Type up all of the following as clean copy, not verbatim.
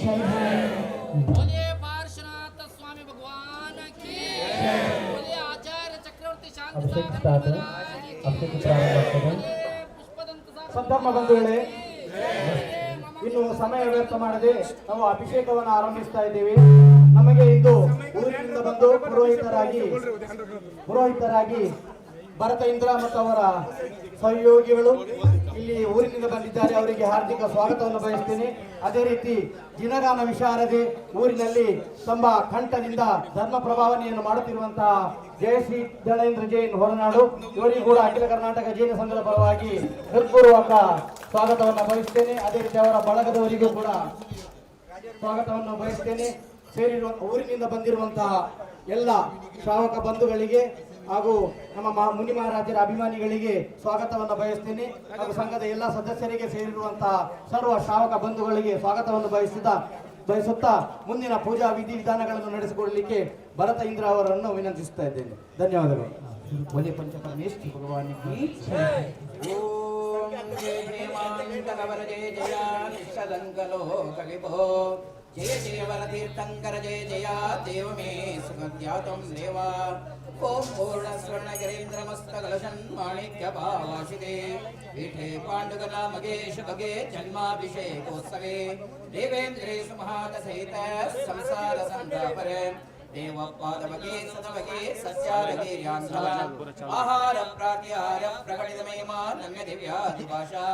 बोलिए पार्श्वनाथ स्वामी भगवान की, बोलिए आचार्य चक्रवर्ती शांति ಸಂಧರ್ಮ ಬಂಧುಗಳೇ, ಇನ್ನು ಸಮಯ ವ್ಯರ್ಥ ಮಾಡದೆ ನಾವು ಅಭಿಷೇಕವನ್ನು ಆರಂಭಿಸ್ತಾ ಇದ್ದೀವಿ. ನಮಗೆ ಇಂದು ಊರಿನಿಂದ ಬಂದು ಪುರೋಹಿತರಾಗಿ ಭರತ ಇಂದ್ರ ಮತ್ತು ಅವರ ಸಹಯೋಗಿಗಳು ಇಲ್ಲಿ ಊರಿನಿಂದ ಬಂದಿದ್ದಾರೆ. ಅವರಿಗೆ ಹಾರ್ದಿಕ ಸ್ವಾಗತವನ್ನು ಬಯಸ್ತೀನಿ. ಅದೇ ರೀತಿ ಜಿನಗಾನ ವಿಶಾರದೆ ಊರಿನಲ್ಲಿ ತಮ್ಮ ಕಂಠದಿಂದ ಧರ್ಮ ಪ್ರಭಾವನೆಯನ್ನು ಮಾಡುತ್ತಿರುವಂತಹ ಜಯಶ್ರೀ ದಳೇಂದ್ರ ಜೈನ್ ಹೊರನಾಡು, ಇವರಿಗೂ ಕೂಡ ಅಖಿಲ ಕರ್ನಾಟಕ ಜೈನ ಸಂಘದ ಪರವಾಗಿ ಹೃತ್ಪೂರ್ವಕ ಸ್ವಾಗತವನ್ನು ಬಯಸ್ತೇನೆ. ಅದೇ ರೀತಿ ಅವರ ಬಳಗದವರಿಗೂ ಕೂಡ ಸ್ವಾಗತವನ್ನು ಬಯಸ್ತೇನೆ. ಸೇರಿರುವ ಊರಿನಿಂದ ಬಂದಿರುವಂತಹ ಎಲ್ಲ ಶ್ರಾವಕ ಬಂಧುಗಳಿಗೆ ಹಾಗೂ ನಮ್ಮ ಮುನಿ ಮಹಾರಾಜರ ಅಭಿಮಾನಿಗಳಿಗೆ ಸ್ವಾಗತವನ್ನು ಬಯಸ್ತೇನೆ. ಹಾಗೂ ಸಂಘದ ಎಲ್ಲ ಸದಸ್ಯರಿಗೆ ಸೇರಿರುವಂತಹ ಸರ್ವ ಶ್ರಾವಕ ಬಂಧುಗಳಿಗೆ ಸ್ವಾಗತವನ್ನು ಬಯಸುತ್ತಾ ಮುಂದಿನ ಪೂಜಾ ವಿಧಿವಿಧಾನಗಳನ್ನು ನಡೆಸಿಕೊಳ್ಳಲಿಕ್ಕೆ ಭರತ ಇಂದ್ರ ಅವರನ್ನು ವಿನಂತಿಸುತ್ತಾ ಇದ್ದೇನೆ. ಧನ್ಯವಾದಗಳು. ಒಲೆ ಪಂಚಪರಮೇಶ್ವರ ಭಗವಾನಿಗೆ जय जय वरतीर्थंकर जय जया देव मे सुगंध्यातम देवा ओम पूर्ण स्वर्ण गिरीन्द्रमस्तकलशन् माणिक्यभावाशिते पीठे पाण्डुगनामगेश भगे जन्माभिषेकोत्सवे देवेन्द्रे सुमहादसहित संसार संतापरे देवपादवगे सदवगे सस्यारगीर्यान्ध्रवनम् आहार प्रात्याहार प्रकटितमहिमा नम्य दिव्यादिभाषा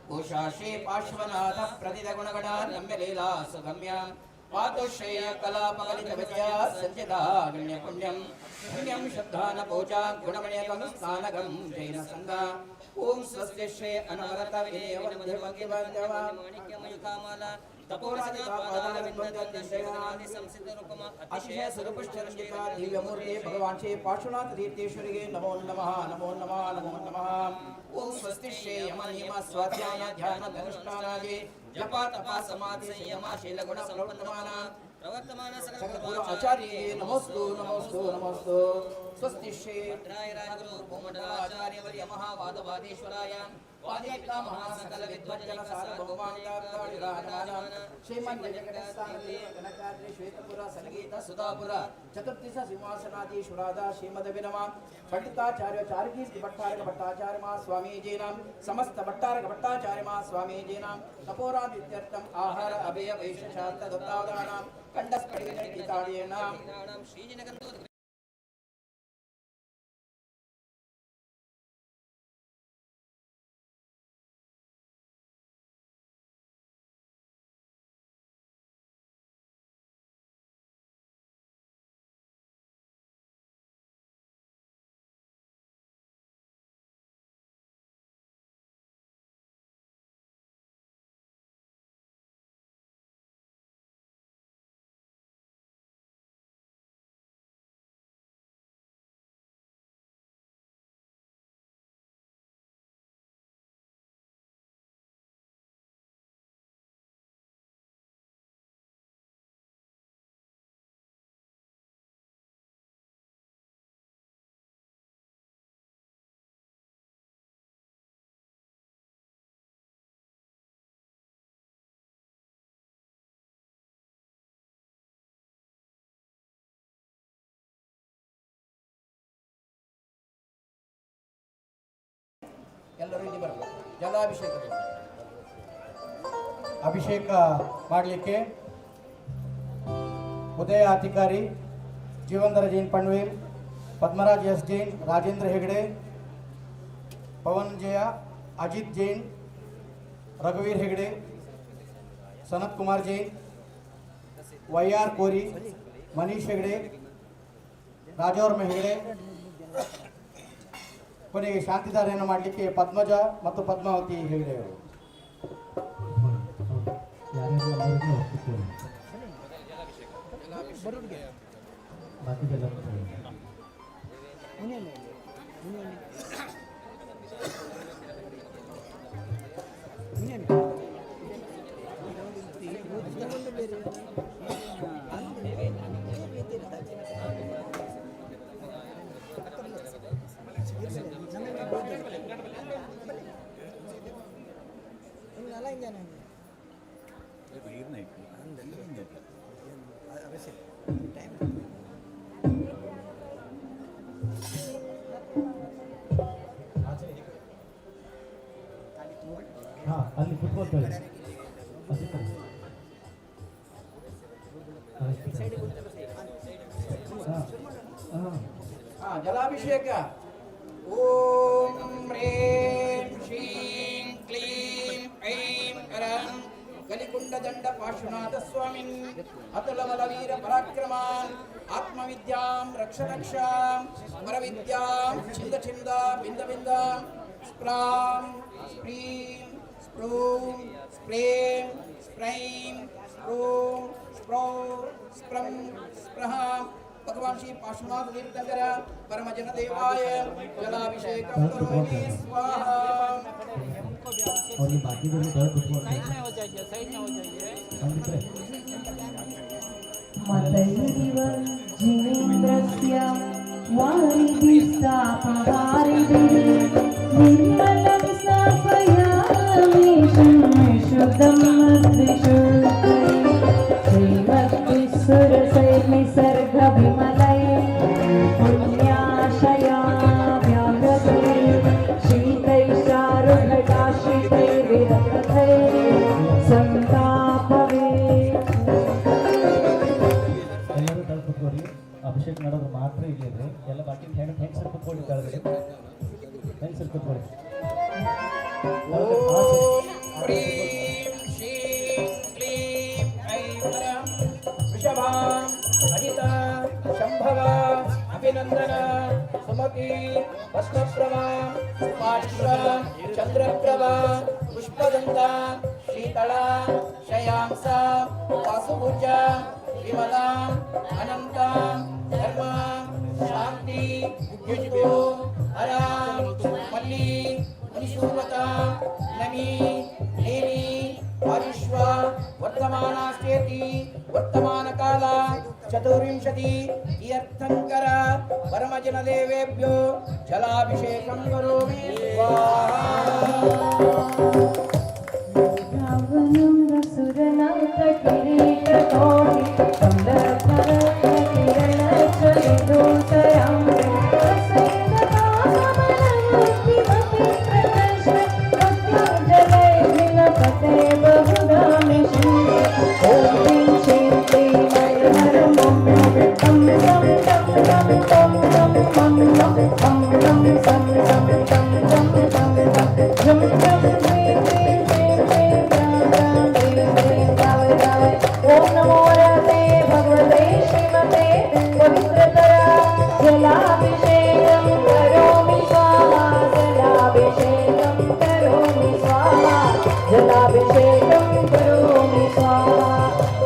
भूषाशे पार्श्वनाथ प्रतिद गुणगणा नम्य लीला सुगम्य पातुश्रेय कलापकलित विद्या संचिता गण्य पुण्यं पुण्यं श्रद्धान पूजा गुणमण्यकं स्नानकं जैन संगा ओम स्वस्ति श्री अनवरत विनयवन्ध्यवन्ध्यवा माणिक्यमयुतामाला अतिशय स्वरूपश्चरंजिता दिव्यमूर्ति भगवान श्री पार्श्वनाथ तीर्थेश्वरी नमो नमः नमो नमः नमो नमः ओम स्वस्ति श्री यम नियम स्वाध्याय ध्यान अनुष्ठानादि जप तप समाधि संयम शील गुण प्रवर्तमान सकल आचार्य नमोस्तु नमोस्तु नमोस्तु स्वस्ति श्री भद्राय राजगुरु भूमंडलाचार्य वर्य महावादवादेश्वराय वादिका महासकल विद्वज्जन सार्वभौमान्ताराजनान श्रीमन् जगदस्थानले कनकाद्रि श्वेतपुर संगीत सुधापुर चतुर्दिश सिंहासनाधीश्वरादा श्रीमदविनमा पंडिताचार्य चार्गीस भट्टारक भट्टाचार्य मा स्वामी जीनाम समस्त भट्टारक भट्टाचार्य मा स्वामी जीनाम तपोरादित्यर्थम आहार अभय वैश्यशास्त्र दत्तावदानाम कंडस्पटिगीताड़ेनाम श्रीजिनगंधो ಎಲ್ಲರೂ ಇಲ್ಲಿ ಬರಬೇಕು. ಜಲಾಭಿಷೇಕ ಅಭಿಷೇಕ ಮಾಡಲಿಕ್ಕೆ ಉದಯ ಅಧಿಕಾರಿ, ಜೀವಂಧರ ಜೈನ್ ಪಣ್ವೇಲ್, ಪದ್ಮರಾಜ್ ಎಸ್ ಜೈನ್, ರಾಜೇಂದ್ರ ಹೆಗಡೆ, ಪವನ್ ಜಯ, ಅಜಿತ್ ಜೈನ್, ರಘುವೀರ್ ಹೆಗಡೆ, ಸನತ್ ಕುಮಾರ್ ಜೈನ್, YR ಕೋರಿ, ಮನೀಶ್ ಹೆಗಡೆ, ರಾಜವರ್ಮ ಹೆಗಡೆ, ಕೊನೆಗೆ ಶಾಂತಿಧಾರೆಯನ್ನು ಮಾಡಲಿಕ್ಕೆ ಪದ್ಮಜ ಮತ್ತು ಪದ್ಮಾವತಿ ಹೆಗಡೆ ಅವರು. ಜಲಾಭಿಷೇಕ. ಓಂ ಹ್ರೀಂ ಶ್ರೀಂ ಕ್ಲೀಂ ಐಂ ಹರಂ ಕಲಿಕುಂಡ ದಂಡ ಪಾರ್ಶ್ವನಾಥ ಸ್ವಾಮಿನ್ ಅತುಲಬಲ ವೀರ ಪರಾಕ್ರಮಾನ್ ಆತ್ಮವಿದ್ಯಾಂ ರಕ್ಷ ರಕ್ಷಾಂ ವರವಿದ್ಯಾಂ ಛಿಂದ ಛಿಂದ ಬಿಂದ ಬಿಂದ ಸ್ಪ್ರಾಂ ಸ್ಪ್ರೀಂ ಸ್ಪ್ರೂಂ ಸ್ಪ್ರೇಂ ಸ್ಪ್ರೈಂ ಸ್ಪ್ರೂಂ ಸ್ಪ್ರೌ ಸ್ಪ್ರಂ ಸ್ಪ್ರಹಾಂ भगवान श्री पार्श्वनाथ तीर्थंकर परम जन देवाय जलाभिषेकं करोमि स्वाहा। और ये बाकी जो है साइड में हो जाइए, साइड में हो जाइए। मतैव जिनेन्द्रस्य वारिधिस्तापहारिभिः निर्मलं स्थापयामि शुद्धं श्रीमद्विसुरसैर्निसर्गविमलये पुण्याशया व्याहृते शीतैश्चारुघटाश्रितैर्विरक्तैः सन्तापवे। ಅಭಿಷೇಕ ಮಾಡೋದು ಮಾತ್ರ ಇಲ್ಲಿದೆ. ಎಲ್ಲ ಬಾಕಿ ಹೆಂಗಸರು ಕುತ್ಕೊಂಡು ಕೆಳಗಡೆ ಹೆಂಗಸರು ಕುತ್ಕೊಳ್ಳಿ. ಹ್ರೀಂ ಶ್ರೀಂ ಕ್ಲೀಂ ಐಂ ಹರಂ ವೃಷಭಾಂ ಅಜಿತ ಶಂಭವ ಅಭಿನಂದನ ಸುಮತಿ ಭಸ್ಮಪ್ರಭ ಪಾರ್ಶ್ವ ಚಂದ್ರಪ್ರಭ ಪುಷ್ಪದಂತ ಶೀತಳ ಶಯಾಂಸ ವಾಸುಭುಜ ವಿಮಲಾ ಅನಂತ ಧರ್ಮ ಶಾಂತಿ ಯುಜು ಹರಾಂ ಮಲ್ಲಿ ಮುನಿಶೂಲತ ನಮಿ ದೇವಿ ಆಯುಷ್ವ ವರ್ತಮಾನಾಸ್ಯೇತಿ ವರ್ತಮಾನ ಕಾಲ ಚತುರ್ವಿಂಶತಿ ತೀರ್ಥಂಕರ ಪರಮಜನ ದೇವೇಭ್ಯೋ ಜಲಾಭಿಷೇಕಂ ಕರೋಮಿ ಸ್ವಾಹಾ। रावणं रसुरनाथ किरीटकोटि कमलकरकिरणचलितोत्तरं जलैर्विलपते बहुधामि ॐ ह्रीं श्रीं क्लीं ऐं हरं तं तं तं तं तं तं तं तं तं तं तं तं तं तं तं तं तं ह्रीं क्लीं ओम नमो रते भगवते श्रीमते पवित्रतरा जलाभिषेकं करोमि स्वाहा जलाभिषेकं करोमि स्वाहा जलाभिषेकं करोमि स्वाहा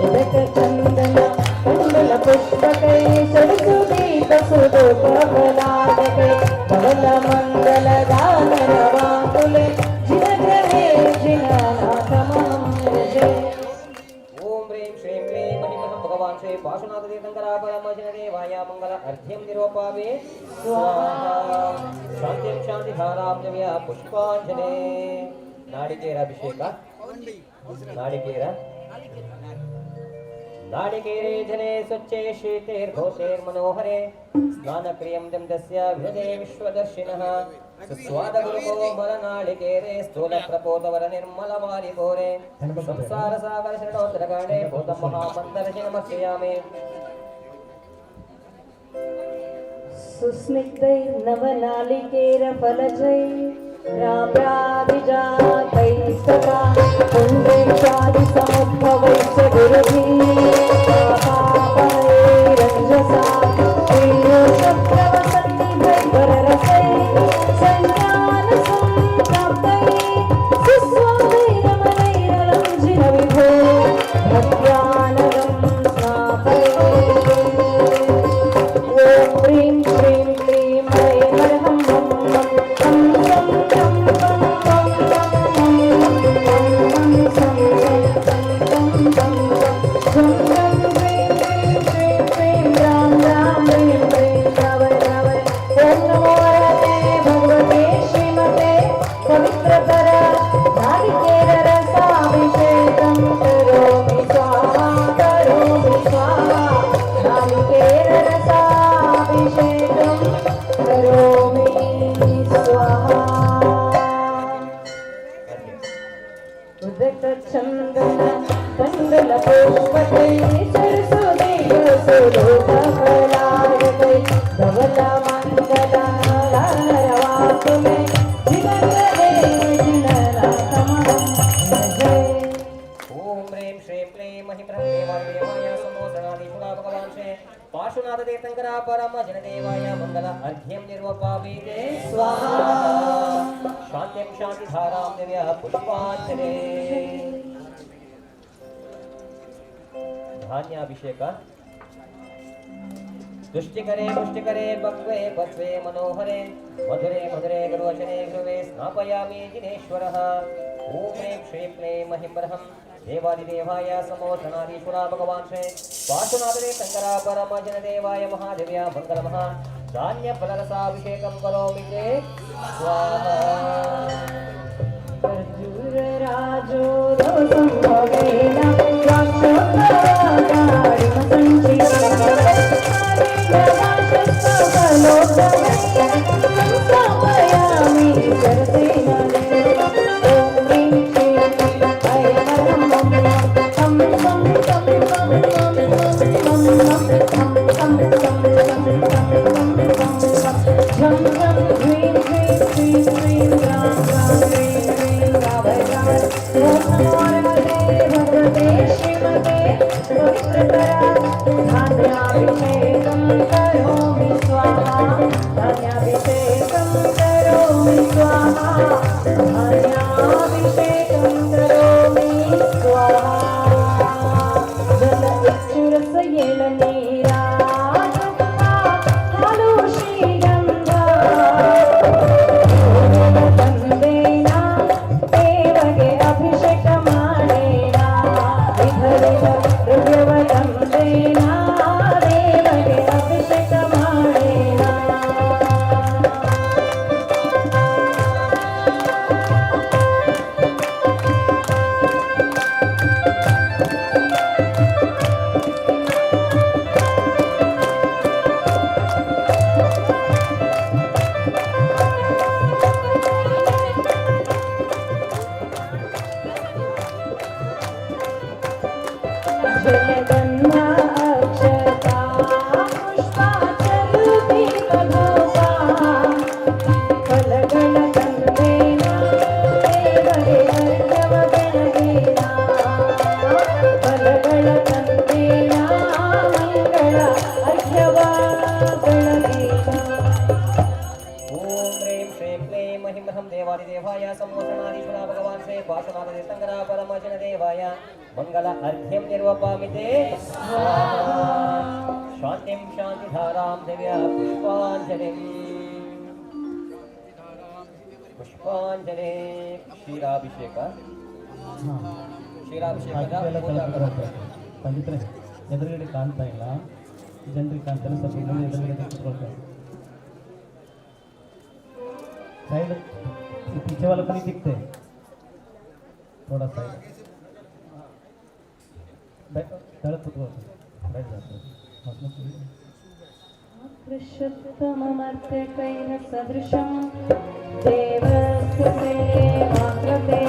उदकचन्दन कण्डल पुष्पकै सरस्वतीत सुदुपलादकै धवलमण्डल दानरवाकुले जिनग्रहे जिननाथमहं भजे। ओम ह्रीं श्रीं क्लीं महिमहं भगवान श्री पार्श्वनाथ तीर्थंकर परमजन देवाय मंगल अर्घ्यं निरूपावे स्वाहा। शांतिं शांतिधारां जव्या पुष्पांजले नारिकेराभिषेक नारिकेरे जले स्वच्छे शीतेर्घोषैर्मनोहरे स्नानक्रियं दन्तस्य विदे विश्वदर्शिनः सुस्वादगुरुकोमलनालिकेरे स्थूलप्रपोतवरनिर्मलवारिघोरे संसारसागरशरणोत्तरकाण्डे भूतं महामन्दरशिनमर्चयामि। सुस्निग्धैर्नवनालिकेरफलजैर्राव्याधिजातैस्तथा पुण्ड्रेक्षादिसमुद्भवैश्च गुरुभिरञ्जसा प्रियोषप्रवसन्निभैर्वररसैः सञ्ज्ञानसम्प्राप्तैः सुस्वादैरमलैरलं जिनविभो भक्त्यानगं स्नापये। ॐ ह्रीं श्रीं क्लीं ऐं हरं तं तं तं तं तं तं तं तं तं ह्रीं श्रीं क्लीं रां रां ह्रीं ह्रीं रावय रावय। ओम नमो रते भगवते श्रीमते पवित्रतर नारिकेररसाभिषेकं करोमि स्वाहा नारिकेररसाभिषेकं करोमि स्वाहा। उदकचन्दन कण्डलपुष्पकै सरस्वतीसुलोकफलायकै धवलमण्डल देवाय समोसनादीशुरा भगवान् श्री पार्श्वनाथ तीर्थंकरा परम जनदेवाय मंगल अर्घ्यं निर्वपामीते स्वाहा शान्तिं शान्तिधारां दिव्य पुष्पाञ्जलि धान्याभिषेक तुष्टिकरे पुष्टिकरे पक्वे पक्वे मनोहरे मधुरे मधुरे गुरुवचने गुरुवे स्नापयामि जिनेश्वरः ॐ ह्रीं श्रीं क्लीं महिम्बरहं देवादिदेवाय समोसनादीश्वरा भगवान् श्री पार्श्वनाथदे शङ्करा परमजनदेवाय महादेव्या मङ्गलमः धान्यफलरसाभिषेकं करोमि ते स्वाहा खर्जूरराजोदसंभवेन स्थापयामि सरसेन धान्याभिषेकं करोमि स्वाहा धान्याभिषेकं करोमि स्वाहा धान्याभिषेकं करोमि स्वाहा जल इच्छुरस एळनीरा हाಲು ಶ್ರೀಗಂಧ ತಂದೇನ ದೇವಗೆ ಅಭಿಷೇಕ ಮಾಡೇನ ವಿಧವಿಧ ದ್ರವ್ಯವ ತಂದೇನ ದೇವಗೆ ಅಭಿಷೇಕ ಮಾಡೇನ जलगन्धा अक्षता पुष्पाचलुति मधुपा फलगण गन्धेन देवगे अर्घ्यव गणगेन फलगण गन्धेन मंगल अर्घ्यव गणगेन ॐ ह्रीं श्रीं क्लीं महिम्बरहं देवादिदेवाय सम्मोचनादीश्वरा भगवान् श्री पार्श्वनाथ तीर्थंकरा परमजनदेवाय मंगल अर्घ्यं निर्वपामि ते स्वाहा शान्तिं शान्तिधारां दिव्य पुष्पाञ्जलिं पुष्पाञ्जलि क्षीराभिषेक ಕ್ಷೀರಾಭಿಷೇಕದ ಪಂಡಿತರೆ ಎದುರುಗಡೆ ಕಾಣ್ತಾ ಇಲ್ಲ, ಜನರಿಗೆ ಕಾಣ್ತಾರೆ, ಸ್ವಲ್ಪ ಇನ್ನೊಂದು ಎದುರುಗಡೆ ಕೂತ್ಕೊಳ್ತಾರೆ. साइड पीछे वालों को नहीं दिखते, थोड़ा साइड बैठ बैठ जाते पुरुषोत्तममर्त्यकैः सदृशं देवस्य सेवाकृते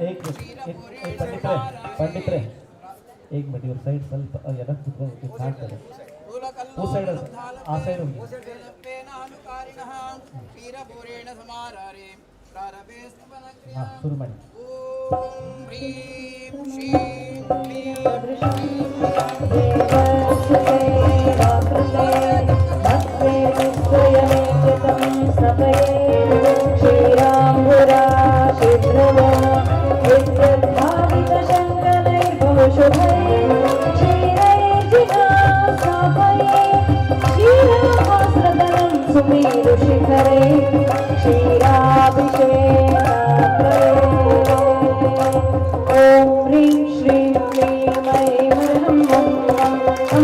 एक पंडित एक मिनट इवर साइड ಸ್ವಲ್ಪ ಎಲ್ಲ ಕೂತ್ಕೊಂಡು ಕಾಣ್ತಾರೆ. उस साइड आ साइड होगी हाँ शुरू ಮಾಡಿ सुमेरु शिखरे क्षीराभिषेकाग्रे ॐ ह्रीं श्रीं क्लीं ऐं ह्रीं ॐ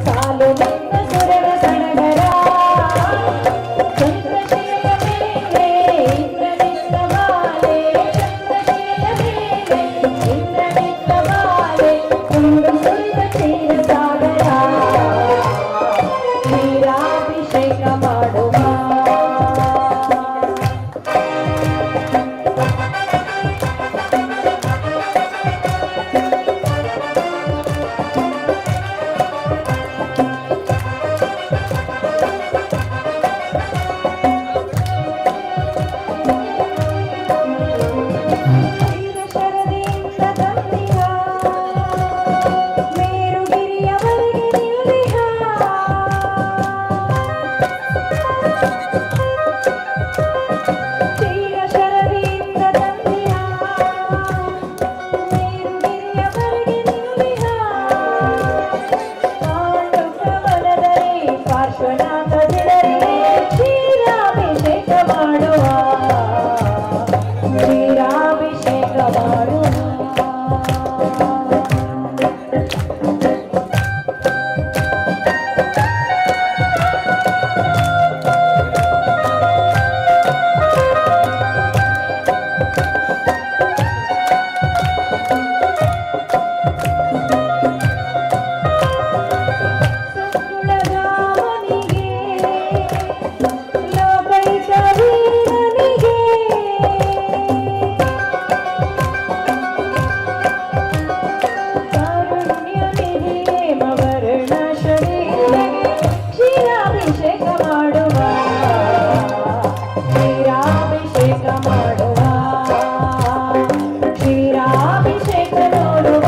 ಸಾಲು ಬಂದ ಸುರರ ಸಡಗರ ಚಂದ್ರಶಿಲೆಯ ಮೇಲೆ ಇಂದ್ರನಿತ್ತ ಮಾಲೆ ಚಂದ್ರಶಿಲೆಯ ಮೇಲೆ ಇಂದ್ರನಿತ್ತ ಮಾಲೆ ತುಂಡು ಸುರಿದ ಕ್ಷೀರ ಸಾಗರ ಕ್ಷೀರಾಭಿಷೇಕ ಮಾಡುವ ಶರದಿಯಿಂದ ತಂದಿಹ ಮೇರುಗಿರಿಯವರೆಗೆ ನಿಲ್ಲಿಹ ಕ್ಷೀರ ಶರದಿಯಿಂದ ತಂದಿಹ ಮೇರುಗಿರಿಯವರೆಗೆ ನಿಲ್ಲಿಹ ಪಾಂಡುಕವನದಲ್ಲಿ ಪಾರ್ಶ್ವನಾಥ ಜನರಿಗೆ ಕ್ಷೀರಾಭಿಷೇಕ ಮಾಡುವ ಕ್ಷೀರಾಭಿಷೇಕ ಮಾಡುವ ಸಂಕುಳರಾಮನಿಗೆ ಲೋಕೈಕ ವೀರನಿಗೆ ಕಾರುಣ್ಯ ನಿಧಿಯೇ ಮವರ್ಣ ಶರೀರಗೆ ಕ್ಷೀರಾಭಿಷೇಕ ಮಾಡುವ ಕ್ಷೀರಾಭಿಷೇಕ ಮಾಡುವ ಕ್ಷೀರಾಭಿಷೇಕ ನೋಡುವ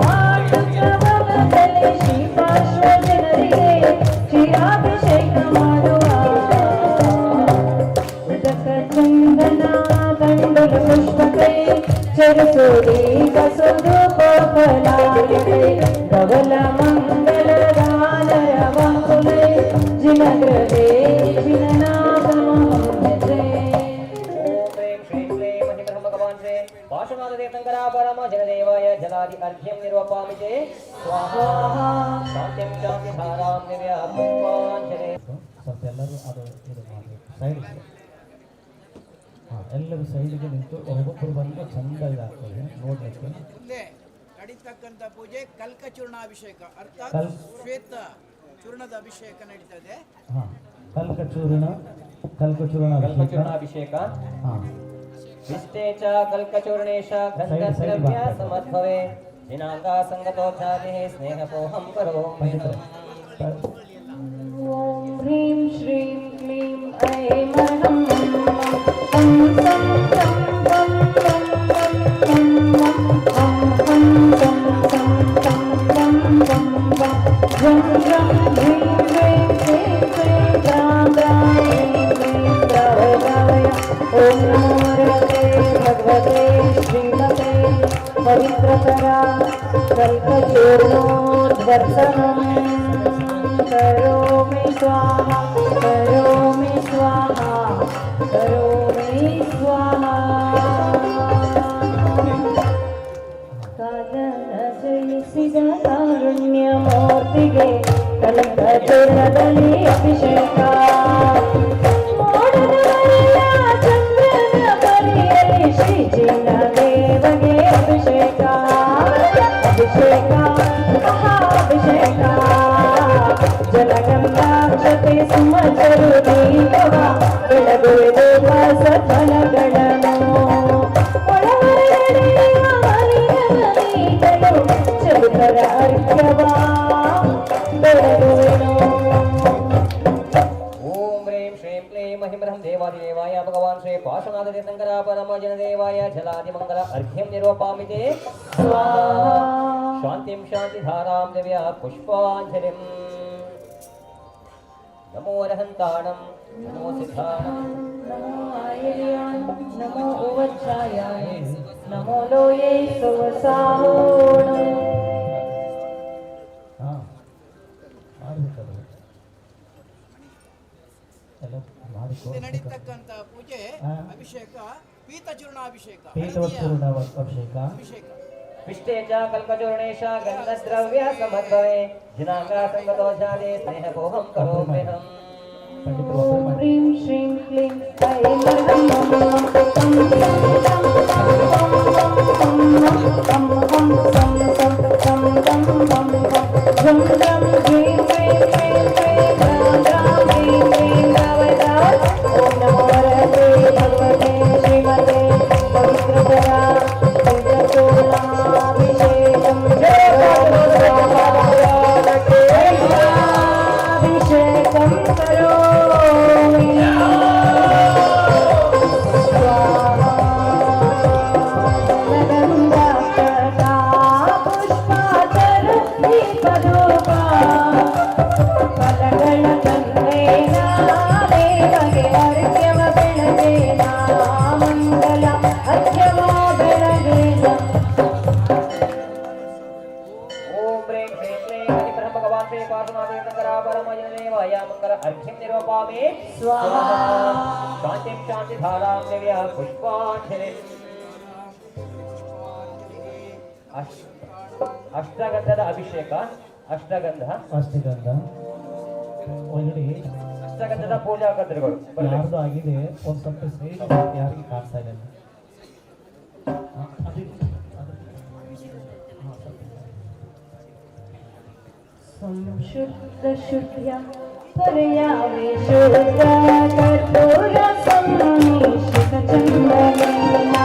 ಪಾಂಡುಕವನದಲ್ಲಿ ಶ್ರೀಪಾರ್ಶ್ವ ಜನರಿಗೆ ಕ್ಷೀರಾಭಿಷೇಕ ಮಾಡುವ ಉದಕ ಚಂದನ ಕಂಡಲ ಪುಷ್ಪಕೈ ಚರಿಸುರಿ ಕಸುದು ಕೋಪಲಾಯಕೈ ಕವಲ ಮಂಗಲ ಗಾನರ ವಾಂಕುಲೈ ಜಿನಗ್ರದೇ ಜಿನನಾಥ ಮಹೋನ್ನತೆ ಓಂ ಕ್ಲೀಂ ಶ್ರೀಂ ಕ್ಲೀಂ ಮಹಿಮಹಂ ಭಗವಾನ್ ಶ್ರೀ ಪಾರ್ಶ್ವನಾಥ ತೀರ್ಥಂಕರ ಪರಮ ಜನದೇವಾಯ ಜಲಾದಿ ಅರ್ಘ್ಯಂ ನಿರ್ವಪಾಮಿ ಚೇ ಸ್ವಾಹಾ ಶಾಂತಿಂ ಶಾಂತಿ ಧಾರಾಂ ದಿವ್ಯ ಪುಷ್ಪಾಂಜಲಿ. ಸ್ವಲ್ಪ ಎಲ್ಲರೂ ಅದು ಇದು ಮಾಡಬೇಕು ಸೈಡ್ಗೆ. ಹಾಂ, ಎಲ್ಲರೂ ಸೈಡ್ಗೆ ನಿಂತು ಒಬ್ಬೊಬ್ಬರು ಬಂದು ಚಂದ ಇದಾಗ್ತದೆ ನೋಡಲಿಕ್ಕೆ. ಮುಂದೆ ನಡೀತಕ್ಕಂಥ ಪೂಜೆ ಕಲ್ಕಚೂರ್ಣಾಭಿಷೇಕ ಅರ್ಥಾತ್ ಕಲ್- ಶ್ವೇತ ಚೂರ್ಣದ ಅಭಿಷೇಕ ನಡೀತದೆ. ಹಾಂ, ಕಲ್ಕಚೂರ್ಣ ಕಲ್ಪಚೂರ್ಣಾಭಿಷೇಕ ಹಾಂ, ವಿಷ್ಟೇ ಚ ಕಲ್ಕಚೂರ್ಣೇಶ ಗಂಧದ್ರವ್ಯ ಸಮದ್ಭವೆ ದಿನಾಂಕ ಸಂಗತೋ ಚಾತಿ ಸ್ನೇಹಪೋಹಂ ಕರೋಮಿ. ಓಂ ಹ್ರೀಂ ಶ್ರೀಂ ಕ್ಲೀಂ ಐಂ ಹಂ ಸಂ ಸಂ ಸಂ ಸಂ ಸಂ ಸಂ ಸಂ ಹಂ ಹಂ ಸಂ ಸಂ ಸಂ ಸಂ ಸಂ ಸಂ ಜಂ ಜಂ ಹ್ರೀಂ ಹ್ರೀಂ ಕ್ಲೀಂ ಕ್ಲೀಂ ದ್ರಾಂ ದ್ರಾಂ ಹ್ರೀಂ ಕ್ಲೀಂ ದ್ರಾವಯ ಓಂ ನಮೋ ರತೆ ಭಗವತೆ ಶ್ರೀಮತೆ ಪವಿತ್ರಕರ ಕಲ್ಪಚೂರ್ಣೋದ್ವರ್ಸನಂ करोमि स्वाहा करोमि स्वाहा करोमि स्वाहा कादन जಯಿಸಿದ ಕಾರುಣ್ಯಮೂರ್ತಿಗೆ ಕಲ್ಪಚೂರ್ಣದಲ್ಲಿ ಅಭಿಷೇಕ ಮೋಡದವರೆಲ್ಲ ಚಂದ್ರನ ಪರಿಯಲ್ಲಿ ಶ್ರೀ ಚಿನ್ನದೇವಗೆ ಅಭಿಷೇಕ ಅಭಿಷೇಕ ಮಹಾಭಿಷೇಕ ಜನಗಂಧಾಕ್ಷತೆ ಸುಮಚರು ದೀಪವ ಬೆಳಗುವುದು ಸಫಲಗಳನ್ನು ಒಳಹೊರಗಡೆಯುವ ಮಲಿನಮನೀಗಳು ಚಲುತರ ಅರ್ಘ್ಯವ ಬೆಳಗುವೆನು. ಓಂ ಹ್ರೀಂ ಶ್ರೀಂ ಕ್ಲೀಂ ಮಹಿಮಹಂ ದೇವಾದಿದೇವಾಯ ಭಗವಾನ್ ಶ್ರೀ ಪಾರ್ಶ್ವನಾಥ ತೀರ್ಥಂಕರ ಪರಮ ಜನದೇವಾಯ ಜಲಾದಿ ಮಂಗಲ ಅರ್ಘ್ಯಂ ನಿರ್ವಪಾಮಿ ಚೇ ಸ್ವಾಹಾ ಶಾಂತಿಂ ಶಾಂತಿ ಧಾರಾಂ ದಿವ್ಯ ಪುಷ್ಪಾಂಜಲಿಂ. ನಮೋ ಅರ್ಹಂತಾಣಂ ನಮೋ ಸಿದ್ಧಾಣಂ ನಮೋ ಆಯರ್ಯಾಯ ನಮೋ ಉವಚ್ಚಾಯಾಯ ನಮೋ ಲೋಯೈ ಸುವಸಾಹೋಣ. ಹಾಂ, ಮಾಡಬೇಕದು ಎಲ್ಲ ಮಾಡಿ ಮುಂದೆ ನಡೀತಕ್ಕಂಥ ಪೂಜೆ ಅಭಿಷೇಕ ಪೀತಚೂರ್ಣಾಭಿಷೇಕ ಪೀಠವತ್ಪೂರ್ಣ ಅಭಿಷೇಕ ಅಭಿಷೇಕ विष्टे च कल्पचूर्णेश गन्धद्रव्य समद्भवे जिनाका संगतोषादे स्नेहपोहं करोम्यहम् ॐ ह्रीं श्रीं क्लीं ऐं ಅಷ್ಟಗಂಧದ ಅಭಿಷೇಕ ಅಷ್ಟಗಂಧ ಒಳಗಡೆ ಅಷ್ಟಗಂಧದ ಪೂಜಾ ಕದ್ರಗಳು ಯಾರ್ದು ಆಗಿದೆ ಒಂದು ಸ್ವಲ್ಪ ಸೈಡ್ ಯಾರಿಗೆ ಕಾಣ್ತಾ ಇಲ್ಲ ಸಂಶುದ್ಧ ಶುದ್ಧ ಪರ್ಯಾವೆ ಶುದ್ಧ ಕರ್ಪೂರ ಸಮ್ಮಿಶ್ರಿತ ಚಂದನೇನ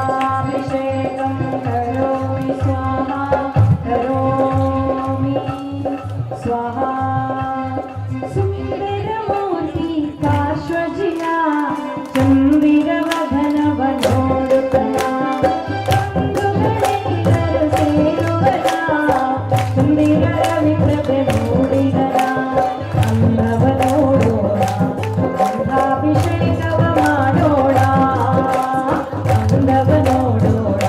अष्टगन्धाभिषेकं करोमि स्वाहा करोमि स्वाहा सुन्दरमूर्ति काश्वजिया चन्दिरवदनवनोಡುತ್ತನಾ ಕಂದುಗಳೆಲ್ಲರ ಸೇರುವನ ಸುಂದರ ರವಿಪ್ರಭೆ ಮೂಡಿದನ ಅಂದವ ನೋಡೋಣ ಗಂಧಾಭಿಷೇಕವ ಮಾಡೋಣ ಅಂದವ ನೋಡೋಣ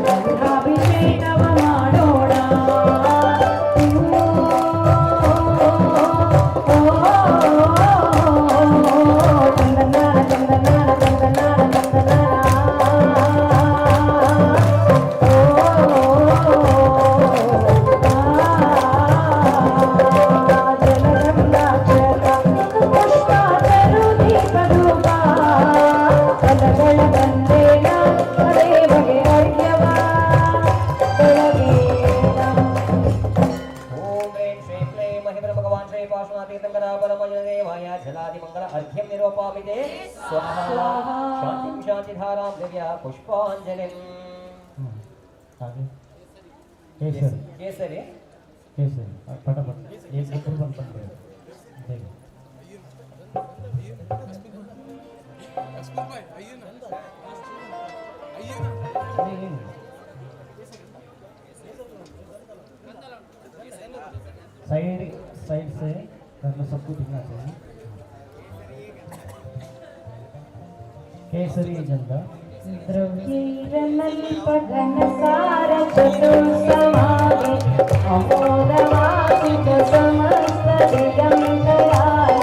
ಗಂಧಾಭಿಷೇಕವ ಮಾಡೋಣ ಚಂದನಾನ ಚಂದನಾನ ಚಂದನಾನ पुष्पांजलि केसरी केसरी केसरी फटाफट एक गुप्त बन साइड साइड से करना सबको दिखना चाहिए केसरी झंडा द्रव्यैरनल्पघनसार चतुस्समागे अमोदवासित समस्तदिगन्तराय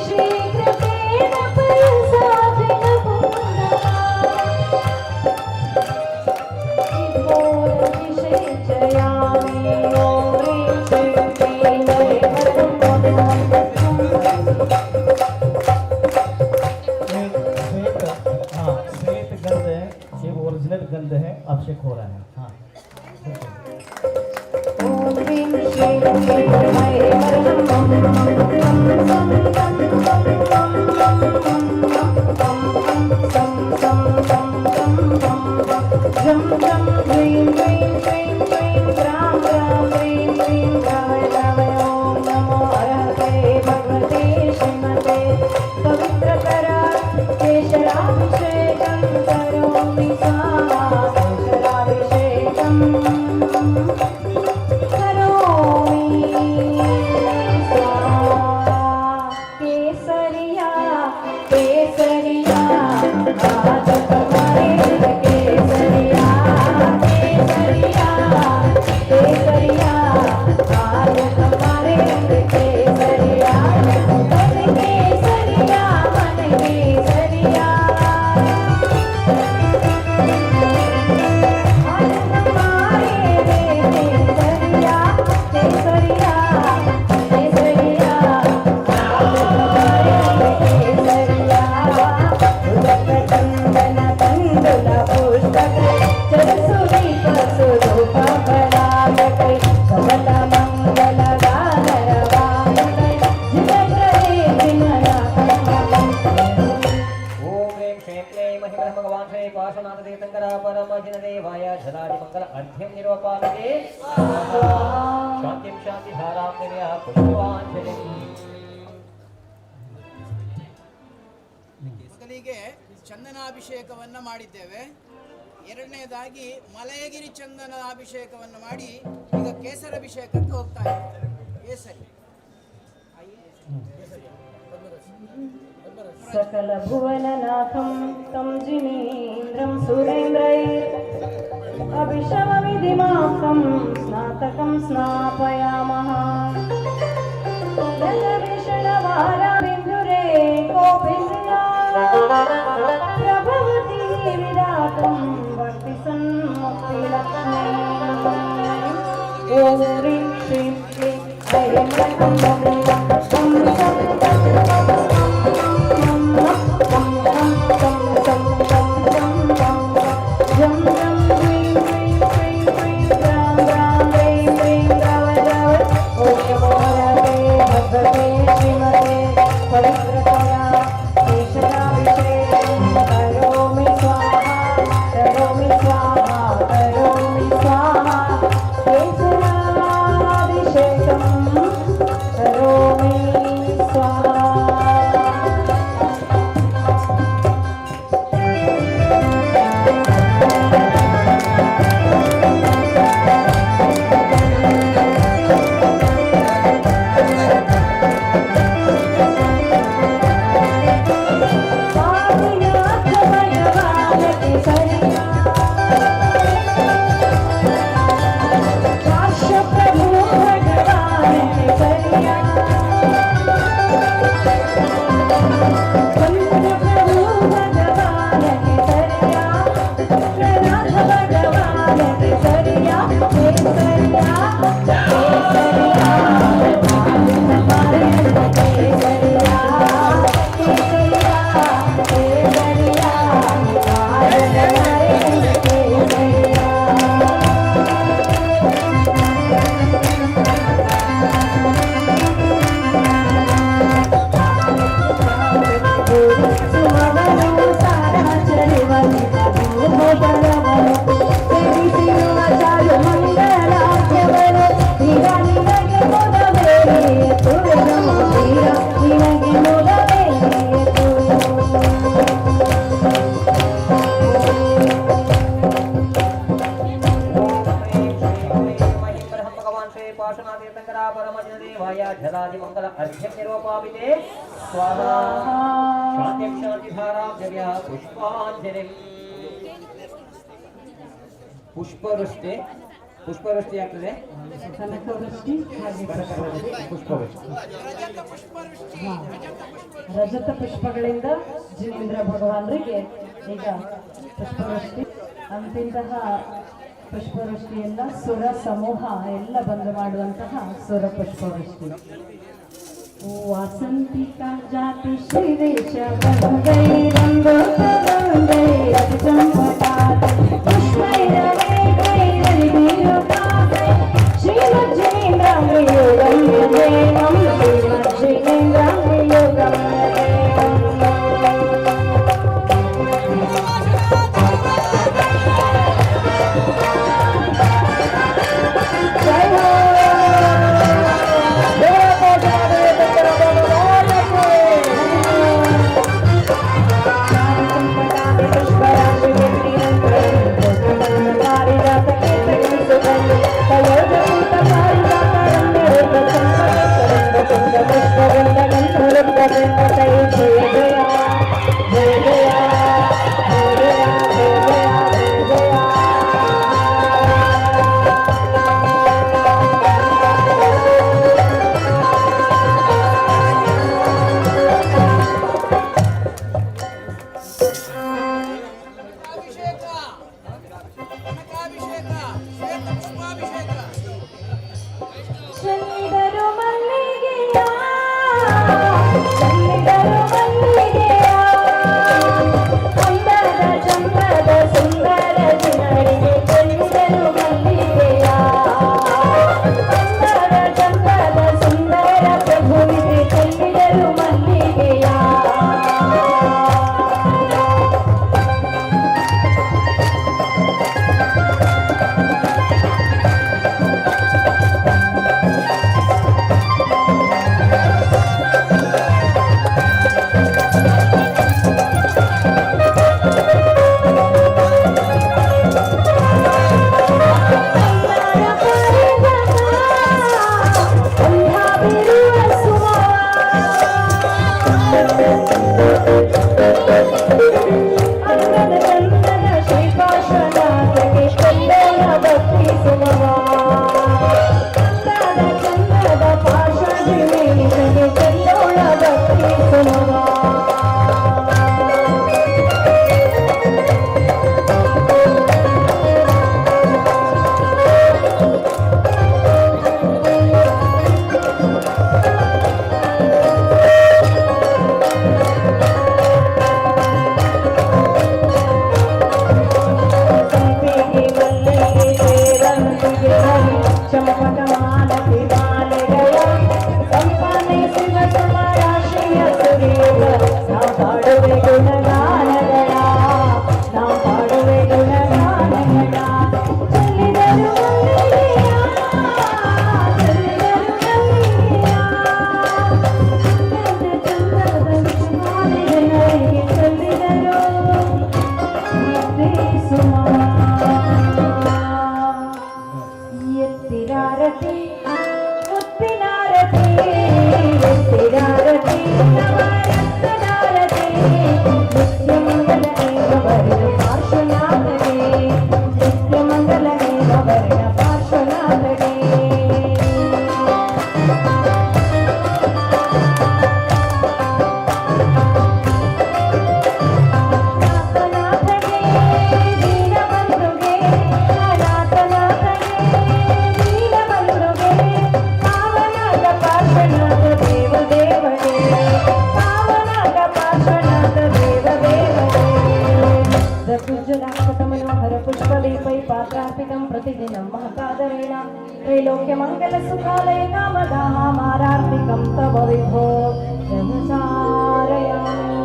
श्रीकृतेन परसादिन पूर्णा हो रहा है हाँ ॐ ह्रीं श्रीं क्लीं ऐं वरदं मं जं जं ह्रीं ह्रीं क्लीं क्लीं ग्रां ग्रां ह्रीं ह्रीं द्रावय द्रावय ॐ नमो हरहते भगवते श्रीमते पवित्रकरा केशराभिषेकं करोमि स्वाहा केशराभिषेकम् केसरिया केसरिया आज तुम्हारे केसरिया केसरिया केसरिया आज तुम्हारे केसरिया मन केसरिया मन केसरिया आज तुम्हारे केसरिया केसरिया केसरिया चंदन तंदुल पुस्तक चरसुदीप सुरूप परागटै कमल मंगल गानर वागटै जिनप्रदे जिननाथं ओम ह्रीं श्रीं क्लीं महिमः भगवान् श्री पार्श्वनाथ तीर्थंकरा परमजिन देवाय जलादि मंगल अर्घ्यं निरूपयामि शांतिं शांति धारां देव्या पुष्पाञ्जलिं ಮೊದಲಿಗೆ ಚಂದನಾಭಿಷೇಕವನ್ನು ಮಾಡಿದ್ದೇವೆ. ಎರಡನೇದಾಗಿ ಮಲಯಗಿರಿ ಚಂದನಾಭಿಷೇಕವನ್ನು ಮಾಡಿ ಈಗ ಕೇಸರಾಭಿಷೇಕಕ್ಕೆ ಹೋಗ್ತಾ ಇದ್ದೇವೆ. ಕೇಸರಿ सकल भुवननाथं तं जिनेन्द्रं सुरेन्द्रैः अभिशमविधिमाकं स्नातकं स्नापयामः जलविषणवाराबिन्दुरेकोऽभिन्ना प्रभवति विराटं भक्तिसन्मुक्तिलक्ष्मी ॐ ह्रीं श्रीं क्लीं ऐं जलादि मंगल अर्घ्यं निरूपयामि स्वाहा शांतिं शांति धारां देव्या पुष्पाञ्जलिं पुष्पवृष्टि पुष्ಪವೃಷ್ಟಿ ಆಗ್ತದೆ. ಕನಕವೃಷ್ಟಿ ಹಾಗೆ ಪುಷ್ಪವೃಷ್ಟಿ ರಜತ ಪುಷ್ಪಗಳಿಂದ ಜಿನೇಂದ್ರ ಭಗವಾನರಿಗೆ ಈಗ ಪುಷ್ಪವೃಷ್ಟಿ ಅಂತಿಂತಹ ಪುಷ್ಪವೃಷ್ಟಿಯನ್ನ ಸುರ ಸಮೂಹ ಎಲ್ಲ ಬಂದು ಮಾಡುವಂತಹ ಸುರ ಪುಷ್ಪವೃಷ್ಟಿ. ವಾಸಂತಿಕಾ ಜಾತಿ ಶ್ರೀದೇಶ ಬಂದೈ ರಂಗೋತ್ಸವ ಬಂದೈ ಅತಿ ಚಂಪಕಾತಿ ಪುಷ್ಪೈರವೇ ಅಭಿಷೇಕ ಶ್ವೇತ ಪುಷ್ಪಾಭಿಷೇಕ ಚೆಲ್ಲಿದರು ಮಲ್ಲಿಗೆಯ ಚೆಲ್ಲಿದರು ಮಲ್ಲಿಗೆಯ ಅಂದದ ಚಂದದ ಸುಂದರ ದಿನರಿಗೆ ಚೆಲ್ಲಿದರು ಮಲ್ಲಿಗೆಯ ಅಂದದ ಚಂದದ ಸುಂದರ ಪ್ರಭುವಿಗೆ ಚೆಲ್ಲಿದರು ಮಲ್ಲಿಗೆಯ प्रतिदिनं महतादरेण त्रैलोक्यमङ्गलसुखालय कामदाः मारार्तिकं तव विभो जनसारयामि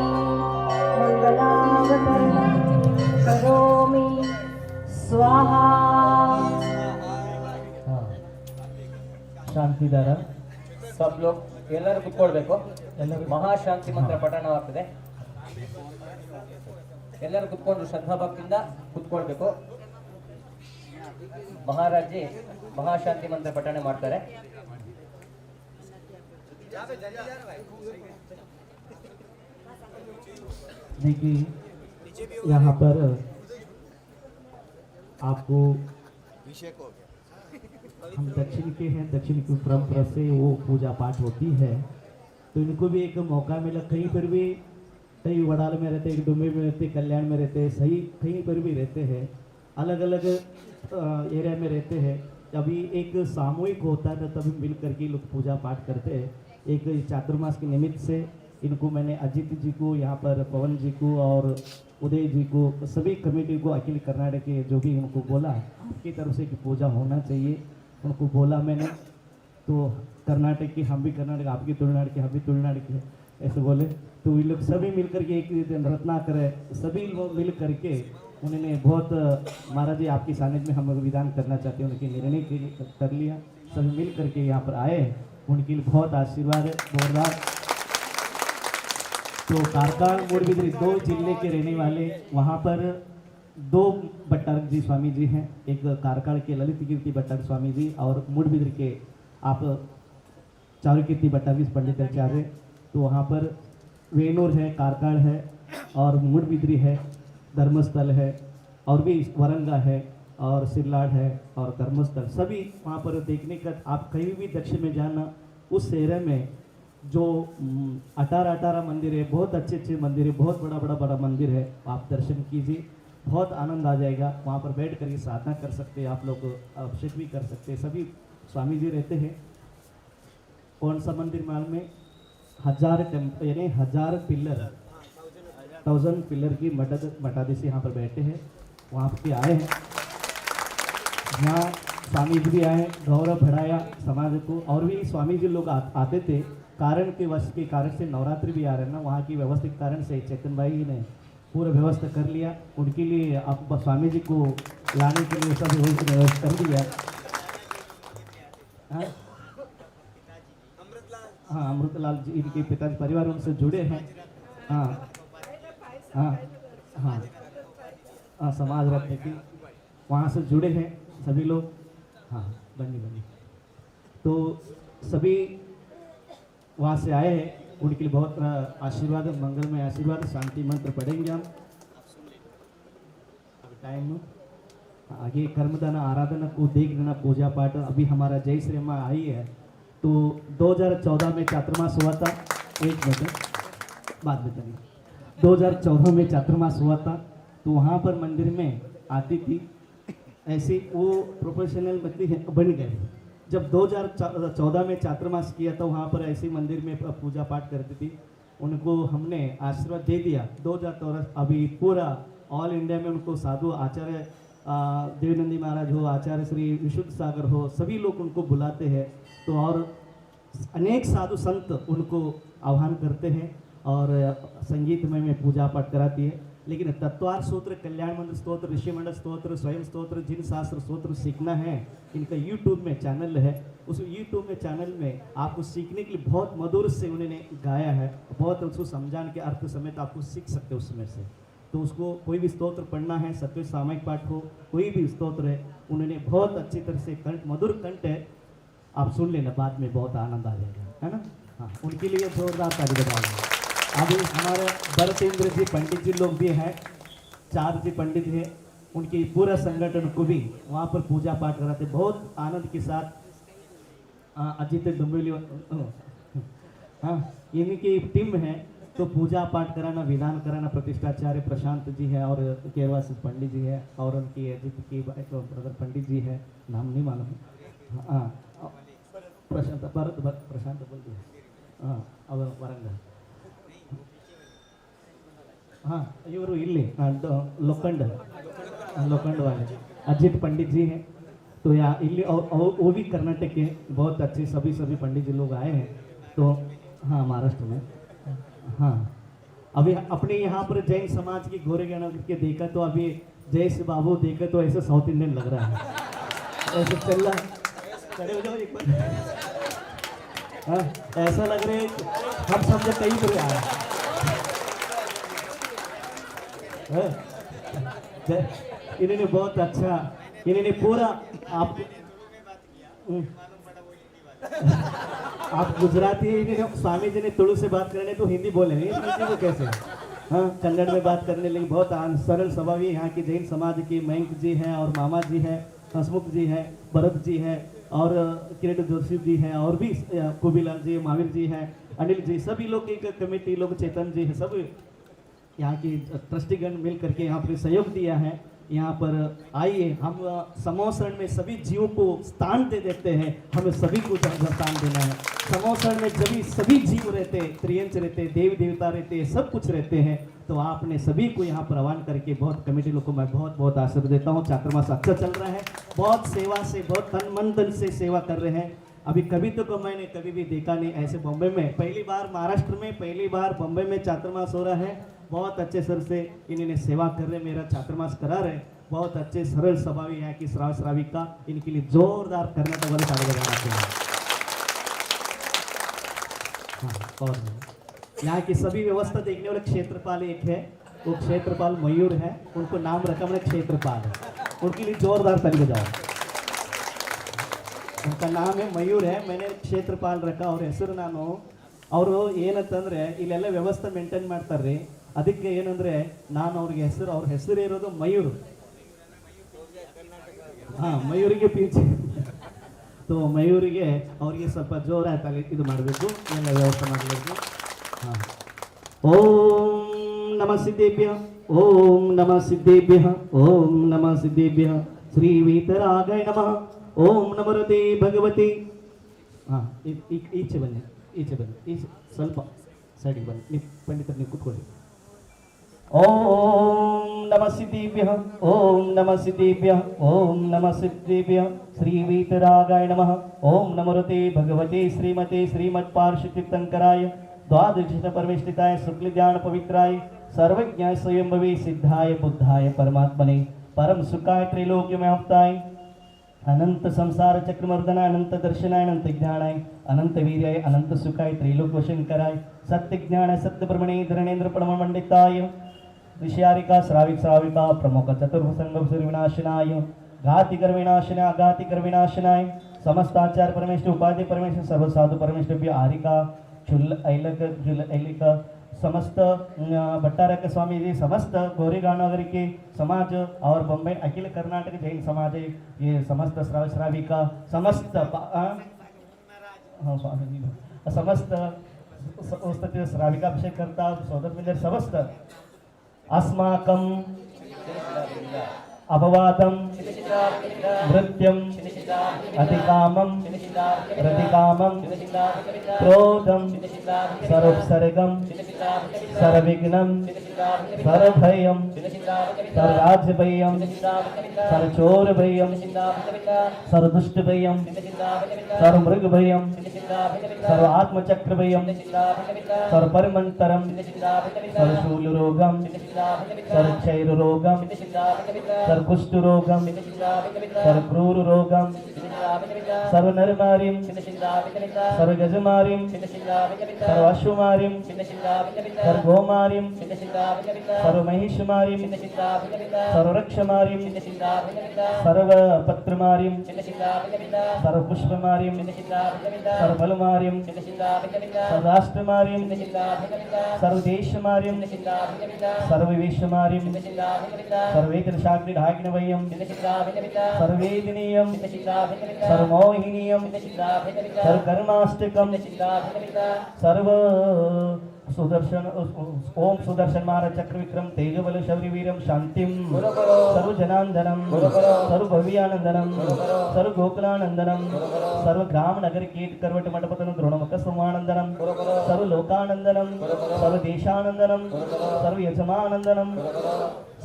मङ्गलावतरणं करोमि स्वाहा ಶಾಂತಿದಾರ सब लोग ಎಲ್ಲರೂ ಕುತ್ಕೊಳ್ಬೇಕು ಎಲ್ಲರೂ ಮಹಾಶಾಂತಿ ಮಂತ್ರ ಪಠಣವಾಗ್ತದೆ ಎಲ್ಲರೂ ಕುತ್ಕೊಂಡು ಶ್ರದ್ಧಾಭಕ್ತಿಯಿಂದ ಕುತ್ಕೊಳ್ಬೇಕು ಮಹಾರಾಜಿ ಮಹಾಶಾಂತಿ ಮಂತ್ರ ಪಠಣೆ ಮಾಡ್ತಾರೆ देखिए यहाँ पर आपको हम दक्षिण के हैं, दक्षिण की परंपरा से वो पूजा पाठ होती है, तो इनको भी एक मौका मिला। कहीं पर भी कहीं वड़ाल में रहते, डुम्बे में रहते, कल्याण में रहते, सही कहीं पर भी रहते हैं, अलग अलग एरिया में रहते हैं। अभी एक सामूहिक होता है तभी मिल करके लोग पूजा पाठ करते हैं। एक चातुर्मास के निमित्त से इनको मैंने अजीत जी को, यहाँ पर पवन जी को और उदय जी को, सभी कमेटी को, अखिल कर्नाटक के जो भी उनको बोला आपकी तरफ से कि पूजा होना चाहिए, उनको बोला मैंने। तो कर्नाटक की हम भी कर्नाटक, आपकी तुलनाटक की हम भी तुलनाटक की, ऐसे बोले। तो ये लोग सभी मिल करके एक रत्नाकर सभी लोग मिल करके उन्होंने बहुत महाराज जी आपकी सानिध्य में हम लोग विधान करना चाहते हैं, उनके निर्णय के लिए कर लिया। सभी मिल करके यहाँ पर आए, उनके लिए बहुत आशीर्वाद है, जोरदार। तो कारकाल मूडबिद्री 2 जिले के रहने वाले, वहाँ पर 2 भट्टारक जी स्वामी जी हैं, एक कारकाल के ललित कीर्ति भट्टारक स्वामी जी और मूडबिद्री के आप चारु कीर्ति भट्टारक पंडित आचार्य। तो वहाँ पर वेणूर है, कारकाल है और मूडबिद्री है, धर्मस्थल है और भी वरंगा है और सिरलाड है और धर्मस्थल, सभी वहाँ पर देखने का। आप कहीं भी दक्षिण में जाना, उस एरिया में जो 18 मंदिर है, बहुत अच्छे अच्छे मंदिर है, बहुत बड़ा बड़ा मंदिर है, आप दर्शन कीजिए। बहुत आनंद आ जाएगा। वहाँ पर बैठ कर ये साधना कर सकते हैं, आप लोग अभिषेक भी कर सकते हैं। सभी स्वामी जी रहते हैं। कौन सा मंदिर मालूम में 1000 टेम्पल यानी 1000 पिलर 1000 पिलर की मठाधीश यहाँ पर बैठे हैं, वहाँ पे आए हैं। यहाँ स्वामी जी भी आए, गौरव बढ़ाया समाज को। और भी स्वामी जी लोग आते थे, कारण के वश के कारण से नवरात्रि भी आ रहे हैं ना, वहाँ की व्यवस्थित कारण से चेतन भाई ने पूरा व्यवस्था कर लिया। उनके लिए आप स्वामी जी को लाने के लिए सब व्यवस्था कर दिया। हाँ, अमृतलाल जी इनके पिताजी परिवार उनसे जुड़े हैं। हाँ हाँ हाँ हाँ, समाज रत्न की वहाँ से जुड़े हैं सभी लोग। हाँ, बनी तो सभी वहाँ से आए हैं, उनके लिए बहुत आशीर्वाद, मंगलमय आशीर्वाद, शांति मंत्र पढ़ेंगे हम। टाइम आगे कर्मदाना आराधना को देख लेना, पूजा पाठ। अभी हमारा जय श्री अम्मा आई है, तो 2014 में चातुर्मास हुआ था। एक मिनट बात बताइए। 2014 में चातुर्मास हुआ था, तो वहाँ पर मंदिर में आती थी, ऐसे वो प्रोफेशनल बन गए। जब 2014 में चातुर्मास किया था, वहाँ पर ऐसे मंदिर में पूजा पाठ करती थी, उनको हमने आशीर्वाद दे दिया। 2014 अभी पूरा ऑल इंडिया में उनको साधु आचार्य देवनंदी महाराज हो, आचार्य श्री विशुद्ध सागर हो, सभी लोग उनको बुलाते हैं। तो और अनेक साधु संत उनको आह्वान करते हैं और संगीतमय में पूजा पाठ कराती है। लेकिन तत्वार सूत्र, कल्याण मंत्र स्तोत्र, ऋषि मंडल स्तोत्र, स्वयं स्तोत्र, जिन शास्त्र स्तोत्र सीखना है, इनका यूट्यूब में चैनल है। उस यूट्यूब में चैनल में आपको सीखने के लिए बहुत मधुर से उन्होंने गाया है, बहुत उसको समझाने के अर्थ समेत आपको सीख सकते हो उसमें से। तो उसको कोई भी स्तोत्र पढ़ना है, सत्य सामयिक पाठ हो, कोई भी स्तोत्र है, उन्होंने बहुत अच्छी तरह से कंठ, मधुर कंठ है, आप सुन लेना, बाद में बहुत आनंद आ जाएगा, है ना। हाँ, उनके लिए जोरदार ताली बजाएंगे। अभी हमारे भरतेंद्र जी पंडित जी लोग भी हैं, 4 जी पंडित हैं, उनके पूरा संगठन को भी वहाँ पर पूजा पाठ कराते बहुत आनंद के साथ। अजित डुम्बेली, हाँ, इनकी टीम है। तो पूजा पाठ कराना, विधान कराना प्रतिष्ठाचार्य प्रशांत जी है और केरवास पंडित जी है, और उनकी अजित की ब्रदर पंडित जी है, नाम नहीं मालूम है। हाँ, प्रशांत प्रशांत बोल दिया। हाँ, और वरंगल। हाँ, इವರು ಇಲ್ಲಿ लोखंड वाले अजित पंडित जी हैं। तो यहाँ इल्ली और वो भी कर्नाटक के बहुत अच्छे सभी पंडित जी लोग आए हैं। तो हाँ, महाराष्ट्र में। हाँ, अभी अपने यहाँ पर जैन समाज की गोरेगाना के देखा तो अभी जयश्री बाबू देखा तो ऐसे साउथ इंडियन लग रहा है, ऐसे चल रहा है। खड़े हो जाओ एक बार। हाँ, ऐसा लग रहा है हम समझे कहीं पर आए। इन्होंने बहुत अच्छा, इन्होंने पूरा आप गुजराती है, स्वामी जी ने तुलु से बात करने तो हिंदी बोले नहीं, हिंदी को कैसे। हाँ, कन्नड़ में बात करने लगे। बहुत सरल स्वभावी यहाँ की जैन समाज की मयंक जी हैं और मामा जी हैं, हसमुख जी हैं, भरत जी हैं और किरण जोशी जी हैं, और भी कुबीलाल जी, महावीर जी हैं, अनिल जी, सभी लोग एक कमेटी लोग, चेतन जी हैं, सब यहाँ की ट्रस्टीगण मिल करके यहाँ पर सहयोग दिया है। यहाँ पर आइए, हम समोसरण में सभी जीवों को स्थान दे देते हैं, हमें सभी को स्थान देना है। समोसरण में जब सभी जीव रहते, त्रियंच रहते, देवी देवता रहते, सब कुछ रहते हैं। तो आपने सभी को यहाँ पर आह्वान करके बहुत कमेटी लोग को मैं बहुत बहुत आशीर्वाद देता हूँ। चातुर्मास अच्छा चल रहा है, बहुत सेवा से, बहुत तन मन धन से सेवा कर रहे हैं। अभी कभी तो मैंने कभी भी देखा नहीं ऐसे। बॉम्बे में पहली बार, महाराष्ट्र में पहली बार बॉम्बे में चातुर्मास हो रहा है। बहुत अच्छे सर से इन्होंने सेवा कर रहे, मेरा चातुर्मास करा रहे। बहुत अच्छे सरल स्वभावी यहाँ की श्राव श्राविका, इनके लिए जोरदार कर्नाटक वाले ताली बजाते हैं। हाँ, और यहाँ की सभी व्यवस्था देखने वाले क्षेत्रपाल एक है, वो क्षेत्रपाल मयूर है, उनको नाम रखा मैंने क्षेत्रपाल है, उनके लिए जोरदार ताली बजाओ। उनका नाम है मयूर है, मैंने क्षेत्रपाल रखा और ಹೆಸರು ನಾನು ಅವರು ಏನಂತಂದ್ರೆ ಇಲ್ಲೆಲ್ಲ ವ್ಯವಸ್ಥೆ ಮೇಂಟೈನ್ ಮಾಡ್ತಾರೆ। ಅದಕ್ಕೆ ಏನಂದ್ರೆ ನಾನು ಅವ್ರಿಗೆ ಹೆಸರು, ಅವ್ರ ಹೆಸರು ಇರೋದು ಮಯೂರ್। हाँ, ಮಯೂರಿಗೆ ಪೀಚೆ तो ಮಯೂರಿಗೆ ಅವರಿಗೆ ಸ್ವಲ್ಪ ಜೋರಾಗಿ ಇದು ಮಾಡಬೇಕು, ಎಲ್ಲ ವ್ಯವಸ್ಥೆ ಮಾಡಬೇಕು। हाँ, ಓಂ नमः सिद्धेभ्यः ओम नमः सिद्धेभ्यः ओम नमः सिद्धेभ्यः श्री वीतरागाय नमः ओम नमोते भगवते हाँ ಈಚೆ ಬನ್ನಿ ಈಚೆ ಸ್ವಲ್ಪ ಸೈಡಿಗೆ ಬನ್ನಿ ನೀವು ಪಂಡಿತರು ನೀವು ಕೂತ್ಕೊಳ್ಳಿ ಓಂ ನಮಃ ಸಿದ್ಧೇಭ್ಯಃ ಓಂ ನಮಃ ಸಿದ್ಧೇಭ್ಯಃ ಓಂ ನಮಃ ಸಿದ್ಧೇಭ್ಯಃ ಶ್ರೀ वीतरागाय नमः ओम नमोते भगवते श्रीमते श्रीमत् पार्श्वतीर्थंकराय द्वादश परमेष्ठिताय शुक्ल ज्ञान पवित्राय सर्वज्ञाय स्वयंभवे सिद्धाय बुद्धाय परमात्मने परम सुखाय त्रैलोक्य में अवताय अनंत संसार चक्रमर्दनाय अनंत दर्शनाय अनंत ज्ञानाय अनंत वीर्याय अनंत सुखाय त्रैलोक वशंकराय सत्य ज्ञानाय सत्य ब्रह्मणे धरणेन्द्र परममंडिताय ऋषियारिका श्राविका प्रमुख चतुर्भुसंग विनाशनाय घातिकर विनाशनाय अघातिकर विनाशनाय समस्त आचार्य परमेश्वर उपाध्याय परमेश्वर सर्व साधु परमेश्वर आरिका चुल ऐलिक समस्त भट्टारक स्वामी जी समस्त गोरेगांव नगर के समाज और बम्बई अखिल कर्नाटक जैन समाज ये समस्त श्राविका समस्त समस्त श्राविका अभिषेक करता सोदर मिलर समस्त अस्माकं अपवादं नृत्यं अधिकामं प्रतिकामं क्रोधं सर्वोपसर्गं सर्वविघ्नं सर्वभयं सर्वराज्यभयं सर्वचोरभयं सर्वदुष्टभयं सर्वमृगभयं सर्वात्मचक्रभयं सर्वपरमन्तरं सर्वशूलरोगं सर्वक्षयरोगं सर्वकुष्ठरोगं सर्वक्रूररोगं सर्वनरमारिं सर्वगजमारिं सर्वाश्वमारिं सर्वगोमारिं सर्वमहिषमारिं सर्वरक्षमारिं सर्वपत्रमारिं सर्वपुष्पमारिं सर्वफलमारिं सर्वराष्ट्रमारिं सर्वदेशमारिं सर्वविश्वमारिं सर्वेतरशाग्नि ढाग्नवयं सर्वेदिनीयं सर्वमोहिनीयं सर्वकर्माष्टकं सर्व सुदर्शन ओम सुदर्शन महाराज चक्र विक्रम तेजबल शौर्य वीरम शांतिम सर्व जनांदनम सर्व भव्यानंदनम सर्व गोकुलानंदनम सर्व ग्राम नगर कीट करवट मंडपतन द्रोणमुख समानंदनम सर्व लोकानंदनम सर्व देशानंदनम सर्व यजमानंदनम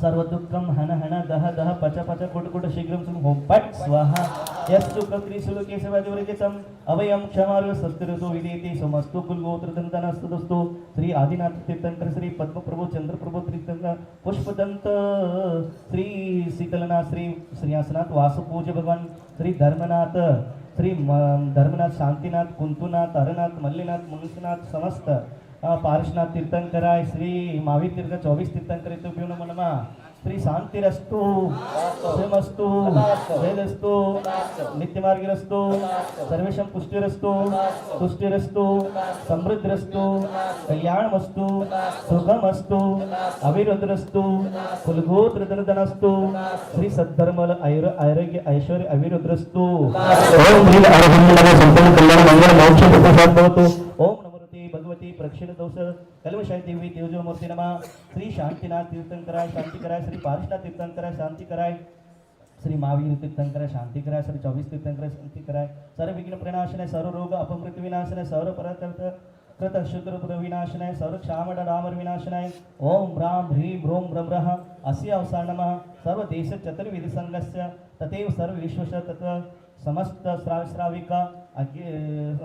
सर्व दुःखम हन हन दह दह पच पच कुट कुट शीघ्रम सुम होम पट स्वाहा यस्तु कत्री सुलोके सेवादिवरितम अवयम क्षमार्य सस्तिरसो विदेति समस्तु कुलगोत्र दंतनस्तुस्तु श्री आदिनाथ तीर्थंकर श्री पद्म प्रभु चंद्र प्रभु तीर्थंकर पुष्पदंत श्री शीतलनाथ श्री श्रीयासनाथ वासुपूज्य भगवान श्री धर्मनाथ श्री धर्मनाथ शांतिनाथ कुंतुनाथ हरनाथ मल्लीनाथ मुनुसनाथ समस्त पार्श्वनाथ तीर्थंकराय श्री महावीर तीर्थ 24 तीर्थंकर नमो नमः श्री शांतिरस्तु श्रीमस्तु वेदस्तु नित्यमार्गिरस्तु सर्वेषां पुष्टिरस्तु तुष्टिरस्तु समृद्धिरस्तु कल्याणमस्तु सुखमस्तु अविरुद्धरस्तु कुलगोत्रधनधनस्तु श्री सद्धर्मल आरोग्य ऐश्वर्य अविरुद्धरस्तु ओम श्री अरविंद संपूर्ण कल्याण मंगल मोक्ष प्रसाद भवतु ओम भगवती प्रक्षिण दोष कलमशाय देवी तेजोमूर्ति नमः श्री शांतिनाथ तीर्थंकराय शांति कराय श्री पार्श्वनाथ तीर्थंकराय शांति कराय श्री महावीर तीर्थंकराय शांति कराय श्री 24 तीर्थंकराय शांति कराय सर्व विघ्न प्रणाशनाय सर्व रोग अपमृत्यु विनाशनाय सर्व परकृत कृत शुद्र विनाशनाय सर्व क्षामड डामर विनाशनाय ओम राम ह्रीं ब्रों ब्रह्मः अस्य अवसार नमः सर्व देश चतुर्विध संघस्य तथैव सर्व विश्वस्य तथा समस्त श्राविका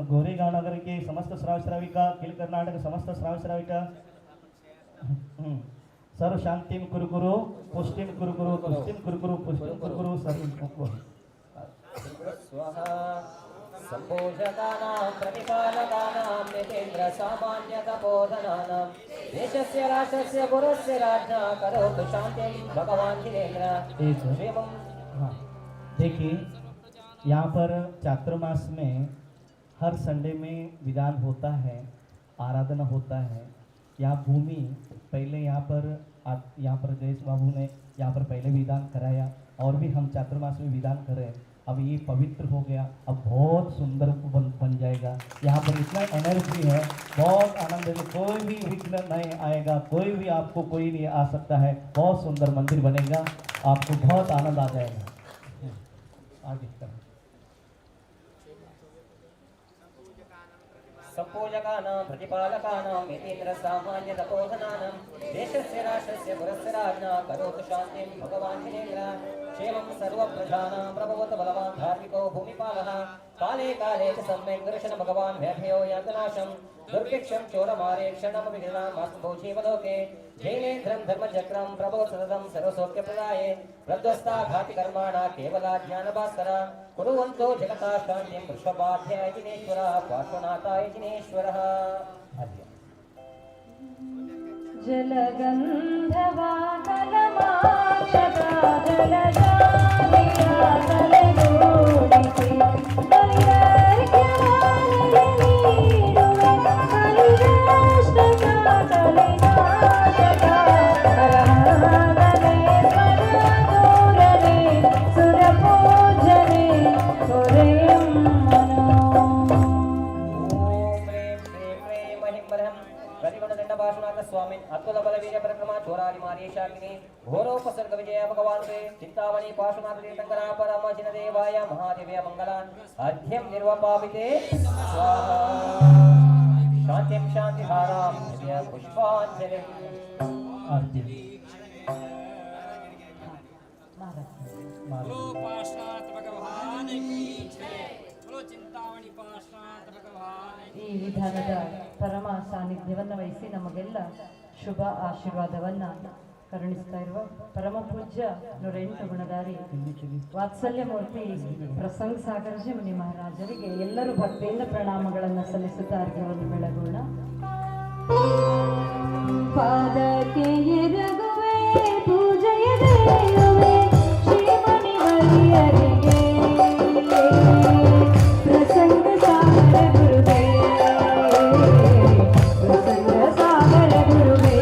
गोरेगांव नगर के समस्त श्राविका अखिल कर्नाटक समस्त श्राविका सर्व शांतिम कुरु पुष्टिम कुरु तुष्टिम कुरु पुष्टिम कुरु सर्व स्वाहा संपोषकानां प्रतिपालकानां नितेन्द्र सामान्य तपोधनानां देशस्य राष्ट्रस्य पुरस्य राज्ञा करोतु शांतिं भगवान जिनेन्द्र शिवम। हाँ देखिए यहाँ पर चातुर्मास में हर संडे में विधान होता है, आराधना होता है। यहाँ भूमि पहले यहाँ पर जयेश बाबू ने यहाँ पर पहले विधान कराया और भी हम चातुर्मास में विधान करें। अब ये पवित्र हो गया, अब बहुत सुंदर बन जाएगा। यहाँ पर इतना एनर्जी है, बहुत आनंद है, कोई भी विघ्न नहीं आएगा, कोई भी आपको कोई नहीं आ सकता है। बहुत सुंदर मंदिर बनेगा, आपको बहुत आनंद आ जाएगा। आगे करें। संपूजकानां प्रतिपालकानां यतीन्द्र सामान्य तपोधनानां देशस्य राष्ट्रस्य पुरस्य राज्ञा करोतु शान्तिं भगवान् जिनेन्द्र क्षेमं सर्वप्रजानां प्रभवतु बलवान् धार्मिको भूमिपालः काले काले च सम्यक् दर्शन भगवान् भयभयो यातनाशं दुर्भिक्षं चोरमारेक्षणमपि गृह्णामास्तु जीवलोके जैनेन्द्रं धर्मचक्रं प्रभो सततं सर्वसौख्यप्रदाये प्रध्वस्ताघातिकर्माणा केवला ज्ञानभास्करा कुर्वन्तो जगता शान्तिं वृषभाध्याय जिनेश्वरः पार्श्वनाथाय जिनेश्वरः। स्वामिन् अद्भुत बलवीर्य परिक्रमा चोरारि मारीशाग्नि घोरोपसर्ग विजय भगवान् श्री चिंतामणि पार्श्वनाथ तीर्थंकरा परमजिन देवाय महादेव्य मंगलान् अर्घ्यं निर्वपाविते स्वाहा शान्तिं शान्तिधारां दिव्य पुष्पाञ्जलिं अर्घ्य बोलो पार्श्वनाथ भगवान की जय। बोलो चिंतामणि पार्श्वनाथ भगवान की ಈ ವಿಧಾನದ ಪರಮ ಸಾನ್ನಿಧ್ಯವನ್ನು ವಹಿಸಿ ನಮಗೆಲ್ಲ ಶುಭ ಆಶೀರ್ವಾದವನ್ನ ಕರುಣಿಸ್ತಾ ಇರುವ ಪರಮ ಪೂಜ್ಯ 108 ಗುಣಧಾರಿ ವಾತ್ಸಲ್ಯ ಮೂರ್ತಿ ಪ್ರಸಂಗ ಸಾಗರಜಿ ಮುನಿ ಮಹಾರಾಜರಿಗೆ ಎಲ್ಲರೂ ಭಕ್ತಿಯಿಂದ ಪ್ರಣಾಮಗಳನ್ನು ಸಲ್ಲಿಸುತ್ತಾ ಅರ್ಘ್ಯವನ್ನು ಬೆಳಗೋಣ. ಪಾದಕ್ಕೆ ಎರಗುವೆ ಪೂಜೆಯ ದೇವೇ ಶ್ರೀಮಣಿ ವರಿಯರಿಗೆ ಪ್ರಸಂಗ ಸಾಗರ ಗುರುವೇ ಪ್ರಸಂಗ ಸಾಗರ ಗುರುವೇ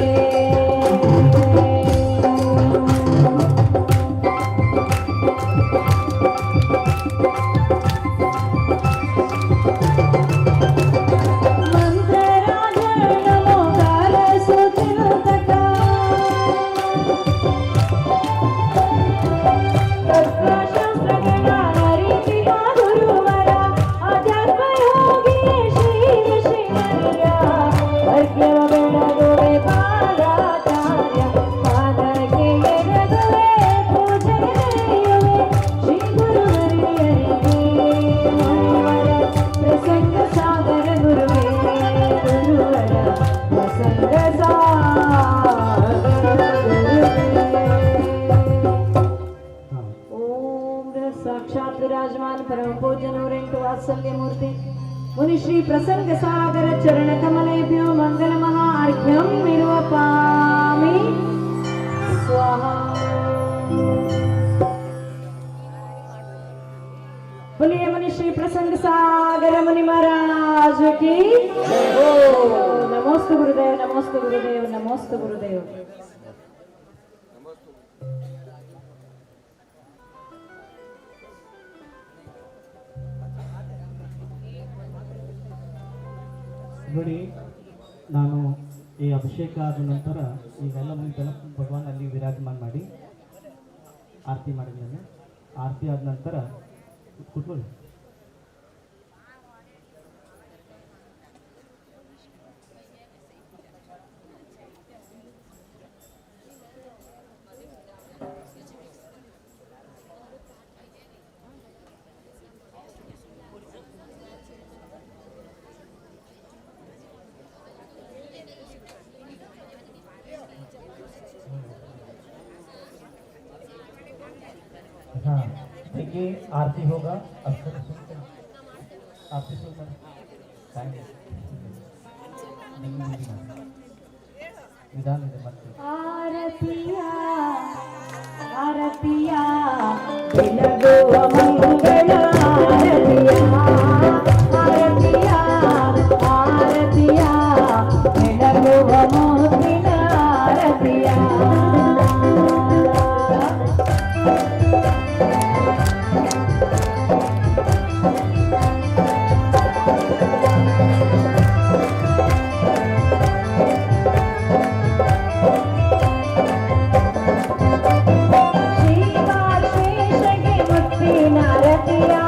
मुनिश्री प्रसंग सागर चरण कमलेभ्यो मंगल महार्घ्यं निरूपयामि स्वाहा। बोलिए मुनिश्री प्रसंग सागर मुनि महाराज की नमोस्तु गुरुदेव नमोस्तु गुरुदेव नमोस्तु गुरुदेव। ನೋಡಿ, ನಾನು ಈ ಅಭಿಷೇಕ ಆದ ನಂತರ ಈಗೆಲ್ಲ ಮುಂದೆಲ್ಲ ಭಗವಾನ್ ಅಲ್ಲಿ ವಿರಾಜಮಾನ ಮಾಡಿ ಆರತಿ ಮಾಡಿದ್ದೇನೆ. ಆರತಿ ಆದ ನಂತರ ಕೂತ್ಕೊಳ್ಳಿ. हाँ, देखिए आरती होगा, अक्षर सुनते हैं, आरती सुनकर विधान आरतिया आरतिया बिलगो मंगल आरतिया आरतिया आरतिया बिलगो मोहिन आरतिया आरतिया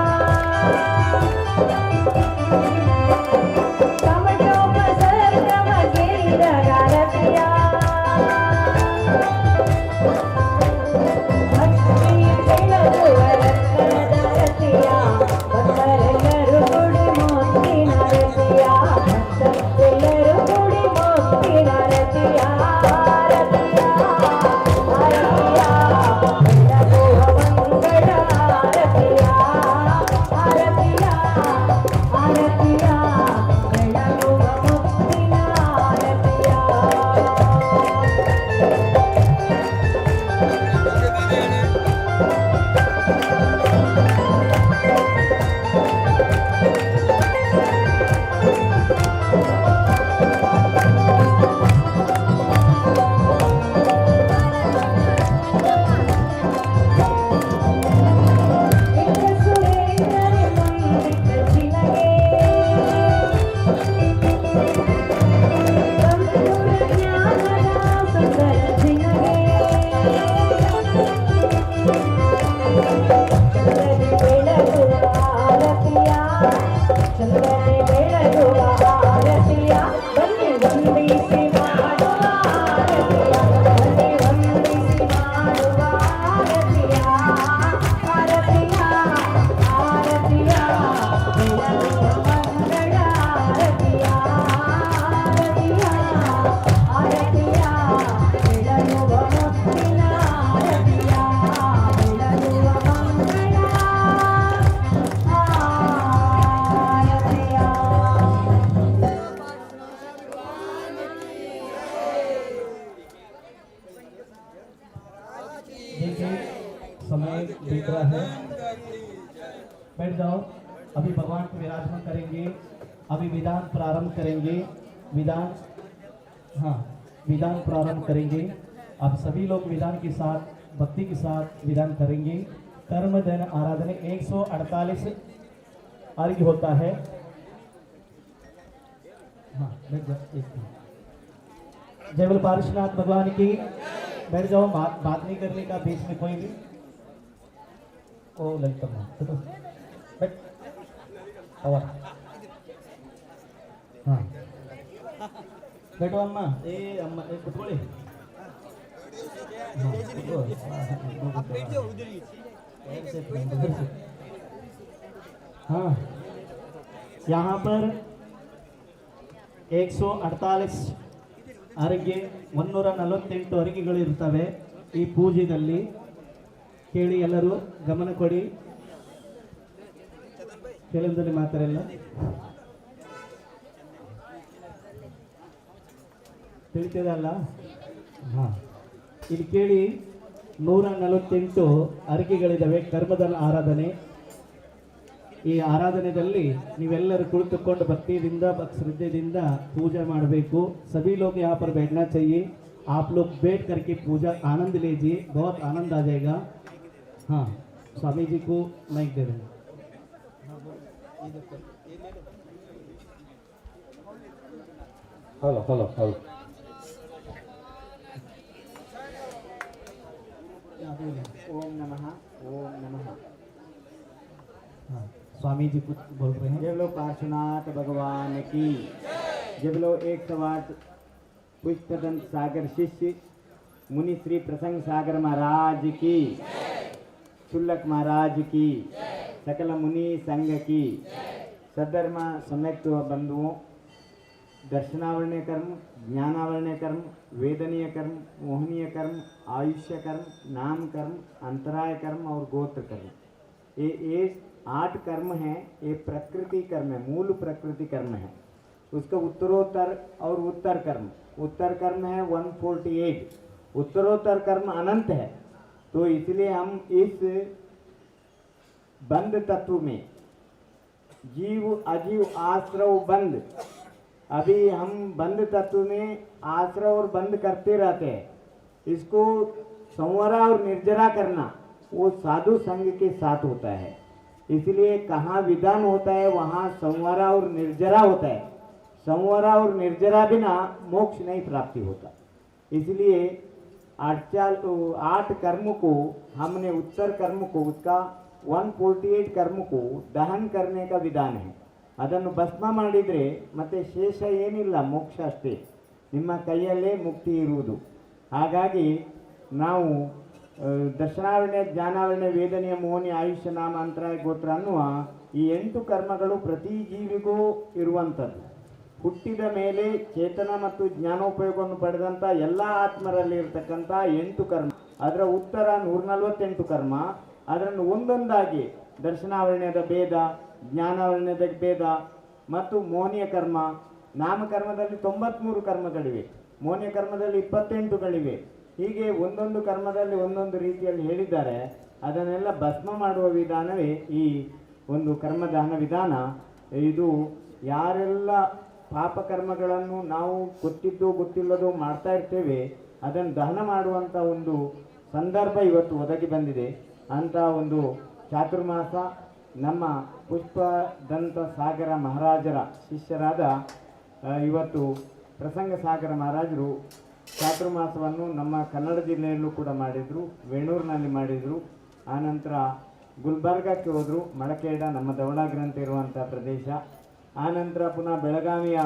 कमटों पसर कमगिरी रगारतिया भक्ति पिलवरत्नदरतिया भक्तरेलरु गुಡಿ मोक्तिನ रतिया भक्तरेलरु गुಡಿ मोक्तिನ रतिया आरतिया आरतिया मंगल आरतिया आरतिया आरतिया ಬೆಳಗುವ ಮುತ್ತಿನ ಆರತಿಯ ಸುರೇಂದ್ರನೇ ಮುಂದಿಟ್ಟ ಚಿನಗೆ ಸಂಪೂರ್ಣ ಜ್ಞಾನದ ಸುಂದರ ಚಿನಗೆ ಚಂದ್ರನೆ ಬೆಳಗುವ ಆರತಿಯ ಚಂದ್ರನೆ ಬೆಳಗುವ ಆರತಿಯ ಬನ್ನಿ ವಂದಿಸಿ ಮಾಡುವ ಆರತಿಯ ಬನ್ನಿ ವಂದಿಸಿ ಮಾಡುವ ಆರತಿಯ ಆರತಿಯ ಆರತಿಯ ಬೆಳಗುವ ಮಂಗಳ ಆರತಿಯ ಆರತಿಯ ಆರತಿಯ ಬೆಳಗುವ ಮುತ್ತಿನ ಆರತಿಯ ಬೆಳಗುವ ಮಂಗಳ ಆರತಿಯ देखिए समय बीत रहा है, बैठ जाओ। अभी भगवान को विराजमान करेंगे, अभी विधान प्रारंभ करेंगे। विधान विधान प्रारंभ करेंगे। आप सभी लोग विधान के साथ भक्ति के साथ विधान करेंगे। कर्म धन आराधना 148 अर्घ्य होता है। हाँ बैठ जाओ। एक मिनट। जय बोलो पार्श्वनाथ भगवान की। बैठ जाओ, बात नहीं करने का बीच में कोई भी। ओ लगता है चलो बैठ और हाँ बैठो अम्मा ए कुत्कोले हाँ यहाँ पर 148 ಅರ್ಘ್ಯ 148 ಅರ್ಘ್ಯಗಳಿರುತ್ತವೆ ಈ ಪೂಜೆಯಲ್ಲಿ। ಕೇಳಿ ಎಲ್ಲರೂ ಗಮನ ಕೊಡಿ, ಕೆಲವೊಂದಲ್ಲಿ ಮಾತಾಡಲ್ಲ ತಿಳಿತದಲ್ಲ? ಹಾಂ ಇಲ್ಲಿ ಕೇಳಿ 148 ಅರ್ಘ್ಯಗಳಿದ್ದಾವೆ ಕರ್ಮದ ಆರಾಧನೆ। ಈ ಆರಾಧನೆಯಲ್ಲಿ ನೀವೆಲ್ಲರೂ ಕುಳಿತುಕೊಂಡು ಭಕ್ತಿಯಿಂದ श्रद्धेದಿಂದ पूजा ಮಾಡಬೇಕು। सभी लोग यहाँ पर बैठना चाहिए। आप लोग बैठ करके पूजा आनंद लीजिए, बहुत आनंद आ जाएगा। हाँ स्वामी जी को माइक दे देंगे। हेलो हेलो हेलो ओम नमः ओम नमः। हाँ स्वामी जी कुछ बोल रहे हैं। जब लोग पार्श्वनाथ भगवान की, जब लोग 108 पुष्पदंत सागर शिष्य मुनि श्री प्रसंग सागर महाराज की, शुल्लक महाराज की, सकल मुनि संघ की, सद्धर्म सम्यक्त बंधुओं, दर्शनावरणीय कर्म, ज्ञानावरणीय कर्म, वेदनीय कर्म, मोहनीय कर्म, आयुष्य कर्म, नाम कर्म, अंतराय कर्म और गोत्र कर्म, ये 8 कर्म हैं। ये प्रकृति कर्म है, मूल प्रकृति कर्म है। उसका उत्तरोत्तर और उत्तर कर्म, उत्तर कर्म है 148, उत्तरोत्तर कर्म अनंत है। तो इसलिए हम इस बंद तत्व में जीव अजीव आश्रव बंद, अभी हम बंद तत्व में आश्रव और बंद करते रहते हैं। इसको संवरा और निर्जरा करना वो साधु संघ के साथ होता है। इसलिए कहाँ विधान होता है वहाँ संवरा और निर्जरा होता है। संवरा और निर्जरा बिना मोक्ष नहीं प्राप्ति होता। इसलिए 8 कर्म को हमने उत्तर कर्म को उसका 148 कर्म को दहन करने का विधान है. ಅದನ್ನು ಭಸ್ಮ ಮಾಡಿದರೆ ಮತ್ತೆ ಶೇಷ ಏನಿಲ್ಲ, ಮೋಕ್ಷ ಅಷ್ಟೇ. ನಿಮ್ಮ ಕೈಯಲ್ಲೇ ಮುಕ್ತಿ ಇರುವುದು. ಹಾಗಾಗಿ ನಾವು ದರ್ಶನಾವರಣೆ, ಜ್ಞಾನಾವರಣೆ, ವೇದನೆಯ, ಮೋಹನಿ, ಆಯುಷ್ಯ, ನಾಮ, ಅಂತರಾಯ, ಗೋತ್ರ ಅನ್ನುವ ಈ 8 ಕರ್ಮಗಳು ಪ್ರತಿ ಜೀವಿಗೂ ಇರುವಂಥದ್ದು. ಹುಟ್ಟಿದ ಮೇಲೆ ಚೇತನ ಮತ್ತು ಜ್ಞಾನೋಪಯೋಗವನ್ನು ಪಡೆದಂಥ ಎಲ್ಲ ಆತ್ಮರಲ್ಲಿ ಇರತಕ್ಕಂಥ 8 ಕರ್ಮ. ಅದರ ಉತ್ತರ 148 ಕರ್ಮ. ಅದನ್ನು ಒಂದೊಂದಾಗಿ ದರ್ಶನಾವರಣದ ಭೇದ, ಜ್ಞಾನಾವರಣದ ಭೇದ ಮತ್ತು ಮೋಹನೀಯ ಕರ್ಮ, ನಾಮಕರ್ಮದಲ್ಲಿ 93 ಕರ್ಮಗಳಿವೆ, ಮೋಹನೀಯ ಕರ್ಮದಲ್ಲಿ 28ಗಳಿವೆ. ಹೀಗೆ ಒಂದೊಂದು ಕರ್ಮದಲ್ಲಿ ಒಂದೊಂದು ರೀತಿಯಲ್ಲಿ ಹೇಳಿದ್ದಾರೆ. ಅದನ್ನೆಲ್ಲ ಭಸ್ಮ ಮಾಡುವ ವಿಧಾನವೇ ಈ ಒಂದು ಕರ್ಮದಾನ ವಿಧಾನ. ಇದು ಯಾರೆಲ್ಲ ಪಾಪಕರ್ಮಗಳನ್ನು ನಾವು ಗೊತ್ತಿದ್ದು ಗೊತ್ತಿಲ್ಲದೋ ಮಾಡ್ತಾ ಇರ್ತೇವೆ, ಅದನ್ನು ದಹನ ಮಾಡುವಂಥ ಒಂದು ಸಂದರ್ಭ ಇವತ್ತು ಒದಗಿ ಬಂದಿದೆ. ಅಂಥ ಒಂದು ಚಾತುರ್ಮಾಸ ನಮ್ಮ ಪುಷ್ಪದಂತ ಸಾಗರ ಮಹಾರಾಜರ ಶಿಷ್ಯರಾದ ಇವತ್ತು ಪ್ರಸಂಗ ಸಾಗರ ಮಹಾರಾಜರು ಚಾತುರ್ಮಾಸವನ್ನು ನಮ್ಮ ಕನ್ನಡ ಜಿಲ್ಲೆಯಲ್ಲೂ ಕೂಡ ಮಾಡಿದರು, ವೇಣೂರಿನಲ್ಲಿ ಮಾಡಿದರು. ಆನಂತರ ಗುಲ್ಬರ್ಗಕ್ಕೆ ಹೋದರು, ಮಳಕೇಡ ನಮ್ಮ ದವಳಗ್ರಂಥ ಇರುವಂಥ ಪ್ರದೇಶ. ಆನಂತರ ಪುನಃ ಬೆಳಗಾವಿಯ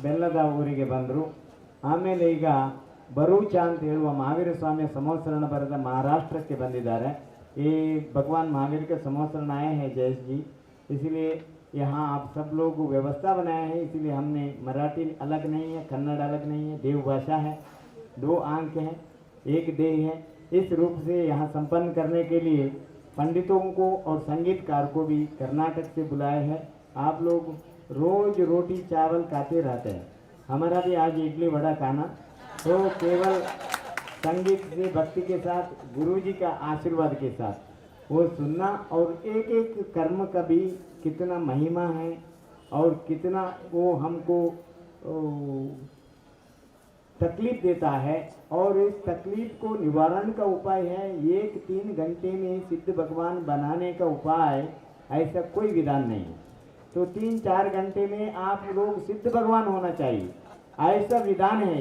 ಬೆಲ್ಲದ ಊರಿಗೆ ಬಂದರು. ಆಮೇಲೆ ಈಗ ಬರೂಚ ಅಂತ ಹೇಳುವ महावीर स्वामी समोसरण बरद महाराष्ट्र के बंदिದ್ದಾರೆ. ये भगवान महावीर के समोसरण आए हैं जयेश जी, इसलिए यहाँ आप सब लोग व्यवस्था बनाए हैं. इसलिए हमने मराठी अलग नहीं है, कन्नड़ अलग नहीं है, देव भाषा है, 2 आंक हैं, 1 देह है. इस रूप से यहाँ संपन्न करने के लिए पंडितों को और संगीतकार को भी कर्नाटक से बुलाए हैं. आप लोग रोज रोटी चावल खाते रहते हैं, हमारा भी आज इडली वड़ा खाना. तो केवल संगीत से, भक्ति के साथ, गुरुजी का आशीर्वाद के साथ वो सुनना. और एक एक कर्म का भी कितना महिमा है और कितना वो हमको तकलीफ देता है, और इस तकलीफ को निवारण का उपाय है 1-3 घंटे में सिद्ध भगवान बनाने का उपाय. ऐसा कोई विधान नहीं है. तो 3-4 घंटे में आप लोग सिद्ध भगवान होना चाहिए, ऐसा विधान है.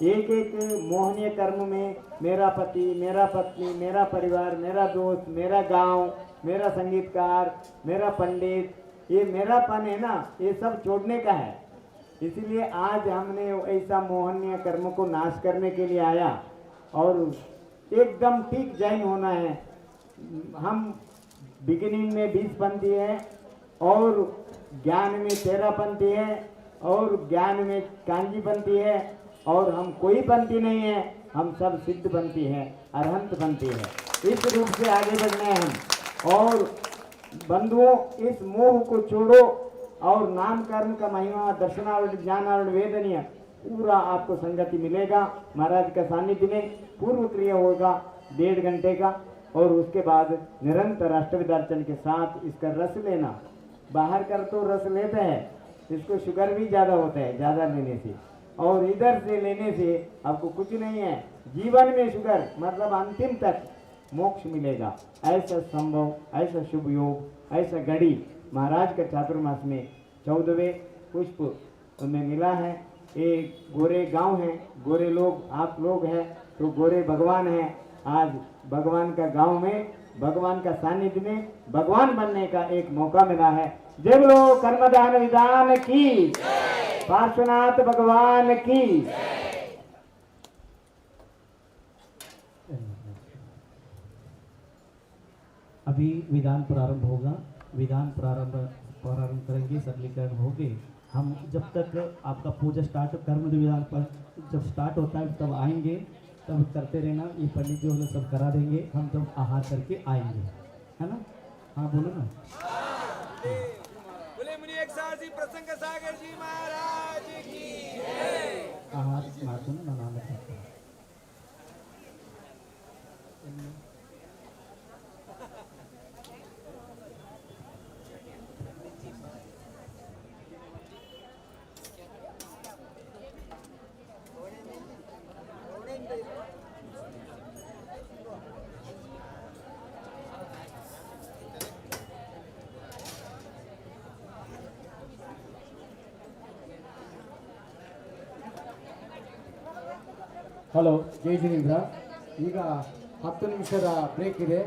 एक एक मोहनीय कर्म में मेरा पति, मेरा पत्नी, मेरा परिवार, मेरा दोस्त, मेरा गांव, मेरा संगीतकार, मेरा पंडित, ये मेरापन है ना, ये सब छोड़ने का है. इसलिए आज हमने ऐसा मोहनीय कर्म को नाश करने के लिए आया और एकदम ठीक जैन होना है. हम बिगिनिंग में 20 पंथी है और ज्ञान में 13 पंथी है और ज्ञान में कांजी पंथी है, और हम कोई पंथी नहीं है, हम सब सिद्ध पंथी है, अरहंत पंथी है. इस रूप से आगे बढ़ना है हम. और बंधुओं, इस मोह को छोड़ो और नाम कर्म का महिमा, दर्शनावरण, ज्ञानावरण, वेदनीय पूरा आपको संगति मिलेगा. महाराज का सानिध्य में पूर्व क्रिया होगा 1.5 घंटे का, और उसके बाद निरंतर अष्टविधार्चन के साथ इसका रस लेना. बाहर कर तो रस लेते हैं, इसको शुगर भी ज़्यादा होता है ज़्यादा लेने से, और इधर से लेने से आपको कुछ नहीं है. जीवन में शुगर मतलब अंतिम तक मोक्ष मिलेगा. ऐसा संभव, ऐसा शुभ योग, ऐसा घड़ी महाराज का चातुर्मास में 14वें पुष्प में मिला है. ये गोरे गांव हैं, गोरे लोग आप लोग हैं, तो गोरे भगवान हैं. आज भगवान का गांव में, भगवान का सानिध्य में भगवान बनने का एक मौका मिला है. जय बोलो कर्मदान विधान की, पार्श्वनाथ भगवान की. अभी विधान प्रारंभ होगा. विधान प्रारंभ करेंगे, सरलीकरण होंगे. हम जब तक आपका पूजा स्टार्ट, कर्म विधान पर जब स्टार्ट होता है तब आएंगे, तब करते रहना. ये पंडित जो है सब करा देंगे, हम तब आहार करके आएंगे, है ना. हाँ बोलो ना. बोले मुनि एक साहसी प्रसंग सागर जी महाराज की आहार मार्चन ना नाम है. ಹಲೋ, ಜೈ ಜಿನೇಂದ್ರ. ಈಗ 10 ನಿಮಿಷದ ಬ್ರೇಕ್ ಇದೆ.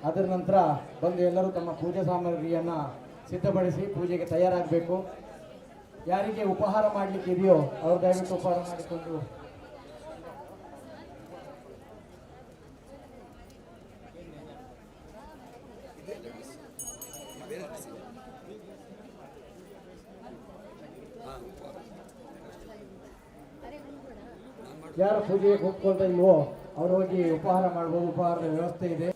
ಅದರ ನಂತರ ಬಂದು ಎಲ್ಲರೂ ತಮ್ಮ ಪೂಜಾ ಸಾಮಗ್ರಿಯನ್ನು ಸಿದ್ಧಪಡಿಸಿ ಪೂಜೆಗೆ ತಯಾರಾಗಬೇಕು. ಯಾರಿಗೆ ಉಪಹಾರ ಮಾಡಲಿಕ್ಕೆ ಇದೆಯೋ ಅವರು ದಯವಿಟ್ಟು ಉಪಹಾರ ಮಾಡಿಕೊಂಡು ಯಾರು ಪೂಜೆಗೆ ಕೂತ್ಕೊಳ್ತಾ ಇಲ್ವೋ ಅವ್ರು ಹೋಗಿ ಉಪಹಾರ ಮಾಡ್ಬೋದು. ಉಪಹಾರದ ವ್ಯವಸ್ಥೆ ಇದೆ.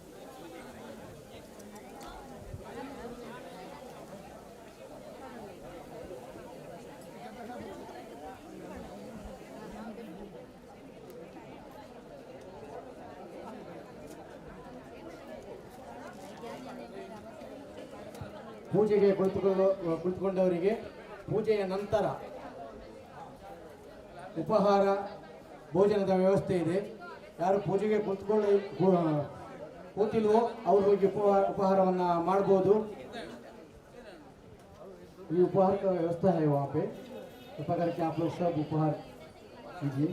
ಪೂಜೆಗೆ ಕುಳಿತುಕೊಂಡವರಿಗೆ ಪೂಜೆಯ ನಂತರ ಉಪಹಾರ ಭೋಜನದ ವ್ಯವಸ್ಥೆ ಇದೆ. ಯಾರು ಪೂಜೆಗೆ ಕೂತಿಲ್ವೋ ಅವರು ಹೋಗಿ ಉಪಹಾರವನ್ನು ಮಾಡ್ಬೋದು. ये उपहार का व्यवस्था है वहाँ पे, कृपा करके आप लोग सब उपहार कीजिए.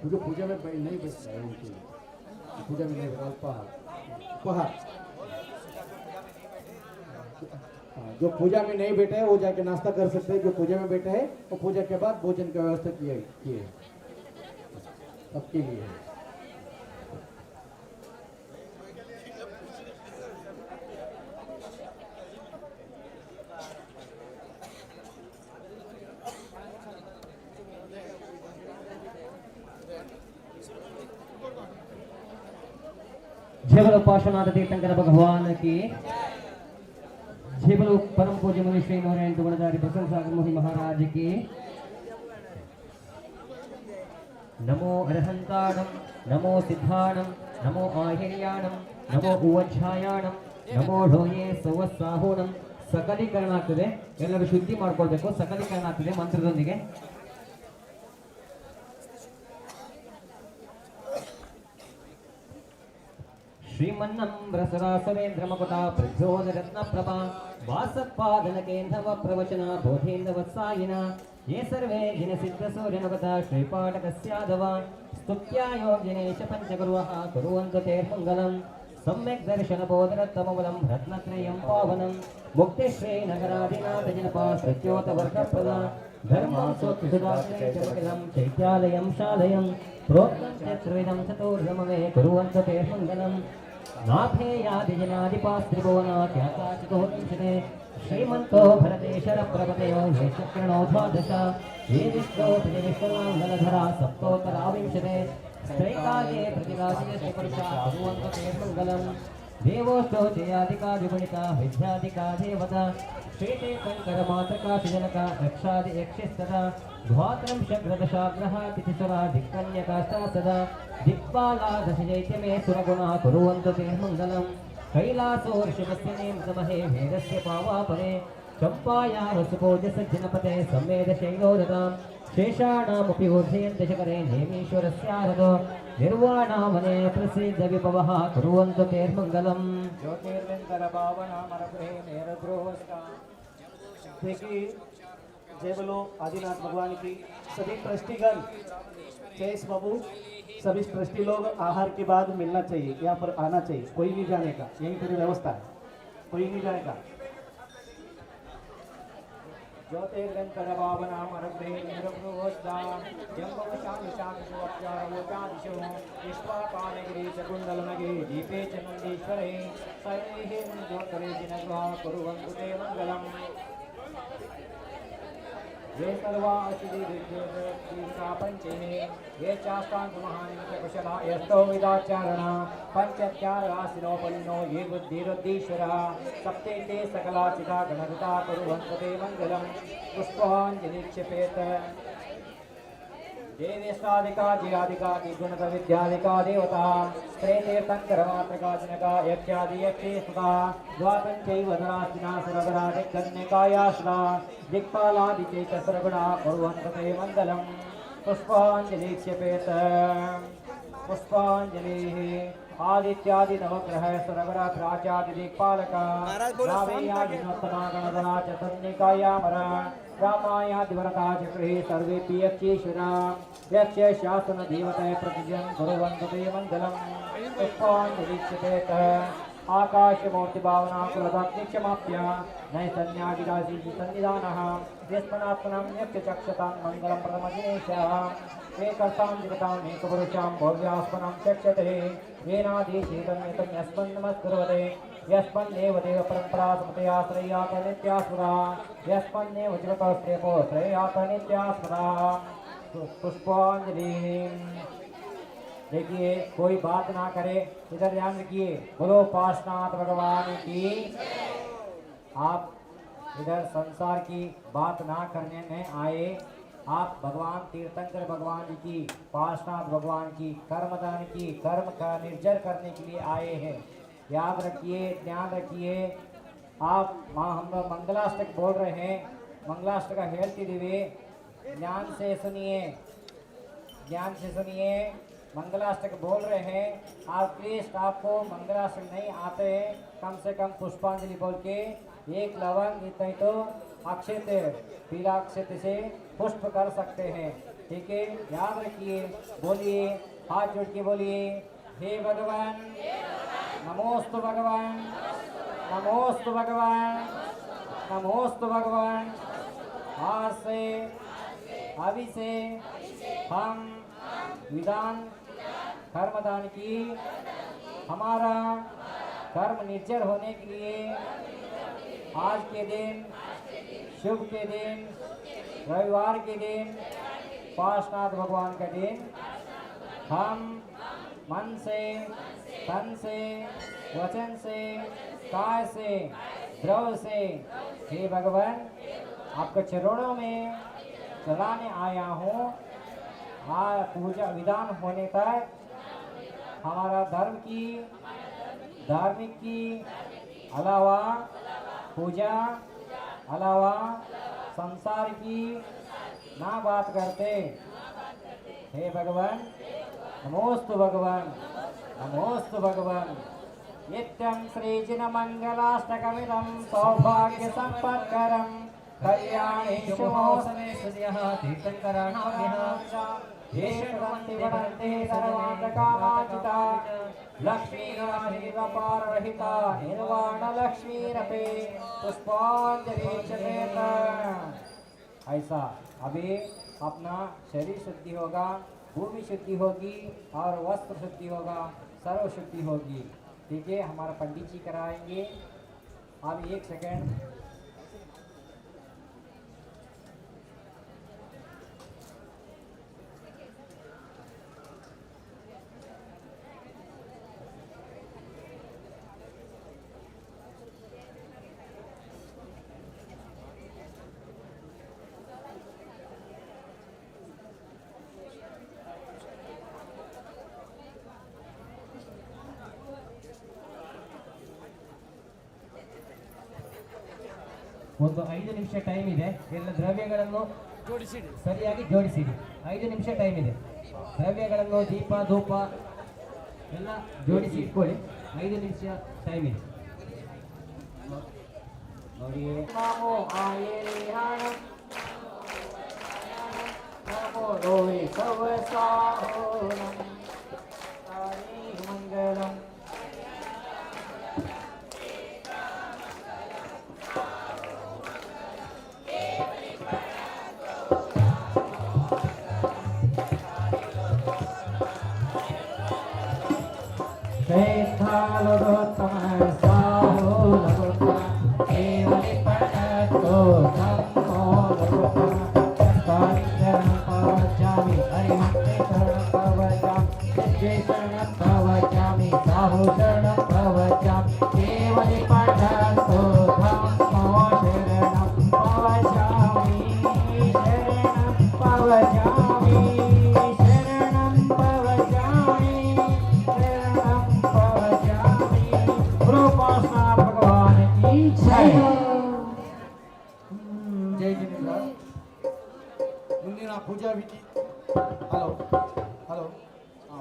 मुझे पूजा में नहीं बचता है उनके लिए, पूजा में नहीं बचता उपहार. उपहार जो पूजा में नहीं बैठे हैं वो जाके नाश्ता कर सकते हैं. जो पूजा में बैठे हैं वो पूजा के बाद भोजन की व्यवस्था किए सबके लिए है. जय बोलो पार्श्वनाथ तीर्थंकर भगवान की जय. बोलो परम पूज्य मुनि श्री नारायण गुणधारी बसंत सागर मुनि महाराज की. नमो अरहंताणं नमो सिद्धाणं नमो आहिर्याणं नमो ಉವಜ್ಜಾಯಾಣಂ ನಮೋ ಢೋಯೆ ಸವಸ್ಸಾಹೋಣಂ. ಸಕಲೀಕರಣ ಆಗ್ತದೆ, ಎಲ್ಲರೂ ಶುದ್ಧಿ ಮಾಡ್ಕೊಳ್ಬೇಕು. ಸಕಲೀಕರಣ ಆಗ್ತದೆ ಮಂತ್ರದೊಂದಿಗೆ. श्रीमन्नम्रसरासवेन्द्रमकुटा प्रचोदरत्नप्रभा वासत्पादनकेन्दव प्रवचना बोधेन्दवत्सायिना ये सर्वे जिनसिद्धसूर्यनुगता श्रीपाठकस्यादव स्तुत्या योगिनेश पञ्चगुरुवः कुर्वन्तु ते मङ्गलम्. सम्यक् दर्शनबोधरत्तमबलं रत्नत्रयं पावनं मुक्तिश्रीनगराधिनाथजनपा सत्योतवर्गप्रदा धर्मं सोत्सुदाश्रयं चैत्यालयं शालयं प्रोक्तं चत्रुविधं चतुर्धममे कुर्वन्तु ते मङ्गलम्. नाथेयादिजनादिपास्त्रिभुवनाख्याताचितोहिंसते श्रीमन्तो भरतेशरप्रपतयो ये चक्रणो द्वादश ये विष्णो प्रतिविष्णुमङ्गलधरा सप्तोत्तराविंशते स्त्रैकाले प्रतिकाशिनस्य पुरुषा कुर्वन्तु ते मङ्गलम्. देवोष्टो जयादिका विगुणिका विद्यादिका देवता श्रीतीर्थङ्करमातृकाशिजनका रक्षादि यक्षिस्तदा द्वात्रं शग्रदशाग्रह तिथिसुरा दिक्कन्यकाष्टा सदा दिक्पाला दशजैत्यमे सुरगुणा कुर्वन्तु ते मङ्गलम्. कैलासोर्षभस्य नेमहे वेदस्य पावापरे चम्पाया वसुपोजसज्जनपते संवेदशैलोदतां शेषाणामपि ऊर्धयन्तशकरे नेमीश्वरस्यारदो निर्वाणामने प्रसिद्धविभवः कुर्वन्तु ते मङ्गलम्. देखिए, जय बोलो आदिनाथ भगवान की. सभी ट्रस्टीगण, जयेश बाबू, सभी ट्रस्टी लोग आहार के बाद मिलना चाहिए, यहाँ पर आना चाहिए. कोई नहीं जाने का, यहीं पर व्यवस्था है, कोई नहीं जाएगा. ज्योतिर्गन्धर्वावनामरग्रे निरभ्रुवोद्दा जम्बवशादिशादिशोपचारवोचादिशो विश्वापालगिरि च कुण्डलनगे दीपे च नन्दीश्वरे सर्वैः मञ्जोत्तरे जिनग्रहा कुर्वन्तु ते मङ्गलम्. ये सर्वाशिदिर्देवता पञ्चमे ये चास्तान्तमहानिमिषकुशला यस्तो विदाचारणा पञ्चत्याराशिनोपलिनो ये बुद्धिरुद्धीश्वरा सप्तेते सकलाचिता गणगता कुर्वन्तु ते मङ्गलम्. पुष्पाञ्जलिक्षेपेत देवेशादिका जियादिका गुणविद्यादिका देवता श्रेतीर्थङ्करमात्रका जनका यक्षादि यक्षे सुता द्वापञ्चैव धरास्तिना सुरगणा दिग्गण्यकायासुरा दिक्पालादिचैतसुरगुणा कुर्वन्तु ते मङ्गलम्. पुष्पाञ्जलिक्षेपेत पुष्पाञ्जलिः आदित्यादि नवग्रह सुरगणा प्राचादि दिक्पालका रामेयादिनोत्तमा गणधरा च तन्निकायामर रामायादिवरता चक्रे सर्वेऽपि यक्षेश्वरा यक्ष शासन देवताय प्रतिजं कुर्वन्तु ते मङ्गलम्. पुष्पाञ्जलिक्षतेत आकाशमूर्तिभावनाकुलभक्तिक्षमाप्य नैसन्यादिराशि सन्निधानः यस्मनात्मनां यक्षचक्षतां मङ्गलं प्रथमदिनेशः एकर्तां जगतां एकपुरुषां भव्यास्पनं चक्षते येनादेशेतं यस्मन् नमस्कुर्वते यस्मन्नेव देव परम्परा स्मृतयाश्रयात नित्यास्पदा यस्मन्नेव जगतस्त्रेपो श्रेयात नित्यास्पदा पुष्पांजलि। देखिए कोई बात ना करे, इधर ध्यान रखिए। बोलो पार्श्वनाथ भगवान की। आप इधर संसार की बात ना करने में आए, आप भगवान तीर्थंकर भगवान जी की, पार्श्वनाथ भगवान की, कर्मदान की, कर्म का निर्जर करने के लिए आए हैं। याद रखिए, ध्यान रखिए। आप हम लोग मंगलाष्टक बोल रहे हैं, मंगलाष्टक का हेल्ती दिवे ध्यान से सुनिए, ध्यान से सुनिए। मंगलाष्टक बोल रहे हैं, आप प्लीज आपको मंगलाष्टक नहीं आते हैं, कम से कम पुष्पांजलि बोल के एक लवंग इतना तो अक्षत पीला अक्षत से पुष्प कर सकते हैं। ठीक है, याद रखिए। बोलिए, हाथ जोड़ के बोलिए, हे भगवान, नमोस्तु भगवान, नमोस्तु भगवान, नमोस्तु भगवान। आज से अभी से हम विधान कर्मदान की हमारा कर्म निर्जर होने के लिए आज के दिन, शुभ के दिन, रविवार के दिन, पार्श्वनाथ भगवान का दिन, हम मन से, तन से, वचन से, काय से, द्रव से, हे भगवान आपके चरणों में चलाने आया हूँ। पूजा विधान होने तक हमारा धर्म की, धार्मिक की अलावा, पूजा अलावा संसार की ना बात करते। हे भगवान, नमोस्तु भगवान, नमोस्तु भगवान। नित्यं श्रीजिन मंगलाष्टकमिदं सौभाग्य संपत्करं कल्याणे शुभोसने सुजयः तीर्थंकराणाभ्यः येषवन्ति वदन्ति सर्वान्तकामाचिता लक्ष्मीराशिरपारहिता निर्वाणलक्ष्मीरपि पुष्पाञ्जलिक्षतेत। ऐसा अभी अपना शरीर शुद्धि होगा, भूमि शुद्धि होगी और वस्त्र शुद्धि होगा, सर्व शुद्धि होगी। ठीक है, हमारा पंडित जी कराएंगे। अब एक सेकेंड। ಒಂದು 5 ನಿಮಿಷ ಟೈಮ್ ಇದೆ. ಎಲ್ಲ ದ್ರವ್ಯಗಳನ್ನು ಜೋಡಿಸಿಡಿ, ಸರಿಯಾಗಿ ಜೋಡಿಸಿಡಿ. 5 ನಿಮಿಷ ಟೈಮ್ ಇದೆ. ದ್ರವ್ಯಗಳನ್ನು ದೀಪ ಧೂಪ ಎಲ್ಲ ಜೋಡಿಸಿ ಇಟ್ಕೊಳ್ಳಿ. 5 ನಿಮಿಷ ಟೈಮ್ ಇದೆ. ನೋಡಿ, ನಮೋ ಆಯೇಹಾಣ ನಮೋ ರೋಹಿ ಸವಸಾಹೋನಂ ಹರಿ ಮಂಗಲಂ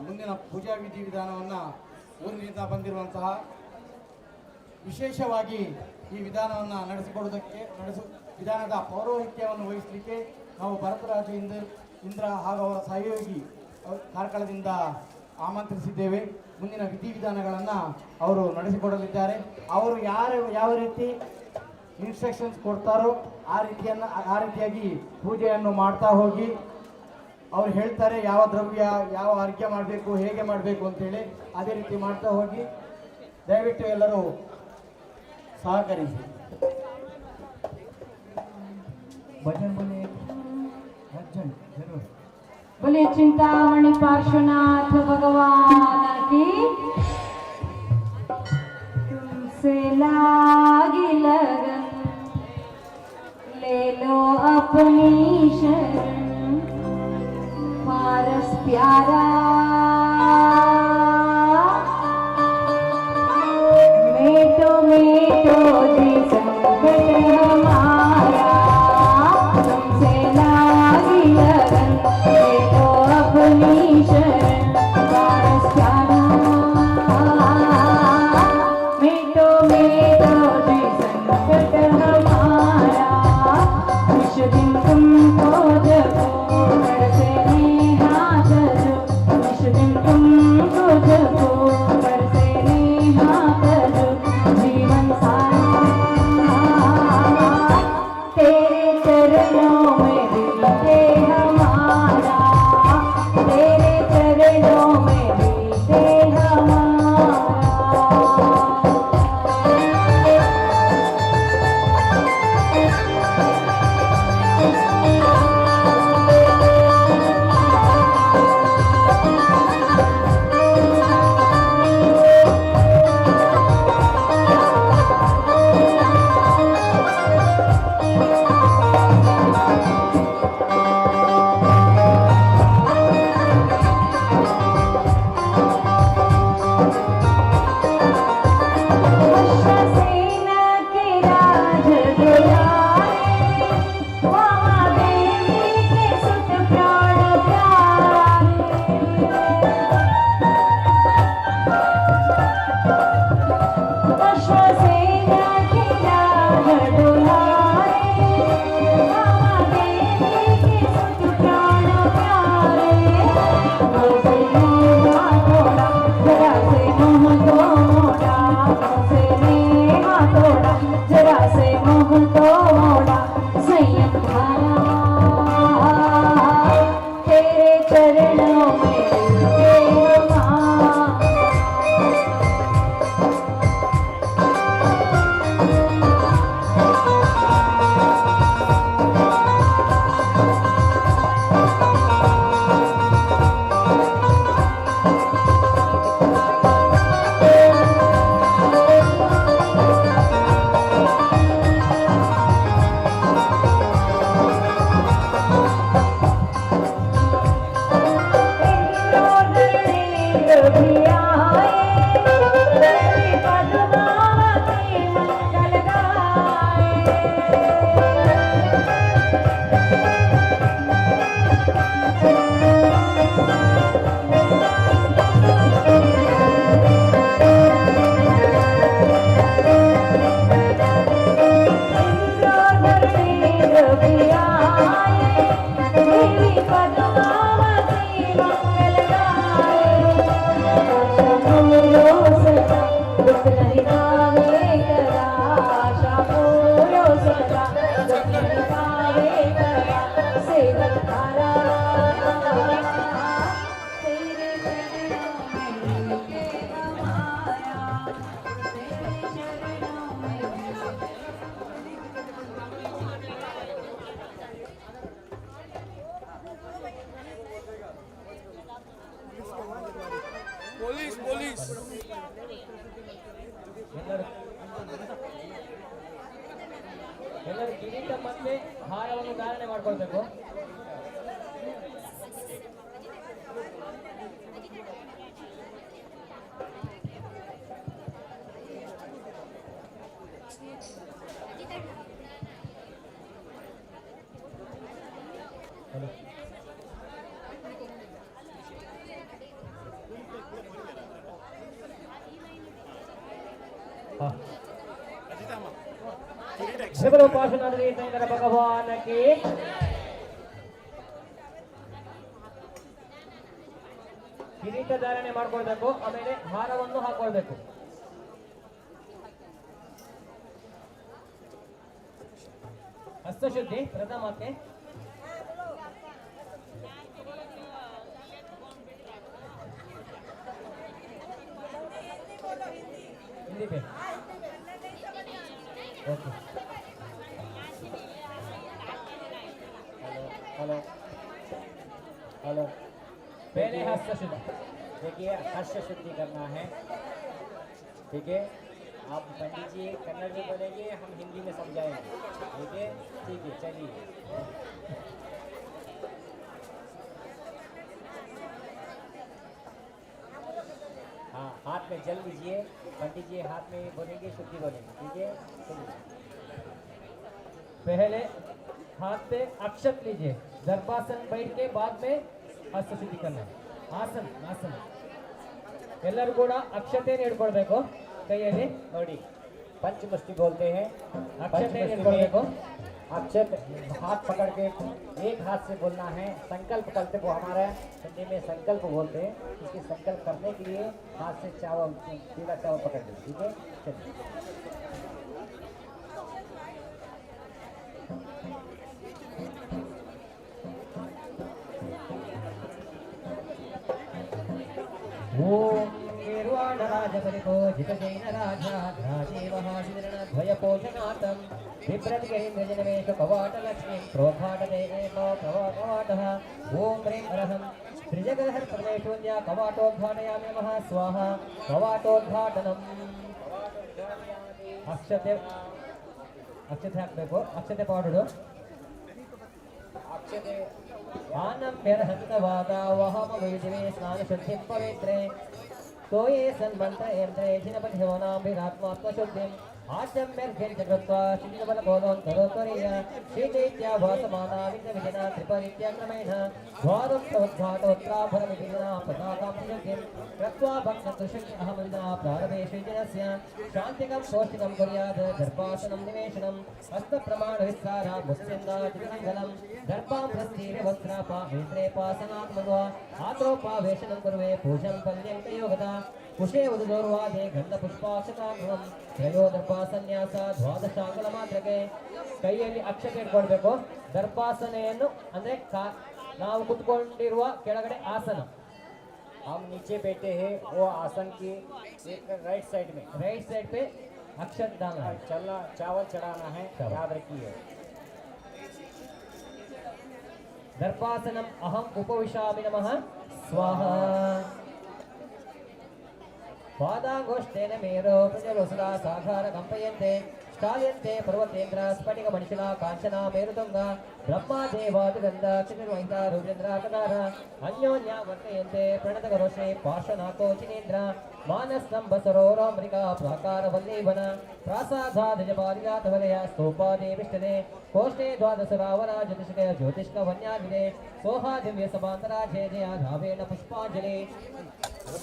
ಮುಂದಿನ ಪೂಜಾ ವಿಧಿ ವಿಧಾನವನ್ನು ಊರಿನಿಂದ ಬಂದಿರುವಂತಹ ವಿಶೇಷವಾಗಿ ಈ ವಿಧಾನವನ್ನು ವಿಧಾನದ ಪೌರೋಹಿತ್ಯವನ್ನು ವಹಿಸಲಿಕ್ಕೆ ನಾವು ಭರತರಾಜ ಇಂದ್ರ ಹಾಗೂ ಅವರ ಸಹಯೋಗಿ ಕಾರ್ಕಳದಿಂದ ಆಮಂತ್ರಿಸಿದ್ದೇವೆ. ಮುಂದಿನ ವಿಧಿವಿಧಾನಗಳನ್ನು ಅವರು ನಡೆಸಿಕೊಡಲಿದ್ದಾರೆ. ಅವರು ಯಾವ ರೀತಿ ಇನ್ಸ್ಟ್ರಕ್ಷನ್ಸ್ ಕೊಡ್ತಾರೋ ಆ ರೀತಿಯಾಗಿ ಪೂಜೆಯನ್ನು ಮಾಡ್ತಾ ಹೋಗಿ. ಅವ್ರು ಹೇಳ್ತಾರೆ ಯಾವ ದ್ರವ್ಯ ಯಾವ ಅರ್ಘ್ಯ ಮಾಡಬೇಕು ಹೇಗೆ ಮಾಡಬೇಕು ಅಂತೇಳಿ, ಅದೇ ರೀತಿ ಮಾಡ್ತಾ ಹೋಗಿ. ದಯವಿಟ್ಟು ಎಲ್ಲರೂ ಸಹಕರಿಸಿ. ಭಜನ್ ಬನ್ನಿ ಭಜನ್ ಜरूर. बोले चिंतामणि पार्श्वनाथ भगवान की तुमसे लागी लगन ले लो अपनी शरण पारस प्यारा मेटो मेटो जी संकट हमारा तुमसे लागी लगन ले लो अपनी शरण पारस प्यारा मेटो मेटो जी संकट हमारा कुछ दिन तुमको जगो बरसे हाथ जो कुछ दिन तुमको जगो बरसे हाथ जो जीवन सारा तेरे चरणों में बीते हमारा तेरे चरणों में बीते हमारा. अश्वसेना के राज दुलारे महादेवी के सुत प्राण प्यारे. अश्वसेना के राज दुलारे महादेवी के सुत प्राण प्यारे. से नेहा तोड़ा जरा से मोह तो मोड़ा से नेहा तोड़ा जरा से मोह तो मोड़ा संयम धारा तेरे चरणों में बीते हमारा. पुलिस पुलिस ಎಲ್ಲರೂ ಕಿರೀಟ ಮತ್ತೆ ಹಾರವನ್ನು ಧಾರಣೆ ಮಾಡ್ಕೊಳ್ಬೇಕು. शिवलो पार्श्वनाथ तीर्थंकर भगवान की ಕಿರೀಟ ಧಾರಣೆ ಮಾಡ್ಕೊಳ್ಬೇಕು, ಆಮೇಲೆ ಹಾರವನ್ನು ಹಾಕೊಳ್ಬೇಕು. ಹಸ್ತಶುದ್ಧಿ ಪ್ರಥಮಕ್ಕೆ हिंदी पे ओके. हेलो हेलो पहले हस्त शुद्धि. देखिए हर्ष शुद्धि करना है, ठीक है. आप पंडित जी कन्नड़ में बोलेंगे, हम हिंदी में समझाएंगे, ठीक है. ठीक है, चलिए. हाँ, हाथ में जल लीजिए, पंडित जी हाथ में बोलेंगे, शुद्धि बोलेंगे, ठीक है. चलिए. पहले हाथ पे अक्षत लीजिए, दर्भासन बैठ के बाद में हस्त शुद्धि करना है. आसन आसन ಎಲ್ಲರೂ ಕೂಡ ಅಕ್ಷತೆಯನ್ನು ಹಿಡ್ಕೊಳ್ಬೇಕು ಕೈಯಲ್ಲಿ. ನೋಡಿ, पंचमुष्टि बोलते हैं. ಅಕ್ಷತೆಯನ್ನು ಹಿಡ್ಕೊಳ್ಬೇಕು. अक्षत हाथ पकड़ के एक हाथ से बोलना है. संकल्प करते वो हमारा हिंदी में संकल्प बोलते हैं. इसके संकल्प करने के लिए हाथ से चावल, पीला चावल पकड़ लीजिए, ठीक है. चलिए. ओम निर्वाणराज परिपोषित जैन राजा द्वयपोषणार्थं विभ्रतिगरीन्द्रजनमेष कवाटलक्ष्मीं प्रोद्घाटते एव कवाटः. ओम ह्रीं अरहं त्रिजगहर परमेश्वर्या कवाटोद्घाटयामि नमः स्वाहा. कवाटोद्घाटनम्. अक्षते ಹಾಕಬೇಕು. ಅಕ್ಷತೆ ಪಾಡುಡು. अक्षते आनम्यर्हन्तवादावहमविदिवे स्नानशुद्धिं पवित्रे तोये सन्मन्त्र यन्त्रे जिनपतिभवनाम्बिरात्मात्मशुद्धिम् आचम्यर्घ्यञ्चकृत्वा शिथिलबलबोधोऽन्तरोत्तरीय शीतैत्या भासमाना विघ्नविधिना त्रिपरित्यक्रमेण द्वादशोद्घाटोत्तराभरमिधिना पताकां शुद्धिं कृत्वा भक्तदुषक्ति अहमविधिना प्रारभे श्रीजनस्य शान्तिकं पौष्टिकं कुर्यात्. दर्भासनं निवेशनं हस्तप्रमाणविस्तारा मुस्लिन्दाचितमङ्गलं दर्भां प्रस्थीर्यवस्त्रापामेत्रे पासनात्मद्वा आत्रोपावेशनं कुर्वे पूजं पल्यं तयोगता कुशे उददोर्वादे गन्धपुष्पाक्षतागृहं त्रयो ದರ್ಭಾಸನ್ಯಾಸ ದ್ವಾದಶಾಂಗುಲ ಮಾತ್ರಕ್ಕೆ. ಕೈಯಲ್ಲಿ ಅಕ್ಷತೆ ಇಟ್ಕೊಳ್ಬೇಕು. ದರ್ಭಾಸನೆಯನ್ನು ಅಂದ್ರೆ ನಾವು ಕುತ್ಕೊಂಡಿರುವ ಕೆಳಗಡೆ ಆಸನ. हम नीचे बैठे हैं, वो आसन की एक राइट साइड में, राइट साइड पे अक्षत डालना है. चलना, चावल चढ़ाना है, याद रखिए. दर्भासनम अहम उपविशामि नमः स्वाहा. पादांगोष्ठेन मेरो प्रजलोसुरा साघार कंपयन्ते स्थाल्यन्ते पर्वतेन्द्र स्फटिक मणिशिला काञ्चना मेरुतुङ्ग ब्रह्मा देवादिगन्ध चतुर्वहिता रुद्रेन्द्राकदार अन्योन्या वर्तयन्ते प्रणतगरोषे पार्श्वनाथो चिनेन्द्र मानस्तम्भसरोरमृका प्राकार वल्लीवन प्रासादाधिजपारिजातवलय स्तूपादेविष्टने कोष्ठे द्वादशरावरा ज्योतिषकय ज्योतिष्क वन्यादिने सोहा दिव्य समान्तरा जय जया धावेन पुष्पाञ्जलि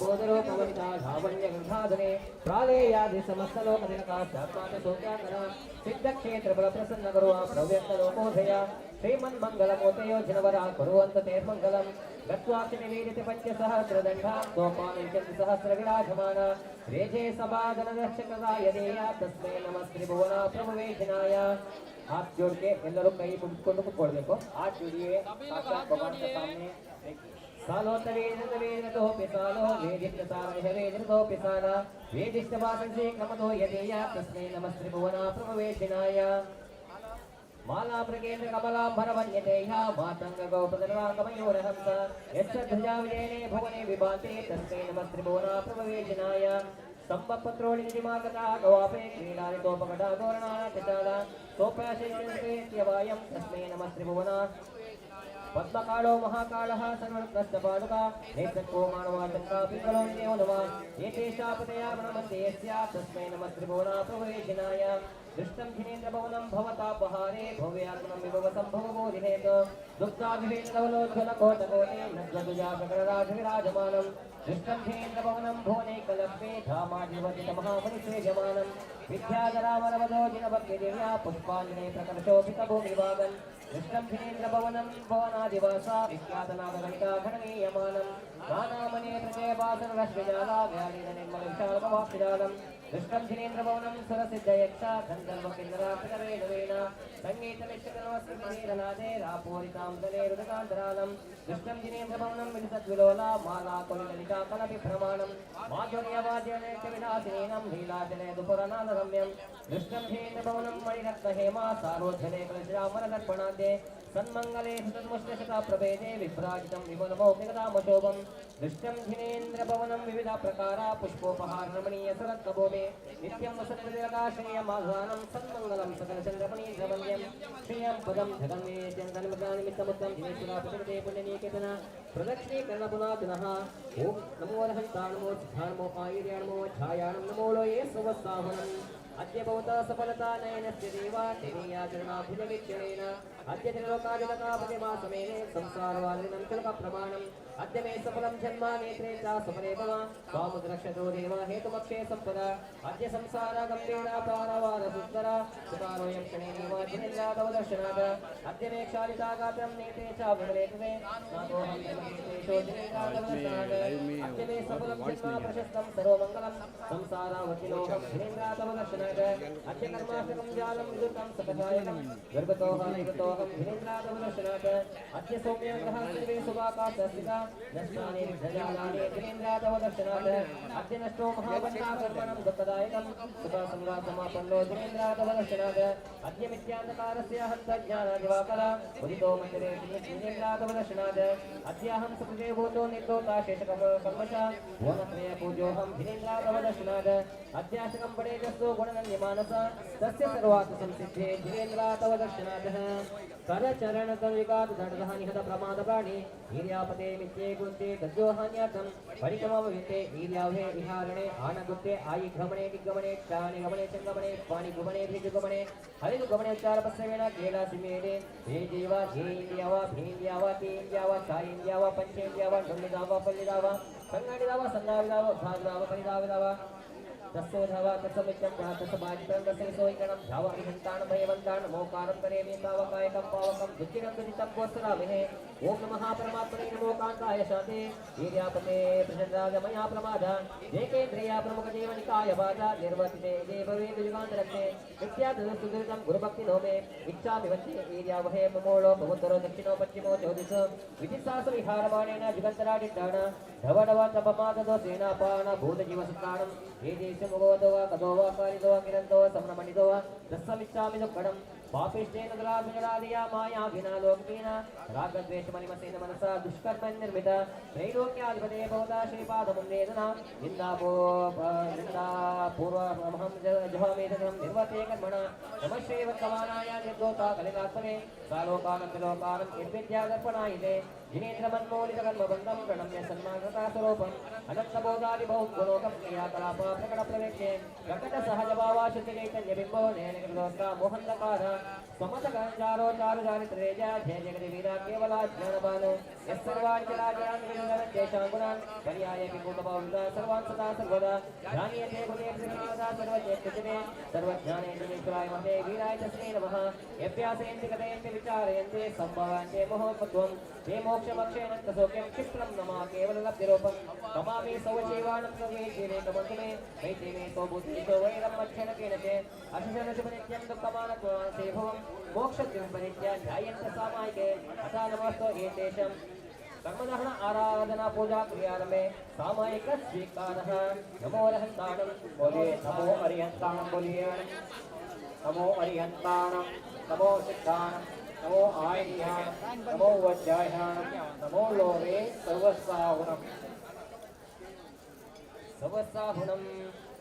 बोधरो कवनिता धावन्य गंधाधरे प्रालेयादि समस्तलोकदिनका शात्मात सोत्याकरा सिद्धक्षेत्र बल प्रसन्न करुवा प्रव्यक्त लोकोधया श्रीमन्मङ्गलमोतयो जनवरा कुरुवन्त तेर्मङ्गलं गत्वाक्षि निवेदिते पञ्चसहस्रदण्डा सोपानञ्चन्ति सहस्रविराजमान रेजे सभागणदर्शकदा यदेया तस्मै नमः त्रिभुवना प्रभुवेशनाय. हाथ जोड़ के ಎಲ್ಲರೂ ಕೈ ಮುಗಿಸ್ಕೊಂಡು ಕೂತ್ಕೊಳ್ಬೇಕು. हाथ जोड़िए साक्षात भगवान के सामने. सालोत्तवेदो पिसालो वेदिष्टसारो पिसाला वेदिष्टवासंसे क्रमतो यदेया तस्मै नमः त्रिभुवना प्रभवेशिनाय. मालाप्रकेन्द्र कमलाम्बरवन्यतेया मातङ्गगोपदरागमयोरहंस यस्य ध्वजाविजयने भुवने विभाते तस्मै नमः त्रिभुवना प्रभवेशिनाय. स्तम्भपत्रोळि निधिमागता गवापे क्रीडादितोपकटा गौरणानाटिचाला सोपाशैत्यवायं तस्मै नमः त्रिभुवना. पद्मकालो महाकालः सर्वरत्नस्तपादुका नेत्रको मानवाचङ्का पिङ्गलो निदेवो नमः एतेषा पतया प्रणमन्ते यस्या तस्मै नमः त्रिभुवना प्रभवेशिनाय. दृष्टं जिनेन्द्रभवनं भवतापहारे भव्यात्मनं विभव सम्भवबोधिनेत दुग्धाभिवेदनवलोज्ज्वलकोटकोटे नद्वदुजा सकलराजविराजमानं दृष्टं जिनेन्द्रभवनं भुवनैकलक्ष्मे धामाधिवदितमहामुनिसेव्यमानं विद्याधरामरवदोजिनभक्तिदिव्या पुष्पाञ्जने प्रकर्षोभितभूमिभागन् दृष्टं जिनेन्द्रभवनं भुवनादिवासा विख्यातनागगणिका घननीयमानं नानामने प्रजयवासनरश्मिजाला व्यालीननिर्मलविशालमवाप्तिजालम् दृष्टं जिनेन्द्रभवनं सुरसिद्धयक्षा गन्धर्वकिन्नरापितरेणवेन सङ्गीतनिष्ठकनवस्मिनीरनादे रापूरितां दले रुदकान्तरालं दृष्टं जिनेन्द्रभवनं विलसद्विलोला मालाकुलिललिता कलविभ्रमाणं माधुर्यवाद्यनैत्यविलासिनीनं लीलाजले दुपुरनादरम्यं दृष्टं जिनेन्द्रभवनं मणिरत्नहेमा सारोज्जले कलश्रामरदर्पणाद्ये सन्मङ्गले सुतन्मुष्टशताप्रभेदे विभ्राजितं विमलमौक्तिकतामशोभं दृष्टं जिनेन्द्रभवनं विविधप्रकारा पुष्पोपहाररमणीयसुरत्नभूमे नित्यं वसन्तनिरकाश्रयमाधानं सन्मङ्गलं सकलचन्द्रमणीन्द्रवन्द्यं श्रियं पदं जगन्मेजन्तनिमित्तमुत्तं जिनेश्वरापतिपदे पुण्यनीकेतन प्रदक्षिणीकरणपुनातुनः ॐ नमो रहन्ता नमो सिद्धा नमो आयुर्या नमो छायानं नमो लोये सुवस्तावनम् अद्य भवता सफलता नयनस्य देवा तेनीयाचरणाभुजवीक्षणेन अद्य त्रिलोकादिलकापतिमासमेने संसारवालिनं चलकप्रमाणम् अद्य मे सफलं जन्म नेत्रे च सफले भव स्वामुद्रक्षतो देव हेतुमक्षे सम्पदा अद्य संसार गम्भीरा पारावारसुत्तरा सुतारोऽयं क्षणे निवाजिनिन्द्रादवदर्शनाद अद्य मे क्षालितागात्रं नेत्रे च विमलेतवे नातोऽहं जन्मकेतेषो जिनेन्द्रादवदर्शनाद अद्य मे सफलं जन्म प्रशस्तं सर्वमङ्गलं संसारावतिलोहं जिनेन्द्रादवदर्शनाद अद्य कर्माशकं जालं विदुर्तं सकसायकं गर्भतोऽहं निगतोऽहं जिनेन्द्रादवदर्शनाद अद्य सौम्यग्रहः सर्वे शुभाकाशस्थिता नष्टानि विघ्नजालानि जिनेन्द्रादवदर्शनाद अद्य नष्टो महावन्नाकर्मणं दुःखदायकं सुखसंगासमापन्नो जिनेन्द्रादवदर्शनाद अद्य मिथ्यान्धकारस्य हन्तज्ञानादिवाकला उदितो मन्दिरे जिनेन्द्रादवदर्शनाद अद्याहं सुकृते भूतो निर्दोता शेषकर्मशा भुवनत्रयपूजोऽहं जिनेन्द्रादवदर्शनाद अद्याशकं पडेजस्तु गुणनन्यमानस तस्य सर्वात् संसिद्धे जिनेन्द्रादवदर्शनादः करचरणकविकातदण्डनिहत प्रमादप्राणि हीर्यापते मित्ये गुन्ते तज्जोहान्यार्थं परिक्रमविते हीर्यावहे विहारणे आनगुप्ते आयिघ्रमणे दिग्गमणे क्षानिगमणे चङ्गमणे पाणिगुमणे भिजुगमणे हरिगुगमणे उच्चारपस्यवेण केलासिमेडे हे देवा हे इन्द्रियावा भीन्द्रियावा ते इन्द्रियावा चा इन्द्रियावा पञ्चेन्द्रियावा डुल्लिदावा पल्लिदावा संगाडिदावा संगाविदावा उद्धाविदावा परिदाविदावा तस्सोधावा तत्समित्यं तत्सबाजितं तस्सोइकणं धावाभिहन्तान् भयवन्तान् मोकारं करेमि तावकायकं पावकं दुःखिनं दुरितं कोत्सरामिहे ॐ नमः परमात्मने नमो कान्ताय शान्ते वीर्यापते प्रचण्डागमया प्रमाद एकेन्द्रिया प्रमुखदेवनिकाय बाधा निर्वर्तिते देववेन्दुयुगान्तरक्षे विद्याधनुसुदृतं गुरुभक्ति नो मे इच्छामि वच्चे वीर्यावहे ममोळो ममुत्तरो दक्षिणो पश्चिमो चौदिशो विधिशास्त्रविहारमाणेन जुगन्तराडिट्टाण धवडव तपमाददो सेनापाण भूतजीवसुत्राणं ये देशमुगोदो वा कदो वा कारिदो वा किरन्तो समरमणिदो वा दस्समिच्छामि दुःखडं पापिष्टेन दलाभिजरादिया माया विना लोकेन रागद्वेषमनिमसेन मनसा दुष्कर्म निर्मित त्रैलोक्याधिपते भवता श्रीपादमुन्नेदना निन्दापूर्वमहं जहामेदनं निर्वर्ते कर्मणा नमः श्रीवर्तमानाय निर्दोता कलिकात्मने सालोकानन्तलोकानं निर्विद्यादर्पणायिते जिनेन्द्रमन्मौलितकर्मबन्धं प्रणम्य सन्मानतास्वरूपम् अनन्तबोधादिबहुगुणोकं क्रियाकलापा प्रकटप्रवेक्षे प्रकटसहजभावाशुद्धिचैतन्यबिम्बो नयनकृतोत्रा मोहन्दकार समतगञ्जारो चारुचारित्रेज जय जगदिवीरा केवलाज्ञानवानो यस्सर्वाञ्चलाज्ञानविन्दनत्येषां गुणान् पर्याये विकूटभावुता सर्वान् सदा सर्वदा ध्यानीयते गुणे प्रसिद्धादा सर्वज्ञेष्ठिते सर्वज्ञानेन्द्रेश्वराय महे वीराय तस्मै नमः यभ्यासेन्द्रि कथयन्ति विचारयन्ति सम्भवन्ते मोहोत्पत्वं ते मोक्षमक्षेण सौख्यं क्षिप्रं नमः केवललब्धिरूपं कमामि सौवचैवानं सर्वे जीवेकमन्तु मे वैते मे सौबुद्धितो वैरं मच्छनकेन च अशशनशुभनित्यं दुःखमानत्वासे भवं मोक्षद्यं परित्य ध्यायन्त सामायिके अथा नमस्तो एतेषां कर्मदहन आराधना पूजा क्रियारम्भे सामायिक स्वीकारः नमो अरिहन्ताणं बोलिए नमो अरिहन्ताणं बोलिए नमो अरिहन्ताणं नमो सिद्धाणं नमो आय्याणं नमो वज्रायणां नमो लोहे सर्वस्साहुणं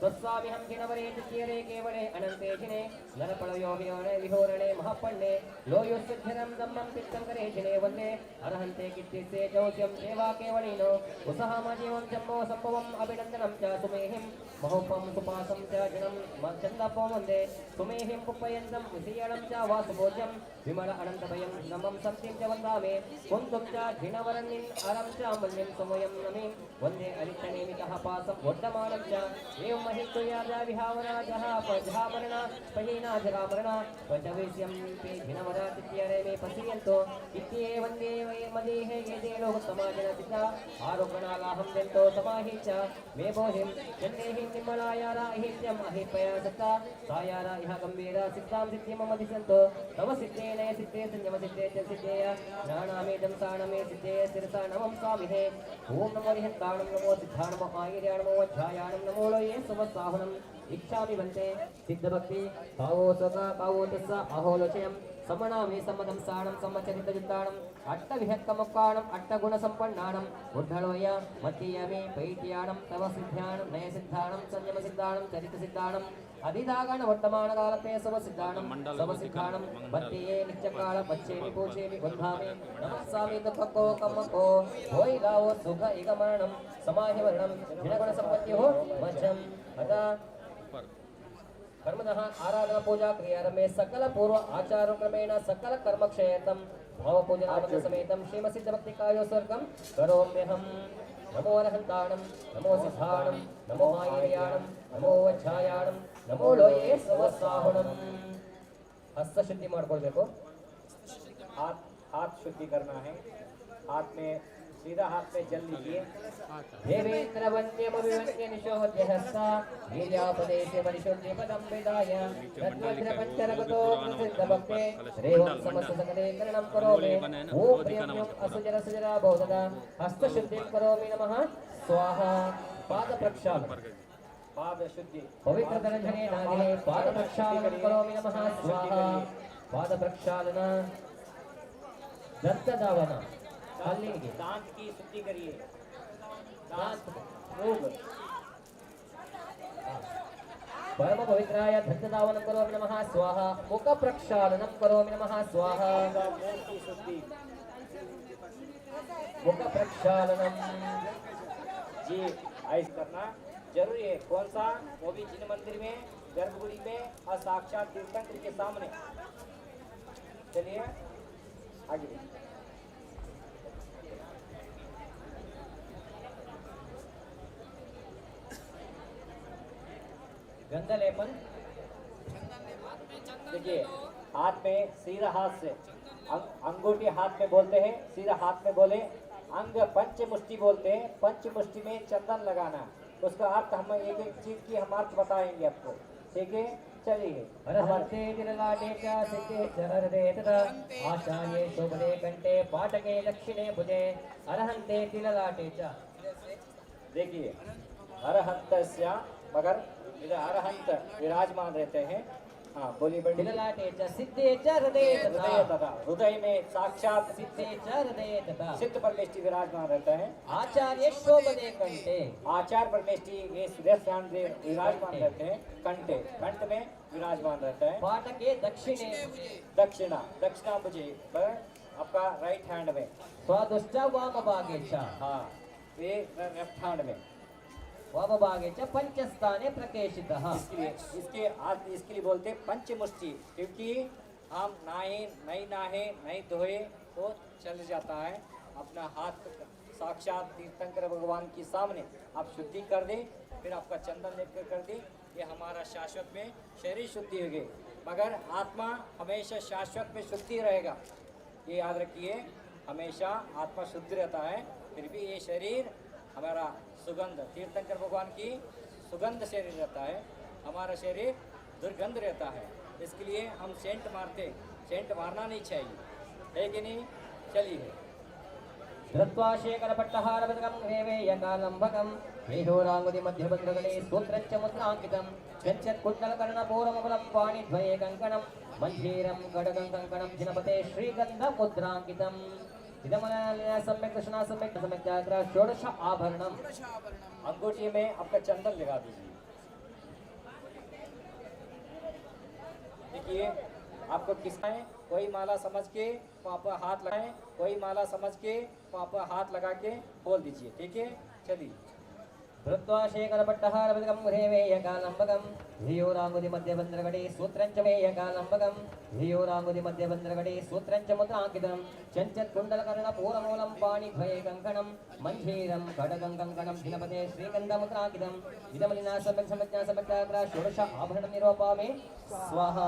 स्वस्वामिहं जिनवरे चिरे केवले अनन्ते जिने नरपळयो विहोरणे महापण्णे लोयोस्थिरं दम्मं पित्तं करे जिने वन्दे अरहन्ते कित्तिसे चौच्यं सेवा केवलिनो उत्साहमजीवं जम्बो सम्भवम् अभिनन्दनं च सुमेहिं महोपं सुपासं च जनं चन्दपो वन्दे सुमेहिं पुप्पयन्तं विषयणं च वासुभोजं विमल अनन्तभयं नमं सत्यं च वन्दामि कुन्तुं च जिनवरन्निन् अरं च मल्यं समयं नमि वन्दे अरिष्टनेमितः पासं वड्डमानं च एवं महित्वयाजा विहावराजः पजामरण पहीना जरामरण पजविष्यं ते जिनवरा तित्यरे मे पसियन्तो इत्ये वन्दे वै मदीहे ये लोकसमाजन सिद्धा आरोपणालाहं देन्तो समाहि च मे बोधिं जन्नेहि निम्मलायारा अहित्यम् अहिपया सत्ता सायारा इह गम्भीरा सिद्धां सिद्धिं मम दिशन्तो तव सिद्धेन सिद्धे संयम सिद्धे च सिद्धेय ज्ञानामे दंसानमे सिद्धे सिरसा नमं स्वामिहे ओम नमो रिहन्ताणं नमो सिद्धाणं आयर्याणं वज्रायाणं नमो लोये सुवत्साहुनम् इच्छामि वन्ते सिद्धभक्ति भावो सका भावो तस्सा अहोलोचयम् समनामे सम्मदं साणं सम्मचरितयुक्ताणं अट्टविहक्कमुक्काणं अट्टगुणसम्पन्नाणं बुद्धलोय मध्ययामे पैट्याणं तव सिद्ध्याणं नयसिद्धाणं संयमसिद्धाणं चरितसिद्धाणं अधिदागण वर्तमानकालते सबसिद्धाणं बत्तिये नित्यकाल बच्चेमि पूजेमि वन्धामि नमस्सामि दुःखको कम्मको होय गावो सुख इगमरणं समाहिवर्णं जिनगुणसम्पत्तिः मध्यम् अतः कर्मदः आराधना पूजा क्रियारम्भे सकल पूर्व आचार क्रमेण सकल कर्म क्षयतम भाव पूजनामक समेतं श्रीमसिद्ध भक्ति कायो स्वर्गं करोम्यहम् नमो अरहन्ताणं नमो सिद्धाणं नमो आयर्याणं नमो वज्रायाणं नमो लोये सुवत्साहुणम् हस्त शुद्धि ಮಾಡ್ಕೊಳ್ಬೇಕು हाथ शुद्धि करना है हाथ में सीधा हाथ में जल लीजिए देवेन्द्र वन्द्यमभिवन्द्य निशोध्यहस्ता वीर्यापदेशे परिशुद्धि पदं विदाय तद्वज्र पञ्चरगतो प्रसिद्धभक्ते रेवं समस्त सकले करणं करोमि ओम प्रियं असुजर सुजरा बहुधा हस्तशुद्धिं करोमि नमः स्वाहा पाद प्रक्षालन पाद शुद्धि पवित्र दर्शने नागिने पाद प्रक्षालनं करोमि नमः स्वाहा पाद प्रक्षालन दत्तदावन हल्लिगे दांत की शुद्धि करिए दांत रोग परम पवित्राय दत्तदावनं करोमि नमः स्वाहा मुख प्रक्षालनं करोमि नमः स्वाहा मुंह की शुद्धि मुख प्रक्षालनं जी ऐसा करना जरूरी है कौन सा वो भी जिन मंदिर में गर्भगुड़ी में और साक्षात तीर्थंकर के सामने चलिए आगे गंधलेपन देखिए हाथ में सीधा हाथ से अंगूठी हाथ में बोलते हैं सीधा हाथ में बोले अंग पंचमुष्टि बोलते हैं पंचमुष्टि में चंदन लगाना उसका अर्थ हम एक एक चीज की हम अर्थ बताएंगे आपको ठीक है चलिए हरहन्ते तिललाटे च सिद्धे च हरदे तदा आचार्ये शोभने कंठे पाटके दक्षिणे भुजे हरहन्ते तिललाटे च देखिए अरहंतस्य मगर इधर अरहंत विराजमान रहते हैं हाँ बोलिए बड़ी तिललाटे च सिद्धे च हृदये हृदय तदा तथा हृदय में साक्षात सिद्धे च हृदये तदा सिद्ध परमेष्टि विराजमान रहता है आचार्य शोभने कंठे आचार परमेष्टि ये सुदर्शन देव विराजमान रहते हैं कंठे कंठ में विराजमान रहता है पाटके दक्षिणे दक्षिणा मुझे आपका राइट हैंड में स्वादुश्च वामभागे च हाँ ये लेफ्ट हैंड में वामभागे च पंचस्थाने प्रकेशितः इसके लिए बोलते हैं पंचमुष्टि क्योंकि हम नहीं धोए तो चल जाता है अपना हाथ साक्षात तीर्थंकर भगवान के सामने आप शुद्धि कर दे फिर आपका चंदन लेकर कर दे ये हमारा शाश्वत में शरीर शुद्धि होगी मगर आत्मा हमेशा शाश्वत में शुद्धि रहेगा ये याद रखिए हमेशा आत्मा शुद्ध रहता है फिर भी ये शरीर हमारा सुगंध तीर्थंकर भगवान की सुगंध शरीर रहता है हमारा शरीर दुर्गंध रहता है इसके लिए हम सेंट मारना नहीं चाहिए है कि नहीं चलिए धृत्वा शेखरपट्टहारपदकं देवेयकालम्बकं मेहोराङ्गुति मध्यभद्रगणे सूत्रञ्च मुद्राङ्कितं चञ्चत्कुण्डलकर्णपूरमबलं पाणिद्वये कङ्कणं मञ्जीरं गडगं कङ्कणं जिनपते श्रीगन्धमुद्राङ्कितम् इदमनया सम्यक् दर्शना सम्यक् सम्यक् जाग्रा षोडश आभरणम् अंगूठी में आपका चंदन लगा दीजिए देखिए आपको किसका है, कोई माला समझ के पापा हाथ लगाएं, कोई माला समझ के पापा हाथ लगा के बोल दीजिए, ठीक है। चलिए धृत्वा शेखरपट्टहारपदकं गृहेमेयकालम्बकं धियोराङ्गुदि मध्यबन्धरगडे सूत्रञ्च मेयकालम्बकं धियोराङ्गुदि सूत्रञ्च मुद्राङ्कितं चञ्चत्कुण्डलकर्णपूरमूलं पाणिद्वये कङ्कणं मञ्जीरं खड्गं कङ्कणं दिनपते श्रीगन्धमुद्राङ्कितम् इदमलिना सम्यक् समग्र षोडश आभरणं निरूपयामि स्वाहा।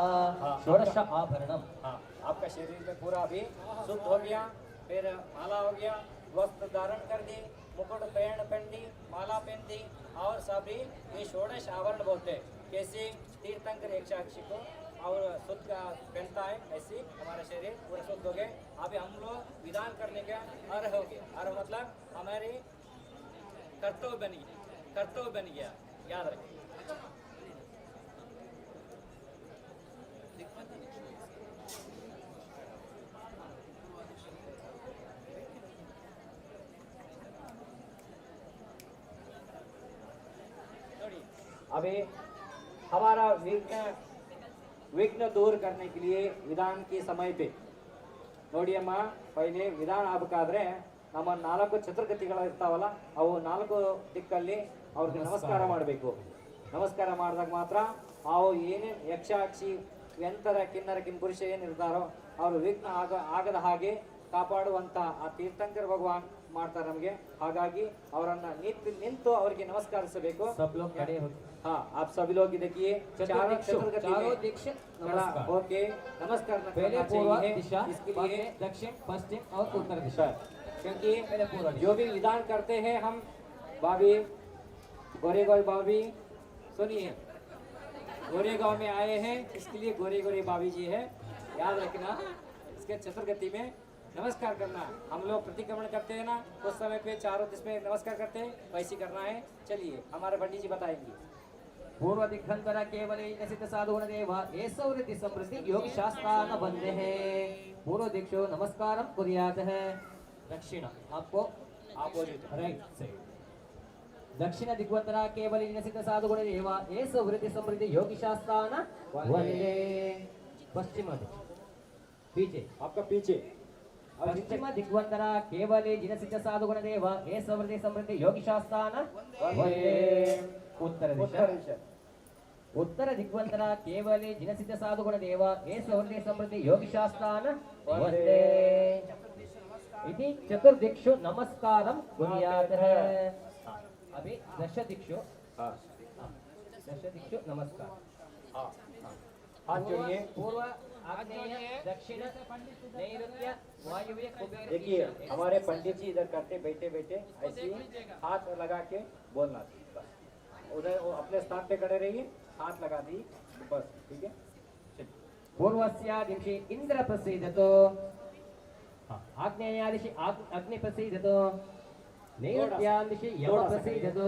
षोडश आभरणम, हाँ आपका शरीर में पूरा अभी शुद्ध हो गया, फिर माला हो गया, वस्त्र धारण कर दी, मुकुट पहन दी, माला पहन दी और सभी ये षोडश आवरण बोलते हैं। कैसे तीर्थंकर एक साक्षी को और शुद्ध का पहनता है, ऐसे हमारा शरीर पूरा शुद्ध हो गए। अभी हम लोग विधान करने का अर्ह हो गए। अर्ह मतलब हमारे कर्तव्य बन गया, याद रखें। अभी हमारा विघ्न दूर करने के लिए विधान के समय पे ನೋಡಿಯಮ್ಮ ಪೈಲೆ ವಿಧಾನ ಆಗಬೇಕಾದ್ರೆ ನಮ್ಮ 4 ಚತುರ್ಗತಿಗಳು ಇರ್ತಾವಲ್ಲ, ಅವು 4 ದಿಕ್ಕಲ್ಲಿ ಅವ್ರಿಗೆ ನಮಸ್ಕಾರ ಮಾಡಬೇಕು. ನಮಸ್ಕಾರ ಮಾಡಿದಾಗ ಮಾತ್ರ ಅವು ಏನೇನು ಯಕ್ಷಾಕ್ಷಿ ಯಂತರ ಕಿನ್ನರ ಕಿಂಪುರುಷ ಏನಿರ್ತಾರೋ ಅವರು ವಿಘ್ನ ಆಗದ ಹಾಗೆ ಕಾಪಾಡುವಂತ ಆ ತೀರ್ಥಂಕರ ಭಗವಾನ್ ಮಾಡ್ತಾರೆ ನಮಗೆ. ಹಾಗಾಗಿ ಅವರನ್ನ ನಿಂತು ಅವರಿಗೆ ನಮಸ್ಕರಿಸಬೇಕು. हाँ आप सभी लोग देखिए चारों दिक्ष ओके नमस्कार पहले पूर्व दिशा, इसके लिए दक्षिण, पश्चिम और उत्तर दिशा, क्योंकि जो भी विधान करते हैं हम भाभी गोरेगांव भाभी सुनिए, गोरेगांव में आए हैं इसके लिए गोरे भाभी जी है, याद रखना। इसके चतुर्गति में नमस्कार करना, हम लोग प्रतिक्रमण करते हैं ना उस समय पे चारों दिश में नमस्कार करते हैं, वैसे करना है। चलिए हमारे पंडित जी बताएंगे। पूर्व दिग्गंतर केवल सिद्ध साधुगुण देव ऐसौ रीति समृद्धि योग शास्त्रान बंदे हैं। पूर्व दिक्षो नमस्कारम कुर्यात है। दक्षिण आपको अपोजिट राइट से दक्षिण दिग्गंतर केवल सिद्ध साधुगुण देव ऐसौ रीति समृद्धि योग शास्त्रान बंदे। पश्चिम पीछे आपका पीछे पश्चिम दिग्गंतर केवल जिनसिद्ध साधुगुण देव ऐसौ रीति समृद्धि योग शास्त्रान बंदे। उत्तर दिशा उत्तर दिग्गंतर केवल जिनसिद्ध साधुगुण देव ऐश्वर्य समृद्धि योगी शास्त्रान वन्दे इति चतुर्दिक्षु नमस्कारं कुर्यात् है। अभी दश दिक्षु नमस्कार। हाथ जोड़िए। पूर्व आग्नेय दक्षिण नैऋत्य वायुव्य कुबेर। देखिए हमारे पंडित जी इधर करते बैठे ऐसे हाथ लगा के बोलना, उधर अपने स्थान पे खड़े रहिए, हाथ लगा दी बस, ठीक है। पूर्वस्या दिशि इंद्र प्रसीदतो, आग्नेया दिशि अग्नि प्रसीदतो, नैऋत्यां दिशि यम प्रसीदतो,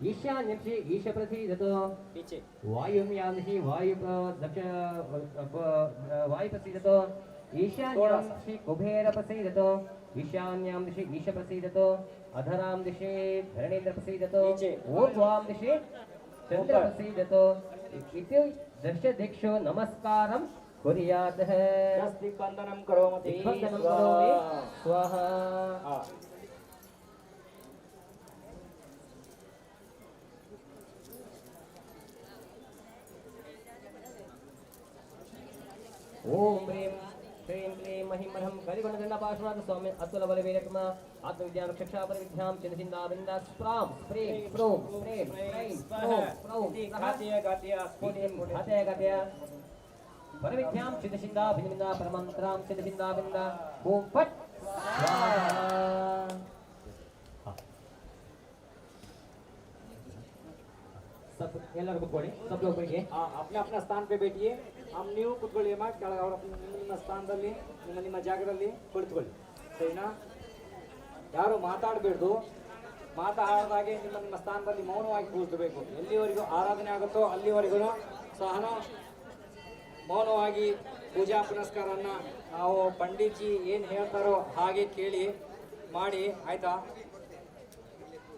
ईशान्यां दिशि ईश प्रसीदतो, पीछे वायुव्यां दिशि वायु प्रसीदतो, ईशान्यां दिशि कुबेर प्रसीदतो, ईशान्यां दिशि ईश प्रसीदतो, अधरां दिशि धरणीन्द्र प्रसीदतो, ऊर्ध्वां दिशि चंद्र प्रसीदतो इति दश दिक्षु नमस्कारं कुर्यात् है। दिग्बन्धनं करोमि स्वाहा। ओम ह्रीं श्रीं क्लीं महिमरहं कलिगुणदण्डपाशुनाथ स्वामी अतुल बलवीरक्मा आत्मविद्या रक्षक्षा परविद्यां चिन्तिन्दा बिन्दा स्प्रां स्प्रीं स्प्रूं स्प्रीं स्प्रीं स्प्रूं स्प्रूं घातय परविद्यां चिन्तिन्दा बिन्दा परमन्त्रां चिन्तिन्दा बिन्दा ओम फट् सब ಎಲ್ಲರೂ ಕೂತ್ಕೊಳ್ಳಿ, सब लोग बैठिए। अपने अपना स्थान पे बैठिए। हम ನೀವು ಕೂತ್ಕೊಳ್ಳಿ ಅಮ್ಮ, ಕೆಳಗೆ ಅವರ ನಿಮ್ಮ ಸ್ಥಾನದಲ್ಲಿ ನಿಮ್ಮ ಜಾಗದಲ್ಲಿ ಕುಳಿತುಕೊಳ್ಳಿ, ಸರಿನಾ? ಯಾರು ಮಾತಾಡಬೇಡ್ದು, ಮಾತಾಡದಾಗೆ ನಿಮ್ಮ ಸ್ಥಾನದಲ್ಲಿ ಮೌನವಾಗಿ ಕೂತ್ಕೋಬೇಕು. ಎಲ್ಲಿವರೆಗೂ ಆರಾಧನೆ ಆಗುತ್ತೋ ಅಲ್ಲಿವರೆಗೂ ಸಹನ ಮೌನವಾಗಿ ಪೂಜಾ ಪುನಸ್ಕಾರನ್ನ ನಾವು पंडित जी ಏನು ಹೇಳ್ತಾರೋ ಹಾಗೆ ಕೇಳಿ ಮಾಡಿ, ಆಯ್ತಾ?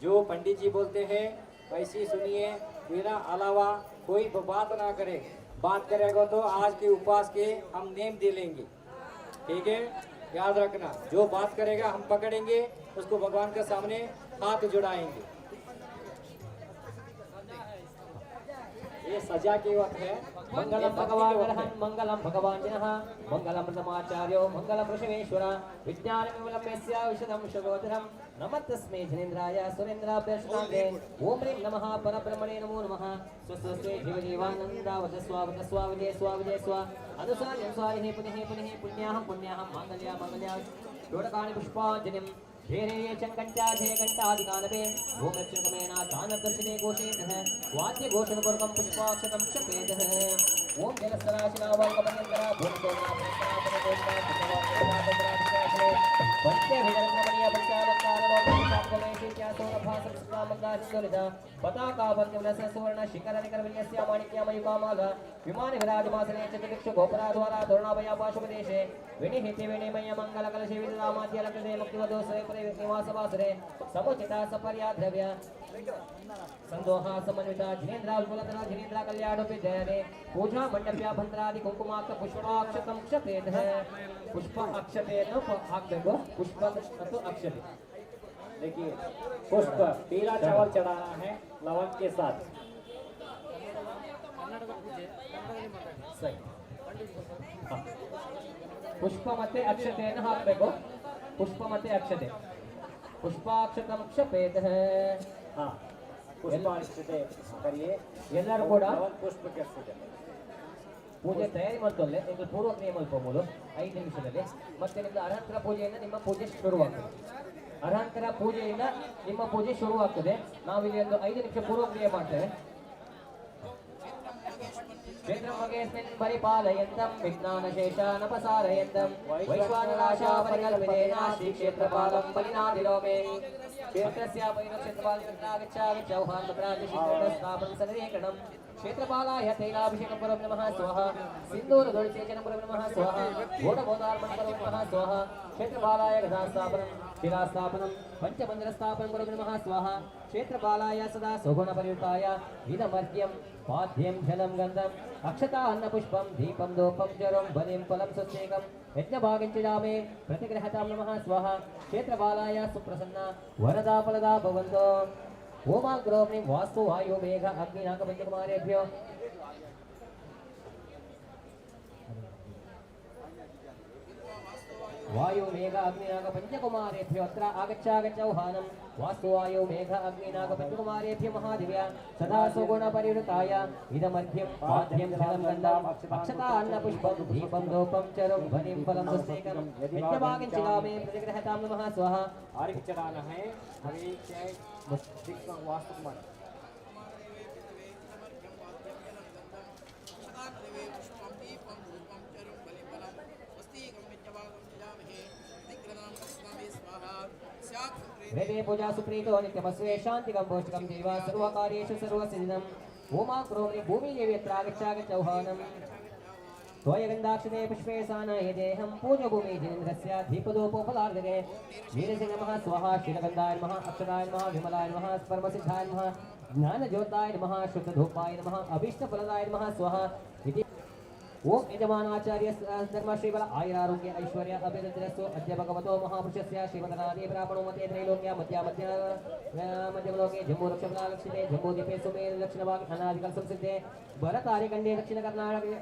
जो पंडित जी बोलते हैं वैसे सुनिए, बिना अलावा कोई बात ना करे। बात करेगा तो आज के उपवास के हम नेम दे लेंगे, ठीक है? याद रखना, जो बात करेगा हम पकड़ेंगे, उसको भगवान के सामने हाथ जुड़ाएंगे। ये सजा के वक्त है। मंगलम भगवान अरहं मंगलम भगवान जिनः मंगलम प्रथमाचार्यो मंगलम ऋषभेश्वर विज्ञानविमलम्यस्य विशदं शुभोदरं नमस्तस्मै जनेन्द्राय सुरेन्द्राभ्यर्षणाङ्गे ओम ह्रीं नमः परब्रह्मणे नमो नमः स्वस्वस्वे जीवजीवानन्दावत स्वावत स्वावजय स्वावजय स्व अनुसार्यं स्वाहे पुनः पुनः पुण्याहं पुण्याहं माङ्गल्या माङ्गल्या षोडकानि पुष्पाञ्जलिं धेरे चङ्कण्टा घण्टादिकानपे भूमक्षमेना दानदर्शने घोषेतः वाद्य घोषणपूर्वकं पुष्पाक्षतं क्षपेतः ओम जलसराशिनावाल्कपर्यन्तरा भूमसोनापरिसरापरिकोष्ठा पंचभिरत्नमणीय पंचालंकारलोकनिशाप्तमेशीत्यासोनभासंस्कृतामन्दासिन्दोलिता पताकाभक्तिविलस सुवर्ण शिखरनिकरविन्यस्य माणिक्यमयुकामाला विमानि विराजमासने चतुर्दिक्षु गोपुराद्वारा तोरणाभया पाशुपदेशे विनिहिते विनिमय मङ्गलकलशे विदुरामाद्यलकृते मुक्तिवधोसरे निवासवासरे समुचिता सपर्याद्रव्य संदोहा समन्विता जिनेन्द्राल्पुलतरा जिनेन्द्र कल्याणोपिजयने पूजा मंडप्याभंतरादि कुंकुमाक्ष पुष्पाक्षतं क्षपेतः पुष्प अक्षतेन आगो पुष्प तो अक्षते। देखिए, पुष्प पीला चावल चढ़ाना है लवंग के साथ। सही पुष्प मते अक्षतेन हाकबेको पुष्प मते अक्षते पुष्पाक्षतं क्षपेतः। हाँ, पुष्प अक्षते करिए। ಎಲ್ಲರೂ ಕೂಡ पुष्प के अक्षते ಪೂಜೆ ತಯಾರಿ ಮಾಡ್ಕೊಳ್ಳಿ. ಇದು ಪೂರ್ವ ಕ್ರಿಯೆ ಮಲ್ಕೋಬಹುದು 5 ನಿಮಿಷದಲ್ಲಿ. ಮತ್ತೆ ನಿಮ್ದು ಅರ್ಹಂತರ ಪೂಜೆಯಿಂದ ನಿಮ್ಮ ಪೂಜೆ ಶುರುವಾಗ್ತದೆ. ಅರ್ಹಂತರ ಪೂಜೆಯಿಂದ ನಿಮ್ಮ ಪೂಜೆ ಶುರುವಾಗ್ತದೆ. ನಾವಿಲ್ಲಿ ಒಂದು 5 ನಿಮಿಷ ಪೂರ್ವ ಕ್ರಿಯೆ ಮಾಡ್ತೇವೆ. क्षेत्रमगेऽस्मिन् परिपालयन्तं विज्ञानशेषानपसारयन्तं वैश्वानराशापरिकल्पितेन श्रीक्षेत्रपालं बलिनाधिरोमे क्षेत्रस्य परिरक्षत्रपालकत्रागच्छागच्छौहान् तत्रादिशिष्टस्थापनं सनरीकरणं क्षेत्रपालाय तैलाभिषेकं पुरं नमः स्वाहा सिन्दूरदोलिसेचनं पुरं नमः स्वाहा घोडबोधार्पणं पुरं नमः स्वाहा क्षेत्रपालाय गदास्थापनं शिलास्थापनं पञ्चमन्दिरस्थापनं पुरं नमः स्वाहा क्षेत्रपालाय सदा सुगुणपरियुक्ताय इदमर्घ्यं पाद्यं जलं गन्धम् अक्षता अन्नपुष्पं दीपं धूपं जरं बलिं फलं सुस्तेकं यज्ञभागिञ्चिदामे प्रतिग्रहतां नमः स्वाहा क्षेत्रपालाय सुप्रसन्ना वरदा फलदा भवन्तु ओमाग्रोग्निं वास्तु वायु मेघ अग्निनाकपञ्चकुमारेभ्यो वायु मेघ अग्निनाग पंचकुमारेभ्यो अत्र आगच्छागच्छौहानं वास्तु वायु मेघ अग्निनाग पंचकुमारेभ्यो महादिव्य सदा सुगुण परिवृताय इदमर्घ्यं पाद्यं जलं गन्धम् अक्षता अन्नपुष्पं दीपं धूपं चरं बलिं फलं सुस्तेकं यज्ञभागिञ्चिदामे प्रतिग्रहतां नमः स्वाहा। आरिफ चढ़ाना है। अभी क्या है, वास्तु कुमार वेदे पूजा सुप्रीतो नित्यमस्वे शान्तिकं पौष्टिकं देव सर्वकार्येषु सर्वसिद्धम् ओमाक्रोमि भूमिदेवी यत्र आगच्छागच्छौहानं त्वयगन्धाक्षते पुष्पे सानाय देहं पूज्यभूमि जिनेन्द्रस्य दीपदोपोफलार्घ्ये वीरसे नमः स्वाहा शीलगन्धाय नमः अक्षराय नमः विमलाय नमः स्पर्मसिद्धाय नमः ज्ञानज्योताय नमः शुद्धधूपाय नमः अभीष्टफलदाय नमः स्वाहा इति ओम यजमानाचार्य धर्म श्रीबल आयुरारोग्य ऐश्वर्य अभिवृद्धिरस्तु अद्य भगवतो महापुरुषस्य श्रीमदनादि ब्राह्मणो मते त्रैलोक्य मध्यमलोके जम्बूरक्षमलालक्षिते जम्बूद्वीपे सुमेर दक्षिणभागे अनादिकल संसिद्धे भरतारिखण्डे दक्षिणकर्नाटके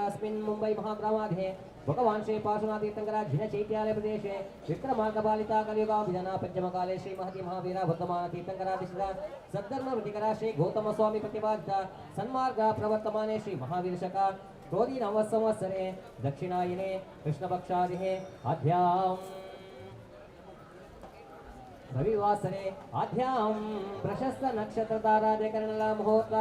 अस्मिन् मुम्बै महाग्रामाधे भगवान् श्री पार्श्वनाथ तीर्थंकर जिन चैत्यालय प्रदेशे विक्रमार्कपालिता कलियुगाभिधान पंचमकाले श्री महति महावीर वर्तमान तीर्थंकराधिष्ठिता सद्धर्म वृत्तिकरा श्री गौतम स्वामी प्रतिपादित सन्मार्ग प्रवर्तमाने श्री महावीर शका क्रोधी नव संवत्सरे दक्षिणायने कृष्णपक्षादिहे आध्यां रविवासरे आध्यां प्रशस्त नक्षत्र तारादयकरणला मुहूर्त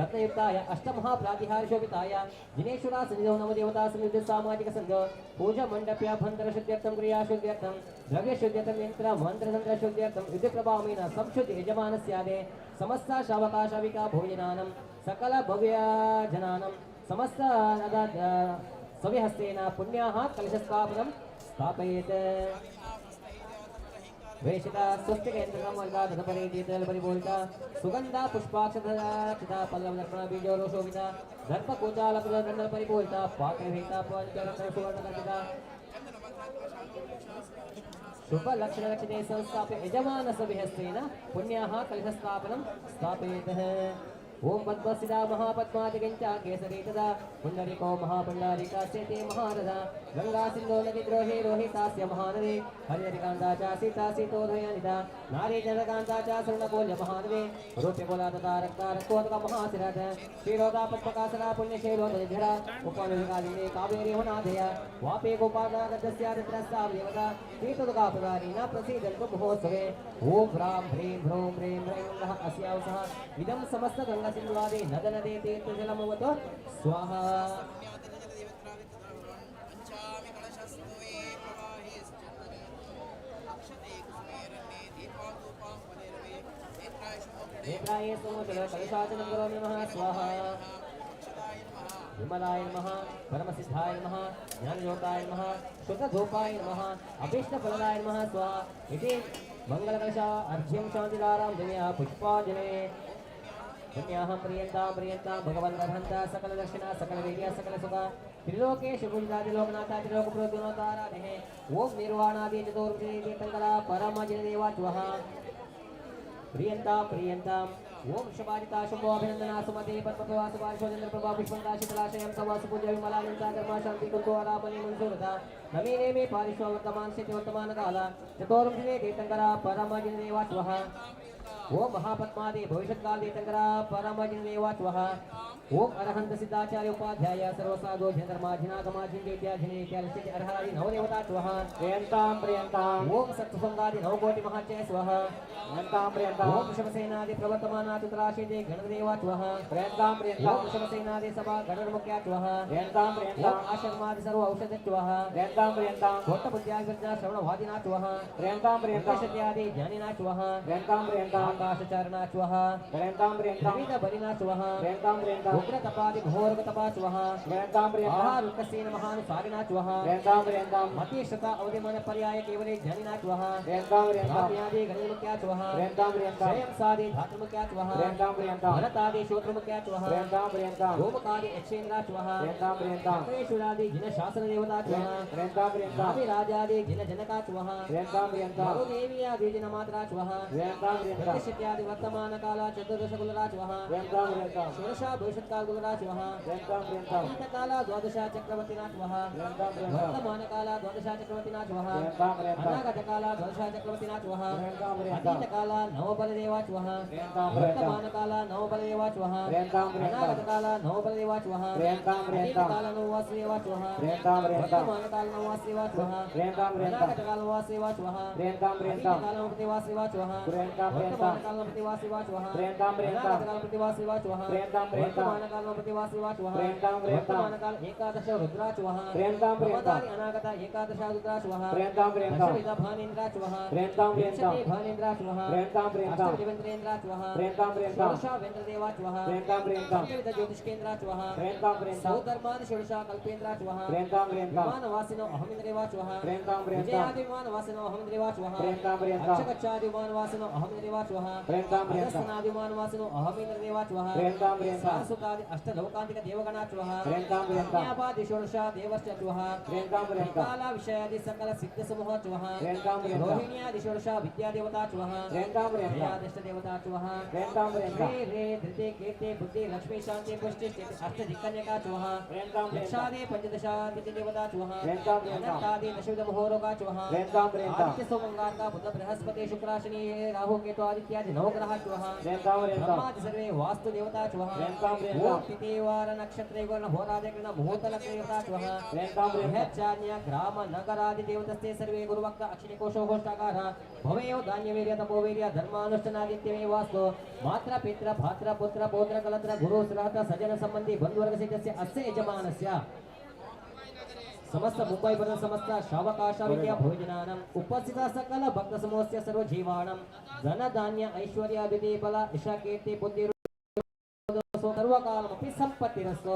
लग्नयुक्ताय अष्टमहाप्रातिहार्योपिताय जिनेश्वरा सन्निधौ नवदेवता सन्निधि सामाजिक संघ पूजा मंडप्याभ्यंतर शुद्ध्यर्थं क्रियाशुद्ध्यर्थं द्रव्यशुद्ध्यर्थं यंत्र मंत्रतंत्र शुद्ध्यर्थं विद्युप्रभावेन संशुद्धि यजमानस्यादे समस्त शावकाशाविका भोजनानं सकल भव्य जनानं समस्त सविहस्तेन पुण्याः कलशस्थापनं स्थापयेत्। वेशिता स्वस्तिकेन्द्रं वरदा तदपरि दीतल परिपूरिता सुगंधा पुष्पाक्षता पल्लव लक्ष्मण बीजोरो शोभिता दर्प कोचालक दंडल परिपूरिता पाकवेता पंचरत्न सुवर्णकर्पिता शुभ लक्षण लक्षणे संस्थाप्य यजमान सविहस्तेन पुण्याः कलशस्थापनं स्थापयेतः ओम पद्मसिदा महापद्मादिगंचा केसरी तदा पुंडरीको महापुंडरीकास्यते महारदा गंगा सिंधो नदी द्रोहे रोहितास्य महानदे हरिहरिकांता च सीता सीतोदयानिता नारी जनकांता च स्वर्णकोल्य महानदे रूप्यकोला तथा रक्तारकोदक महासिरथ क्षीरोदा पद्मकासना पुण्यशैलो नदीधरा उपविकालिने कावेरी होनाधया वापे गोपादा गजस्या रत्रस्सा देवता तीर्थदुकापदारी न प्रसीदन्तु महोत्सवे ओम ह्रां ह्रीं ह्रूं ह्रीं ह्रैं नः अस्यावसः इदं समस्त गंगा सिंधुवादे नदनदे तीर्थजलमवतो स्वाहा नेत्राय सोमचल कलशाचनं करोमि नमः स्वाहा विमलाय नमः परमसिद्धाय नमः ज्ञानयोगाय नमः शुद्धधूपाय नमः अभीष्टफलदाय नमः स्वाहा इति मंगलकलशा अर्घ्यं शान्तिदारां दिव्या पुष्पाञ्जले पुण्याहं प्रियंतां भगवन् वर्धन्ता सकल दक्षिणा सकल विद्या सकल सुखा त्रिलोकेषु पूजितादि लोकनाथा त्रिलोकप्रोद्योताराधे ओम निर्वाणादि चतुर्विधे तीर्थंकरा परमजनदेवाच्वः प्रियंतां ओम शबाजिता शुभो अभिनंदना सुमते पद्मप्रभा सुभाषोजेंद्र प्रभा पुष्पंदा शीतलाशयं सवासु पूज्य विमलानंदा धर्मा शांति कुतो आरामणि मंसूरता नवीने मे पारिश्व वर्तमान स्थिति वर्तमान काल चतुर्विधे तीर्थंकरा परमजनदेवाच्वः ओम महापद्मादि भविष्यत्काल तीर्थंकरा परमजनदेवाच्वः ओम अरहंत सिद्धाचार्य उपाध्याय सर्वसाधु जनागमाजिन्देत्याजिनेत्यालिस्थिति अर्हादि नवदेवताच्वः प्रियंतां ओम सत्संगादि नवकोटि महाचय स्वः प्रियंतां ओम शमसेनादि प्रवर्तमानातुतराशीते गणदेवाच्वः प्रियंतां ओम शमसेनादि सभा गणमुख्याच्वः प्रियंतां आश्रमादि सर्व औषधच्वः प्रियंतां कोट्टबुद्ध्याग्रजा श्रवणवादिनाच्वः प्रियंतां सत्यादि ज्ञानिनाच्वः प्रियंतां आकाशचारणाच्वः प्रियंतां विविध बलिनाच्वः प्रियंतां उग्र तपादि घोर तपाच्वः आहार उल्कसेन महानुसारिणाच्वः मति शता अवधिमान पर्याय केवले ज्ञानिनाच्वः आदि गणमुख्याच्वः स्वयं सादि धातुमुख्याच्वः भरतादि श्रोत्रमुख्याच्वः गोमकादि यक्षेन्द्राच्वः कपेश्वरादि जिन शासन देवताच्वः राजादि जिन जनकाच्वः मरुदेवी आदि जिन मात्राच्वः प्रतिष्ठित्यादि वर्तमान काला चतुर्दश कुलराच्वः षोडश भविष्यत्काल कुलराच्वः अतीतकाला द्वादश चक्रवर्तिनाच्वः वर्तमानकाला द्वादश चक्रवर्तिनाच्वः अनागतकाला द्वादश चक्रवर्तिनाच्वः अतीतकाला नवबलदेवाच्वः वर्तमानकाला नवबलदेवाच्वः अनागतकाला नवबलदेवाच्वः अतीतकाला नववासुदेवाच्वः वर्तमानकाला नववासुदेवाच्वः अनागतकाला नववासुदेवाच्वः अतीतकाला नवप्रतिवासुदेवाच्वः वर्तमानकाला नवप्रतिवासुदेवाच्वः अनागतकाला प्रतिवासुदेवाच्वः वर्तमानकाल प्रतिवासुदेवाच्वः वर्तमानकाल एकादश रुद्राच्वः प्रमदानि अनागत एकादश रुद्राच्वः दशविध भानेन्द्राच्वः विंशति भानेन्द्राच्वः अष्टविधेन्द्राच्वः षोडश वेन्द्रदेवाच्वः पंचविध ज्योतिष्केन्द्राच्वः सौधर्मानि षोडश कल्पेन्द्राच्वः विमानवासिनो अहमिन्द्रेवाच्वः विजयादि विमानवासिनो अहमिन्द्रेवाच्वः अक्षगच्छादि विमानवासिनो अहमिन्द्रेवाच्वः अगस्त्यनादि विमानवासिनो अहमिन्द्रेवाच्वः सारस्वतादि अष्टलोकान्तिक देवगणाच्वः कन्यापादि षोडश देवश्चत्वः काला विषयादि सकल सिद्ध समूहाच्वः रोहिण्यादि षोडश विद्यादेवताच्वः देवताच्वः रे धृते कीर्ते बुद्धि लक्ष्मी शांति पुष्टि अष्टदिक्कन्यकाच्वः यक्षादि पंचदशादिति देवताच्वः अनंतादि दशविध मुहोरोगाच्वः आदित्य सोमंगारका बुध बृहस्पति शुक्र शनि राहु केतु आदित्यादि नवग्रहाच्वः ब्रह्मादि सर्वे वास्तु देवताच्वः ओम तिथिवार नक्षत्रे वर्ण होरादिग्रह मुहूर्तल देवताच्वः बृहच्चान्य ग्राम नगरादि देवतस्ते सर्वे गुरुवक्ता अक्षिणी कोशो घोष्टाकार भवेयो धान्यवीर्य तपोवीर्य धर्मानुष्ठानादित्यमे वास्तु मात्र पित्र भात्र पुत्र पौत्र कलत्र गुरु श्राद्ध सज्जन संबंधी बंधुवर्ग सहितस्य अस्य यजमानस्य समस्त मुंबई पर्यंत समस्त श्रावकाश विद्या भोजनानम उपस्थित सकल भक्त समूहस्य सर्व जीवाणम धन धान्य ऐश्वर्य विधि बल यश कीर्ति बुद्धि सर्वकालमपि सम्पत्तिरस्तु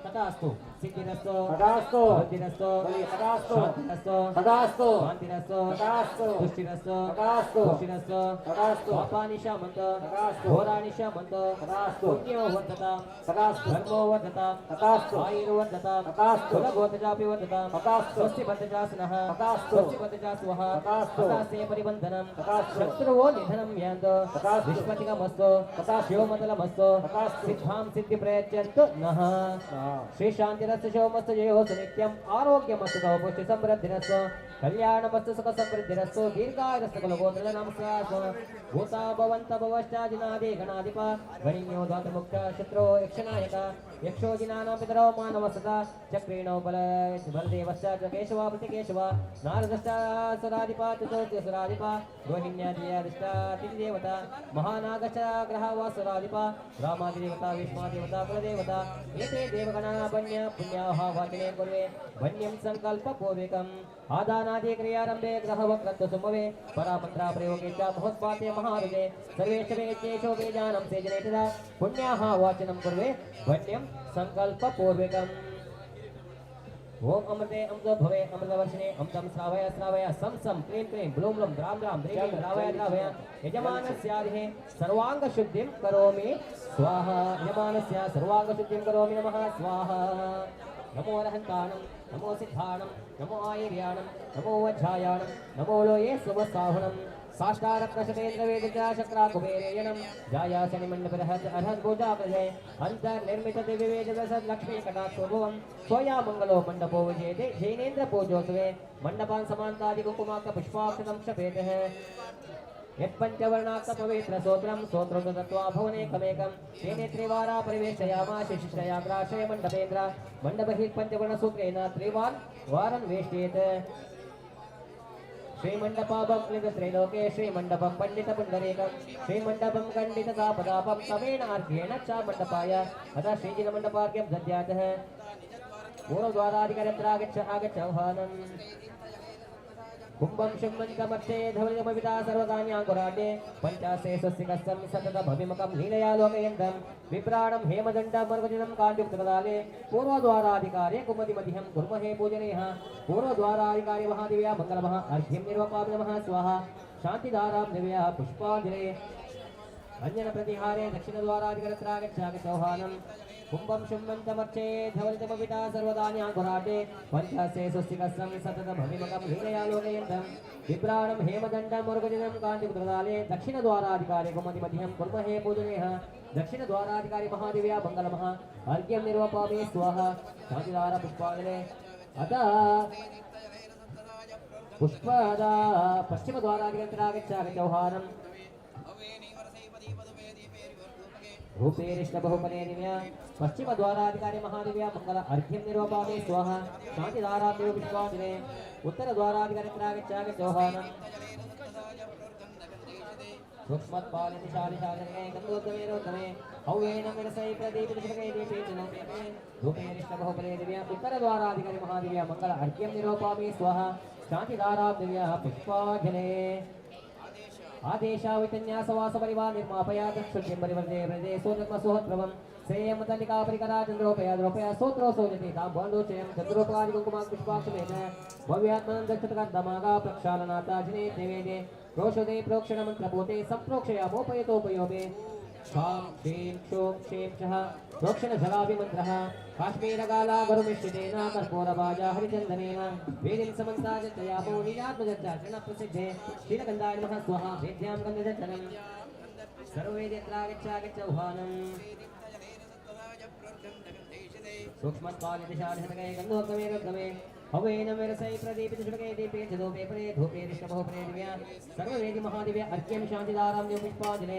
तथास्तु सिद्धिरस्तु तथास्तु बुद्धिरस्तु तथास्तु शान्तिरस्तु तथास्तु शान्तिरस्तु तथास्तु तुष्टिरस्तु तथास्तु तुष्टिरस्तु तथास्तु पापानि शामन्त तथास्तु घोराणि शामन्त तथास्तु पुण्यो वर्धतां तथास्तु धर्मो वर्धतां तथास्तु आयुर्वर्धतां तथास्तु कुलगोत्रजापि वर्धतां तथास्तु स्वस्ति बद्धजासनः तथास्तु स्वस्ति बद्धजासुवः तथास्तु तथास्ते परिबन्धनं तथास्तु शत्रुवो निधनं यान्तु तथास्तु विश्वतिकमस्तु तथास्तु शिवमतलमस्तु तथास्तु सिद्धां सिद्धि प्रयच्छन्तु नः श्री शान्तिरस्तु शिवमस्तु जयोस्तु नित्यम् आरोग्यमस्तु गौपुष्टि समृद्धिरस्तु कल्याणमस्तु सुख समृद्धिरस्तु दीर्घायुरस्तु कुलगोत्र नमस्कारस्तु भूता भवन्त भवश्चादिनादि गणाधिप गणिन्यो द्वातमुक्त शत्रो यक्षनायक यक्षोजिनानां पितरो मानवस्तता चक्रेणो बलदेवश्च केशवा प्रतिकेशव नारदश्च सुराधिपा तुतोऽसुराधिपा रोहिण्यादिष्टातिदेवता महानागश्च ग्रहवासुराधिपा रामादिदेवता विष्मादेवता कुलदेवता एते देवगणा वन्य पुण्याः वाचने कुर्वे वन्यं सङ्कल्पपूर्वकम् आदानादि क्रियारम्भे ग्रहवक्रत्व सुमवे परामन्त्रा प्रयोगे च महोत्पाते महारुजे सर्वेश वेद्येषो वेदानं सेजनेषदा पुण्याः वाचनं कुर्वे वन्यं सङ्कल्पपूर्वकम् ओम अमृते अमृतो भवे अमृतवर्षिणे अमृतं श्रावय श्रावय सं सं क्लीं क्लीं ब्लूं ब्लूं द्रां द्रां द्रीं द्रीं द्रावय द्रावय यजमानस्यादिहे सर्वाङ्गशुद्धिं करोमि स्वाहा यजमानस्य सर्वाङ्गशुद्धिं करोमि नमः स्वाहा नमो अरहन्ताणं नमो सिद्धाणं नमो आयर्याणं नमो वज्रायाणं नमो लोये सुमस्ताहुणं साष्टारत्नशतेन्द्रवेदजा कुबेरेयणं जायासनिमण्डपरहत् अर्हद्भुजाकृते अन्तर्निर्मित दिव्यवेदवसद् लक्ष्मी कटाक्षोभुवं स्वया मङ्गलो मण्डपो विजेते जैनेन्द्र पूजोत्सवे मण्डपान् समान्तादिकुङ्कुमाक्ष पुष्पाक्षतं क्षपेतः यत्पञ्चवर्णात्मपवित्र स्तोत्रं स्तोत्रं दत्त्वा भवनेकमेकं तेने त्रिवारा परिवेशयामास शिष्टयाग्राश्रय मण्डपेन्द्र मण्डपहिः पञ्चवर्णसूत्रेण त्रिवान् वारं वेष्टेत् श्रीमण्डपापं क्लिदत्रैलोके श्रीमण्डपं पण्डितपुण्डरीकं श्रीमण्डपं खण्डिततापदापं तमेन अर्घ्येण च मण्डपाय अतः श्रीजिनमण्डपार्घ्यं दद्यातः पूर्वद्वाराधिकरत्रागच्छ आगच्छौहानम् कुम्भं शुम्भन्तमर्चे धवलितमविता सर्वकान्याङ्कुराटे पञ्चाशे स्वस्तिकस्थं सततमभिमुखं लीलया लोकयन्तं विभ्राणं हेमदण्डमर्गजिनं काण्डयुक्तकदाले पूर्वद्वाराधिकारे कुमतिमधिहं कुर्महे पूजनेह पूर्वद्वाराधिकारे महादेव्या मङ्गलमः अर्घ्यं निर्वपामि नमः स्वाहा शान्तिधारां दिव्याः पुष्पाञ्जले अञ्जनप्रतिहारे दक्षिणद्वाराधिकरत्रागच्छागचौहानं कुम्भं शुम्भन्तमर्चे धवलितमविता सर्वदान्याङ्कुराटे पञ्चाशे स्वस्तिकस्थं सततमभिमुखं लीलया लोकयन्तं विभ्राणं हेमदण्डं मुरुगजिनं काण्डयुक्तकदाले दक्षिणद्वाराधिकारे कुमतिमध्यं कुर्महे पूजनेह दक्षिणद्वाराधिकारि महादेव्या मङ्गलमः अर्घ्यं निर्वपामि स्वाहा शान्तिधारा पुष्पाञ्जले अतः पुष्पदा पश्चिमद्वाराधिकरत्रागच्छागचौहानं रूपेरिष्टबहुपने दिव्या पश्चिमद्वाराधिकारी महादेव्या मंगल अर्घ्यं निर्वपामि स्वाहा शान्तिधारां देव पुष्पाञ्जले उत्तरद्वाराधिकरत्रागच्छागचौहानं सूक्ष्मत्पालिनिशालिशालिने गन्धोद्गमेरोद्गमे हव्येन विरसै प्रदीपितशुभगे दीपे च नौम्यते रूपेरिष्टबहुपने दिव्या उत्तरद्वाराधिकारी महादेव्या मंगल अर्घ्यं निर्वपामि स्वाहा शान्तिधारां दिव्याः पुष्पाञ्जले आदेशावितन्यासवास परिवार निर्मापया दक्षुल्यं परिवर्ते प्रदे सोदत्मसोहत्रवं श्रेयमतलिका परिकरा चन्द्रोपया द्रोपया सोत्रो सोजते ताम्बोलोचयं चन्द्रोपकारि कुङ्कुमां पुष्पाक्षमेन भव्यात्मनं दक्षतकर्दमागा प्रक्षालनाताजिने देवेदे प्रोषदे प्रोक्षणमन्त्रपोते सम्प्रोक्षयामोपयतोपयोगे शां श्रीं क्षों क्षें छः प्रोक्षणजलाभिमन्त्रः काश्मीरगाला गुरुमिश्रितेन कर्पूरभाजा हरिचन्दनेन वेदिं समन्ताजयामो लीलात्मजर्चनप्रसिद्धे शीलगन्धाय नमः स्वाहा वेद्यां गन्धजर्चनं सर्ववेदेत्रागच्छागच्छौहानम् सूक्ष्मत्पालिदिशालिहनगे गन्धोद्गमे रुद्गमे हवेन विरसै प्रदीपितशुभगे दीपे च धूपे परे धूपेरिष्टबहुपने दिव्या सर्ववेदि महादिव्य अर्घ्यं शान्तिधारां पुष्पाञ्जले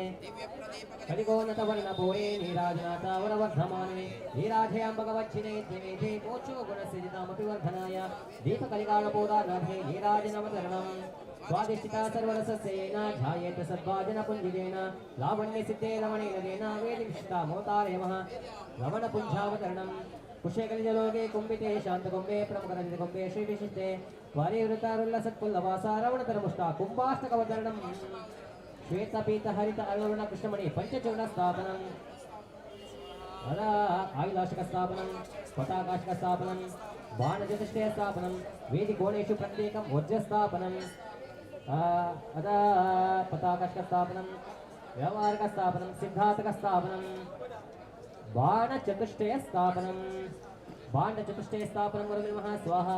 कलिकोन्नतवर्णपूरे नीराजनाथा वरवर्धमाने नीराधयां भगवच्छिने देवेदे कोचो गुणसिजितामपि वर्धनाय दीपकलिकाणपोदानाथे नीराजनवतरणम् स्वादिष्टिता सर्वरसस्येन ध्यायेत सद्भाजनपुञ्जितेन लावण्यसिद्धे रमणेन वेदिष्टा मोतारेमः रमणपुञ्जावतरणम् कुशेकलिजलोके कुम्भिते शान्तकुम्भे प्रमुखरजितकुम्भे श्रीविशिष्टे वारिवृतारुल्लसत्कुल्लवासा रवणतरमुष्टा कुम्भाष्टकवतरणम् श्वेतपीतहरित अरुणकृष्णमणि पञ्चचूर्णस्थापनम् अदा आयुधाशकस्थापनं पताकाशकस्थापनं बाणचतुष्टयस्थापनं वेदिकोणेषु प्रत्येकं वज्रस्थापनं अदा पताकाशकस्थापनं व्यवहारकस्थापनं सिद्धार्थकस्थापनं बाणचतुष्टयस्थापनं गुरुर्नमः स्वाहा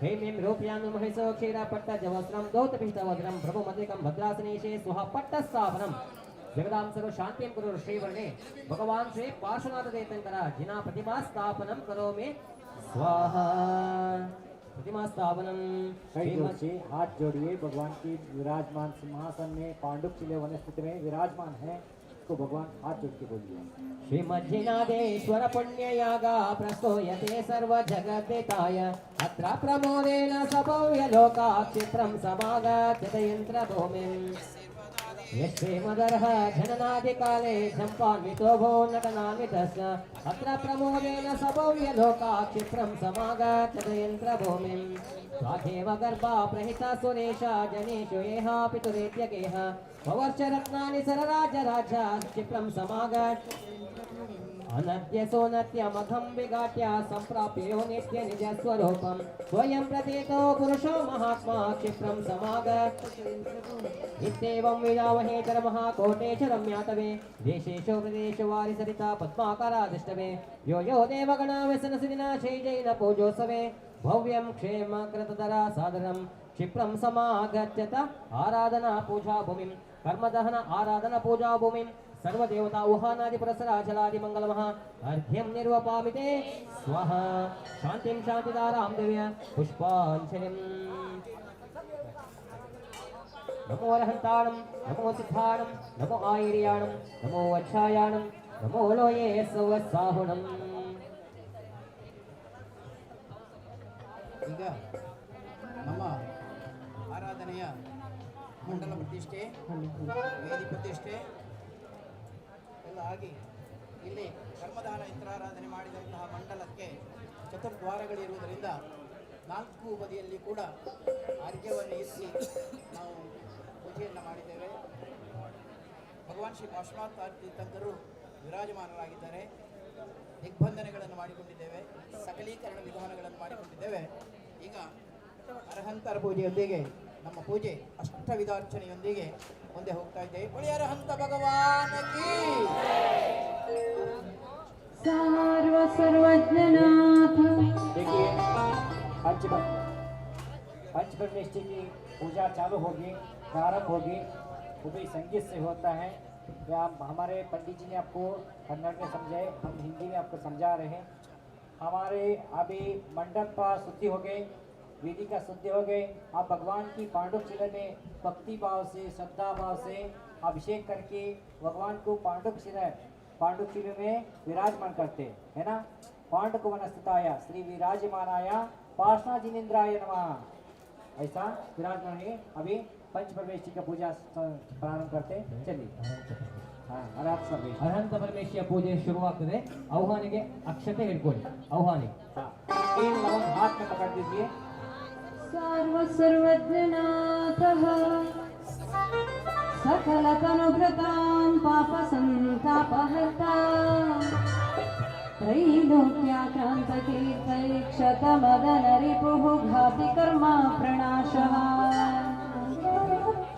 हेमिं रूप्यां महिषो क्षीरपट्टजवस्त्रं दौतपिष्टवज्रं प्रभुमतिकं भद्रासनेशे स्वः पट्टस्थापनं जगदां सर्व शांतिं कुरु श्रीवर्णे भगवान श्री पार्श्वनाथ देवंकर जिना प्रतिमा स्थापनं करोमि स्वाहा प्रतिमा स्थापनं कई जोर से हाथ जोड़िए भगवान की विराजमान सिंहासन में पांडुप चिले वनस्पति में विराजमान है तो भगवान हाथ जोड़ के बोलिए श्रीमज्जिनादेश्वर पुण्ययागा प्रस्तूयते सर्व जगद्दिताय अत्र प्रमोदेन सभव्य लोका क्षिप्रं समागच्छते यन्त्रभूमिम् यश्रीमदर्ह जननादिकाले सम्पान्वितो भो नटनान्वितस्य अत्र प्रमोदेन सभव्य लोका क्षिप्रं समागच्छते यन्त्रभूमिम् स्वाधेव गर्भा प्रहिता सुरेशा जनेषु येह पितुरेत्यगेह भवर्ष रत्नानि सरराजराजा क्षिप्रं समागच्छ अनद्य सोनत्यमघं विघाट्य सम्प्राप्य यो नित्य निजस्वरूपं स्वयं प्रतीतो पुरुषो महात्मा क्षिप्रं समागच्छ इत्येवं विजामहे तरमहाकोटेश रम्यातवे देशेषु प्रदेशु वारिसरिता पद्माकारादिष्टवे यो यो देवगणा व्यसनसिदिना शैजैन पूजोत्सवे भव्यं क्षेमकृतधरा सादरं क्षिप्रं समागच्छत आराधना पूजा भूमिं कर्मदहन आराधना पूजा भूमिं सर्वदेवता उहानादि पुरस्सराचलादि मंगलमः अर्घ्यं निर्वपामि ते स्वाहा शान्तिं शान्तिदारां देव्य पुष्पाञ्जलिं नमो अरहन्ताणं नमो सिद्धाणं नमो आयर्याणं नमो वच्छायाणं नमो लोये सवसाहुणम् ಈಗ ನಮ್ಮ ಆರಾಧನೆಯ ಮಂಡಲ ಪ್ರತಿಷ್ಠೆ ವೇದಿ ಪ್ರತಿಷ್ಠೆ ಎಲ್ಲ ಆಗಿ ಇಲ್ಲಿ ಕರ್ಮದಾನ ಯಂತ್ರಾರಾಧನೆ ಮಾಡಿದಂತಹ ಮಂಡಲಕ್ಕೆ ಚತುರ್ದ್ವಾರಗಳಿರುವುದರಿಂದ 4 ಬದಿಯಲ್ಲಿ ಕೂಡ ಅರ್ಘ್ಯವನ್ನು ಇರಿಸಿ ನಾವು ಪೂಜೆಯನ್ನು ಮಾಡಿದ್ದೇವೆ. ಭಗವಾನ್ ಶ್ರೀ ಪಾರ್ಶ್ವನಾಥ ತೀರ್ಥಂಕರು ವಿರಾಜಮಾನರಾಗಿದ್ದಾರೆ. ದಿಗ್ಬಂಧನಗಳನ್ನು ಮಾಡಿಕೊಂಡಿದ್ದೇವೆ, ಸಕಲೀಕರಣ ವಿಧಾನಗಳನ್ನು ಮಾಡಿಕೊಂಡಿದ್ದೇವೆ. ಈಗ ಅರಹಂತರ ಪೂಜೆಯೊಂದಿಗೆ ನಮ್ಮ ಪೂಜೆ ಅಷ್ಟವಿಧಾರ್ಚನೆಯೊಂದಿಗೆ ಮುಂದೆ ಹೋಗ್ತಾ ಇದ್ದೇವೆ. ಬಳಿ ಅರಹಂತ ಭಗವಾನ್ ಕೀ सर्वज्ञनाथ। देखिए पंचपरमेश्वर की पूजा चालू होगी, प्रारंभ होगी, वो भी संगीत से होता है। हमारे पंडित जी ने आपको कन्नड़ में समझाए, हम हिंदी में आपको समझा रहे हैं। हमारे अभी मंडप का शुद्धि हो गई, वेदी का शुद्धि हो गई। आप भगवान की पांडुप शिला में भक्ति भाव से श्रद्धा भाव से अभिषेक करके भगवान को पांडुप शिला में विराजमान करते है ना। पांडुक वनस्थिताय श्री विराजमानाय पार्श्वनाथ जिनेन्द्राय नमः ऐसा विराजमान है। अभी पंचपरमेश्वर का पूजा प्रारंभ करते चलिए। ಅರ್ಹಂತ ಪರಮೇಶ್ವರ ಪೂಜೆ ಶುರುವಾಗ್ತದೆ. ಆಹ್ವಾನಿಗೆ ಅಕ್ಷತೆ ಹಿಡ್ಕೊಳ್ಳಿ. ಆಹ್ವಾನಿ हाथ में पकड़ दीजिए। सर्वज्ञनाथः सकलतनुभृतां पापसन्तापहर्ता त्रैलोक्याक्रान्तकीर्तैक्षतमदनरिपुः घाति कर्मा प्रणाशः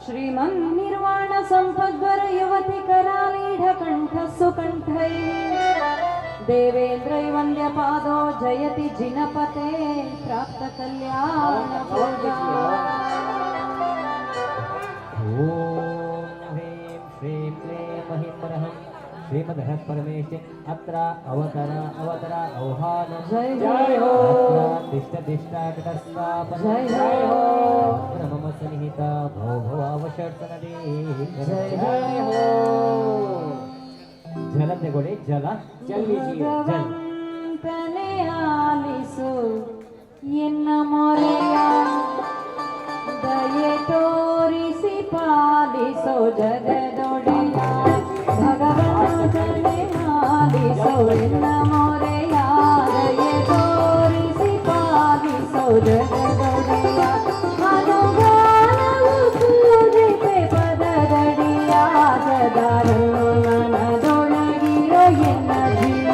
श्रीमन्निर्वाण सम्पद्वर युवति करालीढकण्ठ सुकण्ठै देवेन्द्रै वन्द्यपादो जयति जिनपते प्राप्त कल्याण ओम ह्रीं श्रीं क्लीं महिमरहं श्रीमद् परमेश्वर अत्र अवतर आह्वान जय जय हो तिष्ठतिष्ठाकटस्थापन जय हो मम सन्निहिता भवभवावशर्तनदे जय जय हो जल तಗೊಳ್ಳಿ जल जल लीजिए जल तने आलिसु ಎನ್ನ ಮೊರೆಯ ದಯೆ ತೋರಿಸಿ ಪಾಲಿಸೋ ಜಗದೊಡೆಯ ಭಗವಂತನೇ ಆಲಿಸೋ ಎನ್ನ ಮೊರೆಯ ದಯೆ ತೋರಿಸಿ ಪಾಲಿಸೋ ಜಗದೊಡೆಯ ಅನುಗಾನವು ಪೂಜಿತೆ ಪದದಡಿಯ ಸದಾರು ಮನದೊಳಗಿರೋ ಎನ್ನ ಜೀವ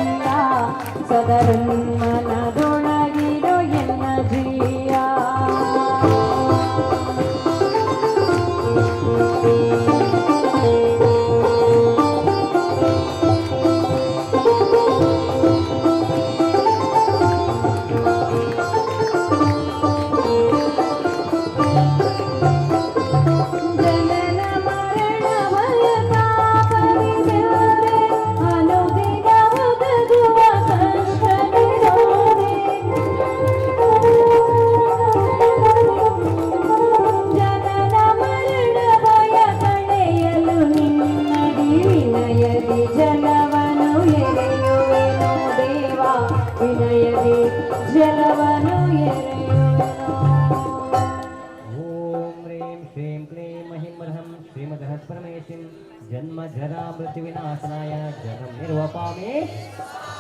ಓಂ ಹ್ರೀಂ ಶ್ರೀಂ ಕ್ಲೀಂ ಮಹಿಂ ಮರ್ಹಂ ಶ್ರೀಮದಃ ಪರಮೇಶಿಂ ಜನ್ಮ ಜರಾ ಮೃತ್ಯು ವಿನಾಶನಾಯ ಜನಂ ನಿರ್ವಪಾಮಿ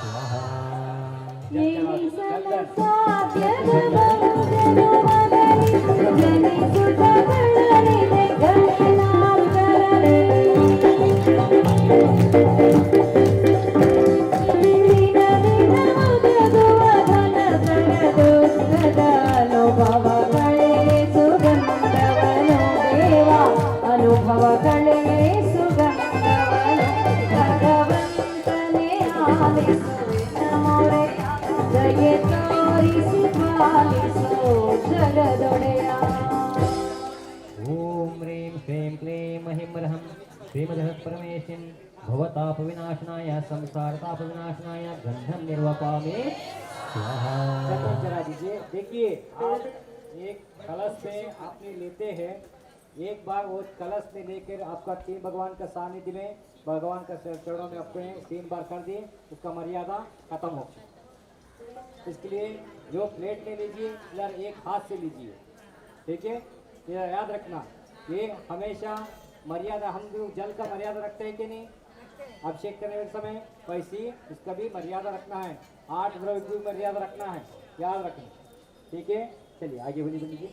ಸ್ವಾಹಾ. ಅನುಭವಗಳೇ ಸುಗಂಧವನು ಭಗವಂತನೇ ಆಲಿಸುವೆ ನಮೋರೆ ದಯೆ ತೋರಿಸಿ ಪಾಲಿಸೋ ಜಗದೊಡೆಯ. ಓಂ ಹ್ರೀಂ ಶ್ರೀಂ ಕ್ಲೀಂ ಮಹಿಂ ಮರ್ಹಂ ಶ್ರೀಮದಃ ಪರಮೇಶಿಂ ಭವತಾಪ ವಿನಾಶನಾಯ ಸಂಸಾರತಾಪ विनाशनाय गंधम निर्वपामि स्वाहा. जरा दीजिए। देखिए आप एक कलश में आपने लेते हैं, एक बार वो कलश में लेकर आपका 3 भगवान का सानिध्य में भगवान का चरणों में अपने 3 बार कर दिए, उसका मर्यादा खत्म हो गया। इसके लिए जो प्लेट में लीजिए इधर एक हाथ से लीजिए, ठीक है। ये याद रखना, ये हमेशा मर्यादा, हम जो जल का मर्यादा रखते हैं कि नहीं, अभिषेक करने के समय वैसी इसका भी मर्यादा रखना है। 8 द्रव्य की मर्यादा रखना है, याद रखना, ठीक है। चलिए आगे बोलिए बोलिए।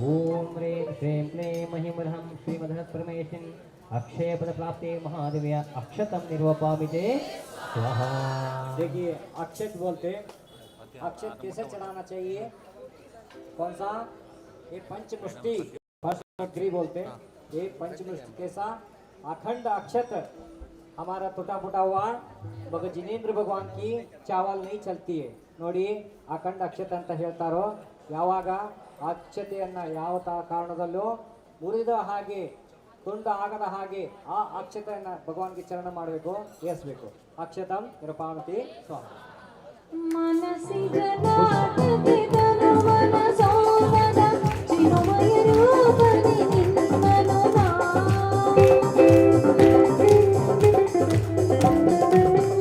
ओम ह्रीं श्रीं क्लीं महीं मर्हं श्रीमदः परमेशिं अक्षय पद प्राप्ति महादेव्य अक्षतम निर्वपामि ते स्वाहा. देखिए अक्षत बोलते, अक्षत कैसे चढ़ाना चाहिए, कौन सा, ये पंचमुष्टि फर्स्ट बोलते, ये पंचमुष्टि कैसा अखंड अक्षत हमारा टूटा फूटा हुआ भगत जिनेंद्र भगवान की चावल नहीं चलती है ನೋಡಿ. ಅಖಂಡ ಅಕ್ಷತೆ ಅಂತ ಹೇಳ್ತಾರೋ, ಯಾವಾಗ ಅಕ್ಷತೆಯನ್ನ ಯಾವ ಕಾರಣದಲ್ಲೂ ಮುರಿದ ಹಾಗೆ ತುಂಡ ಆಗದ ಹಾಗೆ ಆ ಅಕ್ಷತೆಯನ್ನ ಭಗವಾನ್ಗೆ ಚರಣ ಮಾಡಬೇಕು, ಏರಿಸಬೇಕು. ಅಕ್ಷತಂ ನಿರಪಾಮತಿ ಸ್ವಾಮಿ. ಮನಸಿ ಜನಾಪತಿ ತನುವನ ಸೋಮದ ಚಿರುಮಯ ರೂಪದಿ ನಿನ್ನನು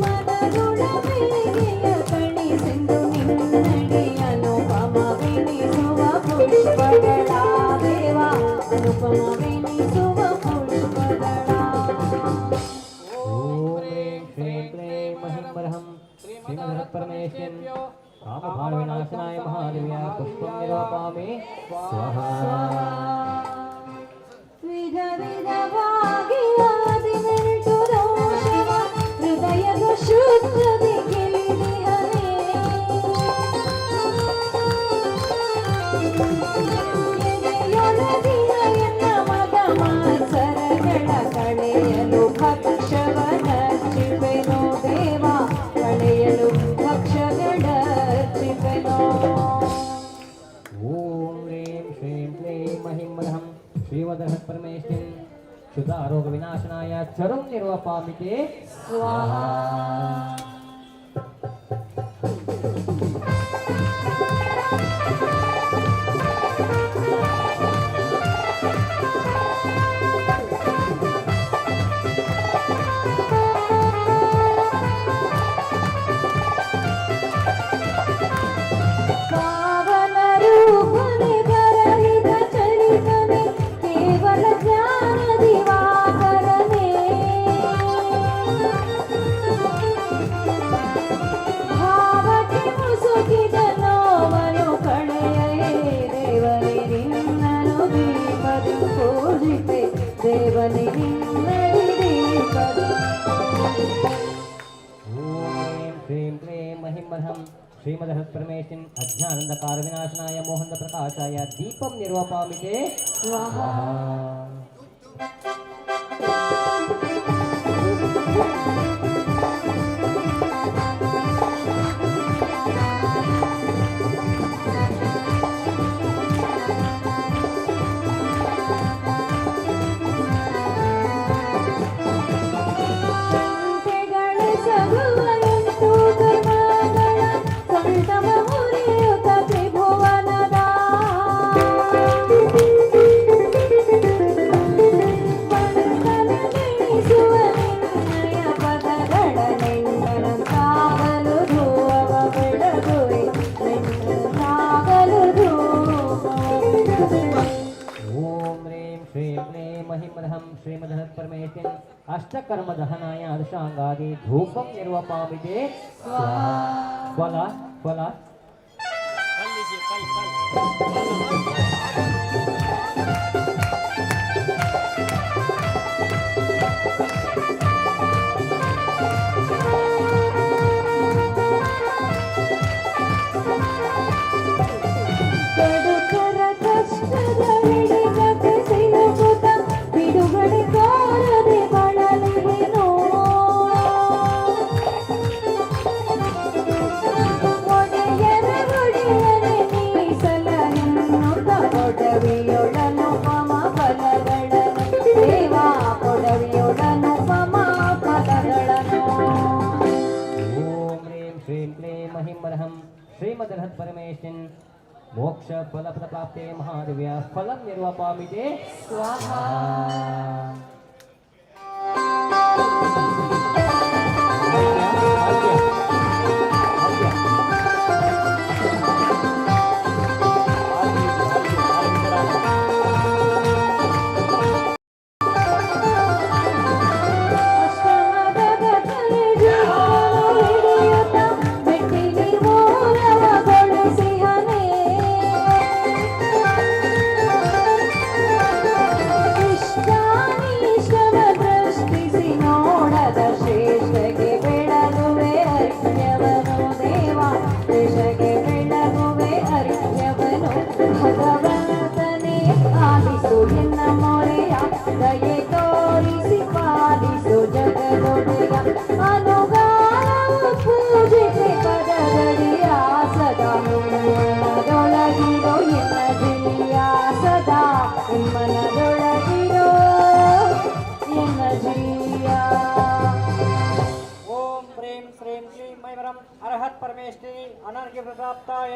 ಮನದುಳ ಬೆಳಗೆಯ ಕಣಿಸೆಂದು ನಿನ್ನಡಿ ಅನುಪಮವೆನಿಸುವ ಪುಷ್ಪಗಳ ದೇವ, ಅನುಪಮವೆನಿಸುವ ಪುಷ್ಪಗಳ. ओम ह्रीं श्रीं क्लीं महीं मर्हं श्रीमदः परमेशिं कामभाव विनाशनाय महादेव्य पुष्पं निरूपामि स्वाहा. ವಿಧ ವಿಧವಾಗಿ ಆದಿನೆಂಟು ದೋಷವ ಹೃದಯದ ಶುದ್ಧತೆ ಗೆಲ್ಲಿದಿಹನೇ. ಎದೆಯೊಳಗಿನ ಎನ್ನ ಮದ ಮಾತ್ಸರಗಳ ಕಳೆಯಲು ಭಕ್ಷವನರ್ಚಿಪೆನೋ ದೇವ, ಕಳೆಯಲು ಭಕ್ಷಗಳರ್ಚಿಪೆನೋ. ओम ह्रीं श्रीं क्लीं महीं मर्हं श्रीमदः परमेशिं क्षुधा रोग विनाशनाय चरम निर्वपामि ते स्वाहा. ಪಾವನ ರೂಪನೆ ಬರಹಿತ ಚರಿತನೆ ಕೇವಲ ಜ್ಞಾನ ದಿವಾಕರನೆ. ಭಾವಕ್ಕೆ ಮುಸುಕಿದ ನೋವನು ಕಳೆಯೇ ದೇವನೇ ನಿನ್ನನು ದೀಪದಿ ಪೂಜಿಪೆ, ದೇವನೇ ನಿನ್ನಡಿ ದೀಪದಿ. ओम ह्रीं श्रीं क्लीं महीं मर्हं श्रीमदहत्परमेष्ठिन् अज्ञानन्धकारविनाशनाय मोहनप्रकाशाय दीपं निर्वपामि ते स्वाहा। अष्टकर्म दहनाय अर्षांगादि धूपं निर्वपामि ते स्वाहा। फला श्रीमदहत्परमेष्ठिन् मोक्ष फल प्राप्ते महादेव्या फलं निर्वपामि ते स्वाहा। अरहत परमेष्ठी अनर्घ्य प्राप्ताय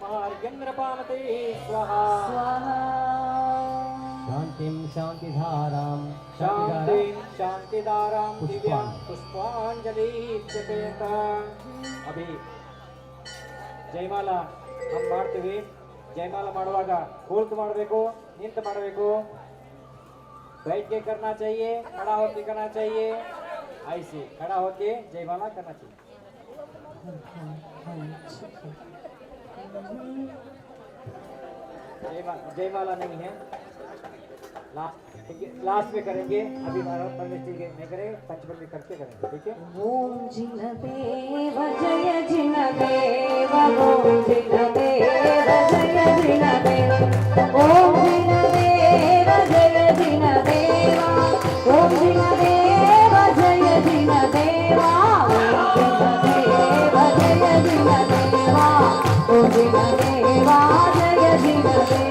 महार्घ्यन्द्रपामते स्वाहा। शांतिं शांतिधारां शांतिधारां दिव्यां पुष्पांजलि इत्यपेत। अभी जयमाला हम ಮಾಡ್ತೀವಿ। जयमाला ಮಾಡುವಾಗ ಕೂತು ಮಾಡಬೇಕು, ನಿಂತು ಮಾಡಬೇಕು, बैठ के करना चाहिए, खड़ा होकर करना चाहिए, ऐसे खड़ा होके जयमाला करना चाहिए। जयमाला नहीं है, लास्ट में करेंगे। अभी परमेष्ठी के नहीं करेंगे, पंचपल्ली करके करेंगे, ठीक है। ओम जिनदेव जय जिनदेव, ओम जिनदेव जय जिनदेव, ओम जिनदेव जय जिनदेव, ओम जिनदेव जय जिनदेव, ओम जिनदेव जय जिनदेव।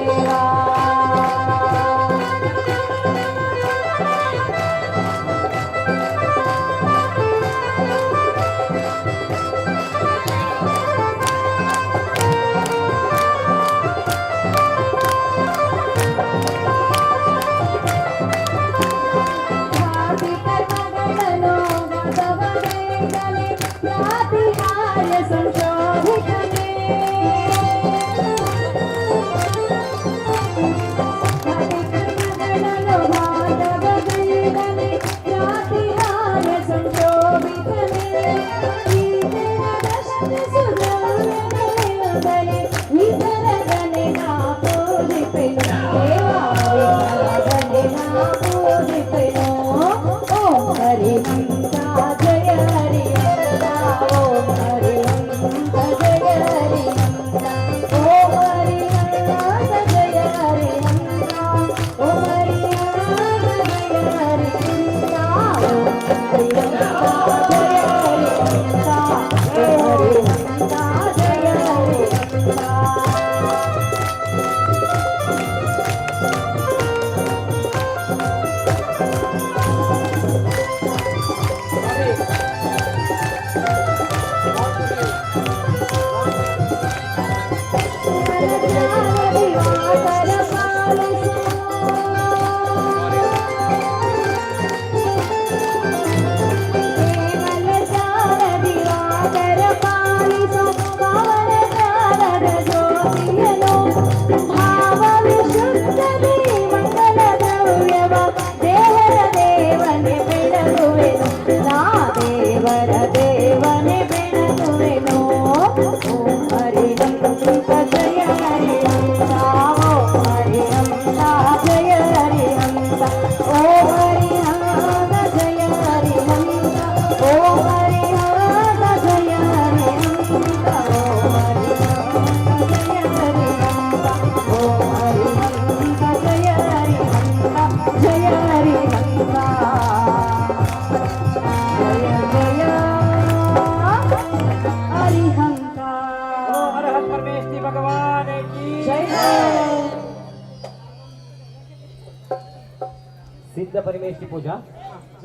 ಸಿದ್ಧ ಪರಮೇಶ್ವರಿ ಪೂಜಾ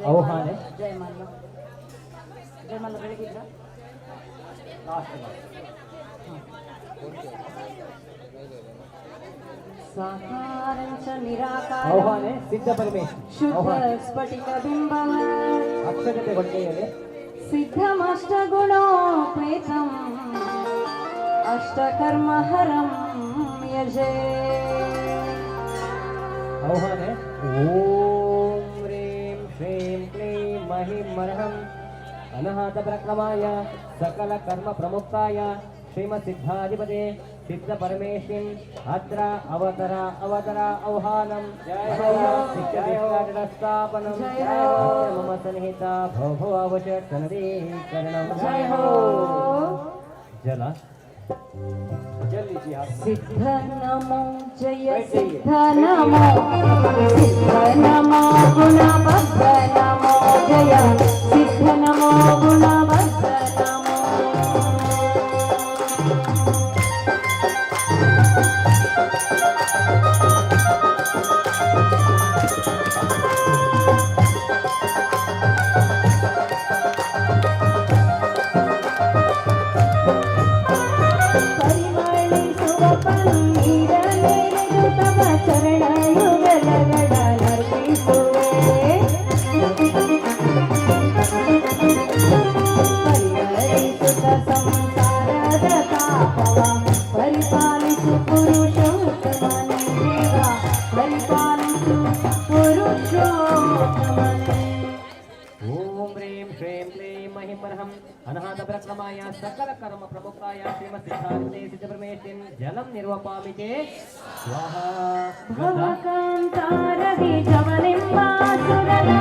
ಆಹ್ವಾನ ಜಯಮಾಲ ಬೆಳಗಿದ್ರ ಸಾಕಾರಂಚ ನಿರಾಕಾರ ಆಹ್ವಾನ ಸಿದ್ಧ ಪರಮೇಶ್ವರಿ ಶುದ್ಧ ಸ್ಫಟಿಕ ಬಿಂಬವ ಅಕ್ಷತೆ ಹೊಟ್ಟೆಯಲ್ಲಿ ಸಿದ್ಧಮಷ್ಟಗುಣೋಪೇತಂ ಅಷ್ಟಕರ್ಮಹರಂ ಯಜೇ ಆಹ್ವಾನ ಓಂ ಹ್ರೀಂ ಶ್ರೀಂ ಕ್ಲೀಂ ಮಹಿಮರ್ಹಂ ಅನಹಾತ ಪ್ರಕ್ರಮಾಯ ಸಕಲ ಕರ್ಮ ಪ್ರಮುಕ್ತಾಯ ಶ್ರೀಮತ್ ಸಿದ್ಧಾಧಿಪತೆ ಸಿದ್ಧ ಪರಮೇಶ್ವರಿಂ ಅತ್ರ ಅವತರ ಅವತರ ಆಹ್ವಾನಂ ಸ್ಥಾಪನಂ ಮಮ ಸನ್ನಿಹಿತ ಭವ ಅವಶ ಸನದೀಕರಣಂ ಜಯ ಹೋ ಜಲ जल लीजिए आप सिद्ध नमो जय सिद्ध नमो सिद्ध नमो गुणवद्ध नमो जय सिद्ध नमो गुणवद्ध नमो ಪರಿಮಳಿಸುವ ಪನ್ನೀರನೆರೆದು ತವ ಚರಣಯುಗಲಗಳರ್ಪಿಸುವೆ ಪರಿಹರಿಸುತ್ತ ಸಂಸಾರದ ತಾಪವ ಪರಿಪಾಲಿಸು ಪುರುಷೋತ್ತಮನೇ ದೇವ ಪರಿಪಾಲಿಸು ಪುರುಷೋತ್ತಮನೇ ಓಂ ಹ್ರೀಂ ಶ್ರೀಂ ಕ್ಲೀಂ ಮಹಿಮರ್ಹಂ ಅನಹಾತ ಪ್ರಕ್ರಮಾಯ ಸಕಲ ಕರ್ಮ ಪ್ರಮುಖಾಯ ಶ್ರೀಮತ್ ಸಿದ್ಧಾರ್ಥೆ ಸಿದ್ಧ ಪರಮೇಶ್ವರಿಂ ಜಲಂ ನಿರ್ವಪಾಮಿತೆ ಸ್ವಾಹಾ ಭವಕಾಂತಾರದಿ ಜವನಿಂಬಾಸುರನ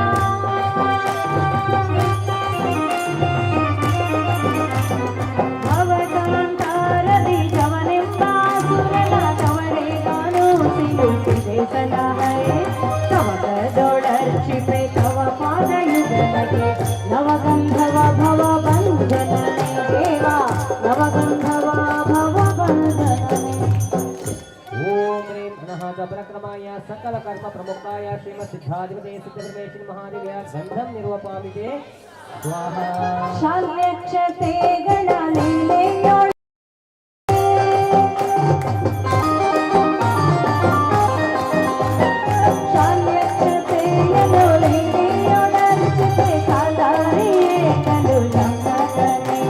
ಭವಕಾಂತಾರದಿ ಜವನಿಂಬಾಸುರನ ತವರೇಗಾನು ಸಿಗುತ್ತಿದೆ ಸಲಹೆ ತವಗದೊಳರ್ಚಿಪೆ ತವ ಪಾದಯುಗನಗೆ ನವಗಂಧವ ಭವ ಬಂಧನನೆ ದೇವ ನವಗಂಧವ ಭವ ಬಂಧನನೆ ಓಂ ಹ್ರೀಂ ಅನಹಾತ ಪ್ರಕ್ರಮಾಯ ಸಕಲ ಕರ್ಮ ಪ್ರಮುಖಾಯ ಶ್ರೀಮತ್ ಸಿದ್ಧಾಧಿಪತೆ ಸಿದ್ಧ ಪರಮೇಶ್ವರಿ ಮಹಾದೇವಿಯ ಗಂಧಂ ನಿರ್ವಪಾಮಿತೆ ಸ್ವಾಹಾ ಶಾಲ್ಯಕ್ಷತೆಗಳ ಲೀಲೆಯೊಳ ಶಾಲ್ಯಕ್ಷತೆಯಲು ಲೀಲೆಯೊಳರ್ಚಿತೆ ಸಾಧಾರಿಯೇ ಕಲು ಲಂಘನೆ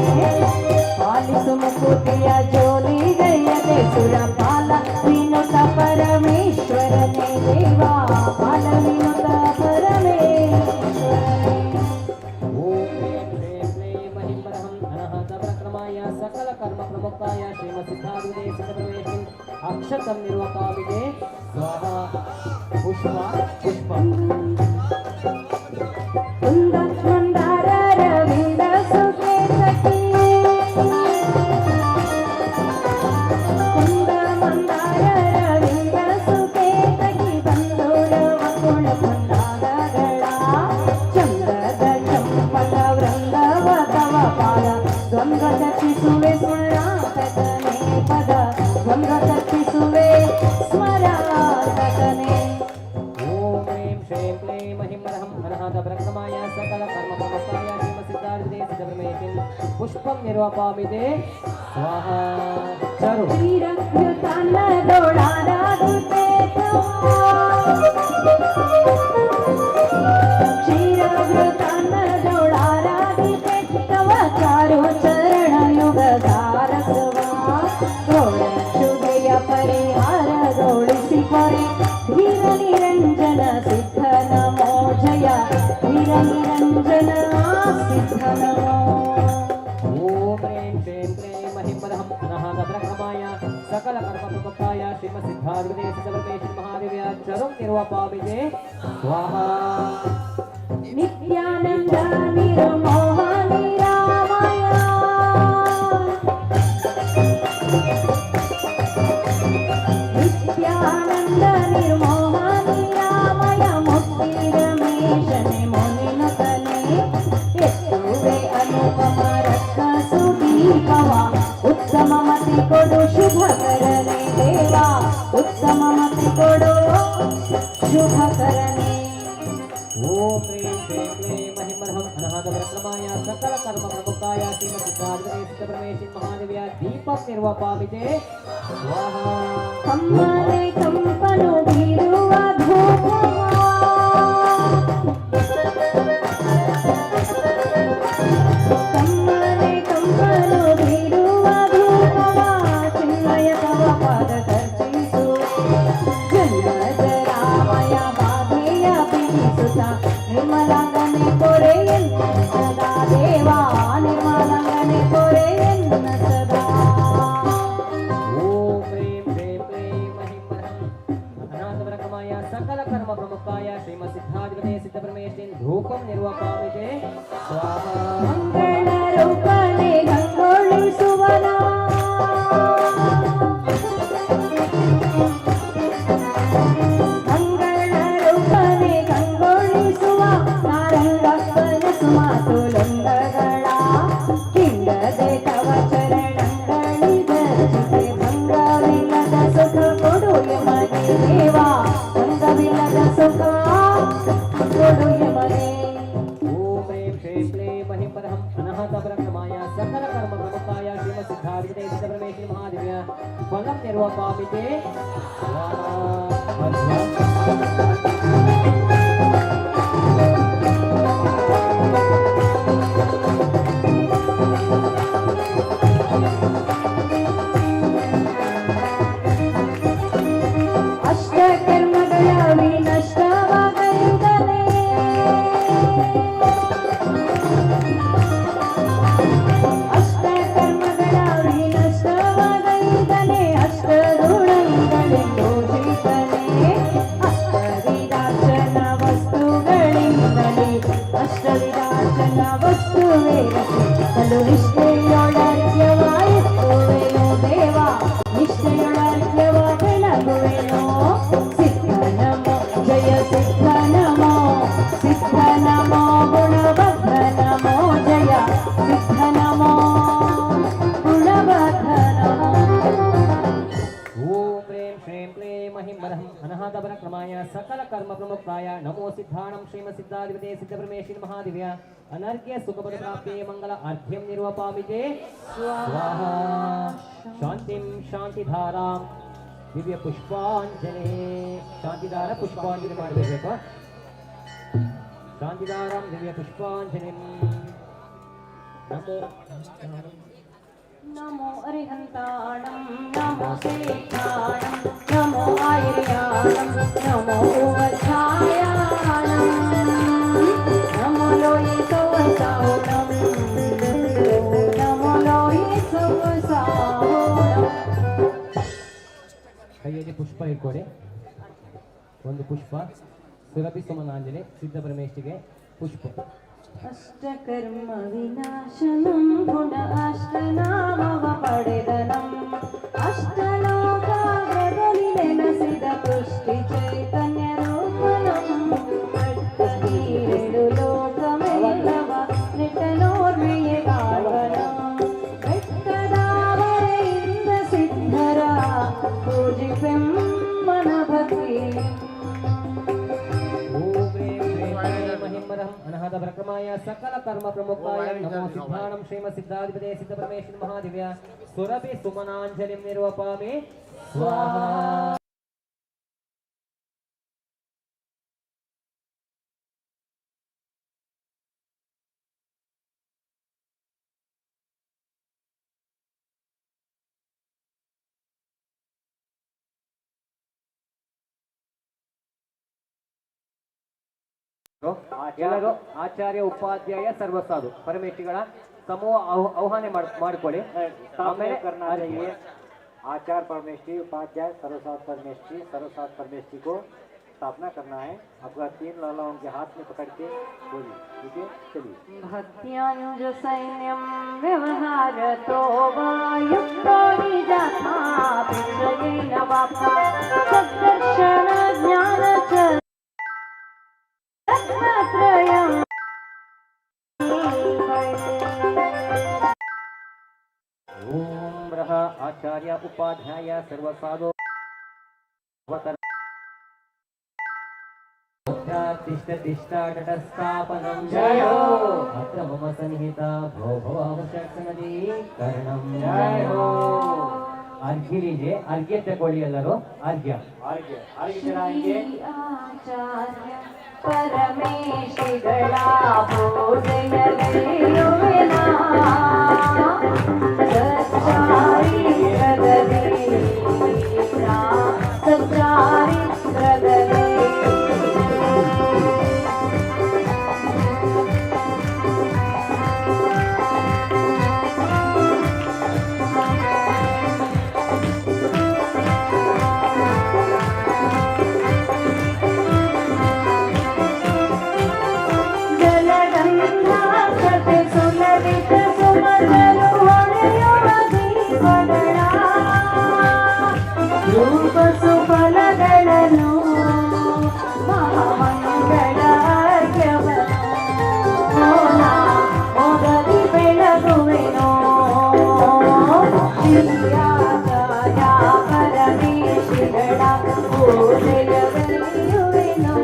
ಪಾಲಿಸು ಮುಕುತಿಯ ಜೋಲಿಗೈಯದೆ ಸುರಪಾಲ ವಿನುತ ಪರಮೇಶ್ವರನೇ ದೇವಾ ಪಾಲ ವಿನುತ ಪರಮೇಶ್ವರನೇ ಓಂ ಹ್ರೀಂ ಶ್ರೀಂ ಕ್ಲೀಂ ಮಹಿಮರ್ಹಂ ಅನಹಾತ ಪ್ರಕ್ರಮಾಯ ಸಕಲ ಕರ್ಮ ಪ್ರಮುಖಾಯ ಶ್ರೀಮತ್ ಸಿದ್ಧಾಧಿಪತೆ ಸಿದ್ಧ ಪರಮೇಶ್ವರಿಂ ಅಕ್ಷತಂ ನಿರ್ವಪಾಮಿತೆ ಸ್ವಾಹಾ ಪುಷ್ಪ ಪುಷ್ಪ ಕುಂದ ಮಂದಾರ ರವೀಂದ್ರ ಸುಖೇ ಸಖಿ ಕುಂದ ಮಂದಾರ ರವೀಂದ್ರ ಸುಖೇ ಸಖಿ ಬಂದೋಳವ ಕುಳ ಕುಂದಾಗಗಳ ಚಂದ್ರದ ಚಂಪಕ ವೃಂದವ ತವ ಪಾದ ದ್ವಂದ್ವ ದರ್ಶಿಸುವೆ ಸ್ಮರಾತಕನೇ ಪದ ದ್ವಂದ್ವ ದರ್ಶಿಸುವೆ ಸ್ಮರಾತಕನೇ ಓಂ ಹ್ರೀಂ ಶ್ರೀಂ ಕ್ಲೀಂ ಮಹಿಮರ್ಹಂ ಅನಹಾತ ಪ್ರಕ್ರಮಾಯ ಸಕಲ ಕರ್ಮ ಪ್ರಮುಖಾಯ ಶ್ರೀಮತ್ ಸಿದ್ಧಾಧಿಪತೆ ಸಿದ್ಧ ಪರಮೇಶ್ವರಿಂ ಪುಷ್ಪಂ ನಿರ್ವಪಾಮಿತೆ ಸ್ವಾಹಾ ಚರು ಕ್ಷೀರಘೃತಾನ್ನದೊಳಾರಾಧಿತೆ ಕ್ಷೀರಘೃತಾನ್ನದೊಳಾರಾಧಿತೆ ತವ ಚಾರು ಚರಣಯುಗಧಾರಸವ ಕ್ಷುದಯ ಪರಿಹಾರಗೊಳಿಸಿ ಪರಿ ಧೀರ ನಿರಂಜನ ಸಿದ್ಧ ನಮೋ ಜಯ ಧೀರ ನಿರಂಜನ ಸಿದ್ಧ ನಮೋ ಓಂ ಹ್ರೀಂ ಶ್ರೀಂ ಕ್ಲೀಂ ಮಹಿಮರ್ಹಂ ಅನಹಾತ ಪ್ರಕ್ರಮಾಯ ಸಕಲ ಕರ್ಮ ಪ್ರಮುಖಾಯ ಶ್ರೀಮತ್ ಸಿದ್ಧಾಧಿಪತೆ ಸಿದ್ಧ ಪರಮೇಶ್ವರಿ ಮಹಾದೇವಿಯ ಚರುಂ ನಿರ್ವಪಾಮಿತೆ ಸ್ವಾಹಾ ನಿತ್ಯಾನಂದ ನಿರ್ಮೋಹ ನಿರಾಮಯ ನಿತ್ಯಾನಂದ ನಿರ್ಮೋಹ ನಿರಾಮಯ ಮುಕ್ತಿ ರಮೇಶನೆ ಮುನಿನತನೆ ಎತ್ತುವೆ ಅನುಪಮ ರಕ್ಕ ಸುದೀಪವ ಉತ್ತಮ ಮತಿ ಕೊಡು ಶುಭಕರನೆ ದೇವ ಉತ್ತಮ ಮತಿ ಕೊಡು ಶುಭಕರನೆ ओम ह्रीं श्रीं क्लीं महिमर्हं अनाहतप्रक्रमाय सकल कर्म प्रमुखाय श्रीमद्सिद्धार्थ परमेश्वरी महादेव्या दीपक निर्वपामिते स्वाहा ಕಮ್ಮನೆ ಕಂಪನು ಬೀರುವ ಧೂಪವಾ ಕಮ್ಮನೆ ಕಂಪನು ಬೀರುವ ಧೂಪವಾ ಚಿನ್ಮಯ ತವ ಪಾದ ದರ್ಶಿಸು ಜನ್ಮಜರಾಮಯ ಬಾಧೆಯ ಬಿಡಿಸುತ್ತ ನಿರ್ಮಲಾಂಗನೆ ಕೊರೆಯನ್ನ ಸದಾ ದೇವಾ ನಿರ್ಮಲಾಂಗನೆ ಕೊರೆಯನ್ನ ಸದಾ ओम ह्रीं श्रीं क्लीं महिमर्हं अनाहतप्रक्रमाय सकल कर्म प्रमुखाय श्रीमद्सिद्धाधिपते सिद्धपरमेश्वरी धूपं निर्वपामिते स्वाहा ಮಂಗಳ ರೂಪನೆ ಗಂಗೊಳಿಸುವನ ಮಂಗಳ ರೂಪನೆ ಗಂಗೊಳಿಸುವ ನಾರಂಗಪ್ಪನ ಸುಮಾತುಲಂಗಗಳ ಕಿಂಡದೆ ತವ ಚರಣಗಳಿದರ್ಜಿತೆ ಭಂಗವಿಲ್ಲದ ಸುಖ ಕೊಡು ಯಮನೆ ದೇವಾ ಭಂಗವಿಲ್ಲದ ಸುಖ ಕೊಡು ಯಮನೆ ओम ह्रीं श्रीं क्लीं महिमर्हं अनाहतप्रक्रमाय सकल कर्म प्रमुखाय श्रीमद्सिद्धाधिपते सिद्धपरमेश्वरी महादेव्या फलं निर्वपामिते ಅಷ್ಟಕರ್ಮಗಳ ವಿನಷ್ಟವಾಗಲಿದನೆ ಅಷ್ಟಕರ್ಮಗಳ ವಿನಷ್ಟವಾಗಲಿದನೆ ಅಷ್ಟಗುಣಗಳಿಂದಲೇ ಘೋಷಿಸನೆ ಅಷ್ಟವಿದಾಚನ ವಸ್ತುಗಳಿಂದಲೇ ಅಷ್ಟವಿದಾಚನ ವಸ್ತುವೇ ರಚಿಸಲು ನಿಷ್ಠೆಯೊಳರ್ಘ್ಯವಾಯಿಸುವೆನೋ ದೇವಾ ನಿಷ್ಠೆಯೊಳರ್ಘ್ಯವ ಬೆಳಗುವೆನೋ ಸಿದ್ಧ ನಮೋ ಜಯ ಸಿದ್ಧ ನಮೋ ಸಿದ್ಧ ನಮೋ ಗುಣಭದ್ರ ನಮೋ ಜಯ ಸಿದ್ಧ ನಮೋ ಗುಣಭದ್ರ ನಮೋ ओम ह्रीं श्रीं क्लीं महिमर्हं अनाहतप्रक्रमाय सकल कर्म प्रमुखाय नमो सिद्धाणं श्रीमद्सिद्धाधिपते सिद्धपरमेश्वरी महादेव्या अनर्घ्य सुखपद प्राप्ते मंगल अर्घ्यं निर्वपामिते स्वाहा शांतिं शांतिधारां दिव्य पुष्पांजलि शांतिधार पुष्पांजलि ಮಾಡಬೇಕು शांतिधारां दिव्य पुष्पांजलिं नमो नमो अरिहन्ताणं नमो सेठाणं नमो आयर्याणं नमो उवच्छायाणं नमो लोये सौसावणं नमो लोये सौसावणं ಕೈಯಲ್ಲಿ ಪುಷ್ಪ ಇಟ್ಕೊಳ್ಳಿ ಒಂದು ಪುಷ್ಪ ಸುರಭಿ ಸುಮನಾಂಜಲಿ ಸಿದ್ಧಪರಮೇಶ್ವರಿಗೆ ಪುಷ್ಪ ಅಷ್ಟಕರ್ಮ ವಿನಾಶನಂ ಗುಣ ಅಷ್ಟನಾಮವ ಪಡೆದನಂ ಅಷ್ಟಲೋಕಾಗ್ರದಲ್ಲಿ ನೆಲೆಸಿದ ಪುಷ್ಟಿ ಚೈತನ್ಯ ರೂಪನಂ ನೀರೆಡು ಲೋಕಮೆಲ್ಲವ ನಿಟನೋರ್ಮೆಯೇ ಗಾರ್ವನಂ ಬೆಟ್ಟದಾವರೆಯಿಂದ ಸಿದ್ಧರ ಪೂಜಿಪೆಂ ಮನ ಭಕ್ತಿ अनाहतप्रक्रमाय सकल कर्म प्रमुखाय नमो सिद्धाणं श्रीमद्सिद्धाधिपते सिद्धपरमेश्वरी महादेव्या सुरभि सुमनांजलिं निर्वपामि स्वाहा ಎಲ್ಲರೂ ಆಚಾರ್ಯ ಉಪಾಧ್ಯಾಯ ಸರ್ವಸಾಧು ಪರಮೇಶ್ವರಿಗಳ ಸಮೂಹ ಆಹ್ವಾನ ಮಾಡಿಕೊಳ್ಳಿ आमें करना चाहिए आचार्य परमेश्वरी उपाध्याय सर्वसाध परमेश्वरी को स्थापना करना है। आपका 3 लाला उनके हाथ में पकड़ के बोलिए, ठीक है? चलिए। भक्त्यायुज सैन्यं व्यवहारतो वायुक्तो निजात्मा विषयेन वाप्ता सद्दर्शन ज्ञान च रत्नत्रयम् ओम रह आचार्य उपाध्याय सर्वसाधु तिष्ठ तिष्ठ तटस्थापनं जय हो। अत्र मम सन्निहिता भव भवावशक्सनदी कर्णं जय हो। अर्घ्य लीजिए, अर्घ्य तकोली ಎಲ್ಲರೂ अर्घ्य आर्घ्य चढ़ाएंगे। ಆಚಾರ್ಯ ಪರಮೇಶಿಗಳ ಪೂಜೆಯಲ್ಲಿರುವೆನ ಸಚ್ಚಾರಿತ್ರದಲ್ಲಿ ಫಲಗಳನ್ನು ಮಹಾಮಂಗಳಾರ್ಘ್ಯವನ್ನು ಮೊದಲಿ ಬೆಳಗುವೆನೋ ಶ್ರೀಯಾಚಾರ್ಯ ಪರಮೇಶಿಗಳ ಪೂಜೆಯವೆಯುವೆನೋ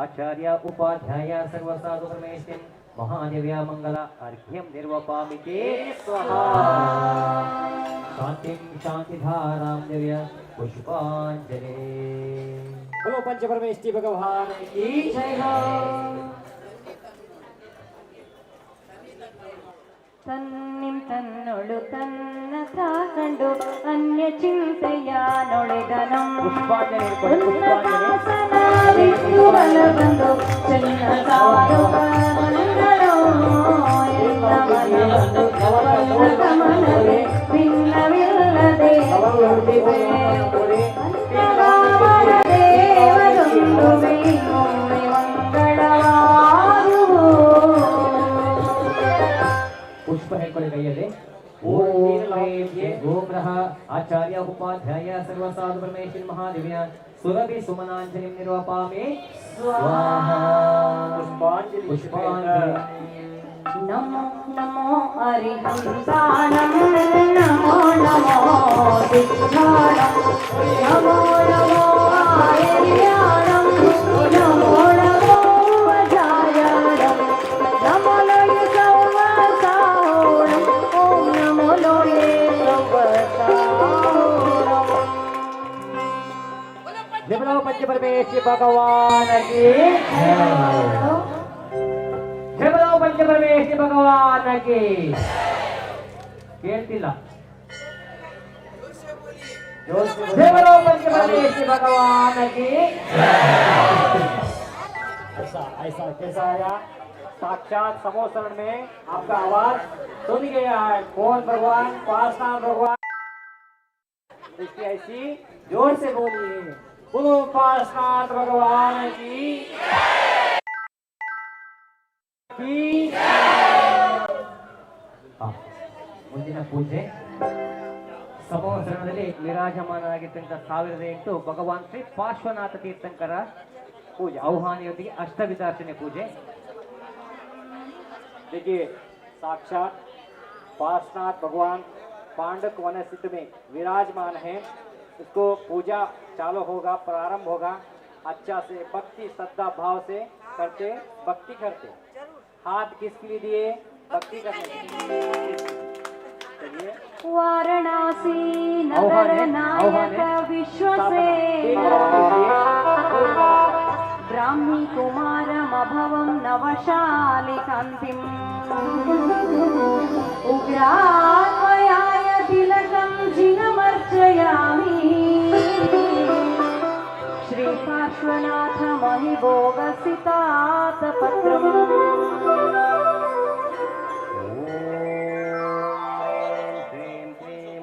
आचार्य उपाध्याय सर्वसाधु परमेश्वरन महादेव्या मंगल अर्घ्यं निर्वपामि ते स्वाहा शांतिं शांतिधारां दिव्य पुष्पांजलि। बोलो पंच परमेष्टि भगवान की जय हो। ತನ್ನಿಂ ತನ್ನೊಳು ತನ್ನ ತಾಕಂಡು ಅನ್ಯ ಚಿಂತೆಯ ನೊಳೆದನಂ ಉನ್ನತಾಸನಾರಿತ್ತು ಬಲಬಂದು ಚೆನ್ನ ಸಾರುವ ಮಂಗಳೋ ಎಲ್ಲ ಮನವನ್ನು ಕಮಲದೆ ಭಿನ್ನವಿಲ್ಲದೆ ಅಂತರಾವರ ದೇವರೊಂದು ಒಮ್ಮೆ ಮಂಗಳವಾಗುವು पुष्प हेल्ಕೊಳ್ಳಿ ಕೈಯಲ್ಲಿ। ओम गोग्रह आचार्य उपाध्याय सर्वसाधु परमेश्वर महादेव्य सुरभि सुमनांजलि निर्वपामि स्वाहा पुष्पांजलि। नमो नमो हरिहंसाणं नमो नमो सिद्धाणं नमो नमो आयर्याणं नमो नमो वजायणं नमो लोये सौवसाहोणं ॐ नमो लोये सौवसाहोणं। जय बोलो पंच परमेष्टि भगवान की जय। जय बोलो पंच परमेष्टि भगवान की। ಕೇಳ್ತಿಲ್ಲ। जय बोलो पंच परमेष्टि भगवान की। ऐसा कैसा आया? साक्षात समोसरण में आपका आवाज सुन गया है। कौन भगवान? पार्श्वनाथ भगवान। इसकी ऐसी जोर से बोलिए, बोलो पार्श्वनाथ भगवान की ಮುಂದಿನ ಪೂಜೆ ಸಮವಸರಣದಲ್ಲಿ ವಿರಾಜಮಾನರಾಗಿದ್ದಂಥ 1008 ಭಗವಾನ್ ಶ್ರೀ ಪಾರ್ಶ್ವನಾಥ ತೀರ್ಥಂಕರ ಪೂಜೆ ಆಹ್ವಾನಿಯೊಂದಿಗೆ ಅಷ್ಟವಿಧಾರ್ಚನೆ ಪೂಜೆ। देखिए साक्षात पार्श्वनाथ भगवान पांडक वन स्थित में विराजमान है। इसको पूजा चालू होगा, प्रारंभ होगा। अच्छा से भक्ति श्रद्धा भाव से करते, भक्ति करते। हाथ किसके लिए दिए? भक्ति करने के लिए। चलिए वाराणसी नगर नायक विश्वसेना ब्राह्मी कुमारमभवं नवशालिकान्तिम् उग्रान्वयाय तिलकं जिनमर्चयामि श्रीपार्श्वनाथ महिभोगसितातपत्रम्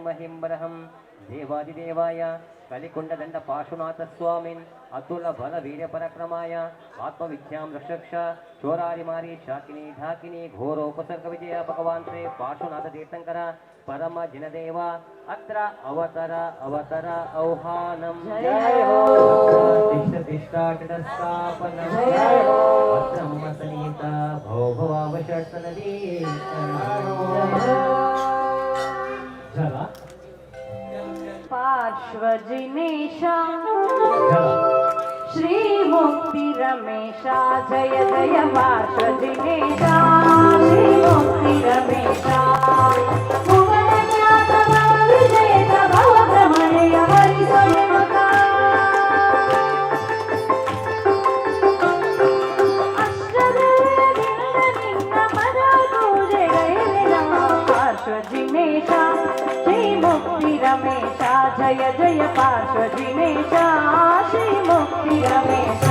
महिम्बरहं देवादिदेवाय कलिकुंडदंड पार्श्वनाथ स्वामिन् अतुल बल वीर्य पराक्रमाय आत्मविद्यां रक्षक्ष चोरारि मारी शाकिनी ढाकिनी घोरोपसर्ग विजय भगवान् श्री पार्श्वनाथ तीर्थंकर परम जिनदेव अत्र अवतर अवतर औहानं जय हो तिष्ठ तिष्ठ तटस्थापनं जय हो अत्र मम सनिहिता भव भवावशक्सनदी ಷಟ್ಸನದಿ ಜಲ पार्श्वजिनेश श्री मुक्ति रमेश जय जय पार्श्वजिनेश श्री मुक्ति रमेश भुवन ख्यात विजय भव भ्रमणय हरिसोयमुख पार्श्वजिनेश श्री मुक्ति रमेश जय जय पार्श्वजिनेश श्री मुक्ति रमेश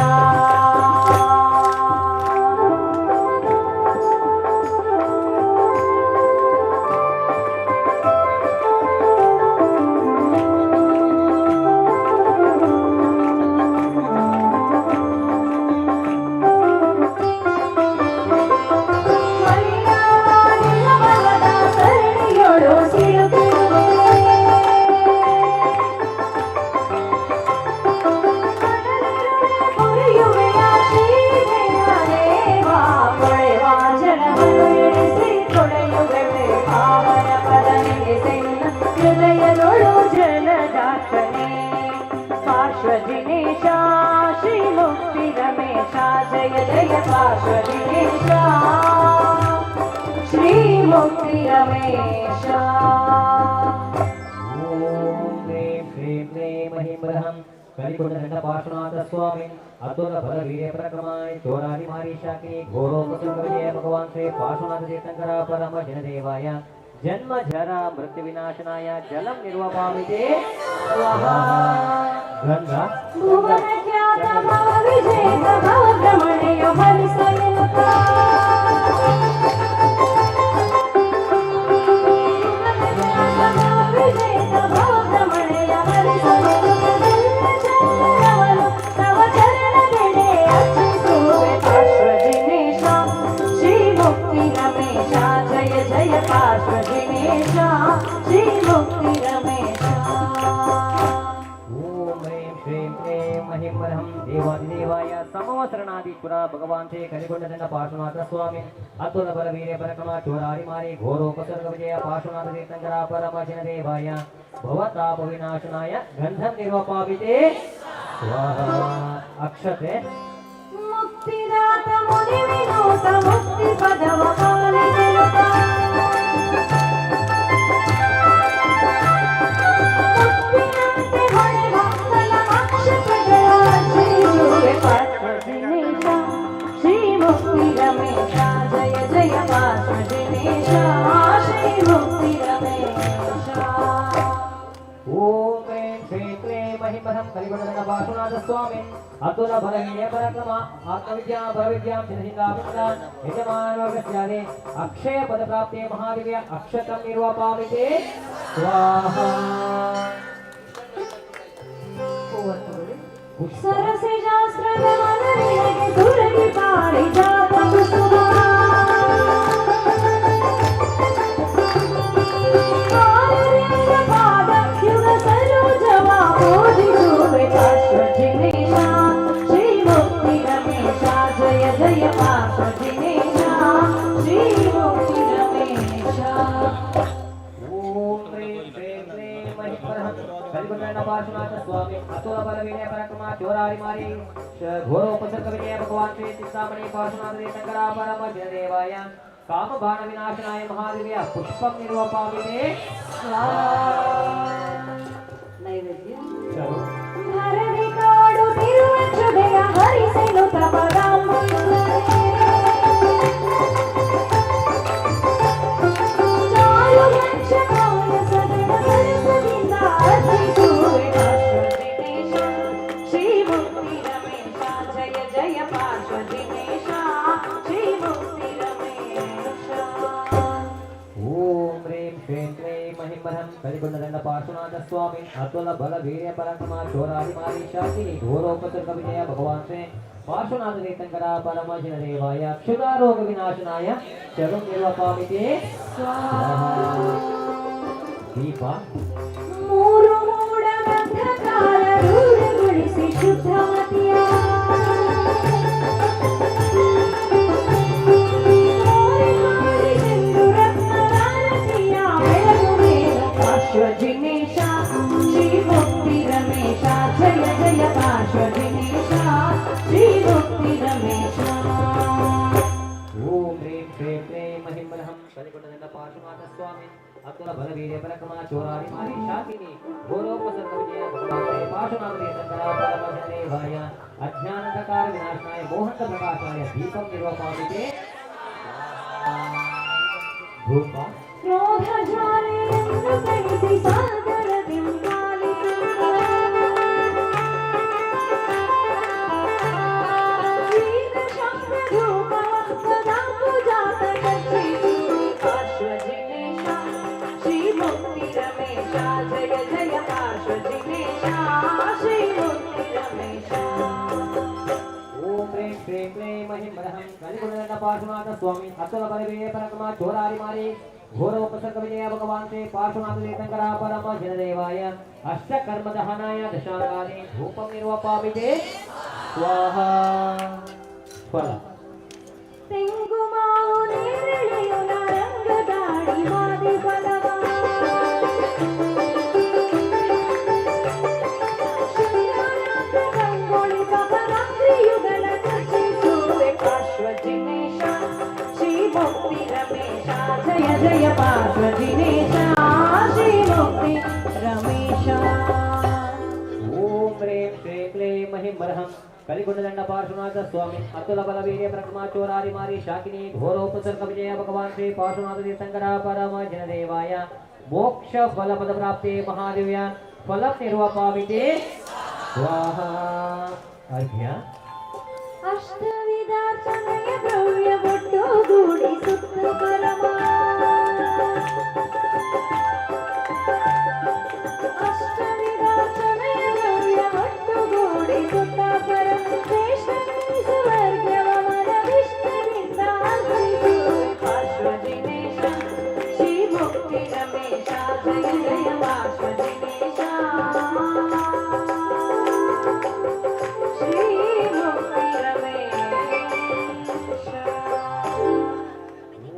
पार्श्वजिनेश श्री मुक्ति रमेश जय जय पार्श्वजिनेश श्री मुक्ति रमेश ओम ह्रीं श्रीं क्लीं महिमृहं कलिकुंडदंड पार्श्वनाथ स्वामी अतुल बल वीर्य पराक्रमाय चोरारी मारी शाकिनी घोरोपसर्ग विजय भगवान श्री पार्श्वनाथ तीर्थंकर परम जनदेवाय जन्म जरा मृत्यु विनाशनाय जलम निर्वपामिते स्वाहा गंगा भुवन ख्यात विजय भव भ्रमणय हरिसोयमुख विजय भव भ्रमणय हरिसोयमुख तव चरण गिणे अच्युत पार्श्वजिनेश श्री मुक्ति रमेश जय जय पार्श्वजिनेश श्री मुक्ति रमेश महिमरहं देवादिदेवाय समवसरणादिपुरा भगवान श्री कलिकुंडदंड पार्श्वनाथ स्वामी अतुल बल वीर्य पराक्रम चोरारी मारी घोरोपसर्ग विजय पार्श्वनाथ तीर्थंकर परम जनदेवाय भवताप विनाशनाय गंधं निर्वपाविते स्वाहा अक्षते मुक्तिदात मुनि विनोद मुक्ति पदव पालिता मुक्तिनाते मणि भक्तल पार्श्वजिनेश श्री मुक्ति रमेश जय जय पार्श्वजिनेश श्री मुक्ति रमेश ओम ह्रीं श्रीं क्लीं महिमरहं कलिकुंडदंड पार्श्वनाथ स्वामी अतुल बल वीर्य पराक्रम आत्मविद्या भविद्यां सिद्धिदापिता यजमानवर्गस्यादे अक्षय पद प्राप्ते महावीर्य अक्षतं निर्वपामिते स्वाहा सरसे शास्त्र मन निलगे सुरभि पारिजात कुसुमा आयुर्वेद पाद युग सरोजवा बोधि शोभे पार्श्वजिनेश श्री मुक्ति रमेश जय जय पार्श्वजिनेश श्री मुक्ति रमेश ओम ह्रीं श्रीं क्लीं महिमरहं कलिकुंडदंड पार्श्वनाथ स्वामी अतुल बल वीर्य पराक्रम चोरारी मारी घोरोपसर्ग विजय भगवान श्री चिंतामणि पार्श्वनाथ तीर्थंकर परम जनदेवाय काम बाण विनाशनाय महादेव्य पुष्पं निर्वपामिते नैवेद्य धरणी काಡು ತಿರುವಚ್ಚುದೆಯ ಹರಿಸೆನು ತಪದಾಂ ಚಾಲು ಲಕ್ಷಣಾಯ ಸದನ ಸರಸದಿಂದ ಅರ್ಚಿಸುವೆ ಪಾರ್ಶ್ವಜಿನೇಶ ಶ್ರೀ ಮುಕ್ತಿ ರಮೇಶ ಜಯ ಜಯ ಪಾರ್ಶ್ವಜಿನೇಶ ಶ್ರೀ ಮುಕ್ತಿ ರಮೇಶ ओम ह्रीं श्रीं क्लीं महिमरहं कलिकुंडदंड पार्श्वनाथ स्वामी अतुल बल वीर्य पराक्रम चोरारी मारी शाकिनी घोरोपसर्ग विजय भगवान श्री पार्श्वनाथ तीर्थंकर परम जनदेवाय क्षुधारोग विनाशनाय चलं निर्वपामिते स्वाहा दीप ಮೂರು ಮೂಡ ಗಂಧಕಾರ ರೂಢಗೊಳಿಸಿ ಶುದ್ಧಮತಿಯ पार्श्वनाथ स्वामी अतुल बलवीर्य पराक्रम चोरारि मारी शाकिनी घोरोपसर्ग विजय भगवान श्री पार्श्वनाथ तीर्थंकरा परमदेवाय अज्ञानंधकार विनाशनाय मोहन प्रकाशाय दीपं निर्वपादिते धूप क्रोधजाले नृपैति सागरदिं कालितं वीरशङ्खधूपं सदा पूजातगच्छेतु पार्श्वजिनेशा श्रीमुक्तिरमेशा जय जय पार्श्वजिनेशा श्रीमुक्तिरमेशा। ओम प्रेम प्रेम प्रेम महिमरहं कलिगुणदंड पार्श्वनाथ स्वामी अतुल बलवीर्य पराक्रम चोरारि मारी घोरोपसर्ग विजय भगवान श्री पार्श्वनाथ तीर्थंकरा परम जनदेवाय अष्टकर्म दहनाय दशांगानि धूपं निर्वपामिते स्वाहा फल ತೆಂಗುಮಾವು ನೇರಳೆಯು ನರಂಗದಾಡಿ ಮಾದಿ ಫಲವ ಶಿವರಾತ್ರ ಗಂಗೊಳಿ ಪವರಾತ್ರಿಯುಗಳ ಸಚಿಸುವೆ ಪಾರ್ಶ್ವಜಿನೇಶ ಶ್ರೀ ಮುಕ್ತಿ ರಮೇಶ ಜಯ ಜಯ ಪಾರ್ಶ್ವಜಿನೇಶ ಶ್ರೀ ಮುಕ್ತಿ ರಮೇಶ। ओम प्रेम प्रेम प्रेम महिमरहं कलिगुणदंड पार्श्वनाथ स्वामी अतुल बलवीर्य पराक्रम चोरारि मारी शाकिनी घोरोपसर्ग विजय भगवान श्री पार्श्वनाथ तीर्थंकरा परम जनदेवाय मोक्ष फल पद प्राप्ते महादेव्य फलं निर्वपामिते स्वाहा अर्घ्य ಅಷ್ಟವಿಧಾಚನೆಯ ದ್ರವ್ಯ ಒಟ್ಟುಗೂಡಿ ಸುತ್ತ ಪರಮ ಅಷ್ಟವಿಧಾಚನೆಯ ದ್ರವ್ಯ ಒಟ್ಟುಗೂಡಿ ಸುತ್ತ ಪರಮ ಶ್ರೇಷ್ಠ ವರ್ಗವ ಮನ ವಿಷ್ಣುವಿಂದ ಅರ್ಪಿಸುವೆ ಪಾರ್ಶ್ವಜಿನೇಶ ಶ್ರೀ ಮುಕ್ತಿ ರಮೇಶ ಜಯ ಜಯ ಪಾರ್ಶ್ವಜಿನೇಶ ಶ್ರೀ ಮುಕ್ತಿ ರಮೇಶ।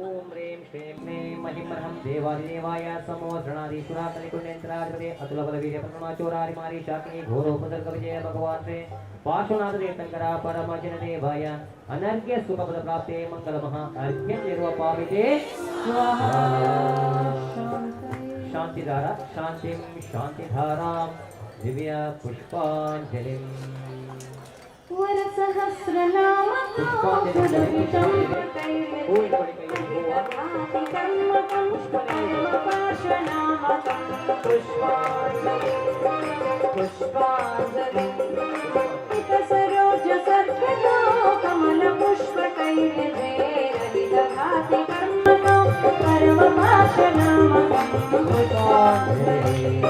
ओम ह्रीं श्रीं क्लीं महिमरहं देवादिदेवाय समोधरणाधीश्वरा कलिकुण्डेन्द्राधिपते अतुल बलवीर्य पराक्रम चोरारि मारी शाकिनी घोरोपसर्ग विजय भगवान श्री पार्श्वनाथ तीर्थंकरा परम जनदेवाय अनर्घ्य सुखपद प्राप्ते मंगल महा अर्घ्य निर्वपामिते स्वाहा शांतिधारा शांतिं शांतिधारां दिव्य पुष्पांजलिं वरसहस्रनाम पुष्पांजलिं कर्मकं पार्श्वनामकं पुष्पांजलिं विकसरोज सर्वतो कमलपुष्पकैर्यजैरविदधाति कर्मकं परम पार्श्वनामकं पुष्पांजलिं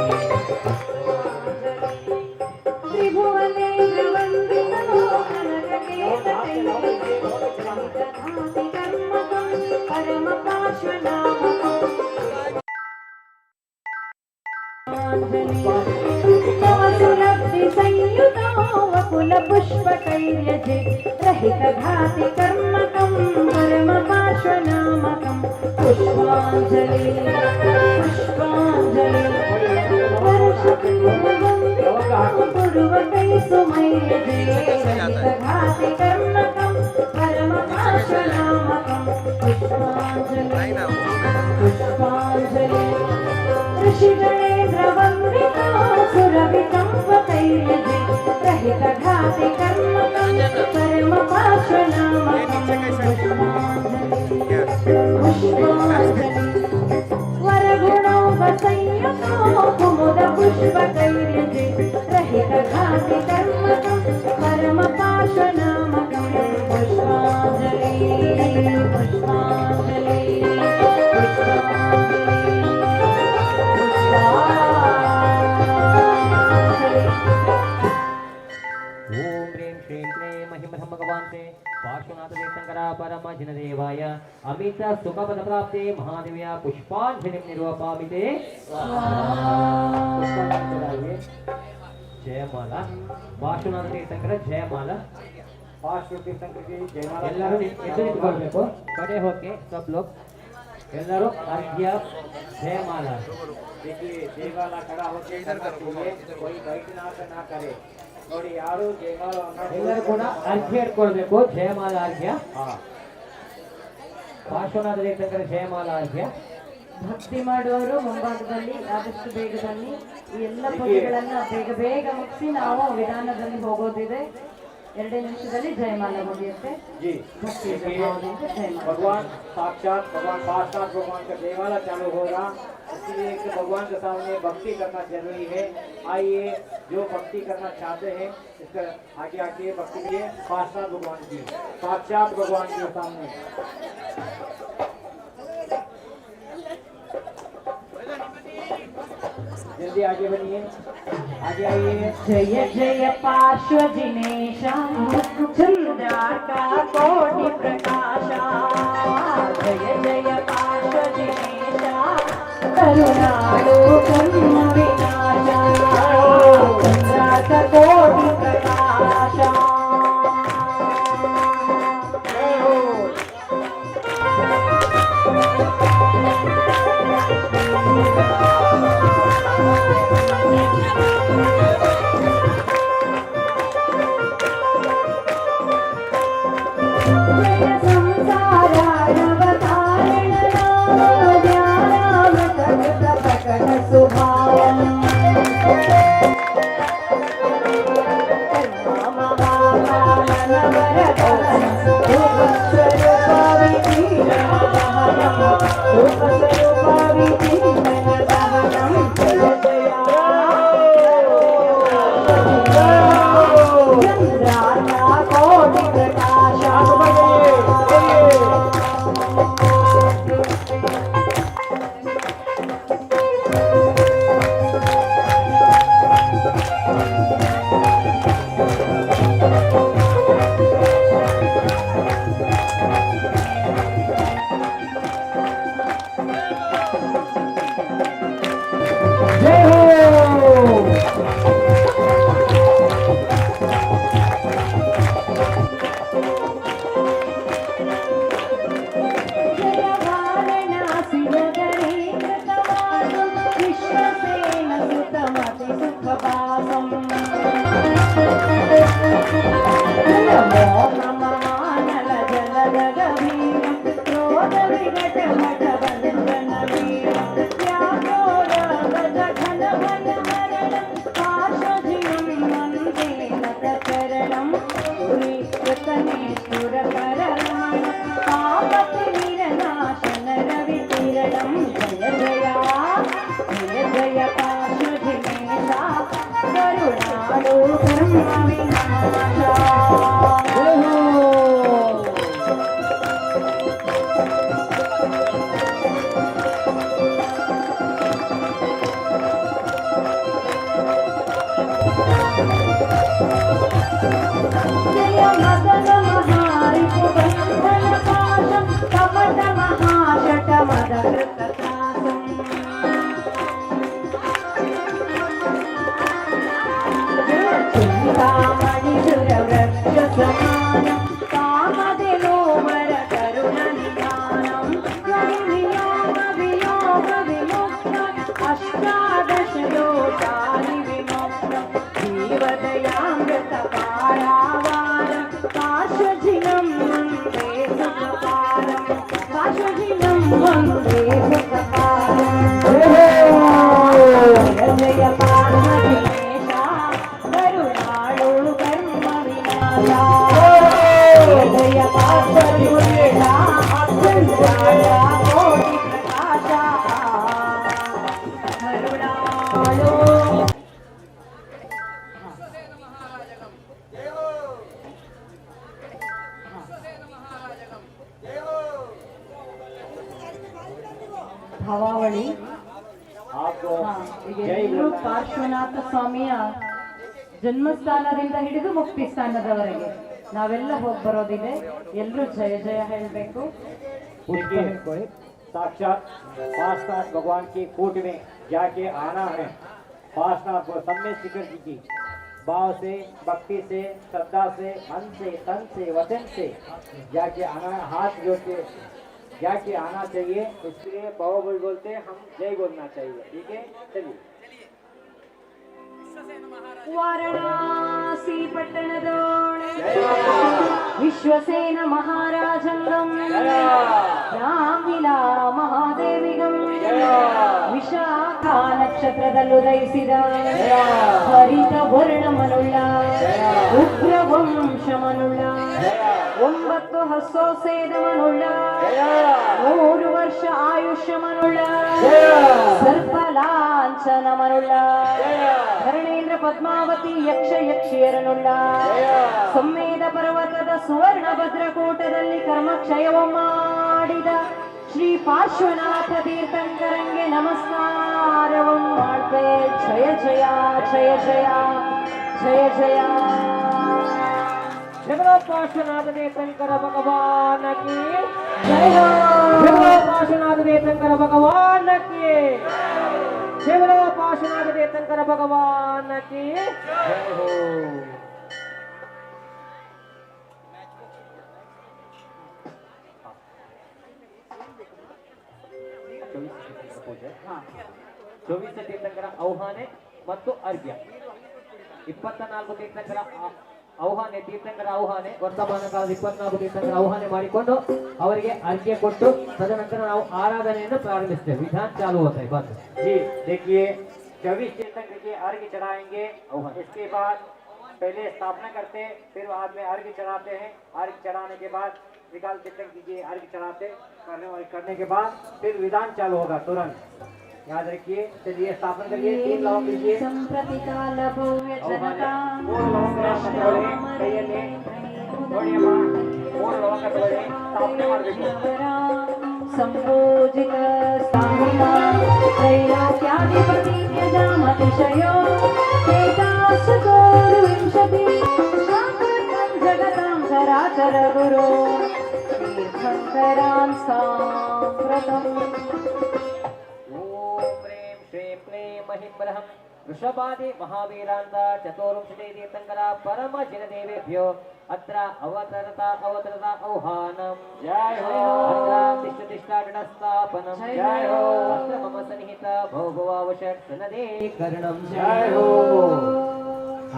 त्रिभुवनेन्द्रवन्दितो कनककेतकैर्यजैरविदधाति कर्मकं परम पार्श्वनामकं तव सुलब्धि संयुतो वकुलपुष्पकैर्यजे रहितघाति कर्मकं परम पार्श्वनामकं पुष्पांजलि पुष्पांजलि पूर्वकै सुमैर्यजे रहितघाति कर्मकं परम पार्श्वनामकं पुष्पांजलि पुष्पांजलि ऋषिगणेन्द्रवन्दितो सुरविकम्पकैर्यजे रहितघाति कर्मकं परम पार्श्वनामकं पुष्पांजलि वरगुणोपसंयुतो कुमुदपुष्पकैर्यजे रहितघाति कर्मकं परम पार्श्वनामकं पुष्पांजलि पुष्पांजलि पुष्पांजलि ओम ह्रीं श्रीं क्लीं महिमरहं भगवान से पार्श्वनाथ तीर्थंकरा परम जनदेवाय अमित सुखपद प्राप्ते महादेव्या पुष्पांजलिं निर्वपामिते जयमाला पार्श्वनाथ तीर्थंकर जयमाला पार्श्व तीर्थंकर की जयमाला ಎಲ್ಲರೂ ಎದ್ದು ನಿಂತ್ಕೊಳ್ಬೇಕು ಕಡೆ ಹೋಗಿ सब लोग ಎಲ್ಲರೂ अर्घ्य जयमाला देखिए जयमाला खड़ा होकर करना चाहिए कोई बैठना ना करे ನೋಡಿ ಯಾರು ಜಯಮಾಲವನ್ನು ಎಲ್ಲರೂ ಕೂಡ अर्घ्य ಇಟ್ಕೊಳ್ಬೇಕು ಜಯಮಾಲ अर्घ्य हाँ पार्श्वनाथ तीर्थंकर जयमाला अर्घ्य ಭಕ್ತಿ ಮಾಡುವವರು ಮುಂಭಾಗದಲ್ಲಿ ಆದಷ್ಟು ಬೇಗ ಬನ್ನಿ. ಈ ಎಲ್ಲ ಪೂಜೆಗಳನ್ನ ಬೇಗ ಬೇಗ ಮುಗಿಸಿ ನಾವು ವಿಧಾನದಲ್ಲಿ ಹೋಗೋದಿದೆ. 2 ನಿಮಿಷದಲ್ಲಿ ಜಯಮಾಲ ಮುಗಿಯುತ್ತೆ. ಭಕ್ತಿ ಭಾವದಿಂದ ಜಯಮಾಲ. भगवान साक्षात भगवान साक्षात भगवान का जयमाला चालू होगा, इसलिए कि भगवान के सामने भक्ति करना जरूरी है। आइए, जो भक्ति करना चाहते हैं इसका आगे आके भक्ति करिए साक्षात भगवान की, साक्षात भगवान के सामने। जल्दी आगे बनिए, आगे आइए। जय जय पार्श्वजिनेश चंद्रार्का कोटि प्रकाशा, जय जय पार्श्वजिनेश करुणालो कर्म विनाशा, चंद्रार्का कोटि प्रकाशा। ಭವಾವಳಿ ಎಲ್ಲರೂ ಪಾರ್ಶ್ವನಾಥ ಸ್ವಾಮಿಯ ಜನ್ಮಸ್ಥಾನದಿಂದ ಹಿಡಿದು ಮುಕ್ತಿ ಸ್ಥಾನದವರೆಗೆ ನಾವೆಲ್ಲ ಹೋಗಿ ಬರೋದಿದೆ. ಎಲ್ಲರೂ ಜಯ ಜಯ ಹೇಳಬೇಕು. साक्षात पार्श्वनाथ भगवान की कूट में जाके आना है। पार्श्वनाथ सब में शिखर जी की भाव से, भक्ति से, श्रद्धा से, मन से, तन से, वचन से जाके आना, हाथ जोड़ के जाके आना चाहिए। इसलिए बाहुबल बोलते हम जय बोलना चाहिए। ठीक है, चलिए। ವಾರಣಾಸಿ ಪಟ್ಟಣದೋಣೆ ವಿಶ್ವಸೇನ ಮಹಾರಾಜಂಗಂ ರಾಮಿಲಾ ಮಹಾದೇವಿಗಂ ನಕ್ಷತ್ರದಲ್ಲೂ ದಯಿಸಿದ ಹರಿತ ವರ್ಣಮನುಳ್ಳ ಉಗ್ರ ವಂಶಮನುಳ್ಳ 9 ಹಸ್ಸೋಸೇದಮನುಳ್ಳ 3 ವರ್ಷ ಆಯುಷ್ಯಮನುಳ್ಳ ಸರ್ಪಲಾಂಛನಮನುಳ್ಳ ಧರಣೇಂದ್ರ ಪದ್ಮಾವತಿ ಯಕ್ಷ ಯಕ್ಷಿಯರನುಳ್ಳ ಸಮ್ಮೇದ ಪರ್ವತದ ಸುವರ್ಣ ಭದ್ರಕೂಟದಲ್ಲಿ ಕರ್ಮಕ್ಷಯವ ಮಾಡಿದ ಶ್ರೀ ಪಾರ್ಶ್ವನಾಥ ತೀರ್ಥಂಕರಂಗೆ ನಮಸ್ಕಾರವಂ ಮಾಡ್ಬೇ ಜಯ ಜಯ ಜಯ ಜಯ ಜಯ ಜಯ जगलो पार्श्वनाथ तीर्थंकर भगवान की ಜಯ जगलो पार्श्वनाथ तीर्थंकर भगवान की जगलो पार्श्वनाथ तीर्थंकर भगवान की जय हो। ಚೌಬೀಸ ತೀರ್ಥಂಕರ ಆಹ್ವಾನೆ ಮತ್ತು ಅರ್ಘ್ಯ 24 ತೀರ್ಥಂಕರ ಆಹ್ವಾನೆ ತೀರ್ಥಂಕರ ಆಹ್ವಾನೆ ವರ್ತಮಾನ ಕಾಲದ 24 ತೀರ್ಥಂಕರ ಆಹ್ವಾನೆ ಮಾಡಿಕೊಂಡು ಅವರಿಗೆ ಅರ್ಘ್ಯ ಕೊಟ್ಟು ತದನಂತರ ನಾವು ಆರಾಧನೆಯನ್ನು ಪ್ರಾರಂಭಿಸ್ತೇವೆ। ವಿಧಾನ ಚಾಲು होता है बंद जी देखिए 24 तीर्थंकर के अर्घ चढ़ाएंगे। इसके बाद पहले स्थापना करते हैं, फिर बाद में अर्घ चढ़ाते हैं। अर्घ चढ़ाने के बाद विकाल कीर्तन कीजिए, अर्घ चढ़ाते करने के बाद फिर विधान चालू होगा तुरंत, याद रखिए। चलिए स्थापना करिए, 3 लौंग लीजिए, ಸಂಪ್ರತಿ ಕಾಲ ಭವ್ಯ ಜನತಾ 3 लौंग ತಗೊಳ್ಳಿ ಕೈಯಲ್ಲಿ ನೋಡಿ ಅಮ್ಮ, 3 ಲವಂಗ ತಗೊಳ್ಳಿ, ಸ್ಥಾಪನೆ ಮಾಡಬೇಕು। ಸಂಪೂಜಿತ ಸ್ಥಾನಿನ ತ್ರೈಲೋಕ್ಯಾಧಿಪತಿ ಯಜಾಮತಿಶಯೋ ಏಕಾಸುಕೋರುವಿಂಶತಿ ಶಾಂತಂ ಜಗತಾಂ ಚರಾಚರ ಗುರು ತೀರ್ಥಂಕರಾನ್ ಸಾಂಪ್ರತಂ ಓಂ ಪ್ರೇಂ ಶ್ರೀಂ ಕ್ಲೀಂ ಮಹಿಂಬ್ರಹಂ ವೃಷಭಾದಿ ಮಹಾವೀರಾಂತ ಚತುರ್ವಿಂಶತಿ ತೀರ್ಥಂಕರ ಪರಮ ಜಿನದೇವೇಭ್ಯೋ ಅತ್ರ ಅವತರತ ಆಹ್ವಾನಂ जय हो। ಅತ್ರ ತಿಷ್ಠ ಸ್ಥಾಪನಂ जय हो। ಅತ್ರ ಮಮ ಸನ್ನಿಹಿತ ಭೌಭವಾವಷಟ್ ಸನದೇಕರಣಂ जय हो।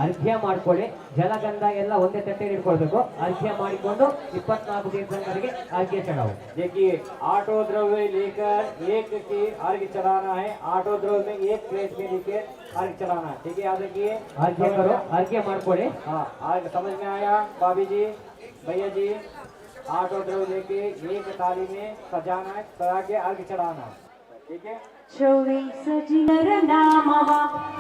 ಅರ್ಘ್ಯ ಮಾಡ್ಕೊಳ್ಳಿ, ಜಲಗಂಧ ಎಲ್ಲ ಒಂದೇ ತಟ್ಟೆಯಲ್ಲಿ ಇಟ್ಕೊಳ್ಬೇಕು। ಅರ್ಘ್ಯ ಮಾಡಿಕೊಂಡು 24 ತೀರ್ಥಂಕರಿಗೆ ಅರ್ಘ್ಯ ಚढ़ाओ। देखिए 8 द्रव्य लेकर एक की अर्घ चढ़ाना है, 8 द्रव्य में एक प्लेट में लेकर अर्घ चढ़ाना है, ठीक है, याद रखिए। ಅರ್ಘ್ಯ करो, ಅರ್ಘ್ಯ ಮಾಡ್ಕೊಳ್ಳಿ। हाँ अर्घ समझ में आया भाभी जी, भैया जी? 8 द्रव्य लेके एक थाली में सजाना है, सजा के अर्घ चढ़ाना है, ठीक है। 24 ಜಿನರ ನಾಮವ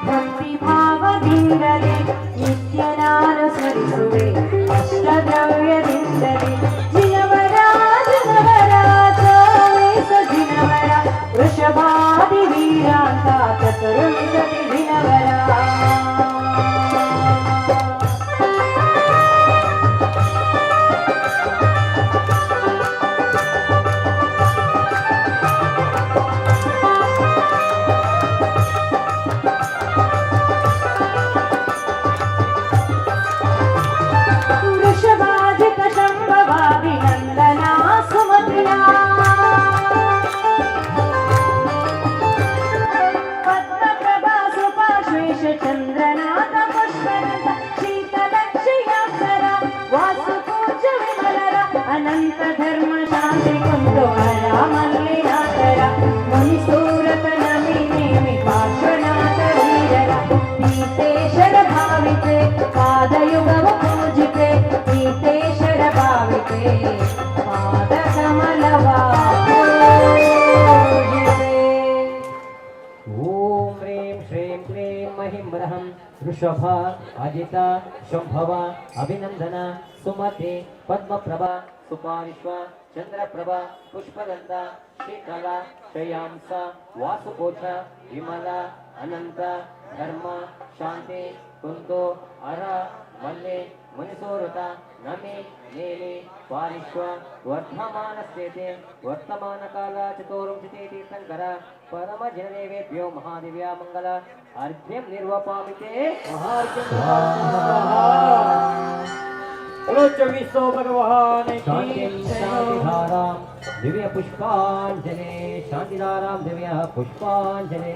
ಭಕ್ತಿ ಭಾವದಿಂದಲೇ ನಿತ್ಯ ನಾನು ಸ್ಮರಿಸುವೆ ಅಷ್ಟದ್ರವ್ಯದಿಂದಲೇ ಜಿನವರ 24 ಜಿನವರ ವೃಷಭಾದಿ ವೀರಾಂತ ಚತುರ್ವಿಂಶತಿ ಜಿನವರ ವೃಷಭಾಜಿತ ಶಂಭವಾಭಿನಂದನ ಸುಮತಿಯ ಪದ್ಮಪ್ರಭಾ ಸುಪಾಶ್ವೇಶ ಚಂದ್ರನಾಥ ಪುಷ್ಪನಂತ ಶೀತಲಕ್ಷಯಾಕ್ಷರ ವಾಸುಪೂಜ ವಿಮಲರ ಅನಂತ ಧರ್ಮ ಶಾಂತಿ ಕುಂದುವರ ಮಲ್ಲಿನಾಥರ ಮುನಿಸೂರತ ನಮಿನೇಮಿ ಪಾರ್ಶ್ವನಾಥ ವೀರರ ತೀರ್ಥೇಶ್ವರ ಭಾವಿತೆ ಪಾದಯುಗವ ಪೂಜಿತೆ ತೀರ್ಥೇಶ್ವರ ಭಾವಿತೆ ಪಾದ ಕಮಲವ ಪೂಜಿತೆ ಓಂ ಹ್ರೀಂ ಶ್ರೀಂ ಕ್ಲೀಂ ಮಹಿಂಬ್ರಹಂ ವೃಷಭ ಅಜಿತ ಶಂಭವ ಅಭಿನಂದನ ಸುಮತಿ ಪದ್ಮಪ್ರಭ ಸುಪಾರಿಶ್ವ ಚಂದ್ರಪ್ರಭ ಪುಷ್ಪದಂತ ಶ್ರೀಕಲ ಶ್ರೇಯಾಂಸ ವಾಸುಕೋಶ ವಿಮಲ ಅನಂತ ಧರ್ಮ ಶಾಂತಿ ಕುಂತು ಅರ ಮಲ್ಲೆ ಮುನಿಸೂರುತ ನಮಿ ನೇಮಿ ಪಾರಿಶ್ವ ವರ್ಧಮಾನಸ್ಥೇತೆ ವರ್ತಮಾನ ಕಾಲ ಚತುರ್ವಿಂಶತಿ ತೀರ್ಥಂಕರ ಪರಮ ಜನದೇವೇಭ್ಯೋ ಮಹಾದಿವ್ಯ ಮಂಗಲ ಅರ್ಘ್ಯಂ ನಿರ್ವಪಾಮಿತೆ बोलो 2400 भगवान की शांतिं शांतिधारां दिव्य पुष्पांजलि शांतिधारां दिव्य पुष्पांजलि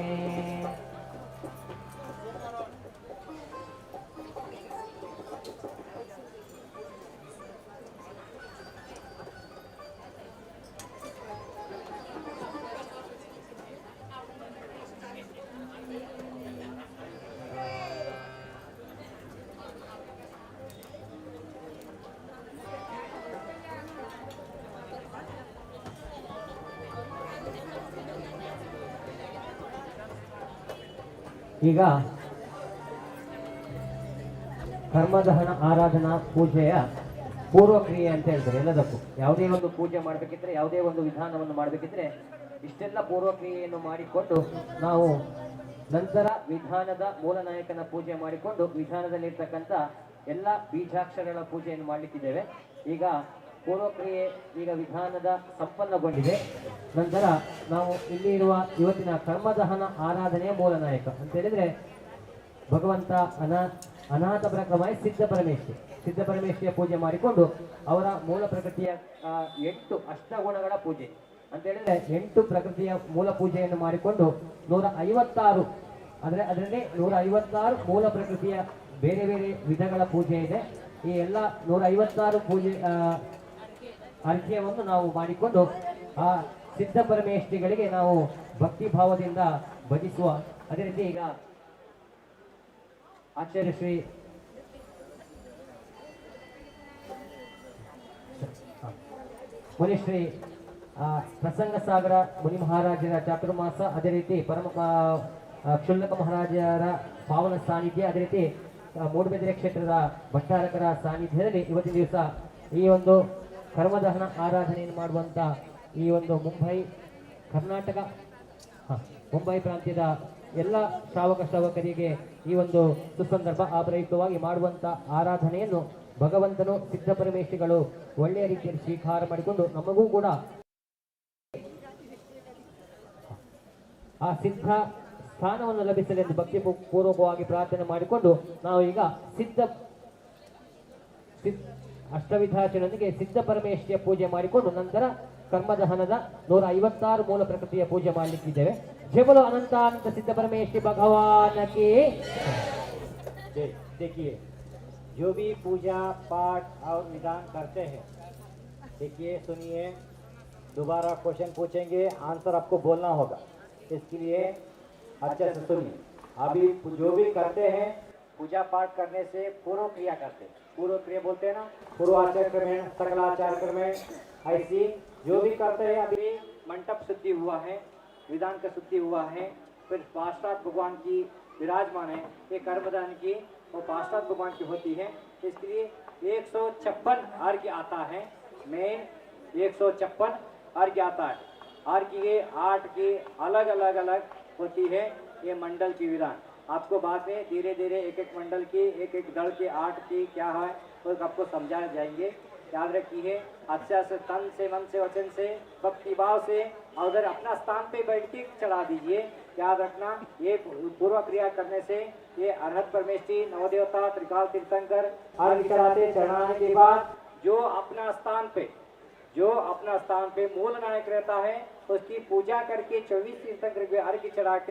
ಈಗ ಕರ್ಮದಹನ ಆರಾಧನಾ ಪೂಜೆಯ ಪೂರ್ವಕ್ರಿಯೆ ಅಂತ ಹೇಳ್ತಾರೆ. ಎಲ್ಲದಕ್ಕೂ ಯಾವುದೇ ಒಂದು ಪೂಜೆ ಮಾಡಬೇಕಿದ್ರೆ, ಯಾವುದೇ ಒಂದು ವಿಧಾನವನ್ನು ಮಾಡಬೇಕಿದ್ರೆ ಇಷ್ಟೆಲ್ಲ ಪೂರ್ವಕ್ರಿಯೆಯನ್ನು ಮಾಡಿಕೊಂಡು ನಾವು ನಂತರ ವಿಧಾನದ ಮೂಲ ನಾಯಕನ ಪೂಜೆ ಮಾಡಿಕೊಂಡು ವಿಧಾನದಲ್ಲಿರ್ತಕ್ಕಂಥ ಎಲ್ಲ ಬೀಜಾಕ್ಷರಗಳ ಪೂಜೆಯನ್ನು ಮಾಡಲಿಕ್ಕಿದ್ದೇವೆ. ಈಗ ಪೂರ್ವಕ್ರಿಯೆ ಈಗ ವಿಧಾನದ ಸಂಪನ್ನಗೊಂಡಿದೆ. ನಂತರ ನಾವು ಇಲ್ಲಿ ಇರುವ ಇವತ್ತಿನ ಕರ್ಮದಹನ ಆರಾಧನೆಯ ಮೂಲ ನಾಯಕ ಅಂತ ಹೇಳಿದ್ರೆ ಭಗವಂತ ಅನಾಥ ಪ್ರಕ್ರಮಾಯ ಸಿದ್ಧ ಪರಮೇಶ್ವರಿಯ ಪೂಜೆ ಮಾಡಿಕೊಂಡು ಅವರ ಮೂಲ ಪ್ರಕೃತಿಯ 8 ಅಷ್ಟಗುಣಗಳ ಪೂಜೆ ಅಂತ ಹೇಳಿದ್ರೆ 8 ಪ್ರಕೃತಿಯ ಮೂಲ ಪೂಜೆಯನ್ನು ಮಾಡಿಕೊಂಡು 156 ಅದರಲ್ಲಿ 156 ಮೂಲ ಪ್ರಕೃತಿಯ ಬೇರೆ ಬೇರೆ ವಿಧಗಳ ಪೂಜೆ ಇದೆ. ಈ ಎಲ್ಲ 156 ಪೂಜೆ ಅರ್ಘ್ಯವನ್ನು ನಾವು ಮಾಡಿಕೊಂಡು ಆ ಸಿದ್ಧ ಪರಮೇಶ್ವರಿಗಳಿಗೆ ನಾವು ಭಕ್ತಿ ಭಾವದಿಂದ ಭಜಿಸುವ. ಅದೇ ರೀತಿ ಈಗ ಆಚಾರ್ಯ ಶ್ರೀ ಮುನಿಶ್ರೀ ಪ್ರಸಂಗ ಸಾಗರ ಮುನಿ ಮಹಾರಾಜರ ಚಾತುರ್ಮಾಸ, ಅದೇ ರೀತಿ ಪರಮ ಕ್ಷುಲ್ಲಕ ಮಹಾರಾಜರ ಪಾವನ ಸಾನ್ನಿಧ್ಯ, ಅದೇ ರೀತಿ ಮೂಡುಬಿದಿರೆ ಕ್ಷೇತ್ರದ ಭಟ್ಟಾರಕರ ಸಾನ್ನಿಧ್ಯದಲ್ಲಿ ಇವತ್ತಿನ ದಿವಸ ಈ ಒಂದು ಕರ್ಮದಹನ ಆರಾಧನೆಯನ್ನು ಮಾಡುವಂಥ ಈ ಒಂದು ಕರ್ನಾಟಕ ಮುಂಬೈ ಪ್ರಾಂತ್ಯದ ಎಲ್ಲ ಶ್ರಾವಕರಿಗೆ ಈ ಒಂದು ಸುಸಂದರ್ಭ ಪ್ರಯುಕ್ತವಾಗಿ ಮಾಡುವಂಥ ಆರಾಧನೆಯನ್ನು ಭಗವಂತನು ಸಿದ್ಧ ಪರಮೇಶ್ವರಿಗಳು ಒಳ್ಳೆಯ ರೀತಿಯಲ್ಲಿ ಸ್ವೀಕಾರ ಮಾಡಿಕೊಂಡು ನಮಗೂ ಕೂಡ ಆ ಸಿದ್ಧ ಸ್ಥಾನವನ್ನು ಲಭಿಸಲೆಂದು ಭಕ್ತಿ ಪೂರ್ವಕವಾಗಿ ಪ್ರಾರ್ಥನೆ ಮಾಡಿಕೊಂಡು ನಾವು ಈಗ ಅಷ್ಟವಿಧಾಚನೊಂದಿಗೆ ಸಿದ್ಧ ಪರಮೇಶ್ವರಿಯ ಪೂಜೆ ಮಾಡಿಕೊಂಡು ನಂತರ ಕರ್ಮದಹನದ 156 ಮೂಲ ಪ್ರಕೃತಿಯ ಪೂಜೆ ಮಾಡಲಿಕ್ಕಿದ್ದೇವೆ. जय बोलो अनंत सिद्ध परमेश्वर भगवान की। देखिए, जो भी पूजा पाठ और विधान करते हैं, देखिए सुनिए, दोबारा क्वेश्चन पूछेंगे, आंसर आपको बोलना होगा, इसके लिए अच्छे से सुनिए। अभी जो भी करते हैं, पूजा पाठ करने से पूर्व क्रिया करते हैं, पूर्व क्रिया बोलते हैं ना, पूर्वाचार क्रमेण सकलाचार क्रमेण, ऐसी जो भी करते हैं। अभी मंडप शुद्धि हुआ है, विधान का शुद्धि हुआ है, फिर पाश्चात भगवान की विराजमान है, ये कर्मदान की वो पाश्चात भगवान की होती है। इसके लिए 156 अर्घ्य आता है, मेन 156 अर्घ्य आता है। अर्घ्य ये 8 की अलग अलग होती है, ये मंडल की विधान। आपको बाद में धीरे धीरे एक एक मंडल की एक दल की 8 की क्या है वो आपको समझाए जाएंगे। याद रखिए, अच्छा से तन से मन से वचन से भक्ति भाव से उधर अपना स्थान पे बैठ के चढ़ा दीजिए। याद रखना, ये पूर्व क्रिया करने से ये अरहत परमेश्वरी नवदेवता त्रिकाल तीर्थंकर अर्घ्य चढ़ाते, चढ़ाने के बाद जो अपना स्थान पे मूल नायक रहता है उसकी पूजा करके 24 तीर्थंकर के अर्घ्य चढ़ा के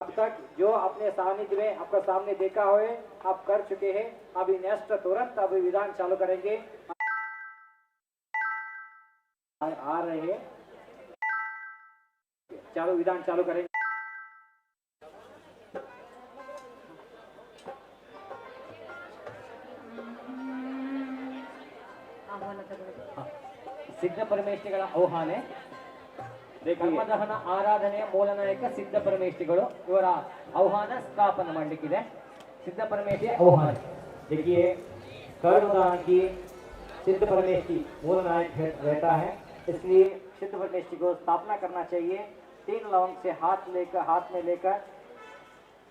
अब तक जो अपने सानिध्य में आपका सामने देखा हो आप कर चुके हैं। अभी नेक्स्ट तुरंत अभी विधान चालू करेंगे, आ रहे हैं, चालू विधान चालू करेंगे। ಸಿದ್ಧ ಪರಮೇಶ್ವರಿಗಳ ಆಹ್ವಾನ, ಕರ್ಮದಹನ ಆರಾಧನೆಯ ಮೂಲ ನಾಯಕ ಸಿದ್ಧ ಪರಮೇಶ್ವರಿಗಳು, ಇವರ ಆಹ್ವಾನ ಸ್ಥಾಪನೆ ಮಾಡಲಿಕ್ಕಿದೆ। सिद्ध परमेश्वरी आह्वान। देखिए, कर्मदान की सिद्ध परमेश्वरी मूल नायक रहता है, इसलिए सिद्ध परमेश्वरी को स्थापना करना चाहिए। 3 लवंग से हाथ में लेकर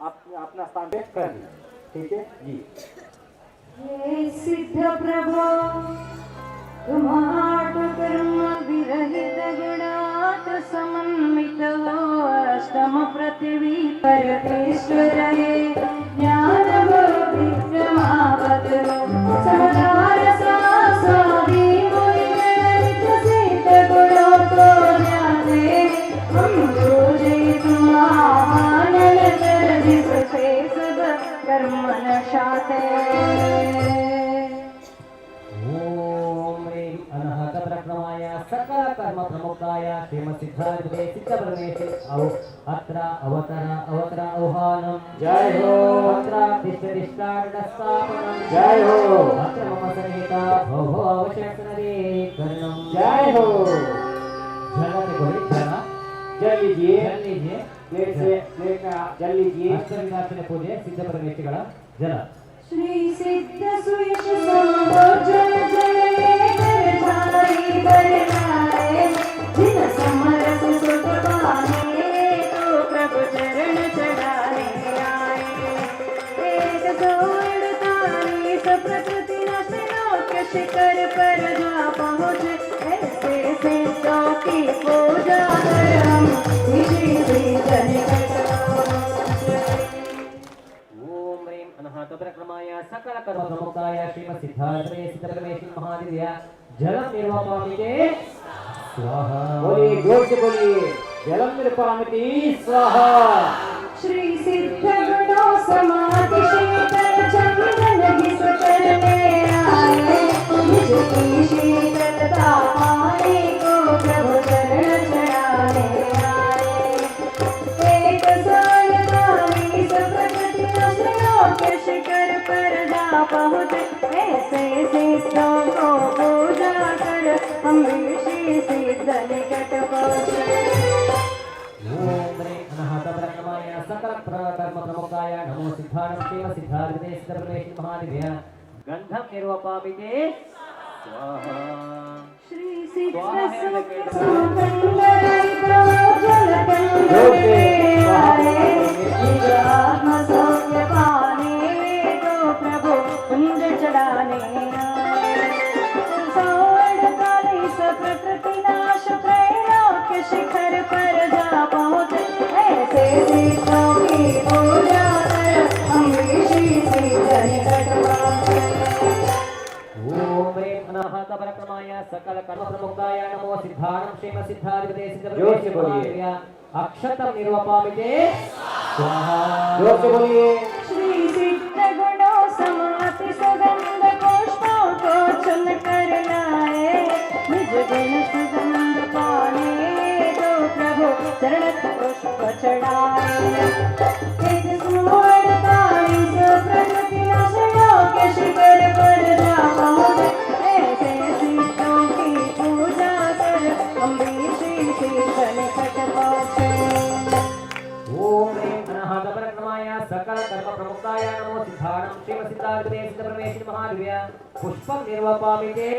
अपना स्थान पे कर दिया, ठीक है जी। हे सिद्ध प्रभो, तुम्हाट कर्म विरहित गुणात समन्वित हो अष्टम पृथ्वी परमेश्वर हे ज्ञान विक्रमावत समाचार सासादी मुनिगणित सिद्ध गुणों को न्यासे हम पूजे तुम्हानन कर जिससे सब कर्म नशाते। सकल कर्म प्रमुखाय श्रीमद् सिद्धार्थे सिद्ध परमेश्वरी अत्र अवतर आह्वानं। जय हो। अत्र दिष्टार्थस्थापनं। जय हो। अत्र मम सहिता भव अवशक्तिकरणं। जय हो। जल जल लीजिए। प्लेट से प्लेट में जल लीजिए। ಅಷ್ಟವಿನಾಶನ ಪೂಜೆ ಸಿದ್ಧ ಪರಮೇಶ್ವರ ಜಲ श्री सिद्ध सुयश संभोजन जय झारी बरनाए जिन समरस सुख पाने तो प्रभु चरण चढ़ाने आए। एक सौ 48 प्रकृति नश लोक शिखर पर जा पहुँचे ऐसे सिद्धों की पूजा कर हम ऋषि जन ಓಂ ह्रीं अनहत प्रक्रमाय सकल कर्म प्रमुखाय श्रीमत् सिद्धार्थे सिद्ध परमेश्वर महादेव्य जलम निर्वापमिते स्वाहा। बोलिए जोर से बोलिए, जलम निर्वापमिते स्वाहा। श्री सिद्ध गुणों समाधि शीतल चंदन घिस करने आए निज की शीतलता पाने को प्रभु चरण चढ़ाने आए। एक 148 प्रकृति नश लोक शिखर पर जा पहुँचे ऐसे सिद्धों को पूजा कर हम ऋषि सिद्ध निकट पहुँचे। ಓಂ ह्रीं अनहत प्रक्रमाय सकल कर्म प्रमुखाय नमो सिद्धार्थ शिव सिद्धार्थे सिद्ध परमेश्वर महादेव्य गंधम निर्वापमिते स्वाहा। श्री सिद्ध आत्म सौख्य पाने को प्रभु कुंज चढ़ाने आए। 148 प्रकृति नाश त्रैलोक शिखर पर जा पहुँचे ऐसे सिद्धों की पूजा कर हम ऋषि सिद्ध निकट पहुँचे। ओम ह्रीं अनहत प्रक्रमाय सकल कर्म प्रमुखाय नमो सिद्धार्थ शिव सिद्धार्थे सिद्ध जोर से परमेश्वर बोलिए। महादेव्य अक्षतम निर्वापमिते स्वाहा। जोर से बोलिए। श्री सिद्ध गुणों समाति सुगंध पुष्पों को चुन कर लाए निज गुण सुगंध पाने तो प्रभु चरण पुष्प चढ़ाए। 148 प्रकृति नश लोक शिखर पर जा पहुँचे ऐसे सिद्धों की पूजा कर हम ऋषि सिद्ध निकट पहुँचे। ओम ह्रीं अनहत प्रक्रमाय सकल कर्म प्रमुखाय नमो सिद्धार्थ शिव सिद्धार्थे सिद्ध परमेश्वर महादेव्य पुष्पम निर्वापमिते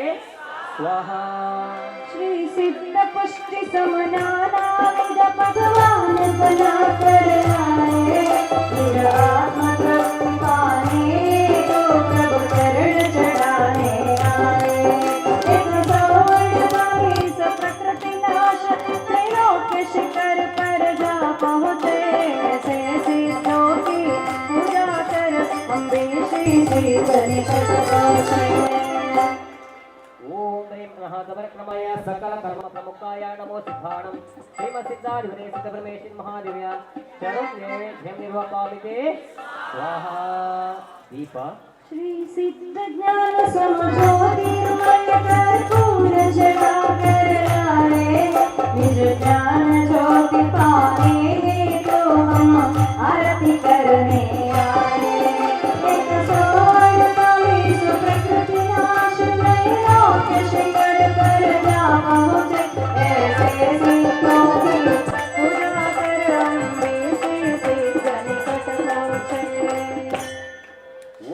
स्वाहा। श्री सिद्ध पुष्टि समनानाविद भगवान बना कर आए निज आत्म तृप्ति पाने को प्रभु चरण चढ़ाने आए। 148 प्रकृति नाश त्रैलोक शिखर पर जा पहुँचे ऐसे सिद्धों की पूजा कर हम ऋषि सिद्ध निकट पहुँचे। ओम ह्रीं अनहत प्रक्रमाय सकल कर्म प्रमुखाय नमो सिद्धार्थ श्रीमत् सिद्धार्थे सिद्ध परमेश्वर महादेव्य चरण नैवेद्यम निर्वापमिते स्वाहा। दीप श्री सिद्ध ज्ञान समज्योतिर्मय कर्पूर जला कर आए निज ज्ञान ज्योति पाने तो हम आरती करने आए। 148 प्रकृति नाश त्रैलोक शिखर पर जा पहुँचे ऐसे सिद्धों की पूजा कर हम ऋषि सिद्ध निकट पहुँचे।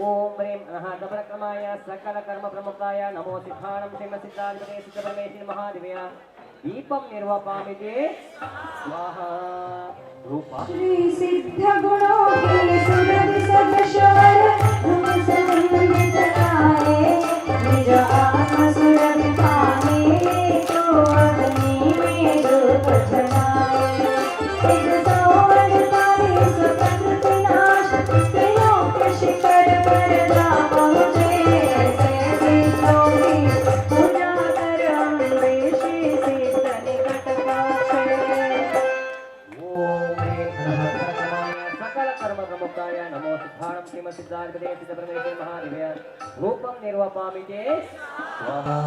ओम ह्रीं अनहत प्रक्रमाय सकल कर्म प्रमुखाय नमो सिद्धार्थ शिव सिद्धार्थे सिद्ध परमेश्वर महादेव्य दीपम निर्वापमिते स्वाहा। रूप श्री सिद्ध गुणों के सुरभि सदृशवर रूप संबंधित आए निज आत्म सुरभि पाने तो अग्नि में रूप चढ़ाए। 148 प्रकृति नाश त्रैलोक शिखर पर जा पहुँचे ऐसे सिद्धों की पूजा कर हम ऋषि सिद्ध निकट पहुँचे। ओम ह्रीं अनहत प्रक्रमाय सकल कर्म प्रमुखाय नमो सिद्धार्थ श्रीमत् सिद्धार्थे सिद्ध परमेश्वर महादेव्य रूपम निर्वापमिते स्वाहा।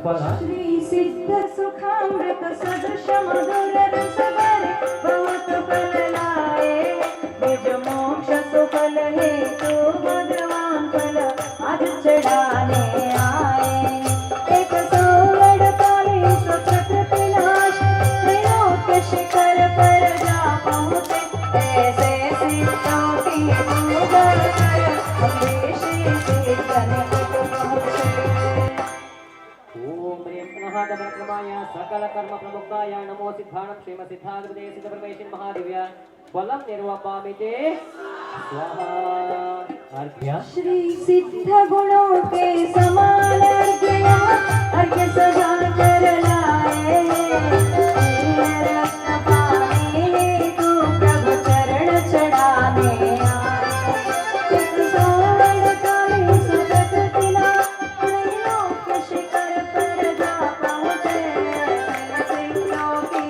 बोला श्री सिद्ध सुखामृत सदृश मधुर रस भरे बहुत फल लाए निज मोक्ष सुफल हेतु भगवान फल आज चढ़ाने आए। 148 प्रकृति नाश त्रैलोक शिखर पर जा पहुँचे महादपरक्रमाय सकल कर्म प्रमुक्ताय नमो सिद्धाणं श्रीमसिद्धाधिपते सिद्धपरमेश्वर महादेव्य बलं निर्वपामि ते स्वाहा। अर्घ्य श्री सिद्ध गुणों के समान अर्घ्य सजा कर लाए रत्न पाने तू प्रभु चरण चढ़ाने आए सोवन काले सुगत तिला त्रैलोक शिखर पर जा पहुँचे सिद्धों की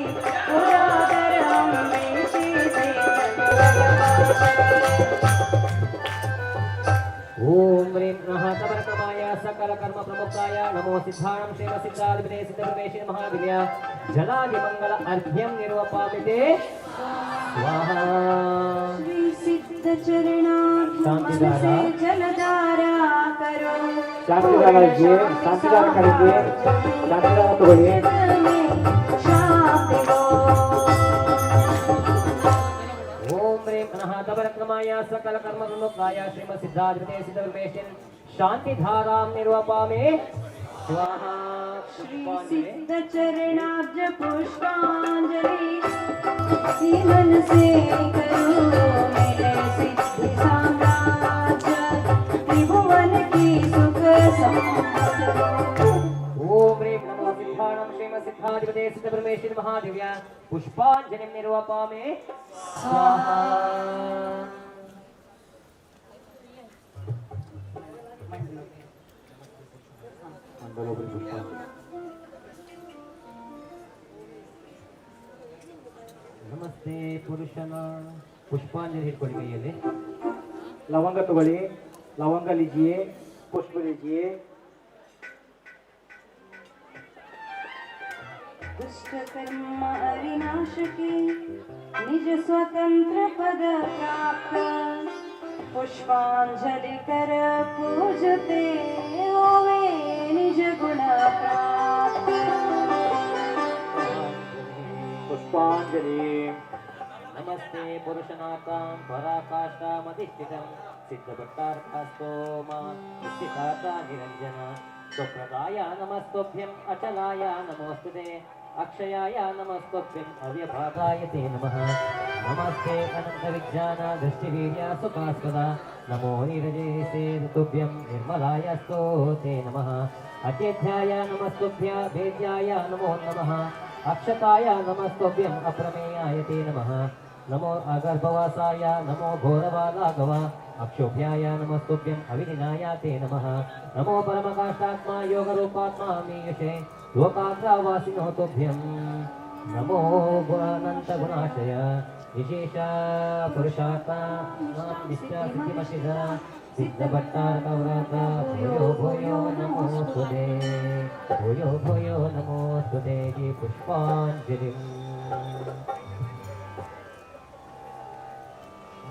उजागर अम्बे श्री ओम ह्रीं महातपरक्रमाय सकल कर्म प्रमुक्ताय नमो सिद्धाणं श्रीमसिद्धाधिपते सिद्धपरमेश्वर महादेव्य जलादिमंगल अर्घ्यं निर्वपामि ते स्वाहा। श्री सिद्ध चरणार्थ से जलधारा करो ಶಾಂತಿದಾರ ಕರೆಗೆ ಶಾಂತಿದಾರ ತಗೊಳ್ಳಿ शांति दो ओम ह्रीं महातपरक्रमाय सकल कर्म प्रमुक्ताय श्रीमसिद्धाधिपते सिद्धपरमेश्वर शांति धारां निर्वपामि स्वाहा। श्री सिद्ध चरणाब्ज पुष्पांजलि सीमन से करो मेरे सिद्धि साम्राज्य त्रिभुवन की सुख संपद ओम ह्रीं नमो सिद्धाणं श्रीमसिद्धाधिपते सिद्धपरमेश्वर महादेव्य पुष्पांजलिं निर्वपामि स्वाहा। ನಮಸ್ತೆ ಪುರುಷನ पुष्पांजलि ಹಿಡ್ಕೊಳ್ಳಿ ಕೈಯಲ್ಲಿ ಲವಂಗ ತಗೊಳ್ಳಿ ಲವಂಗ लीजिए पुष्प लीजिए दुष्ट कर्म अविनाश के निज स्वतंत्र पद प्राप्त पुष्पांजलि कर पूजते होवे निज गुण प्राप्त पुष्पांजलि नमस्ते पुरुषनाथां पराकाष्ठामधिष्ठितं सिद्धभट्टार्थस्तोमा निश्चिताता निरञ्जन स्वप्रदाय नमस्तुभ्यं अचलाय नमोस्तुते अक्षयाय नमस्तुभ्यं अव्यभागाय ते नमः नमस्ते अनन्तविज्ञान दृष्टिवीर्य सुखास्पदा नमो नीरजेसे ऋतुभ्यं निर्मलायस्तो ते नमः अत्यध्याय नमस्तुभ्य वेद्याय नमो नमः अक्षताय नमस्तुभ्यं अप्रमेयाय ते नमः नमो अगर्भवासाय नमो घोरबालाघव अक्षोभ्याय नमस्तुभ्यं अविनिनाय ते नमः नमो परमकाष्ठात्मा योगरूपात्मा मीयुषे लोकाग्रवासिनो तुभ्यं नमो अनन्तगुणाशय विशेष पुरुषात्मा निश्चसिद्धिमशिध सिद्धभट्टारकव्रत भूयो भूयो नमोस्तुते भूयो भूयो नमोस्तुते पुष्पांजलिं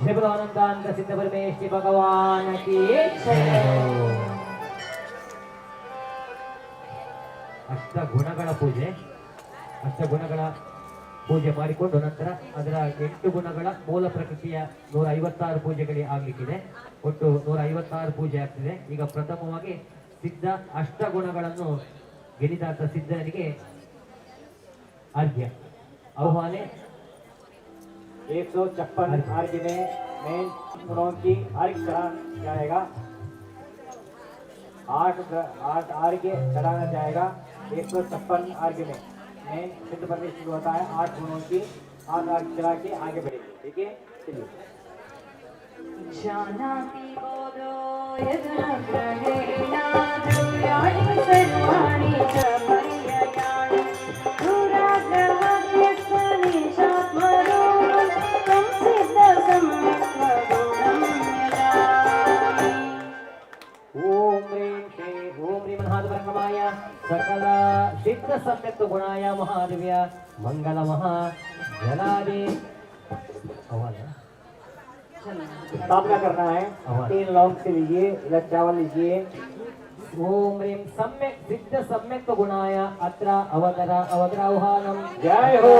जय बोलो अनंतानंद सिद्ध परमेश्वर भगवान की जय। ಅಷ್ಟಗುಣಗಳ ಪೂಜೆ ಮಾಡಿಕೊಂಡು ನಂತರ ಅದರ 8 ಗುಣಗಳ ಮೂಲ ಪ್ರಕೃತಿಯ 156 ಪೂಜೆಗಳಿಗೆ ಆಗ್ಲಿಕ್ಕಿದೆ. ಒಟ್ಟು 156 ಪೂಜೆ ಆಗ್ತಿದೆ. ಈಗ ಪ್ರಥಮವಾಗಿ ಸಿದ್ಧ ಅಷ್ಟಗುಣಗಳನ್ನು ಗೆಲಿದಾತ ಸಿದ್ಧನಿಗೆ अर्घ्य आह्वाने 156 अर्घ्य में मेन गुणों की अर्घ्य चढ़ाया जाएगा। 8 अर्घ्य चढ़ाना जाएगा 156 अर्घ्य में मेन सिद्ध परमेश्वर को होता है 8 गुणों की 8 अर्घ्य चढ़ा के आगे बढ़ेगी। ठीक है, चलिए। जानाति बोधो यदनग्रहेणा द्रव्याणि सर्वाणि च पर्ययाणि दुराग्रहव्यसनि चात्मरूपं तं सिद्धसम्यक्त्वगुणं यजामि। ओम ह्रीं महादेवरकमाय सकल सिद्ध सम्यक्त गुणाय महादेव्य मंगल महा जलादि स्थापना करना है। 3 लौंग से लीजिए, इधर चावल लीजिए। ओम ह्रीं सम्यक सिद्ध सम्यक्त गुणाय अत्र अवग्राह्वानं जय हो।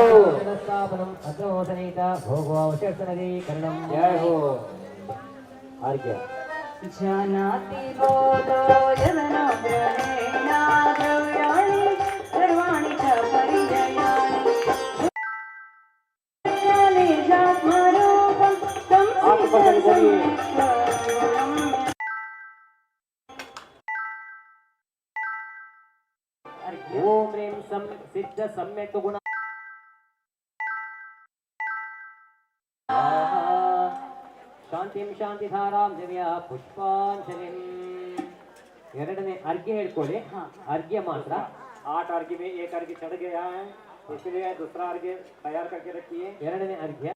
स्थापनम् अद्रोसनीत भोगोऽवशेषणीकरणं जय हो। अर्घ्य जानाति बोधो यदनग्रहेणा द्रव्याणि सिद्ध सम्यक गुण ಶಾಂತಿಂ ಶಾಂತಿಧಾರಾಂ ದಿವ್ಯ ಪುಷ್ಪಾಂಜಲಿಂ ಎರಡನೇ ಅರ್ಘ್ಯ ಹೇಳ್ಕೊಳ್ಳಿ ಅರ್ಘ್ಯ ಮಾತ್ರ 8 अर्घ्य में एक अर्घ्य चढ़ गया है, इसलिए दूसरा अर्घ्य तैयार करके रखिए। ಎರಡನೇ ಅರ್ಘ್ಯ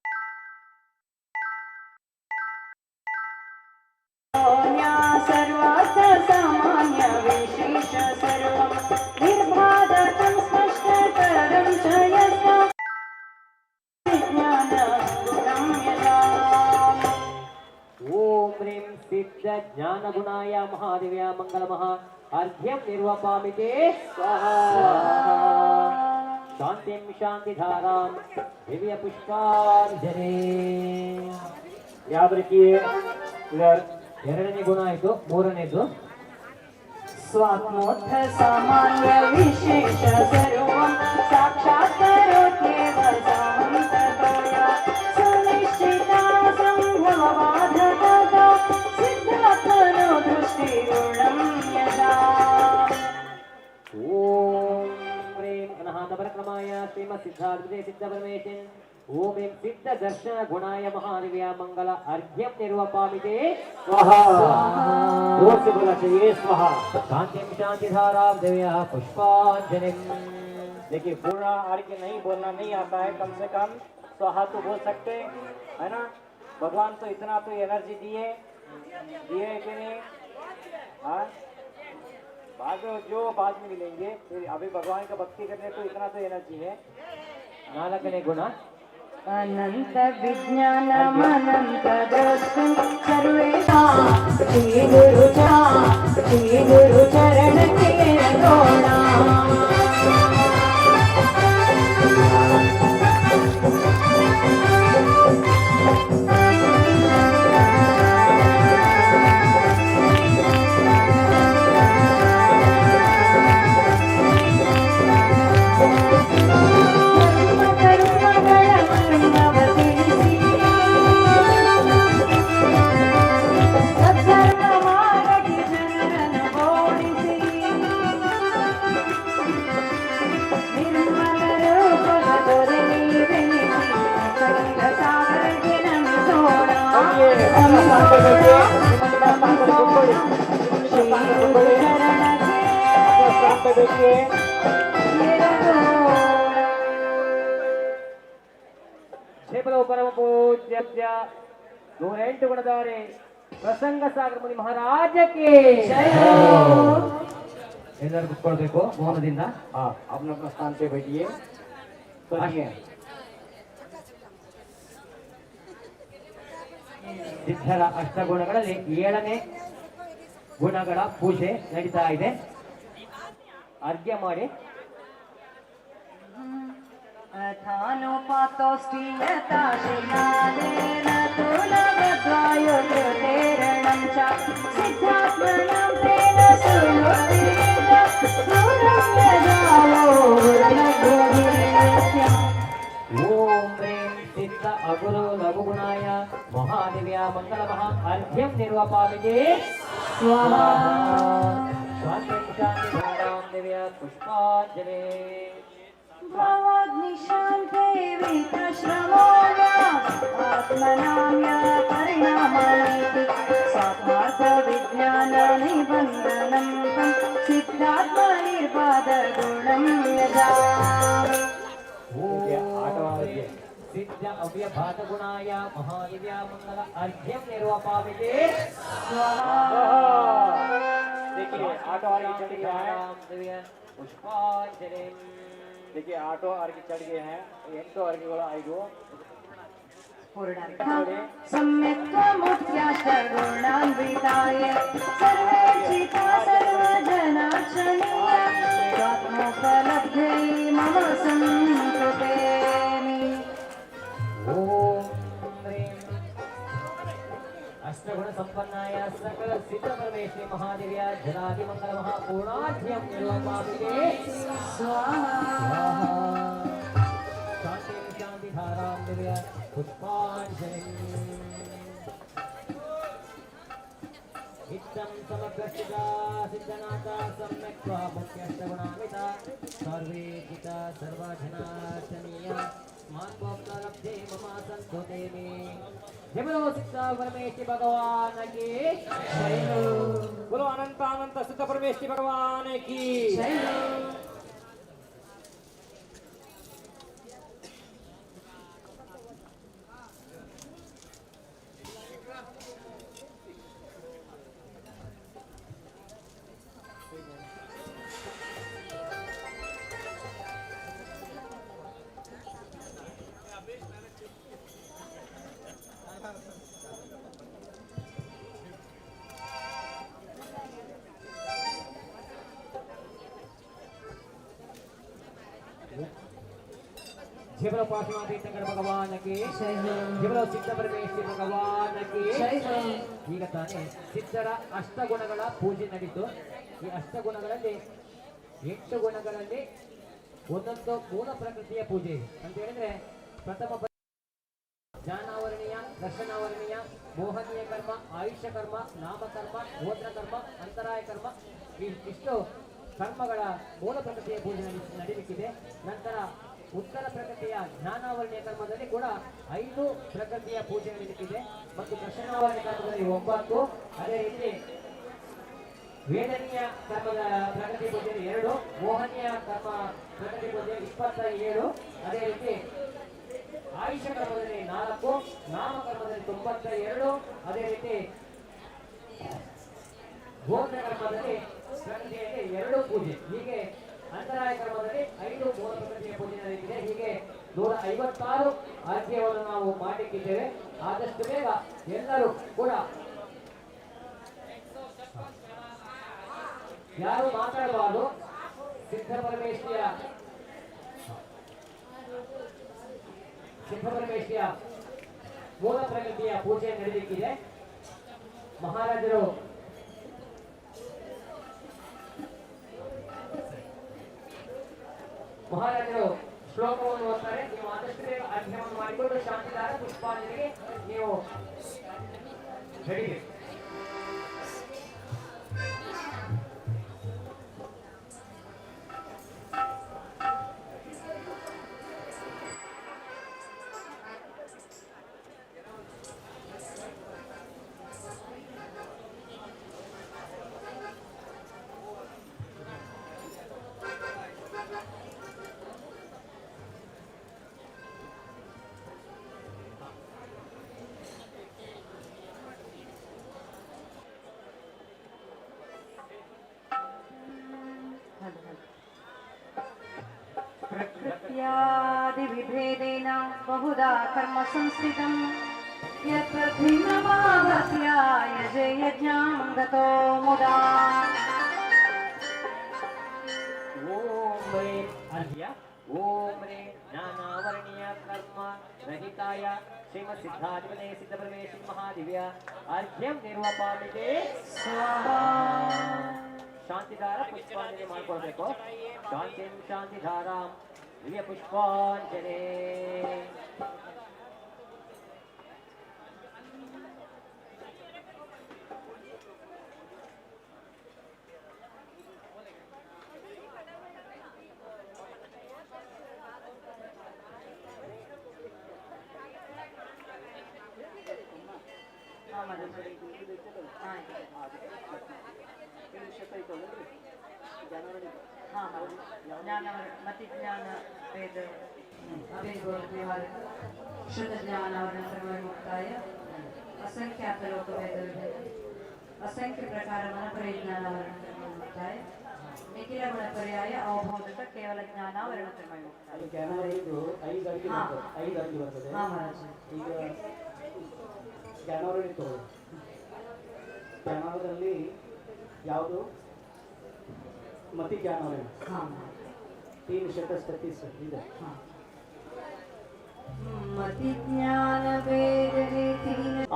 सर्वार्थ सामान्य विशेष सर्वं निर्बाधकं स्पष्टतरं च यथा विज्ञानगुणं यदा ಓಂ ಹ್ರೀಂ ಸಿದ್ಧ ಜ್ಞಾನ ಗುಣಾಯ ಮಹಾದೇವ್ಯ ಮಂಗಲಮಃ ಅರ್ಘ್ಯಂ ನಿರ್ವಪಾಮಿತೆ ಸ್ವಾಹಾ ಶಾಂತಿಂ ಶಾಂತಿಧಾರಾಂ ದಿವ್ಯ ಪುಷ್ಪಾಂಜಲಿ याद रखिए इधर ಎರಡನೇ ಗುಣ ಆಯ್ತು ಮೂರನೇದು स्वात्मोत्थ सामान्य विशेष सर्वं साक्षात्करोत्येव सामन्ततया सुनिश्चिता सम्भवबाधकता सिद्धात्मनो दृष्टिगुणं यदा ಓಂ ಹ್ರೀಂ ಅನಹಾತ ಪರಕ್ರಮಾಯ ಶ್ರೀಮತ್ ಸಿದ್ಧಾರ್ಥ ಸಿದ್ಧ ಪರಮೇಶನ್ ಓಂ ಹ್ರೀಂ ಸಿದ್ಧ ದರ್ಶನ ಗುಣಾಯ ಮಹಾದೇವ್ಯ ಮಂಗಲ ಅರ್ಘ್ಯಂ ನಿರ್ವಪಾಮಿತೆ स्वाहा। जोर से बोलना चाहिए स्वाहा। शांतिं शांतिधारां दिव्य पुष्पांजलिं देखिए पूर्ण अर्घ्य नहीं बोलना नहीं आता है, कम से कम स्वाहा तो बोल सकते हैं, है ना। भगवान तो इतना तो एनर्जी दिए कि नहीं। हाँ बाद में मिलेंगे, फिर अभी भगवान का भक्ति करने तो इतना तो एनर्जी है। ನಾಲ್ಕನೇ ಗುಣ अनंत विज्ञानमनंत द्रष्टुं सर्वेषा श्री गुरु चरण केरगोणा ಕ್ಷೇಪದ ಪರಮ ಪೂಜ್ಯ 108 ಗುಣಧಾರೆ ಪ್ರಸಂಗ ಸಾಗರ ಮುನಿ ಮಹಾರಾಜಕ್ಕೆ ಎಲ್ಲರೂ ಕುತ್ಕೊಳ್ಬೇಕು ಮೌನದಿಂದ हाँ अपना अपना स्थान पे बैठिए। सुनिए ಸಿದ್ಧರ ಅಷ್ಟಗುಣಗಳಲ್ಲಿ 7ನೇ ಗುಣಗಳ ಪೂಜೆ ನಡೀತಾ ಇದೆ. ಅರ್ಘ್ಯ ಮಾಡಿ अथानुपातोष्ठीयता शिलादेन तुलवद्वायुर्तेरणं च सिद्धात्मनं तेन सुनुतेन दूरं यजावो रमग्रहीत्यम् ಓಂ ಹ್ರೀಂ ಸಿದ್ಧ ಅಗುರು ಲಘುಗುಣಾಯ ಮಹಾದೇವ್ಯ ಮಂಗಲಮಃ ಅರ್ಘ್ಯಂ ನಿರ್ವಪಾಮಿಗೆ ಸ್ವಾಹಾ ಶಾಂತಿಂ ಶಾಂತಿಧಾರಾಂ ದಿವ್ಯ ಪುಷ್ಪಾಂಜಲಿ भवाग्निशान्ते विप्रश्रमोऽन्य आत्मनाम्य परिणामनीति स्वात्मार्थविज्ञाननिबन्धनं तं सिद्धात्मनिर्बाधगुणं यदा ಸಿದ್ಧ ಅವ್ಯಭಾತ ಗುಣಾಯ ಮಹಾದೇವ್ಯ ಮಂಗಲ ಅರ್ಘ್ಯಂ ನಿರ್ವಪಾಮಿಗೆ देखिए आटो अर्घ्य चढ़ गया है। ದಿವ್ಯ ಪುಷ್ಪಾಂಜಲಿ देखिए आटो अर्घ्य चढ़ गए हैं, 8 अर्घ्यಗಳು 5 सम्यक्त्वमुख्याष्टगुणान्विताय सर्वेचिता सर्वजनाक्षणीय स्वात्मोपलब्ध्यै मम संकृतेमि ಓಂ ಹ್ರೀಂ ಅಷ್ಟಗುಣ ಸಂಪನ್ನಾಯ ಸಕಲ ಸಿದ್ಧ ಪರಮೇಶ್ವರಿ ಮಹಾದೇವಿಯ ಜಲಾದಿ ಮಂಗಲ ಮಹಾಪೂರ್ಣಾಢ್ಯಂ ನಿರ್ವಪಾಮಿಗೆ ಸ್ವಾಹಾ ಶಾಂತಿಂ ಶಾಂತಿಧಾರಾಂ ದಿವ್ಯ ಪುಷ್ಪಾಂಜಲಿ नित्यं समग्रस्थिता सिद्धनाथ सम्यक् मुख्यष्टगुणान्वित सर्वे जिता सर्वजनार्चनीय मात्मोक्तलब्धे मम सन्तु देवी जय बोलो सिद्ध परमेश्वर भगवान की जय हो। बोलो अनंत अनंत सिद्ध परमेश्वर भगवान की जय हो। जय बोलो पार्श्वनाथ भगवान की जय हो। जय बोलो सिद्ध परमेश्वर भगवान की जय हो। ಈಗ ತಾನೇ ಸಿದ್ಧರ ಅಷ್ಟಗುಣಗಳ ಪೂಜೆ ನಡೀತು. ಈ ಅಷ್ಟಗುಣಗಳಲ್ಲಿ 8 ಗುಣಗಳಲ್ಲಿ ಒಂದೊಂದು ಮೂಲ ಪ್ರಕೃತಿಯ ಪೂಜೆ ಅಂತ ಹೇಳಿದ್ರೆ ಪ್ರಥಮ ಜ್ಞಾನಾವರಣೀಯ, ದರ್ಶನಾವರಣೀಯ, ಮೋಹನೀಯ ಕರ್ಮ, ಆಯುಷ್ಯ ಕರ್ಮ, ನಾಮಕರ್ಮ, ಗೋತ್ರ ಕರ್ಮ, ಅಂತರಾಯ ಕರ್ಮ, ಇಷ್ಟು ಕರ್ಮಗಳ ಮೂಲ ಪ್ರಕೃತಿಯ ಪೂಜೆ ನಡೀಲಿಕ್ಕಿದೆ. ನಂತರ ಉತ್ತರ ಪ್ರಕೃತಿಯ ಜ್ಞಾನಾವರಣೀಯ ಕರ್ಮದಲ್ಲಿ ಕೂಡ 5 ಪ್ರಕೃತಿಯ ಪೂಜೆ ನಡೀಲಿಕ್ಕಿದೆ ಮತ್ತು ದರ್ಶನಾವರಣೀಯ ಕರ್ಮದಲ್ಲಿ 9. ಅದೇ ರೀತಿ ವೇದನೀಯ ಕರ್ಮದ ಪ್ರಗತಿ ಪೂಜೆ 2, ಮೋಹನೀಯ ಕರ್ಮ ಪ್ರಗತಿ ಪೂಜೆ 27. ಅದೇ ರೀತಿ ಆಯುಷ್ಯ ಕರ್ಮದಲ್ಲಿ 4, ನಾಮಕರ್ಮದಲ್ಲಿ 92. ಅದೇ ರೀತಿ ಗೋತ್ರ ಕರ್ಮದಲ್ಲಿ ಪ್ರಕೃತಿಯಲ್ಲಿ 2 ಪೂಜೆ. ಹೀಗೆ ಅಂತರಾಯ ಕರ್ಮದಲ್ಲಿ 5 ಮೂಲ ಪ್ರಕೃತಿಯ ಪೂಜೆ ನಡೆದಿದೆ. ಹೀಗೆ 156 ಅರ್ಘ್ಯವನ್ನು ನಾವು ಮಾಡಲಿಕ್ಕಿದ್ದೇವೆ. ಆದಷ್ಟು ಬೇಗ ಎಲ್ಲರೂ ಕೂಡ ಯಾರು ಮಾತಾಡಬಾರದು. ಸಿದ್ಧ ಪರಮೇಶ್ವರ ಮೂಲ ಪ್ರಕೃತಿಯ ಪೂಜೆ ನಡೆಯಲಿಕ್ಕಿದೆ. ಮಹಾರಾಜರು ಶ್ಲೋಕವನ್ನು ಓದ್ತಾರೆ. ನೀವು ಆದಷ್ಟು ಬೇಗ ಅಧ್ಯಯನ ಮಾಡಿಕೊಂಡು ಶಾಂತಿದಾರ ಪುಷ್ಪಾಂಜಲಿಗೆ ನೀವು ರೆಡಿ. प्रकृत्यादिविभेदेन बहुधा कर्म संस्थितं यत्र भिन्नमागत्याय यज्ञां गतो मुदा। ओम ह्रीं अर्घ्य ओम ह्रीं ज्ञानावरणीय कर्म रहिताय श्रीमद्सिद्धाधिपते सिद्धपरमेश्वर महादिव्य अर्घ्यं निर्वपामिते स्वाहा। ಶಾಂತಿದಾರ ಪುಷ್ಪಾಂಜಲಿ ಮಾಡ್ಕೊಳ್ಬೇಕು. ಶಾಂತಿಧಾರಾಂ ದಿವ್ಯ ಪುಷ್ಪಾಂಜಲಿ. मतिज्ञान वेद शुद्ध ज्ञानावरण सर्वमुक्ताय असंख्यात लोक वेद असंख्य प्रकार मन परिज्ञानावरण सर्वमुक्ताय निखिल गुण पर्याय अवबोधक केवल ज्ञानावरण सर्वमुक्ताय. ಈಗ ಜ್ಞಾನಾವರಣ ತಗೊಳ್ಳಿ. ಜ್ಞಾನಾವರಣದಲ್ಲಿ ಯಾವುದು ಮತಿ ಜ್ಞಾನಾವರಣ 3 ಶತಸ್ಪತಿ ಇದೆ.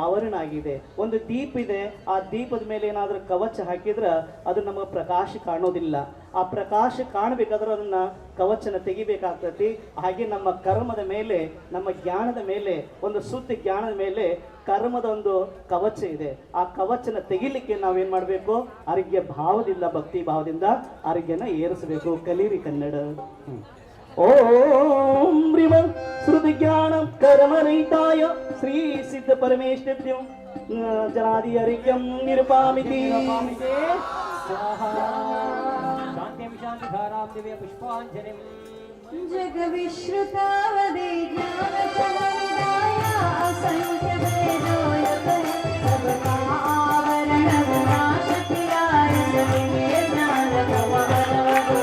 ಆವರಣ ಆಗಿದೆ. ಒಂದು ದೀಪ ಇದೆ, ಆ ದೀಪದ ಮೇಲೆ ಏನಾದರೂ ಕವಚ ಹಾಕಿದ್ರೆ ಅದು ನಮಗೆ ಪ್ರಕಾಶ ಕಾಣೋದಿಲ್ಲ. ಆ ಪ್ರಕಾಶ ಕಾಣಬೇಕಾದ್ರೆ ಅದನ್ನ ಕವಚನ ತೆಗಿಬೇಕಾಗ್ತತಿ. ಹಾಗೆ ನಮ್ಮ ಕರ್ಮದ ಮೇಲೆ, ನಮ್ಮ ಜ್ಞಾನದ ಮೇಲೆ, ಒಂದು ಶುದ್ಧ ಜ್ಞಾನದ ಮೇಲೆ ಕರ್ಮದ ಒಂದು ಕವಚ ಇದೆ. ಆ ಕವಚನ ತೆಗಿಲಿಕ್ಕೆ ನಾವೇನ್ ಮಾಡಬೇಕು? ಆರೋಗ್ಯ ಭಾವದಿಂದ, ಭಕ್ತಿ ಭಾವದಿಂದ ಆರೋಗ್ಯನ ಏರಿಸಬೇಕು. ಕಲೀರಿ ಕನ್ನಡ. ಓಂ ಶ್ರೀಮ ಶ್ರುತಿ ಜ್ಞಾನ ಕರ್ಮರಹಿತಾಯ ಶ್ರೀ ಸಿದ್ಧ ಪರಮೇಶ್ವರ್ಯಂ ಜನಾದಿ ಹರಿಕ್ಯಂ ನಿರುಪಾಮಿತಿ. ಶಾಂತಿಂ ಶಾಂತಿಧಾರಾಂ ದಿವ್ಯ ಪುಷ್ಪಾಂಜಲಿಂ जगविश्रुतावदे ज्ञानचमनिदाय असंख्य वेदोयते सर्वकामवरणविनाशक्रियाय सविने ज्ञानगमवरवदे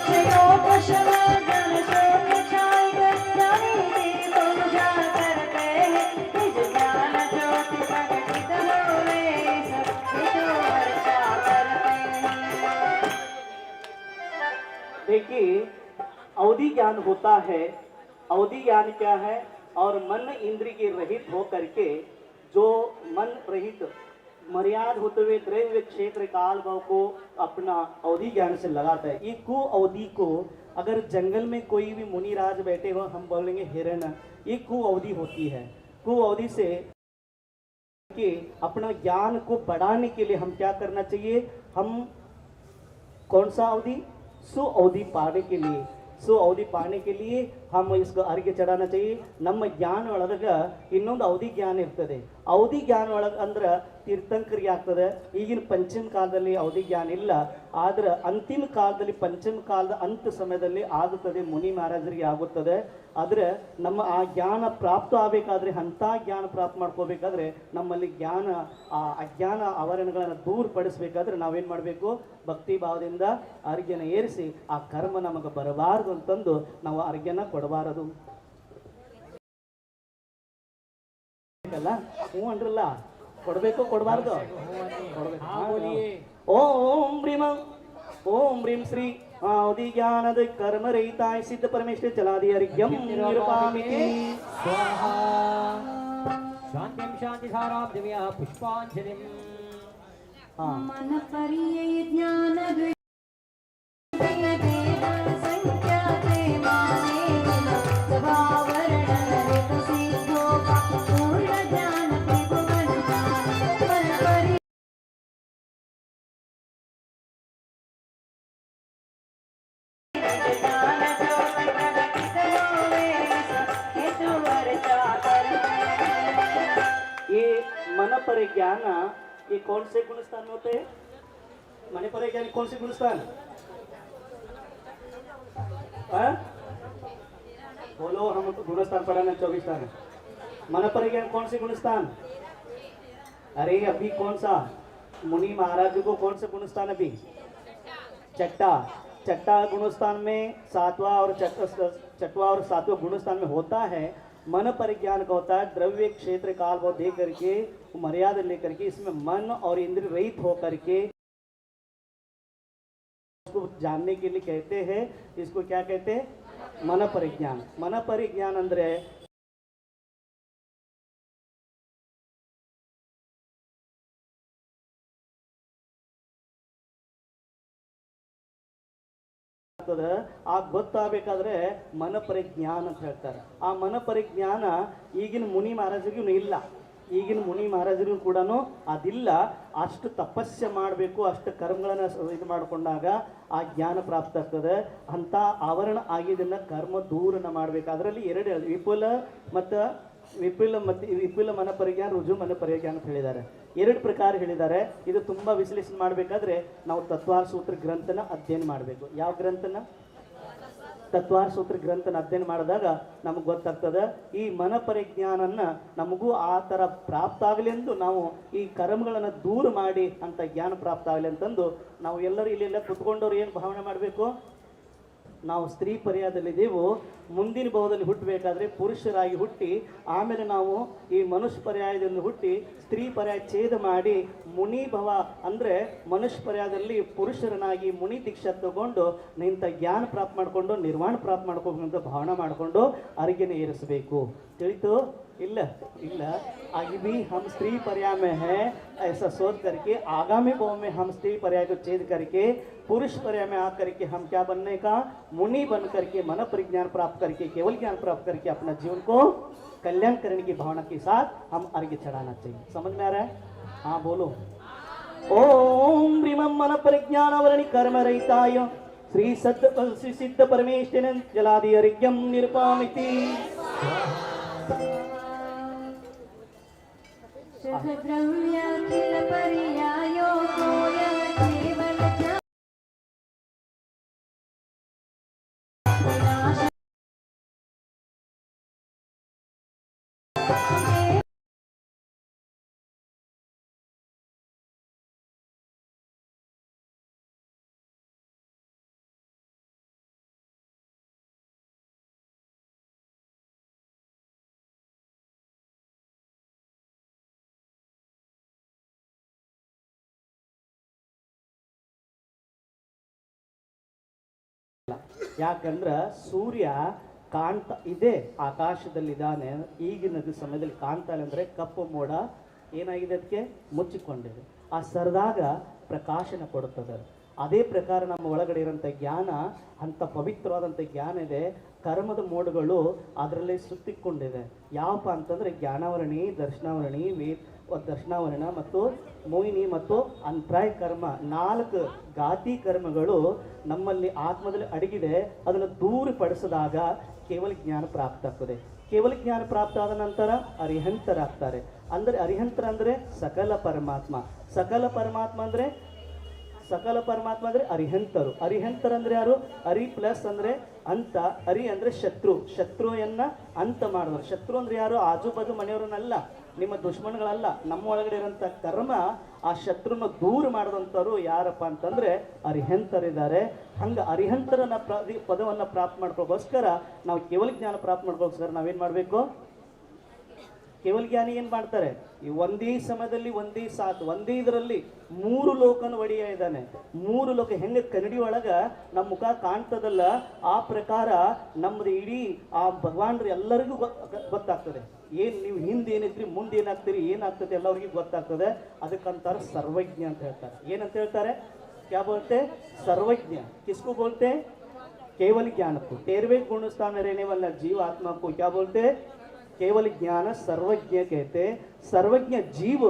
श्रेयोपशमगणशोन्यचाय ज्ञानी दीपमुजा करते निज ज्ञान ज्योति प्रकटित होवे सत्य वर्षा करते. देखिए, अवधि ज्ञान होता है. अवधि ज्ञान क्या है? और मन इंद्रिय के रहित हो करके जो मन रहित मर्याद होते हुए द्रव्य क्षेत्र काल भाव को अपना अवधि ज्ञान से लगाता है. ये को अवधि को अगर जंगल में कोई भी मुनिराज बैठे हो, हम बोलेंगे हिरण, ये को अवधि होती है. को अवधि से कि अपना ज्ञान को बढ़ाने के लिए हम क्या करना चाहिए? हम कौन सा अवधि? सु अवधि पाने के लिए, सु अवधि पाने के लिए हम इसको अर्घ्य चढ़ाना चाहिए. ನಮ್ಮ ಜ್ಞಾನ ಒಳಗ ಇನ್ನೊಂದು ಅವಧಿ ಜ್ಞಾನ ಇರ್ತದೆ. ಅವಧಿ ಜ್ಞಾನ ಒಳಗ ಅಂದ್ರೆ ತೀರ್ಥಂಕರಿಗೆ ಆಗ್ತದೆ. ಈಗಿನ ಪಂಚಮ ಕಾಲದಲ್ಲಿ ಅವಧಿ ಜ್ಞಾನ ಇಲ್ಲ, ಆದ್ರೆ ಅಂತಿಮ ಕಾಲದಲ್ಲಿ ಪಂಚಮ ಕಾಲದ ಅಂತ ಸಮಯದಲ್ಲಿ ಆಗುತ್ತದೆ, ಮುನಿ ಮಹಾರಾಜರಿಗೆ ಆಗುತ್ತದೆ. ಆದ್ರೆ ನಮ್ಮ ಆ ಜ್ಞಾನ ಪ್ರಾಪ್ತ ಆಗಬೇಕಾದ್ರೆ, ಅಂಥ ಜ್ಞಾನ ಪ್ರಾಪ್ತ ಮಾಡ್ಕೋಬೇಕಾದ್ರೆ ನಮ್ಮಲ್ಲಿ ಜ್ಞಾನ, ಆ ಅಜ್ಞಾನ ಆವರಣಗಳನ್ನು ದೂರಪಡಿಸ್ಬೇಕಾದ್ರೆ ನಾವೇನು ಮಾಡಬೇಕು? ಭಕ್ತಿ ಭಾವದಿಂದ ಅರ್ಘ್ಯನ ಏರಿಸಿ ಆ ಕರ್ಮ ನಮಗೆ ಬರಬಾರದು ಅಂತಂದು ನಾವು ಅರ್ಘ್ಯನ ಕೊಡಬಾರದು. ಹ್ಞೂ ಅಂದ್ರಲ್ಲ, ಕೊಡಬೇಕು ಕೊಡಬಾರ್ದು? ಓಂ ಭ್ರೀಮ ಓಂ ಭ್ರೀಂ ಶ್ರೀ ಅವಧಿ ಜ್ಞಾನದ ಕರ್ಮ ರಹಿತಾಯ ಸಿದ್ಧ ಪರಮೇಶ್ವರ ಚಲಾದಿ ಹರಿಗ್ಯಂ ನಿರುಪಾಮಿತಿ. ಸ್ವಾಹಾ. ಶಾಂತಿಂ ಶಾಂತಿಧಾರಾಂ ದಿವ್ಯ ಪುಷ್ಪಾಂಜಲಿಂ. मन परिय ज्ञान संख्याते माने स्वभावरण रहित सिद्धो पूर्ण ज्ञान त्रिभुवन मन परिय ज्ञान जो प्रकटित होवे हेतु वर्षा करते. ये मन पर ज्ञान, ये कौन से गुणस्थान में होते हैं? मन पर ज्ञान कौन से गुणस्थान? बोलो, हम गुणस्थान पढ़ाना 24 स्थान. मन पर ज्ञान कौन से गुणस्थान? अरे अभी कौन सा? मुनि महाराज को कौन सा गुणस्थान? अभी चट्टा. चट्टा गुणस्थान में सातवां और छठवां और सातवां गुणस्थान में होता है. मन परिज्ञान का होता है द्रव्य क्षेत्र काल को दे करके, मर्यादा लेकर के, इसमें मन और इंद्रिय रहित हो करके उसको जानने के लिए कहते हैं. इसको क्या कहते हैं? मन परिज्ञान. मन परिज्ञान अंदर ಆ ಗೊತ್ತಾಗಬೇಕಾದ್ರೆ ಮನ ಪರಿಜ್ಞಾನ ಅಂತ ಹೇಳ್ತಾರೆ. ಆ ಮನ ಪರಿಜ್ಞಾನ ಈಗಿನ ಮುನಿ ಮಹಾರಾಜರಿಗೂ ಇಲ್ಲ. ಈಗಿನ ಮುನಿ ಮಹಾರಾಜರಿಗೂ ಕೂಡ ಅದಿಲ್ಲ. ಅಷ್ಟು ತಪಸ್ಸೆ ಮಾಡಬೇಕು, ಅಷ್ಟು ಕರ್ಮಗಳನ್ನು ಇದು ಮಾಡಿಕೊಂಡಾಗ ಆ ಜ್ಞಾನ ಪ್ರಾಪ್ತ ಆಗ್ತದೆ. ಅಂಥ ಆವರಣ ಆಗಿದ್ದನ್ನು ಕರ್ಮ ದೂರನ ಮಾಡಬೇಕು. ಅದರಲ್ಲಿ ಎರಡು ವಿಪುಲ ಮತ್ತು ವಿಪುಲ ಮನ ಪರಿಜ್ಞಾನ, ರುಜು ಮನ ಪರಿಜ್ಞಾನ ಅಂತ ಹೇಳಿದ್ದಾರೆ. ಎರಡು ಪ್ರಕಾರ ಹೇಳಿದ್ದಾರೆ. ಇದು ತುಂಬ ವಿಶ್ಲೇಷಣೆ ಮಾಡಬೇಕಾದ್ರೆ ನಾವು ತತ್ವಾರ ಸೂತ್ರ ಗ್ರಂಥನ ಅಧ್ಯಯನ ಮಾಡಬೇಕು. ಯಾವ ಗ್ರಂಥನ? ತತ್ವಾರ ಸೂತ್ರ ಗ್ರಂಥನ ಅಧ್ಯಯನ ಮಾಡಿದಾಗ ನಮಗೆ ಗೊತ್ತಾಗ್ತದೆ ಈ ಮನ ಪರಿಜ್ಞಾನನ್ನ ನಮಗೂ ಆ ಥರ ಪ್ರಾಪ್ತ ಆಗಲಿ ಎಂದು ನಾವು ಈ ಕರ್ಮಗಳನ್ನು ದೂರ ಮಾಡಿ ಅಂತ ಜ್ಞಾನ ಪ್ರಾಪ್ತ ಆಗಲಿ ಅಂತಂದು ನಾವು ಎಲ್ಲರೂ ಇಲ್ಲೆಲ್ಲ ಕುತ್ಕೊಂಡವ್ರು ಏನು ಭಾವನೆ ಮಾಡಬೇಕು? ನಾವು ಸ್ತ್ರೀ ಪರ್ಯಾಯದಲ್ಲಿದ್ದೇವೋ ಮುಂದಿನ ಭಾವದಲ್ಲಿ ಹುಟ್ಟಬೇಕಾದ್ರೆ ಪುರುಷರಾಗಿ ಹುಟ್ಟಿ ಆಮೇಲೆ ನಾವು ಈ ಮನುಷ್ಯ ಪರ್ಯಾಯದಲ್ಲಿ ಹುಟ್ಟಿ ಸ್ತ್ರೀ ಪರ್ಯಾಯ ಛೇದ ಮಾಡಿ ಮುನಿ ಭವ ಅಂದರೆ ಮನುಷ್ಯ ಪರ್ಯಾಯದಲ್ಲಿ ಪುರುಷರನಾಗಿ ಮುನಿ ದೀಕ್ಷಾ ತಗೊಂಡು ನಿಂತ ಜ್ಞಾನ ಪ್ರಾಪ್ತ ಮಾಡಿಕೊಂಡು ನಿರ್ವಾಣ ಪ್ರಾಪ್ತ ಮಾಡ್ಕೋಬೇಕಂತ ಭಾವನೆ ಮಾಡಿಕೊಂಡು ಅರಿಗೆನ ಏರಿಸಬೇಕು ತಿಳಿತು ಇಲ್ಲ ಇಲ್ಲ आगे भी हम स्त्री पर्याय में है ऐसा सोच करके आगामी भाव में हम स्त्री पर्याय को छेद करके पुरुष पर्याय में आकर के हम क्या बनने का मुनि बन करके मन परिज्ञान प्राप्त करके केवल ज्ञान प्राप्त करके अपना जीवन को कल्याण करने की भावना के साथ हम अर्घ्य चढ़ाना चाहिए। समझ में आ रहा है? हाँ बोलो। ओम ब्रीमं मन परिज्ञान वरणि कर्म रहिताय श्री सिद्ध परमेश्वर जलादि अर्घ्यं निरुपामिति। द्रव्याखिल पर्यायो कोयं केवल ಯಾಕಂದ್ರೆ ಸೂರ್ಯ ಕಾಣ್ತಾ ಇದೆ ಆಕಾಶದಲ್ಲಿದ್ದಾನೆ ಈಗಿನ ಸಮಯದಲ್ಲಿ ಕಾಣ್ತಾ ಇಲ್ಲ ಅಂದರೆ ಕಪ್ಪು ಮೋಡ ಏನಾಗಿದೆ ಅದಕ್ಕೆ ಮುಚ್ಚಿಕೊಂಡಿದೆ ಆ ಸರದಾಗ ಪ್ರಕಾಶನ ಕೊಡುತ್ತದೆ ಅದೇ ಪ್ರಕಾರ ನಮ್ಮ ಒಳಗಡೆ ಇರೋಂಥ ಜ್ಞಾನ ಅಂಥ ಪವಿತ್ರವಾದಂಥ ಜ್ಞಾನ ಇದೆ ಕರ್ಮದ ಮೋಡಗಳು ಅದರಲ್ಲಿ ಸುತ್ತಿಕೊಂಡಿದೆ ಯಾವಪ್ಪ ಅಂತಂದರೆ ಜ್ಞಾನಾವರಣಿ ದರ್ಶನಾವರಣಿ ದರ್ಶನಾವರಣ ಮತ್ತು ಮೋಹಿನಿ ಮತ್ತು ಅಂತರಾಯ ಕರ್ಮ 4 ಘಾತಿ ಕರ್ಮಗಳು ನಮ್ಮಲ್ಲಿ ಆತ್ಮದಲ್ಲಿ ಅಡಗಿದೆ ಅದನ್ನು ದೂರಪಡಿಸಿದಾಗ ಕೇವಲ ಜ್ಞಾನ ಪ್ರಾಪ್ತ ಆಗ್ತದೆ ಕೇವಲ ಜ್ಞಾನ ಪ್ರಾಪ್ತ ಆದ ನಂತರ ಅರಿಹಂತರಾಗ್ತಾರೆ ಅಂದರೆ ಅರಿಹಂತರ ಅಂದರೆ ಸಕಲ ಪರಮಾತ್ಮ ಅಂದರೆ ಅರಿಹಂತರು ಅಂದ್ರೆ ಯಾರು ಅರಿ ಪ್ಲಸ್ ಅಂದ್ರೆ ಅಂತ ಅರಿ ಅಂದ್ರೆ ಶತ್ರುಯನ್ನ ಅಂತ ಮಾಡಿದ್ರು ಶತ್ರು ಅಂದ್ರೆ ಯಾರು ಆಜು ಬಾಜು ಮನೆಯವರನ್ನಲ್ಲ ನಿಮ್ಮ ದುಶ್ಮನ್ಗಳಲ್ಲ ನಮ್ಮ ಒಳಗಡೆ ಇರೋಂಥ ಕರ್ಮ ಆ ಶತ್ರುನ ದೂರ ಮಾಡಿದಂಥವ್ರು ಯಾರಪ್ಪ ಅಂತಂದ್ರೆ ಅರಿಹಂತರಿದ್ದಾರೆ ಹಂಗ ಅರಿಹಂತರನ ಪದವನ್ನ ಪ್ರಾಪ್ತ ಮಾಡ್ಕೋಗೋಸ್ಕರ ನಾವು ಕೇವಲ ಜ್ಞಾನ ಪ್ರಾಪ್ತ ಮಾಡ್ಕೋಸ್ಕರ ನಾವೇನ್ ಮಾಡ್ಬೇಕು ಕೇವಲ ಜ್ಞಾನಿ ಏನ್ ಮಾಡ್ತಾರೆ ಈ ಒಂದೇ ಸಮಯದಲ್ಲಿ ಒಂದೇ ಇದರಲ್ಲಿ 3 ಲೋಕನ ಒಡೆಯ ಇದ್ದಾನೆ 3 ಲೋಕ ಹೆಂಗೆ ಕನ್ನಡಿ ಒಳಗ ನಮ್ಮ ಮುಖ ಕಾಣ್ತದಲ್ಲ ಆ ಪ್ರಕಾರ ನಮ್ದು ಇಡೀ ಆ ಭಗವಾನ್ರು ಎಲ್ಲರಿಗೂ ಗೊತ್ತಾಗ್ತದೆ ಏನ್ ನೀವು ಹಿಂದೆ ಏನಿದ್ರಿ ಮುಂದೆ ಏನಾಗ್ತೀರಿ ಏನಾಗ್ತದೆ ಎಲ್ಲರಿಗೂ ಗೊತ್ತಾಗ್ತದೆ ಅದಕ್ಕಂತಾರೆ ಸರ್ವಜ್ಞ ಅಂತ ಹೇಳ್ತಾರೆ ಏನಂತ ಹೇಳ್ತಾರೆ क्या बोलते सर्वज्ञ किसको बोलते केवल ज्ञान को 13वें गुणस्थान में रहने वाला जीव आत्मा को क्या बोलते केवल ज्ञान सर्वज्ञ कहते सर्वज्ञ जीव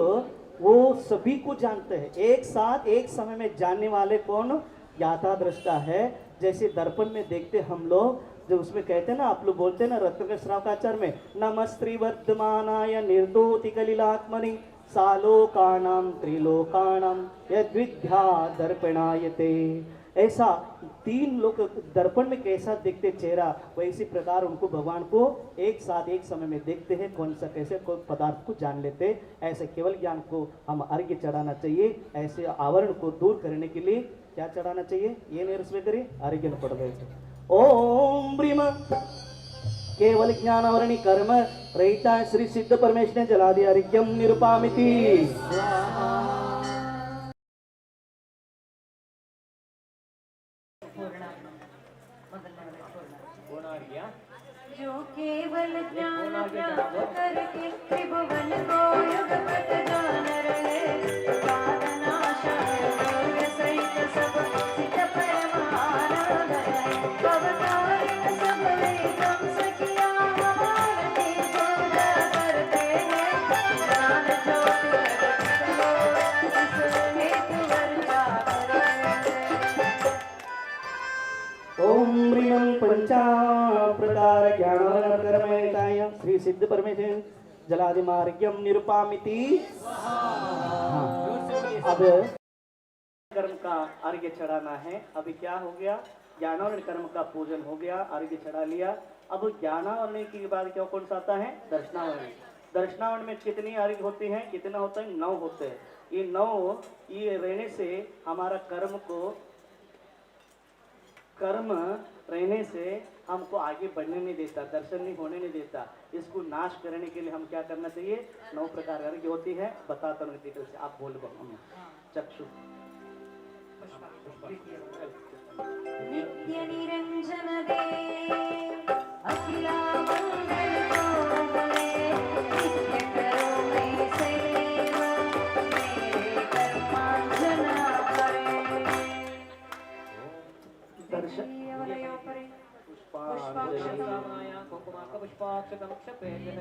वो सभी को जानते हैं एक साथ एक समय में जानने वाले कौन ज्ञाता दृष्टा है जैसे दर्पण में देखते हम लोग जो उसमें कहते हैं ना आप लोग बोलते हैं ना रत्न श्रावकाचार में नमस्त्री वर्धमानाय निर्दोति कलिलात्मनि सालोकानां त्रिलोकानां यद्विद्या दर्पणायते ऐसा 3 लोग दर्पण में कैसा देखते चेहरा वैसी प्रकार उनको भगवान को एक साथ एक समय में देखते हैं कौन सा कैसे कोई पदार्थ को जान लेते ऐसे केवल ज्ञान को हम अर्घ्य चढ़ाना चाहिए ऐसे आवरण को दूर करने के लिए क्या चढ़ाना चाहिए ये नेरिसबेकरी अर्घ्य पड़ಬೇಕು ओम ब्रीम केवल ज्ञानावरणी कर्म रहिता श्री सिद्ध परमेश्वर जलादि अर्घ्यं निरुपामिति जो केवल ज्ञान प्राप्त करके त्रिभुवन को युगपत जान रहे साधनाशाय भव्य सहित सब सिद्ध परमानंद अवतारिण सब वेदम सखिया भारती पूजा करते हैं ज्ञान ज्योति इस हेतु वर्षा ओम ब्रीमं पंचा प्रकार ज्ञानावरण कर्मयताय श्री सिद्ध परमेश्वर जलादि मार्ग्यम निरुपामिति। अब कर्म का अर्घ्य चढ़ाना है अभी क्या हो गया ज्ञानावरण कर्म का पूजन हो गया अर्घ्य चढ़ा लिया अब ज्ञानावरण के बाद क्या कौन सा आता है दर्शनावरण में कितनी अर्घ्य होती है कितना होता है 9 होते हैं ये 9 ये रहने से हमारा कर्म रहने से हमको आगे बढ़ने नहीं देता, दर्शन नहीं होने नहीं देता। इसको नाश करने के लिए हम क्या करना चाहिए? 9 प्रकार की होती है, बताता हूँ डिटेल से। आप बोल चक्षु नित्य निरंजन देव अखिला मंगल करे, नित्य करो मैं सेवा मेरे कर्मांजना करे। दर्शन पुष्पाक्षमाया कुंकुमार्क पुष्पाक्षतम क्षपेतः।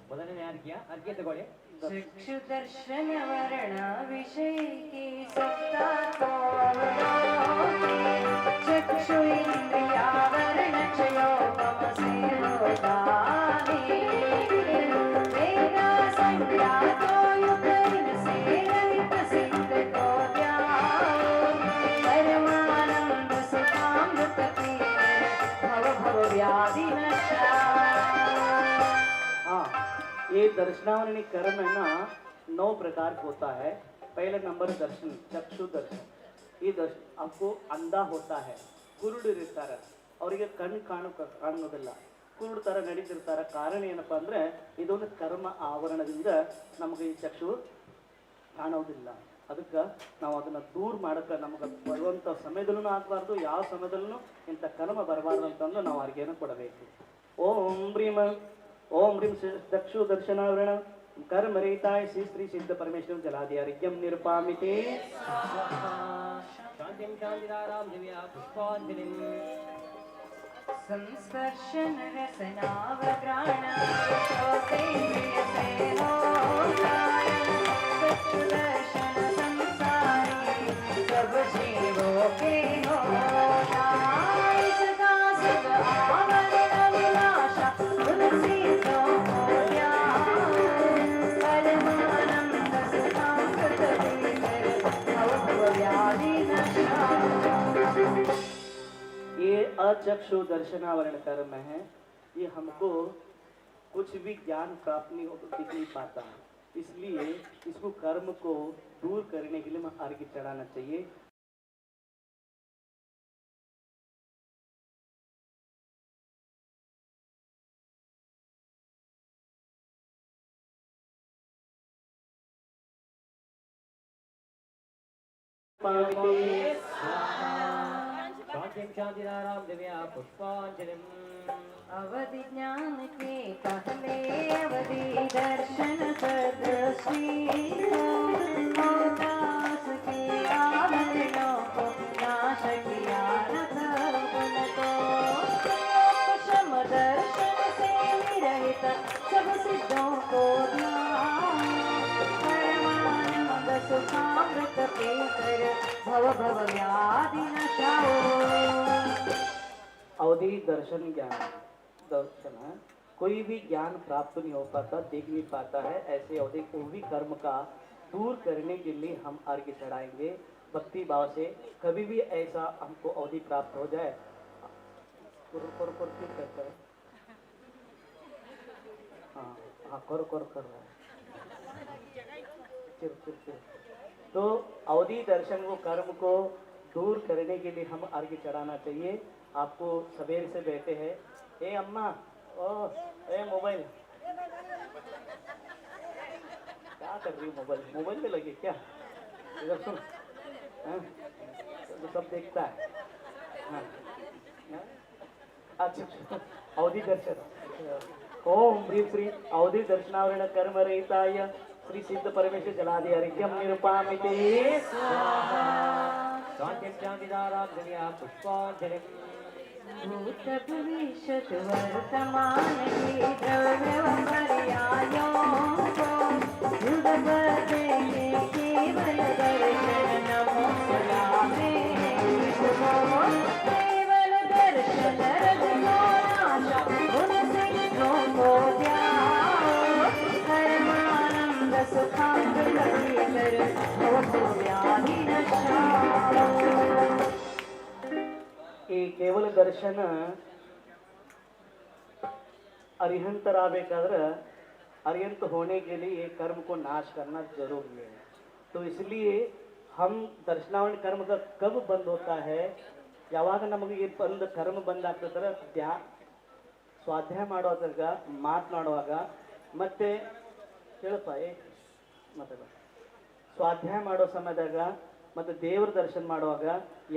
ಮೊದಲನೇ अर्घ्य ತಗೊಳ್ಳಿ। चक्षु दर्शन वर्ण विषय की सत्ता तो चक्षु इंद्रिया वर्ण क्षयोगम से होदाने वेदा संज्ञा तो युग से रहित सिद्ध को ध्याओ परमानंद सुखामृत पीकर भव भव व्याधि नशा। हाँ, ये दर्शनावरणी कर्म है ना 9 प्रकार का होता है। पहले नंबर दर्शन, चक्षु दर्शन। ये दर्शन आपको अंधा होता है, ಕುರುಡು ಇರ್ತಾರೆ, ಅವರಿಗೆ ಕಣ್ಣು ಕಾಣೋದಿಲ್ಲ, ಕುರುಡು ಥರ ನಡೀತಿರ್ತಾರೆ. ಕಾರಣ ಏನಪ್ಪಾ ಅಂದರೆ ಇದೊಂದು ಕರ್ಮ ಆವರಣದಿಂದ ನಮಗೆ ಈ ಚಕ್ಷು ಕಾಣೋದಿಲ್ಲ. ಅದಕ್ಕೆ ನಾವು ಅದನ್ನು ದೂರ ಮಾಡೋಕ್ಕೆ ನಮಗೆ ಬರುವಂಥ ಸಮಯದಲ್ಲೂ ಆಗಬಾರ್ದು, ಯಾವ ಸಮಯದಲ್ಲೂ ಇಂಥ ಕರ್ಮ ಬರಬಾರ್ದು ಅಂತಂದು ನಾವು ಅರ್ಘ್ಯನ ಕೊಡಬೇಕು. ಓಂ ಬ್ರೀಮ ओम ह्रीं चक्षु दर्शनावरण कर्म रेताय श्री श्री सिद्ध परमेश्वर जलादि अर्घ्यम निरूपामिते शांतिं शांतिदारां दिव्या पुष्पांजलिं संस्पर्शन रसनावग्राण श्रोतेन्द्रिय से होताय चक्षु दर्शन संसारी सब जीवों के होताय सदा सद आवरण विनाशा तुलसी तो होया परमानंद सुखामृत पीकर भव भव व्याधि नशा। ये अचक्षु दर्शनावरण कर्म है। ये हमको कुछ भी ज्ञान प्राप्त नहीं दिख नहीं पाता है, इसलिए इसको कर्म को दूर करने के लिए हमें अर्घ्य चढ़ाना चाहिए। शांतिं शांतिदारां दिव्या पुष्पांजलिं अवधि ज्ञान के पहले अवधि दर्शन सदृशी हो दास के आवरणों को नाश किया रघुकुल को क्षम दर्शन से विरहित सब सिद्धों को परमानंद सुखामृत पीकर भव भव व्याधि नशाओ। अवधि दर्शन ज्ञान दर्शन है, कोई भी ज्ञान प्राप्त नहीं हो पाता, देख नहीं पाता है। ऐसे अवधि को भी कर्म का दूर करने के लिए हम अर्घ्य चढ़ाएंगे भक्ति भाव से। कभी भी ऐसा हमको अवधि प्राप्त हो जाए, करता है, हाँ हाँ कर रहा है, चिर। तो अवधि दर्शन वो कर्म को दूर करने के लिए हम अर्घ्य चढ़ाना चाहिए। आपको सवेरे से बैठे हैं, ए अम्मा, ओ ए मोबाइल, क्या कर रही हो? मोबाइल में लगे क्या? इधर सुन, तो सब देखता है। हाँ, अच्छा, अवधि दर्शन। ओम ह्रीं श्री अवधि दर्शनावरण कर्म रहिताय श्री सिद्ध परमेश्वर जलादि अर्घ्यम निरूपामिते शांतिं शांतिदारां दिव्या पुष्पांजलिं भूत भविष्य वर्तमान के द्रव्य पर्यायों को युग बदले केवल दर्शन नमो सलामे केवल दर्शन रजो नाशा गुण सिद्धों को ध्याओ परमानंद सुखामृत पीकर भव भव व्याधि नशा। ಈ ಕೇವಲ दर्शन अरिहंतरागಬೇಕಾದ್ರೆ अरिहंत होने के लिए कर्म को नाश करना जरूरी है। तो इसलिए हम दर्शनावरण कर्म का कब बंद होता है? ಯಾವಾಗ ನಮಗೆ ಈ ಬಂದು ಕರ್ಮ ಬಂದಾಗ್ತದ್ರೆ ಸ್ವಾಧ್ಯಾಯ ಮಾಡೋದಾಗ ಮಾತನಾಡುವಾಗ ಮತ್ತೆ ಹೇಳಪ್ಪ ಮಾತಾಡ ಸ್ವಾಧ್ಯಾಯ ಮಾಡೋ ಸಮಯದಾಗ ಮತ್ತು ದೇವ್ರ ದರ್ಶನ ಮಾಡುವಾಗ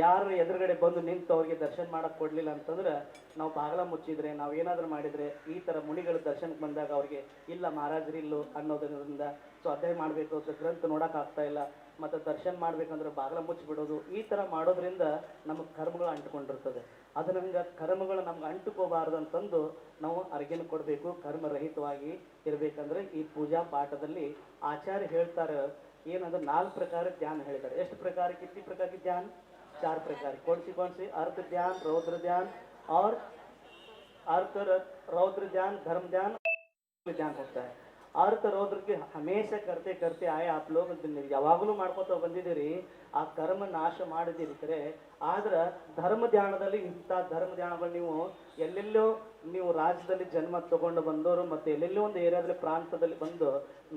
ಯಾರು ಎದುರುಗಡೆ ಬಂದು ನಿಂತು ಅವ್ರಿಗೆ ದರ್ಶನ ಮಾಡಕ್ಕೆ ಕೊಡಲಿಲ್ಲ ಅಂತಂದ್ರೆ ನಾವು ಬಾಗಿಲ ಮುಚ್ಚಿದ್ರೆ ನಾವು ಏನಾದರೂ ಮಾಡಿದರೆ ಈ ಥರ ಮುನಿಗಳ ದರ್ಶನಕ್ಕೆ ಬಂದಾಗ ಅವ್ರಿಗೆ ಇಲ್ಲ ಮಹಾರಾಜರಿಲ್ಲೋ ಅನ್ನೋದರಿಂದ ಸ್ವಾಧ್ಯಾಯ ಮಾಡಬೇಕು ಅಂತ ಗ್ರಂಥ ನೋಡೋಕ್ಕಾಗ್ತಾ ಇಲ್ಲ ಮತ್ತು ದರ್ಶನ ಮಾಡ್ಬೇಕಂದ್ರೆ ಬಾಗಿಲ ಮುಚ್ಚಿಬಿಡೋದು ಈ ಥರ ಮಾಡೋದ್ರಿಂದ ನಮಗೆ ಕರ್ಮಗಳು ಅಂಟುಕೊಂಡಿರ್ತದೆ ಅದು ನಮ್ಗೆ ಕರ್ಮಗಳು ನಮ್ಗೆ ಅಂಟುಕೋಬಾರ್ದು ಅಂತಂದು ನಾವು ಅರ್ಘ್ಯನ ಕೊಡಬೇಕು ಕರ್ಮರಹಿತವಾಗಿ ಇರಬೇಕಂದ್ರೆ ಈ ಪೂಜಾ ಪಾಠದಲ್ಲಿ ಆಚಾರ್ಯ ಹೇಳ್ತಾರೆ ಏನಂದ್ರೆ 4 प्रकार ध्यान ಹೇಳಿದ್ದಾರೆ ಎಷ್ಟು प्रकार कितनी प्रकार की ध्यान 4 प्रकार कौन सी अर्थ ध्यान रौद्र ध्यान और अर्थ रौद्र ध्यान धर्म ध्यान ध्यान होता है अर्थ रौद्र के हमेशा करते करते आए आप लोग ಯಾವಾಗಲೂ ಮಾಡ್ಕೋತ ಬಂದಿದ್ದೀರಿ ಆ ಕರ್ಮ ನಾಶ ಮಾಡಿದಿರ್ತಾರೆ ಆದ್ರೆ ಧರ್ಮ ಧ್ಯಾನದಲ್ಲಿ ಇಂಥ ಧರ್ಮ ಧ್ಯಾನಗಳು ನೀವು ಎಲ್ಲೆಲ್ಲೋ ನೀವು ರಾಜ್ಯದಲ್ಲಿ ಜನ್ಮ ತಗೊಂಡು ಬಂದವರು ಮತ್ತು ಎಲ್ಲೆಲ್ಲೋ ಒಂದು ಏರಿಯಾದಲ್ಲಿ ಪ್ರಾಂತದಲ್ಲಿ ಬಂದು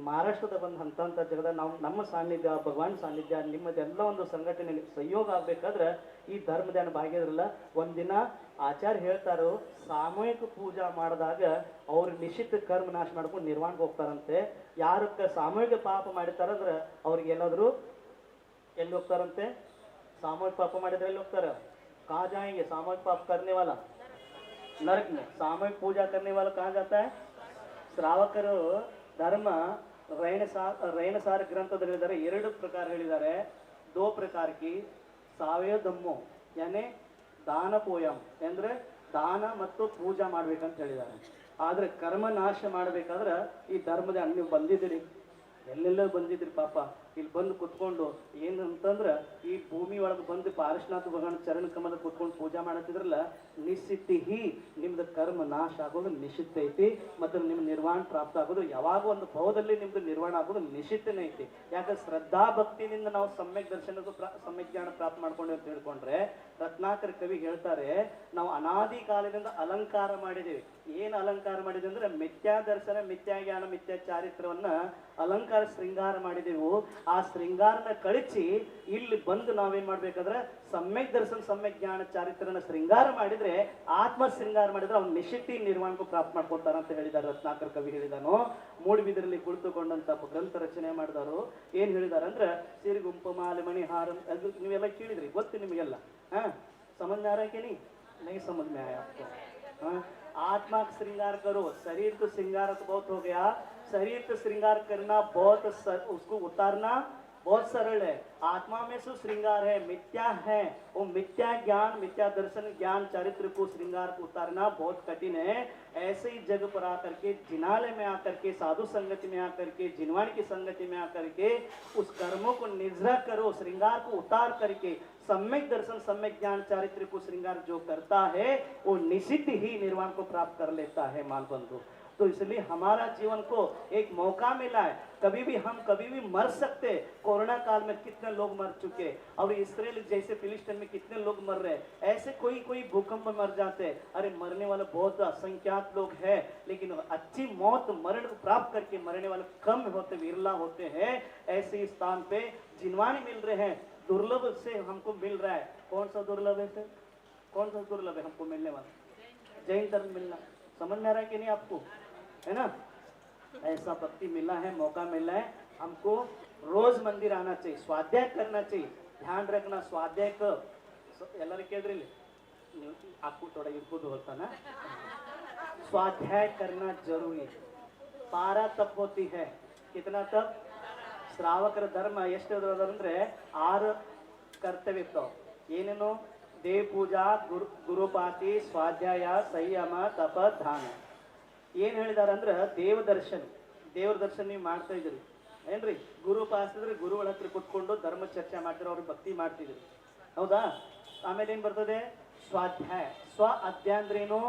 ಮಹಾರಾಷ್ಟ್ರದ ಬಂದು ಅಂತ ಜಗದ ನಾವು ನಮ್ಮ ಸಾನ್ನಿಧ್ಯ ಭಗವಾನ್ ಸಾನ್ನಿಧ್ಯ ನಿಮ್ಮದೆಲ್ಲ ಒಂದು ಸಂಘಟನೆ ಸಹಯೋಗ ಆಗ್ಬೇಕಾದ್ರೆ ಈ ಧರ್ಮ ಧ್ಯಾನ ಭಾಗ್ಯದ್ರಲ್ಲ ಒಂದಿನ ಆಚಾರ್ಯ ಹೇಳ್ತಾರೋ ಸಾಮೂಹಿಕ ಪೂಜಾ ಮಾಡಿದಾಗ ಅವ್ರು ನಿಶ್ಚಿತ ಕರ್ಮ ನಾಶ ಮಾಡ್ಕೊಂಡು ನಿರ್ವಾಣಕ್ಕೆ ಹೋಗ್ತಾರಂತೆ ಯಾರಕ್ಕೆ ಸಾಮೂಹಿಕ ಪಾಪ ಮಾಡಿರ್ತಾರಂದ್ರೆ ಅವ್ರಿಗೆ ಎಲ್ಲಾದರೂ ಎಲ್ಲಿ ಹೋಗ್ತಾರಂತೆ सामूहिक पाप ಮಾಡಿದ್ರೆ ಎಲ್ಲಿ ಹೋಗ್ತಾರೆ कहाँ जाएंगे सामूहिक पाप करने वाला नरक में सामूहिक पूजा करने वाला कहाँ जाता है ಶ್ರಾವಕರು ಧರ್ಮ ರೈನಸಾರ ಗ್ರಂಥದಲ್ಲಿ ಹೇಳಿದ್ದಾರೆ 2 ಪ್ರಕಾರ ಹೇಳಿದ್ದಾರೆ 2 ಪ್ರಕಾರ की ಸಾವಯವ ಧಮ್ಮು ಯಾನೆ ದಾನ ಪೋಯಂ ಅಂದ್ರೆ ದಾನ ಮತ್ತು ಪೂಜಾ ಮಾಡ್ಬೇಕಂತ ಹೇಳಿದ್ದಾರೆ ಆದ್ರೆ ಕರ್ಮ ನಾಶ ಮಾಡಬೇಕಾದ್ರೆ ಈ ಧರ್ಮದ ನೀವು ಬಂದಿದ್ದೀರಿ ಎಲ್ಲೆಲ್ಲೋ ಬಂದಿದ್ರಿ ಪಾಪ ಇಲ್ಲಿ ಬಂದು ಕುತ್ಕೊಂಡು ಏನಂತಂದ್ರೆ ಈ ಭೂಮಿ ಒಳಗೆ ಬಂದು ಪಾರಶನಾಥ ಭಗವಾನ್ ಚರಣ ಕಮಲ ಕುತ್ಕೊಂಡು ಪೂಜಾ ಮಾಡತ್ತಿದ್ರಲ್ಲ ನಿಶ್ಚಿತಿ ನಿಮ್ದು ಕರ್ಮ ನಾಶ ಆಗೋದು ನಿಶ್ಚಿತ ಐತಿ ಮತ್ತು ನಿಮ್ಮ ನಿರ್ವಾಣ ಪ್ರಾಪ್ತ ಆಗೋದು ಯಾವಾಗ ಒಂದು ಭಾವದಲ್ಲಿ ನಿಮ್ದು ನಿರ್ವಾಣ ಆಗೋದು ನಿಶ್ಚಿತನೇ ಐತಿ ಯಾಕಂದ್ರೆ ಶ್ರದ್ಧಾ ಭಕ್ತಿನಿಂದ ನಾವು ಸಮ್ಯಕ್ ದರ್ಶನಕ್ಕೂ ಸಮ್ಯಕ್ ಜ್ಞಾನ ಪ್ರಾಪ್ತ ಮಾಡ್ಕೊಂಡು ಅಂತ ಹೇಳ್ಕೊಂಡ್ರೆ ರತ್ನಾಕರ ಕವಿ ಹೇಳ್ತಾರೆ ನಾವು ಅನಾದಿ ಕಾಲದಿಂದ ಅಲಂಕಾರ ಮಾಡಿದ್ದೀವಿ ಏನು ಅಲಂಕಾರ ಮಾಡಿದ್ವಿ ಅಂದ್ರೆ ಮಿಥ್ಯಾ ದರ್ಶನ ಮಿಥ್ಯಾ ಜ್ಞಾನ ಮಿಥ್ಯಾ ಚಾರಿತ್ರವನ್ನ ಅಲಂಕಾರ ಶೃಂಗಾರ ಮಾಡಿದೆವು ಆ ಶೃಂಗಾರನ ಕಳಿಸಿ ಇಲ್ಲಿ ಬಂದು ನಾವೇನ್ ಮಾಡ್ಬೇಕಾದ್ರೆ ಸಮ್ಯಕ್ ದರ್ಶನ ಸಮ್ಯಕ್ ಜ್ಞಾನ ಚಾರಿತ್ರನ ಶೃಂಗಾರ ಮಾಡಿದ್ರೆ ಆತ್ಮ ಶೃಂಗಾರ ಮಾಡಿದ್ರೆ ಅವ್ನು ನಿಶ್ಚಿತಿ ನಿರ್ವಾಣಕ್ಕೂ ಪ್ರಾಪ್ತ ಮಾಡ್ಕೊತಾರ ಅಂತ ಹೇಳಿದ್ದಾರೆ ರತ್ನಾಕರ ಕವಿ ಹೇಳಿದಾನು ಮೂಡುಬಿದಿರಲ್ಲಿ ಕುಳಿತುಕೊಂಡಂತ ಗ್ರಂಥ ರಚನೆ ಮಾಡಿದವರು ಏನ್ ಹೇಳಿದಾರೆ ಅಂದ್ರೆ ಸಿರಿಗುಂಪ ಮಾಲೆ ಮಣಿ ಹಾರ ಅದು ನೀವೆಲ್ಲ ಕೇಳಿದ್ರಿ ಗೊತ್ತು ನಿಮಗೆಲ್ಲ समझ में आ रहा है कि नहीं समझ में आया आपको आत्मा का श्रृंगार करो शरीर को श्रृंगार तो बहुत हो गया शरीर को श्रृंगार करना बहुत उसको उतारना बहुत सरल है आत्मा में जो श्रृंगार है मिथ्या है वो मिथ्या ज्ञान मिथ्या दर्शन ज्ञान चरित्र को श्रृंगार को उतारना बहुत कठिन है ऐसे ही जग पर आकर के जिनालय में आकर के साधु संगति में आकर के जिनवाणी की संगति में आकर के उस कर्मों को निजरा करो श्रृंगार को उतार करके सम्यक दर्शन सम्यक ज्ञान चारित्र को श्रृंगार जो करता है वो निश्चित ही निर्वाण को प्राप्त कर लेता है मान बंधु तो इसलिए हमारा जीवन को एक मौका मिला है कभी भी मर सकते कोरोना काल में कितने लोग मर चुके और इसराइल जैसे फिलिस्तीन में कितने लोग मर रहे ऐसे कोई भूकंप में मर जाते अरे मरने वाले बहुत असंख्यात लोग हैं लेकिन अच्छी मौत मरण को प्राप्त करके मरने वाले कम होते विरला होते हैं ऐसे स्थान पे जिनवानी मिल रहे हैं दुर्लभ से हमको मिल रहा है कौन सा दुर्लभ है सर कौन सा दुर्लभ है हमको मिलने वाला जैन धर्म मिलना समझ में आ रहा है कि नहीं आपको है ना ऐसा भक्ति मिला है मौका मिला है हमको रोज मंदिर आना चाहिए स्वाध्याय करना चाहिए ध्यान रखना स्वाध्याय को ಎಲ್ಲರೂ ಕೇಳಿದ್ರಿ आपको थोड़ा इर्बुद होता ना स्वाध्याय करना जरूरी पारा तप होती है कितना तप ಶ್ರಾವಕರ ಧರ್ಮ ಎಷ್ಟು ಅಂದ್ರೆ 6 ಕರ್ತವ್ಯ ಇರ್ತಾವ ಏನೇನು ದೇವ ಪೂಜಾ ಗುರುಪಾತಿ ಸ್ವಾಧ್ಯಾಯ ಸಂಯಮ ತಪ ದಾನ ಏನ್ ಹೇಳಿದಾರೆ ಅಂದ್ರೆ ದೇವ್ರ ದರ್ಶನ ನೀವು ಮಾಡ್ತಾ ಇದ್ರಿ ಏನ್ರಿ ಗುರು ಪಾಸಿದ್ರೆ ಗುರುಗಳ ಹತ್ರ ಕುತ್ಕೊಂಡು ಧರ್ಮ ಚರ್ಚೆ ಮಾಡ್ತಿರೋ ಅವ್ರಿಗೆ ಭಕ್ತಿ ಮಾಡ್ತಿದ್ರಿ ಹೌದಾ ಆಮೇಲೆ ಏನ್ ಬರ್ತದೆ ಸ್ವಾಧ್ಯಾಯ ಸ್ವ ಅಧ್ಯಾಯ ಅಂದ್ರೇನು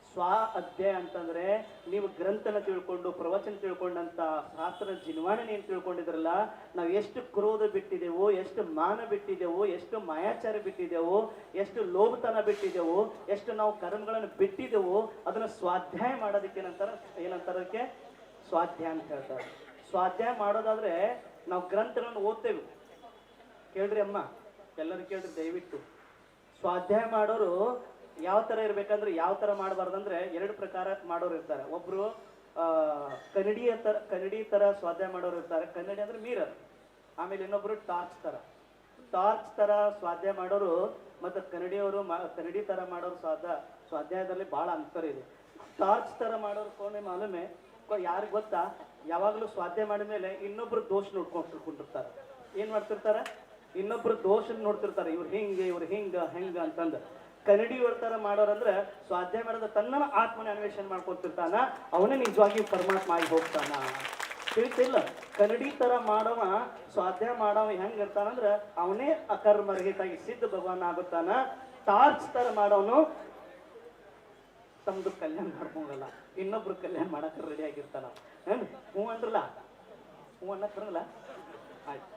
ಸ್ವ ಅಧ್ಯಾಯ ಅಂತಂದ್ರೆ ನೀವು ಗ್ರಂಥನ ತಿಳ್ಕೊಂಡು ಪ್ರವಚನ ತಿಳ್ಕೊಂಡಂತ ಶಾಸ್ತ್ರ ಜಿನ್ವಾಣಿ ನೀವು ತಿಳ್ಕೊಂಡಿದ್ರಲ್ಲ ನಾವು ಎಷ್ಟು ಕ್ರೋಧ ಬಿಟ್ಟಿದೆವೋ ಎಷ್ಟು ಮಾನ ಬಿಟ್ಟಿದೆವೋ ಎಷ್ಟು ಮಾಯಾಚಾರ ಬಿಟ್ಟಿದೆವೋ ಎಷ್ಟು ಲೋಭತನ ಬಿಟ್ಟಿದೆವೋ ಎಷ್ಟು ನಾವು ಕರ್ಮಗಳನ್ನು ಬಿಟ್ಟಿದೆವೋ ಅದನ್ನ ಸ್ವಾಧ್ಯಾಯ ಮಾಡೋದಕ್ಕೆ ಏನಂತಾರಕ್ಕೆ ಸ್ವಾಧ್ಯಾಯ ಅಂತ ಹೇಳ್ತಾರೆ ಸ್ವಾಧ್ಯಾಯ ಮಾಡೋದಾದ್ರೆ ನಾವು ಗ್ರಂಥಗಳನ್ನು ಓದ್ತೇವೆ ಕೇಳ್ರಿ ಅಮ್ಮ ಎಲ್ಲರೂ ಕೇಳ್ರಿ ದಯವಿಟ್ಟು ಸ್ವಾಧ್ಯಾಯ ಮಾಡೋರು ಯಾವ ಥರ ಇರ್ಬೇಕಂದ್ರೆ ಯಾವ ಥರ ಮಾಡಬಾರ್ದಂದ್ರೆ ಎರಡು ಪ್ರಕಾರ ಮಾಡೋರು ಇರ್ತಾರೆ. ಒಬ್ರು ಕನ್ನಡಿ ಥರ ಸ್ವಾಧ್ಯಾಯ ಮಾಡೋರು ಇರ್ತಾರೆ. ಕನ್ನಡಿ ಅಂದ್ರೆ ಮೀರರ್. ಆಮೇಲೆ ಇನ್ನೊಬ್ರು ಟಾರ್ಚ್ ಥರ ಸ್ವಾಧ್ಯಾಯ ಮಾಡೋರು ಮತ್ತು ಕನ್ನಡಿಯವರು ಕನ್ನಡಿ ಥರ ಮಾಡೋರು ಸ್ವಾಧ್ಯಾಯದಲ್ಲಿ ಭಾಳ ಅಂತರ ಇದೆ. ಟಾರ್ಚ್ ಥರ ಮಾಡೋರು ಕೋಣೆ ಮಾಲೂಮೆ ಯಾರಿಗೆ ಗೊತ್ತಾ, ಯಾವಾಗಲೂ ಸ್ವಾಧ್ಯಾಯ ಮಾಡಿದ ಮೇಲೆ ಇನ್ನೊಬ್ರು ದೋಷ ನೋಡ್ಕೊಂಡಿರ್ತಾರೆ. ಏನು ಮಾಡ್ತಿರ್ತಾರೆ, ಇನ್ನೊಬ್ರು ದೋಷ ನೋಡ್ತಿರ್ತಾರೆ, ಇವ್ರು ಹೆಂಗೆ ಅಂತಂದು. ಕನ್ನಡಿಯವ್ರ ಥರ ಮಾಡೋರಂದ್ರೆ ಸ್ವಾಧ್ಯಾಯ ಮಾಡೋದು ತನ್ನ ಆತ್ಮನ ಅನ್ವೇಷಣೆ ಮಾಡ್ಕೊತಿರ್ತಾನ, ಅವನೇ ನಿಜವಾಗಿ ಪರಮಾತ್ಮ ಆಗಿ ಹೋಗ್ತಾನ. ತಿಳಿತಿಲ್ಲ. ಕನ್ನಡಿ ಥರ ಮಾಡವ ಸ್ವಾಧ್ಯಾಯ ಮಾಡವ ಹೆಂಗೆ ಇರ್ತಾನಂದ್ರೆ ಅವನೇ ಅಕರ್ಮರಹಿತಾಗಿ ಸಿದ್ಧ ಭಗವಾನ್ ಆಗುತ್ತಾನ. ಟಾರ್ಚ್ ಥರ ಮಾಡೋನು ತಮ್ದು ಕಲ್ಯಾಣ ಮಾಡ್ಕೊಂಡಲ್ಲ, ಇನ್ನೊಬ್ರು ಕಲ್ಯಾಣ ಮಾಡಕ್ಕೆ ರೆಡಿ ಆಗಿರ್ತಾನ. ಹ್ಞೂ ಅಂದ್ರಲ್ಲ, ಹ್ಞೂ ಅನ್ನಕ್ಕೆ ಬರಲ್ಲ. ಆಯ್ತು,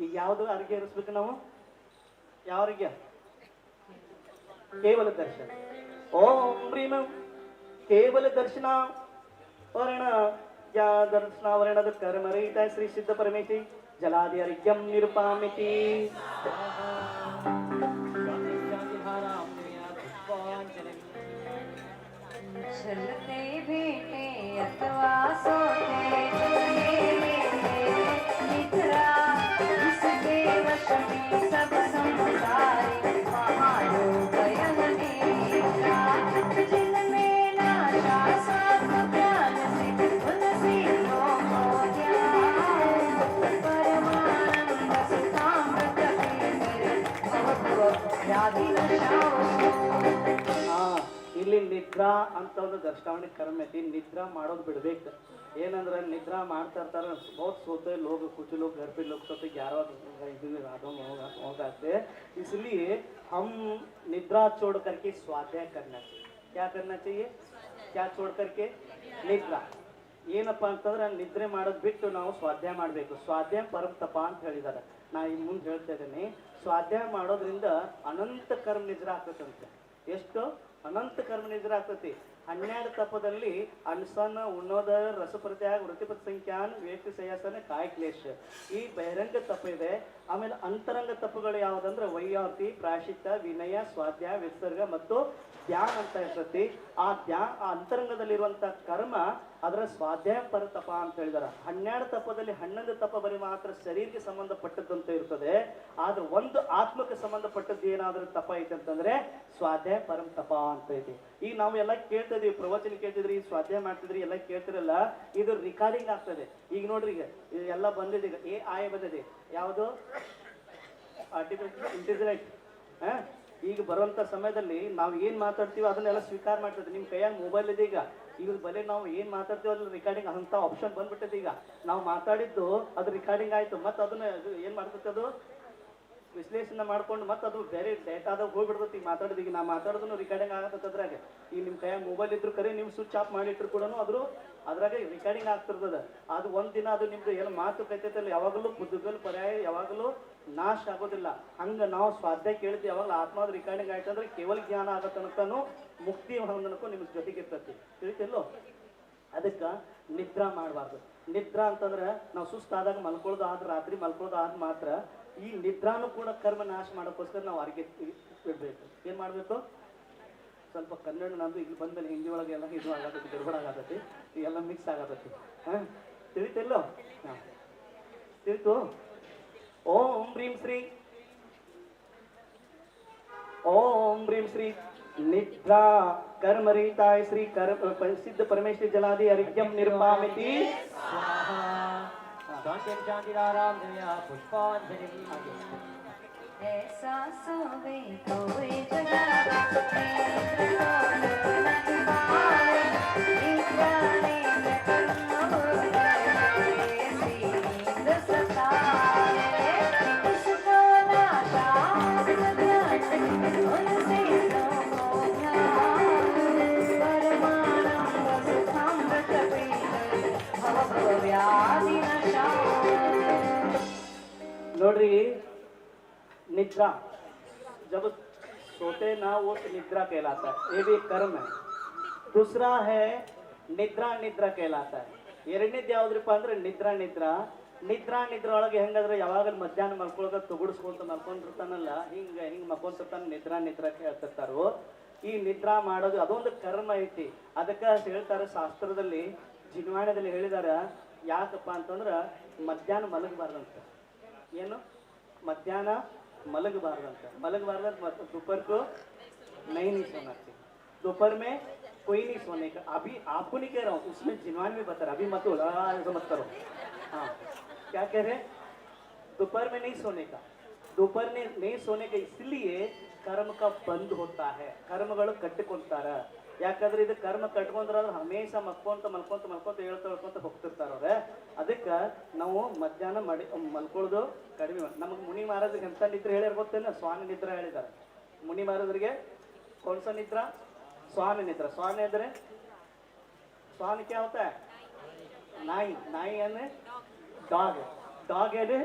ಈಗ ಯಾವುದು ಅರ್ಗೆ ಇರಿಸ್ಬೇಕು ನಾವು? ಯಾವ ಅರ್ಗೆ? ಕೇವಲ ದರ್ಶನ. ಓಂ ಪ್ರೀಮ ಕೇವಲ ದರ್ಶನ ವರ್ಣ ಯಾ ದರ್ಶನ ವರ್ಣದ ಕರ್ಮರಹಿತ ಶ್ರೀ ಸಿದ್ಧ ಪರಮೇಶಿ ಜಲಾದಿ ಅರ್ಘ್ಯಂ ನಿರುಪಾಮಿತಿ. चलते भेटे अथवा सोते मित्रा इसके वश में सब संसारी महायोग यमनेत्रा जिनमें नाशा सब ज्ञान से उनसे हो ज्ञान परमानंद सुखामृत व्याधि नशाओ. ಇಲ್ಲಿ ನಿದ್ರಾ ಅಂತ ಒಂದು ದರ್ಶಾವಣೆ ಕರ್ಮ ಐತಿ. ನಿದ್ರಾ ಮಾಡೋದು ಬಿಡ್ಬೇಕು. ಏನಂದ್ರೆ ನಿದ್ರಾ ಮಾಡ್ತಾ ಇರ್ತಾರೆ, बहुत सोते लोग, कुछ लोग घर पे लोग सोते 11 रातों में होगाते. इसलिए हम निद्रा छोड़ करके स्वाध्याय करना चाहिए. क्या करना चाहिए? क्या छोड़ करके? निद्रा. ಏನಪ್ಪ ಅಂತಂದ್ರೆ ನಿದ್ರೆ ಮಾಡೋದು ಬಿಟ್ಟು ನಾವು ಸ್ವಾಧ್ಯಾಯ ಮಾಡಬೇಕು. ಸ್ವಾಧ್ಯಾಯ ಪರಮ ತಪ ಅಂತ ಹೇಳಿದ್ದಾರೆ. ನಾ ಇನ್ನು ಮುಂದೆ ಹೇಳ್ತಾ ಇದ್ದೀನಿ. ಸ್ವಾಧ್ಯಾಯ ಮಾಡೋದ್ರಿಂದ ಅನಂತ ಕರ್ಮ ನಿದ್ರೆ ಆಗ್ತದಂತೆ. ಎಷ್ಟು ಅನಂತ ಕರ್ಮ ನಿದ್ರೆ ಆಗ್ತತಿ. 12 ತಪದಲ್ಲಿ ಅನ್ಸನ ಉಣ್ಣೋದ ರಸಪ್ರತ್ಯಾಗ ವೃತ್ತಿಪತ್ ಸಂಖ್ಯಾನ್ ವ್ಯಕ್ತಿ ಸಯಾಸನ ಕಾಯ ಕ್ಲೇಶ, ಈ ಬಹಿರಂಗ ತಪ ಇದೆ. ಆಮೇಲೆ ಅಂತರಂಗ ತಪಗಳು ಯಾವುದಂದ್ರೆ ವೈಯಾವೃತಿ, ಪ್ರಾಯಶ್ಚಿತ್ತ, ವಿನಯ, ಸ್ವಾಧ್ಯಾಯ, ವಿಸರ್ಗ ಮತ್ತು ಧ್ಯಾನ ಅಂತ ಇರ್ತತಿ. ಆ ಅಂತರಂಗದಲ್ಲಿರುವಂತ ಕರ್ಮ ಅದರ ಸ್ವಾಧ್ಯಾಯ ಪರ ತಪ ಅಂತ ಹೇಳಿದಾರೆ. 12 ತಪದಲ್ಲಿ 11 ತಪ ಬರೀ ಮಾತ್ರ ಶರೀರಕ್ಕೆ ಸಂಬಂಧಪಟ್ಟದ್ದಂತ ಇರ್ತದೆ. ಆದ್ರೆ ಒಂದು ಆತ್ಮಕ್ಕೆ ಸಂಬಂಧಪಟ್ಟದ್ದು ಏನಾದ್ರೂ ತಪ ಐತೆ ಅಂತಂದ್ರೆ ಸ್ವಾಧ್ಯಾಯ ಪರಂ ತಪ ಅಂತ ಐತಿ. ಈಗ ನಾವು ಎಲ್ಲ ಕೇಳ್ತಾ ಇದೀವಿ, ಪ್ರವಚನ ಕೇಳ್ತಿದ್ರಿ, ಸ್ವಾಧ್ಯಾಯ ಮಾಡ್ತಿದ್ರಿ, ಎಲ್ಲ ಕೇಳ್ತಿರಲ್ಲ, ಇದು ರಿಕಾರ್ಡಿಂಗ್ ಆಗ್ತದೆ. ಈಗ ನೋಡ್ರಿ, ಈಗ ಎಲ್ಲ ಬಂದಿದೆ. ಈಗ AI ಬಂದಿದೆ. ಯಾವುದು? Artificial intelligent. ಈಗ ಬರುವಂತ ಸಮಯದಲ್ಲಿ ನಾವು ಏನ್ ಮಾತಾಡ್ತೀವಿ ಅದನ್ನೆಲ್ಲ ಸ್ವೀಕಾರ ಮಾಡ್ತದೆ. ನಿಮ್ ಕೈಯಾಗ ಮೊಬೈಲ್ ಇದೆ. ಈಗ ಬರೀ ನಾವು ಏನ್ ಮಾತಾಡ್ತೀವಿ ಅದ್ರ ರಿಕಾರ್ಡಿಂಗ್ ಅಂತ ಆಪ್ಷನ್ ಬಂದ್ಬಿಟ್ಟದೆ. ಈಗ ನಾವು ಮಾತಾಡಿದ್ದು ಅದು ರಿಕಾರ್ಡಿಂಗ್ ಆಯ್ತು, ಮತ್ತೆ ಅದನ್ನ ಏನ್ ಮಾಡ್ತದೆ, ಅದು ವಿಶ್ಲೇಷಣೆ ಮಾಡ್ಕೊಂಡು ಮತ್ತೆ ಅದು ಬೇರೆ ಡೇಟಾದಾಗ ಹೋಗ್ಬಿಡ್ತೈತಿ. ಈಗ ಮಾತಾಡಿದ, ಈಗ ನಾ ಮಾತಾಡೋದನ್ನು ರಿಕಾರ್ಡಿಂಗ್ ಆಗತ್ತೆ ಅದ್ರಾಗ. ಈಗ ನಿಮ್ಮ ಕೈಯಾಗ ಮೊಬೈಲ್ ಇದ್ರು ಕರೆ ನೀವು ಸ್ವಿಚ್ ಆಫ್ ಮಾಡಿಟ್ರು ಕೂಡ ಅದ್ರಾಗ ರಿಕಾರ್ಡಿಂಗ್ ಆಗ್ತಿರ್ತದ. ಅದು ಒಂದಿನ ಅದು ನಿಮ್ದು ಏನು ಮಾತು ಕೈತೈತಲ್ಲ ಯಾವಾಗಲೂ ಬುದ್ಧಿಗಳು ಪರ್ಯಾಯ ಯಾವಾಗಲೂ ನಾಶ ಆಗೋದಿಲ್ಲ. ಹಂಗ ನಾವು ಸ್ವಾಧ್ಯಾಯ ಕೇಳಿದ್ವಿ ಯಾವಾಗಲೂ ಆತ್ಮಾದ ರಿಕಾರ್ಡಿಂಗ್ ಆಯ್ತಂದ್ರೆ ಕೇವಲ ಜ್ಞಾನ ಆಗತ್ತನಕನು ಮುಕ್ತಿ ಹೊಂದನಕ್ಕೂ ನಿಮ್ಗೆ ಜೊತೆಗೆ ಇರ್ತೈತಿ. ತಿಳಿತಿಲ್ಲೋ? ಅದಕ್ಕೆ ನಿದ್ರಾ ಮಾಡಬಾರ್ದು. ನಿದ್ರಾ ಅಂತಂದ್ರೆ ನಾವು ಸುಸ್ತಾದಾಗ ಮಲ್ಕೊಳ್ಳೋದು ಆದ್ರೆ ರಾತ್ರಿ ಮಲ್ಕೊಳ್ಳೋದು ಆದ ಮಾತ್ರ. ಈ ನಿದ್ರಾನು ಕೂಡ ಕರ್ಮ ನಾಶ ಮಾಡೋಕ್ಕೋಸ್ಕರ ನಾವು ಅರ್ಗೆ ಬಿಡ್ಬೇಕು. ಏನ್ ಮಾಡ್ಬೇಕು? ಸ್ವಲ್ಪ ಕನ್ನಡ ನಂದು ಇಲ್ಲಿ ಬಂದ್ಮೇಲೆ ಹಿಂದಿ ಒಳಗೆ ಎಲ್ಲ ಇದು ಆಗತೈತಿ, ಗಡ್ಬಡ ಆಗತೈತಿ, ಎಲ್ಲ ಮಿಕ್ಸ್ ಆಗತೈತಿ. ತಿಳಿತಿಲ್ಲೋ? ತಿಳಿತು? ಓಂ ಭ್ರೀಂ ಶ್ರೀ ಓಂ ಭ್ರೀಂ ಶ್ರೀ निद्रा कर्मरहिताय श्री सिद्ध परमेश्वर जलादि अर्घ्यम निर्मामिति शांति शांतिधाराम देया पुष्पांजलि. ऐसा सोवे कोई जगह नहीं पाए इकरारे में कर्म हो गए नींद सताए इसको नाशा उनसे नोड्री निद्रा जब सोते ना वो निद्रा कहलाता है. ये भी कर्म है. दूसरा है निद्रा. निद्रा कहलाता है. ಎರಡನೇದು ಯಾವುದ್ರಪ್ಪ ಅಂದ್ರೆ ನಿದ್ರಾ. ನಿದ್ರೆ ಒಳಗೆ ಹೆಂಗಂದ್ರೆ ಯಾವಾಗಲೂ ಮಧ್ಯಾಹ್ನ ಮಲ್ಕೊಳಗ ತುಗುಡಿಸ್ಕೊಂತ ಮಲ್ಕೊಂಡಿರ್ತಾನಲ್ಲ ಹಿಂಗೆ ಮಲ್ಕೊಂತಿರ್ತಾನೆ ನಿದ್ರೆ ಹೇಳ್ತಿರ್ತಾರೋ. ಈ ನಿದ್ರಾ ಮಾಡೋದು ಅದೊಂದು ಕರ್ಮ ಐತಿ. ಅದಕ್ಕೆ ಹೇಳ್ತಾರೆ ಶಾಸ್ತ್ರದಲ್ಲಿ, ಜಿನ್ವಾಣದಲ್ಲಿ ಹೇಳಿದಾರ, ಯಾಕಪ್ಪ ಅಂತಂದ್ರೆ ಮಧ್ಯಾಹ್ನ ಮಲಗಬಾರ್ದಂತ. ಏನು ಮಧ್ಯಾಹ್ನ मलगबार्दंत दोपहर को नहीं सोना चाहिए. दोपहर में कोई नहीं सोने का. अभी आपको नहीं कह रहा हूँ, उसमें जिनवान में बता रहा, अभी मत ऐसा मत करो. हाँ, क्या कह रहे? दोपहर में नहीं सोने का. दोपहर में नहीं सोने का इसलिए कर्म का बंद होता है. कर्मಗಳು ಕಟ್ಟಿಕೊಂತಾರ. ಯಾಕಂದ್ರೆ ಇದು ಕರ್ಮ ಕಟ್ಕೊಂಡ್ರ ಹಮೇಶ ಮಲ್ಕೊಂತ ಹೇಳ್ತಾ ಹೋಗ್ತಿರ್ತಾರ. ಅದಕ್ಕೆ ನಾವು ಮಧ್ಯಾಹ್ನ ಮಲ್ಕೊಳ್ಳೋದು ಕಡಿಮೆ. ನಮಗೆ ಮುನಿ ಮಹಾರಾಜರಿಗೆ ಎಂತ ನಿದ್ರೆ ಹೇಳ್ಯಾರ ಗೊತ್ತೇನ? ಸ್ವಾನ ನಿದ್ರಾ ಹೇಳಿದ್ದಾರೆ. ಮುನಿ ಮಹಾರಾಜರಿಗೆ कौन सा निद्रा? स्वान निद्रा. स्वान इधर स्वान क्या होता है? नाई. नाई यानी डॉग. डॉग है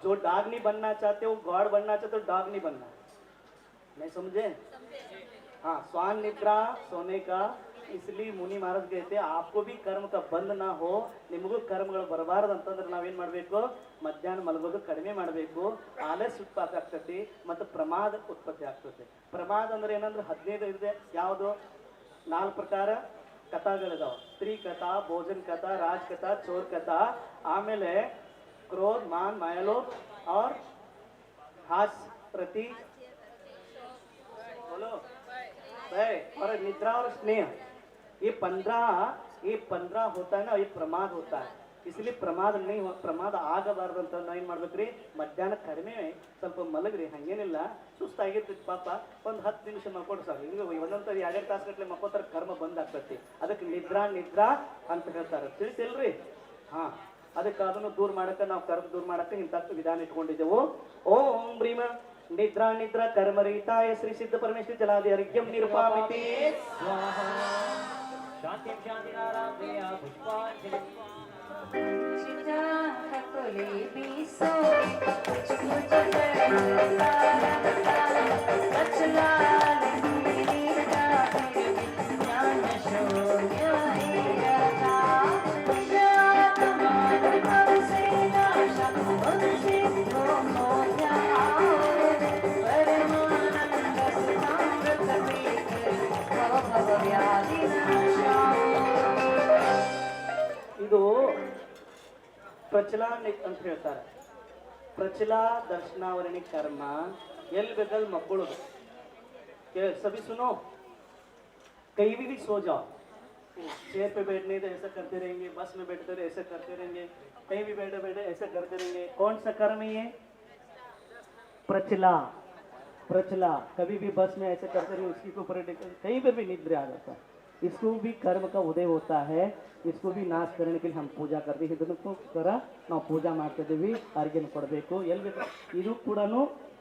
जो डॉग नहीं बनना चाहते, वो गॉड बनना चाहते, तो डॉग नहीं बनना. नहीं समझे? हाँ, स्वान निद्रा सोने का. इसलिए मुनि महाराज कहते आपको भी कर्म का बंद ना हो, निमगू कर्मಗಳು ಬರಬಾರದು ಅಂತಂದ್ರೆ ನಾವೇನು ಮಾಡಬೇಕು? ಮಧ್ಯಾಹ್ನ ಮಲಗೋದು ಕಡಿಮೆ ಮಾಡಬೇಕು. ಆಲಸ್ಯ ಉತ್ಪತ್ತಿ ಆಗ್ತದೆ ಮತ್ತು ಪ್ರಮಾದ ಉತ್ಪತ್ತಿ ಆಗ್ತದೆ. ಪ್ರಮಾದ ಅಂದ್ರೆ ಏನಂದ್ರೆ 15 ಇದೆ. ಯಾವುದು? 4 ಪ್ರಕಾರ ಕಥಾಗಳಿದಾವೆ. ಸ್ತ್ರೀ ಕಥಾ, ಭೋಜನ ಕಥಾ, ರಾಜ್ ಕಥಾ, ಚೋರ್ ಕಥಾ, ಆಮೇಲೆ क्रोध, मान, मायालोभ और हास्य, प्रति, बोलो, और निद्रा और स्नेह. ये 15 होता है ना, ये प्रमाद होता है. इसलिए प्रमाद नहीं हो, प्रमाद ಆಗಬಾರದು ಅಂತ ನಾವು ಏನು ಮಾಡ್ಬೇಕ್ರಿ? ಮಧ್ಯಾಹ್ನ ಕಡಿಮೆ ಸ್ವಲ್ಪ ಮಲಗ್ರಿ. ಹಂಗೇನಿಲ್ಲ, ಸುಸ್ತಾಗಿರ್ತೈತಿ ಪಾಪ, ಒಂದು 10 ನಿಮಿಷ ಮಲ್ಕೊಂಡು ಸಾಕು. ಹಿಂಗೆ ಒಂದೊಂದು 2 ತಾಸು ಗಟ್ಟಲೆ ಮಕ್ಕೋತಾರ, ಕರ್ಮ ಬಂದ್ ಆಗ್ತೈತಿ. ಅದಕ್ಕೆ ನಿದ್ರಾ ಅಂತ ಹೇಳ್ತಾರೆ. ತಿಳಿತಿಲ್ರಿ? ಹಾ, ಅದಕ್ಕೆ ಅದನ್ನು ದೂರ ಮಾಡಕ್ಕೆ, ನಾವು ಕರ್ಮ ದೂರ ಮಾಡಕ್ಕೆ ಇಂಥ ವಿಧಾನ ಇಟ್ಕೊಂಡಿದ್ದೆವು. ಓಂ ಭ್ರೀಮ निद्रा निद्रा कर्मरीताय श्री सिद्ध परमेश्वर जलादि अर्घ्यम निरुपामिति स्वाहा. शांति शांति नाराम दया पुष्पांजलि. चिता हकोले बीसो मुझे सारा बचला नहीं रहा ज्ञान शून्य हीरा जात मान से नाशा उनसे हो जा ಇದು ಪ್ರಚಲಾ ಅಂತ ಹೇಳ್ತಾರೆ. प्रचला दर्शनावरणी कर्म एल बेकल मक्कोळोदु. सभी सुनो, कहीं भी सो जाओ, चेयर पे बैठने तो ऐसा करते रहेंगे, बस में बैठते रहे ऐसा करते रहेंगे, कहीं भी बैठे बैठे ऐसा करते रहेंगे. कौन सा कर्म है ये? प्रचला. प्रचला. कभी भी बस में ऐसे करते रहे, उसकी ऊपर कहीं पर भी निद्रा आ जाता है. इसको भी कर्म का उदय होता है. इसको भी नाश करने के लिए हम पूजा करते हैं. ಇದಕ್ಕೋಸ್ಕರ ನಾವು ಪೂಜಾ ಮಾಡ್ತಿದ್ದೀವಿ, ಅರ್ಘ್ಯನ ಕೊಡಬೇಕು. ಎಲ್ಲಿ ಇದು ಕೂಡ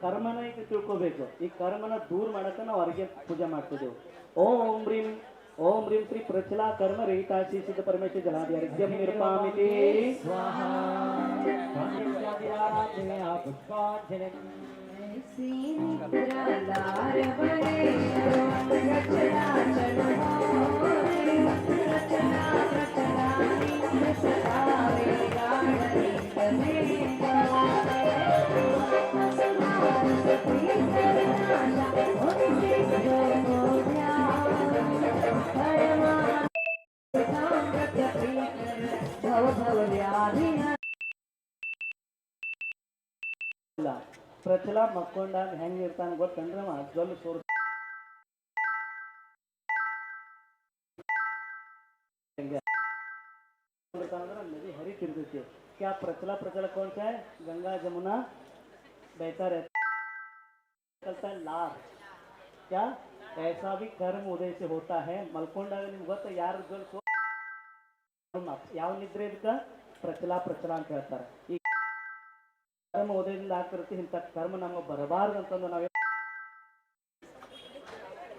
ಕರ್ಮನ ಈಗ ತಿಳ್ಕೋಬೇಕು. ಈ ಕರ್ಮನ ದೂರ ಮಾಡಕ್ಕೆ ನಾವು ಅರ್ಘ್ಯ ಪೂಜೆ ಮಾಡ್ತಿದ್ದೇವೆ. ಓಂ ಹ್ರೀಂ ಶ್ರೀ ಪ್ರಚಲಾ ಕರ್ಮ ರಹಿತಾ ಶ್ರೀ ಸಿದ್ಧ ಪರಮೇಶ್ವರ ಜಲಾದಿ ಅರ್ಘ್ಯಂ ನಿರ್ಪಾಮಿತಿ ಸ್ವಾಹಾ. पुष्पांजलि. ಪ್ರಚಲ ಮಕ್ಕೊಂಡಾಗ ಹೆಂಗಿರ್ತಾನೆ ಗೊತ್ತಂದ್ರೆ ಜೊಲ್ಲು ಸೋರ್ नदी हरितिर्ती. क्या प्रचला कौन सा है? गंगा जमुना बहता रहता है लार. क्या ऐसा भी कर्म उदय से होता है. मल्कोंडाಗ ನಿಮ್ಗೆ ಗೊತ್ತ ಯಾರು ಜೊಲ್ಲು ಯಾವ ನಿದ್ರೆ ಇದಕ್ಕೆ ಪ್ರಚಲ ಅಂತ ಹೇಳ್ತಾರೆ. ಈ कर्म उदयದಿಂದ ಆಗ್ತಿರುತ್ತೆ. ಇಂಥ कर्म ನಮಗೆ ಬರಬಾರದು ಅಂತಂದು ನಾವು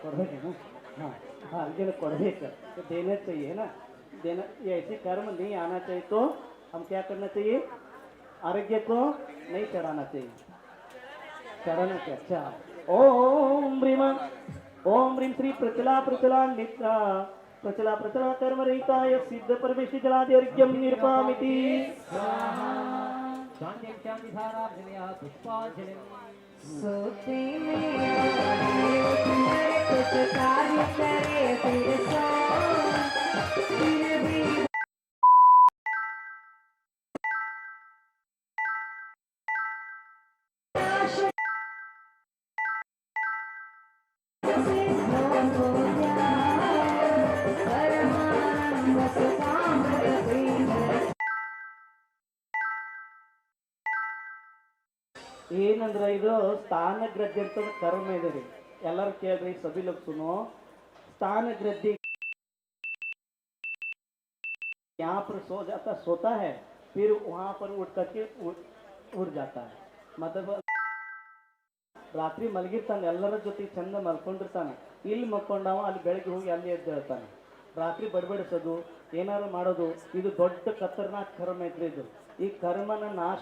ಕೊಡಬೇಕೇನು? हाँ, अर्घ्य ಕೊಡಬೇಕು. देना चाहिए ना. देना, ऐसे कर्म नहीं आना चाहिए तो हम क्या करना चाहिए? अर्घ्य को नहीं चढ़ाना चाहिए. चढ़ाना चाहिए. अच्छा, ओम ह्रीम श्री प्रचला निद्रा प्रचला प्रचला कर्मरहिताय सिद्ध परमेश्वर जलाद्यर्घ्यं निर्पामिति शांति शांति धाराब्जया पुष्पांजलिं सोते में कुछ कार्य करे फिर सो फिर भी ಏನಂದ್ರೆ ಇದು ಸ್ಥಾನಗ್ರದ್ದಿ ಅಂತ ಕರ್ಮ ಇದೆ ರೀ ಎಲ್ಲರೂ ಕೇಳ್ರಿ ಸಭಿ ಲೋಕ್ ಸುನೋ स्थानग्रद्दी यहाँ पर सो जाता सोता है फिर वहाँ पर उठ करके उड़ जाता है मतलब ರಾತ್ರಿ ಮಲಗಿರ್ತಾನೆ ಎಲ್ಲರ ಜೊತೆ ಚಂದ ಮಲ್ಕೊಂಡಿರ್ತಾನೆ ಇಲ್ಲಿ ಮಲ್ಕೊಂಡವ ಅಲ್ಲಿ ಬೆಳಗ್ಗೆ ಹೋಗಿ ಅಲ್ಲಿ ಎದ್ದು ಹೇಳ್ತಾನೆ ರಾತ್ರಿ ಬಡಬಡಿಸೋದು ಏನಾರು ಮಾಡೋದು ಇದು ದೊಡ್ಡ ಖತರ್ನಾಕ್ ಕರ್ಮ ಐತ್ರಿ ಇದು ಈ ಕರ್ಮನ ನಾಶ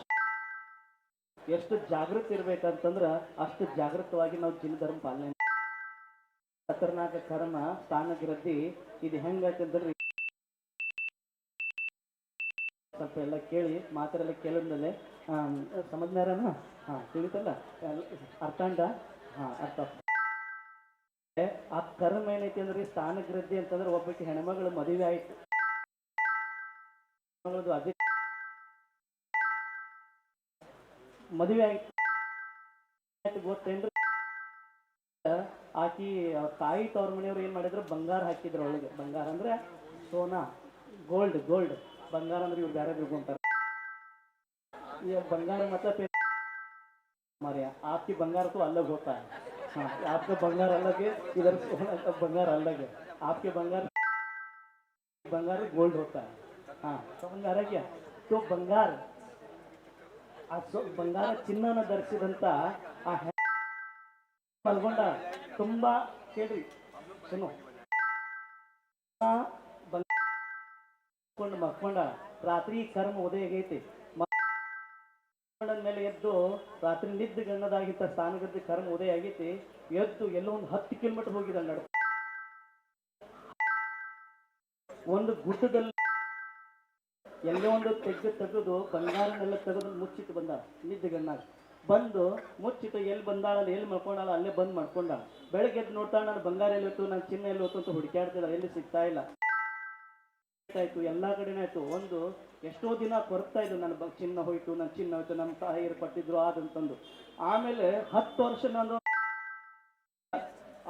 ಎಷ್ಟು ಜಾಗೃತಿ ಇರ್ಬೇಕಂತಂದ್ರ ಅಷ್ಟು ಜಾಗೃತವಾಗಿ ನಾವು ಜಿನ್ ಧರ್ಮ ಪಾಲನೆ ಖತರ್ನಾಕ ಕರ್ಮ ಸ್ಥಾನಗ್ರದ್ದಿ ಇದು ಹೆಂಗಂತಂದ್ರಿ ಸ್ವಲ್ಪ ಎಲ್ಲ ಕೇಳಿ ಮಾತೆಲ್ಲ ಕೇಳಿದ್ಮೇಲೆ ಸಮಜ್ಞಾರನ ತಿಳಿತಲ್ಲ ಅರ್ಥಾಂಡ ಅರ್ಥ ಆ ಕರ್ಮ ಏನೈತಿ ಅಂದ್ರೆ ಸ್ಥಾನಗ್ರದ್ದಿ ಅಂತಂದ್ರೆ ಒಬ್ಬಕ್ಕೆ ಹೆಣ್ಮಗಳು ಮದುವೆ ಆಯ್ತು ಅದೇ ಮದುವೆ ಆಯ್ತು ಗೊತ್ತೇನ್ರಿ ಆಕಿ ತಾಯಿ ತವ್ರ ಮನೆಯವ್ರು ಏನ್ ಮಾಡಿದ್ರು ಬಂಗಾರ ಹಾಕಿದ್ರು ಒಳಗೆ ಬಂಗಾರ ಅಂದ್ರೆ ಸೋನಾ ಗೋಲ್ಡ್ ಬಂಗಾರ ಅಂದ್ರೆ ಇವ್ರು ಬೇರೆ ತಿಳ್ಕೊಂತಾರೆ बंगार मतलब हमारे यहाँ आपकी बंगार तो अलग होता है हाँ आपका बंगार अलग है इधर सोना का बंगार अलग है आपके बंगार गोल्ड होता है हाँ समझ आ रहा है क्या तो बंगार ಬಂಗಾರ ಚಿನ್ನನ ಧರಿಸಿದಂತ ಆ ಮಲ್ಕೊಂಡ ತುಂಬಾ ಕೇಳ್ರಿ ಸುನು ಮಕ್ಕೊಂಡ ರಾತ್ರಿ ಕರ್ಮ ಉದಯ ಆಗೈತಿ ಮೇಲೆ ಎದ್ದು ರಾತ್ರಿ ನಿದ್ದೆ ಗಣ್ಣದಾಗಿದ್ದ ಸ್ಥಾನಗದ್ದ ಕರ್ಮ ಉದಯ ಆಗೈತಿ ಎದ್ದು ಎಲ್ಲೋ ಒಂದು 10 ಕಿಲೋಮೀಟರ್ ಹೋಗಿದ ನಡ ಒಂದು ಗುಡ್ಡದಲ್ಲಿ ಎಲ್ಲೋ ಒಂದು ತೆಗೆದು ಬಂಗಾರನೆಲ್ಲ ತೆಗೆದು ಮುಚ್ಚಿಟ್ಟು ಬಂದ ನಿದ್ದೆ ಗಣ್ಣಾಗ ಬಂದು ಮುಚ್ಚಿಟ್ಟು ಎಲ್ಲಿ ಬಂದಾಳಲ್ಲ ಎಲ್ಲಿ ಮಲ್ಕೊಂಡಾಳ ಅಲ್ಲೇ ಬಂದ್ ಮಾಡ್ಕೊಂಡ ಬೆಳಗ್ಗೆ ಎದ್ದು ನೋಡ್ತಾಳೆ ನಾನು ಬಂಗಾರ ಎಲ್ಲಿ ಹೋಯ್ತು ನಾನು ಚಿನ್ನ ಎಲ್ಲಿ ಹೋಯ್ತು ಅಂತ ಹುಡುಕಾಡ್ತಿಲ್ಲ ಎಲ್ಲಿ ಸಿಗ್ತಾ ಇಲ್ಲ ಆಯ್ತು ಎಲ್ಲಾ ಕಡೆನೇ ಆಯ್ತು ಒಂದು ಎಷ್ಟೋ ದಿನ ಕೊರಗ್ತಾ ಇದ್ದು ನನ್ನ ಚಿನ್ನ ಹೋಯ್ತು ನನ್ನ ಚಿನ್ನ ಹೋಯ್ತು ನಮ್ಮ ತಾಯಿಯರು ಪಟ್ಟಿದ್ರು ಅದಂತಂದು ಆಮೇಲೆ 10 ವರ್ಷ ನಾನು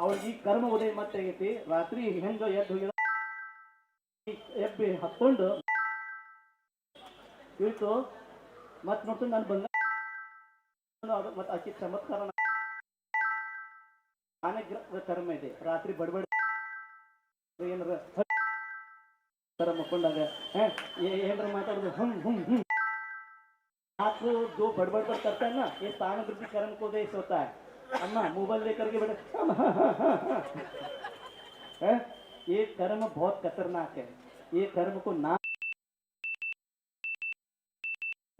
ಅವಳಿಗೆ ಈ ಕರ್ಮ ಉದಯ ಮತ್ತೆ ಆಗೈತಿ ರಾತ್ರಿ ಹೆಂಗ ಎದ್ದು ಹೋಗಿದ ಎಬ್ಬಿ ಹತ್ಕೊಂಡು ಇಳಿತು ಮತ್ ನೋಡ್ತು ನಾನು ಬಂದ ಮತ್ತೆ ಅಕ್ಕಿ ಚಮತ್ಕಾರ ನಾನೇ ಕರ್ಮ ಇದೆ ರಾತ್ರಿ ಬಡಬಡ ಏನಾರ ತರ ಮಕ್ಕೊಂಡಾಗ ಏನಾರ ಮಾತಾಡೋದು आपको जो बड़बड़ पर करता है ना ये स्थानवृद्धि कर्म को देश होता है अम्मा मोबाइल लेकर के बैठे ये कर्म बहुत खतरनाक है ये कर्म को ना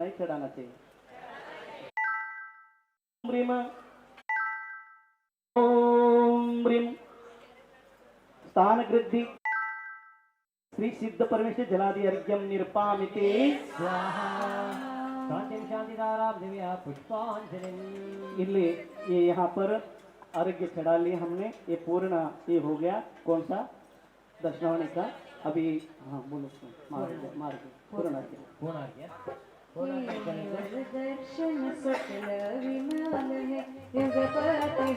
नहीं चढ़ाना चाहिए ओम ह्रीम स्थानवृद्धि श्री सिद्ध परमेश्वर जलादि अर्घ्यम निर्पामिते स्वाहा शांति शांति धाराम दिव्या पुष्पांजलिं इल्ली ये यहाँ पर अर्घ्य चढ़ा लिया हमने ये पूर्ण ये हो गया कौन सा दर्शनावनी का अभी हाँ बोलो मार्ग पूर्ण दर्शन सकल विमल है युगपति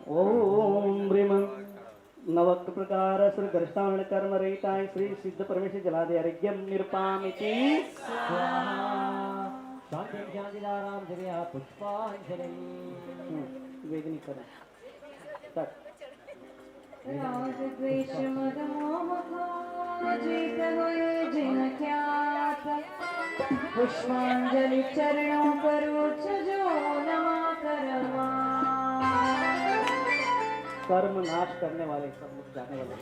हो ओम ह्रीम नवक्त प्रकार श्री गर्ष्टावरण कर्म रहिताय श्री सिद्ध परमेश्वर जलादि अर्घ्यम निर्पामिति शांति शांति धाराम दिव्या पुष्पांजलिं वेदनी करें तक रागद्वेष मदमोहजीत हुए जिन ख्यात पुष्पांजलि चरणों पर उच्च जो नमा करमा कर्म नाश करने वाले सब लोग जाने वाले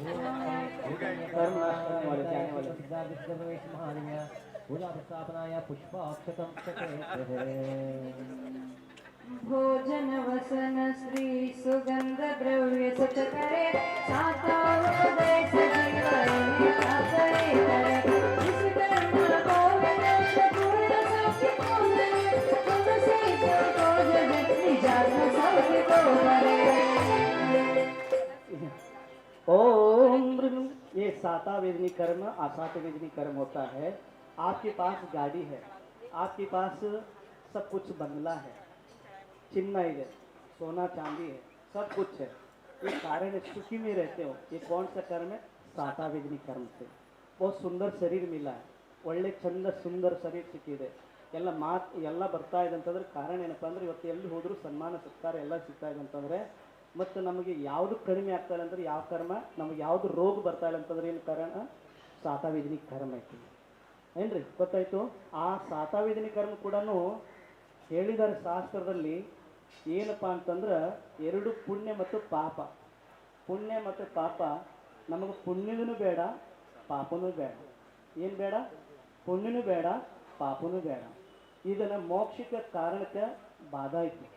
कर्म नाश करने वाले जाने वाले पूजा प्रस्थापनाय पुष्पाक्षतम भोजन वसन श्री सुगंध द्रव्य सच करे साता हृदय सजीवन करे इस कर्म को विनाश पूर्ण सत्य को करे तुमसे को जगत निजात सत्य को करे। ओम ये साता वेदनी कर्म आसात वेदनी कर्म होता है। आपके पास गाड़ी है, आपके पास सब कुछ बंगला है, चिन्ह है, सोना चांदी है, सब कुछ है, ये कारण सुखी में रहते हो। ये कौन सा कर्म है? साता वेदनी कर्म से। बहुत सुंदर शरीर मिला है, ಒಳ್ಳೆ ಚಂದ ಸುಂದರ ಶರೀರ ಸಿಕ್ಕಿದೆ, ಎಲ್ಲ ಎಲ್ಲ ಬರ್ತಾ ಇದೆ ಅಂತಂದ್ರೆ ಕಾರಣ ಏನಪ್ಪ ಅಂದ್ರೆ ಇವತ್ತು ಎಲ್ಲಿ ಹೋದರೂ ಸನ್ಮಾನ ಸತ್ಕಾರ ಎಲ್ಲ ಸಿಗ್ತಾ ಇದೆ ಅಂತಂದರೆ, ಮತ್ತು ನಮಗೆ ಯಾವುದು ಕಡಿಮೆ ಆಗ್ತಾ ಇಲ್ಲ ಅಂದ್ರೆ ಯಾವ ಕರ್ಮ, ನಮಗೆ ಯಾವುದು ರೋಗ ಬರ್ತಾ ಇಲ್ಲ ಅಂತಂದ್ರೆ ಏನು ಕಾರಣ? ಸಾತಾವೇದನಿ ಕರ್ಮ ಐತಿ ಏನ್ರಿ, ಗೊತ್ತಾಯ್ತು? ಆ ಸಾತಾವೇದನಿ ಕರ್ಮ ಕೂಡ ಹೇಳಿದ್ದಾರೆ ಶಾಸ್ತ್ರದಲ್ಲಿ. ಏನಪ್ಪ ಅಂತಂದ್ರೆ ಎರಡು ಪುಣ್ಯ ಮತ್ತು ಪಾಪ. ಪುಣ್ಯ ಮತ್ತು ಪಾಪ, ನಮಗೆ ಪುಣ್ಯನೂ ಬೇಡ ಪಾಪನೂ ಬೇಡ. ಏನು ಬೇಡ? ಪುಣ್ಯನೂ ಬೇಡ ಪಾಪನೂ ಬೇಡ. ಇದನ್ನು ಮೋಕ್ಷಕ್ಕೆ ಕಾರಣಕ್ಕೆ ಬಾಧಾ ಐತಿ.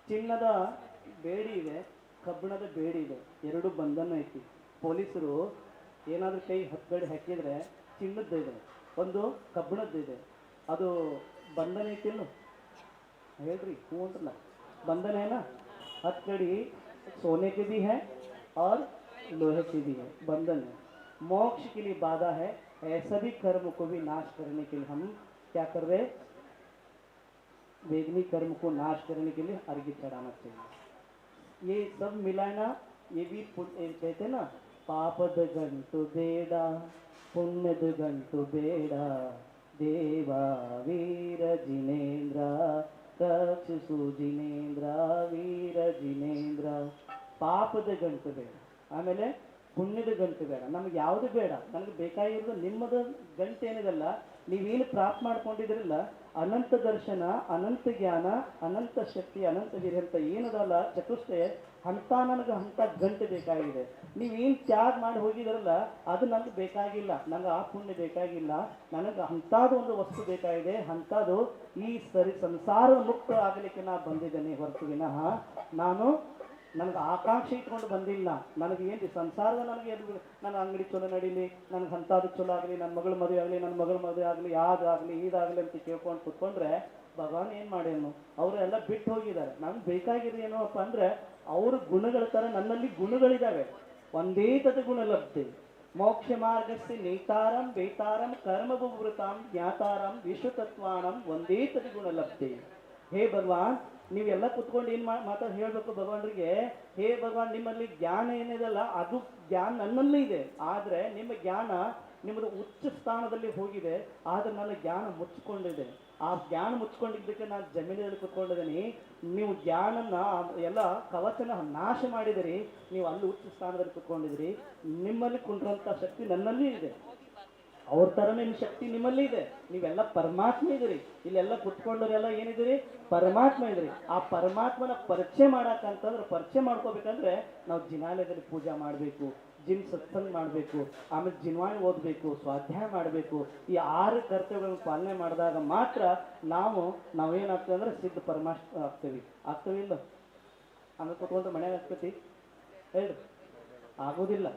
ಚಿನ್ನದ ಬೇಡಿ ಇದೆ, ಕಬ್ಬಿಣದ ಬೇಡಿ ಇದೆ, ಎರಡು ಬಂಧನ ಐತಿ. ಪೊಲೀಸರು ಏನಾದರೂ ಕೈ ಹತ್ಗಡೆ ಹಾಕಿದರೆ ಚಿನ್ನದ್ದು ಇದೆ, ಒಂದು ಕಬ್ಬಿಣದ್ದು ಇದೆ, ಅದು ಬಂಧನ ಐತಿಲ್ಲ ಹೇಳ್ರಿ? ಹ್ಞೂ ಅಂತಲ್ಲ, बंधन है ना, हथकड़ी सोने के भी है और लोहे के भी है, बंधन है। मोक्ष के लिए बाधा है। ऐसा भी कर्म को भी नाश करने के लिए हम क्या कर रहे? वेदनी कर्म को नाश करने के लिए अर्घ्य चढ़ाना चाहिए। ये सब मिलाना, ये भी कहते ना, पापद गंटु बेड़ा पुण्यद गंटु बेड़ा देवा वीर जिनेन्द्र ರಕ್ಷಿಸು ಜಿನೇಂದ್ರ ವೀರ ಜಿನೇಂದ್ರ. ಪಾಪದ ಗಂಟು ಬೇಡ, ಆಮೇಲೆ ಪುಣ್ಯದ ಗಂಟು ಬೇಡ, ನಮಗೆ ಯಾವುದು ಬೇಡ. ನನಗೆ ಬೇಕಾಗಿರೋದು ನಿಮ್ಮದ ಗಂಟು ಏನಿದೆಲ್ಲ, ನೀವೇನು ಪ್ರಾಪ್ತ ಮಾಡ್ಕೊಂಡಿದ್ರಲ್ಲ, ಅನಂತ ದರ್ಶನ, ಅನಂತ ಜ್ಞಾನ, ಅನಂತ ಶಕ್ತಿ, ಅನಂತ ವೀರ್ಯ ಅಂತ ಏನದಲ್ಲ ಚತುಷ್ಟಯ, ಅಂತ ನನಗೆ ಅಂಥ ಗಂಟು ಬೇಕಾಗಿದೆ. ನೀವೇನು ತ್ಯಾಗ ಮಾಡಿ ಹೋಗಿದ್ರಲ್ಲ ಅದು ನನಗೆ ಬೇಕಾಗಿಲ್ಲ, ನನಗೆ ಆ ಪುಣ್ಯ ಬೇಕಾಗಿಲ್ಲ, ನನಗೆ ಅಂಥದ್ದು ಒಂದು ವಸ್ತು ಬೇಕಾಗಿದೆ. ಅಂಥದ್ದು ಈ ಸಂಸಾರ ಮುಕ್ತ ಆಗಲಿಕ್ಕೆ ನಾನು ಬಂದಿದ್ದೇನೆ ಹೊರತು ವಿನಃ ನನಗೆ ಆಕಾಂಕ್ಷೆ ಇಟ್ಕೊಂಡು ಬಂದಿಲ್ಲ. ನನಗೆ ಏನು ಸಂಸಾರದ ನನಗೆ ನನ್ನ ಅಂಗಡಿ ಚಲೋ ನಡೀಲಿ, ನನಗೆ ಅಂಥದ್ದು ಚಲೋ ಆಗಲಿ, ನನ್ನ ಮಗಳ ಮದುವೆ ಆಗಲಿ, ನನ್ನ ಮಗಳ ಮದುವೆ ಆಗಲಿ, ಯಾವ್ದಾಗಲಿ ಇದಾಗಲಿ ಅಂತ ಕೇಳ್ಕೊಂಡು ಕೂತ್ಕೊಂಡ್ರೆ ಭಗವಾನ್ ಏನು ಮಾಡೇನು? ಅವರೆಲ್ಲ ಬಿಟ್ಟು ಹೋಗಿದ್ದಾರೆ. ನಮ್ಗೆ ಬೇಕಾಗಿರೋದು ಏನಪ್ಪ ಅಂದರೆ ಅವ್ರ ಗುಣಗಳ ಥರ ನನ್ನಲ್ಲಿ ಗುಣಗಳಿದ್ದಾವೆ. ಒಂದೇ ತದ ಗುಣ ಲಬ್ಧಿ ಮೋಕ್ಷ ಮಾರ್ಗಸ್ಯ ನೇತಾರಂ ವೇತಾರಂ ಕರ್ಮಭೂವೃತಾಂ ಜ್ಞಾತಾರಂ ವಿಶ್ವತತ್ವಾನಂ ಒಂದೇ ತದ ಗುಣ ಲಬ್ಧಿ. ಹೇ ಭಗವಾನ್, ನೀವೆಲ್ಲ ಕುತ್ಕೊಂಡು ಏನು ಮಾತಾಡಿ ಹೇಳಬೇಕು ಭಗವಾನ್ರಿಗೆ, ಹೇ ಭಗವಾನ್, ನಿಮ್ಮಲ್ಲಿ ಜ್ಞಾನ ಏನಿದೆಲ್ಲ ಅದು ಜ್ಞಾನ ನನ್ನಲ್ಲಿ ಇದೆ, ಆದರೆ ನಿಮ್ಮ ಜ್ಞಾನ ನಿಮ್ಮದು ಉಚ್ಚ ಸ್ಥಾನದಲ್ಲಿ ಹೋಗಿದೆ, ಆದರೆ ನನ್ನ ಜ್ಞಾನ ಮುಚ್ಚಿಕೊಂಡಿದೆ. ಆ ಜ್ಞಾನ ಮುಚ್ಕೊಂಡಿದ್ದಕ್ಕೆ ನಾನು ಜಮೀನಲ್ಲಿ ಕುತ್ಕೊಂಡಿದ್ದೀನಿ. ನೀವು ಜ್ಞಾನನ ಎಲ್ಲ ಕವಚನ ನಾಶ ಮಾಡಿದಿರಿ, ನೀವು ಅಲ್ಲಿ ಉಚ್ಚ ಸ್ಥಾನದಲ್ಲಿ ಕುತ್ಕೊಂಡಿದ್ದೀರಿ. ನಿಮ್ಮಲ್ಲಿ ಕುಂಡ್ರಂಥ ಶಕ್ತಿ ನನ್ನಲ್ಲಿ ಇದೆ, ಅವ್ರ ಥರನೇ ನಿಮ್ಮ ಶಕ್ತಿ ನಿಮ್ಮಲ್ಲಿ ಇದೆ. ನೀವೆಲ್ಲ ಪರಮಾತ್ಮ ಇದ್ದೀರಿ. ಇಲ್ಲೆಲ್ಲ ಕುತ್ಕೊಂಡವರೆಲ್ಲ ಏನಿದ್ದೀರಿ? ಪರಮಾತ್ಮ ಇದ್ದೀರಿ. ಆ ಪರಮಾತ್ಮನ ಪರಿಚಯ ಮಾಡಕ್ಕಂತಂದ್ರೆ, ಪರಿಚಯ ಮಾಡ್ಕೋಬೇಕಂದ್ರೆ ನಾವು ಜಿನಾಲಯದಲ್ಲಿ ಪೂಜಾ ಮಾಡಬೇಕು, ಜಿನ್ ಸತ್ಸಂಗ ಮಾಡಬೇಕು, ಆಮೇಲೆ ಜಿನ್ವಾಣಿ ಓದಬೇಕು, ಸ್ವಾಧ್ಯಾಯ ಮಾಡಬೇಕು. ಈ 6 ಕರ್ತವ್ಯಗಳನ್ನು ಪಾಲನೆ ಮಾಡಿದಾಗ ಮಾತ್ರ ನಾವೇನಾಗ್ತದೆ ಅಂದ್ರೆ ಸಿದ್ಧ ಪರಮಾತ್ಮ ಆಗ್ತೇವೆ ಇಲ್ಲ? ಹಂಗೆ ಕೂತ್ಕೊಂಡ್ರೆ ಮನೆಯಾಗ ಆಗ್ತೈತಿ ಹೇಳ್ರಿ? ಆಗೋದಿಲ್ಲ.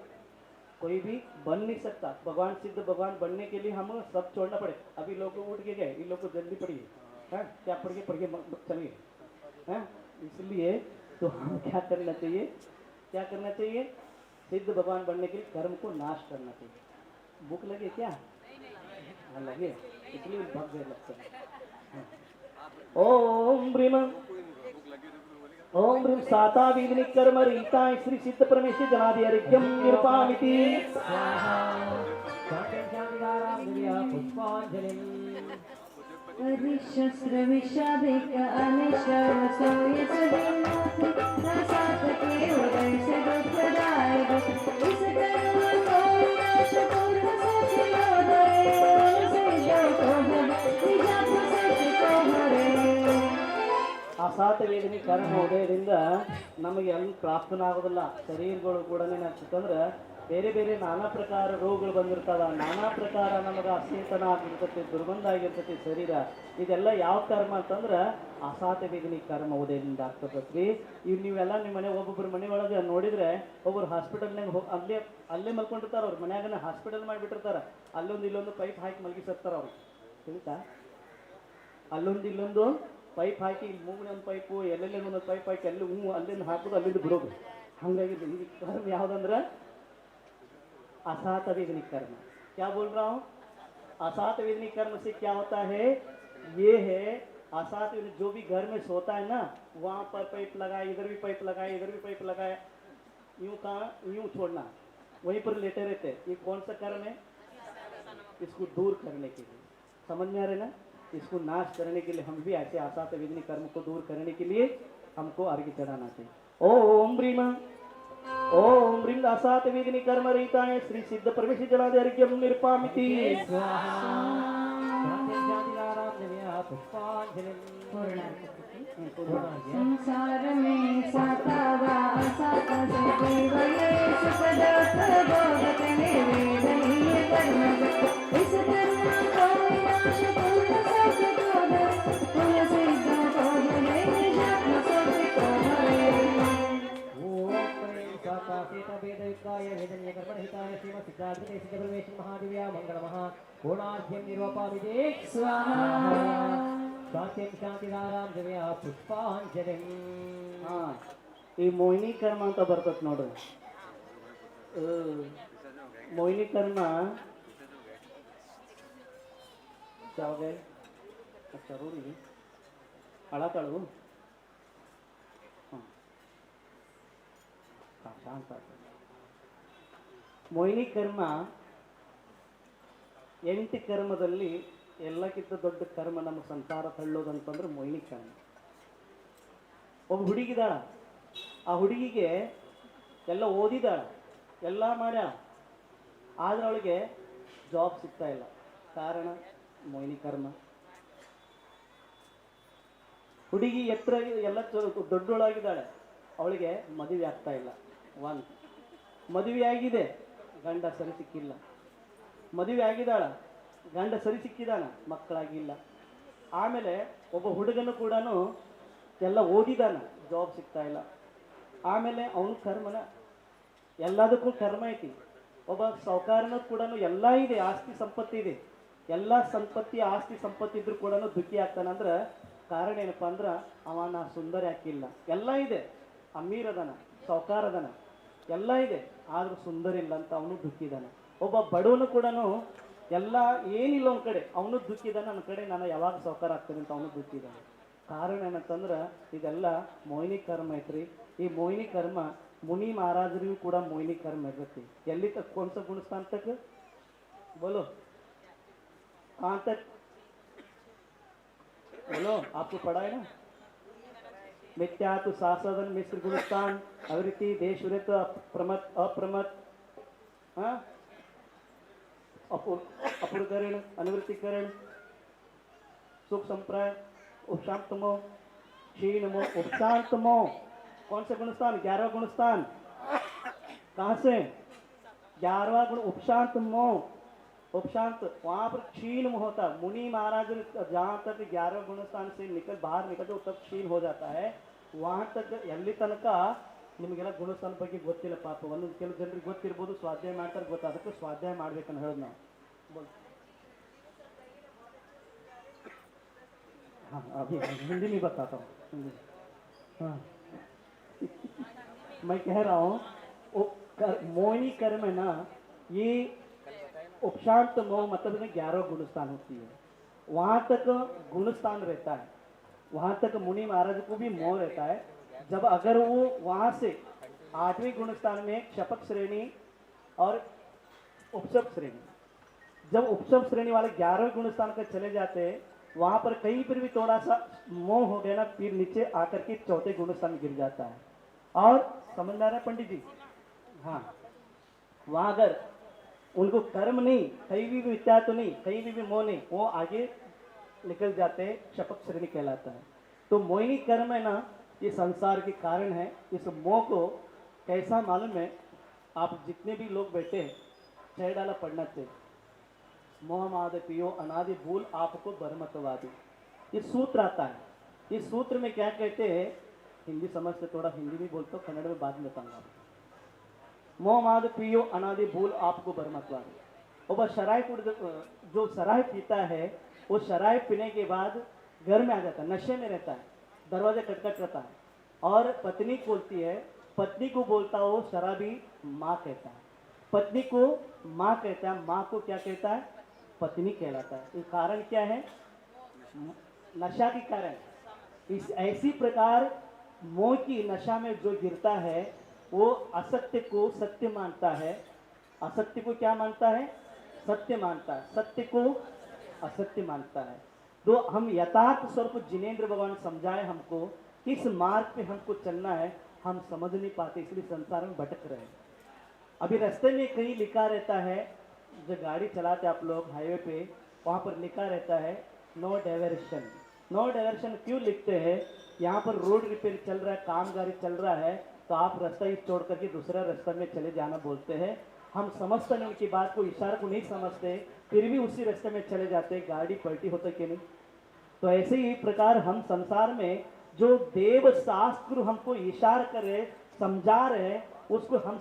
कोई भी बन नहीं सकता। भगवान सिद्ध भगवान बनने के लिए हम सब छोड़ना पड़े। अभी लोग उठ के गए, इन लोग को जल्दी पढ़िए, हैं क्या पढ़ के चलिए, हैं? इसलिए तो हम क्या करना चाहिए? क्या करना चाहिए? सिद्ध भगवान बनने के लिए कर्म को नाश करना चाहिए। भूख लगे क्या? हाँ लगे, इसलिए भाग गए लगता है। ओम ब्रह्म ओम ह्रीं साता वीदिनी कर्म रीता श्री सिद्ध परमेश्वर जनादि अर्घ्यं निरूपामिति शस्त्र विषादिक अनिष्ट सोय सदिनाथ सात के उदय से दुख ಅಸಾತ ವೇದನೆ ಕರ್ಮ ಉದಯದಿಂದ ನಮಗೆ ಎಲ್ಲಿ ಪ್ರಾಪ್ತನಾಗೋದಿಲ್ಲ. ಶರೀರಗಳು ಕೂಡ ಏನಾಗ್ತಂದ್ರೆ ಬೇರೆ ಬೇರೆ ನಾನಾ ಪ್ರಕಾರ ರೋಗಗಳು ಬಂದಿರ್ತಾವ, ನಾನಾ ಪ್ರಕಾರ ನಮಗೆ ಅಸೇತನ ಆಗಿರ್ತೈತಿ, ದುರ್ಗಂಧ ಆಗಿರ್ತೈತಿ ಶರೀರ. ಇದೆಲ್ಲ ಯಾವ ಕರ್ಮ ಅಂತಂದ್ರೆ ಅಸಾತ ವೇದನೆ ಕರ್ಮ ಉದಯದಿಂದ ಆಗ್ತದತ್ರಿ. ಇವ್ ನೀವೆಲ್ಲ ನಿಮ್ಮ ಮನೆ ಒಬ್ಬೊಬ್ಬರು ಮನೆ ಒಳಗೆ ನೋಡಿದ್ರೆ ಒಬ್ಬರು ಹಾಸ್ಪಿಟಲ್ನಾಗ ಅಲ್ಲೇ ಮಲ್ಕೊಂಡಿರ್ತಾರ. ಅವ್ರ ಮನ್ಯಾಗನ ಹಾಸ್ಪಿಟಲ್ ಮಾಡಿಬಿಟ್ಟಿರ್ತಾರ. ಅಲ್ಲೊಂದು ಇಲ್ಲೊಂದು ಪೈಪ್ ಹಾಕಿ ಮಲಗಿಸಿರ್ತಾರ ಅವ್ರು, ತಿಳಿತಾ? ಅಲ್ಲೊಂದು ಇಲ್ಲೊಂದು ಪೈಪ್ ಹಾಕಿ, ಇಲ್ಲಿ ಮೂಗಿನ ಒಂದು ಪೈಪು, ಎಲ್ಲೆಲ್ಲಿ ಒಂದೊಂದು ಪೈಪ್ ಹಾಕಿ ಅಲ್ಲಿ ಅಲ್ಲಿಂದ ಹಾಕೋದು, ಅಲ್ಲಿಂದ ಬಿಡೋದು. ಹಂಗಾಗಿ ಈ ಕರ್ಮ ಯಾವುದಂದ್ರೆ असात वेदनी कर्म। क्या बोल रहा हूँ? असात वेदनी कर्म से क्या होता है? ये है असात जो भी घर में सोता है ना, वहाँ पर पाइप लगाए, इधर भी पाइप लगाए, इधर भी पाइप लगाए, यूं कहाँ यूं छोड़ना, वहीं पर लेटे रहते। ये कौन सा कर्म है? इसको दूर करने के लिए, समझ में आ रहे ना? इसको नाश करने के लिए हम भी ऐसे असात वेदनी कर्म को दूर करने के लिए हमको अर्घ्य चढ़ाना चाहिए। ओम ब्रीमा ओम ब्रीम असात वेदनी कर्म रहिता है श्री सिद्ध परमेश्वर जलादे अर्घ्यम निर्पामिति संसार में सातावा असात से केवले सुखदात भोगत निवेदनीय कर्म। इस कर्म को विनाश पूर्ण सत्य क्रोध कुल सिद्ध क्रोध निजात्म सत्य क्रोध। वेदयुक्ताय वेदनीय कर्महिताय श्रीमत् सिद्धार्थे सिद्ध परमेश्वर महादेव्या मंगलमः पूर्णार्घ्यं निरूपयामि स्वाहा। शांतिं शांतिधारां जव्या पुष्पांजलिं। हाँ, ಈ ಮೋಹಿನಿ ಕರ್ಮ ಅಂತ ಬರ್ತದೆ ನೋಡು. ಮೋಹಿನಿ ಕರ್ಮ ಜಾವಗೆ अच्छा रो रही अड़ा काड़ू ಶಾಂತ. ಮೋಹಿನಿ ಕರ್ಮ 8 ಕರ್ಮದಲ್ಲಿ ಎಲ್ಲಕ್ಕಿಂತ ದೊಡ್ಡ ಕರ್ಮ ನಮ್ಮ ಸಂಸಾರ ತಳ್ಳೋದಂತಂದ್ರೆ ಮೋಹಿನಿ ಕರ್ಮ. ಒಬ್ಬ ಹುಡುಗಿದಾಳ, ಆ ಹುಡುಗಿಗೆ ಎಲ್ಲ ಓದಿದಾಳ, ಎಲ್ಲ ಮಾಡ್ಯಾಳ, ಆದ್ರೆ ಅವಳಿಗೆ ಜಾಬ್ ಸಿಗ್ತಾ ಇಲ್ಲ. ಕಾರಣ ಮೋಹಿನಿ ಕರ್ಮ. ಹುಡುಗಿ ಎತ್ತರ ಎಲ್ಲ ದೊಡ್ಡೊಳಾಗಿದ್ದಾಳೆ, ಅವಳಿಗೆ ಮದುವೆ ಆಗ್ತಾ ಇಲ್ಲ. ಮದುವೆ ಆಗಿದೆ, ಗಂಡ ಸರಿ ಸಿಕ್ಕಿಲ್ಲ. ಮದುವೆ ಆಗಿದ್ದಾಳ, ಗಂಡ ಸರಿ ಸಿಕ್ಕಿದಾನ, ಮಕ್ಕಳಾಗಿಲ್ಲ. ಆಮೇಲೆ ಒಬ್ಬ ಹುಡುಗನು ಕೂಡ ಎಲ್ಲ ಓದಿದಾನ, ಜಾಬ್ ಸಿಗ್ತಾ ಇಲ್ಲ. ಆಮೇಲೆ ಅವನು ಕರ್ಮನ, ಎಲ್ಲದಕ್ಕೂ ಕರ್ಮ ಐತಿ. ಒಬ್ಬ ಸಾಹುಕಾರನ ಕೂಡ ಎಲ್ಲ ಇದೆ, ಆಸ್ತಿ ಸಂಪತ್ತಿ ಇದೆ, ಎಲ್ಲ ಸಂಪತ್ತಿ ಆಸ್ತಿ ಸಂಪತ್ತಿ ಇದ್ರೂ ಕೂಡ ದುಃಖಿ ಆಗ್ತಾನಂದ್ರೆ ಕಾರಣ ಏನಪ್ಪ ಅಂದ್ರೆ ಅವನ ಸುಂದರ ಹಾಕಿಲ್ಲ. ಎಲ್ಲ ಇದೆ, ಅಮೀರ್ ಅದನ, ಸಾಹುಕಾರ ಅದನ, ಎಲ್ಲ ಇದೆ, ಆದ್ರೂ ಸುಂದರ ಇಲ್ಲ ಅಂತ ಅವನು ದುಃಖಿದಾನೆ. ಒಬ್ಬ ಬಡವನು ಕೂಡ ಎಲ್ಲ ಏನಿಲ್ಲ ಅವನ ಕಡೆ, ಅವನು ದುಃಖಿದಾನೆ. ನನ್ನ ಕಡೆ ನಾನು ಯಾವಾಗ ಸಾಹುಕಾರ ಆಗ್ತೇನೆ ಅಂತ ಅವನು ದುಃಖಿದಾನೆ. ಕಾರಣ ಏನಂತಂದ್ರೆ ಇದೆಲ್ಲ ಮೋಹಿನಿ ಕರ್ಮ ಐತ್ರಿ. ಈ ಮೋಹಿನಿ ಕರ್ಮ ಮುನಿ ಮಹಾರಾಜರಿಗೂ ಕೂಡ ಮೋಹಿನಿ ಕರ್ಮ ಇರ್ತೈತಿ. ಎಲ್ಲಿ ತಕ್ಕ ಕೌನ್ಸ ಗುಣಸ್ಥಾನ ತಕ್ಕ बोलो कहाँ तक बोलो, आपको पढ़ा है ना? मिथ्या तो सासाधन मिश्र गुणस्थान अवृत्ति देश वृत्त अप्रमत हाँ अपूर्करण अनुवृत्तिकरण सुख संप्राय उपशांतमो क्षीणमो उपशांतमो। कौन सा गुणस्थान? 11वां गुणस्थान। कहाँ से? 11वां गुण उपशांत मोह। उपशांत वहाँ पर क्षीण होता। मुनि महाराज जहाँ तक 11वें गुणस्थान से निकल बाहर निकलते तब क्षीण हो जाता है। वहाँ तक ಎಲ್ಲಿ ತನಕ ನಿಮಗೆಲ್ಲ ಗುಣಸ್ಥಾನ ಬಗ್ಗೆ ಗೊತ್ತಿಲ್ಲ ಪಾಪ. ಒಂದೊಂದು ಕೆಲವು ಜನರಿಗೆ ಗೊತ್ತಿರ್ಬೋದು, ಸ್ವಾಧ್ಯಾಯ ಮಾಡ್ತಾರೆ, ಗೊತ್ತಾದಕ್ಕೆ ಸ್ವಾಧ್ಯಾಯ ಮಾಡ್ಬೇಕಂತ ಹೇಳೋದು ನಾವು. हाँ अभी हिंदी में बताता हूँ हिंदी। हाँ मैं कह रहा हूँ मोहिनी कर्म है ना, ये उपशांत मोह मतलब 11 गुणस्थान होती है। वहाँ तक गुणस्थान रहता है, वहाँ तक मुनि महाराज को भी मोह रहता है। जब अगर वो वहाँ से 8वें गुणस्थान में क्षपक श्रेणी और उपसप श्रेणी, जब उपसप श्रेणी वाले 11वें गुणस्थान पर चले जाते हैं, वहाँ पर कहीं पर भी थोड़ा सा मोह हो गया ना, फिर नीचे आकर के 4थे गुणस्थान गिर जाता है। और समझ में आ रहा है पंडित जी? हाँ, वहाँ अगर उनको कर्म नहीं, कहीं भी विचार तो नहीं, कहीं भी मोह नहीं, वो आगे निकल जाते हैं, शपक श्रेणी कहलाता है। तो तो मोहिनी कर्म है ना, ये संसार के कारण है। इस मोह को कैसा मालूम है? आप जितने भी लोग बैठे हैं 6 डाला पढ़ना चाहिए। मोह माद पियो अनादि भूल आपको बरमतवादी, ये सूत्र आता है। इस सूत्र में क्या कहते हैं, हिंदी समझते, थोड़ा हिंदी भी बोलते हो, कन्नड़ में बाद में बताऊंगा। मोह माद पियो अनादि भूल आपको बरमतवादी। और शराय जो शराय पीता है वो शराय पीने के बाद घर में आ जाता है, नशे में रहता है, दरवाजा खटखट करता है और पत्नी बोलती है, पत्नी को बोलता हो शराबी माँ कहता है, पत्नी को माँ कहता है, माँ को क्या कहता है? पत्नी कहलाता है। इस कारण क्या है? नशा के कारण। इस ऐसी प्रकार मोह की नशा में जो गिरता है वो असत्य को सत्य मानता है, असत्य को क्या मानता है? सत्य मानता है, सत्य को असत्य मानता है। तो हम यथार्थ स्वरूप जिनेंद्र भगवान समझाए हमको, किस मार्ग पे हमको चलना है हम समझ नहीं पाते, इसलिए संसार में भटक रहे हैं। अभी रास्ते में कहीं लिखा रहता है, जो गाड़ी चलाते आप लोग हाईवे पे, वहाँ पर लिखा रहता है नो डाइवर्शन। नो डाइवर्शन क्यों लिखते हैं? यहाँ पर रोड रिपेयर चल रहा है, कामगारी चल रहा है, तो आप रास्ता ही छोड़ करके दूसरा रास्ता में चले जाना बोलते हैं। हम समझते नहीं, उनकी बात को, इशारा को नहीं समझते, फिर भी उसी रास्ते में चले जाते, गाड़ी पलटी होता कि नहीं। तो ऐसे ही प्रकार हम संसार में जो देव शास्त्र हमको इशारा कर रहे, समझा रहे, उसको हम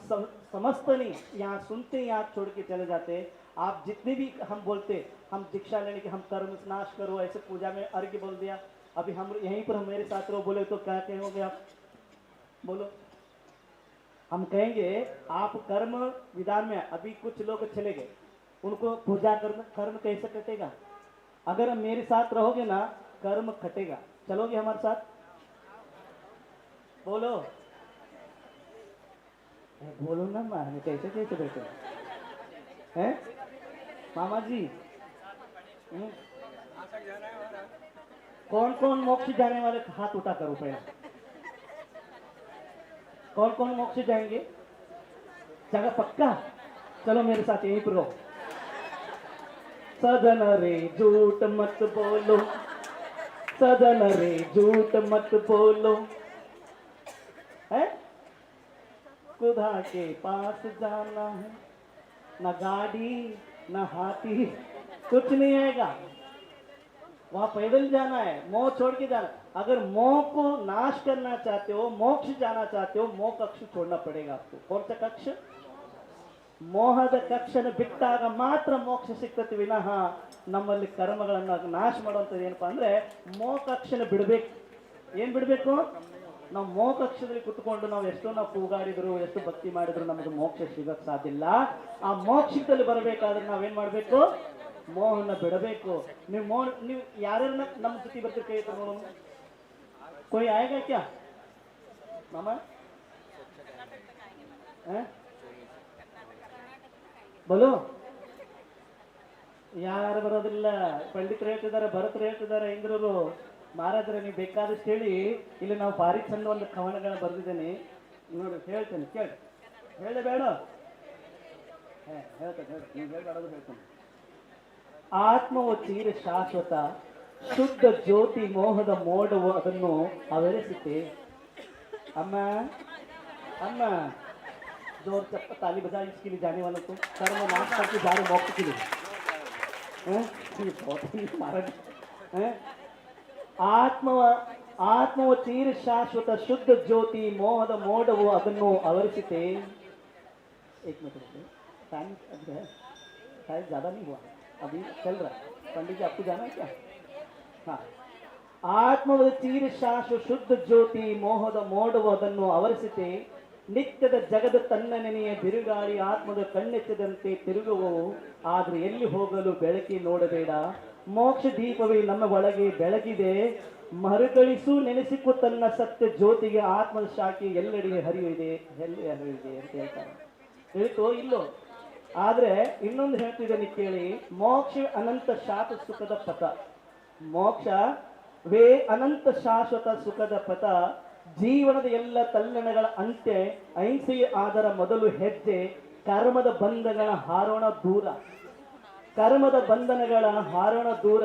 समझते नहीं, यहाँ सुनते, यहाँ छोड़ के चले जाते। आप जितने भी हम बोलते, हम दीक्षा लेने के, हम कर्म नाश करो, ऐसे पूजा में अर्घ्य बोल दिया, अभी हम यहीं पर हम मेरे साथ रहो बोले तो क्या कहोगे आप? बोलो। हम कहेंगे आप कर्म विधान में, अभी कुछ लोग चले गए, उनको पूजा कर्म कैसे कटेगा? अगर मेरे साथ रहोगे ना कर्म खटेगा। चलोगे हमारे साथ? बोलो, बोलो ना माँ, कैसे कैसे बैठे हैं मामा जी? कौन कौन मोक्ष जाने वाले हाथ उठा करो पहले। कौन कौन मोक्ष जाएंगे? जगह पक्का? चलो मेरे साथ यहीं पर रहो। सदन रे झूठ मत बोलो, सदन रे झूठ मत बोलो, है खुदा के पास जाना है, न गाड़ी न हाथी, कुछ नहीं आएगा, वहां पैदल जाना है, मोह छोड़ के जाना। अगर मोह को नाश करना चाहते हो, मोक्ष जाना चाहते हो, मोह कक्ष छोड़ना पड़ेगा आपको। कौन सा कक्ष? ಮೋಹದ ಕಕ್ಷನ ಬಿಟ್ಟಾಗ ಮಾತ್ರ ಮೋಕ್ಷ ಸಿಗ್ತತಿ ವಿನಃ ನಮ್ಮಲ್ಲಿ ಕರ್ಮಗಳನ್ನು ನಾಶ ಮಾಡುವಂಥದ್ದು ಏನಪ್ಪಾ ಅಂದ್ರೆ ಮೋಹ ಕಕ್ಷನ ಬಿಡಬೇಕು. ಏನು ಬಿಡಬೇಕು? ನಾವು ಮೋಹ ಕಕ್ಷದಲ್ಲಿ ಕುತ್ಕೊಂಡು ನಾವು ಎಷ್ಟೋ ನಾವು ಕೂಗಾಡಿದ್ರು, ಎಷ್ಟು ಭಕ್ತಿ ಮಾಡಿದ್ರು ನಮಗೆ ಮೋಕ್ಷ ಸಿಗಕ್ಕೆ ಸಾಧ್ಯ ಇಲ್ಲ. ಆ ಮೋಕ್ಷದಲ್ಲಿ ಬರಬೇಕಾದ್ರೆ ನಾವೇನು ಮಾಡಬೇಕು? ಮೋಹನ ಬಿಡಬೇಕು. ನೀವು ಯಾರ್ಯಾರನ್ನ ನಮ್ಮ ಜೊತೆ ಬರ್ತೀರಿ? ಕೈ ಎತ್ತಿ ನೋಡೋಣ. कोई आएगा क्या मामा? बोलो. ಯಾರು ಬರೋದಿಲ್ಲ. ಪಂಡಿತರು ಹೇಳ್ತಿದ್ದಾರೆ, ಭರತರು ಹೇಳ್ತಿದ್ದಾರೆ, ಇಂದ್ರರು ಮಹಾರಾಜರು ನೀವು ಬೇಕಾದಷ್ಟು ಹೇಳಿ. ಇಲ್ಲಿ ನಾವು ಭಾರಿ ಚಂದ ಒಂದು ಕವನಗಳನ್ನ ಬರೆದಿದ್ದೇನೆ ನೋಡಿ, ಹೇಳ್ತೇನೆ ಕೇಳಿ. ಹೇಳಿ ಬೇಡ? ಹೇಳ್ತೇನೆ, ನೀವು ಹೇಳ್ಬೇಡೋದು ಹೇಳ್ತೇನೆ. ಆತ್ಮವು ಚೀರ ಶಾಶ್ವತ, शुद्ध ज्योति मोहद मोडवो ಅದನ್ನು ಆವರಿಸುತ್ತೆ. अम्मा अम्मा जोर से ताली बजाओ इसके लिए जाने वालों को. कर्म नाश करके जा रहे मोक्ष के लिए. ಆತ್ಮವ ತೀರ ಶಾಶ್ವತ ಶುದ್ಧ ಜ್ಯೋತಿ ಮೋಹದ ಮೋಡವು ಅದನ್ನು ಆವರಿಸುತ್ತೆ. एक मिनट टाइम शायद ज़्यादा नहीं हुआ, अभी चल रहा है. पंडित जी आपको जाना है क्या? हाँ. ಆತ್ಮದ ತೀರ ಶಾಶ್ವ ಶುದ್ಧ ಜ್ಯೋತಿ ಮೋಹದ ಮೋಡವು ಅದನ್ನು ಆವರಿಸುತ್ತೆ. ನಿತ್ಯದ ಜಗದ ತನ್ನ ನೆನೆಯ ಬಿರುಗಾಳಿ ಆತ್ಮದ ಕಣ್ಣೆಚ್ಚದಂತೆ ತಿರುಗುವವು. ಆದ್ರೆ ಎಲ್ಲಿ ಹೋಗಲು ಬೆಳಕಿ ನೋಡಬೇಡ. ಮೋಕ್ಷ ದೀಪವೇ ನಮ್ಮ ಒಳಗೆ ಬೆಳಗಿದೆ. ಮರುಗಳಿಸು ನೆನೆಸಿಕೊ ತನ್ನ ಸತ್ಯ ಜ್ಯೋತಿಗೆ. ಆತ್ಮದ ಶಾಖೆ ಎಲ್ಲೆಡೆ ಹರಿಯುವಿದೆ, ಎಲ್ಲಿ ಹರಿಯುವಿದೆ ಅಂತ ಹೇಳ್ತಾರೆ. ಹೇಳ್ತೋ ಇಲ್ಲೋ? ಆದ್ರೆ ಇನ್ನೊಂದು ಹೇಳ್ತಿದ್ದೇನೆ ಕೇಳಿ. ಮೋಕ್ಷ ಅನಂತ ಶಾಪ ಸುಖದ ಪಥ. ಮೋಕ್ಷ ವೇ ಅನಂತ ಶಾಶ್ವತ ಸುಖದ ಪಥ. ಜೀವನದ ಎಲ್ಲ ತಲ್ಲಣಗಳ ಅಂತ್ಯ. ಅಹಿಂಸೆಯ ಆದರ ಮೊದಲು ಹೆಜ್ಜೆ. ಕರ್ಮದ ಬಂಧಗಳ ಹಾರೋಣ ದೂರ. ಕರ್ಮದ ಬಂಧನಗಳ ಹಾರಣ ದೂರ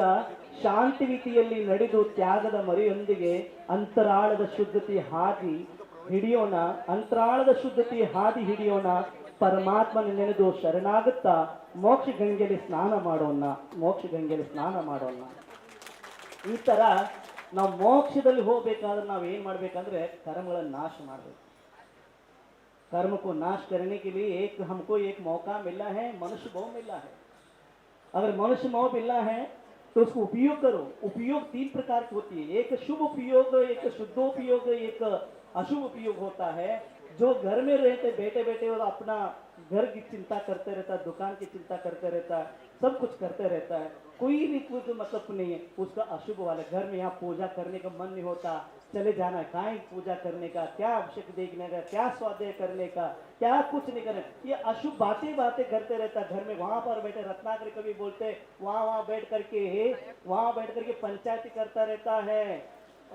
ಶಾಂತಿವಿತಿಯಲ್ಲಿ ನಡೆದು ತ್ಯಾಗದ ಮರಿಯೊಂದಿಗೆ ಅಂತರಾಳದ ಶುದ್ಧತೆ ಹಾದಿ ಹಿಡಿಯೋಣ, ಅಂತರಾಳದ ಶುದ್ಧತೆ ಹಾದಿ ಹಿಡಿಯೋಣ. ಪರಮಾತ್ಮನ ನೆನೆದು ಶರಣಾಗುತ್ತಾ ಮೋಕ್ಷ ಗಂಗೆಯಲ್ಲಿ ಸ್ನಾನ ಮಾಡೋಣ, ಮೋಕ್ಷ ಗಂಗೆಯಲ್ಲಿ ಸ್ನಾನ ಮಾಡೋಣ. ಈ ತರ ನಾವು ಮೋಕ್ಷದಲ್ಲಿ ಹೋಗ್ಬೇಕಾದ್ರೆ ನಾವು ಏನ್ ಮಾಡ್ಬೇಕಂದ್ರೆ कर्मಗಳನ್ನು नाश ಮಾಡಬೇಕು. कर्म को नाश करने के लिए हमको एक मौका मिला है, मनुष्य भाव मिला है. अगर मनुष्य भाव मिला है तो उसको उपयोग करो. उपयोग 3 प्रकार की होती है, एक शुभ उपयोग, एक शुद्धोपयोग, एक अशुभ उपयोग होता है. जो घर में रहते बैठे बैठे और अपना घर की चिंता करते रहता है, दुकान की चिंता करते रहता है, सब कुछ करते रहता है, कोई भी कुछ मतलब नहीं है, उसका अशुभ वाला. घर में यहाँ पूजा करने का मन नहीं होता, चले जाना है, कहाँ पूजा करने का, क्या अभिषेक देखने का, क्या स्वाध्याय करने का, क्या कुछ नहीं करना. ये अशुभ बातें करते रहता है घर में. वहां पर बैठे रत्नाकर कवि बोलते वहां बैठ करके पंचायती करता रहता है.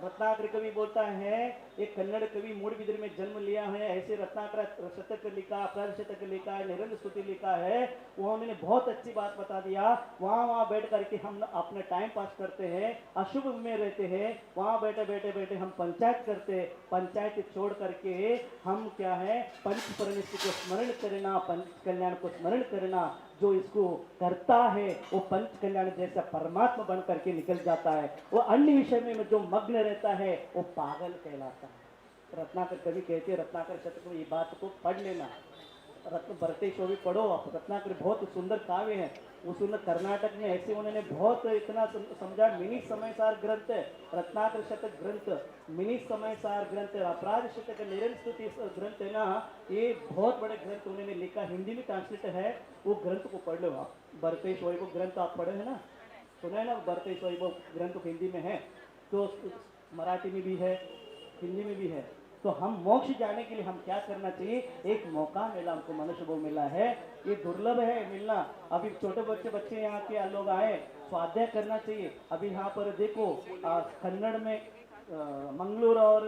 रत्नाकर कवि बोलता है, एक कन्नड़ कवि मूडबिदर में जन्म लिया है, ऐसे रत्नाकर शतक लिखा, अपराध शतक लिखा है, निरंतर स्तुति लिखा है. उन्होंने बहुत अच्छी बात बता दिया. वहाँ बैठ करके हम अपने टाइम पास करते हैं, अशुभ में रहते हैं. वहाँ बैठे हम पंचायत करते, पंचायत छोड़ करके हम क्या है पंच परमेश्वर को स्मरण करना, पंच कल्याण को स्मरण करना. जो इसको करता है वो पंच कल्याण जैसा परमात्मा बन करके निकल जाता है. वो अन्य विषय में जो मग्न रहता है वो पागल कहलाता है. रत्नाकर कवि कहते हैं, रत्नाकर शतक में ये बात को पढ़ लेना. रत्न भरतेश्वर भी पढ़ो आप. रत्नाकर बहुत सुंदर काव्य है. उस कर्नाटक में ऐसे उन्होंने बहुत इतना समझा. मिनी समयसार ग्रंथ है रत्नाकर शतक ग्रंथ, मिनी समयसार ग्रंथ है. अपराध शतक निरंतर स्तुति ग्रंथ है ना, ये बहुत बड़े ग्रंथ उन्होंने लिखा, हिंदी में ट्रांसलेट है. वो ग्रंथ को पढ़ लो आप. भरतेश्वरी को ग्रंथ आप पढ़े है ना, सुना है ना. भरतेश्वरी वो ग्रंथ हिंदी में है, तो मराठी में भी है, हिंदी में भी है. तो हम मोक्ष जाने के लिए हम क्या करना चाहिए? एक मौका मिला हमको, मनुष्य को मिला है, ये दुर्लभ है मिलना. अभी छोटे बच्चे यहाँ के लोग आए, स्वाध्याय करना चाहिए. अभी यहाँ पर देखो कन्नड़ में मंगलूर और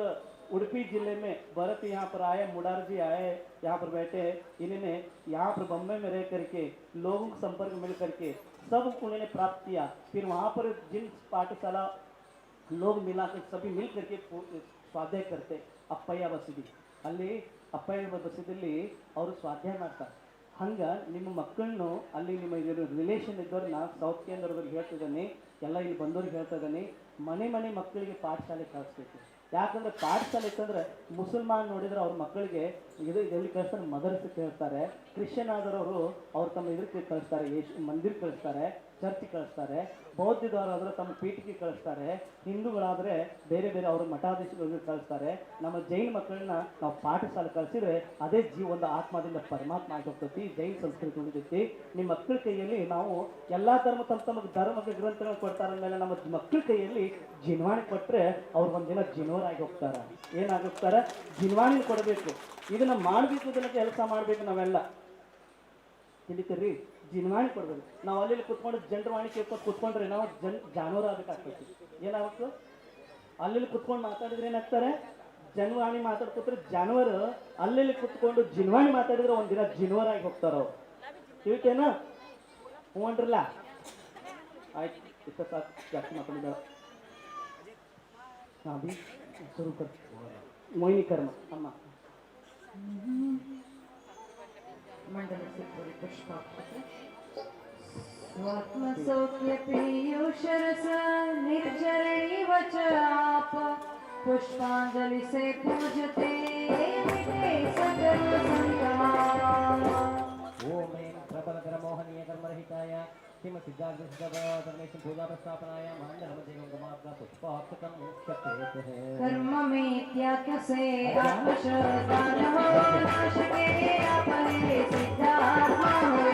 उड़पी जिले में भरत यहाँ पर आए, मुडार जी आए, यहाँ पर बैठे हैं. इन्होंने यहाँ पर बम्बई में रह करके लोगों के संपर्क मिल करके सब उन्होंने प्राप्त किया. फिर वहाँ पर जिन पाठशाला लोग मिलाकर सभी मिल करके स्वाध्याय करते. ಅಪ್ಪಯ್ಯ ಬಸದಿ ಅಲ್ಲಿ ಅಪ್ಪಯ್ಯ ಬಸದಿಯಲ್ಲಿ ಅವರು ಸ್ವಾಧ್ಯಾಯ ಮಾಡ್ತಾರೆ. ಹಂಗೆ ನಿಮ್ಮ ಮಕ್ಕಳನ್ನು ಅಲ್ಲಿ ನಿಮ್ಮ ರಿಲೇಷನ್ ಇದ್ದವ್ರನ್ನ ಸೌತ್ ಕೇಂದ್ರದವ್ರಿಗೆ ಹೇಳ್ತಿದ್ದಾನೆ, ಎಲ್ಲ ಇಲ್ಲಿ ಬಂದವ್ರಿಗೆ ಹೇಳ್ತಾ ಇದ್ದಾನೆ, ಮನೆ ಮಕ್ಕಳಿಗೆ ಪಾಠಶಾಲೆ ಕಳಿಸ್ಬೇಕು. ಯಾಕಂದ್ರೆ ಪಾಠಶಾಲೆ ಇತ್ತಂದ್ರೆ ಮುಸಲ್ಮಾನ್ ನೋಡಿದ್ರೆ ಅವ್ರ ಮಕ್ಕಳಿಗೆ ಎಲ್ಲಿ ಕಳಿಸ್ತಾರೆ, ಮದರ್ಸಕ್ಕೆ ಹೇಳ್ತಾರೆ. ಕ್ರಿಶ್ಚಿಯನ್ ಆದವರು ಅವ್ರು ತಮ್ಮ ಇದಕ್ಕೆ ಕಳಿಸ್ತಾರೆ, ಮಂದಿರ ಕಳಿಸ್ತಾರೆ, ಚರ್ಚ್ ಕಳಿಸ್ತಾರೆ. ಬೌದ್ಧದವರಾದ್ರೆ ತಮ್ಮ ಪೀಠಕ್ಕೆ ಕಳಿಸ್ತಾರೆ. ಹಿಂದೂಗಳಾದರೆ ಬೇರೆ ಅವರ ಮಠಾಧೀಶಗಳಿಗೆ ಕಳಿಸ್ತಾರೆ. ನಮ್ಮ ಜೈನ ಮಕ್ಕಳನ್ನ ನಾವು ಪಾಠಶಾಲೆ ಕಳಿಸಿದ್ರೆ ಅದೇ ಒಂದು ಆತ್ಮದಿಂದ ಪರಮಾತ್ಮ ಆಗಿ ಹೋಗ್ತೈತಿ, ಜೈನ ಸಂಸ್ಕೃತಿ ಉಳಿತೈತಿ. ನಿಮ್ಮ ಮಕ್ಕಳ ಕೈಯಲ್ಲಿ ನಾವು ಎಲ್ಲ ತಮ್ಮ ಧರ್ಮದ ಗ್ರಂಥಗಳು ಕೊಡ್ತಾರೆ ಅಂದಮೇಲೆ ನಮ್ಮ ಮಕ್ಕಳ ಕೈಯಲ್ಲಿ ಜಿನ್ವಾಣಿ ಕೊಟ್ಟರೆ ಅವ್ರು ಒಂದಿನ ಜಿನೋರಾಗಿ ಹೋಗ್ತಾರೆ. ಏನಾಗೋಗ್ತಾರೆ? ಜಿನ್ವಾಣಿ ಕೊಡಬೇಕು. ಇದನ್ನ ಮಾಡಬೇಕು, ಇದನ್ನ ಕೆಲಸ ಮಾಡಬೇಕು. ನಾವೆಲ್ಲ ತಿಳಿತೀರಿ, ಜಿನ್ವಾಣಿ ಕೊಡ್ಬೇಕು. ನಾವು ಅಲ್ಲಿ ಕುತ್ಕೊಂಡು ಜನರವಾಣಿ ಕೇಳ್ಕೊಂಡು ಕುತ್ಕೊಂಡ್ರೆ ನಾವು ಜಾನುವಾರು ಆಗಬೇಕಾಗ್ತೈತಿ. ಏನಾಗಬೇಕು? ಅಲ್ಲಿ ಕುತ್ಕೊಂಡು ಮಾತಾಡಿದ್ರೆ ಏನಾಗ್ತಾರೆ? ಜನವಾಣಿ ಮಾತಾಡ್ಕೊತಾರೆ ಜಾನುವಾರು. ಅಲ್ಲಿ ಕುತ್ಕೊಂಡು ಜಿನ್ವಾಣಿ ಮಾತಾಡಿದ್ರೆ ಒಂದಿನ ಜಿನೋರಾಗಿ ಹೋಗ್ತಾರ ಅವ್ರು. ತಿಳಿತೇನಾ? ಹ್ಞೂ ಅನ್ರಲ್ಲ, ಆಯ್ತು. ಇಷ್ಟ ಸಾಕು, ಜಾಸ್ತಿ ಮಾತಾಡಿದ. ಹಾಂ ಬಿ ಶುರು ಕರ್ मोहिनी कर्म अम्मा मंडल से पूरी पुष्पाक्षते स्वात्मसौख्य पीयूष रस निर्जरणी वचराप पुष्पांजलि से पूजते मिटे सकल संताप. ओम ऐं प्रबलकर मोहनीय कर्मरहिताय किम सिद्धार्थसिद्धपरमेश्वर पूजा प्रस्थापनाय मंडलमध्यगमात्रा पुष्पाक्षतं मुख्यते है. कर्म में त्याग से आत्मशोधन हो, नाश के अपने सिद्धात्मा हो.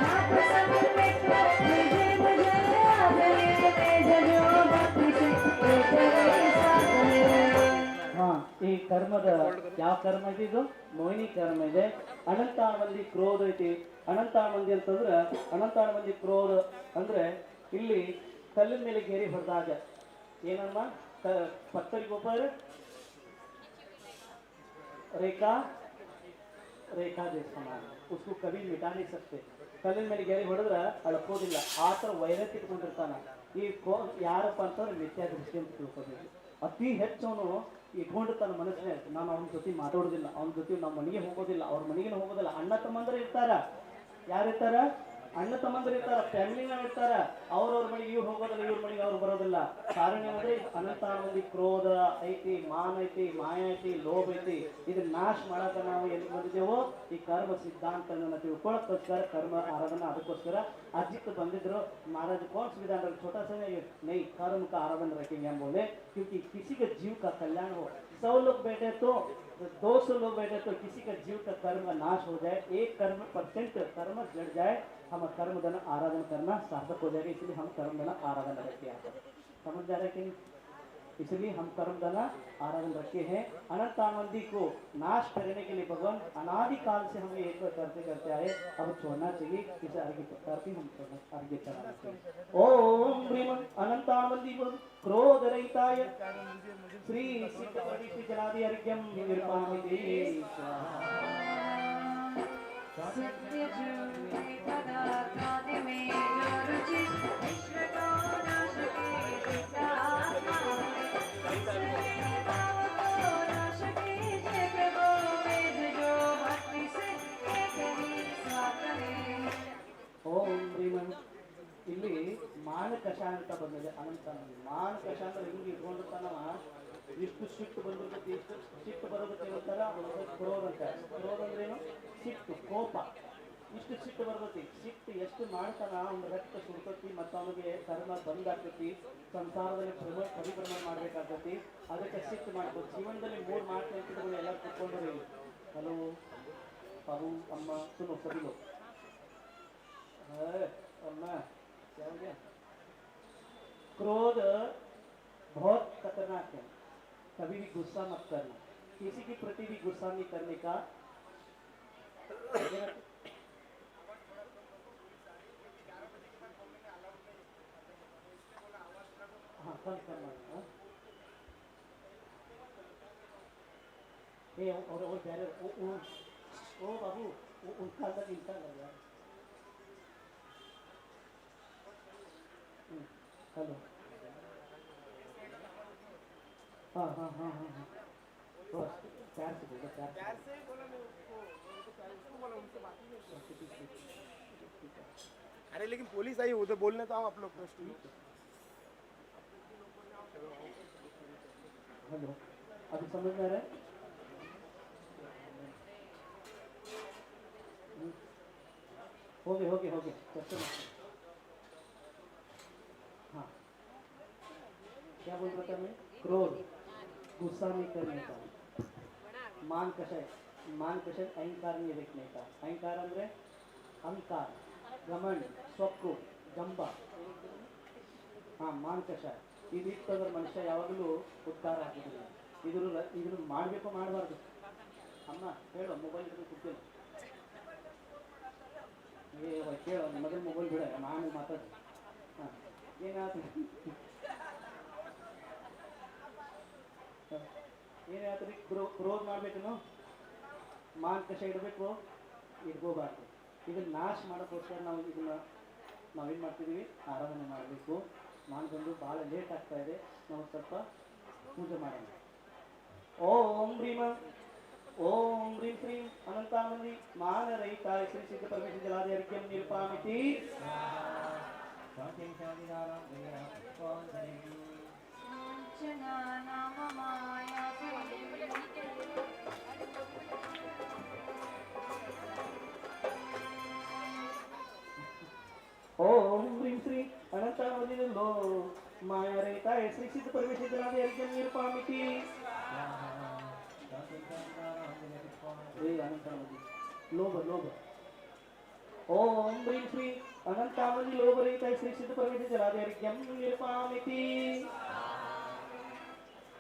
नाथ समर्पित निज भजन आदरे, तेज जो भक्ति से तेरे साथ ले. हाँ, ಈ ಕರ್ಮದ ಯಾವ ಕರ್ಮ ಇದೆ? ಇದು ಮೋಹಿನಿ ಕರ್ಮ ಇದೆ. ಅನಂತಾಣ ಮಂದಿ ಕ್ರೋಧ ಐತಿ. ಅನಂತಾಣ ಮಂದಿ ಅಂತಂದ್ರೆ ಅನಂತಾಣ ಮಂದಿ ಕ್ರೋಧ ಅಂದ್ರೆ ಇಲ್ಲಿ ಕಲ್ಲಿನ ಮೇಲೆ ಗೆರೆ ಹೊಡೆದಾಗ ಏನಮ್ಮ ಪತ್ತರಿಗೊಬ್ಬರು ರೇಖಾ ರೇಖಾ ದೇ ಸಮಾನ उसको कभी मिटा नहीं सकते ಕಲ್ಲಿನ ಮೇಲೆ ಗೆರೆ ಹೊಡೆದ್ರೆ ಅಳ್ಕೋದಿಲ್ಲ ಆ ಥರ ವೈರಸ್ ಇಟ್ಕೊಂಡಿರ್ತಾನ ಈ ಯಾರಪ್ಪ ಅಂತಂದ್ರೆ ಮಿಥ್ಯಾ ದೃಷ್ಟಿ ಅಂತ ತಿಳ್ಕೊಬೇಕು ಅತಿ ಹೆಚ್ಚು ಅವನು ಇಟ್ಕೊಂಡು ತನ್ನ ಮನಸ್ಸಿನ ನಾನು ಅವನ ಜೊತೆ ಮಾತಾಡೋದಿಲ್ಲ ಅವನ ಜೊತೆ ನಮ್ಮ ಮನೆಗೆ ಹೋಗೋದಿಲ್ಲ ಅವ್ರ ಮನೆಗೆ ಹೋಗೋದಿಲ್ಲ ಅಣ್ಣ ತಮ್ಮಂದ್ರೆ ಇರ್ತಾರ ಯಾರಿರ್ತಾರ ಅಣ್ಣ ತಮ್ಮಂದ್ರೆ ಇರ್ತಾರ ಫ್ಯಾಮಿಲಿನ ಇರ್ತಾರ ಅವ್ರವ್ರ ಮನೆಗೆ ಇವ್ರು ಹೋಗೋದಿಲ್ಲ ಇವ್ರ ಮನೆಗೆ ಅವ್ರು ಬರೋದಿಲ್ಲ ಕಾರಣ ಏನಂದ್ರೆ ಅನಂತ ಮಂದಿ ಕ್ರೋಧ ಐತಿ ಮಾನ ಐತಿ ಮಾಯ ಐತಿ ಲೋಭ ಐತಿ ಇದನ್ನ ನಾಶ ಮಾಡಕ ನಾವು ಎಲ್ಲಿ ಬಂದಿದ್ದೇವೋ ಈ ಕರ್ಮ ಸಿದ್ಧಾಂತ ತಿಳ್ಕೊಳಕ್ಕೋಸ್ಕರ ಕರ್ಮ ಆರಾಧನಾ ಅದಕ್ಕೋಸ್ಕರ अजित बंदिद्रो महाराज कौन संविधान छोटा सा नहीं कर्म का आराधन रखेंगे हम बोले क्योंकि किसी के जीव का कल्याण हो 100 लोग बैठे तो 200 लोग बैठे तो किसी का जीव का कर्म का नाश हो जाए 1% कर्म जड़ जाए हम कर्म धन आराधन करना सार्थक हो जाएगा इसलिए हम कर्म धन आराधन रखते हैं समझ जा रहे कि नहीं इसलिए हम कर्म धना आराधन रखे हैं अनंत आनंदी को नाश करने के लिए भगवान अनादि काल से हमें एक करते करते आए अब छोड़ना चाहिए इस अर्घ्य प्रकार भी हम अर्घ्य चलाना चाहिए ओम ह्रीम अनंत आनंदी क्रोध रहिताय श्री सिद्ध प्रविष्टि जनादि अर्घ्यम निर्मामिति सत्य जुमे पदार्थादि में जो रुचि विश्व को नाशके चित्तात्मा ओम ह्रीमನ್ ಇಲ್ಲಿ ಮಾನ ಕಷ ಅಂತ ಬಂದಿದೆ ಅನಂತ ಮಾನ ಕಷ ಅಂದ್ರೆ ಹಿಂಗೆ ಇಟ್ಕೊಂಡಿರ್ತಾನವ ಇಷ್ಟು ಸಿಟ್ಟು ಬಂದಿರ್ತೈತಿ ಇಷ್ಟು ಸಿಟ್ಟು ಬರೋದಕ್ಕೆ ಏನಂತಾರ ಕ್ರೋಧ ಅಂತ ಕ್ರೋಧ ಅಂದ್ರೆ ಏನು ಸಿಟ್ಟು ಕೋಪ ಇಷ್ಟು ಸಿಟ್ಟು ಬರ್ತೈತಿ ಸಿಟ್ಟು ಎಷ್ಟು ಮಾಡ್ತಾನ ಅವ್ನ ರಕ್ತ ಸುಡ್ತೈತಿ ಮತ್ತು ಅವನಿಗೆ ಕರ್ಮ ಬಂದಾಗ್ತೈತಿ ಸಂಸಾರದಲ್ಲಿ ಪರಿಭ್ರಮಣ ಮಾಡ್ಬೇಕಾಗ್ತೈತಿ ಅದಕ್ಕೆ ಸಿಟ್ಟು ಮಾಡ್ಬೋದು ಜೀವನದಲ್ಲಿ 3 ಮಾತು ನೆನಪಿಟ್ಕೊಂಡು ಎಲ್ಲ ಕುತ್ಕೊಂಡ್ರೆ ಹಲೋ ಬಾಬು ಅಮ್ಮ ಸುನು ಸಬಿಲು अम्मा क्या हो गया क्रोध बहुत खतरनाक है कभी भी गुस्सा मत करना किसी के प्रति भी गुस्सा नहीं करने का हाँ कम करना और ओ बाबू उनका अलग इनका अलग यार हेलो हाँ हाँ हाँ हाँ हाँ बस प्यार से बोलो प्यार से बोला मैं उसको बोला उनसे बात नहीं अरे लेकिन पुलिस आई उधर बोलने तो आओ आप लोग हेलो अभी समझ में आ रहा है हो गए चलते हाँ क्या बोल रहा था मैं क्रोध गुस्सा नहीं करने का मान कषय अहंकार नहीं रखने का अहंकार ಅಂದ್ರೆ अहंकार घमंड स्वप्रू जंब हाँ मान कषय ಇದಿತ್ತಂದ್ರೆ ಮನುಷ್ಯ ಯಾವಾಗಲೂ ಉದ್ಧಾರ ಆಗಿರಲಿಲ್ಲ ಇದನ್ನು ಮಾಡಬೇಕು ಮಾಡಬಾರ್ದು ಅಮ್ಮ ಹೇಳು ಮೊಬೈಲ್ ಇದ್ರೆ ಕೂತಿಲ್ಲ ಕೇಳು ಮೊದಲು ಮೊಬೈಲ್ ಬಿಡ ನಾನು ಮಾತಾಡ್ತೀನಿ ಹಾಂ ಏನಾಯ್ತು ಕ್ರೋಧ ಮಾಡ್ಬೇಕೇನು ಮಾನ್ ಕಷ ಇಡಬೇಕು ಇಟ್ಕೋಬಾರ್ದು ಇದನ್ನ ನಾಶ ಮಾಡೋಕ್ಕೋಸ್ಕರ ನಾವು ಇದನ್ನ ನಾವೇನು ಮಾಡ್ತಿದ್ದೀವಿ ಆರಾಧನೆ ಮಾಡಬೇಕು ನಾನು ಬಂದು ಭಾಳ ಲೇಟ್ ಆಗ್ತಾ ಇದೆ ನಾವು ಸ್ವಲ್ಪ ಪೂಜೆ ಮಾಡೋಣ ಓಂ ಭೀಮ ಓಂ ಹ್ರೀಂ ಶ್ರೀಂ ಅನಂತಾನಂದಿ ಮಾನರಹಿತಾಯ ಶ್ರೀ ಸಿದ್ಧ ಪರಮೇಶ್ವರ ಜಲಾದಿ ಅರ್ಘ್ಯಂ ನಿರುಪಾಮಿತಿ ओम ह्रीं श्री अनंतानंदी लो माया रहता है श्री सिद्ध परमेश्वर जनादि अर्घ्यं निरुपामिति लोभ ओम ह्रीं श्री अनंतानंदी लोभ रहता है श्री सिद्ध परमेश्वर जनादि अर्घ्यं निरुपामिति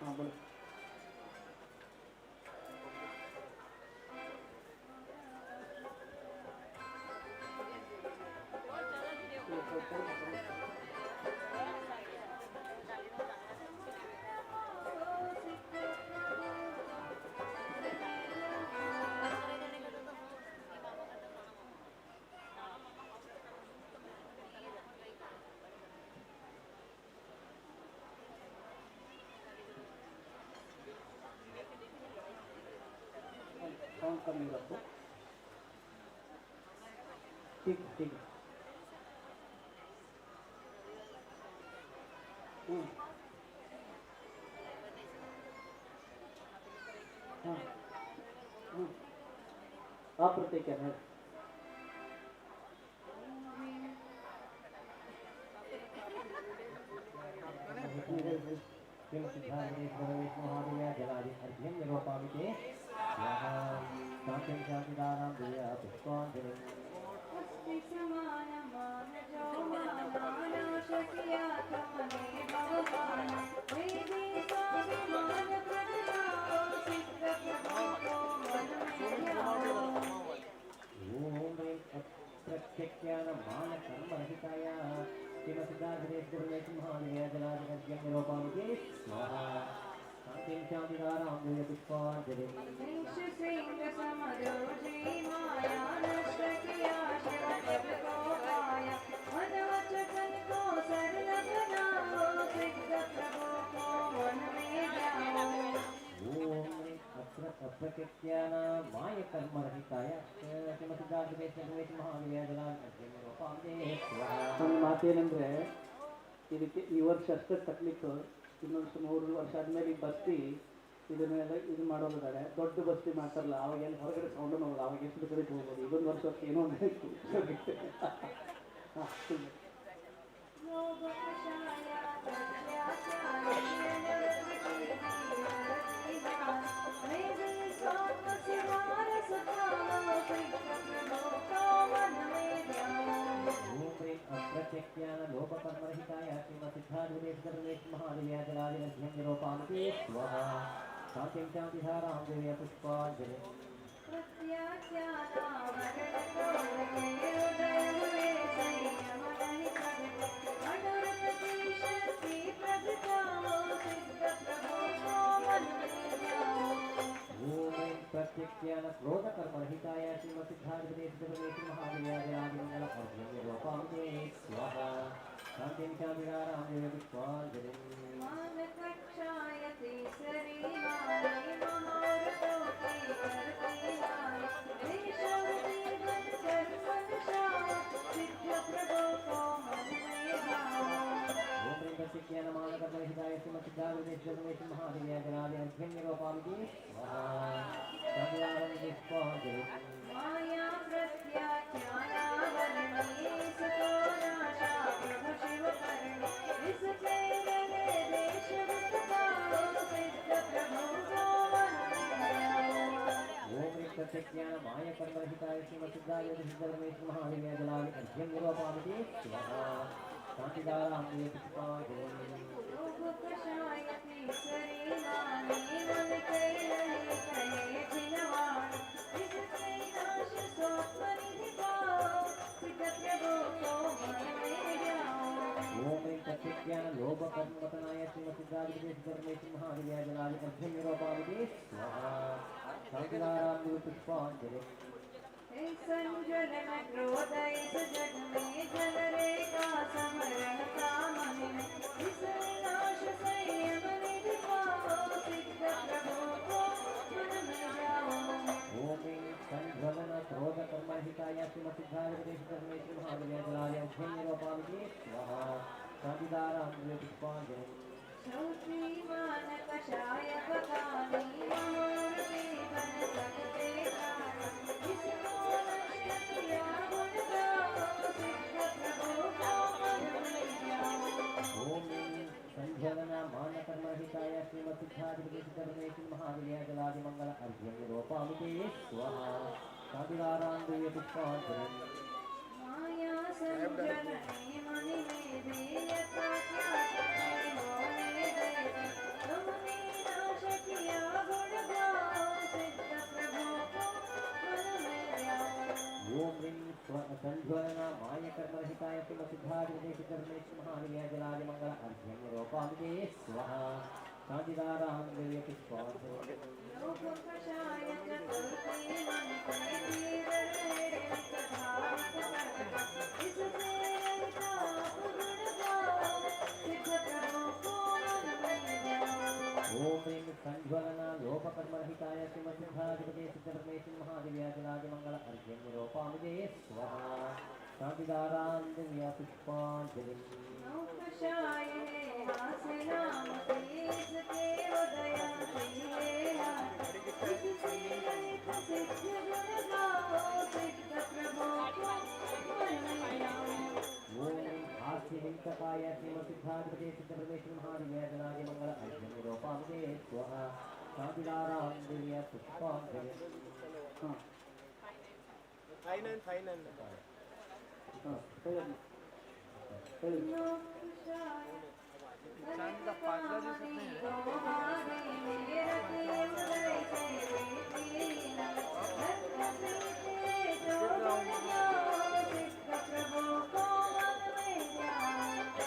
हाँ बोलो करनी है आपको। ठीक ठीक है। हाँ आप प्रत्येक क्या है ನನ್ನ ಮಾತೇನೆಂದರೆ ಇದಕ್ಕೆ ಈ ವರ್ಷ ಅಷ್ಟೇ ತಕ್ಕಲಿಕ್ಕೆ ಇನ್ನೊಂದು 3 ವರ್ಷ ಆದಮೇಲೆ ಈ ಬಸ್ತಿ ಇದನ್ನೆಲ್ಲ ಇದು ಮಾಡೋದಿದ್ದಾರೆ ದೊಡ್ಡ ಬಸ್ತಿ ಮಾಡ್ತಾರಲ್ಲ ಅವಾಗ ಎಲ್ಲಿ ಹೊರಗಡೆ ಸೌಂಡ್ ನೋಡೋದು ಅವಾಗ ಎಷ್ಟು ಕಡೆ ಹೋಗ್ಬೋದು ಇದೊಂದು ವರ್ಷಕ್ಕೆ ಏನೋ ಒಂದು ಹಾಂ प्रत्यक्ष्यान लोककर्मरहिताय श्रीमसिद्धाधिदेशधर्मेश महादेव्याजलादिनभ्यं निरोपामते स्वाहा शान्तिं शान्तिधारां देव्या पुष्पाञ्जलिं प्रत्यक्ष्यान क्रोधकर्मरहिताय श्रीमसिद्धाधिदेशधर्मेश महादेव्याजलादिनभ्यं निरोपामते स्वाहा शान्तिं शान्तिधारां देव्या पुष्पाञ्जलिं प्रत्यक्ष्यानमानकर्मरहिताय श्रीमसिद्धाधिदेशधर्मेश महादेव्याजलादिनभ्यं निरोपामते स्वाहा शान्तिधारां देव्या पुष्पाञ्जलिं प्रत्यक्ष्यान मायकर्मरहिताय श्रीमसिद्धाधिदेशधर्मेश महादेव्याजलादिनभ्यं निरोपामते स्वाहा शान्तिधारां देव्या पुष्पाञ्जलिं प्रत्यक्ष्यान लोभकर्मवतनाय श्रीमसिद्धाधिदेशधर्मेश महादेव्याजलादिनभ्यं निरोपामते स्वाहा शान्तिधारां देव्या पुष्पाञ्जलिं संजलन क्रोधय जग में जल रेखा समरण कामहिन इस विनाश संयम निधि पाओ सिद्ध प्रभु को मन में जाओ ओम संज्वलन क्रोधकर्मरहिताय श्रीमसिद्धाधिदेशधर्मेश महादेव्याजलादिनभ्यं निरोपामते स्वाहा शान्तिधारां देव्या पुष्पाञ्जलिं श्रीमान कषाय पकानी मनोरथी बन सकते प्राण जिसको नष्ट किया गुण गाओ सिद्ध प्रभु को मन में जाओ ओम संज्वलन मानकर्मरहिताय श्रीमसिद्धाधिदेशधर्मेश महादेव्याजलादिमंगल अर्घ्यं निरोपामते स्वाहा शान्तिधारां देव्या पुष्पाञ्जलिं माया संजनने मणि में देयता क्या होने दे तुमने नाश किया गुण गाओ सिद्ध प्रभु को मन में जाओ ओम संज्वलन मायकर्मरहिताय श्रीमसिद्धाधिदेशधर्मेश महादेव्याजलादिमंगल अर्घ्यं निरोपामते स्वाहा शान्तिधारां देव्या पुष्पाञ्जलिं लोक कषाय चतुर्थी मन के जीवन मेरे कथावत इससे रहता गुण गाओ सिद्ध प्रभु को मन में जाओ ओम ह्रीं संज्वलन लोपकर्मरहिताय श्रीमद्सिद्धाधिपते सिद्धपरमेश्वर महादेव्याजनाय मंगल अर्घ्यं निरूपामि स्वाहा शांतिदारां दिव्या पुष्पांजलिं हास्यहिंसकाय श्रीमद्सिद्धाधिपते सिद्धपरमेश्वर महादेव्याजनाय मंगल अर्घ्यं निरूपामि स्वाहा शांतिदारां दिव्या पुष्पांजलिं फाइनल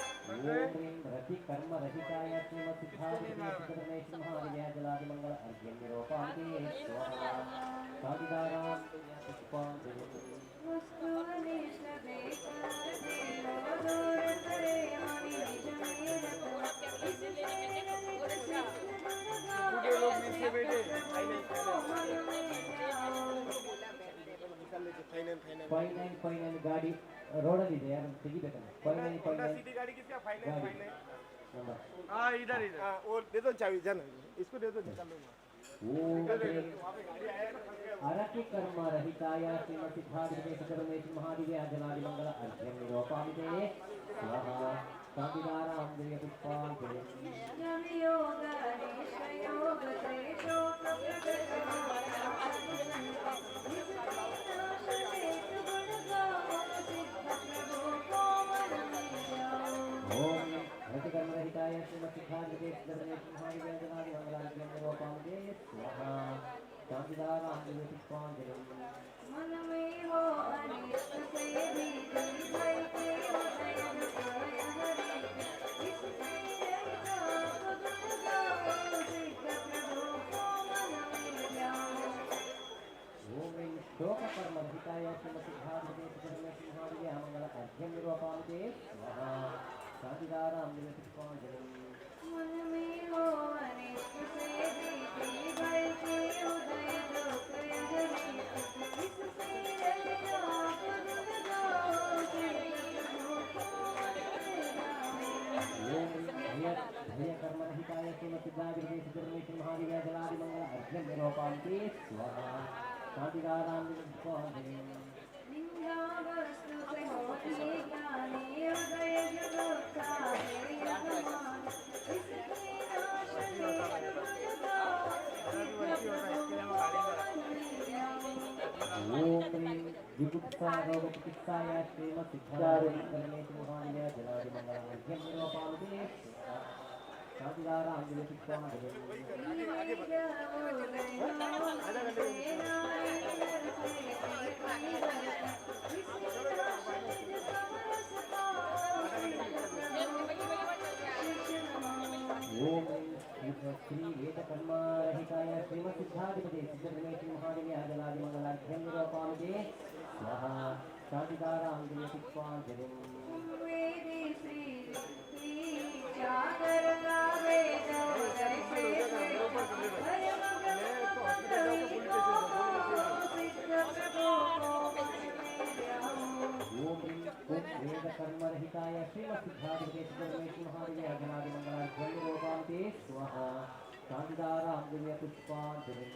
रति कर्म रहिताय श्रीमद्सिद्धाधिपते सिद्धपरमेश्वर महादेव्याजनाय मंगल अर्घ्यं निरूपामि स्वाहा शांतिदारां पुष्पांजलिं ಫೈನಲ್ ಗಾಡಿ ರೋಡಲ್ಲಿ ಇದೆ ಯಾರು ತೆಗಿಬೇಕಲ್ಲ ಫೈನಲ್ सीधी गाड़ी किसका फाइनल गाड़ी। फाइनल ನಂಬರ್ हाँ इधर इधर हाँ वो दे दो चाबी जाना इसको दे दो निकाल लूंगा अरति कर्म रहिताय श्रीमद्सिद्धाधिपते सिद्धपरमेश्वर महादेव्याजनाय मंगल अर्घ्यं निरूपामि स्वाहा शांतिदारां दिव्य पुष्पांजलिं ओम रतिकर्मरहिताय श्रीमद्सिद्धाधिपते सिद्धपरमेश्वर महादेव्याजनाय मंगल अर्घ्यं निरूपामि स्वाहा शांतिदारां दिव्य पुष्पांजलिं ओम शोककर्मरहिताय श्रीमद्सिद्धाधिपते सिद्धपरमेश्वर महादेव्याजनाय मंगल अर्घ्यं निरूपामि स्वाहा शांतिदारां दिव्य पुष्पांजलिं कर्मरहिताय श्रीमद्सिद्धाधिपते सिद्धपरमेश्वर महादेव्याजनाय मंगल अर्घ्यं निरूपामि स्वाहा शांतिदारां दिव्य पुष्पांजलिं ओम विगुप्ता रोगचिकित्साय श्रीमद्सिद्धाधिपते सिद्धपरमेश्वर महादेव्याजनाय मंगल अर्घ्यं निरूपामि शांतिदारां दिव्य पुष्पांजलिं ओम श्री वेदकर्मरहिताय श्रीमद्सिद्धाधिपते सिद्धपरमेश्वर महादेव्याजनाय मंगल अर्घ्यं निरूपामि स्वाहा शांतिदारां दिव्य पुष्पांजलिं ओम वेदकर्मरहिताय श्रीमद्सिद्धाधिपते सिद्धपरमेश्वर महादेव्याजनाय मंगल अर्घ्यं निरूपामि स्वाहा शांतिदारां दिव्य पुष्पांजलिं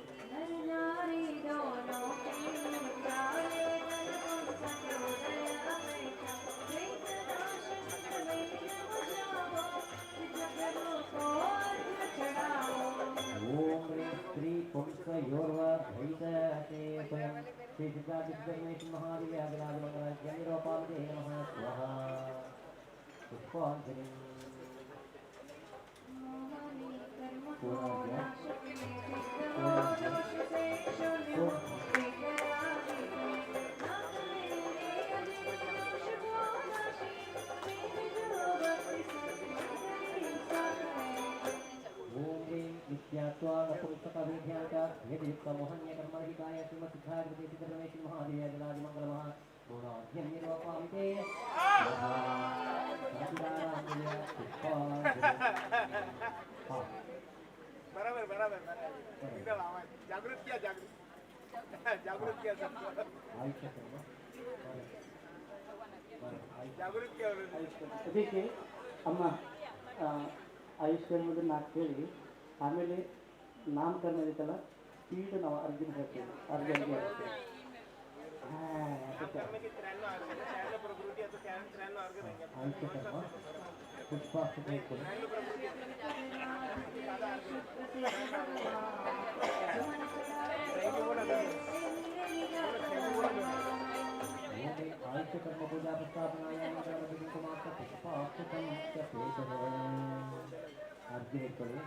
ओम श्री पुंसयोर्वधैतते स्वयं श्री सिद्धाधिपते महादेव्याजनाय मंगल अर्घ्यं निरूपामि नमः स्वाहा पुष्पांजलिं नपुंसकविद्यार्थयुक्तमोहन्यकर्मरहिताय श्रीमद्सिद्धाधिपते सिद्धपरमेश्वर महादेव्याजनाय मंगल गुणाढ्यं निरूपामि शांतिदारां दिव्य पुष्पांजलिं जागृत किया जागृत किया सबको जागृत किया ಅದಕ್ಕೆ ಅಮ್ಮ ಆಯುಷ್ಯमध्ये ನಾಲ್ಕು ಹೇಳಿ ಆಮೇಲೆ ನಾಮಕರಣ ಇರುತ್ತಲ್ಲ ಸ್ಪೀಡ್ ನಾವು ಅರ್ಜುನ್ ಹೇಳ್ತೀವಿ ಅರ್ಜುನ್ ಆಯುಷ್ಯಕರ್ಮ ಪುಷ್ಪಾಕ್ಷತೆ आयुष्यकर्म पूजा प्रस्थापनायां कुमार पुष्पाक्षतं च पेशः अर्जुन करे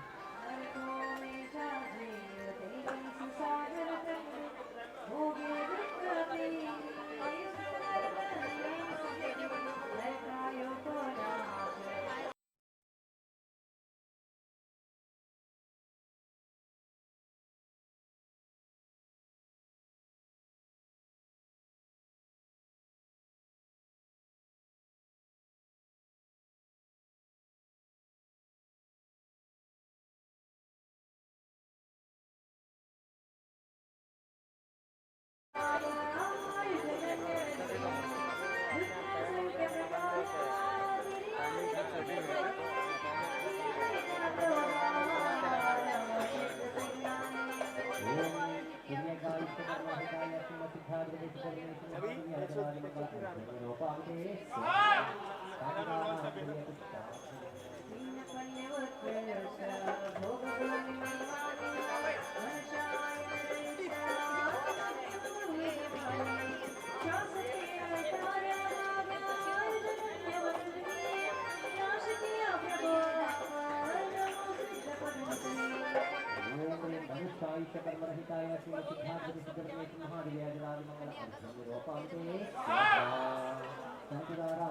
कर्मरहिताय श्रीमद्सिद्धार्थि सिद्धरमेश महादेवाय मंगल निरूपांते शांतिदारा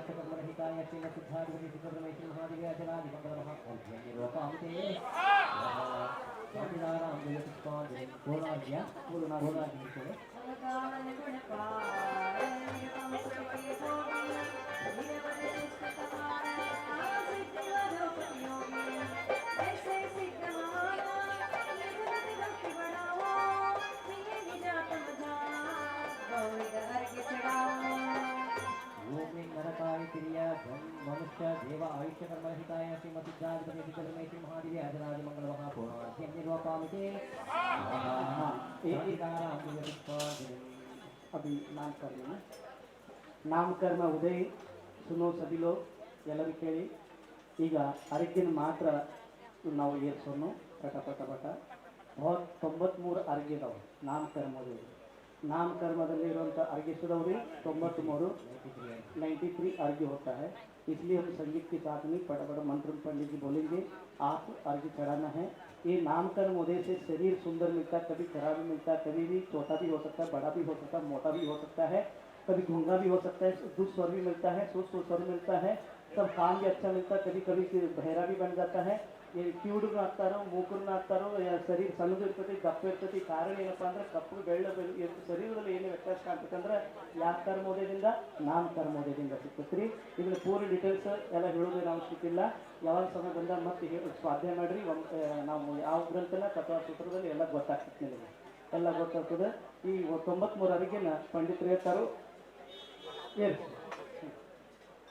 कर्मरहिताय श्रीमद्सिद्धार्थि सिद्धरमेश महादेवाय मंगल निरूपांते शांतिदारा पूर्णाज्ञा नरकाय क्रिया मनुष्य देव आयुष्य कर्मरहिताय श्रीमद्सिद्धार्थि सिद्धरमेश महादेवाय मंगल महापूर्णाख्यं निरूपामते अभी नामकरण उदय सुनो सभी लोग ಎಲ್ಲರೂ ಕೇಳಿ ಈಗ ಅರ್ಘ್ಯನ ಮಾತ್ರ ನಾವು ಏರ್ಸೋನು ಪಟ ಪಟ ಪಟ 93 ಅರ್ಘ್ಯ ಇದಾವೆ नामकर्मದಲ್ಲಿ ಇರುವಂತ अर्घ्यदवरी 93 93 अर्घ्य होता है। इसलिए हम संगीत के साथ में पटापट मंत्र पंडित जी बोलेंगे, आप अर्घ्य चढ़ाना है। ये नामकर्म होने से शरीर सुंदर मिलता है, कभी खराब मिलता है, कभी भी छोटा भी हो सकता है, बड़ा भी हो सकता है, मोटा भी हो सकता है, कभी गूंगा भी हो सकता है, दुस्वर भी मिलता है, सुस्वर मिलता है, सब काम भी अच्छा मिलता है, कभी कभी बहरा भी बन जाता है। ये ಕಿವುಡುನ ಆಗ್ತಾರೋ ಮೂಕರನ್ನ ಆಗ್ತಾರೋ ಶರೀರ ಸಣ್ಣದಿರ್ತದೆ ದಪ್ಪ ಇರ್ತದೆ ಕಾರಣ ಏನಪ್ಪ ಅಂದ್ರೆ ಕಪ್ಪು ಬೆಳ್ಳ ಶರೀರದಲ್ಲಿ ಏನು ವ್ಯತ್ಯಾಸ ಕಾಣ್ತಕ್ಕಂದ್ರೆ ಯಾವ ಕರ್ಮೋದಯದಿಂದ ನಾಮಕರ್ಮೋದಯದಿಂದ ಸಿಗ್ತೈತ್ರಿ। ಇದನ್ನ ಪೂರ್ಣ ಡೀಟೇಲ್ಸ್ ಎಲ್ಲ ಹೇಳೋದೇನು ಅವಶ್ಯಕತೆ ಇಲ್ಲ, ಯಾವಾಗ ಸಮಯ ಬಂದಾಗ ಮತ್ತೆ ಸ್ವಾಧ್ಯಾಯ ಮಾಡ್ರಿ। ನಾವು ಯಾವ ಗ್ರಂಥನ ತತ್ವ ಸೂತ್ರದಲ್ಲಿ ಎಲ್ಲ ಗೊತ್ತಾಗ್ತದೆ, ನಿಮಗೆ ಎಲ್ಲ ಗೊತ್ತಾಗ್ತದೆ। ಈ 93 ಅರಿಗೆನ ಪಂಡಿತರು ಹೇಳ್ತಾರೋ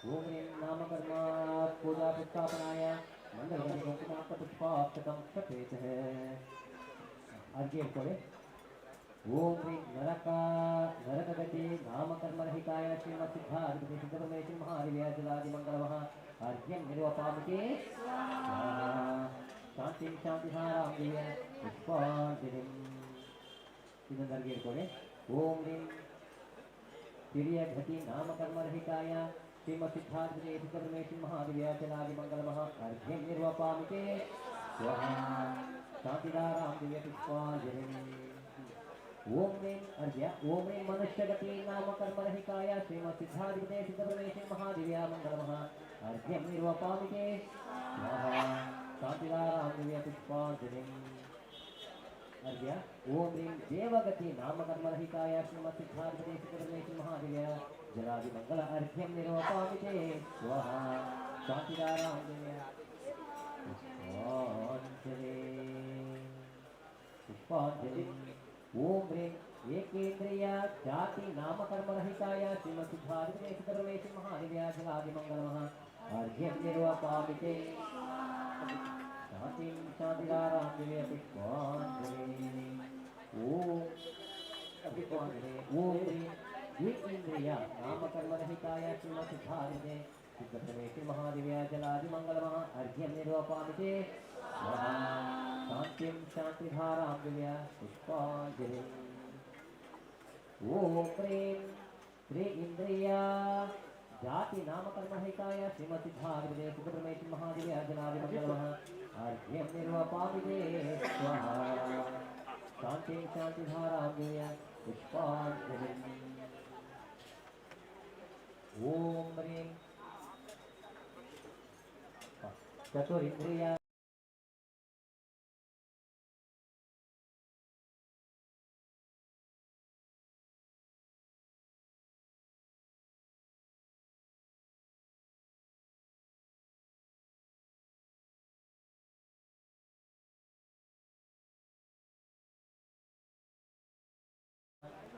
ओम नामकर्म पूजा प्रस्थापनाय पुष्पाक्षतं चपेतः अर्घ्य कोड़े। ओम नरकगति नामकर्मरहिताय श्रीमद्सिद्धार्थि सिद्धरमेश महादेवाय मंगल अर्घ्यं निरूपामते शांति शांतिधारां पुष्पांजलिं ಇದನ್ನು अर्घ्य कोड़े। ओम तिर्यघति नामकर्मरहिताय श्रीमद्सिद्धार्थि सिद्धरमेश महादेवाय मंगल अर्घ्यं निरूपामते स्वाहा शांतिदारां पुष्पांजलिं। ओम अर्घ्य ओम मनुष्यगति नामकर्मरहिताय श्रीमद्सिद्धार्थि सिद्धरमेश महादेवाय मंगल अर्घ्यं निर्वपामिते स्वाहा शान्तिदाराञ्जलिः पुष्पाञ्जलिम् अर्घ्य ओम ह्रीं देवगति नामकर्मरहिताय श्रीमत्सिद्धार्थदेशिकपरमेश्वर महादेव्याय जलादिमङ्गल अर्घ्यं निर्वपामिते स्वाहा शान्तिदाराञ्जलिः पुष्पाञ्जलिम् ओम ह्रीं एकेन्द्रिय जाति नामकर्मरहिताय श्रीमत्सिद्धार्थदेशिकपरमेश्वर महादेव्याय जलादिमङ्गलमः अर्घ्यं निर्वपामिते शान्तिं शान्तिदाराञ्जलिः पुष्पाञ्जलिः ओम द्विइन्द्रिय नामकर्मरहिताय श्रीमत्सिद्धार्थदे सिद्धपरमेश्वर महादेव्याय जलादिमङ्गलमः अर्घ्यं निर्वपामिते स्वाहा शान्तिं शान्तिधाराञ्जलिः पुष्पाञ्जलिः ओम प्रेम त्रिइन्द्रिय जाति नामकर्मरहिताय श्रीमत्सिद्धार्थदे सिद्धपरमेश्वर महादेव्याय जलादिमङ्गलमः अर्घ्यं निर्वपामिते स्वाहा शान्तिं शान्तिधाराञ्जलिः पुष्पाञ्जलिः ओम ह्रीं चतुरिन्द्रिय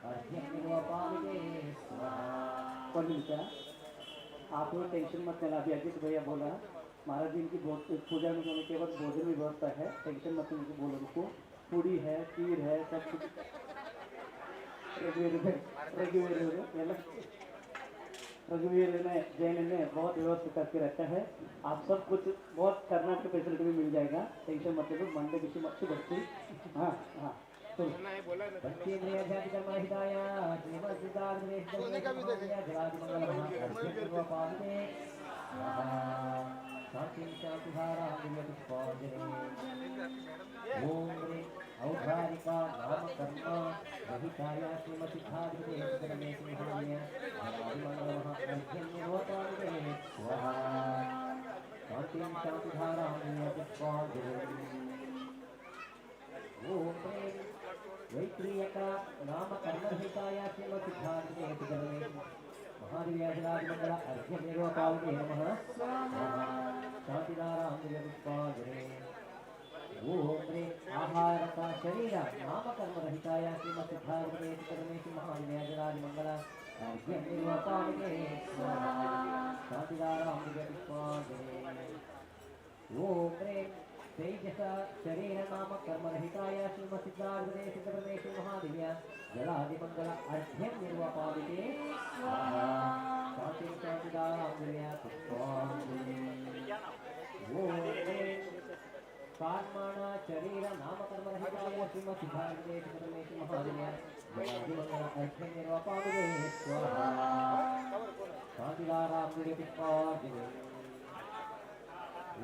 अर्घ्यं निर्वपामिते स्वाहा और मिलता आप लोग टेंशन मत लेना। अभी अजीत भैया बोला महाराज जी की पूजा में होने के बाद भोजन की व्यवस्था है, टेंशन मत लेना। बोलो उनको पूड़ी है, खीर है, सब कुछ रघुवीर ने जैन ने बहुत व्यवस्थित करके रखा है। आप सब कुछ बहुत कर्नाटक फैसिलिटी भी मिल जाएगा, टेंशन मत लो। मंडे किसी मत बच्ची हाँ हाँ पंचेन्द्रिय जाति कर्मरहिताय श्रीमत्सिद्धार्थदे सिद्धपरमेश्वर जलादिमङ्गलमः अर्घ्यं निर्वपामिते स्वाहा शान्तिं शान्तिधाराञ्जलिः पुष्पाञ्जलिः ओम ह्रीं औद्धारिका नामकर्म रहिताय श्रीमत्सिद्धार्थदे सिद्धपरमेश्वर महादेव्याय जलादिमङ्गलमः अर्घ्यं निर्वपामिते स्वाहा शान्तिं शान्तिधाराञ्जलिः पुष्पाञ्जलिः ओम ह्रीं वैत्रीयका नामकर्मरहिताय श्रीमत्सिद्धार्थदे सिद्धपरमेश्वर महादेव्याय जलादिमङ्गल अर्घ्यं निर्वपामिते नमः स्वाहा शान्तिदाराञ्जलिः पुष्पाञ्जलिः ओम ह्रीं आहारका शरीर नामकर्मरहिताय श्रीमत्सिद्धार्थदे सिद्धपरमेश्वर महादेव्याय जलादिमङ्गल अर्घ्यं निर्वपामिते स्वाहा शान्तिदाराञ्जलिः पुष्पाञ्जलिः ओम ह्रीं तेजस शरीर नाम कर्मरहिताय श्रीमत्सिद्धार्थदे सिद्धपरमेश्वर महादेव्याय जलादिमङ्गल अर्घ्यं निर्वपामिते स्वाहा शान्तिं शान्तिदाराञ्जलिः पुष्पाञ्जलिः ओम ह्रीं कर्मण शरीर नाम कर्मरहिताय श्रीमत्सिद्धार्थदे सिद्धपरमेश्वर महादेव्याय जलादिमङ्गल अर्घ्यं निर्वपामिते स्वाहा शान्तिदाराञ्जलिः पुष्पाञ्जलिः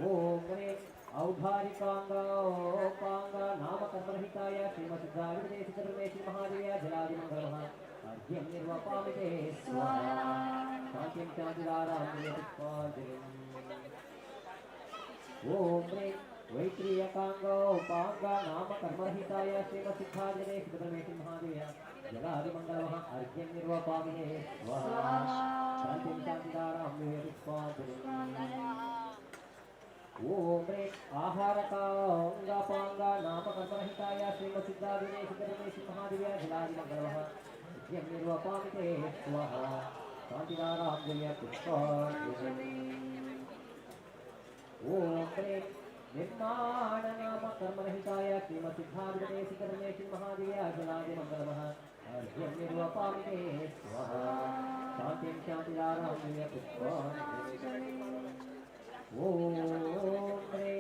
ओम ह्रीं औधारिकांग नाम कर्मरहिताय श्रीमत्सिद्धार्थदे सिद्धपरमेश्वर महादेव्याय जलादिमङ्गलमः अर्घ्यं निर्वपामिते स्वाहा शान्तिं शान्तिदाराञ्जलिः पुष्पाञ्जलिः ओम ह्रीं वैत्रीयकांग नाम कर्मरहिताय श्रीमत्सिद्धार्थदे सिद्धपरमेश्वर महादेव्याय जलादिमङ्गलमः अर्घ्यं निर्वपामिते स्वाहा शान्तिं शान्तिदाराञ्जलिः पुष्पाञ्जलिः ओम ह्रीं आहारकांग नाम कर्मरहिताय श्रीमत्सिद्धार्थदे सिद्धपरमेश्वर महादेव्याय जलादिमङ्गलमः अर्घ्यं निर्वपामिते स्वाहा शान्तिदाराञ्जलिः पुष्पाञ्जलिः ओम ह्रीं निर्माण नाम कर्मरहिताय श्रीमत्सिद्धार्थदे सिद्धपरमेश्वर महादेव्याय जलादिमङ्गलमः अर्घ्यं निर्वपामिते स्वाहा शान्तिं शान्तिदाराञ्जलिः पुष्पाञ्जलिः ओम ह्रीं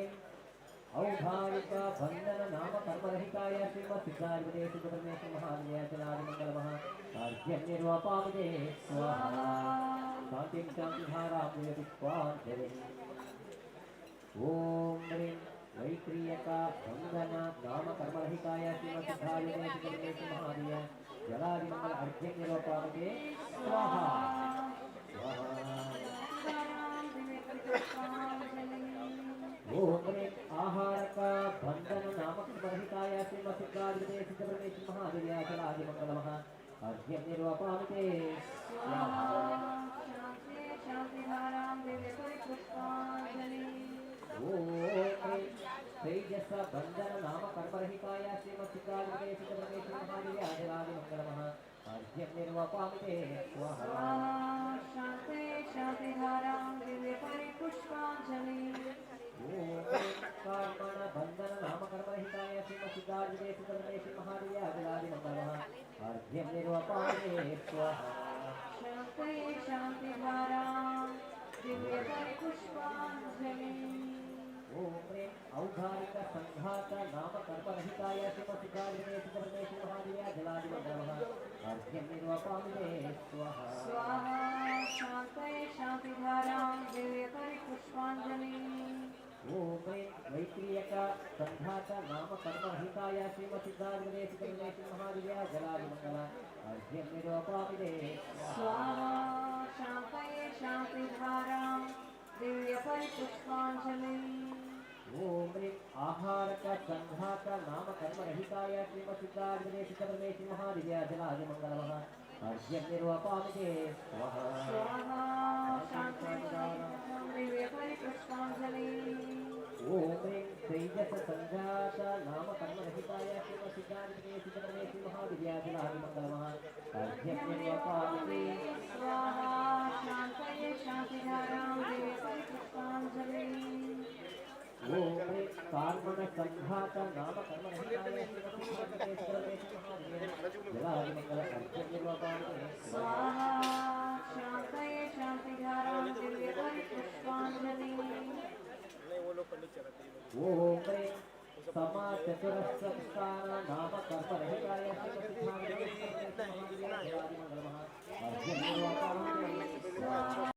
औधारिका बंधन नाम कर्मरहिताय श्रीमत्सिद्धार्थदे सिद्धपरमेश्वर महादेव्याय जलादिमङ्गलमः अर्घ्यं निर्वपामिते स्वाहा शान्तिं शान्तिधाराञ्जलिः पुष्पाञ्जलिः ओम ह्रीं वैत्रीयका बंधन नाम कर्मरहिताय श्रीमत्सिद्धार्थदे सिद्धपरमेश्वर महादेव्याय जलादिमङ्गल अर्घ्यं निर्वपामिते स्वाहा स्वाहा अर्घ्यं निर्वपामि स्वाहा शान्तिधारां दिव्यपरिपुष्पाञ्जलि तेजस बंधन नाम कर्मरहिताय श्रीमत्सिद्धार्थे सिद्धपरमेश्वर महादेव्यादिरादि मंगलमः अर्घ्यं निर्वपामि स्वाहा शान्तिधारां दिव्यपरिपुष्पाञ्जलि कर्मण बंधन नाम कर्मरहिताय श्रीमत्सिद्धार्थे सिद्धपरमेश्वर महादेव्यादिरादि मंगलमः अर्घ्यं निर्वपामि स्वाहा शान्तिधारां दिव्यपरिपुष्पाञ्जलि औधारिक संघात नाम कर्मरहिताय श्रीमत्सिद्धार्थे सिद्धपरमेश्वर महादेव्यादिरादि मंगलमः अर्घ्यं निर्वपामि स्वाहा शान्तिधारां दिव्यपरिपुष्पाञ्जलि वैक्रियक संघात नाम कर्मरहिताय श्रीमत्सिद्धार्थे सिद्धपरमेश्वर महादेव्यादिरादि मंगलमः अर्घ्यं निर्वपामि स्वाहा शान्तिधारां दिव्यपरिपुष्पाञ्जलि आहारक संघात नाम कर्मरहिताय श्रीमत्सिद्धार्थे सिद्धपरमेश्वर महादेव्यादिरादि मंगलमः अर्घ्यं निर्वपामि स्वाहा दिव्यपरिपुष्पाञ्जलि तेजस संघात नाम कर्मरहिताय श्रीमत्सिद्धार्थे सिद्धपरमेश्वर महादेव्यादिरादि मंगलमः अर्घ्यं निर्वपामि स्वाहा शान्तिधारां दिव्यपरिपुष्पाञ्जलि कार्मण संघात नाम कर्मरहिताय श्रीमत्सिद्धार्थे सिद्धपरमेश्वर महादेव्यादिरादि मंगलमः अर्घ्यं निर्वपामि स्वाहा शान्तिधारां दिव्यपरिपुष्पाञ्जलि समा चतुरस्रस्थान नाम कर्मरहिताय श्रीमत्सिद्धार्थे सिद्धपरमेश्वर महादेव्यादिरादि मंगलमः अर्घ्यं निर्वपामि स्वाहा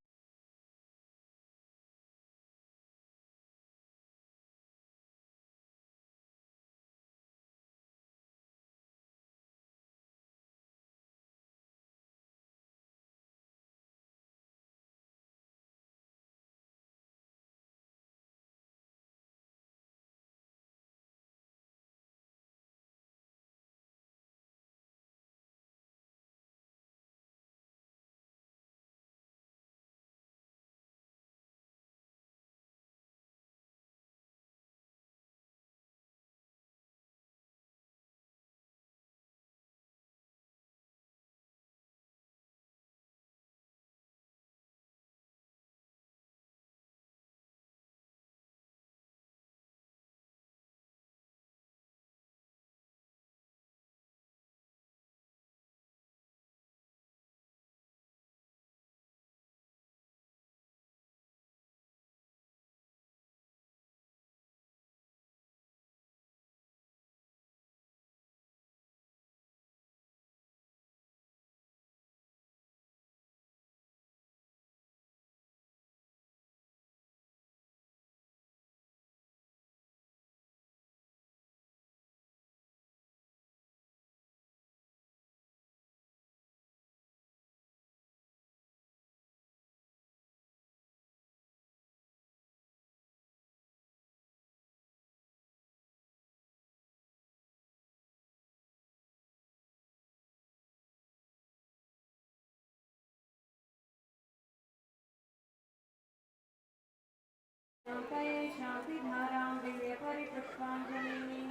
शान्तिधारां दिव्यपरिपुष्पाञ्जलि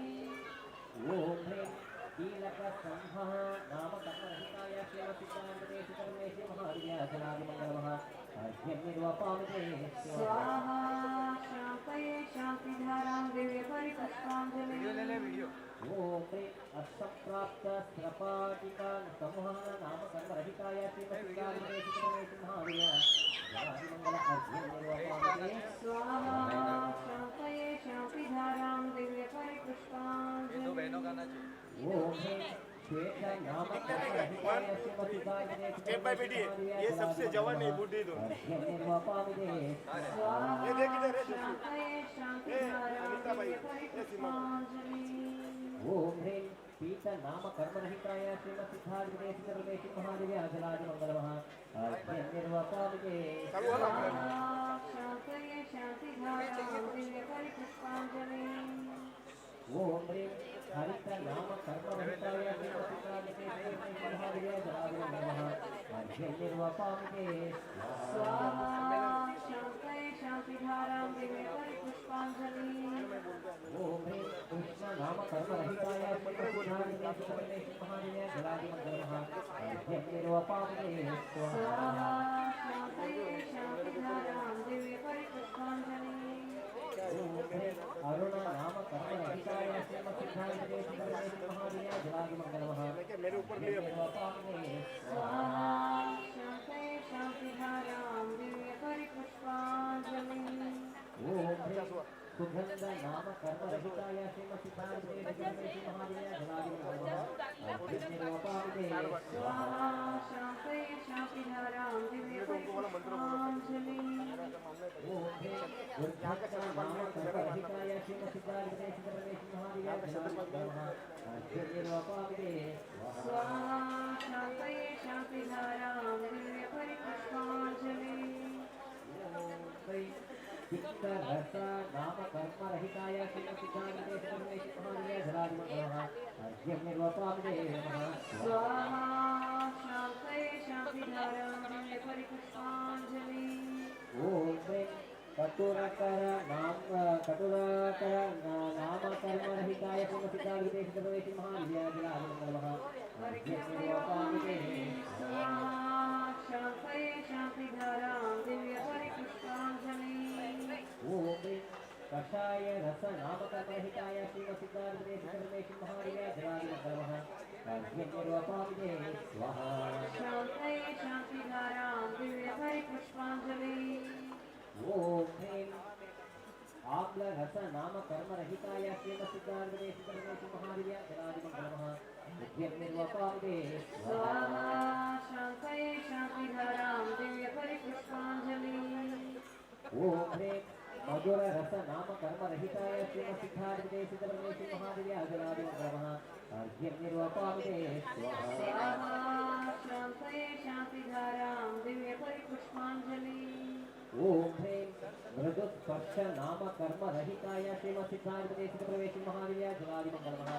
कीलक संघः नाम कर्मरहिताय श्रीमत्सिद्धार्थे सिद्धपरमेश्वर महादेव्यादिरादि मंगलमः अर्घ्यं निर्वपामि स्वाहा शान्तिधारां दिव्यपरिपुष्पाञ्जलि अर्थप्राप्त स्त्रपाटिका समूहः नाम कर्मरहिताय श्रीमत्सिद्धार्थे सिद्धपरमेश्वर महादेव्यादिरादि मंगलमः अर्घ्यं निर्वपामि स्वाहा शान्तिधारां दिव्यपरिपुष्पाञ्जलि स्टेप बाय बेटी ये सबसे जवान है बुढ़ी दो ये देख इधर पीत नाम कर्मरहिताय श्रीमत्सिद्धार्थे सिद्धपरमेश्वर महादेव्यादिरादि मंगलमः अर्घ्यं निर्वपामि शान्तिधारां दिव्यपरिपुष्पाञ्जलि ओम ह्रीं हरित नाम कर्मरहिताय श्रीमसिद्धार्थ महादेवाय जलाधिपतये नमः अर्घ्यं निर्वपामहे स्वाहा शांतये शांतिधारां दिव्य परिपुष्पांजलि ओम ह्रीं कृष्ण नाम कर्मरहिताय श्रीमसिद्धार्थ महादेवाय जलाधिपतये नमः अर्घ्यं निर्वपामहे स्वाहा शांतये शांतिधारां दिव्य परिपुष्पांजलि अरुण नाम कर्मरहिताय श्रीमसिद्धार्थ महादेवाय जलाधिपतये नमः मेरे ऊपर ले स्वाहा शांतये शांतिधारां दिव्य परिपुष्पांजलि सुगंध नाम कर्मरहिताय श्रीमसिद्धार्थ महादेवाय जलाधिपतये नमः स्वाहा शांतये शांतिधारां दिव्य परिपुष्पांजलि नाम कर्मरहिताय श्रीमसिद्धार्थ महादेवाय जलाधिपतये नमः स्वाहा शांतये शांतिधारां दिव्य परिपुष्पांजलि चित्तरस नाम कर्मरहिताय श्रीमसिद्धार्थ महादेवाय जलाधिपतये नमः अर्घ्यं निर्वपामहे स्वाहा शांतये शांतिधारां दिव्य परिपुष्पांजलि कटुरकर नाम कर्मरहिताय श्रीमसिद्धार्थ महादेवाय जलाधिपतये नमः अर्घ्यं निर्वपामहे स्वाहा शांतये शांतिधारां दिव्य परिपुष्पांजलि कषाय रस नाम कर्मरहिताय श्रीमसिद्धार्थ महादेवाय जलाधिपतये नमः अर्घ्यं निर्वपामहे स्वाहा शांतये शांतिधारां दिव्य परिपुष्पांजलि ओम ह्रीं आम्ल रस नाम कर्मरहिताय श्रीमसिद्धार्थ महादेवाय जलाधिपतये नमः अर्घ्यं निर्वपामहे स्वाहा शांतये शांतिधारां दिव्य परिपुष्पांजलि ओम ह्रीं मधुर रस नाम कर्मरहिताय श्रीमसिद्धार्थ महादेवाय जलाधिपतये नमः अर्घ्यं निर्वपामहे स्वाहा शांतये शांतिधारां दिव्य परिपुष्पांजलि ओम ह्रीं मृदुस्पर्श नाम कर्मरहिताय श्रीमसिद्धार्थ महादेवाय जलाधिपतये नमः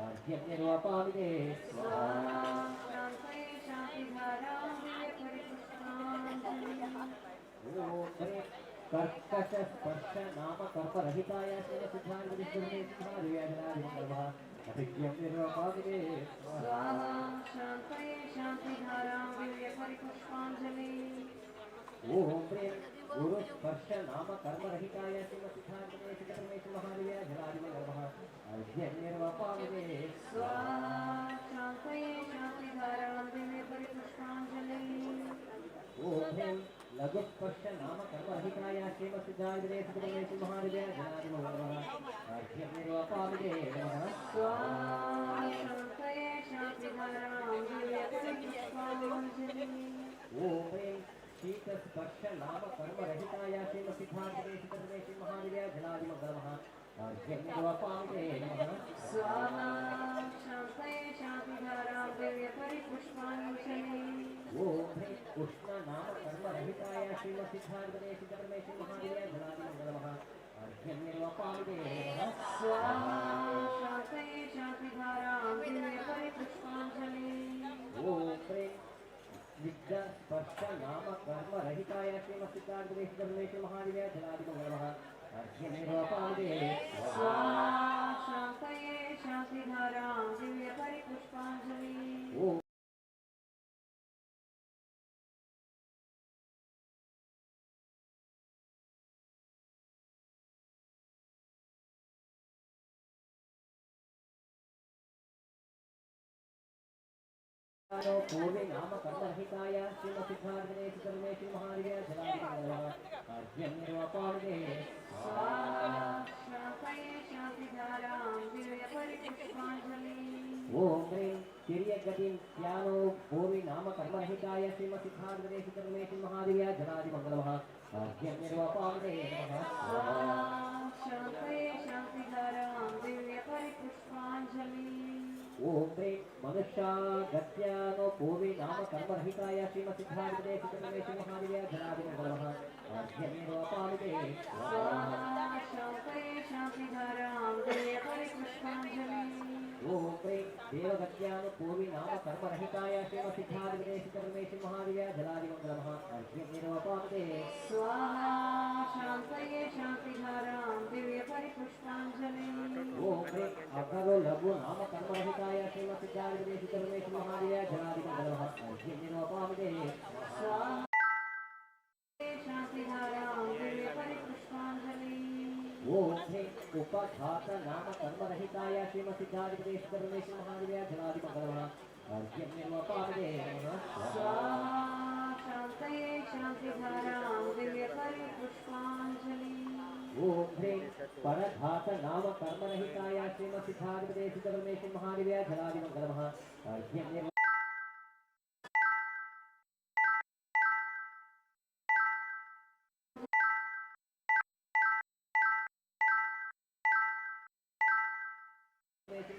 अर्घ्यं निर्वपामहे स्वाहा शांतये शांतिधारां दिव्य परिपुष्पांजलि ओम ह्रीं कर्कश स्पर्श नाम कर्मरहिताय श्रीमसिद्धार्थ महादेवाय जलाधिपतये नमः अर्घ्यं निर्वपामहे स्वाहा शांतये शांतिधारां दिव्य परिपुष्पांजलि ओम ह्रीं गुरु स्पर्श नाम कर्मरहिताय श्रीमसिद्धार्थ महादेवाय जलाधिपतये नमः अर्घ्यं निर्वपामहे स्वाहा शांतये शांतिधारां दिव्य परिपुष्पांजलि ओम ह्रीं लघु स्पर्श नाम कर्मरहिताय श्रीमसिद्धार्थ महादेवाय जलाधिपतये नमः अर्घ्यं निर्वपामहे स्वाहा शांतये शांतिधारां दिव्य परिपुष्पांजलि ओम ह्रीं शीत स्पर्श नाम कर्मरहिताय श्रीमसिद्धार्थ महादेवाय जलाधिपतये नमः अर्घ्यं निर्वपामहे स्वाहा शांतये शांतिधारां दिव्य परिपुष्पांजलि ओम ह्रीं उष्ण नाम कर्मरहिताय श्रीमसिद्धार्थ महादेवाय जलाधिपतये नमः अर्घ्यं निर्वपामहे स्वाहा शांतये शांतिधारां दिव्य परिपुष्पांजलि ओम ह्रीं विद्य स्पर्श नाम कर्मरहिताय श्रीमसिद्धार्थ महादेवाय जलाधिपतये नमः अर्घ्यं निर्वपामहे स्वाहा शांतये शांतिधारां दिव्य परिपुष्पांजलि ओम पूर्वे नाम कर्मरहिताय श्रीमसिद्धार्थ महादेवाय जलाधिपतये नमः अर्घ्यं निर्वपामहे स्वाहा शांतये शांतिधारां दिव्य परिपुष्पांजलि ओम ह्रीं तिर्यगतिं ज्ञानो पूर्वे नाम कर्मरहिताय श्रीमसिद्धार्थ महादेवाय जलाधिपतये नमः अर्घ्यं निर्वपामहे स्वाहा शांतये शांतिधारां दिव्य परिपुष्पांजलि ओम ह्रीं मनुष्या गत्यानो पूर्वे नाम कर्मरहिताय श्रीमसिद्धार्थ महादेवाय जलाधिपतये नमः अर्घ्यं निर्वपामहे स्वाहा शांतये शांतिधारां दिव्य परिपुष्पांजलि कर्मरहिताय श्रीमसिद्धादिवेशितरमेश्वर महादेव जलादिमङ्गलमः अर्घ्यं निर्वपामते स्वाहा शान्तये शान्तिधारां दिव्य परिपुष्पाञ्जलिम् ओम ह्रीं अकरो लघु नाम कर्मरहिताय श्रीमसिद्धादिवेशितरमेश्वर महादेव जलादिमङ्गलमः अर्घ्यं निर्वपामते स्वाहा शान्तिधारां दिव्य परिपुष्पाञ्जलिम् ओम ह्रीं उपघात नाम कर्मरहिताय श्रीमसिद्धादिवेशितरमेश्वर महादेव जलादिमङ्गलमः अर्घ्यं निर्वपामते स्वाहा शान्तये शान्तिधारां दिव्य परिपुष्पाञ्जलिम् ओम ह्रीं परघात नाम कर्मरहिताय श्रीमसिद्धादिवेशितरमेश्वर महादेव जलादिमङ्गलमः अर्घ्यं निर्वपामते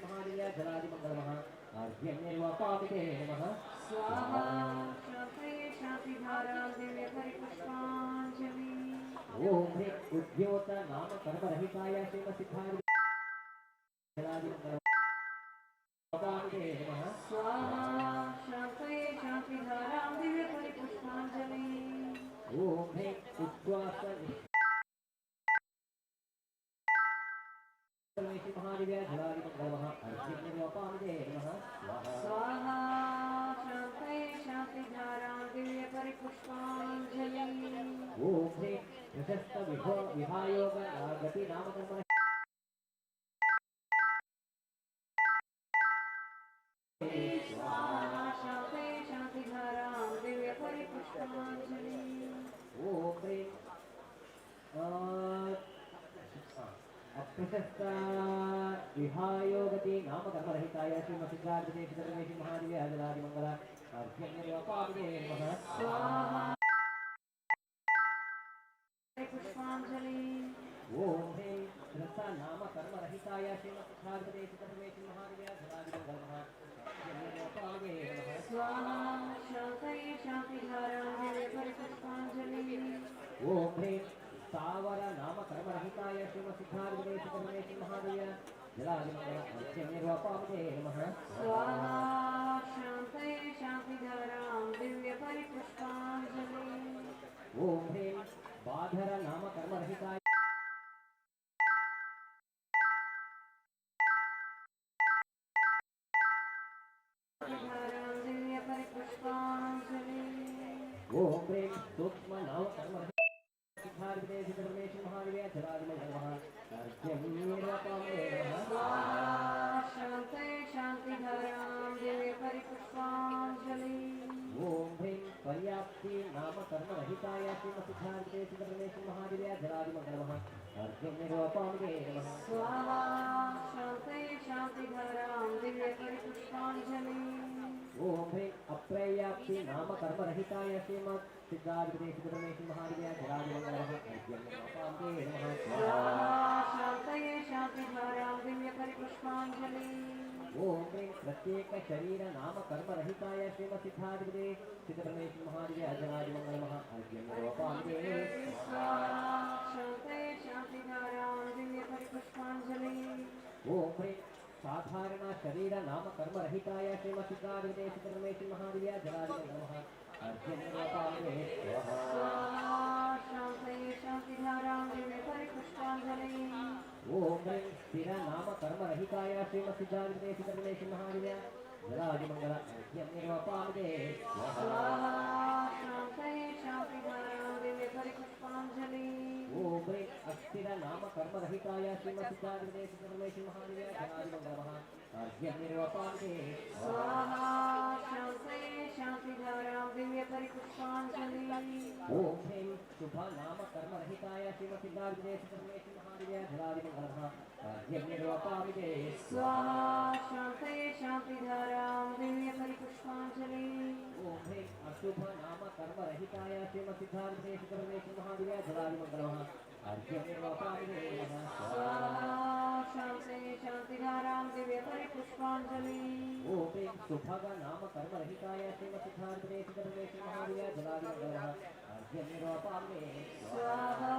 महादेव जलादिमङ्गलमः अर्घ्यं निर्वपामते नमः स्वाहा शान्तये शान्तिधारां दिव्य परिपुष्पाञ्जलिम् ओम ह्रीं उद्योत नाम कर्मरहिताय श्रीमसिद्धादिवेशितरमेश्वर जलादिमङ्गलमः नमः स्वाहा शान्तये शान्तिधारां दिव्य परिपुष्पाञ्जलिम् ओम ह्रीं उद्वास महादेव जलादिमङ्गलमः अर्घ्यं निर्वपामते नमः स्वाहा शान्तये शान्तिधारां दिव्य परिपुष्पाञ्जलिम् ओम ह्रीं प्रशस्त विहायोग गति नाम कर्म स्वाहा शान्तये शान्तिधारां दिव्य परिपुष्पाञ्जलिम् ओम ह्रीं अप्रशस्त विहायोगति नाम कर्मरहिताय श्रीमसिद्धादिवेशितरमेश्वर महादेव जलादिमङ्गल अर्घ्यं निर्वपामते नमः स्वाहा पुष्पाञ्जलिम् ओम ह्रीं रसा नाम कर्मरहिताय श्रीमसिद्धादिवेशितरमेश्वर महादेव जलादिमङ्गलमः अर्घ्यं निर्वपामते नमः स्वाहा शान्तये शान्तिधारां दिव्य परिपुष्पाञ्जलिम् ओम ह्रीं स्थावर नाम कर्मरहिताय श्रीमसिद्धादिवेशितरमेश्वर महादेव जलादिमङ्गल अर्घ्यं निर्वपामते नमः स्वाहा शान्तये शान्तिधारां दिव्य परिपुष्पाञ्जलिम् ओम ह्रीं बाधर नाम कर्मरहिताय शान्तिधारां दिव्य परिपुष्पाञ्जलिम् ओम ह्रीं सूक्ष्म नाम कर्मरहिताय सिद्धादिवेशितरमेश्वर महादेव जलादिमङ्गलमः अर्घ्यं निर्वपामते नमः स्वाहा शान्तये शान्तिधारां दिव्य परिपुष्पाञ्जलिम् ओम ह्रीं पर्याप्ति नाम कर्मरहिताय श्रीमसिद्धादिवेशितरमेश्वर महादेव जलादिमङ्गलमः अर्घ्यं निर्वपामते नमः स्वाहा शान्तये शान्तिधारां दिव्य परिपुष्पाञ्जलिम् ओम ह्रीं अप्रयाप्ति नाम कर्मरहिताय श्रीमसिद्धादिवेशितरमेश्वर महादेव जलादिमङ्गलमः अर्घ्यं निर्वपामते नमः स्वाहा शान्तये शान्तिधारां दिव्य परिपुष्पाञ्जलिम् ओम ह्रीं प्रत्येक शरीर नाम कर्मरहिताय श्रीमसिद्धादिवेशितरमेश्वर महादेव जलादिमङ्गलमः अर्घ्यं निर्वपामते स्वाहा शान्तये शान्तिधारां दिव्य परिपुष्पाञ्जलिम् ओम ह्रीं साधारण शरीर नाम कर्मरहिताय श्रीमसिद्धादिवेशितरमेश्वर महादेव जलादिमङ्गलमः अर्घ्यं निर्वपामते स्वाहा शान्तये शान्तिधारां दिव्य परिपुष्पाञ्जलिम् ओम ह्रीं स्थिर नाम कर्मरहिताय श्रीमसिद्धादिवेशितरमेश्वर महादेव जलादिमङ्गल अर्घ्यं निर्वपामते स्वाहा शान्तये शान्तिधारां दिव्य परिपुष्पाञ्जलिम् ओम ह्रीं अस्थिर नाम कर्मरहिताय श्रीमसिद्धादिवेशितरमेश्वर महादेव जलादिमङ्गलमः अर्घ्यं निर्वपामते स्वाहा शान्तये शान्तिधारां दिव्य परिपुष्पाञ्जलिम् ओम ह्रीं शुभ नाम कर्मरहिताय श्रीमसिद्धादिवेशितरमेश्वर महादेव जलादिमङ्गलमः अर्घ्यं निर्वपामते स्वाहा शान्तये शान्तिधारां दिव्य परिपुष्पाञ्जलिम् ओम ह्रीं अशुभ नाम कर्मरहिताय श्रीमसिद्धादिवेशितरमेश्वर महादेव जलादिमङ्गलमः अर्घ्यं निर्वपामते नमः स्वाहा शान्तये शान्तिधारां दिव्य परिपुष्पाञ्जलिम् ओम ह्रीं शुभग नाम कर्मरहिताय श्रीमसिद्धादिवेशितरमेश्वर महादेव जलादिमङ्गलमः अर्घ्यं निर्वपामते स्वाहा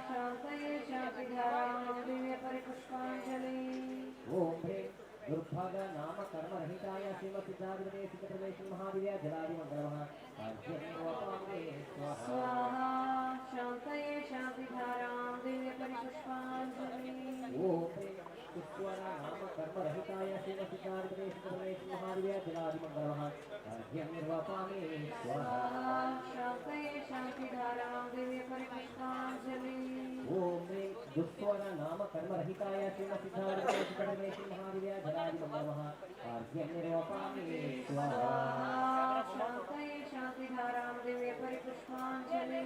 शान्तये शान्तिधारां दिव्य परिपुष्पाञ्जलिम् ओम ह्रीं दुर्भाग नाम कर्म रहिताय श्रीमद्सिद्धाधिपते सिद्धप्रमेश्वर महावीर्य जलादिमंगलमः आद्यमेवापामे स्वाहा स्वाहा शान्तये शान्तिधारां दिव्य परिपुष्पाञ्जलि ओम पुष्पवारा नाम कर्म रहिताय श्रीमद्सिद्धाधिपते सिद्धप्रमेश्वर महावीर्य जलादिमंगलमः आद्यमेवापामे स्वाहा शान्तये शान्तिधारां दिव्य परिपुष्पाञ्जलि ओम दुष्टवारा नाम कर्म रहिताय श्रीमद्सिद्धाधिपते सिद्धप्रमेश्वर महावीर्य जलादिमंगलमः आद्यमेवापामे स्वाहा शान्तये शान्तिधारां दिव्य परिपुष्पाञ्जलि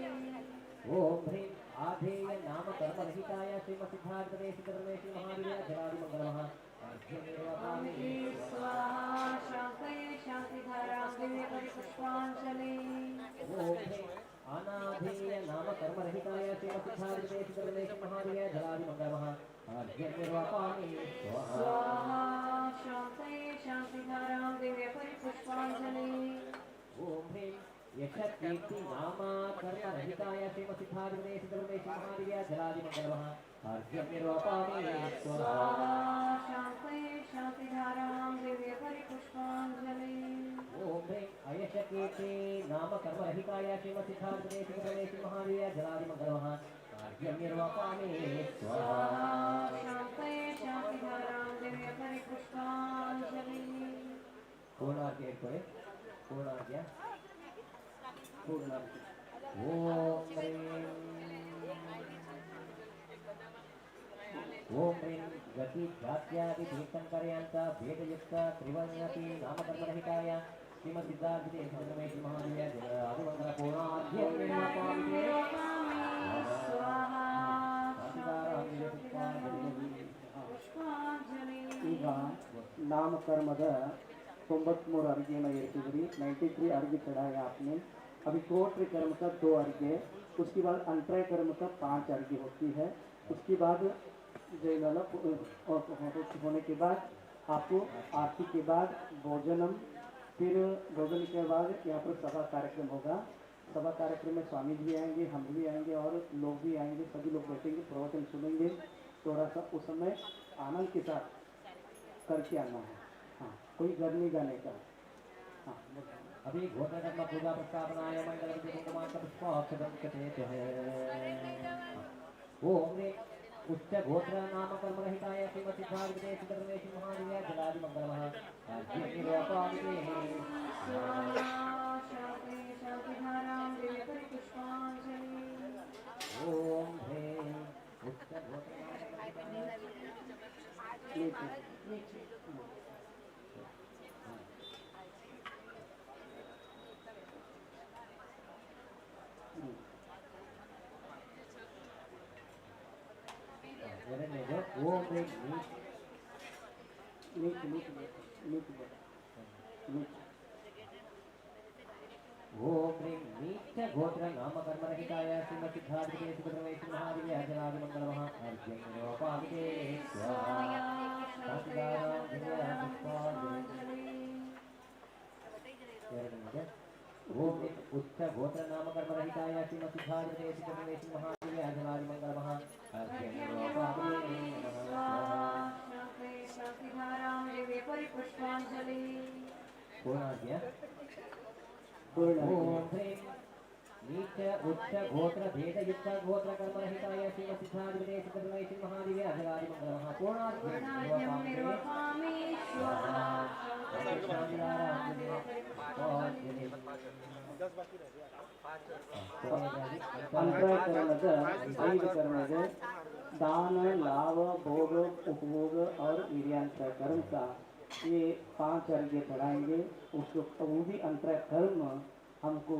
ओम ह्रीं आधेय नाम कर्म रहिताय श्रीमद्सिद्धाधिपते सिद्धप्रमेश्वर महावीर्य जलादिमंगलमः आद्यमेवापामे स्वाहा शान्तये शान्तिधारां दिव्य परिपुष्पाञ्जलि ओम ह्रीं अनाधेय नाम कर्म रहिताय श्रीमद्सिद्धाधिपते सिद्धप्रमेश्वर महावीर्य जलादिमंगलमः आद्यमेवापामे स्वाहा स्वाहा शान्तये शान्तिधारां दिव्य परिपुष्पाञ्जलि ओम ह्रीं यशकीर्ति नाम कर्म रहिताय श्रीमद्सिद्धाधिपते सिद्धप्रमेश्वर महावीर्य जलादिमंगलमः आद्यमेवापामे स्वाहा शान्तये शान्तिधारां दिव्य परिपुष्पाञ्जलि ओम ह्रीं अयशकीर्ति नाम कर्म रहिताय श्रीमद्सिद्धाधिपते सिद्धप्रमेश्वर महावीर्य जलादिमंगलमः आद्यमेवापामे स्वाहा शान्तये शान्तिधारां दिव्य परिपुष्पाञ्जलि पूर्णार्घ्य इट्ಕೊಳ್ಳಿ पूर्णार्घ्य पूर्णार्घ्य ओम ह्रीं गति ध्यात्यादि तीर्थंकरयंत भेदयुक्त त्रिवर्णपि नामकर्मरहिताय श्रीमद्सिद्धाधिपते सिद्धप्रमेश्वर महावीर्य जलादिमंगल पूर्णार्घ्य स्वाहा शान्तये पुष्पाञ्जलि ಈಗ नामकर्मದ 93 अर्घ्य इर्तिद्री 93 अर्घ्य चढ़ाया आपने अभी कोटरी कर्म का 2 अर्घ्य उसके बाद अंतराय कर्म का 5 अर्घ्य होती है उसके बाद जयलला होने के बाद आपको आरती के बाद भोजनम फिर भोजन के बाद यहाँ पर सभा कार्यक्रम होगा सभा कार्यक्रम में स्वामी जी आएंगे हम भी आएंगे और लोग भी आएंगे सभी लोग बैठेंगे प्रवचन सुनेंगे थोड़ा सा उस समय आनंद के साथ करके आना है हाँ कोई घर नहीं जाने का हाँ अभी घोषणा पूजा प्रस्तावनाय मंगल कुमार का पुष्पाक्षरम कथेत है ओम ह्रीं उच्च गोत्र नाम कर्म रहिताय श्रीमद्सिद्धाधिपते सिद्धप्रमेश्वर महावीर्य जलादिमंगलमः आद्यमेवापामे स्वाहा शान्तये शान्तिधारां दिव्य परिपुष्पाञ्जलि ओम ह्रीं उच्च गोत्र ಎರಡನೇದು ಓಂ ह्रीं ओम ह्रीं नीच गोत्र नाम कर्म रहिताय श्रीमद्सिद्धाधिपते सिद्धप्रमेश्वर महावीर्य जलादिमंगलमः आद्यमेवापामे स्वाहा शान्तिधारां दिव्य पुष्पाञ्जलि ಎರಡನೇದು ओम ह्रीं उच्च गोत्र नाम कर्म रहिताय श्रीमद्सिद्धाधिपते सिद्धप्रमेश्वर महावीर्य जलादिमंगलमः आद्यमेवापामे स्वाहा शान्तये शान्तिधारां दिव्य परिपुष्पाञ्जलि पूर्णार्घ्य ओम ह्रीं नीच उच्च गोत्र भेदयुक्त गोत्र कर्म रहिताय श्रीमद्सिद्धाधिपते सिद्धप्रमेश्वर महावीर्य जलादिमंगलमः पूर्णार्घ्य निर्वपामि स्वाहा शान्तिधारां दिव्य परिपुष्पाञ्जलि अंतराय कर्मದ 5 कर्म है दान लाभ भोग उपभोग और वीर्यांतर कर्म का ये 5 अर्घ्य चढ़ाएंगे उसको वो भी अंतराय कर्म हमको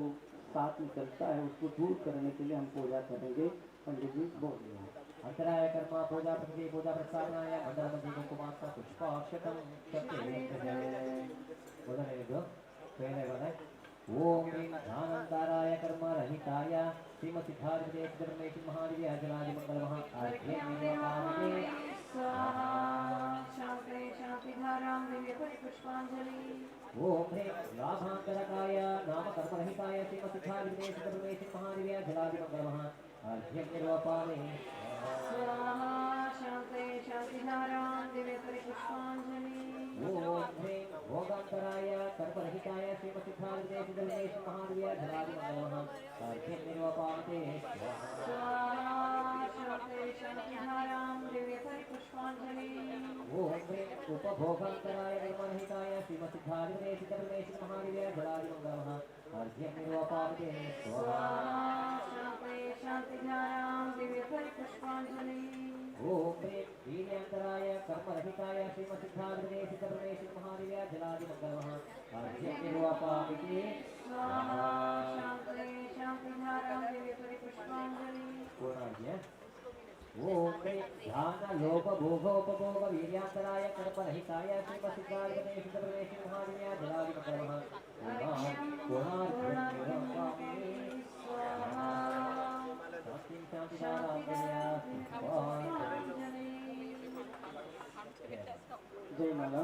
साथ में चलता है उसको दूर करने के लिए हम पूजा करेंगे पंडित जी बोल रहे हैं अंतराय कर्म पूजा प्रति पूजा प्रस्तावनाय मंडल मध्य कुमार का पुष्पाक्षतम ಮೊದಲನೆಯದು ಪೇಳೆವನೆ ಓಂ ह्रीं ध्यानंताराय कर्म रहिताय श्रीमद्सिद्धाधिपते सिद्धप्रमेश्वर महावीर्य जलादिमंगलमः आद्यमेवापामे स्वाहा शान्तये शान्तिधारां दिव्य परिपुष्पाञ्जलि ओम ह्रीं लाभांतरकाय नाम कर्म रहिताय श्रीमद्सिद्धाधिपते सिद्धप्रमेश्वर महावीर्य जलादिमंगलमः आद्यमेवापामे स्वाहा शान्तये शान्तिधारां दिव्य परिपुष्पाञ्जलि भोगान्तराय कर्मरहिताय श्रीमसिद्धार्गदेश महादेव्या धरादिमङ्गलमः अर्घ्यं निर्वपामते ओम ह्रीं उपभोगान्तराय कर्मरहिताय श्रीमसिद्धार्गदेश महादेव्या धरादिमङ्गलमः अर्घ्यं निर्वपामते ओम ह्रीं वीर्यान्तराय कर्मरहिताय श्रीमसिद्धार्गदेश महादेव्या धरादिमङ्गलमः अर्घ्यं निर्वपामते पूर्णार्घ्य ओम ध्यान लोभ भोगोपभोग वीर्यान्तराय कर्मरहिताय श्रीमसिद्धार्गदेश महादेव्या धरादिमङ्गलमः जय माला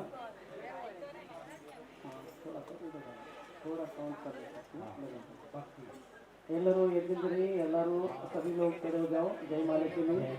थोड़ा काउंट कर ಎಲ್ಲರೂ ಎದ್ದಿದ್ರಿ ಎಲ್ಲರೂ सभी लोग खड़े हो जाओ जय माला के लिए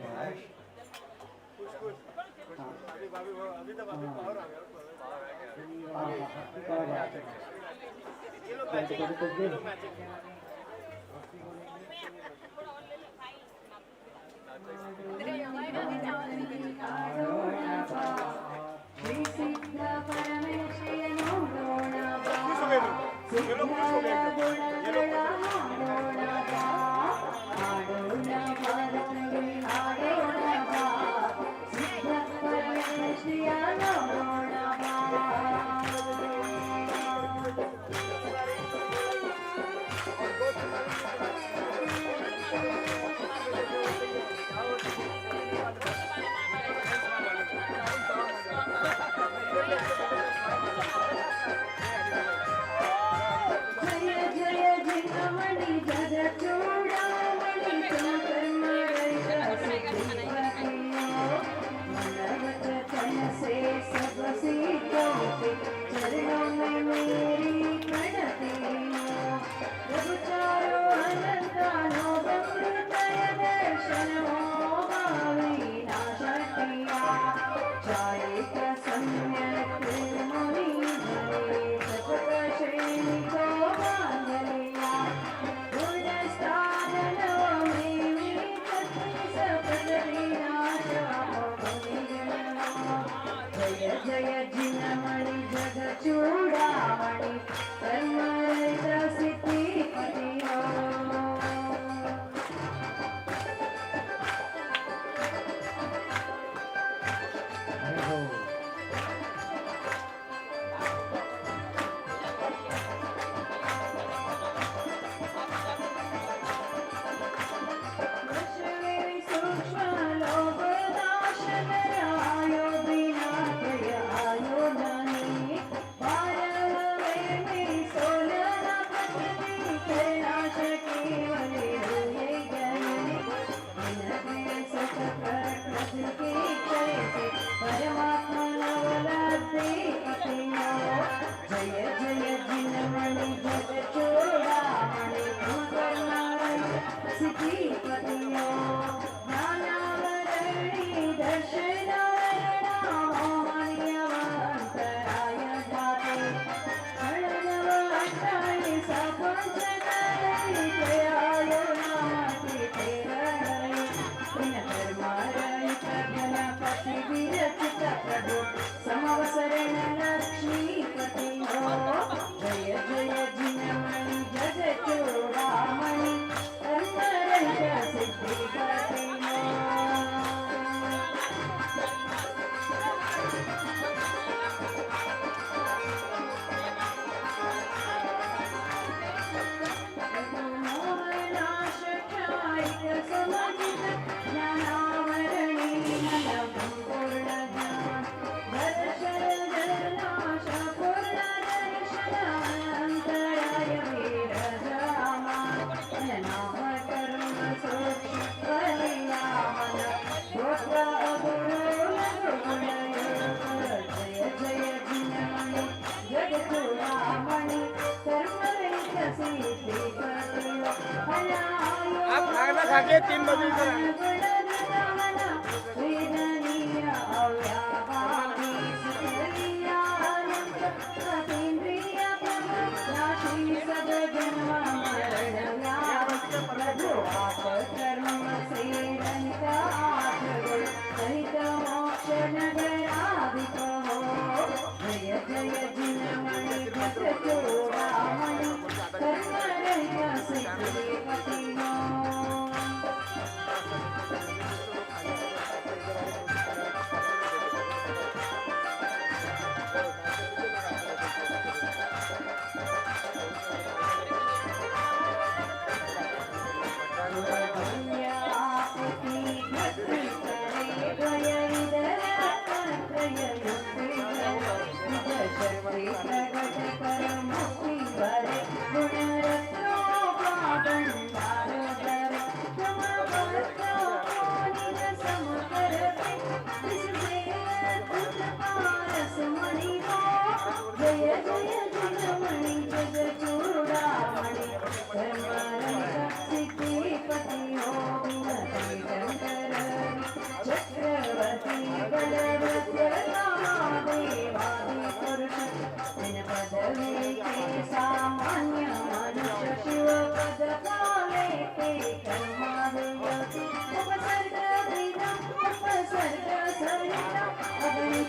आप खाना खा के 3 बजे का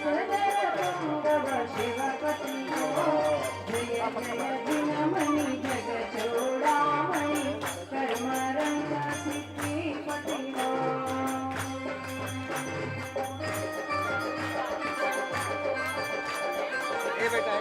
सदरपुङ्गव शिवपतिनो जय जय दिनमणि जगचूडामणि कर्मरङ्ग सिद्धिपतिनो ये बेटा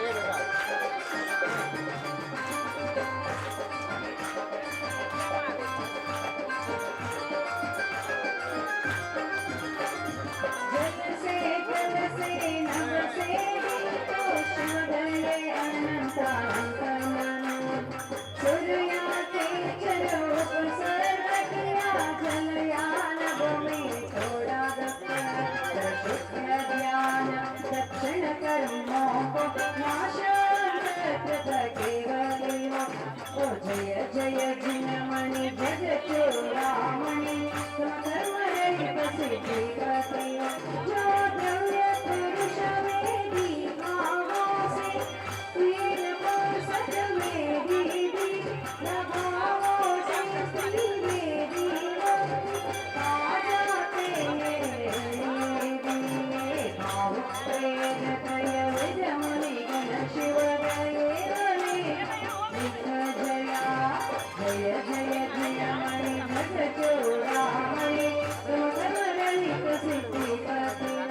जय जय जिनमणि जगचूडामणि समधर्मरहित सिद्धिपतिनो जो द्रव्य पुरुष वेदी भावों से वीर पुरुष मेरी दी प्रभावों से स्त्री वेदी आ जाते भाव प्रेरक विजमुनि गण शिव गए जय जय दिनमणि जगचूडामणि समधर्मरहित सिद्धिपतिनो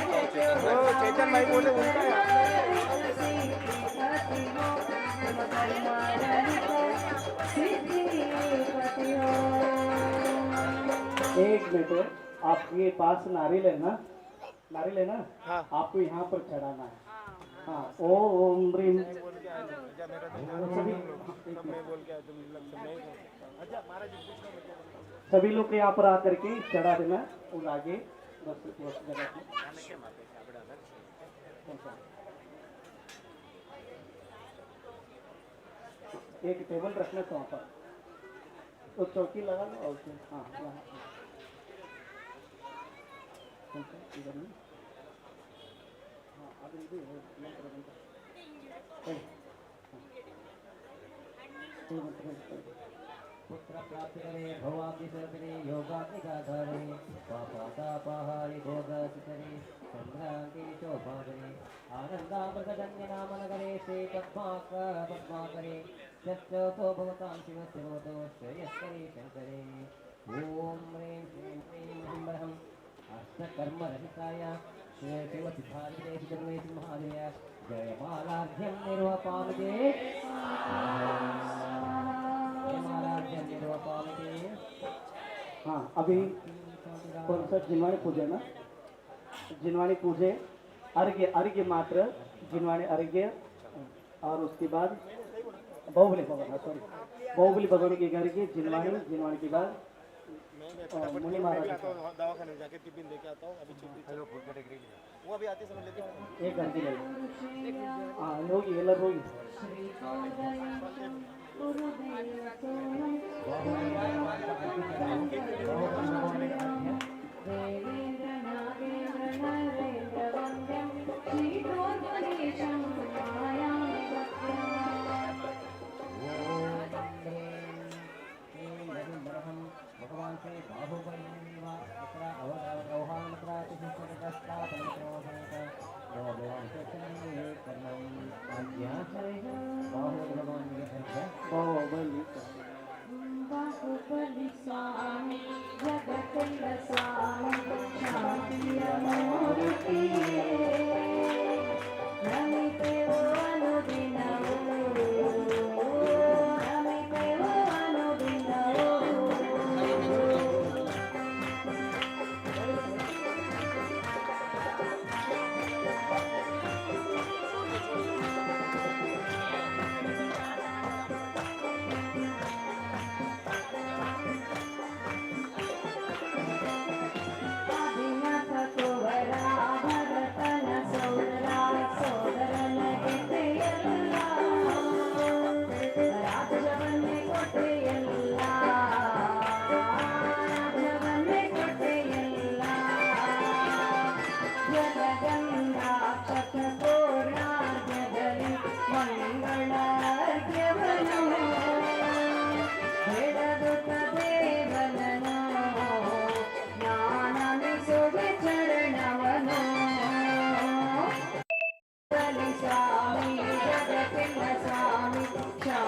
चेतन भाई बोले उनका एक मिनट, आपके पास नारियल है ना? नारियल है ना? हाँ। आपको यहाँ पर चढ़ाना है। हाँ, ओम ह्रीम सभी लोग यहाँ पर आकर के चढ़ा देना और आगे बस जगह एक टेबल रखना था वहाँ पर, तो चौकी लगा लो और हाँ यहाँ इधर में हाँ अभी पुत्र प्राप्ति करे भवाब्धि सर्वरे योगात्मिका धारे पापातापहारि भोगसितरे चन्द्रांके शोभागरे आनन्दामृतजन्य नामनगरे श्री पद्माकरे यश्चौथो भवतां शिवस्य भवतो श्रेयस्करे शङ्करे ॐ ह्रीं श्रीं क्लीं ह्रीं अष्टकर्मरहिताय शिवसिद्धारिणे सुजन्मे सिंहादय जयमालार्घ्यं निर्वपामते हाँ अभी कौन सा जिनवाणी पूजे ना? जिनवाणी पूजे अर्घ्य, अर्घ्य मात्र जिनवाणी अर्घ्य और उसके बाद बाहुबली भगवान, सॉरी बाहुबली भगवान के घर की जिनवाणी, जिनवाणी के बाद मुनि महाराज दवाखाने जाके टिफिन लेके आता हूँ। अभी वो अभी आते समय लेके आऊँगा। एक घंटे ले हाँ होगी ಎಲ್ಲ ಹೋಗಿ भगवान से बाहुबली भगवान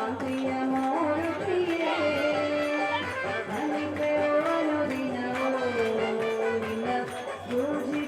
ಶಾಂತಿಯ ಮೂರ್ತಿಯೇ ನನಗೆ ಅನುದಿನವೂ ನಿನ್ನ ಪೂಜೆ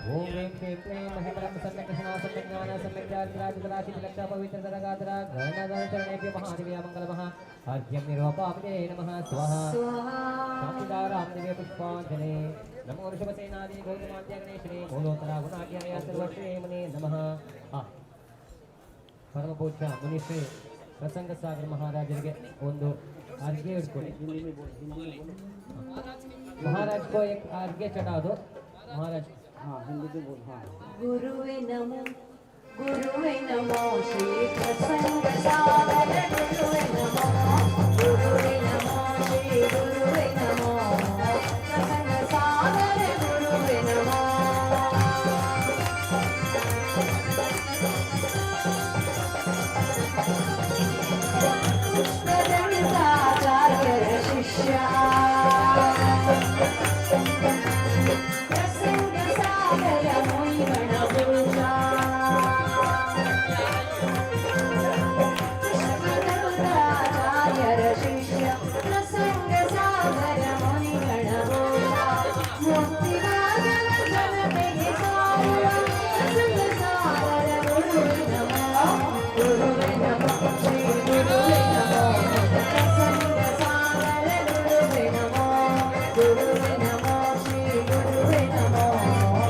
ओम ह्रीं क्लीं क्लीं महिमलं सम्यक् कृष्णा सम्यक् ज्ञान सम्यक् जातिराजितराशि विलक्षण पवित्र सरगात्रा गणनाचरणेभ्य महादेव्या मंगलमः अर्घ्यं निरूपामते नमः स्वाहा शान्तिदारां दिव्य पुष्पाञ्जलि नमो ऋषभसेनादि गौतमाद्यग्नेश्वरे मूलोत्तरा गुणाढ्याय सर्वश्री मुने नमः ಪರಮ ಪೂಜ್ಯ ಮುನಿಶ್ರೀ ಪ್ರಸಂಗ ಸಾಗರ ಮಹಾರಾಜರಿಗೆ ಒಂದು अर्घ्य इट्ಕೊಳ್ಳಿ महाराज को एक अर्घ्य चढ़ा दो महाराज हाँ हिंदी बोल हाँ गुरुवे नमो श्री प्रसंग सागर गुरुवे नमो श्री गुरुवे नमो प्रसंग सागर गुरुवे नमो पुष्पदंताचार्य शिष्य प्रसंग सागर मुनि गण पूजा पुष्पदंताचार्य शिष्य प्रसंग सागर मुनि गण पूजा मुक्ति मार्ग जनतेಗೆ ಸಾರುವ ಪ್ರಸಂಗ ಸಾಗರ ಗುರುವೆ ನಮೋ ಶ್ರೀ ಗುರುವೆ ನಮೋ ಪ್ರಸಂಗ ಸಾಗರ ಗುರುವೆ ನಮೋ ಗುರುವೆ ನಮೋ ಶ್ರೀ ಗುರುವೆ ನಮೋ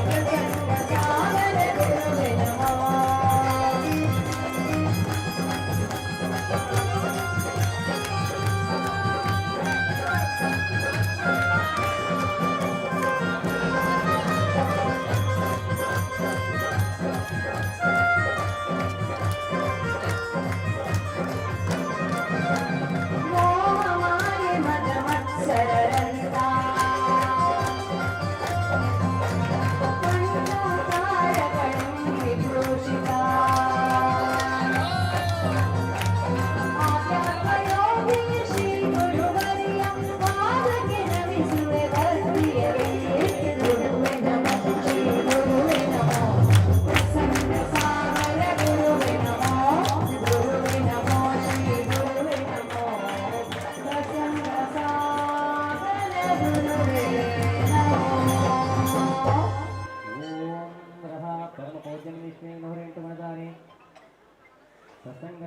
ಪ್ರಸಂಗ ಸಾಗರ ಗುರುವೆ ನಮೋ ಮೋಹಮಾಯ ಮದ ಮತ್ಸರರಂತ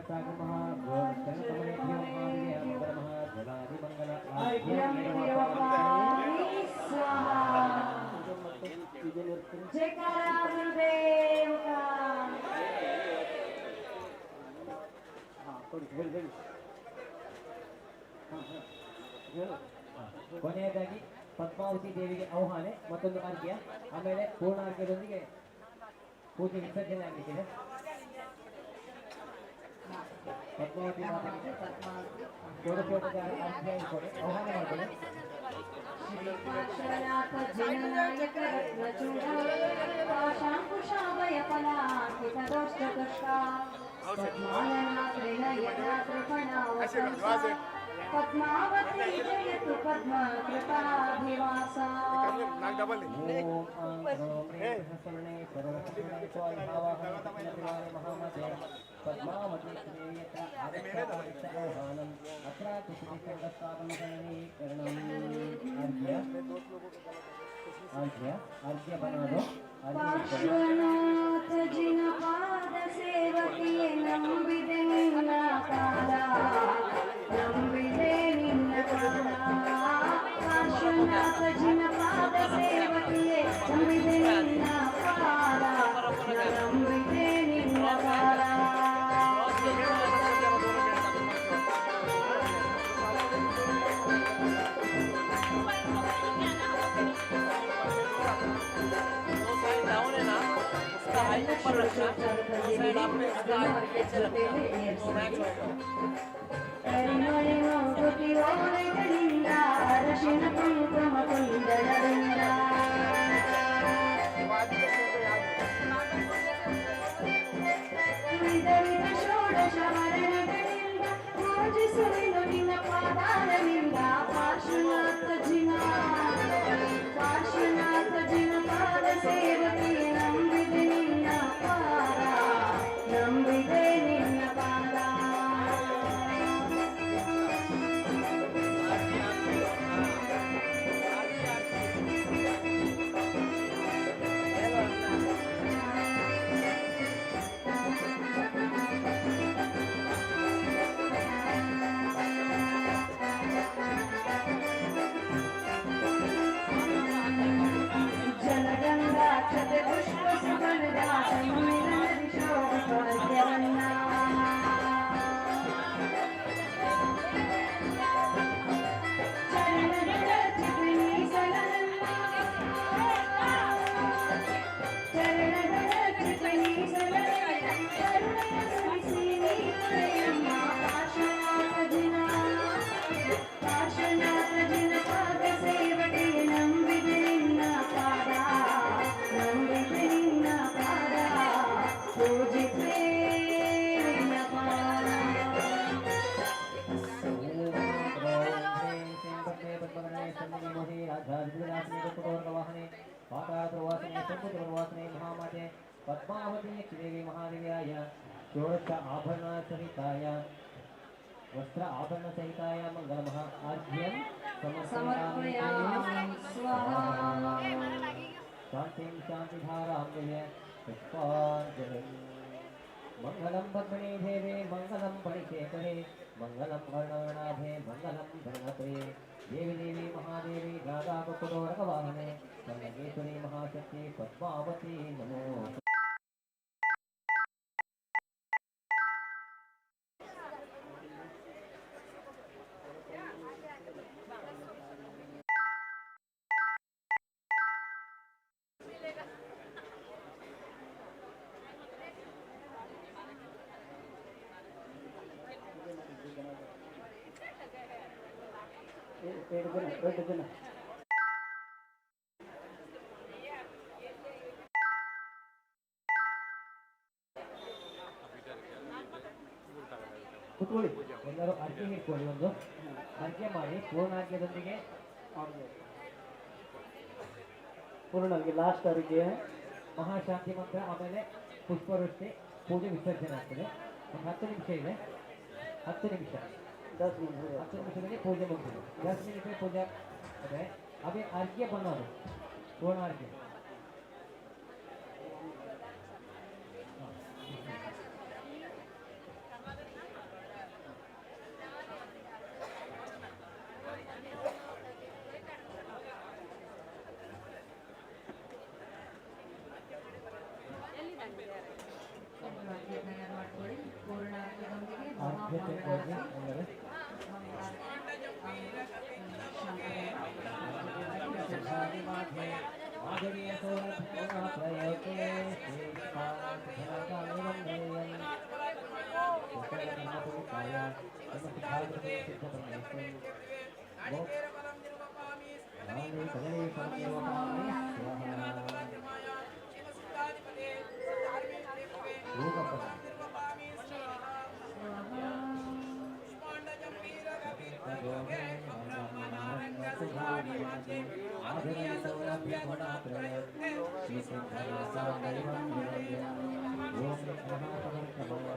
क्षीरसागरमः गोवर्धनकमलेभ्यो महादेवः जलादिमङ्गल अर्घ्यं निरूपयामि स्वाहा जयकारा गुरुदेव का ಕೊನೆಯದಾಗಿ ಪದ್ಮಾವತಿ ದೇವಿಗೆ ಆಹ್ವಾನ ಮತ್ತೊಂದು ಅರ್ಘ್ಯ ಆಮೇಲೆ ಪೂರ್ಣ ಅರ್ಘ್ಯದೊಂದಿಗೆ ಪೂಜೆ ವಿಸರ್ಜನೆ ಆಗಲಿಕ್ಕಿದೆ ಪದ್ಮಾವತಿ ಮಾತೆಗೆ ಷೋಡಶೋಪಚಾರ ಅರ್ಘ್ಯ ಇಟ್ಕೊಳ್ಳಿ ಆಹ್ವಾನ ಮಾಡ್ಕೊಳ್ಳಿ श्रीपार्श्वनाथ जिननायक रत्नचूड़ा पाशाङ्कुशाभय पलाङ्कितदोष्टदुष्टा पद्मालनाथ त्रिनयनाथृपणावतंसा पद्मावती जयतु पद्मकृपाभिवासा पद्मावती आह्वानम् अत्र अर्घ्य बना दो पार्श्वनाथ जिन पाद सेवकी नंबिदे निन्न काला नंबिदे निन्न काला पार्श्वनाथ जिन पाद सेवकी नंबिदे निन्न काला नंबिदे निन्न काला ಅರಶಿನ ಕುಂಕುಮ ಕುಂದರದಿಂದ ವಿಧ ವಿಧ ಷೋಡಶ ವರ್ಣಗಳಿಂದ ಪೂಜಿಸುವೆನು ನಿನ್ನ ಪಾದಾರವಿಂದ ಪಾರ್ಶ್ವನಾಥ ಜಿನ ಪಾದ ಸೇವಕಿ ನಂಬಿದೆ ನಿನ್ನ ಪಾದ ನಂಬಿದೆ ನಿನ್ನ ಪಾದ जनगंगाक्षते पुष्प सुगंधा सम्मिलन दिशोपद्यवन्ना चरणगणचिपिनी सलन्ना चरणगणचिपिनी सलन्ना करुणय सुविसिनी करेयम्म पार्श्वनाथ जिन पाद सेवकी ನಂಬಿದೆ ನಿನ್ನ ಪಾದ ನಂಬಿದೆ ನಿನ್ನ ಪಾದ ಪೂಜಿತೆ ನಿನ್ನ ಪಾದ महामाते पद्मावती देवी महादेव्याय षोडश आभरण सहिताय वस्त्र आभरण सहिताय मंगलमः अर्घ्यं समर्पयामि स्वाहा शांतिं शांतिधारां दिव्य पुष्पाञ्जलिं मंगलं पद्मिनी देवे मंगलं फणिशेखरे मंगलं वर्णवर्णाभे मंगलं धर्मप्रे देवी देवी महादेवी राधा कुकुटोरकवाहने सर्वेश्वरी महाशक्ति पद्मावती नमो ಕುತ್ಕೊಳ್ಳಿ ಎಲ್ಲರೂ ಅರ್ಕೆ ಇಟ್ಕೊಳ್ಳಿ ಒಂದು ಅರ್ಕೆ ಮಾಡಿ ಪೂರ್ಣಾರ್ಘ್ಯದೊಂದಿಗೆ ಪೂರ್ಣಾರ್ಘ್ಯ ಲಾಸ್ಟ್ ಅರ್ಘ್ಯ ಮಹಾಶಾಂತಿ ಮಂತ್ರ ಆಮೇಲೆ ಪುಷ್ಪವೃಷ್ಟಿ ಪೂಜೆ ವಿಸರ್ಜನೆ ಆಗ್ತದೆ ಒಂದು 10 ನಿಮಿಷ ಇದೆ 10 ನಿಮಿಷ 10 ನಿಮಿಷ 10 ನಿಮಿಷದಲ್ಲಿ ಪೂಜೆ ಮುಗಿಸಿದೆ 10 ನಿಮಿಷ ಪೂಜೆ ಅದೇ ಅದೇ ಅರ್ಘ್ಯ ಬಂದವರು ಪೂರ್ಣಾರ್ಘ್ಯ ಆದ್ಯತೆ ಕೊಡಿ ಅಂದರೆ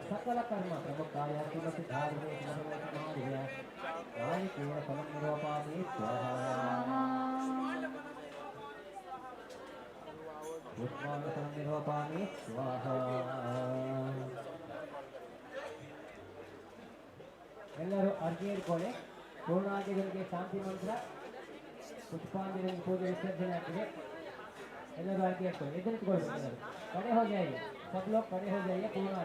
सकल कर्म प्रमुखाय तुलसी धारणे नारिकेल फलं निरूपामि स्वाहा पुष्पाणि फलं निरूपामि स्वाहा ಎಲ್ಲರೂ ಅರ್ಜಿ ಇಟ್ಕೊಳ್ಳಿ ಪೂರ್ಣಾದಿಗಳಿಗೆ ಶಾಂತಿ ಮಂತ್ರ ಪುಷ್ಪಾಂಜಲಿ ಪೂಜೆ ವಿಸರ್ಜನೆ ಆಗ್ತದೆ ಎಲ್ಲರೂ ಅರ್ಜಿ ಇಟ್ಕೊಳ್ಳಿ ಎದುರಿಟ್ಕೊಳ್ಳಿ ಎಲ್ಲರೂ ಕಡೆ हो जाइए सब लोग खड़े हो जाइए पूर्ण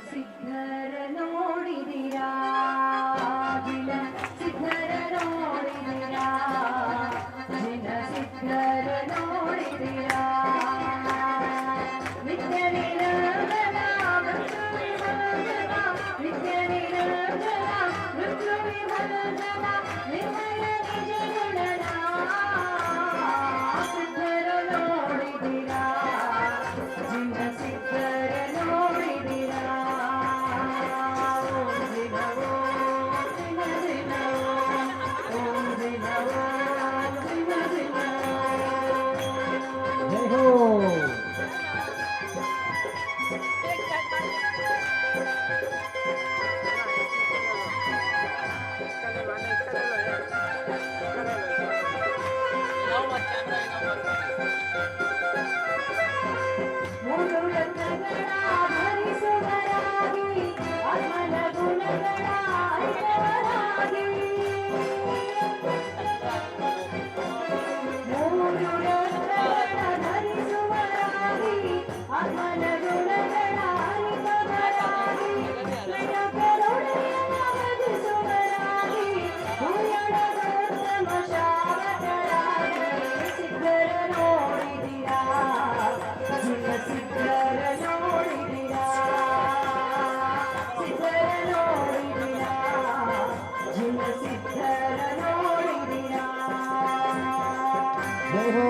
ಸಿದ್ಧರ ನೋಡಿದಿರಾ ಜಿನ ಸಿದ್ಧರ ನೋಡಿದಿರಾ ಜಿನ ಸಿದ್ಧರ ನೋಡಿದಿರಾ ನಿತ್ಯ ನಿರಂಜನ ಮೃತ್ಯು ವಿಭಜನ ನಿತ್ಯ ನಿರಂಜನ ಮೃತ್ಯು ವಿಭಜನ ನಿರ್ಮಲ ನಿಜ ಗುಣನ ಸಿದ್ಧರ ನೋಡಿದಿರಾ ಜಿನ ಸಿದ್ಧರ ನೋಡಿದಿರಾ ಓಂ ದಿನವೋ ದಿನ ದಿನವೋ ಓಂ ದಿನವೋ ದಿನ ದಿನವೋ जय हो ಮೂರು ರತ್ನಗಳ ಧರಿಸುವರಾಗಿ ಅಮಲ ಗುಣಗಳ ಅರಿತವರಾಗಿ ಮೂರು ರತ್ನಗಳ ಧರಿಸುವರಾಗಿ ಅಮಲ ಗುಣಗಳ ಅರಿತವರಾಗಿ ಕರುಣೆಯ ಭಜಿಸುವರಾಗಿ ಭೂಯಣಗೋತ್ತಮ ಶಾವಕರಾಗಿ ಸಿದ್ಧರ ನೋಡಿದಿರಾ ಜಿನ ಸಿದ್ಧರ ನೋಡಿದಿರಾ ಸಿದ್ಧರ ನೋಡಿದಿರಾ ಜಿನ ಸಿದ್ಧರ ನೋಡಿದಿರಾ जय हो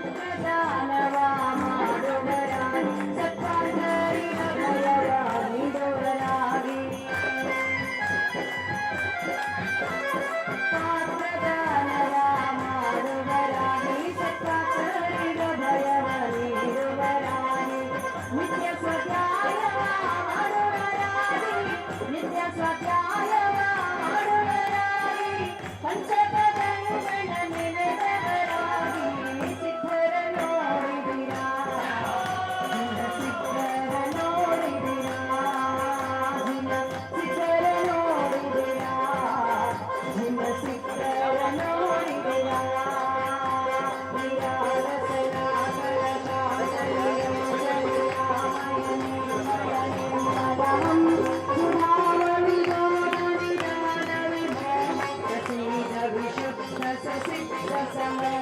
ಪ್ರಧಾನವ ಮಾಡುವರಾಗಿ ಸತ್ಪಾಂಡರಿಯ ಭಯವ ನೀಡುವರಾಗಿ ಪ್ರಧಾನವ ಮಾಡುವರಾಗಿ ಸತ್ಪಾಂಡರಿಯ ಭಯವ ನೀಡುವರಾಗಿ ನಿತ್ಯ ಸ್ವಧ್ಯಾಯವ ಮಾಡುವರಾಗಿ ನಿತ್ಯ ಸ್ವಧ್ಯಾಯವ ಮಾಡುವರಾಗಿ ಪಂಚಪದನುಗಳ ನೆನೆದವರಾಗಿ ಸಿದ್ಧರ ನೋಡಿದಿರಾ ಜಿನ ಸಿದ್ಧರ ನೋಡಿದಿರಾ ಜಿನ ಸಿದ್ಧರ ನೋಡಿದಿರಾ ಜಿನ ಸಿದ್ಧರ ನೋಡಿದಿರಾ ನಿರಾಲಸನಾಗರ ಕಾಶಯಂ ಜಯರಾಮಯನೇ ಪರನಿರ್ಮಲಂ ಸುಧಾಮ ವಿನೋದ ವಿಧಾನ ವಿಭವ ಪ್ರಸೀದ ವಿಶುದ್ಧ ಸಸಿದ್ಧ ಸಮಯ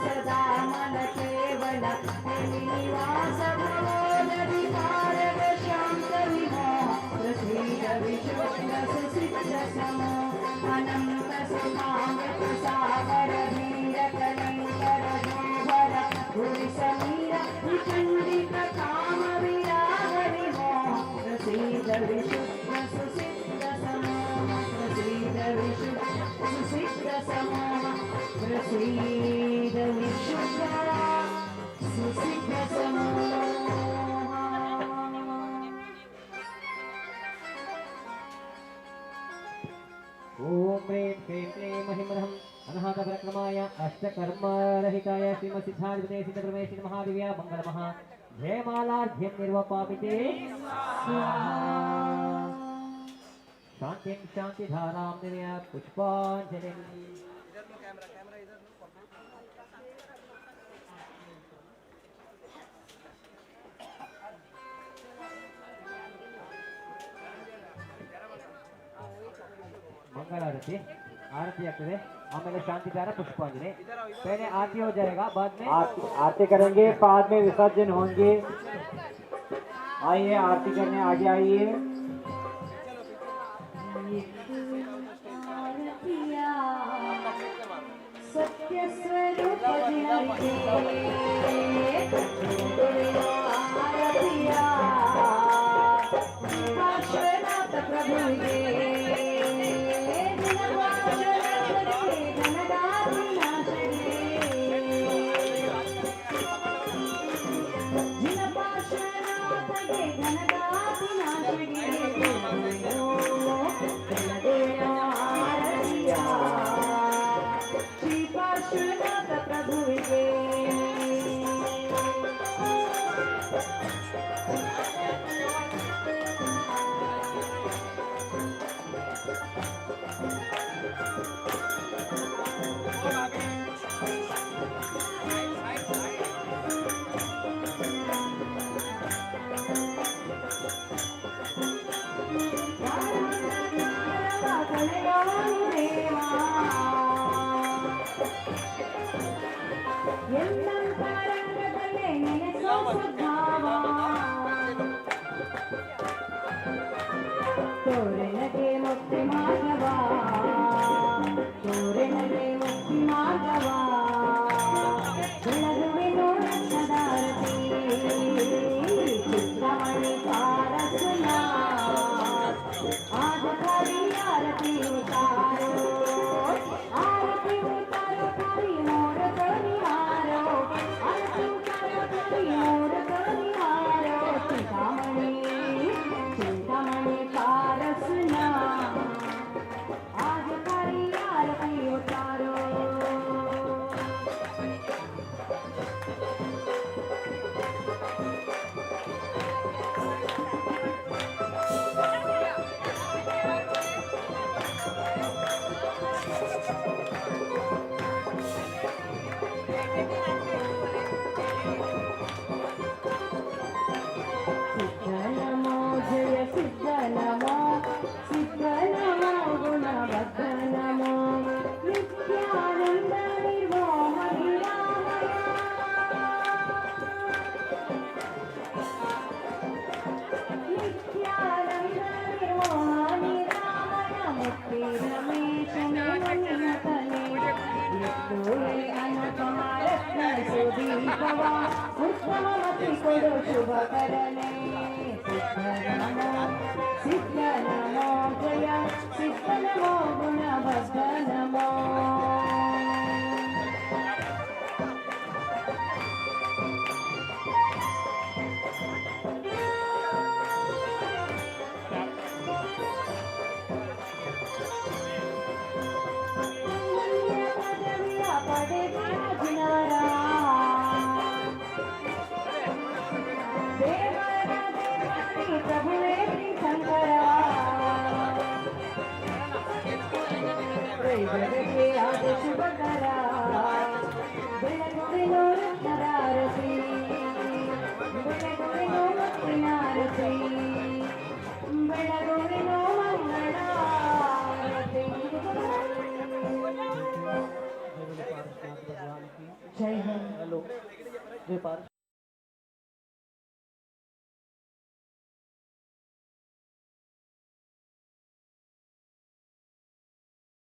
ಸದಾ ಮನ ಕೇವಲ ನಿವಾಸ ಭವೋದಧಿಕಾರದ ಶಾಂತ ವಿಮೋಹ ಪ್ರಸೀದ ವಿಶುದ್ಧ ಸುಸಿದ್ಧ ಸಮೋ ಅನಂತ ಸುಮಾಂಗ ಸಾಗರ ಧೀರ ಕಲಿಂಕರ ಧೂವರ ಗುರಿ ಸಮೀರ ವಿಖಂಡಿತ ಕಾಮ ವಿರಾಗ ವಿಮೋಹ ಪ್ರಸೀದ ವಿಶುದ್ಧ ಸುಸಿದ್ಧ ओम ह्रीं श्रीं क्लीं महिमनहम् अनाहतपरक्रमाय अष्टकर्मरहिताय श्रीमसिद्धाधिपते सिद्धप्रमेशिनि महादेव्या मङ्गलमः जयमालार्घ्यं निर्वपामिते शान्तिं शान्तिधारां निर्य पुष्पाञ्जलिं मंगलारती आरती ಆಗ್ತದೆ आमेले शांति धारा पुष्पांजलि पहले आरती हो जाएगा बाद में आरती करेंगे बाद में विसर्जन होंगे। आइए आरती करने आगे आइए। सत्य स्वरूप तोरणगे मुक्ति माधवा तोरणगे मुक्ति माधवा ಬೆಳಗುವೆನು ರತ್ನದಾರತಿ ಚಿತ್ರಮಣಿ ಪಾರಸುನ ಆಧಕಾರಿ ಆರತಿ ಉತಾರೋ ಆರತಿ ಉತಾರೋ ಕರಿ ಮೋರ ಕರಿಹಾರೋ ಆರತಿ ಉತಾರೋ ಕರಿ ಮೋರ ಕರಿಹಾರೋ ಚಿಂತಾಮಣಿ ಚಿಂತಾಮಣಿ ಪಾರಸುನ ಆಧಕಾರಿ ಆರತಿ ಉತಾರೋ सिद्धनमो जय सिद्धनमो सिद्धनमो गुणवर्धनमो नित्यानन्द निर्मोहनिरामय नित्यानन्द निर्मोहनिरामय मुक्तिरमेश निमन्यतने यत्तोळे अनुपमारत्न सुदीपवा उत्तममति कोडु शुभकरणे सिद्धनमो जय सिद्धनमो गुणवर्धनमो प्रभुवे श्री शंकरा जगते आदि शुभकरा ಬೆಳಗುವೆನು ರತ್ನದಾರತಿ ಬೆಳಗುವೆನು ಮುಕ್ತಿನಾರತಿ ಬೆಳಗುವೆನು ಮಂಗಳಾರತಿ जय हिंद। हेलो जय पार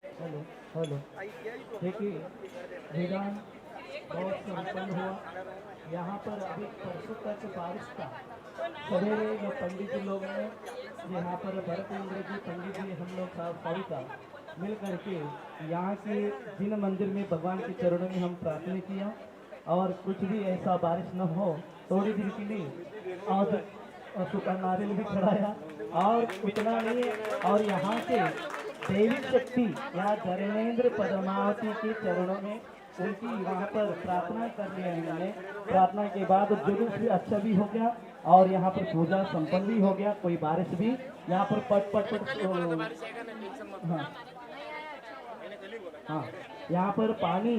हेलो हेलो देखिए मैदान बहुत संपन्न हुआ। यहाँ पर अभी परसों तक बारिश था। सवेरे जो पंडित जी लोग हैं यहाँ पर भरत इंद्र जी पंडित जी हम लोग साहब का मिल करके यहाँ के जिन मंदिर में भगवान के चरणों में हम प्रार्थना किया और कुछ भी ऐसा बारिश न हो थोड़ी देर के लिए और सुखा नारियल भी चढ़ाया और उतना नहीं और यहाँ से दैविक शक्ति यहाँ धर्मेंद्र पद्मावती के चरणों में उनकी वहाँ पर प्रार्थना कर लिया हमने। प्रार्थना के बाद जुलूस भी अच्छा भी हो गया और यहाँ पर पूजा संपन्न भी हो गया। कोई बारिश भी यहाँ पर पट पट पट हाँ यहाँ पर पानी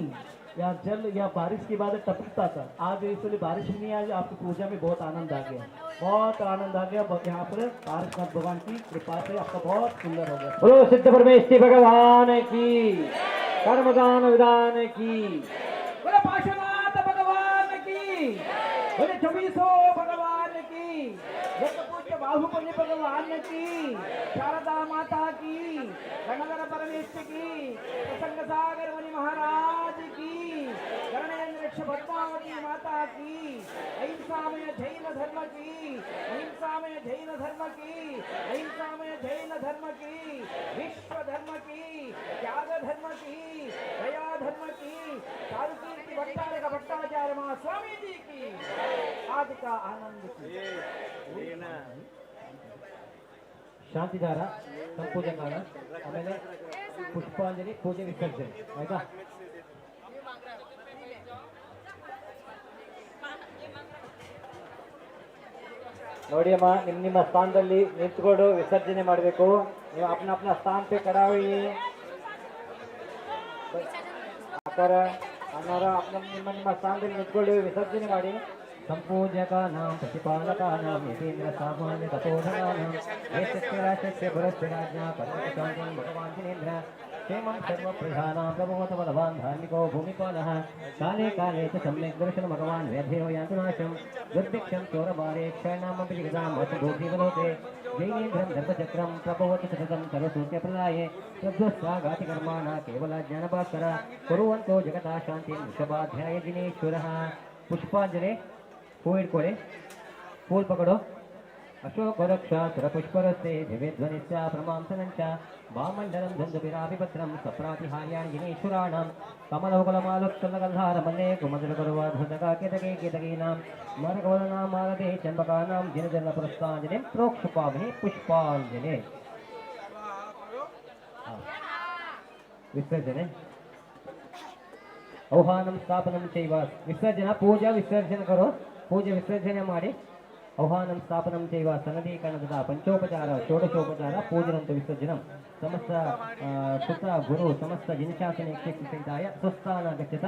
या जल या बारिश के बाद टपकता था। आज इसलिए बारिश भी नहीं आई। आपकी पूजा में बहुत आनंद आ गया, बहुत आनंद आ गया। यहाँ पर पारसनाथ भगवान की कृपा से आपका बहुत सुंदर हो गया। बोलो सिद्ध परमेश्वरी भगवान की, कर्मदान विधान की, बोले पार्श्वनाथ भगवान की, बोले छब्बीसो भगवान की, पूज्य बाहुबली भगवान की, शारदा माता की, गणधर परमेश्वर की, प्रसन्न सागर मुनि महाराज की, गणेन्द्र पद्मावती माता की, अहिंसा में जैन धर्म की, अहिंसा में जैन धर्म की, अहिंसा में जैन धर्म की, विश्व धर्म की, त्याग धर्म की, दया धर्म की, चारुकीर्ति भट्टाचार्य का भट्टाचार्य महा स्वामी जी की आज का आनंद की ಶಾಂತಿದಾರ ಸಂಪೂಜೆ ಮಾಡ ಆಮೇಲೆ ಪುಷ್ಪಾಂಜಲಿ ಪೂಜೆ ವಿಸರ್ಜನೆ ಆಯ್ತಾ. ನೋಡಿ ಅಮ್ಮ, ನಿಮ್ಮ ಸ್ಥಾನದಲ್ಲಿ ನಿಂತ್ಕೊಂಡು ವಿಸರ್ಜನೆ ಮಾಡಬೇಕು. ನೀವು अपना स्थान पे खड़ा होइए. ಆಕಾರ ಅನ್ನಾರ ನಿಮ್ಮ ಸ್ಥಾನದಲ್ಲಿ ನಿಂತ್ಕೊಂಡು ವಿಸರ್ಜನೆ ಮಾಡಿ. संपूजकानां प्रतिपालकानां यतीन्द्र सामान्य तपोधनानां वेदस्य राशस्य भरस्य राज्ञा परमशान्तिं भगवान् जिनेन्द्र क्षेमं सर्वप्रधानां प्रभवत बलवान् धार्मिको भूमिपालः काले काले च सम्यक् दर्शन भगवान् वेद्यो यान्तु नाशं दुर्भिक्षं चोरबारे क्षयणामपि जगदाम् अशुभोजीवलोके जैनेन्द्रं धर्मचक्रं प्रभवत सततं सर्वसूर्यप्रदाये प्रभुस्वाघातिकर्माणा केवलाज्ञानभास्कर कुर्वन्तो जगता शान्तिं वृषभाध्याय जिनेश्वरः. पुष्पांजलि फूल इट्कोळ्ळि, फूल पकड़ो. अशोक वृक्ष सुरपुष्परस्ते दिव्यध्वनिश्च प्रमांसनञ्च वामण्डलं धन्दुभिराभिपत्रं सप्रातिहार्याणि जिनेश्वराणां कमलौकलमालुक्तलगन्धारमल्ले कुमधुरकरुवाधृतका केतकीनां मरगवलनां मालदे चम्पकानां जिनजलपुरस्ताञ्जलिं प्रोक्षपामहे पुष्पाञ्जलि. विसर्जने आह्वानं स्थापनं चैव विसर्जन पूजा विसर्जन करो. पूजा विसर्जन ಮಾಡಿ आह्वानं स्थापनं चैव सनदीकरणतथा पंचोपचार षोडशोपचार पूजनं तु विसर्जनं समस्त सुत गुरु समस्त जिनशासने सहिताय स्वस्थान गच्छत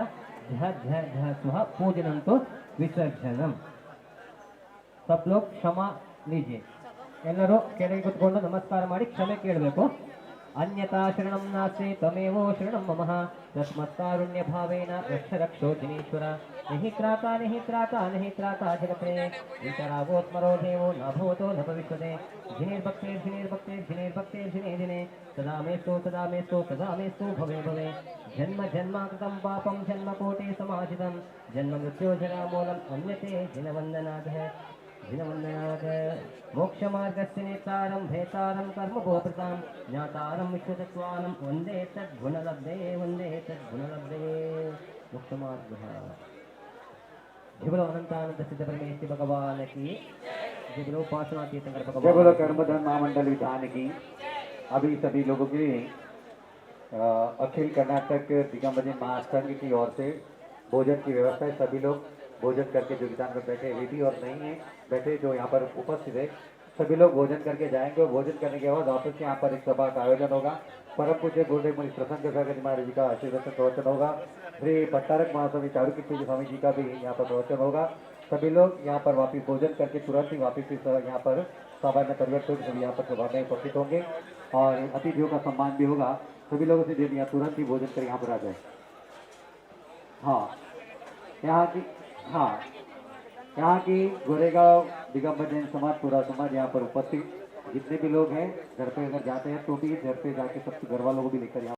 झ झ झ स्वः पूजनं तु विसर्जनं. सब लोग क्षमा लीजिए. ಎಲ್ಲರೂ ಕೆಳಗೆ ಕೂತ್ಕೊಂಡು ನಮಸ್ಕಾರ ಮಾಡಿ ಕ್ಷಮೆ ಕೇಳಬೇಕು. अन्यथा शरणं नास्ति तमेव शरणं मम तस्मत्कारुण्य भावेन रक्ष रक्षो जिनेश्वर. नहि त्राता जगते वितरागो स्मरो देवो न भवतो न भविष्यते. जिनेर्भक्तेर्जिने दिने सदा मेस्तु भवे भवे. जन्म जन्माकृतं पापं जन्मकोटि समाहितं जन्म मृत्योजरामूलम् अन्यते जिनवन्दनाथ. मोक्षमार्गस्य नेतारं भेतारं कर्मभोप्रतां ज्ञातारं विश्वतत्त्वानं वन्दे तद्गुणलब्धे मोक्षमार्गः. जय अनंतानंद सिद्ध परमेश्वर भगवान की जय. बोलो पार्श्वनाथ तीर्थंकर भगवान. जय बोलो कर्मधन महामंडल विधान की. अभी सभी लोगों के लिए अखिल कर्नाटक दिगंबर महासंघ की ओर से भोजन की व्यवस्था है. सभी लोग भोजन करके जो विधान पर बैठे वे भी और नहीं है बैठे जो यहाँ पर उपस्थित है सभी लोग भोजन करके जाएंगे. और भोजन करने के बाद वापस यहाँ पर एक सभा का आयोजन होगा. परम पूज्य गुरुदेव मुनि प्रसन्न सागर महाराज जी का आशीर्वाद प्रवचन होगा. श्री भट्टारक महास्वामी चारुकीर्ति स्वामी जी का भी यहाँ पर प्रवचन होगा. सभी लोग यहाँ पर वापिस भोजन करके तुरंत ही वापिस यहाँ पर सभा में परिवर्तित होकर सभी यहाँ पर सभा में उपस्थित होंगे. और अतिथियों का सम्मान भी होगा. सभी लोगों से यहाँ तुरंत ही भोजन कर यहाँ पर आ जाए. हाँ यहाँ की गोरेगांव दिगंबर जैन समाज पूरा समाज यहाँ पर उपस्थित जितने भी लोग हैं घर पे अगर जाते हैं तो भी घर पे जाके सबके घर वालों को भी लेकर यहाँ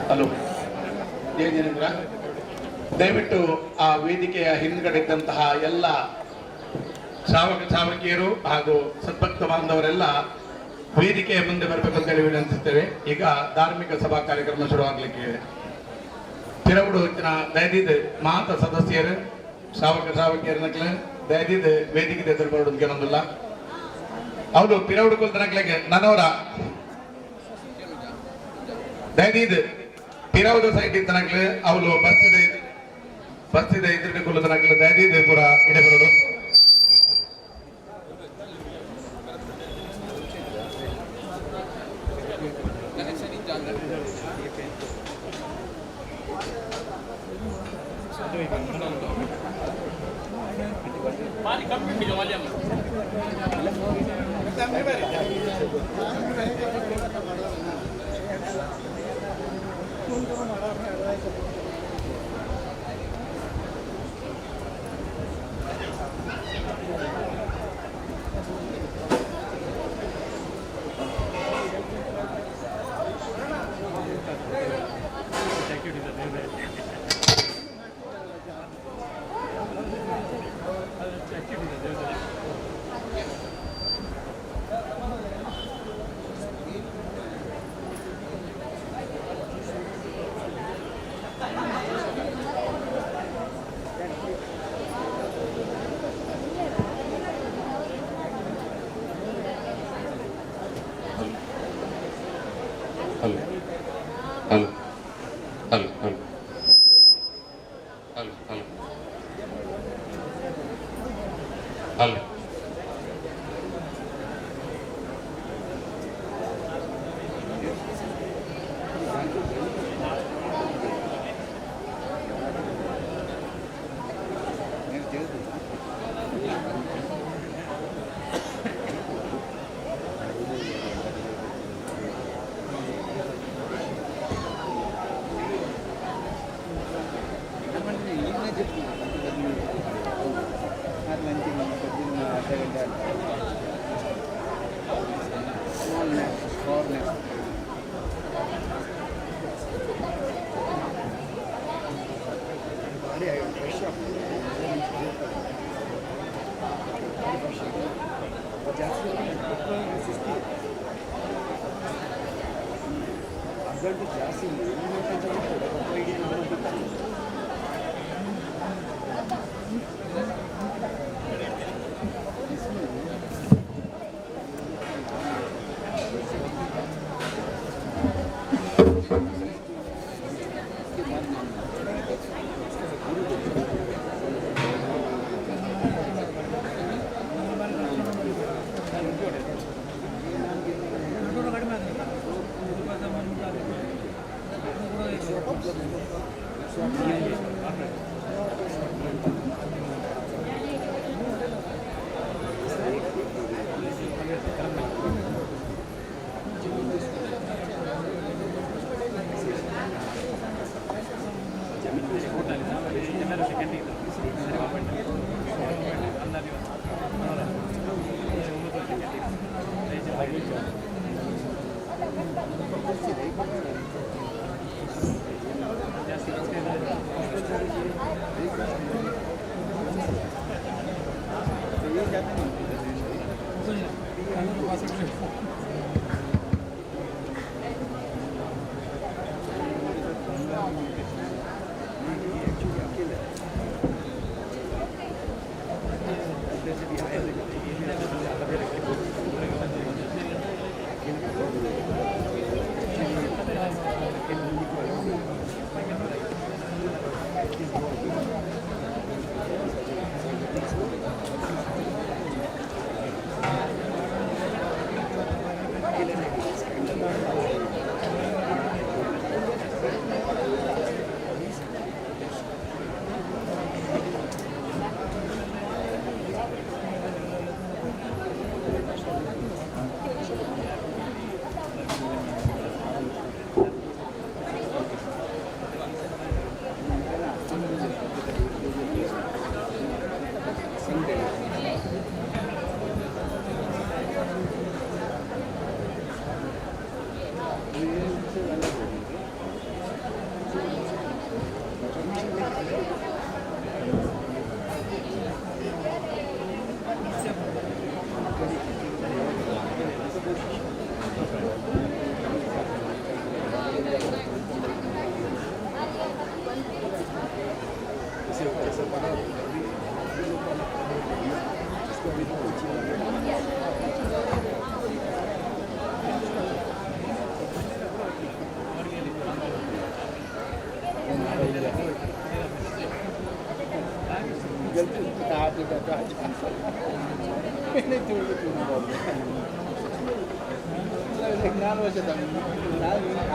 ಹಲೋ, ಜಯಜನೇಂದ್ರ, ದಯವಿಟ್ಟು ಆ ವೇದಿಕೆಯ ಹಿಂದ್ಗಡೆ ಇದ್ದಂತಹ ಎಲ್ಲ ಶ್ರಾವಕ ಶ್ರಾವಕಿಯರು ಹಾಗೂ ಸದ್ಭಕ್ತ ಬಾಂಧವರೆಲ್ಲ ವೇದಿಕೆಯ ಮುಂದೆ ಬರಬೇಕಂತ ಹೇಳಿ ವಿನಂತಿಸ್ತೇವೆ. ಈಗ ಧಾರ್ಮಿಕ ಸಭಾ ಕಾರ್ಯಕ್ರಮ ಶುರುವಾಗಲಿಕ್ಕೆ ಪಿರವುಡು ಹೊತ್ತಿನ ದಯದಿದ್ದು ಮಾತ ಸದಸ್ಯರು ಶ್ರಾವಕ ಶ್ರಾವಕಿಯರನಕ್ಲೆ ದಯದಿದ್ದು ವೇದಿಕೆ ಎದುರು ಬರೋದಕ್ಕೆ ನಂದಿಲ್ಲ. ಅವರು ಪಿರವುಡು ಕೊಲ್ತನಕ್ಲೆಗೆ ನನ್ನವರ ದಯದಿದ್ದು ಪಿರವುಡು ಸೈಡ್ ಇತ್ತನಕ್ಲೆ ಅವಳು ಬಸ್ತಿದೆ ಇದ್ರಿಗೆ ಕೊಲ್ಲುತ್ತನಕ್ಲೆ ದಯದಿದ್ದು ಪೂರ ಇಡೆ ಬರೋದು.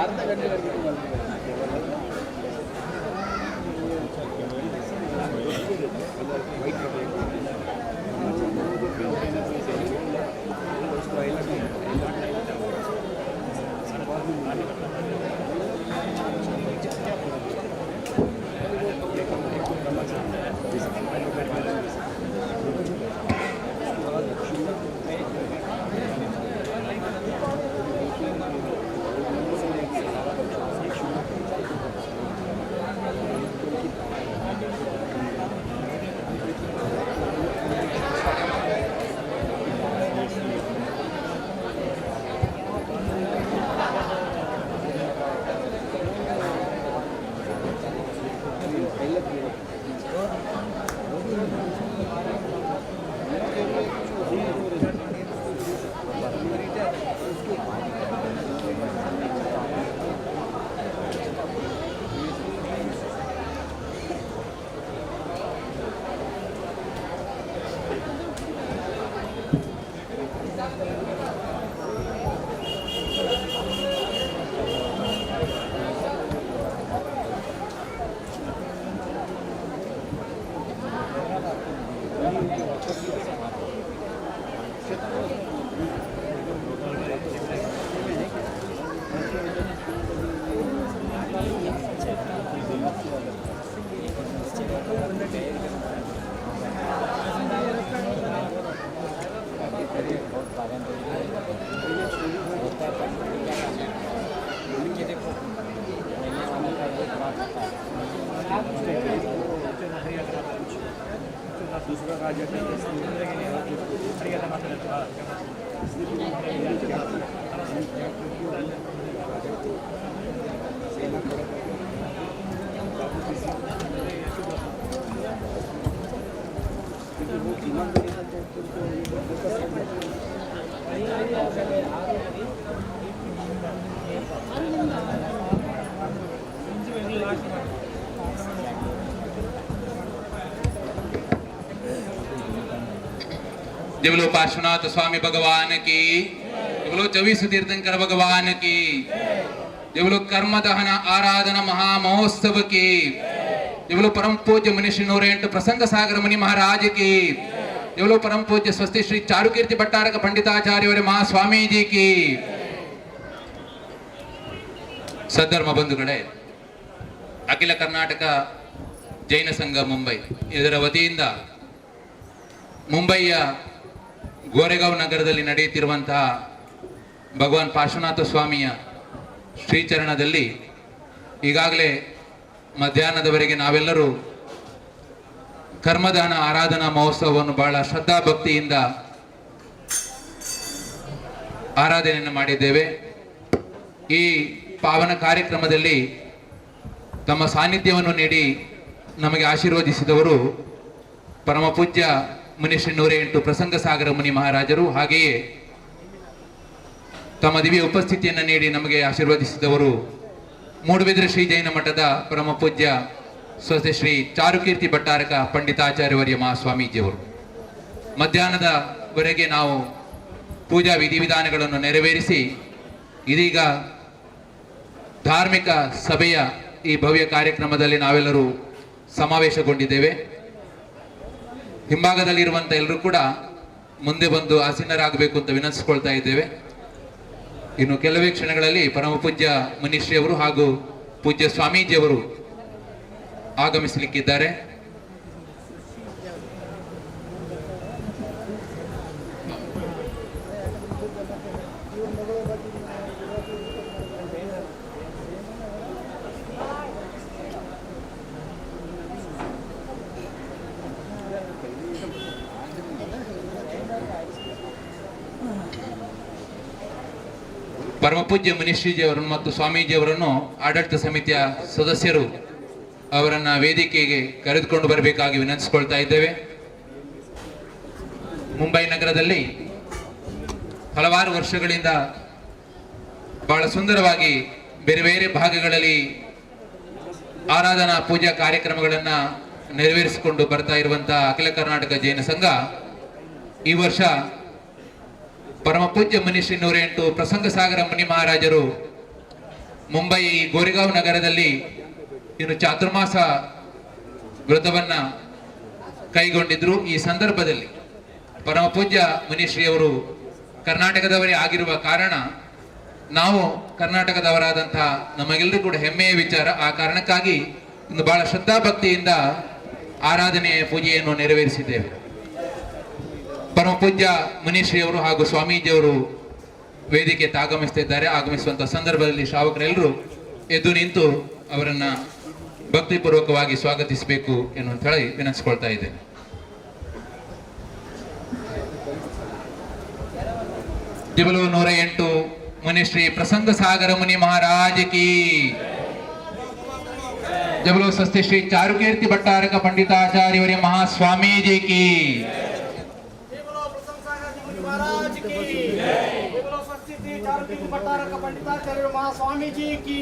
ಅರ್ಧ ಗಂಟೆ जय बोलो पार्श्वनाथ स्वामी भगवान की, जय बोलो 24 तीर्थंकर भगवान की, जय बोलो कर्म दहन आराधना महामहोत्सव की, जय बोलो परम पूज्य मुनि श्री 108 प्रसंग सागर मुनि महाराज की, जय बोलो परम पूज्य स्वस्ति श्री चारुकीर्ति भट्टारक पंडिताचार्य महास्वामी जी की। सद्धर्म ಬಂಧುಗಳೇ, ಅಖಿಲ ಕರ್ನಾಟಕ ಜೈನ ಸಂಘ ಮುಂಬೈ ಇದರ ವತಿಯಿಂದ ಮುಂಬಯಿಯ ಗೋರೆಗಾಂವ್ ನಗರದಲ್ಲಿ ನಡೆಯುತ್ತಿರುವಂತಹ ಭಗವಾನ್ ಪಾರ್ಶ್ವನಾಥ ಸ್ವಾಮಿಯ ಶ್ರೀಚರಣದಲ್ಲಿ ಈಗಾಗಲೇ ಮಧ್ಯಾಹ್ನದವರೆಗೆ ನಾವೆಲ್ಲರೂ ಕರ್ಮದಾನ ಆರಾಧನಾ ಮಹೋತ್ಸವವನ್ನು ಬಹಳ ಶ್ರದ್ಧಾ ಭಕ್ತಿಯಿಂದ ಆರಾಧನೆಯನ್ನು ಮಾಡಿದ್ದೇವೆ. ಈ ಪಾವನ ಕಾರ್ಯಕ್ರಮದಲ್ಲಿ ತಮ್ಮ ಸಾನ್ನಿಧ್ಯವನ್ನು ನೀಡಿ ನಮಗೆ ಆಶೀರ್ವದಿಸಿದವರು ಪರಮ ಪೂಜ್ಯ ಮುನಿ ಶ್ರೀ 108 ಪ್ರಸಂಗ ಸಾಗರ ಮುನಿ ಮಹಾರಾಜರು, ಹಾಗೆಯೇ ತಮ್ಮ ದಿವ್ಯ ಉಪಸ್ಥಿತಿಯನ್ನು ನೀಡಿ ನಮಗೆ ಆಶೀರ್ವದಿಸಿದವರು ಮೂಡುಬಿದಿರೆ ಶ್ರೀ ಜೈನ ಮಠದ ಪರಮ ಪೂಜ್ಯ ಸ್ವಸ್ತಿ ಶ್ರೀ ಚಾರುಕೀರ್ತಿ ಭಟ್ಟಾರಕ ಪಂಡಿತಾಚಾರ್ಯವರ್ಯ ಮಹಾಸ್ವಾಮೀಜಿಯವರು. ಮಧ್ಯಾಹ್ನದವರೆಗೆ ನಾವು ಪೂಜಾ ವಿಧಿವಿಧಾನಗಳನ್ನು ನೆರವೇರಿಸಿ ಇದೀಗ ಧಾರ್ಮಿಕ ಸಭೆಯ ಈ ಭವ್ಯ ಕಾರ್ಯಕ್ರಮದಲ್ಲಿ ನಾವೆಲ್ಲರೂ ಸಮಾವೇಶಗೊಂಡಿದ್ದೇವೆ. ಹಿಂಭಾಗದಲ್ಲಿರುವಂಥ ಎಲ್ಲರೂ ಕೂಡ ಮುಂದೆ ಬಂದು ಆಸೀನರಾಗಬೇಕು ಅಂತ ವಿನಂತಿಸಿಕೊಳ್ತಾ ಇದ್ದೇವೆ. ಇನ್ನು ಕೆಲವೇ ಕ್ಷಣಗಳಲ್ಲಿ ಪರಮ ಪೂಜ್ಯ ಮುನಿಶ್ರೀಯವರು ಹಾಗೂ ಪೂಜ್ಯ ಸ್ವಾಮೀಜಿಯವರು ಆಗಮಿಸಲಿಕ್ಕಿದ್ದಾರೆ. ಪರಮ ಪೂಜ್ಯ ಮುನಿಶ್ರೀಜಿಯವರನ್ನು ಮತ್ತು ಸ್ವಾಮೀಜಿಯವರನ್ನು ಆಡಳಿತ ಸಮಿತಿಯ ಸದಸ್ಯರು ಅವರನ್ನ ವೇದಿಕೆಗೆ ಕರೆದುಕೊಂಡು ಬರಬೇಕಾಗಿ ವಿನಂತಿಸಿಕೊಳ್ತಾ ಇದ್ದೇವೆ. ಮುಂಬೈ ನಗರದಲ್ಲಿ ಹಲವಾರು ವರ್ಷಗಳಿಂದ ಬಹಳ ಸುಂದರವಾಗಿ ಬೇರೆ ಬೇರೆ ಭಾಗಗಳಲ್ಲಿ ಆರಾಧನಾ ಪೂಜಾ ಕಾರ್ಯಕ್ರಮಗಳನ್ನು ನೆರವೇರಿಸಿಕೊಂಡು ಬರ್ತಾ ಇರುವಂತಹ ಅಖಿಲ ಕರ್ನಾಟಕ ಜೈನ ಸಂಘ ಈ ವರ್ಷ ಪರಮ ಪೂಜ್ಯ ಮುನಿ ಶ್ರೀ 108 ಪ್ರಸಂಗ ಸಾಗರ ಮುನಿ ಮಹಾರಾಜರು ಮುಂಬೈ ಗೋರೆಗಾಂವ್ ನಗರದಲ್ಲಿ ಇನ್ನು ಚಾತುರ್ಮಾಸ ವ್ರತವನ್ನ ಕೈಗೊಂಡಿದ್ರು. ಈ ಸಂದರ್ಭದಲ್ಲಿ ಪರಮ ಪೂಜ್ಯ ಮುನಿಶ್ರೀಯವರು ಕರ್ನಾಟಕದವರೇ ಆಗಿರುವ ಕಾರಣ ನಾವು ಕರ್ನಾಟಕದವರಾದಂತಹ ನಮಗೆಲ್ಲರೂ ಕೂಡ ಹೆಮ್ಮೆಯ ವಿಚಾರ. ಆ ಕಾರಣಕ್ಕಾಗಿ ಇಂದು ಬಹಳ ಶ್ರದ್ಧಾಭಕ್ತಿಯಿಂದ ಆರಾಧನೆಯ ಪೂಜೆಯನ್ನು ನೆರವೇರಿಸಿದ್ದೇವೆ. ಪರಮ ಪೂಜ್ಯ ಮುನಿಶ್ರೀಯವರು ಹಾಗೂ ಸ್ವಾಮೀಜಿಯವರು ವೇದಿಕೆ ಆಗಮಿಸುತ್ತಿದ್ದಾರೆ. ಆಗಮಿಸುವಂತಹ ಸಂದರ್ಭದಲ್ಲಿ ಶ್ರಾವಕರೆಲ್ಲರೂ ಎದ್ದು ನಿಂತು ಅವರನ್ನ ಭಕ್ತಿಪೂರ್ವಕವಾಗಿ ಸ್ವಾಗತಿಸಬೇಕು ಎನ್ನುವಂತ ಹೇಳಿ ವಿನಂತಿಸಿಕೊಳ್ತಾ ಇದ್ದೇನೆ. ಜಬಲು 108 ಮುನಿಶ್ರೀ ಪ್ರಸಂಗ ಸಾಗರ ಮುನಿ ಮಹಾರಾಜ ಕಿ. ಜಬಲು ಸ್ವಸ್ತಿ ಶ್ರೀ ಚಾರುಕೀರ್ತಿ ಭಟ್ಟಾರಕ पंडिताचार्य महास्वामी की. महास्वामी जी की.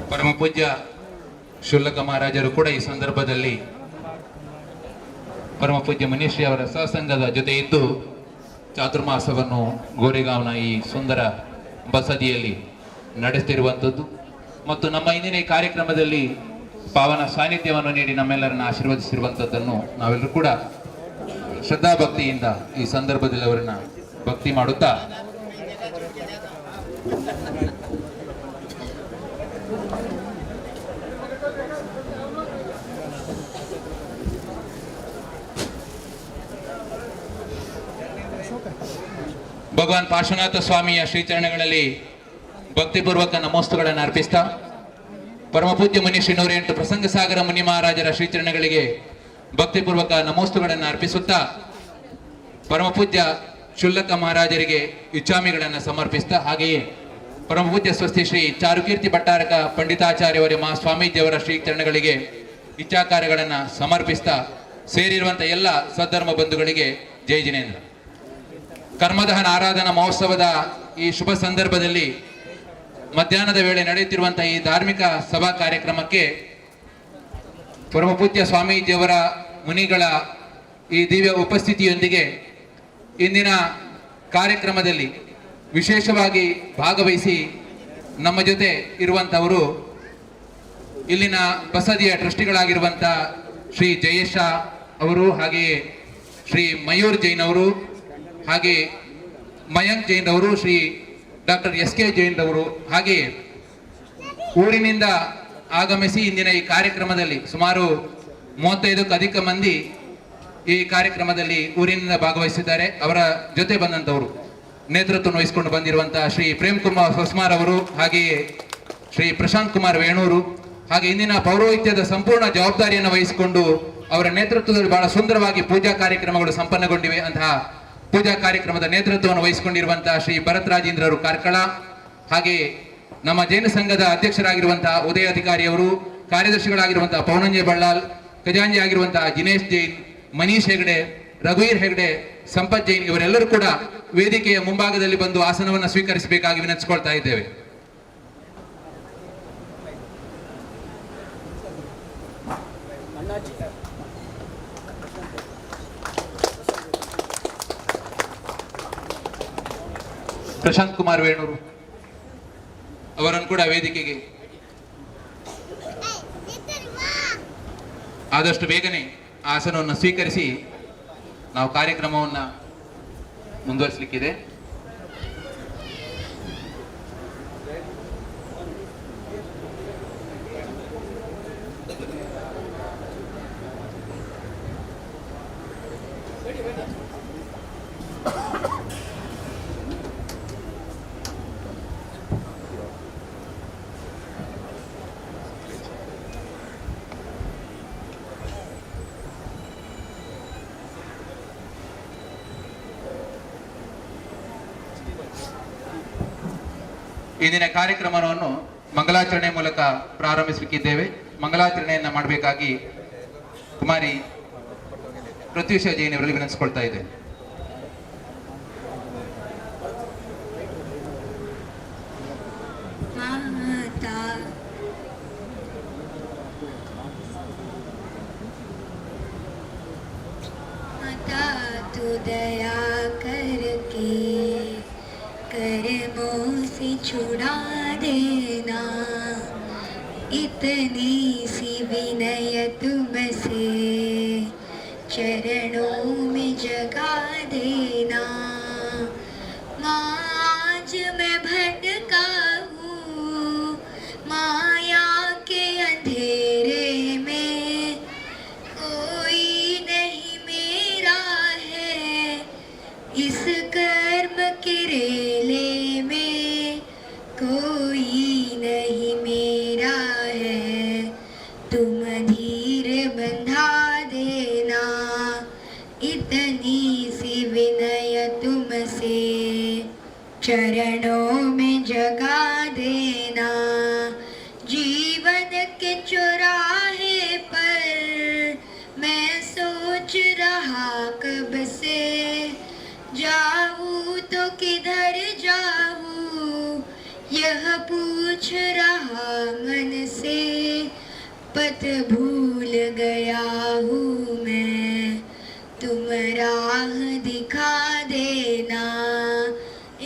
ಪರಮ ಪೂಜ್ಯ ಶುಲ್ಲಕ ಮಹಾರಾಜರು ಕೂಡ ಈ ಸಂದರ್ಭದಲ್ಲಿ ಪರಮ ಪೂಜ್ಯ ಮುನಿಶ್ರೀ ಅವರ ಸಹಸಂಘದ ಜೊತೆ ಇದ್ದು ಚಾತುರ್ಮಾಸವನ್ನು ಗೋರೆಗಾಂವ್ನ ಈ ಸುಂದರ ಬಸದಿಯಲ್ಲಿ ನಡೆಸುತ್ತಿರುವಂಥದ್ದು ಮತ್ತು ನಮ್ಮ ಇಂದಿನ ಈ ಕಾರ್ಯಕ್ರಮದಲ್ಲಿ ಪಾವನ ಸಾನ್ನಿಧ್ಯವನ್ನು ನೀಡಿ ನಮ್ಮೆಲ್ಲರನ್ನ ಆಶೀರ್ವದಿಸಿರುವಂಥದ್ದನ್ನು ನಾವೆಲ್ಲರೂ ಕೂಡ ಶ್ರದ್ಧಾಭಕ್ತಿಯಿಂದ ಈ ಸಂದರ್ಭದಲ್ಲಿ ಅವರನ್ನ ಭಕ್ತಿ ಮಾಡುತ್ತಾ ಭಗವಾನ್ ಪಾರ್ಶ್ವನಾಥ ಸ್ವಾಮಿಯ ಶ್ರೀಚರಣಗಳಲ್ಲಿ ಭಕ್ತಿಪೂರ್ವಕ ನಮೋಸ್ತುಗಳನ್ನು ಅರ್ಪಿಸ್ತಾ ಪರಮ ಪೂಜ್ಯ ಮುನಿ ಶ್ರೀ 108 ಪ್ರಸಂಗ ಸಾಗರ ಮುನಿ ಮಹಾರಾಜರ ಶ್ರೀಚರಣಗಳಿಗೆ ಭಕ್ತಿಪೂರ್ವಕ ನಮೋಸ್ತುಗಳನ್ನು ಅರ್ಪಿಸುತ್ತಾ ಪರಮ ಪೂಜ್ಯ ಶುಲ್ಲಕ ಮಹಾರಾಜರಿಗೆ ಇಚ್ಛಾಮಿಗಳನ್ನು ಸಮರ್ಪಿಸ್ತಾ ಹಾಗೆಯೇ ಪರಮ ಪೂಜ್ಯ ಸ್ವಸ್ತಿ ಶ್ರೀ ಚಾರುಕೀರ್ತಿ ಭಟ್ಟಾರಕ ಪಂಡಿತಾಚಾರ್ಯವರೇ ಮಹಾಸ್ವಾಮೀಜಿಯವರ ಶ್ರೀಚರಣಗಳಿಗೆ ಇಚ್ಛಾಕಾರ್ಯಗಳನ್ನು ಸಮರ್ಪಿಸ್ತಾ ಸೇರಿರುವಂಥ ಎಲ್ಲ ಸದ್ಧರ್ಮ ಬಂಧುಗಳಿಗೆ ಜೈ ಜಿನೇಂದ್ರ. ಕರ್ಮದಹನ ಆರಾಧನಾ ಮಹೋತ್ಸವದ ಈ ಶುಭ ಸಂದರ್ಭದಲ್ಲಿ ಮಧ್ಯಾಹ್ನದ ವೇಳೆ ನಡೆಯುತ್ತಿರುವಂತಹ ಈ ಧಾರ್ಮಿಕ ಸಭಾ ಕಾರ್ಯಕ್ರಮಕ್ಕೆ ಪರಮ ಪೂಜ್ಯ ಸ್ವಾಮೀಜಿಯವರ ಮುನಿಗಳ ಈ ದಿವ್ಯ ಉಪಸ್ಥಿತಿಯೊಂದಿಗೆ ಇಂದಿನ ಕಾರ್ಯಕ್ರಮದಲ್ಲಿ ವಿಶೇಷವಾಗಿ ಭಾಗವಹಿಸಿ ನಮ್ಮ ಜೊತೆ ಇರುವಂಥವರು ಇಲ್ಲಿನ ಬಸದಿಯ ಟ್ರಸ್ಟಿಗಳಾಗಿರುವಂಥ ಶ್ರೀ ಜಯೇಶ ಅವರು, ಹಾಗೆಯೇ ಶ್ರೀ ಮಯೂರ್ ಜೈನ್ ಅವರು, ಹಾಗೆ ಮಯಾಂಕ್ ಜೈನ್ ಅವರು, ಶ್ರೀ ಡಾಕ್ಟರ್ SK ಜೈನ್ ಅವರು, ಹಾಗೆಯೇ ಊರಿನಿಂದ ಆಗಮಿಸಿ ಇಂದಿನ ಈ ಕಾರ್ಯಕ್ರಮದಲ್ಲಿ ಸುಮಾರು 35ಕ್ಕೂ ಅಧಿಕ ಮಂದಿ ಈ ಕಾರ್ಯಕ್ರಮದಲ್ಲಿ ಊರಿನಿಂದ ಭಾಗವಹಿಸಿದ್ದಾರೆ. ಅವರ ಜೊತೆ ಬಂದಂಥವರು ನೇತೃತ್ವವನ್ನು ವಹಿಸಿಕೊಂಡು ಬಂದಿರುವಂತಹ ಶ್ರೀ ಪ್ರೇಮ್ ಕುಮಾರ್ ಹೊಸ್ಮಾರ್ ಅವರು, ಹಾಗೆಯೇ ಶ್ರೀ ಪ್ರಶಾಂತ್ ಕುಮಾರ್ ವೇಣೂರು, ಹಾಗೆ ಇಂದಿನ ಪೌರೋಹಿತ್ಯದ ಸಂಪೂರ್ಣ ಜವಾಬ್ದಾರಿಯನ್ನು ವಹಿಸಿಕೊಂಡು ಅವರ ನೇತೃತ್ವದಲ್ಲಿ ಬಹಳ ಸುಂದರವಾಗಿ ಪೂಜಾ ಕಾರ್ಯಕ್ರಮಗಳು ಸಂಪನ್ನಗೊಂಡಿವೆ. ಅಂತಹ ಪೂಜಾ ಕಾರ್ಯಕ್ರಮದ ನೇತೃತ್ವವನ್ನು ವಹಿಸಿಕೊಂಡಿರುವಂತಹ ಶ್ರೀ ಭರತ್ ರಾಜೇಂದ್ರರು ಕಾರ್ಕಳ, ಹಾಗೆ ನಮ್ಮ ಜೈನ ಸಂಘದ ಅಧ್ಯಕ್ಷರಾಗಿರುವಂತಹ ಉದಯ ಅಧಿಕಾರಿ ಅವರು, ಕಾರ್ಯದರ್ಶಿಗಳಾಗಿರುವಂತಹ ಪೌನಂಜೆ ಬಳ್ಳಾಲ್, ಖಜಾಂಜಿ ಆಗಿರುವಂತಹ ಜಿನೇಶ್ ಜೈನ್, ಮನೀಶ್ ಹೆಗಡೆ, ರಘುವೀರ್ ಹೆಗಡೆ, ಸಂಪತ್ ಜೈನ್ ಇವರೆಲ್ಲರೂ ಕೂಡ ವೇದಿಕೆಯ ಮುಂಭಾಗದಲ್ಲಿ ಬಂದು ಆಸನವನ್ನು ಸ್ವೀಕರಿಸಬೇಕಾಗಿ ವಿನಂತಿಸಿಕೊಳ್ತಾ ಇದ್ದೇವೆ. ಪ್ರಶಾಂತ್ ಕುಮಾರ್ ವೇಣೂರು ಅವರನ್ನು ಕೂಡ ವೇದಿಕೆಗೆ ಆದಷ್ಟು ಬೇಗನೆ ಆಸನವನ್ನು ಸ್ವೀಕರಿಸಿ ನಾವು ಕಾರ್ಯಕ್ರಮವನ್ನು ಮುಂದುವರಿಸಲಿಕ್ಕಿದೆ. ಇಂದಿನ ಕಾರ್ಯಕ್ರಮವನ್ನು ಮಂಗಲಾಚರಣೆ ಮೂಲಕ ಪ್ರಾರಂಭಿಸಲಿಕ್ಕಿದ್ದೇವೆ. ಮಂಗಲಾಚರಣೆಯನ್ನ ಮಾಡಬೇಕಾಗಿ ಕುಮಾರಿ ಪ್ರತ್ಯೂಷ ಜೈನ್ ಅವರಲ್ಲಿ ವಿನಂತಿಸಿಕೊಳ್ತಾ ಇದ್ದೇನೆ. तू दया करके कर्मों से छुड़ा देना, इतनी सी विनय तुमसे चरणों में जगा देना। माँ आज मैं भटका हूँ माया के अंधेरे में, कोई नहीं मेरा है इस कर्म के रेले में, कोई नहीं मेरा है तुम धीर बंधा देना, इतनी सी विनय तुमसे चरणों में जगा देना। जीवन के चौराहे पर मैं सोच रहा कब से, जाऊँ तो किधर जाऊँ यह पूछ रहा मन से, पथ भूल गया हूँ मैं तुम राह दिखा देना,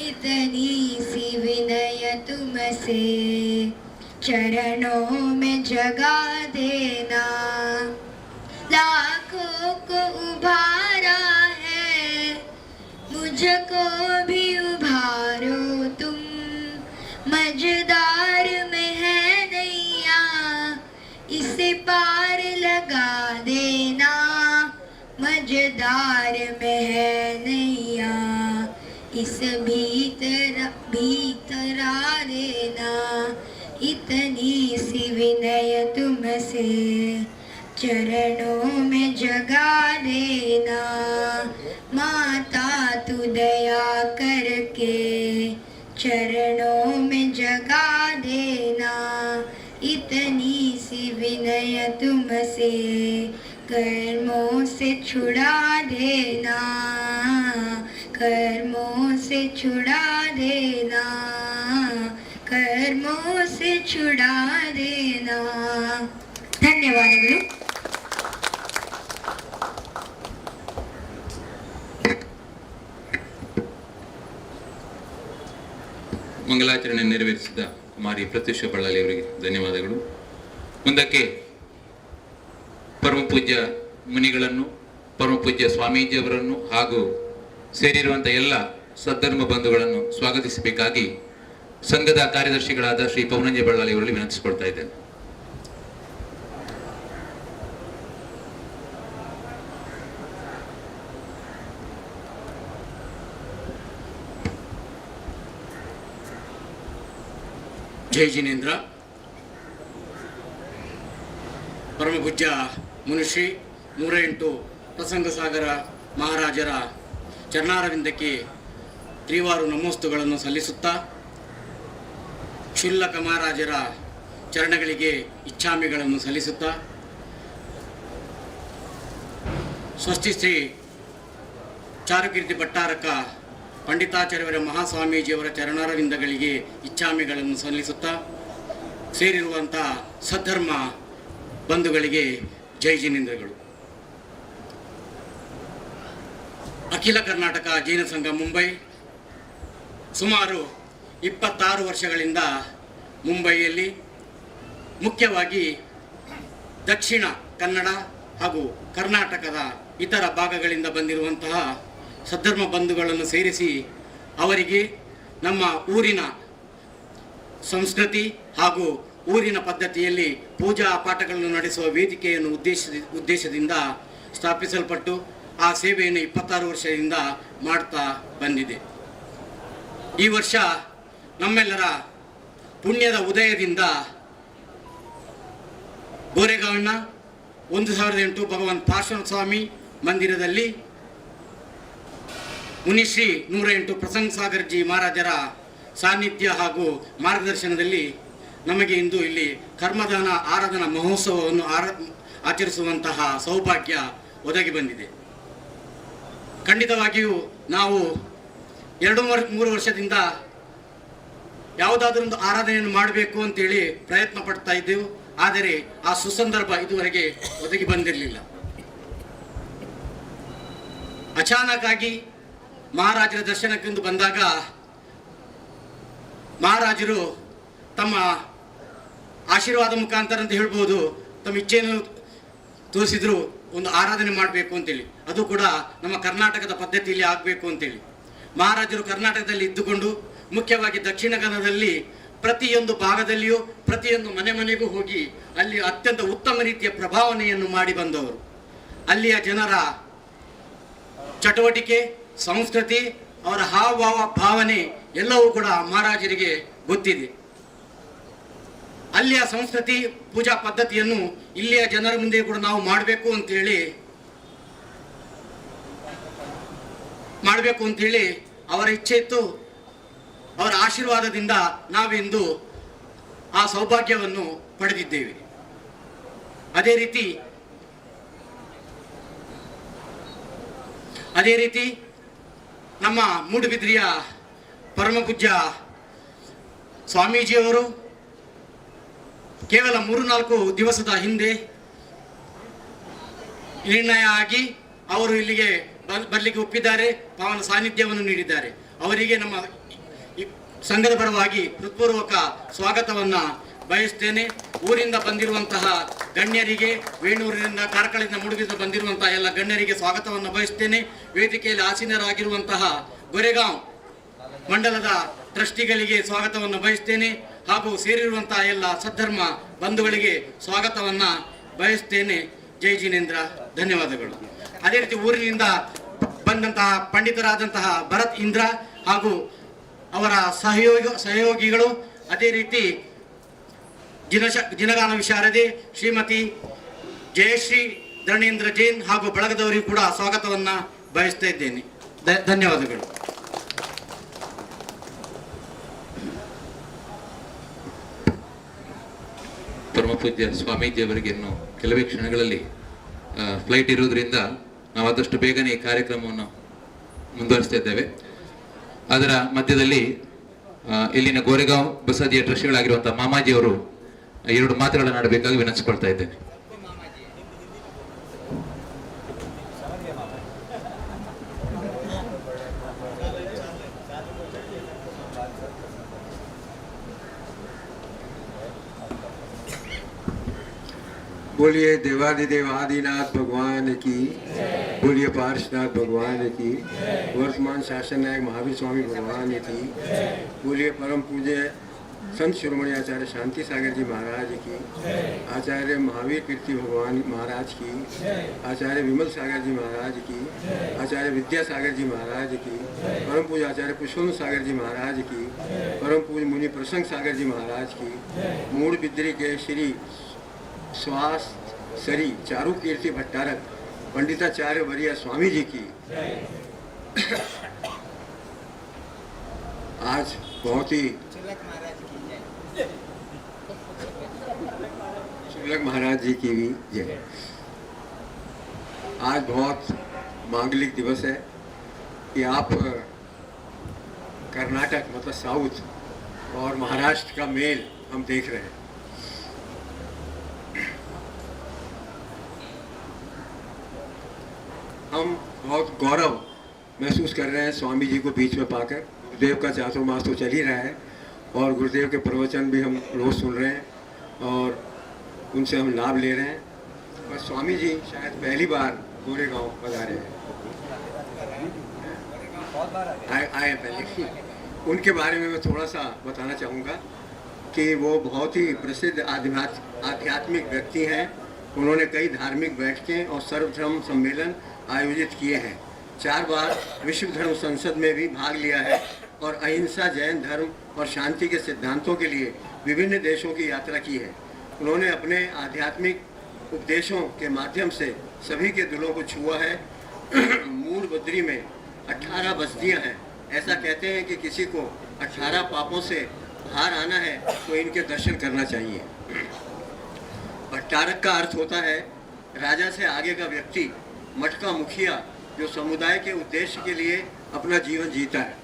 इतनी सी विनय तुमसे चरणों में जगा देना। लाखों को उभारा है मुझको भी उभारो तुम, मझदार में है नैया इसे पार लगा देना, मझदार में है नैया इस भीतरा देना, इतनी सी विनय तुमसे चरणों में जगा देना। माता तू दया करके चरणों में जगा देना, इतनी सी विनय तुमसे कर्मों से छुड़ा देना, कर्मों से छुड़ा देना, कर्मों से छुड़ा देना। ಧನ್ಯವಾದಗಳು. ಮಂಗಲಾಚರಣೆ ನೆರವೇರಿಸಿದ ಕುಮಾರಿ ಪ್ರತ್ಯೂಷ ಬಳ್ಳಾಲಿ ಅವರಿಗೆ ಧನ್ಯವಾದಗಳು. ಮುಂದಕ್ಕೆ ಪರಮಪೂಜ್ಯ ಮುನಿಗಳನ್ನು, ಪರಮಪೂಜ್ಯ ಸ್ವಾಮೀಜಿಯವರನ್ನು ಹಾಗೂ ಸೇರಿರುವಂತಹ ಎಲ್ಲ ಸದ್ಧರ್ಮ ಬಂಧುಗಳನ್ನು ಸ್ವಾಗತಿಸಬೇಕಾಗಿ ಸಂಘದ ಕಾರ್ಯದರ್ಶಿಗಳಾದ ಶ್ರೀ ಪವನಂಜೆ ಬಳ್ಳಾಲಿ ಅವರಲ್ಲಿ ವಿನಂತಿಸಿಕೊಳ್ತಾ ಇದ್ದೇನೆ. ಜೈ ಜಿನೇಂದ್ರ. ಪರಮಪೂಜ್ಯ ಮುನಿಶ್ರೀ 108 ಪ್ರಸಂಗ ಸಾಗರ ಮಹಾರಾಜರ ಚರಣಾರವಿಂದಕ್ಕೆ ತ್ರಿವಾರು ನಮೋಸ್ತುಗಳನ್ನು ಸಲ್ಲಿಸುತ್ತಾ, ಕ್ಷುಲ್ಲಕ ಮಹಾರಾಜರ ಚರಣಗಳಿಗೆ ಇಚ್ಛಾಮಿಗಳನ್ನು ಸಲ್ಲಿಸುತ್ತಾ, ಸ್ವಸ್ತಿ ಶ್ರೀ ಚಾರುಕೀರ್ತಿ ಭಟ್ಟಾರಕ ಪಂಡಿತಾಚಾರ್ಯವರ ಮಹಾಸ್ವಾಮೀಜಿಯವರ ಚರಣಾರವಿಂದಗಳಿಗೆ ಇಚ್ಛಾಮಿಗಳನ್ನು ಸಲ್ಲಿಸುತ್ತಾ, ಸೇರಿರುವಂಥ ಸದ್ಧರ್ಮ ಬಂಧುಗಳಿಗೆ ಜೈ ಜಿನೇಂದ್ರಗಳು. ಅಖಿಲ ಕರ್ನಾಟಕ ಜೈನ ಸಂಘ ಮುಂಬೈ ಸುಮಾರು 26 ವರ್ಷಗಳಿಂದ ಮುಂಬೈಯಲ್ಲಿ, ಮುಖ್ಯವಾಗಿ ದಕ್ಷಿಣ ಕನ್ನಡ ಹಾಗೂ ಕರ್ನಾಟಕದ ಇತರ ಭಾಗಗಳಿಂದ ಬಂದಿರುವಂತಹ ಸದ್ಧರ್ಮ ಬಂಧುಗಳನ್ನು ಸೇರಿಸಿ ಅವರಿಗೆ ನಮ್ಮ ಊರಿನ ಸಂಸ್ಕೃತಿ ಹಾಗೂ ಊರಿನ ಪದ್ಧತಿಯಲ್ಲಿ ಪೂಜಾ ಪಾಠಗಳನ್ನು ನಡೆಸುವ ವೇದಿಕೆಯನ್ನು ಉದ್ದೇಶದಿಂದ ಸ್ಥಾಪಿಸಲ್ಪಟ್ಟು ಆ ಸೇವೆಯನ್ನು 26 ವರ್ಷದಿಂದ ಮಾಡ್ತಾ ಬಂದಿದೆ. ಈ ವರ್ಷ ನಮ್ಮೆಲ್ಲರ ಪುಣ್ಯದ ಉದಯದಿಂದ ಗೋರೆಗಾವಿನ 1008 ಭಗವಾನ್ ಪಾರ್ಶ್ವನಾಥ ಸ್ವಾಮಿ ಮಂದಿರದಲ್ಲಿ ಮುನಿಶ್ರೀ 108 ಪ್ರಸಂಗ ಸಾಗರ್ಜಿ ಮಹಾರಾಜರ ಸಾನ್ನಿಧ್ಯ ಹಾಗೂ ಮಾರ್ಗದರ್ಶನದಲ್ಲಿ ನಮಗೆ ಇಂದು ಇಲ್ಲಿ ಕರ್ಮದಾನ ಆರಾಧನಾ ಮಹೋತ್ಸವವನ್ನು ಆಚರಿಸುವಂತಹ ಸೌಭಾಗ್ಯ ಒದಗಿ ಬಂದಿದೆ. ಖಂಡಿತವಾಗಿಯೂ ನಾವು 2-3 ವರ್ಷದಿಂದ ಯಾವುದಾದ್ರೂ ಒಂದು ಆರಾಧನೆಯನ್ನು ಮಾಡಬೇಕು ಅಂತೇಳಿ ಪ್ರಯತ್ನ ಪಡ್ತಾ ಇದ್ದೆವು. ಆದರೆ ಆ ಸುಸಂದರ್ಭ ಇದುವರೆಗೆ ಒದಗಿ ಬಂದಿರಲಿಲ್ಲ. ಅಚಾನಕ್ ಆಗಿ ಮಹಾರಾಜರ ದರ್ಶನಕ್ಕೆಂದು ಬಂದಾಗ ಮಹಾರಾಜರು ತಮ್ಮ ಆಶೀರ್ವಾದ ಮುಖಾಂತರ ಅಂತ ಹೇಳ್ಬೋದು, ತಮ್ಮ ಇಚ್ಛೆಯನ್ನು ತೋರಿಸಿದ್ರು ಒಂದು ಆರಾಧನೆ ಮಾಡಬೇಕು ಅಂತೇಳಿ. ಅದು ಕೂಡ ನಮ್ಮ ಕರ್ನಾಟಕದ ಪದ್ಧತಿಯಲ್ಲಿ ಆಗಬೇಕು ಅಂತೇಳಿ ಮಹಾರಾಜರು ಕರ್ನಾಟಕದಲ್ಲಿ ಇದ್ದುಕೊಂಡು ಮುಖ್ಯವಾಗಿ ದಕ್ಷಿಣ ಕನ್ನಡದಲ್ಲಿ ಪ್ರತಿಯೊಂದು ಭಾಗದಲ್ಲಿಯೂ ಪ್ರತಿಯೊಂದು ಮನೆಗೂ ಹೋಗಿ ಅಲ್ಲಿ ಅತ್ಯಂತ ಉತ್ತಮ ರೀತಿಯ ಪ್ರಭಾವನೆಯನ್ನು ಮಾಡಿ ಬಂದವರು. ಅಲ್ಲಿಯ ಜನರ ಚಟುವಟಿಕೆ, ಸಂಸ್ಕೃತಿ, ಅವರ ಹಾವಭಾವ, ಭಾವನೆ ಎಲ್ಲವೂ ಕೂಡ ಮಹಾರಾಜರಿಗೆ ಗೊತ್ತಿದೆ. ಅಲ್ಲಿಯ ಸಂಸ್ಕೃತಿ, ಪೂಜಾ ಪದ್ಧತಿಯನ್ನು ಇಲ್ಲಿಯ ಜನರ ಮುಂದೆ ಕೂಡ ನಾವು ಮಾಡಬೇಕು ಅಂತೇಳಿ ಅವರ ಇಚ್ಛೆ ಇತ್ತು. ಅವರ ಆಶೀರ್ವಾದದಿಂದ ನಾವಿಂದು ಆ ಸೌಭಾಗ್ಯವನ್ನು ಪಡೆದಿದ್ದೇವೆ. ಅದೇ ರೀತಿ ನಮ್ಮ ಮೂಡುಬಿದ್ರಿಯ ಪರಮಪೂಜ್ಯ ಸ್ವಾಮೀಜಿಯವರು ಕೇವಲ 3-4 ದಿವಸದ ಹಿಂದೆ ನಿರ್ಣಯ ಆಗಿ ಅವರು ಇಲ್ಲಿಗೆ ಬರಲಿಕ್ಕೆ ಒಪ್ಪಿದ್ದಾರೆ, ಪಾವನ ಸಾನ್ನಿಧ್ಯವನ್ನು ನೀಡಿದ್ದಾರೆ. ಅವರಿಗೆ ನಮ್ಮ ಸಂಘದ ಪರವಾಗಿ ಹೃತ್ಪೂರ್ವಕ ಸ್ವಾಗತವನ್ನು ಬಯಸ್ತೇನೆ. ಊರಿಂದ ಬಂದಿರುವಂತಹ ಗಣ್ಯರಿಗೆ, ವೇಣೂರಿನಿಂದ, ಕಾರ್ಕಳದಿಂದ, ಮೂಡುಬಿದ್ರಿಂದ ಬಂದಿರುವಂತಹ ಎಲ್ಲ ಗಣ್ಯರಿಗೆ ಸ್ವಾಗತವನ್ನು ಬಯಸ್ತೇನೆ. ವೇದಿಕೆಯಲ್ಲಿ ಆಸೀನರಾಗಿರುವಂತಹ ಗೊರೆಗಾಂವ್ ಮಂಡಲದ ಟ್ರಸ್ಟಿಗಳಿಗೆ ಸ್ವಾಗತವನ್ನು ಬಯಸ್ತೇನೆ. ಹಾಗೂ ಸೇರಿರುವಂತಹ ಎಲ್ಲ ಸದ್ಧರ್ಮ ಬಂಧುಗಳಿಗೆ ಸ್ವಾಗತವನ್ನು ಬಯಸ್ತೇನೆ. ಜೈ ಜಿನೇಂದ್ರ, ಧನ್ಯವಾದಗಳು. ಅದೇ ರೀತಿ ಊರಿನಿಂದ ಬಂದಂತಹ ಪಂಡಿತರಾದಂತಹ ಭರತ್ ಇಂದ್ರ ಹಾಗೂ ಅವರ ಸಹಯೋಗಿಗಳು, ಅದೇ ರೀತಿ ಜಿನಗಾನ ವಿಶಾರದೆ ಶ್ರೀಮತಿ ಜಯಶ್ರೀ ಧರ್ಮೇಂದ್ರ ಜೈನ್ ಹಾಗೂ ಬಳಗದವರಿಗೂ ಕೂಡ ಸ್ವಾಗತವನ್ನು ಬಯಸ್ತಾ ಇದ್ದೇನೆ. ಧನ್ಯವಾದಗಳು. ಪರಮಪೂಜ್ಯ ಸ್ವಾಮೀಜಿಯವರಿಗೆ ಇನ್ನು ಕೆಲವೇ ಕ್ಷಣಗಳಲ್ಲಿ ಫ್ಲೈಟ್ ಇರುವುದರಿಂದ ನಾವು ಆದಷ್ಟು ಬೇಗನೆ ಈ ಕಾರ್ಯಕ್ರಮವನ್ನು ಮುಂದುವರಿಸ್ತಾ ಇದ್ದೇವೆ. ಅದರ ಮಧ್ಯದಲ್ಲಿ ಇಲ್ಲಿನ ಗೋರೆಗಾಂವ್ ಬಸದಿಯ ಟ್ರಸ್ಟಿಗಳಾಗಿರುವಂತಹ ಮಾಮಾಜಿಯವರು 2 ಮಾತುಗಳನ್ನು ಆಡಬೇಕಾಗಿ ವಿನಂತಿಸಿಕೊಳ್ತಾ ಇದ್ದೇನೆ. बोलिए देवादिदेव आदिनाथ भगवान की, बोलिए पार्श्वनाथ भगवान की, वर्तमान शासन नायक महावीर स्वामी भगवान की, बोलिए परम पूज्य संत शिरोमणि आचार्य शांति सागर जी महाराज की, आचार्य महावीर कीर्ति भगवान महाराज की, आचार्य विमल सागर जी महाराज की, आचार्य विद्यासागर जी महाराज की, परम पूज्य आचार्य पुष्पम सागर जी महाराज की, परम पूज्य मुनि प्रसंग सागर जी महाराज की, मूडबिद्री के श्री स्वास सरी चारू कीर्ति भट्टारक पंडिताचार्य वरिया स्वामी जी की आज बहुत ही शुक्लक महाराज जी की भी जय। आज बहुत मांगलिक दिवस है कि आप कर्नाटक मतलब साउथ और महाराष्ट्र का मेल हम देख रहे हैं। हम बहुत गौरव महसूस कर रहे हैं स्वामी जी को बीच में पाकर। गुरुदेव का चातुर्मास तो चल ही रहा है और गुरुदेव के प्रवचन भी हम रोज़ सुन रहे हैं और उनसे हम लाभ ले रहे हैं। और स्वामी जी शायद पहली बार गोरेगांव पधारे हैं, आए पहले। उनके बारे में मैं थोड़ा सा बताना चाहूँगा कि वो बहुत ही प्रसिद्ध आध्यात्मिक व्यक्ति हैं। उन्होंने कई धार्मिक बैठकें और सर्वधर्म सम्मेलन आयोजित किए हैं। 4 बार विश्व धर्म संसद में भी भाग लिया है और अहिंसा, जैन धर्म और शांति के सिद्धांतों के लिए विभिन्न देशों की यात्रा की है। उन्होंने अपने आध्यात्मिक उपदेशों के माध्यम से सभी के दिलों को छुआ है। मूडबिद्री में 18 बस्तियां हैं। ऐसा कहते हैं कि किसी को 18 पापों से बाहर आना है तो इनके दर्शन करना चाहिए। भट्टारक का अर्थ होता है राजा से आगे का व्यक्ति, मठ का मुखिया जो समुदाय के उद्देश्य के लिए अपना जीवन जीता है।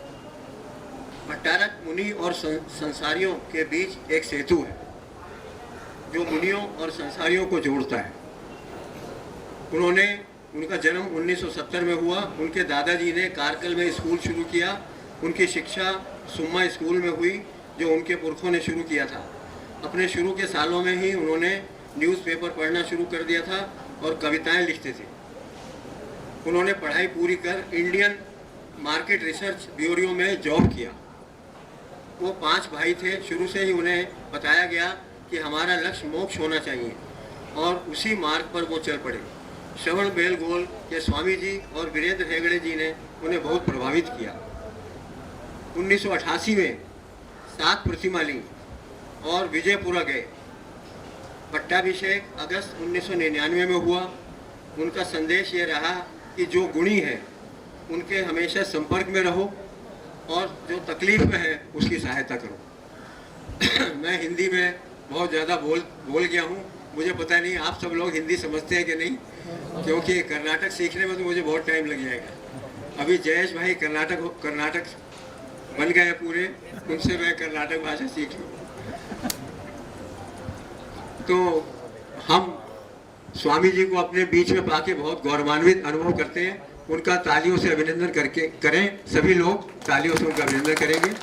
भट्टारक मुनि और संसारियों के बीच एक सेतु है जो मुनियों और संसारियों को जोड़ता है। उनका जन्म 1970 में हुआ। उनके दादाजी ने कारगिल में स्कूल शुरू किया। उनकी शिक्षा सुम्मा स्कूल में हुई जो उनके पुरखों ने शुरू किया था। अपने शुरू के सालों में ही उन्होंने न्यूज़पेपर पढ़ना शुरू कर दिया था और कविताएं लिखते थे। उन्होंने पढ़ाई पूरी कर इंडियन मार्केट रिसर्च ब्यूरो में जॉब किया। वो 5 भाई थे। शुरू से ही उन्हें बताया गया कि हमारा लक्ष्य मोक्ष होना चाहिए और उसी मार्ग पर वो चल पड़े। श्रवण बेलगोल के स्वामी जी और वीरेंद्र हेगड़े जी ने उन्हें बहुत प्रभावित किया। 1988 में 7 प्रतिमा ली और विजयपुरा गए। पट्टाभिषेक अगस्त 1999 में हुआ। उनका संदेश ये रहा कि जो गुणी है उनके हमेशा संपर्क में रहो और जो तकलीफ में है उसकी सहायता करो। मैं हिंदी में बहुत ज़्यादा बोल गया हूँ। मुझे पता नहीं आप सब लोग हिंदी समझते हैं कि नहीं, क्योंकि कर्नाटक सीखने में तो मुझे बहुत टाइम लग जाएगा। अभी जयेश भाई कर्नाटक बन गए पूरे, उनसे मैं कर्नाटक भाषा सीख लूँ। तो हम स्वामी जी को अपने बीच में पाके बहुत गौरवान्वित अनुभव करते हैं। उनका तालियों से अभिनंदन करें। सभी लोग तालियों से उनका अभिनंदन करेंगे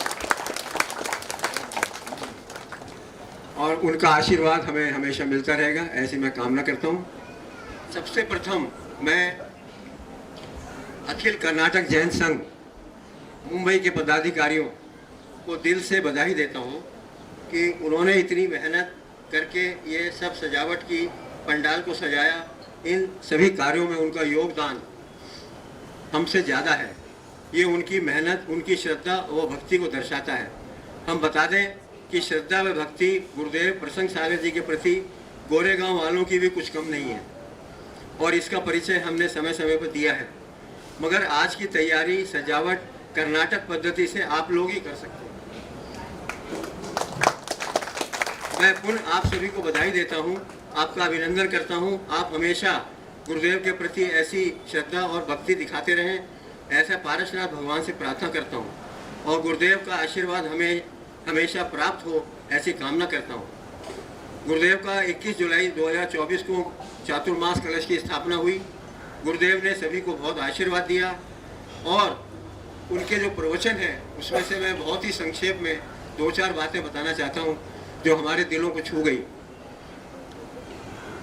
और उनका आशीर्वाद हमें हमेशा मिलता रहेगा, ऐसी मैं कामना करता हूँ। सबसे प्रथम मैं अखिल कर्नाटक जैन संघ मुंबई के पदाधिकारियों को दिल से बधाई देता हूँ कि उन्होंने इतनी मेहनत करके ये सब सजावट की, पंडाल को सजाया। इन सभी कार्यों में उनका योगदान हमसे ज़्यादा है। ये उनकी मेहनत, उनकी श्रद्धा व भक्ति को दर्शाता है। हम बता दें कि श्रद्धा व भक्ति गुरुदेव प्रसंग सागर जी के प्रति गोरेगांव वालों की भी कुछ कम नहीं है और इसका परिचय हमने समय समय पर दिया है। मगर आज की तैयारी, सजावट कर्नाटक पद्धति से आप लोग ही कर सकते हैं। मैं पुनः आप सभी को बधाई देता हूँ, आपका अभिनंदन करता हूँ। आप हमेशा गुरुदेव के प्रति ऐसी श्रद्धा और भक्ति दिखाते रहें, ऐसा पारसनाथ भगवान से प्रार्थना करता हूँ और गुरुदेव का आशीर्वाद हमें हमेशा प्राप्त हो, ऐसी कामना करता हूँ। गुरुदेव का 21 जुलाई 2024 को चातुर्मास कलश की स्थापना हुई। गुरुदेव ने सभी को बहुत आशीर्वाद दिया और उनके जो प्रवचन है उसमें से मैं बहुत ही संक्षेप में 2-4 बातें बताना चाहता हूँ जो हमारे दिलों को छू गई।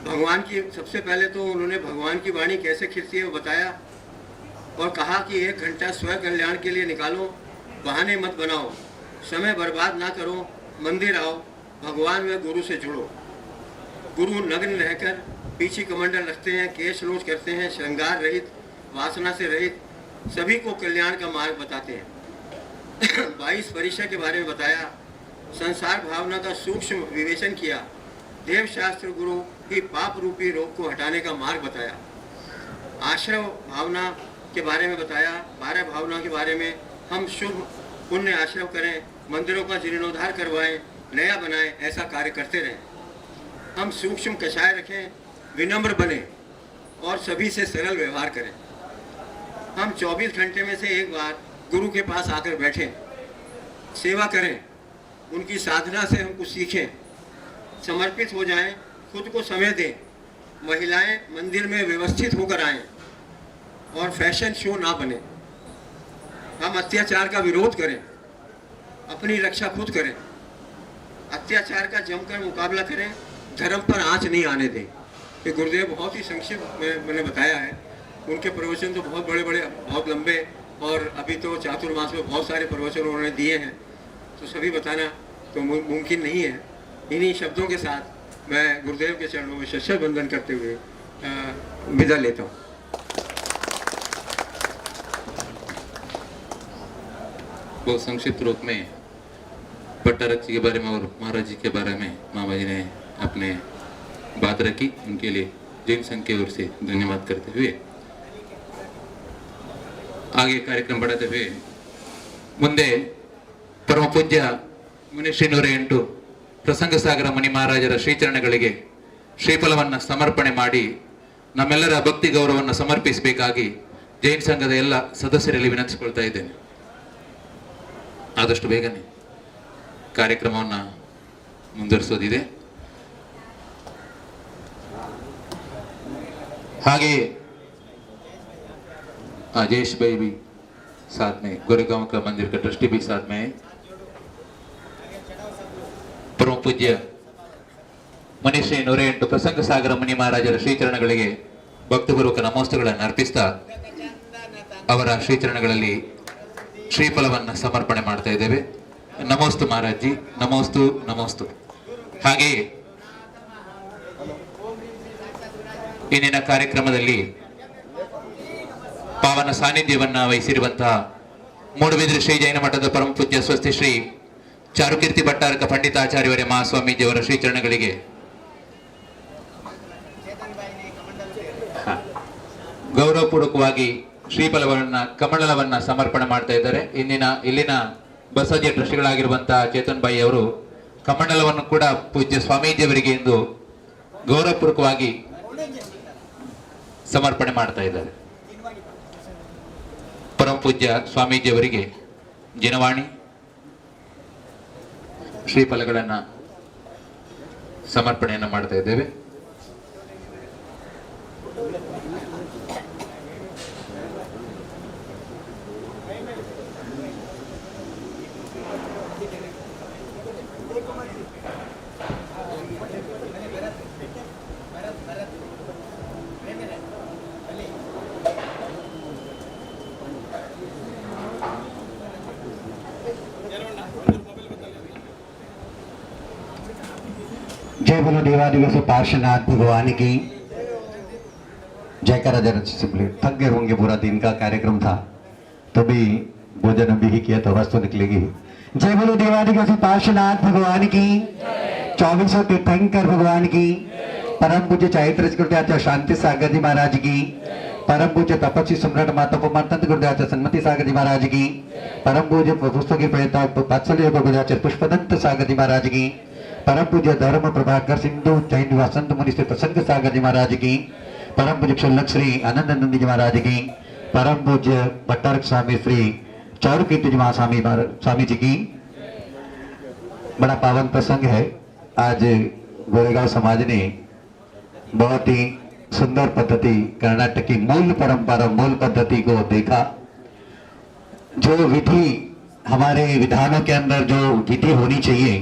भगवान की, सबसे पहले तो उन्होंने भगवान की वाणी कैसे खिलती है वो बताया और कहा कि 1 घंटा स्व कल्याण के लिए निकालो, बहाने मत बनाओ, समय बर्बाद ना करो, मंदिर आओ, भगवान व गुरु से जुड़ो। गुरु नग्न रहकर पीछे कमंडल रखते हैं, केश रोज करते हैं, श्रृंगार रहित, वासना से रहित, सभी को कल्याण का मार्ग बताते हैं। 22 परिचय के बारे में बताया, संसार भावना का सूक्ष्म विवेचन किया, देव शास्त्र गुरु ही पाप रूपी रोग को हटाने का मार्ग बताया। आश्रव भावना के बारे में बताया, 12 भावना के बारे में, हम शुभ पुण्य आश्रव करें, मंदिरों का जीर्णोद्धार करवाएं, नया बनाएं, ऐसा कार्य करते रहें। हम सूक्ष्म कषाय रखें, विनम्र बने और सभी से सरल व्यवहार करें। हम 24 घंटे में से एक बार गुरु के पास आकर बैठें, सेवा करें, उनकी साधना से हम कुछ सीखें, समर्पित हो जाएं, खुद को समय दें, महिलाएं मंदिर में व्यवस्थित होकर आएं और फैशन शो ना बने। हम अत्याचार का विरोध करें, अपनी रक्षा खुद करें, अत्याचार का जमकर मुकाबला करें, धर्म पर आंच नहीं आने दें। ये गुरुदेव बहुत ही संक्षिप्त में मैंने बताया है। उनके प्रवचन तो बहुत बड़े बड़े, बहुत लंबे, और अभी तो चातुर्मास में बहुत सारे प्रवचन उन्होंने दिए हैं, तो सभी बताना तो मुमकिन नहीं है। इन्हीं शब्दों के साथ मैं गुरुदेव के चरणों में शस्त्र बंधन करते हुए विदा लेता हूँ। बहुत संक्षिप्त रूप में भट्टारक जी के बारे में और महाराज जी के बारे में मामा जी ने अपने बात रखी। उनके लिए जैन संघ की ओर से धन्यवाद करते हुए आगे कार्यक्रम बढ़ाते हुए मुंदे परम पूज्य ಮುನಿಶ್ರೀ 108 ಪ್ರಸಂಗ ಸಾಗರ ಮುನಿ ಮಹಾರಾಜರ ಶ್ರೀಚರಣಗಳಿಗೆ ಶ್ರೀಫಲವನ್ನು ಸಮರ್ಪಣೆ ಮಾಡಿ ನಮ್ಮೆಲ್ಲರ ಭಕ್ತಿ ಗೌರವವನ್ನು ಸಮರ್ಪಿಸಬೇಕಾಗಿ ಜೈನ್ ಸಂಘದ ಎಲ್ಲ ಸದಸ್ಯರಲ್ಲಿ ವಿನಂತಿಸಿಕೊಳ್ತಾ ಇದ್ದೇನೆ. ಆದಷ್ಟು ಬೇಗನೆ ಕಾರ್ಯಕ್ರಮವನ್ನು ಮುಂದುವರಿಸೋದಿದೆ. ಹಾಗೆಯೇ जयेश भाई भी साथ में गोरेगांव का मंदिर का ट्रस्टी भी साथ में है. परम पूज्य ಮುನಿಶ್ರೀ 108 ಪ್ರಸಂಗ ಸಾಗರ ಮುನಿ ಮಹಾರಾಜರ ಶ್ರೀಚರಣಗಳಿಗೆ ಭಕ್ತಪೂರ್ವಕ ನಮೋಸ್ತುಗಳನ್ನು ಅರ್ಪಿಸ್ತಾ ಅವರ ಶ್ರೀಚರಣಗಳಲ್ಲಿ ಶ್ರೀಫಲವನ್ನು ಸಮರ್ಪಣೆ ಮಾಡ್ತಾ ಇದ್ದೇವೆ. ನಮೋಸ್ತು ಮಹಾರಾಜಿ, ನಮೋಸ್ತು ನಮೋಸ್ತು. ಹಾಗೆಯೇ ಇಂದಿನ ಕಾರ್ಯಕ್ರಮದಲ್ಲಿ ಪಾವನ ಸಾನ್ನಿಧ್ಯವನ್ನ ವಹಿಸಿರುವಂತಹ ಮೂಡುಬಿದಿರೆ ಶ್ರೀ ಜೈನ ಮಠದ ಪರಮ ಪೂಜ್ಯ ಸ್ವಸ್ತಿ ಶ್ರೀ ಚಾರುಕೀರ್ತಿ ಭಟ್ಟಾರಕ ಪಂಡಿತಾಚಾರ್ಯವರೇ ಮಹಾಸ್ವಾಮೀಜಿಯವರ ಶ್ರೀಚರಣಗಳಿಗೆ ಗೌರವಪೂರ್ವಕವಾಗಿ ಶ್ರೀಫಲವನ್ನ ಕಮಲವನ್ನ ಸಮರ್ಪಣೆ ಮಾಡ್ತಾ ಇದ್ದಾರೆ. ಇಲ್ಲಿನ ಬಸದಿಯ ಟ್ರಸ್ಟಿಗಳಾಗಿರುವಂತಹ ಚೇತನ್ ಬಾಯಿ ಅವರು ಕಮಂಡಲವನ್ನು ಕೂಡ ಪೂಜ್ಯ ಸ್ವಾಮೀಜಿಯವರಿಗೆ ಎಂದು ಗೌರವಪೂರ್ವಕವಾಗಿ ಸಮರ್ಪಣೆ ಮಾಡ್ತಾ ಇದ್ದಾರೆ. ಪರಮ ಪೂಜ್ಯ ಸ್ವಾಮೀಜಿಯವರಿಗೆ ಜಿನವಾಣಿ ಶ್ರೀಫಲಗಳನ್ನು ಸಮರ್ಪಣೆಯನ್ನು ಮಾಡ್ತಾ ಇದ್ದೇವೆ. जय बोलो देवादिवस पार्श्वनाथ भगवान की जयकारा जरा सिंपली. थक गए होंगे, पूरा दिन का कार्यक्रम था तो भी भोजन अभी ही किया तो वस्तु निकलेगी. जय बोलो देवादिवस पार्श्वनाथ भगवान की, 2400 तीर्थंकर भगवान की, परम पूज्य चैत्र गुरुदेव शांति सागर जी महाराज की, परम पूज्य तपस्वी सम्राट माता पमार्तंत गुरुदेव सन्मति सागर जी महाराज की, परम पूज्य पुस्तकी प्रयता वात्सल्य गुरुदेव पुष्पदंत सागर जी महाराज की, परम पूज्य धर्म प्रभाकर सिंधु जैन वसंत मुनि श्री प्रसंग सागर जी महाराज की, परम पूज्य क्षुल्लक श्री आनंदानंद जी महाराज की, परम पूज्य भट्टारक स्वामी श्री चारुकीर्ति जी महास्वामी स्वामी जी की. बड़ा पावन प्रसंग है. आज गोरेगांव समाज ने बहुत ही सुंदर पद्धति कर्नाटक की मूल परंपरा मूल पद्धति को देखा. जो विधि हमारे विधानों के अंदर जो विधि होनी चाहिए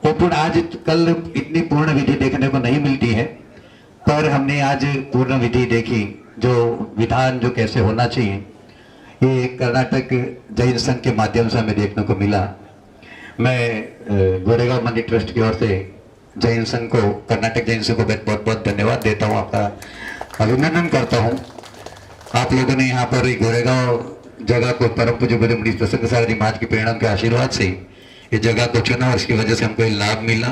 वो पूर्ण आज कल इतनी पूर्ण विधि देखने को नहीं मिलती है, पर हमने आज पूर्ण विधि देखी. जो विधान जो कैसे होना चाहिए ये कर्नाटक जैन संघ के माध्यम से हमें देखने को मिला. मैं गोरेगांव मंदिर ट्रस्ट की ओर से जैन संघ को कर्नाटक जैन संघ को बहुत बहुत धन्यवाद देता हूँ, आपका अभिनंदन करता हूँ. आप लोगों ने यहाँ पर गोरेगांव जगह को परम पूज्य मुनि प्रसंग सागर जी महाराज की प्रेरणा के आशीर्वाद से इस जगह को चुना और इसकी वजह से हमको लाभ मिला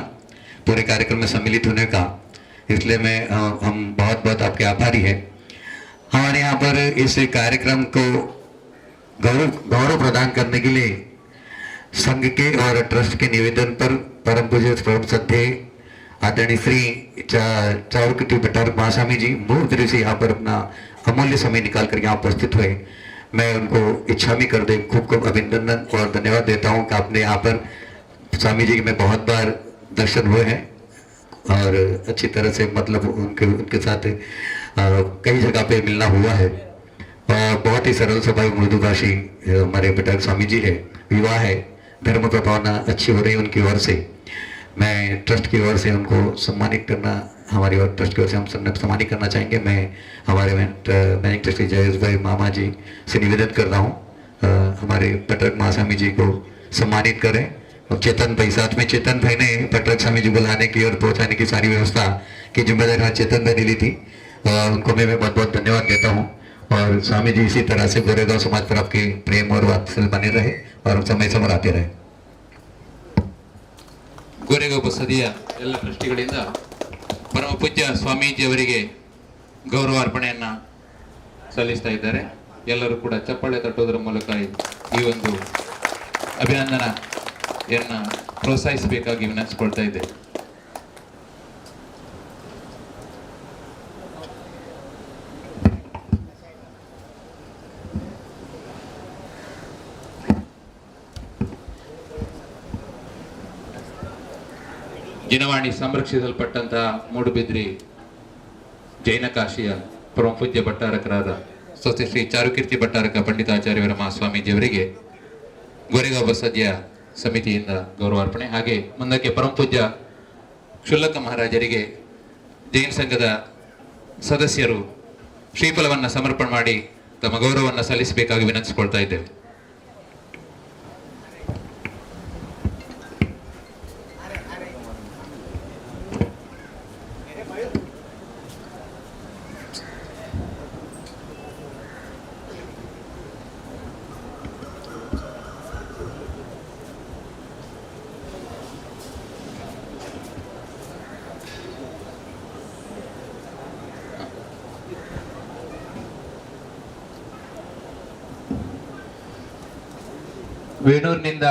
पूरे कार्यक्रम में सम्मिलित होने का. इसलिए हम बहुत बहुत आपके आभारी हैं. हमारे यहाँ पर इस कार्यक्रम को गौरव प्रदान करने के लिए संघ के और ट्रस्ट के निवेदन पर परम पूज्य परम श्रद्धेय आदरणीय श्री चारुकीर्ति भट्टारक महास्वामी जी मूल तरह से यहाँ पर अपना अमूल्य समय निकाल कर यहाँ उपस्थित हुए. मैं उनको इच्छा भी कर दे खूब खूब अभिनंदन और धन्यवाद देता हूँ कि आपने यहाँ पर स्वामी जी में बहुत बार दर्शन हुए हैं और अच्छी तरह से मतलब उनके साथ कई जगह पे मिलना हुआ है. और बहुत ही सरल स्वभाव मृदुभाषी हमारे भट्टारक स्वामी जी है. विवाह है, धर्म प्रभावना अच्छी हो रही है उनकी ओर से. मैं ट्रस्ट की ओर से उनको सम्मानित करना हमारी और ट्रस्ट की ओर से हम सम्मानित करना चाहेंगे. मैं हमारे मैनेजिंग ट्रस्टी जयेश भाई मामा जी से निवेदन कर रहा हूँ हमारे भट्टारक महास्वामी जी को सम्मानित करें. और चेतन भाई साथ में, चेतन भाई ने भट्टारक स्वामी जी बुलाने की और पहुँचाने की सारी व्यवस्था की जिम्मेदारी चेतन भाई ने ली थी. उनको मैं बहुत बहुत धन्यवाद देता हूँ. और स्वामी जी इसी तरह से गोरेगांव समाज पर आपके प्रेम और वात्सल्य बने रहे और समय समय आते रहे. गोरेगांव बसदिಯ ಎಲ್ಲ ಟ್ರಸ್ಟಿಗಳಿಂದ ಪರಮ ಪೂಜ್ಯ ಸ್ವಾಮೀಜಿಯವರಿಗೆ ಗೌರವಾರ್ಪಣೆಯನ್ನು ಸಲ್ಲಿಸ್ತಾ ಇದ್ದಾರೆ. ಎಲ್ಲರೂ ಕೂಡ ಚಪ್ಪಾಳೆ ತಟ್ಟುವುದರ ಮೂಲಕ ಈ ಒಂದು ಅಭಿನಂದನಾ ಇವರನ್ನ ಪ್ರೋತ್ಸಾಹಿಸಬೇಕಾಗಿ ವಿನಂತಿಸ್ಕೊಳ್ತಾ ಇದ್ದೆ. ಜಿನವಾಣಿ ಸಂರಕ್ಷಿಸಲ್ಪಟ್ಟಂತಹ ಮೂಡುಬಿದ್ರಿ ಜೈನ ಕಾಶಿಯ ಪರಮ ಪೂಜ್ಯ ಭಟ್ಟಾರಕರಾದ ಸ್ವಸ್ತಿ ಶ್ರೀ ಚಾರುಕೀರ್ತಿ ಭಟ್ಟಾರಕ ಪಂಡಿತಾಚಾರ್ಯವರ ಮಹಾಸ್ವಾಮೀಜಿಯವರಿಗೆ ಗೋರೆಗಾಂವ ಸದ್ಯ ಸಮಿತಿಯಿಂದ ಗೌರವಾರ್ಪಣೆ, ಹಾಗೆ ಮುಂದಕ್ಕೆ ಪರಮ ಪೂಜ್ಯ ಕ್ಷುಲ್ಲಕ ಮಹಾರಾಜರಿಗೆ ಜೈನ ಸಂಘದ ಸದಸ್ಯರು ಶ್ರೀಫಲವನ್ನು ಸಮರ್ಪಣೆ ಮಾಡಿ ತಮ್ಮ ಗೌರವವನ್ನು ಸಲ್ಲಿಸಬೇಕಾಗಿ ವಿನಂತಿಸಿಕೊಳ್ತಾ ಇದ್ದೇವೆ. ವೇಣೂರಿನಿಂದ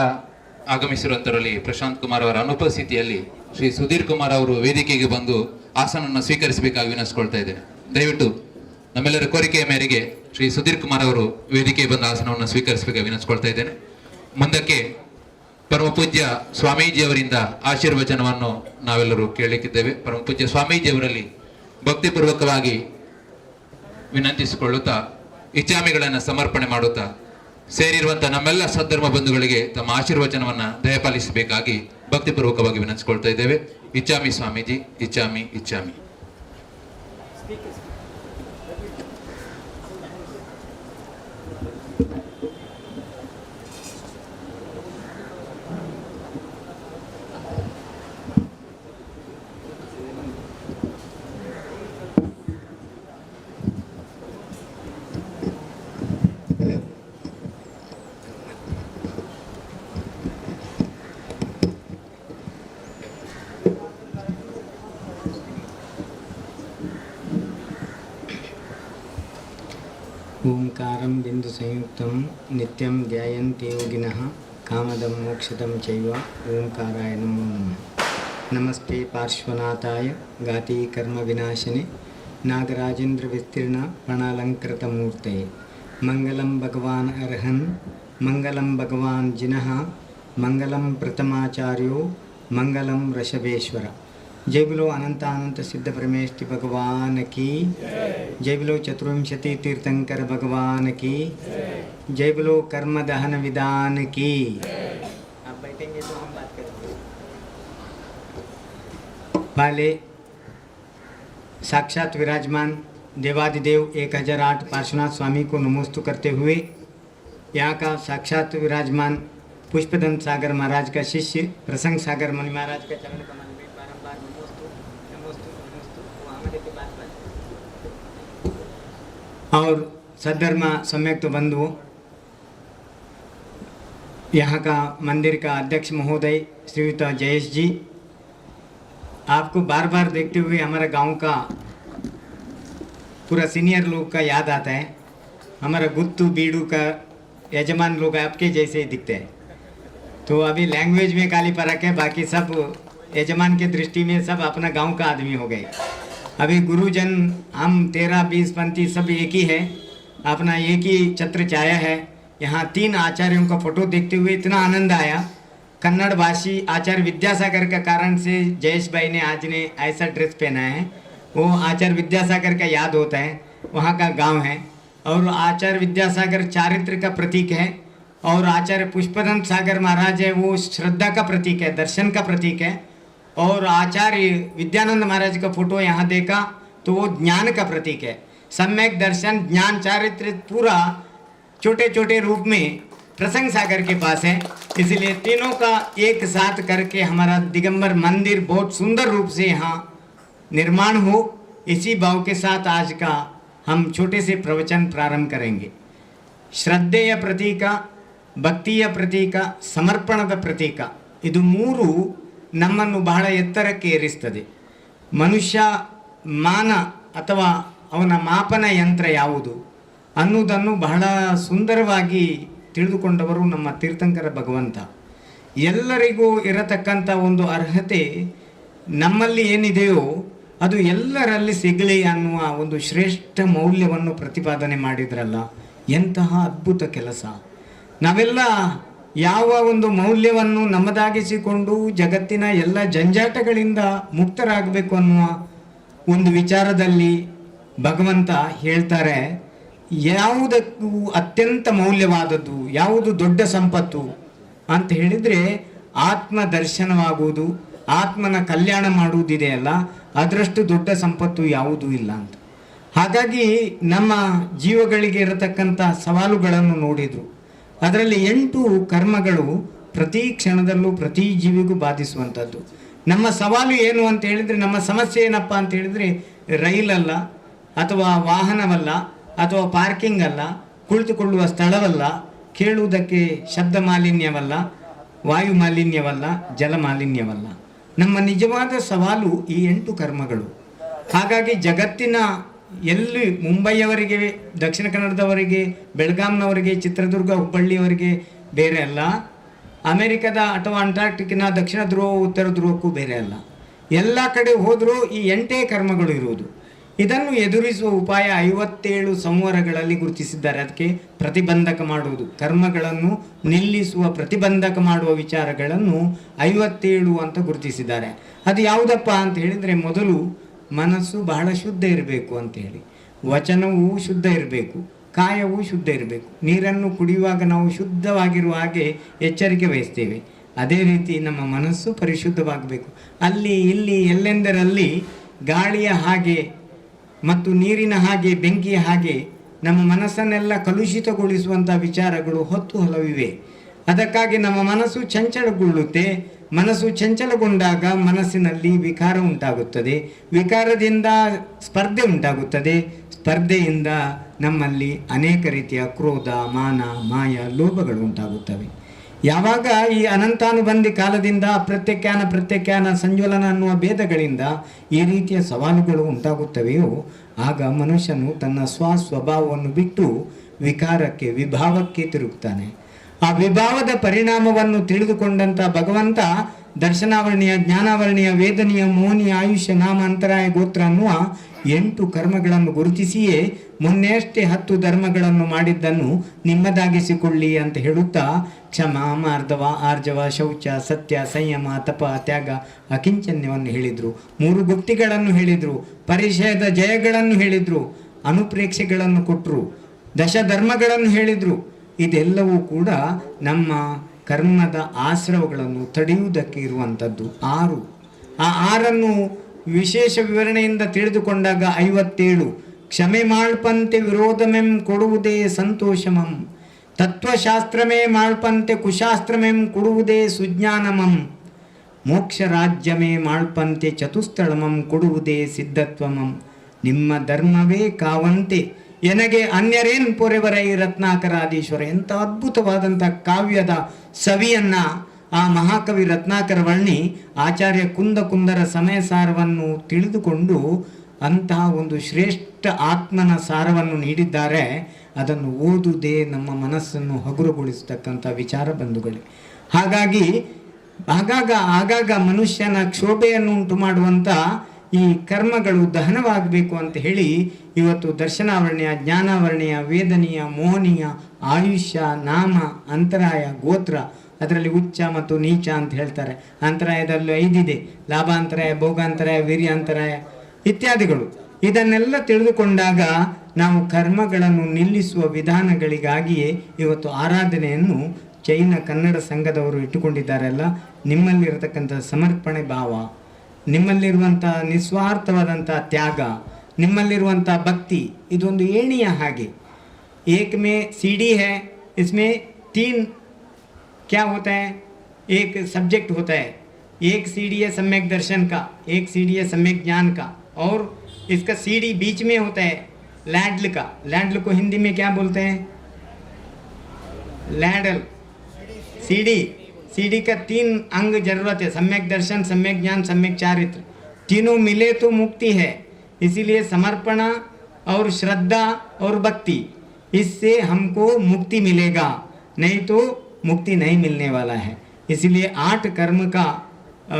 ಆಗಮಿಸಿರುವಂತರಲ್ಲಿ ಪ್ರಶಾಂತ್ ಕುಮಾರ್ ಅವರ ಅನುಪಸ್ಥಿತಿಯಲ್ಲಿ ಶ್ರೀ ಸುಧೀರ್ ಕುಮಾರ್ ಅವರು ವೇದಿಕೆಗೆ ಬಂದು ಆಸನವನ್ನು ಸ್ವೀಕರಿಸಬೇಕಾಗಿ ವಿನಂತಿಸಿಕೊಳ್ತಾ ಇದ್ದೇನೆ. ದಯವಿಟ್ಟು ನಮ್ಮೆಲ್ಲರ ಕೋರಿಕೆಯ ಮೇರೆಗೆ ಶ್ರೀ ಸುಧೀರ್ ಕುಮಾರ್ ಅವರು ವೇದಿಕೆಗೆ ಬಂದ ಆಸನವನ್ನು ಸ್ವೀಕರಿಸಬೇಕಾಗಿ ವಿನಂತಿಸಿಕೊಳ್ತಾ ಇದ್ದೇನೆ. ಮುಂದಕ್ಕೆ ಪರಮ ಪೂಜ್ಯ ಸ್ವಾಮೀಜಿಯವರಿಂದ ಆಶೀರ್ವಚನವನ್ನು ನಾವೆಲ್ಲರೂ ಕೇಳಲಿಕ್ಕಿದ್ದೇವೆ. ಪರಮ ಪೂಜ್ಯ ಸ್ವಾಮೀಜಿಯವರಲ್ಲಿ ಭಕ್ತಿಪೂರ್ವಕವಾಗಿ ವಿನಂತಿಸಿಕೊಳ್ಳುತ್ತಾ ಇಚ್ಛಾಮಿಗಳನ್ನು ಸಮರ್ಪಣೆ ಮಾಡುತ್ತಾ ಸೇರಿರುವಂತಹ ನಮ್ಮೆಲ್ಲ ಸದ್ಧರ್ಮ ಬಂಧುಗಳಿಗೆ ತಮ್ಮ ಆಶೀರ್ವಚನವನ್ನ ದಯಪಾಲಿಸಬೇಕಾಗಿ ಭಕ್ತಿಪೂರ್ವಕವಾಗಿ ವಿನಂತಿಸಿಕೊಳ್ತಾ ಇದ್ದೇವೆ. ಇಚ್ಛಾಮಿ ಸ್ವಾಮೀಜಿ, ಇಚ್ಛಾಮಿ ಇಚ್ಛಾಮಿ. ओंकारं बिंदु संयुक्तं नित्यं ध्यायन्ति योगिनः कामदं मोक्षदं चैव ओंकाराय नमो नमः. नमस्ते पार्श्वनाथाय गाति कर्म विनाशिने नागराजेन्द्र विस्तीर्ण फणालंकृतमूर्तये. मंगलं भगवान् अर्हन् मंगलं भगवान् जिनः मंगलं प्रथमाचार्यो मंगलं ऋषभेश्वर. जय बोलो अनंत अनंत सिद्ध परमेष्टि भगवान की जय बोलो चतुर्विंशति तीर्थंकर भगवान की जय बोलो कर्म दहन विधान की. आप बैठेंगे तो हम बात करेंगे. पहले साक्षात विराजमान देवादिदेव 1008 पार्श्वनाथ स्वामी को नमोस्तु करते हुए यहाँ का साक्षात विराजमान पुष्पदंत सागर महाराज का शिष्य प्रसंग सागर मुनि महाराज का चरण कमल में बारंबार नमोस्तु नमोस्तु नमोस्तु वहाँ की बात और सद्धर्म सम्यक्त बंधुओं, यहाँ का मंदिर का अध्यक्ष महोदय श्रीयुत जयेश जी, आपको बार बार देखते हुए हमारा गांव का पूरा सीनियर लोग का याद आता है. हमारा गुत्तू बीड़ू का यजमान लोग आपके जैसे ही दिखते हैं. तो अभी लैंग्वेज में काली फर्क है, बाकी सब यजमान के दृष्टि में सब अपना गांव का आदमी हो गए. अभी गुरुजन हम 13-20 पंथी सब एक ही है, अपना एक ही छत्र छाया है. यहाँ 3 आचार्यों का फोटो देखते हुए इतना आनंद आया. कन्नड़ भाषी आचार्य विद्यासागर का कारण से जयेश भाई ने आज ने ऐसा ड्रेस पहना है. वो आचार्य विद्यासागर का याद होता है, वहाँ का गांव है. और आचार्य विद्यासागर चारित्र का प्रतीक है और आचार्य पुष्पदंत सागर महाराज है वो श्रद्धा का प्रतीक है, दर्शन का प्रतीक है. और आचार्य विद्यानंद महाराज का फोटो यहाँ देखा तो वो ज्ञान का प्रतीक है. सम्यक दर्शन ज्ञान चारित्र पूरा छोटे छोटे रूप में प्रसंग सागर के पास है. इसलिए तीनों का एक साथ करके हमारा दिगंबर मंदिर बहुत सुंदर रूप से यहाँ निर्माण हो, इसी भाव के साथ आज का हम छोटे से प्रवचन प्रारंभ करेंगे. ಶ್ರದ್ಧೆಯ ಪ್ರತೀಕ, ಭಕ್ತಿಯ ಪ್ರತೀಕ, ಸಮರ್ಪಣದ ಪ್ರತೀಕ, ಇದು ಮೂರು ನಮ್ಮನ್ನು ಬಹಳ ಎತ್ತರಕ್ಕೆ ಏರಿಸ್ತದೆ. ಮನುಷ್ಯ ಮಾನ ಅಥವಾ ಅವನ ಮಾಪನ ಯಂತ್ರ ಯಾವುದು ಅನ್ನುವುದನ್ನು ಬಹಳ ಸುಂದರವಾಗಿ ತಿಳಿದುಕೊಂಡವರು ನಮ್ಮ ತೀರ್ಥಂಕರ ಭಗವಂತ. ಎಲ್ಲರಿಗೂ ಇರತಕ್ಕಂಥ ಒಂದು ಅರ್ಹತೆ ನಮ್ಮಲ್ಲಿ ಏನಿದೆಯೋ ಅದು ಎಲ್ಲರಲ್ಲಿ ಸಿಗಲಿ ಅನ್ನುವ ಒಂದು ಶ್ರೇಷ್ಠ ಮೌಲ್ಯವನ್ನು ಪ್ರತಿಪಾದನೆ ಮಾಡಿದ್ರಲ್ಲ, ಎಂತಹ ಅದ್ಭುತ ಕೆಲಸ. ನಾವೆಲ್ಲ ಯಾವ ಒಂದು ಮೌಲ್ಯವನ್ನು ನಮ್ಮದಾಗಿಸಿಕೊಂಡು ಜಗತ್ತಿನ ಎಲ್ಲ ಜಂಜಾಟಗಳಿಂದ ಮುಕ್ತರಾಗಬೇಕು ಅನ್ನುವ ಒಂದು ವಿಚಾರದಲ್ಲಿ ಭಗವಂತ ಹೇಳ್ತಾರೆ, ಯಾವುದಕ್ಕೂ ಅತ್ಯಂತ ಮೌಲ್ಯವಾದದ್ದು ಯಾವುದು ದೊಡ್ಡ ಸಂಪತ್ತು ಅಂತ ಹೇಳಿದರೆ ಆತ್ಮ ದರ್ಶನವಾಗುವುದು, ಆತ್ಮನ ಕಲ್ಯಾಣ ಮಾಡುವುದಿದೆಯಲ್ಲ, ಅದರಷ್ಟು ದೊಡ್ಡ ಸಂಪತ್ತು ಯಾವುದೂ ಇಲ್ಲ ಅಂತ. ಹಾಗಾಗಿ ನಮ್ಮ ಜೀವಗಳಿಗೆ ಇರತಕ್ಕಂಥ ಸವಾಲುಗಳನ್ನು ನೋಡಿದರು. ಅದರಲ್ಲಿ 8 ಕರ್ಮಗಳು ಪ್ರತಿ ಕ್ಷಣದಲ್ಲೂ ಪ್ರತಿ ಜೀವಿಗೂ ಬಾಧಿಸುವಂಥದ್ದು. ನಮ್ಮ ಸವಾಲು ಏನು ಅಂತ ಹೇಳಿದರೆ, ನಮ್ಮ ಸಮಸ್ಯೆ ಏನಪ್ಪ ಅಂತ ಹೇಳಿದರೆ ರೈಲಲ್ಲ, ಅಥವಾ ವಾಹನವಲ್ಲ, ಅಥವಾ ಪಾರ್ಕಿಂಗ್ ಅಲ್ಲ, ಕುಳಿತುಕೊಳ್ಳುವ ಸ್ಥಳವಲ್ಲ, ಕೇಳುವುದಕ್ಕೆ ಶಬ್ದ ಮಾಲಿನ್ಯವಲ್ಲ, ವಾಯು ಮಾಲಿನ್ಯವಲ್ಲ, ಜಲ ಮಾಲಿನ್ಯವಲ್ಲ. ನಮ್ಮ ನಿಜವಾದ ಸವಾಲು ಈ 8 ಕರ್ಮಗಳು. ಹಾಗಾಗಿ ಜಗತ್ತಿನ ಎಲ್ಲಿ ಮುಂಬೈಯವರಿಗೆ, ದಕ್ಷಿಣ ಕನ್ನಡದವರಿಗೆ, ಬೆಳಗಾಂನವರಿಗೆ, ಚಿತ್ರದುರ್ಗ ಹುಬ್ಬಳ್ಳಿಯವರಿಗೆ ಬೇರೆ ಅಲ್ಲ, ಅಮೆರಿಕದ ಅಥವಾ ಅಂಟಾರ್ಟಿಕ್ನ ದಕ್ಷಿಣ ಧ್ರುವ ಉತ್ತರ ಧ್ರುವಕ್ಕೂ ಬೇರೆ ಅಲ್ಲ. ಎಲ್ಲ ಕಡೆ ಹೋದರೂ ಈ 8 ಕರ್ಮಗಳು ಇರುವುದು. ಇದನ್ನು ಎದುರಿಸುವ ಉಪಾಯ 57 ಸಂವರಗಳಲ್ಲಿ ಗುರುತಿಸಿದ್ದಾರೆ. ಅದಕ್ಕೆ ಪ್ರತಿಬಂಧಕ ಮಾಡುವುದು, ಕರ್ಮಗಳನ್ನು ನಿಲ್ಲಿಸುವ ಪ್ರತಿಬಂಧಕ ಮಾಡುವ ವಿಚಾರಗಳನ್ನು 57 ಅಂತ ಗುರುತಿಸಿದ್ದಾರೆ. ಅದು ಯಾವುದಪ್ಪ ಅಂತ ಹೇಳಿದರೆ, ಮೊದಲು ಮನಸ್ಸು ಬಹಳ ಶುದ್ಧ ಇರಬೇಕು ಅಂತೇಳಿ, ವಚನವೂ ಶುದ್ಧ ಇರಬೇಕು, ಕಾಯವೂ ಶುದ್ಧ ಇರಬೇಕು. ನೀರನ್ನು ಕುಡಿಯುವಾಗ ನಾವು ಶುದ್ಧವಾಗಿರುವ ಹಾಗೆ ಎಚ್ಚರಿಕೆ ವಹಿಸ್ತೇವೆ, ಅದೇ ರೀತಿ ನಮ್ಮ ಮನಸ್ಸು ಪರಿಶುದ್ಧವಾಗಬೇಕು. ಅಲ್ಲಿ ಇಲ್ಲಿ ಎಲ್ಲೆಂದರಲ್ಲಿ ಗಾಳಿಯ ಹಾಗೆ ಮತ್ತು ನೀರಿನ ಹಾಗೆ, ಬೆಂಕಿಯ ಹಾಗೆ ನಮ್ಮ ಮನಸ್ಸನ್ನೆಲ್ಲ ಕಲುಷಿತಗೊಳಿಸುವಂಥ ವಿಚಾರಗಳು ಹೊತ್ತು ಹಲವಿವೆ. ಅದಕ್ಕಾಗಿ ನಮ್ಮ ಮನಸ್ಸು ಚಂಚಲಗೊಳ್ಳುತ್ತೆ. ಮನಸ್ಸು ಚಂಚಲಗೊಂಡಾಗ ಮನಸ್ಸಿನಲ್ಲಿ ವಿಕಾರ ಉಂಟಾಗುತ್ತದೆ, ವಿಕಾರದಿಂದ ಸ್ಪರ್ಧೆ ಉಂಟಾಗುತ್ತದೆ, ಸ್ಪರ್ಧೆಯಿಂದ ನಮ್ಮಲ್ಲಿ ಅನೇಕ ರೀತಿಯ ಕ್ರೋಧ, ಮಾನ, ಮಾಯ, ಲೋಭಗಳು ಉಂಟಾಗುತ್ತವೆ. ಯಾವಾಗ ಈ ಅನಂತಾನುಬಂಧಿ ಕಾಲದಿಂದ ಪ್ರತ್ಯಖ್ಯಾನ ಪ್ರತ್ಯಖ್ಯಾನ ಸಂಜ್ವಲನ ಅನ್ನುವ ಭೇದಗಳಿಂದ ಈ ರೀತಿಯ ಸವಾಲುಗಳು ಉಂಟಾಗುತ್ತವೆಯೋ ಆಗ ಮನುಷ್ಯನು ತನ್ನ ಸ್ವಭಾವವನ್ನು ಬಿಟ್ಟು ವಿಕಾರಕ್ಕೆ, ವಿಭಾವಕ್ಕೆ ತಿರುಗ್ತಾನೆ. ಆ ವಿಭಾವದ ಪರಿಣಾಮವನ್ನು ತಿಳಿದುಕೊಂಡಂಥ ಭಗವಂತ ದರ್ಶನಾವರ್ಣೀಯ, ಜ್ಞಾನಾವರ್ಣೀಯ, ವೇದನೀಯ, ಮೋಹನೀಯ, ಆಯುಷ್ಯ, ನಾಮ, ಅಂತರಾಯ, ಗೋತ್ರ ಅನ್ನುವ 8 ಕರ್ಮಗಳನ್ನು ಗುರುತಿಸಿಯೇ ಮೊನ್ನೆಯಷ್ಟೇ 10 ಧರ್ಮಗಳನ್ನು ಮಾಡಿದ್ದನ್ನು ನಿಮ್ಮದಾಗಿಸಿಕೊಳ್ಳಿ ಅಂತ ಹೇಳುತ್ತಾ ಕ್ಷಮ, ಮಾರ್ಧವ, ಆರ್ಜವ, ಶೌಚ, ಸತ್ಯ, ಸಂಯಮ, ತಪ, ತ್ಯಾಗ, ಅಕಿಂಚನ್ಯವನ್ನು ಹೇಳಿದರು. 3 ಗುಪ್ತಿಗಳನ್ನು ಹೇಳಿದರು, ಪರಿಚಯದ ಜಯಗಳನ್ನು ಹೇಳಿದರು, ಅನುಪ್ರೇಕ್ಷೆಗಳನ್ನು ಕೊಟ್ಟರು, ದಶಧರ್ಮಗಳನ್ನು ಹೇಳಿದರು. ಇದೆಲ್ಲವೂ ಕೂಡ ನಮ್ಮ ಕರ್ಮದ ಆಶ್ರವಗಳನ್ನು ತಡೆಯುವುದಕ್ಕೆ ಇರುವಂಥದ್ದು 6. ಆ 6ಅನ್ನು ವಿಶೇಷ ವಿವರಣೆಯಿಂದ ತಿಳಿದುಕೊಂಡಾಗ 57. ಕ್ಷಮೆ ಮಾಳ್ಪಂತೆ ವಿರೋಧಮೆಂ ಕೊಡುವುದೇ ಸಂತೋಷಮಂ, ತತ್ವಶಾಸ್ತ್ರಮೇ ಮಾಳ್ಪಂತೆ ಕುಶಾಸ್ತ್ರಮೆಂ ಕೊಡುವುದೇ ಸುಜ್ಞಾನಮಂ, ಮೋಕ್ಷ ರಾಜ್യമೇ ಮಾಳ್ಪಂತೆ ಚತುಸ್ಥಳಮಂ ಕೊಡುವುದೇ ಸಿದ್ಧತ್ವಮಂ, ನಿಮ್ಮ ಧರ್ಮವೇ ಕಾವಂತೆ ಎನಗೆ ಅನ್ಯರೇನ್ ಪೊರೆವರೈ ರತ್ನಾಕರಾದೀಶ್ವರ. ಎಂಥ ಅದ್ಭುತವಾದಂಥ ಕಾವ್ಯದ ಸವಿಯನ್ನು ಆ ಮಹಾಕವಿ ರತ್ನಾಕರ ವರ್ಣಿ ಆಚಾರ್ಯ ಕುಂದರ ಸಮಯ ಸಾರವನ್ನು ತಿಳಿದುಕೊಂಡು ಅಂತಹ ಒಂದು ಶ್ರೇಷ್ಠ ಆತ್ಮನ ಸಾರವನ್ನು ನೀಡಿದ್ದಾರೆ. ಅದನ್ನು ಓದುವುದೇ ನಮ್ಮ ಮನಸ್ಸನ್ನು ಹಗುರಗೊಳಿಸತಕ್ಕಂಥ ವಿಚಾರ ಬಂಧುಗಳೇ. ಹಾಗಾಗಿ ಆಗಾಗ ಮನುಷ್ಯನ ಕ್ಷೋಭೆಯನ್ನು ಉಂಟು ಮಾಡುವಂಥ ಈ ಕರ್ಮಗಳು ದಹನವಾಗಬೇಕು ಅಂತ ಹೇಳಿ ಇವತ್ತು ದರ್ಶನಾವರ್ಣೀಯ, ಜ್ಞಾನಾವರ್ಣೀಯ, ವೇದನೀಯ, ಮೋಹನೀಯ, ಆಯುಷ್ಯ, ನಾಮ, ಅಂತರಾಯ, ಗೋತ್ರ, ಅದರಲ್ಲಿ ಉಚ್ಚ ಮತ್ತು ನೀಚ ಅಂತ ಹೇಳ್ತಾರೆ. ಅಂತರಾಯದಲ್ಲೂ 5 ಇದೆ, ಲಾಭಾಂತರಾಯ, ಭೋಗಾಂತರಾಯ, ವೀರ್ಯಾಂತರಾಯ ಇತ್ಯಾದಿಗಳು. ಇದನ್ನೆಲ್ಲ ತಿಳಿದುಕೊಂಡಾಗ ನಾವು ಕರ್ಮಗಳನ್ನು ನಿಲ್ಲಿಸುವ ವಿಧಾನಗಳಿಗಾಗಿಯೇ ಇವತ್ತು ಆರಾಧನೆಯನ್ನು ಜೈನ ಕನ್ನಡ ಸಂಘದವರು ಇಟ್ಟುಕೊಂಡಿದ್ದಾರಲ್ಲ. ನಿಮ್ಮಲ್ಲಿರತಕ್ಕಂಥ ಸಮರ್ಪಣೆ ಭಾವ, ನಿಮ್ಮಲ್ಲಿರುವಂಥ ನಿಸ್ವಾರ್ಥವಾದಂಥ ತ್ಯಾಗ, ನಿಮ್ಮಲ್ಲಿರುವಂಥ ಭಕ್ತಿ ಇದೊಂದು ಏಣಿಯ ಹಾಗೆ. ಏಕ್ ಮೇ सीढ़ी है, इसमें 3 क्या होता है, एक सब्जेक्ट होता है. एक सीढ़ी है सम्यक दर्शन का, एक सीढ़ी है सम्यक ज्ञान का, और इसका सीढ़ी बीच में होता है लैडल का. लैडल को हिंदी में क्या बोलते हैं, लैडल. सीढ़ी का 3 अंग जरूरत है, सम्यक दर्शन, सम्यक ज्ञान, सम्यक चारित्र. तीनों मिले तो मुक्ति है. इसीलिए समर्पणा और श्रद्धा और भक्ति, इससे हमको मुक्ति मिलेगा, नहीं तो मुक्ति नहीं मिलने वाला है. इसलिए 8 कर्म का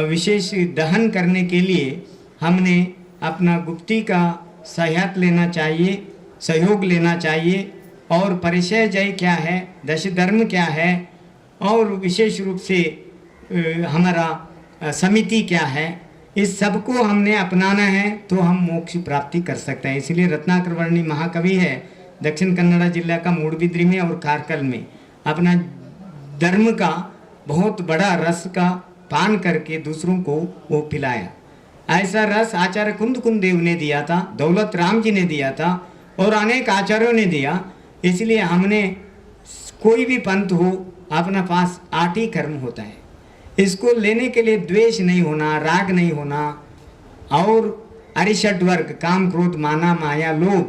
विशेष दहन करने के लिए हमने अपना गुप्ती का सहयोग लेना चाहिए और परिचय जय क्या है, दश धर्म क्या है और विशेष रूप से हमारा समिति क्या है, इस सब को हमने अपनाना है तो हम मोक्ष प्राप्ति कर सकते हैं। इसलिए रत्नाकर वर्णी महाकवि है दक्षिण कन्नड़ जिला का मूडबिद्री में और कारकल में अपना धर्म का बहुत बड़ा रस का पान करके दूसरों को वो पिलाया। ऐसा रस आचार्य कुंद देव ने दिया था, दौलत राम जी ने दिया था और अनेक आचार्यों ने दिया। इसलिए हमने कोई भी पंथ हो अपना पास 8 ही कर्म होता है, इसको लेने के लिए द्वेष नहीं होना, राग नहीं होना और अरिषट वर्ग काम क्रोध माना माया लोभ,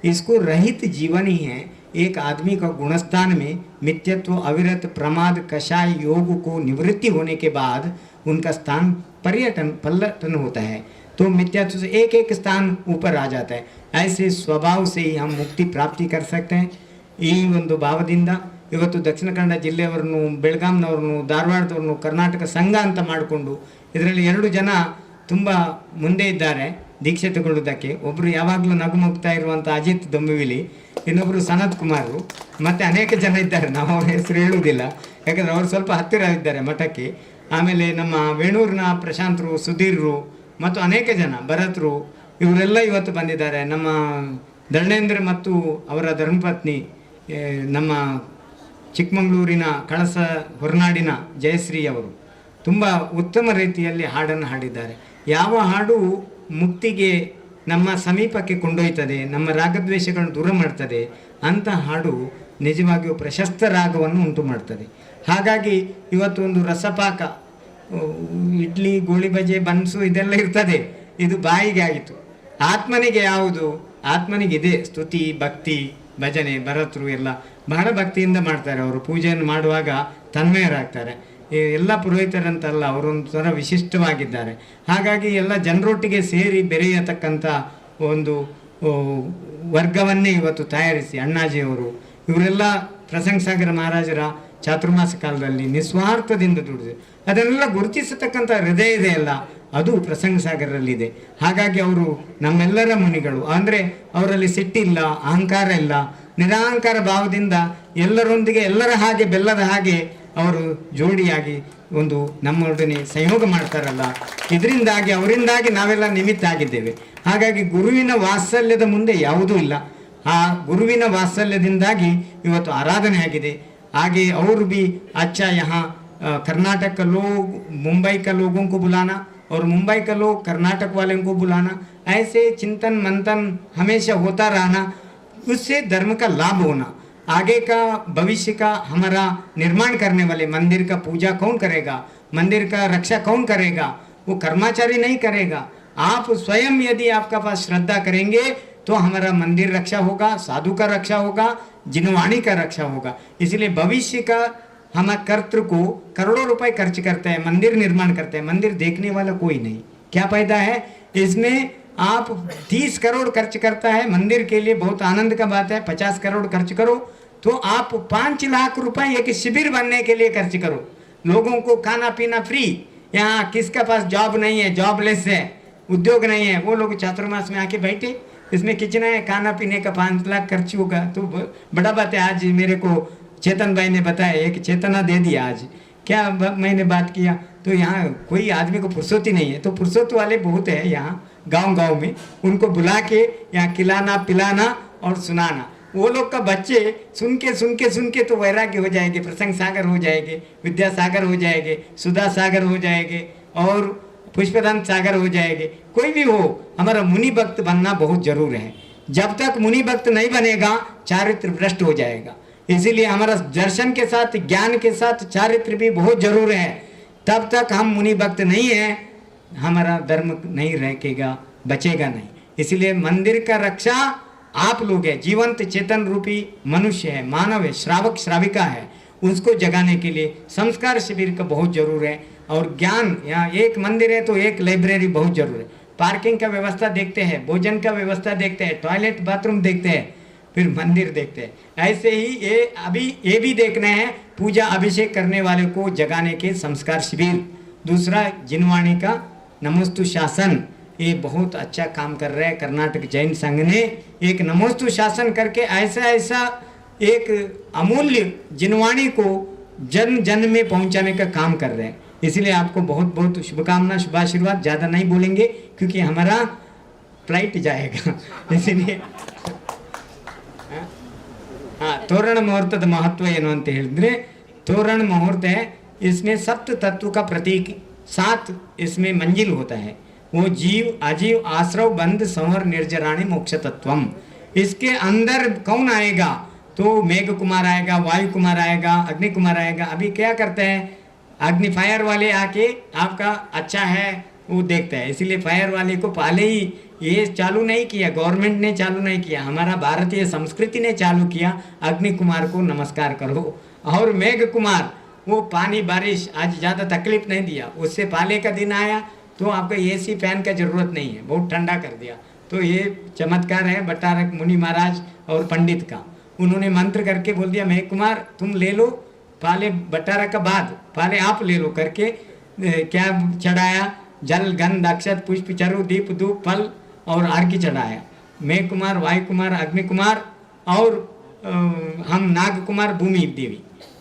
इसको रहित जीवन ही है। एक आदमी का गुणस्थान में मिथ्यत्व अविरत प्रमाद कषाय योग को निवृत्ति होने के बाद उनका स्थान पल्लटन होता है, तो मिथ्यात्व से एक एक स्थान ऊपर आ जाता है। ऐसे स्वभाव से ही हम मुक्ति प्राप्ति कर सकते हैं। ಈ ಒಂದು ಭಾವದಿಂದ ಇವತ್ತು ದಕ್ಷಿಣ ಕನ್ನಡ ಜಿಲ್ಲೆಯವರನ್ನು, ಬೆಳಗಾಂನವ್ರನ್ನು, ಧಾರವಾಡದವ್ರನ್ನು ಕರ್ನಾಟಕ ಸಂಘ ಅಂತ ಮಾಡಿಕೊಂಡು ಇದರಲ್ಲಿ 2 ಜನ ತುಂಬ ಮುಂದೆ ಇದ್ದಾರೆ ದೀಕ್ಷೆ ತಗೊಳ್ಳೋದಕ್ಕೆ. ಒಬ್ಬರು ಯಾವಾಗಲೂ ನಗುಮುಗ್ತಾ ಇರುವಂಥ ಅಜಿತ್ ದೊಂಬಿವಿಲಿ, ಇನ್ನೊಬ್ಬರು ಸನತ್ ಕುಮಾರ್, ಮತ್ತು ಅನೇಕ ಜನ ಇದ್ದಾರೆ, ನಾವು ಅವ್ರ ಹೆಸರು ಹೇಳುವುದಿಲ್ಲ ಯಾಕಂದರೆ ಅವರು ಸ್ವಲ್ಪ ಹತ್ತಿರ ಇದ್ದಾರೆ ಮಠಕ್ಕೆ. ಆಮೇಲೆ ನಮ್ಮ ವೇಣೂರಿನ ಪ್ರಶಾಂತರು, ಸುಧೀರ್ರು ಮತ್ತು ಅನೇಕ ಜನ ಭರತ್ರು ಇವರೆಲ್ಲ ಇವತ್ತು ಬಂದಿದ್ದಾರೆ. ನಮ್ಮ ಧರ್ಮೇಂದ್ರ ಮತ್ತು ಅವರ ಧರ್ಮಪತ್ನಿ ನಮ್ಮ ಚಿಕ್ಕಮಗಳೂರಿನ ಕಳಸ ಹೊರನಾಡಿನ ಜಯಶ್ರೀ ಅವರು ತುಂಬ ಉತ್ತಮ ರೀತಿಯಲ್ಲಿ ಹಾಡನ್ನು ಹಾಡಿದ್ದಾರೆ. ಯಾವ ಹಾಡು ಮುಕ್ತಿಗೆ ನಮ್ಮ ಸಮೀಪಕ್ಕೆ ಕೊಂಡೊಯ್ತದೆ, ನಮ್ಮ ರಾಗದ್ವೇಷಗಳನ್ನು ದೂರ ಮಾಡ್ತದೆ ಅಂಥ ಹಾಡು ನಿಜವಾಗಿಯೂ ಪ್ರಶಸ್ತ ರಾಗವನ್ನು ಉಂಟು ಮಾಡ್ತದೆ. ಹಾಗಾಗಿ ಇವತ್ತು ಒಂದು ರಸಪಾಕ, ಇಡ್ಲಿ, ಗೋಳಿ ಬಜೆ, ಬನ್ಸು ಇದೆಲ್ಲ ಇರ್ತದೆ, ಇದು ಬಾಯಿಗೆ ಆಗಿತ್ತು. ಆತ್ಮನಿಗೆ ಯಾವುದು? ಆತ್ಮನಿಗಿದೆ ಸ್ತುತಿ, ಭಕ್ತಿ, ಭಜನೆ. ಭರತರು ಎಲ್ಲ ಬಹಳ ಭಕ್ತಿಯಿಂದ ಮಾಡ್ತಾರೆ. ಅವರು ಪೂಜೆಯನ್ನು ಮಾಡುವಾಗ ತನ್ಮಯರಾಗ್ತಾರೆ. ಎಲ್ಲ ಪುರೋಹಿತರಂತಲ್ಲ, ಅವರೊಂದು ಥರ ವಿಶಿಷ್ಟವಾಗಿದ್ದಾರೆ. ಹಾಗಾಗಿ ಎಲ್ಲ ಜನರೊಟ್ಟಿಗೆ ಸೇರಿ ಬೆರೆಯತಕ್ಕಂಥ ಒಂದು ವರ್ಗವನ್ನೇ ಇವತ್ತು ತಯಾರಿಸಿ ಅಣ್ಣಾಜಿಯವರು ಇವರೆಲ್ಲ ಪ್ರಸಂಗಸಾಗರ ಮಹಾರಾಜರ ಚಾತುರ್ಮಾಸ ಕಾಲದಲ್ಲಿ ನಿಸ್ವಾರ್ಥದಿಂದ ದುಡಿದು ಅದನ್ನೆಲ್ಲ ಗುರುತಿಸತಕ್ಕಂಥ ಹೃದಯ ಇದೆಯಲ್ಲ, ಅದು ಪ್ರಸಂಗಸಾಗರಲ್ಲಿದೆ. ಹಾಗಾಗಿ ಅವರು ನಮ್ಮೆಲ್ಲರ ಮುನಿಗಳು. ಅಂದರೆ ಅವರಲ್ಲಿ ಸಿಟ್ಟಿಲ್ಲ, ಅಹಂಕಾರ ಇಲ್ಲ, ನಿರಹಂಕಾರ ಭಾವದಿಂದ ಎಲ್ಲರೊಂದಿಗೆ ಎಲ್ಲರ ಹಾಗೆ ಬೆಲ್ಲದ ಹಾಗೆ ಅವರು ಜೋಡಿಯಾಗಿ ಒಂದು ನಮ್ಮೊಡನೆ ಸಂಯೋಗ ಮಾಡ್ತಾರಲ್ಲ, ಇದರಿಂದಾಗಿ ಅವರಿಂದಾಗಿ ನಾವೆಲ್ಲ ನಿಮಿತ್ತ ಆಗಿದ್ದೇವೆ. ಹಾಗಾಗಿ ಗುರುವಿನ ವಾತ್ಸಲ್ಯದ ಮುಂದೆ ಯಾವುದೂ ಇಲ್ಲ. ಆ ಗುರುವಿನ ವಾತ್ಸಲ್ಯದಿಂದಾಗಿ ಇವತ್ತು ಆರಾಧನೆ ಆಗಿದೆ. आगे और भी अच्छा यहाँ कर्नाटक का लोग मुंबई का लोगों को बुलाना और मुंबई का लोग कर्नाटक वालों को बुलाना, ऐसे चिंतन मंथन हमेशा होता रहना, उससे धर्म का लाभ होना। आगे का भविष्य का हमारा निर्माण करने वाले, मंदिर का पूजा कौन करेगा, मंदिर का रक्षा कौन करेगा? वो कर्मचारी नहीं करेगा। आप स्वयं यदि आपका पास श्रद्धा करेंगे तो हमारा मंदिर रक्षा होगा, साधु का रक्षा होगा, जिनवाणी का रक्षा होगा। इसलिए भविष्य का हम कर्तृ को करोड़ों रुपए खर्च करते हैं, मंदिर निर्माण करते हैं, मंदिर देखने वाला कोई नहीं। क्या फायदा है इसमें? आप 30 करोड़ खर्च करता है मंदिर के लिए, बहुत आनंद का बात है। 50 करोड़ खर्च करो तो आप 5 लाख रुपए एक शिविर बनने के लिए खर्च करो। लोगों को खाना पीना फ्री। यहाँ किसका पास जॉब नहीं है, जॉबलेस है, उद्योग नहीं है, वो लोग चातुर्मास में आके बैठे, इसमें किचन है, खाना पीने का 5 लाख खर्च होगा तो बड़ा बात है। आज मेरे को चेतन भाई ने बताया, एक चेतना दे दिया आज। क्या मैंने बात किया तो यहाँ कोई आदमी को फुर्सत ही नहीं है, तो फुर्सत वाले बहुत है यहाँ गांव में, उनको बुला के यहाँ खिलाना पिलाना और सुनाना। वो लोग का बच्चे सुन के तो वैराग्य हो जाएंगे, प्रसंग सागर हो जाएंगे, विद्यासागर हो जाएंगे, सुधा सागर हो जाएंगे और पुष्पदान सागर हो जाएंगे। कोई भी हो, हमारा मुनि भक्त बनना बहुत जरूर है। जब तक मुनि भक्त नहीं बनेगा चारित्र भ्रष्ट हो जाएगा। इसीलिए हमारा दर्शन के साथ, ज्ञान के साथ चारित्र भी बहुत जरूर है। तब तक हम मुनि भक्त नहीं है, हमारा धर्म नहीं रहेगा, बचेगा नहीं। इसलिए मंदिर का रक्षा आप लोग है, जीवंत चेतन रूपी मनुष्य है, मानव है, श्रावक श्राविका है, उसको जगाने के लिए संस्कार शिविर का बहुत जरूर है। और ज्ञान, यहाँ एक मंदिर है तो एक लाइब्रेरी बहुत जरूर है। पार्किंग का व्यवस्था देखते हैं, भोजन का व्यवस्था देखते हैं, टॉयलेट बाथरूम देखते हैं, फिर मंदिर देखते हैं। ऐसे ही ये अभी ये भी देखना है पूजा अभिषेक करने वाले को जगाने के संस्कार शिविर। दूसरा जिनवाणी का नमोस्तु शासन, ये बहुत अच्छा काम कर रहे हैं। कर्नाटक जैन संघ ने एक नमोस्तु शासन करके ऐसा एक अमूल्य जिनवाणी को जन जन में पहुंचाने का काम कर रहे हैं। इसलिए आपको बहुत बहुत शुभकामना, शुभाशीर्वाद। ज़्यादा नहीं बोलेंगे क्योंकि हमारा फ्लाइट जाएगा, इसीलिए तोरण मुहूर्तದ महत्व ಏನು ಅಂತ ಹೇಳಿದ್ರೆ, तोरण मुहूर्त है, इसमें सप्त तत्व का प्रतीक 7 इसमें मंजिल होता है। वो जीव अजीव आश्रव बंध संवर निर्जराणी मोक्ष तत्वम। इसके अंदर कौन आएगा तो मेघ कुमार आएगा, वायु कुमार आएगा, अग्नि कुमार आएगा। अभी क्या करते हैं, अग्नि फायर वाले आके आपका अच्छा है वो देखता है। इसीलिए फायर वाले को पहले ही ये चालू नहीं किया, गवर्नमेंट ने चालू नहीं किया, हमारा भारतीय संस्कृति ने चालू किया। अग्नि कुमार को नमस्कार करो। और मेघ कुमार वो पानी बारिश आज ज़्यादा तकलीफ नहीं दिया। उससे पहले का दिन आया तो आपको एसी फैन का ज़रूरत नहीं है, बहुत ठंडा कर दिया। तो ये चमत्कार है बटारक मुनि महाराज और पंडित का। उन्होंने मंत्र करके बोल दिया मेघ कुमार तुम ले लो, पहले बटारक का बाद पहले आप ले लो करके क्या चढ़ाया, जल गंध अक्षत पुष्प चरु दीप धूप फल और अर्घ्य चढ़ाया। मेघ कुमार, वायु कुमार, अग्नि कुमार और हम नाग कुमार, भूमि देवी,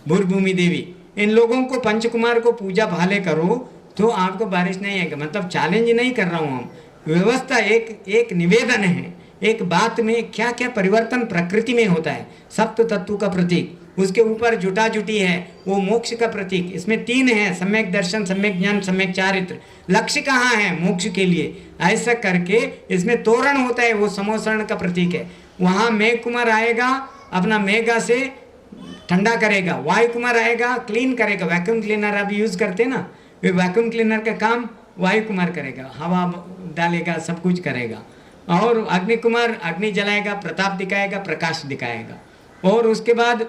भूर्भूमि देवी, इन लोगों को पंचकुमार को पूजा भाले करो तो आपको बारिश नहीं आएगा। मतलब चैलेंज नहीं कर रहा हूँ हम, व्यवस्था एक निवेदन है। एक बात में क्या क्या परिवर्तन प्रकृति में होता है। सप्त तत्व का प्रतीक, उसके ऊपर जुटा जुटी है वो मोक्ष का प्रतीक। इसमें 3 है, सम्यक दर्शन, सम्यक ज्ञान, सम्यक चारित्र। लक्ष्य कहाँ है, मोक्ष के लिए। ऐसा करके इसमें तोरण होता है, वो समोसरण का प्रतीक है। वहाँ मेघ कुमार आएगा, अपना मेघा से ठंडा करेगा। वायु कुमार आएगा, क्लीन करेगा। वैक्यूम क्लीनर अभी यूज़ करते हैं ना, वे वैक्यूम क्लीनर का काम वायु कुमार करेगा, हवा डालेगा, सब कुछ करेगा। और अग्नि कुमार अग्नि जलाएगा, प्रताप दिखाएगा, प्रकाश दिखाएगा। और उसके बाद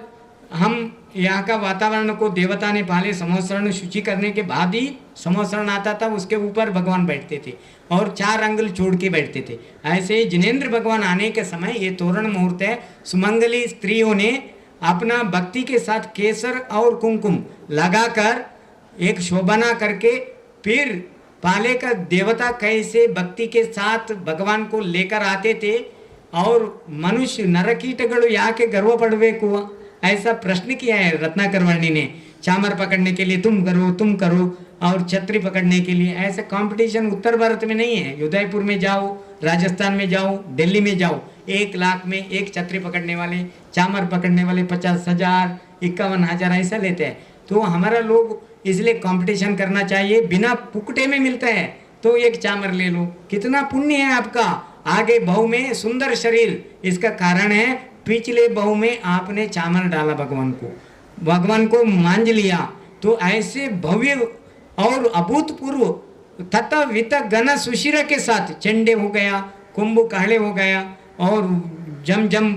हम यहाँ का वातावरण को देवता ने पहले समोसरण शुचि करने के बाद ही समोसरण आता था, उसके ऊपर भगवान बैठते थे और 4 अंगुल छोड़ के बैठते थे। ऐसे ही जिनेंद्र भगवान आने के समय ये तोरण मुहूर्त है। सुमंगली स्त्रियों ने अपना भक्ति के साथ केसर और कुमकुम लगाकर एक शोभना करके, फिर पहले का देवता कैसे भक्ति के साथ भगवान को लेकर आते थे और मनुष्य नरकीटಗಳು ಯಾಕೆ गर्व पड़ಬೇಕು ऐसा प्रश्न किया है रत्नाकर वर्णी ने। चामर पकड़ने के लिए तुम करो और छतरी पकड़ने के लिए ऐसा कंपटीशन उत्तर भारत में नहीं है। उदयपुर में जाओ, राजस्थान में जाओ, दिल्ली में जाओ, 1 लाख में एक छतरी पकड़ने वाले, चामर पकड़ने वाले 50,000, 51,000 ऐसा लेते हैं। तो हमारा लोग इसलिए कंपटीशन करना चाहिए। बिना पुकटे में मिलता है तो एक चामर ले लो, कितना पुण्य है आपका। आगे बहू में सुंदर शरीर, इसका कारण है पिछले बहू में आपने चामर डाला, भगवान को मांझ लिया। तो ऐसे भव्य और अभूतपूर्व तथा वित गण सुशिर के साथ चंडे हो गया, कुंभ कहले हो गया और जम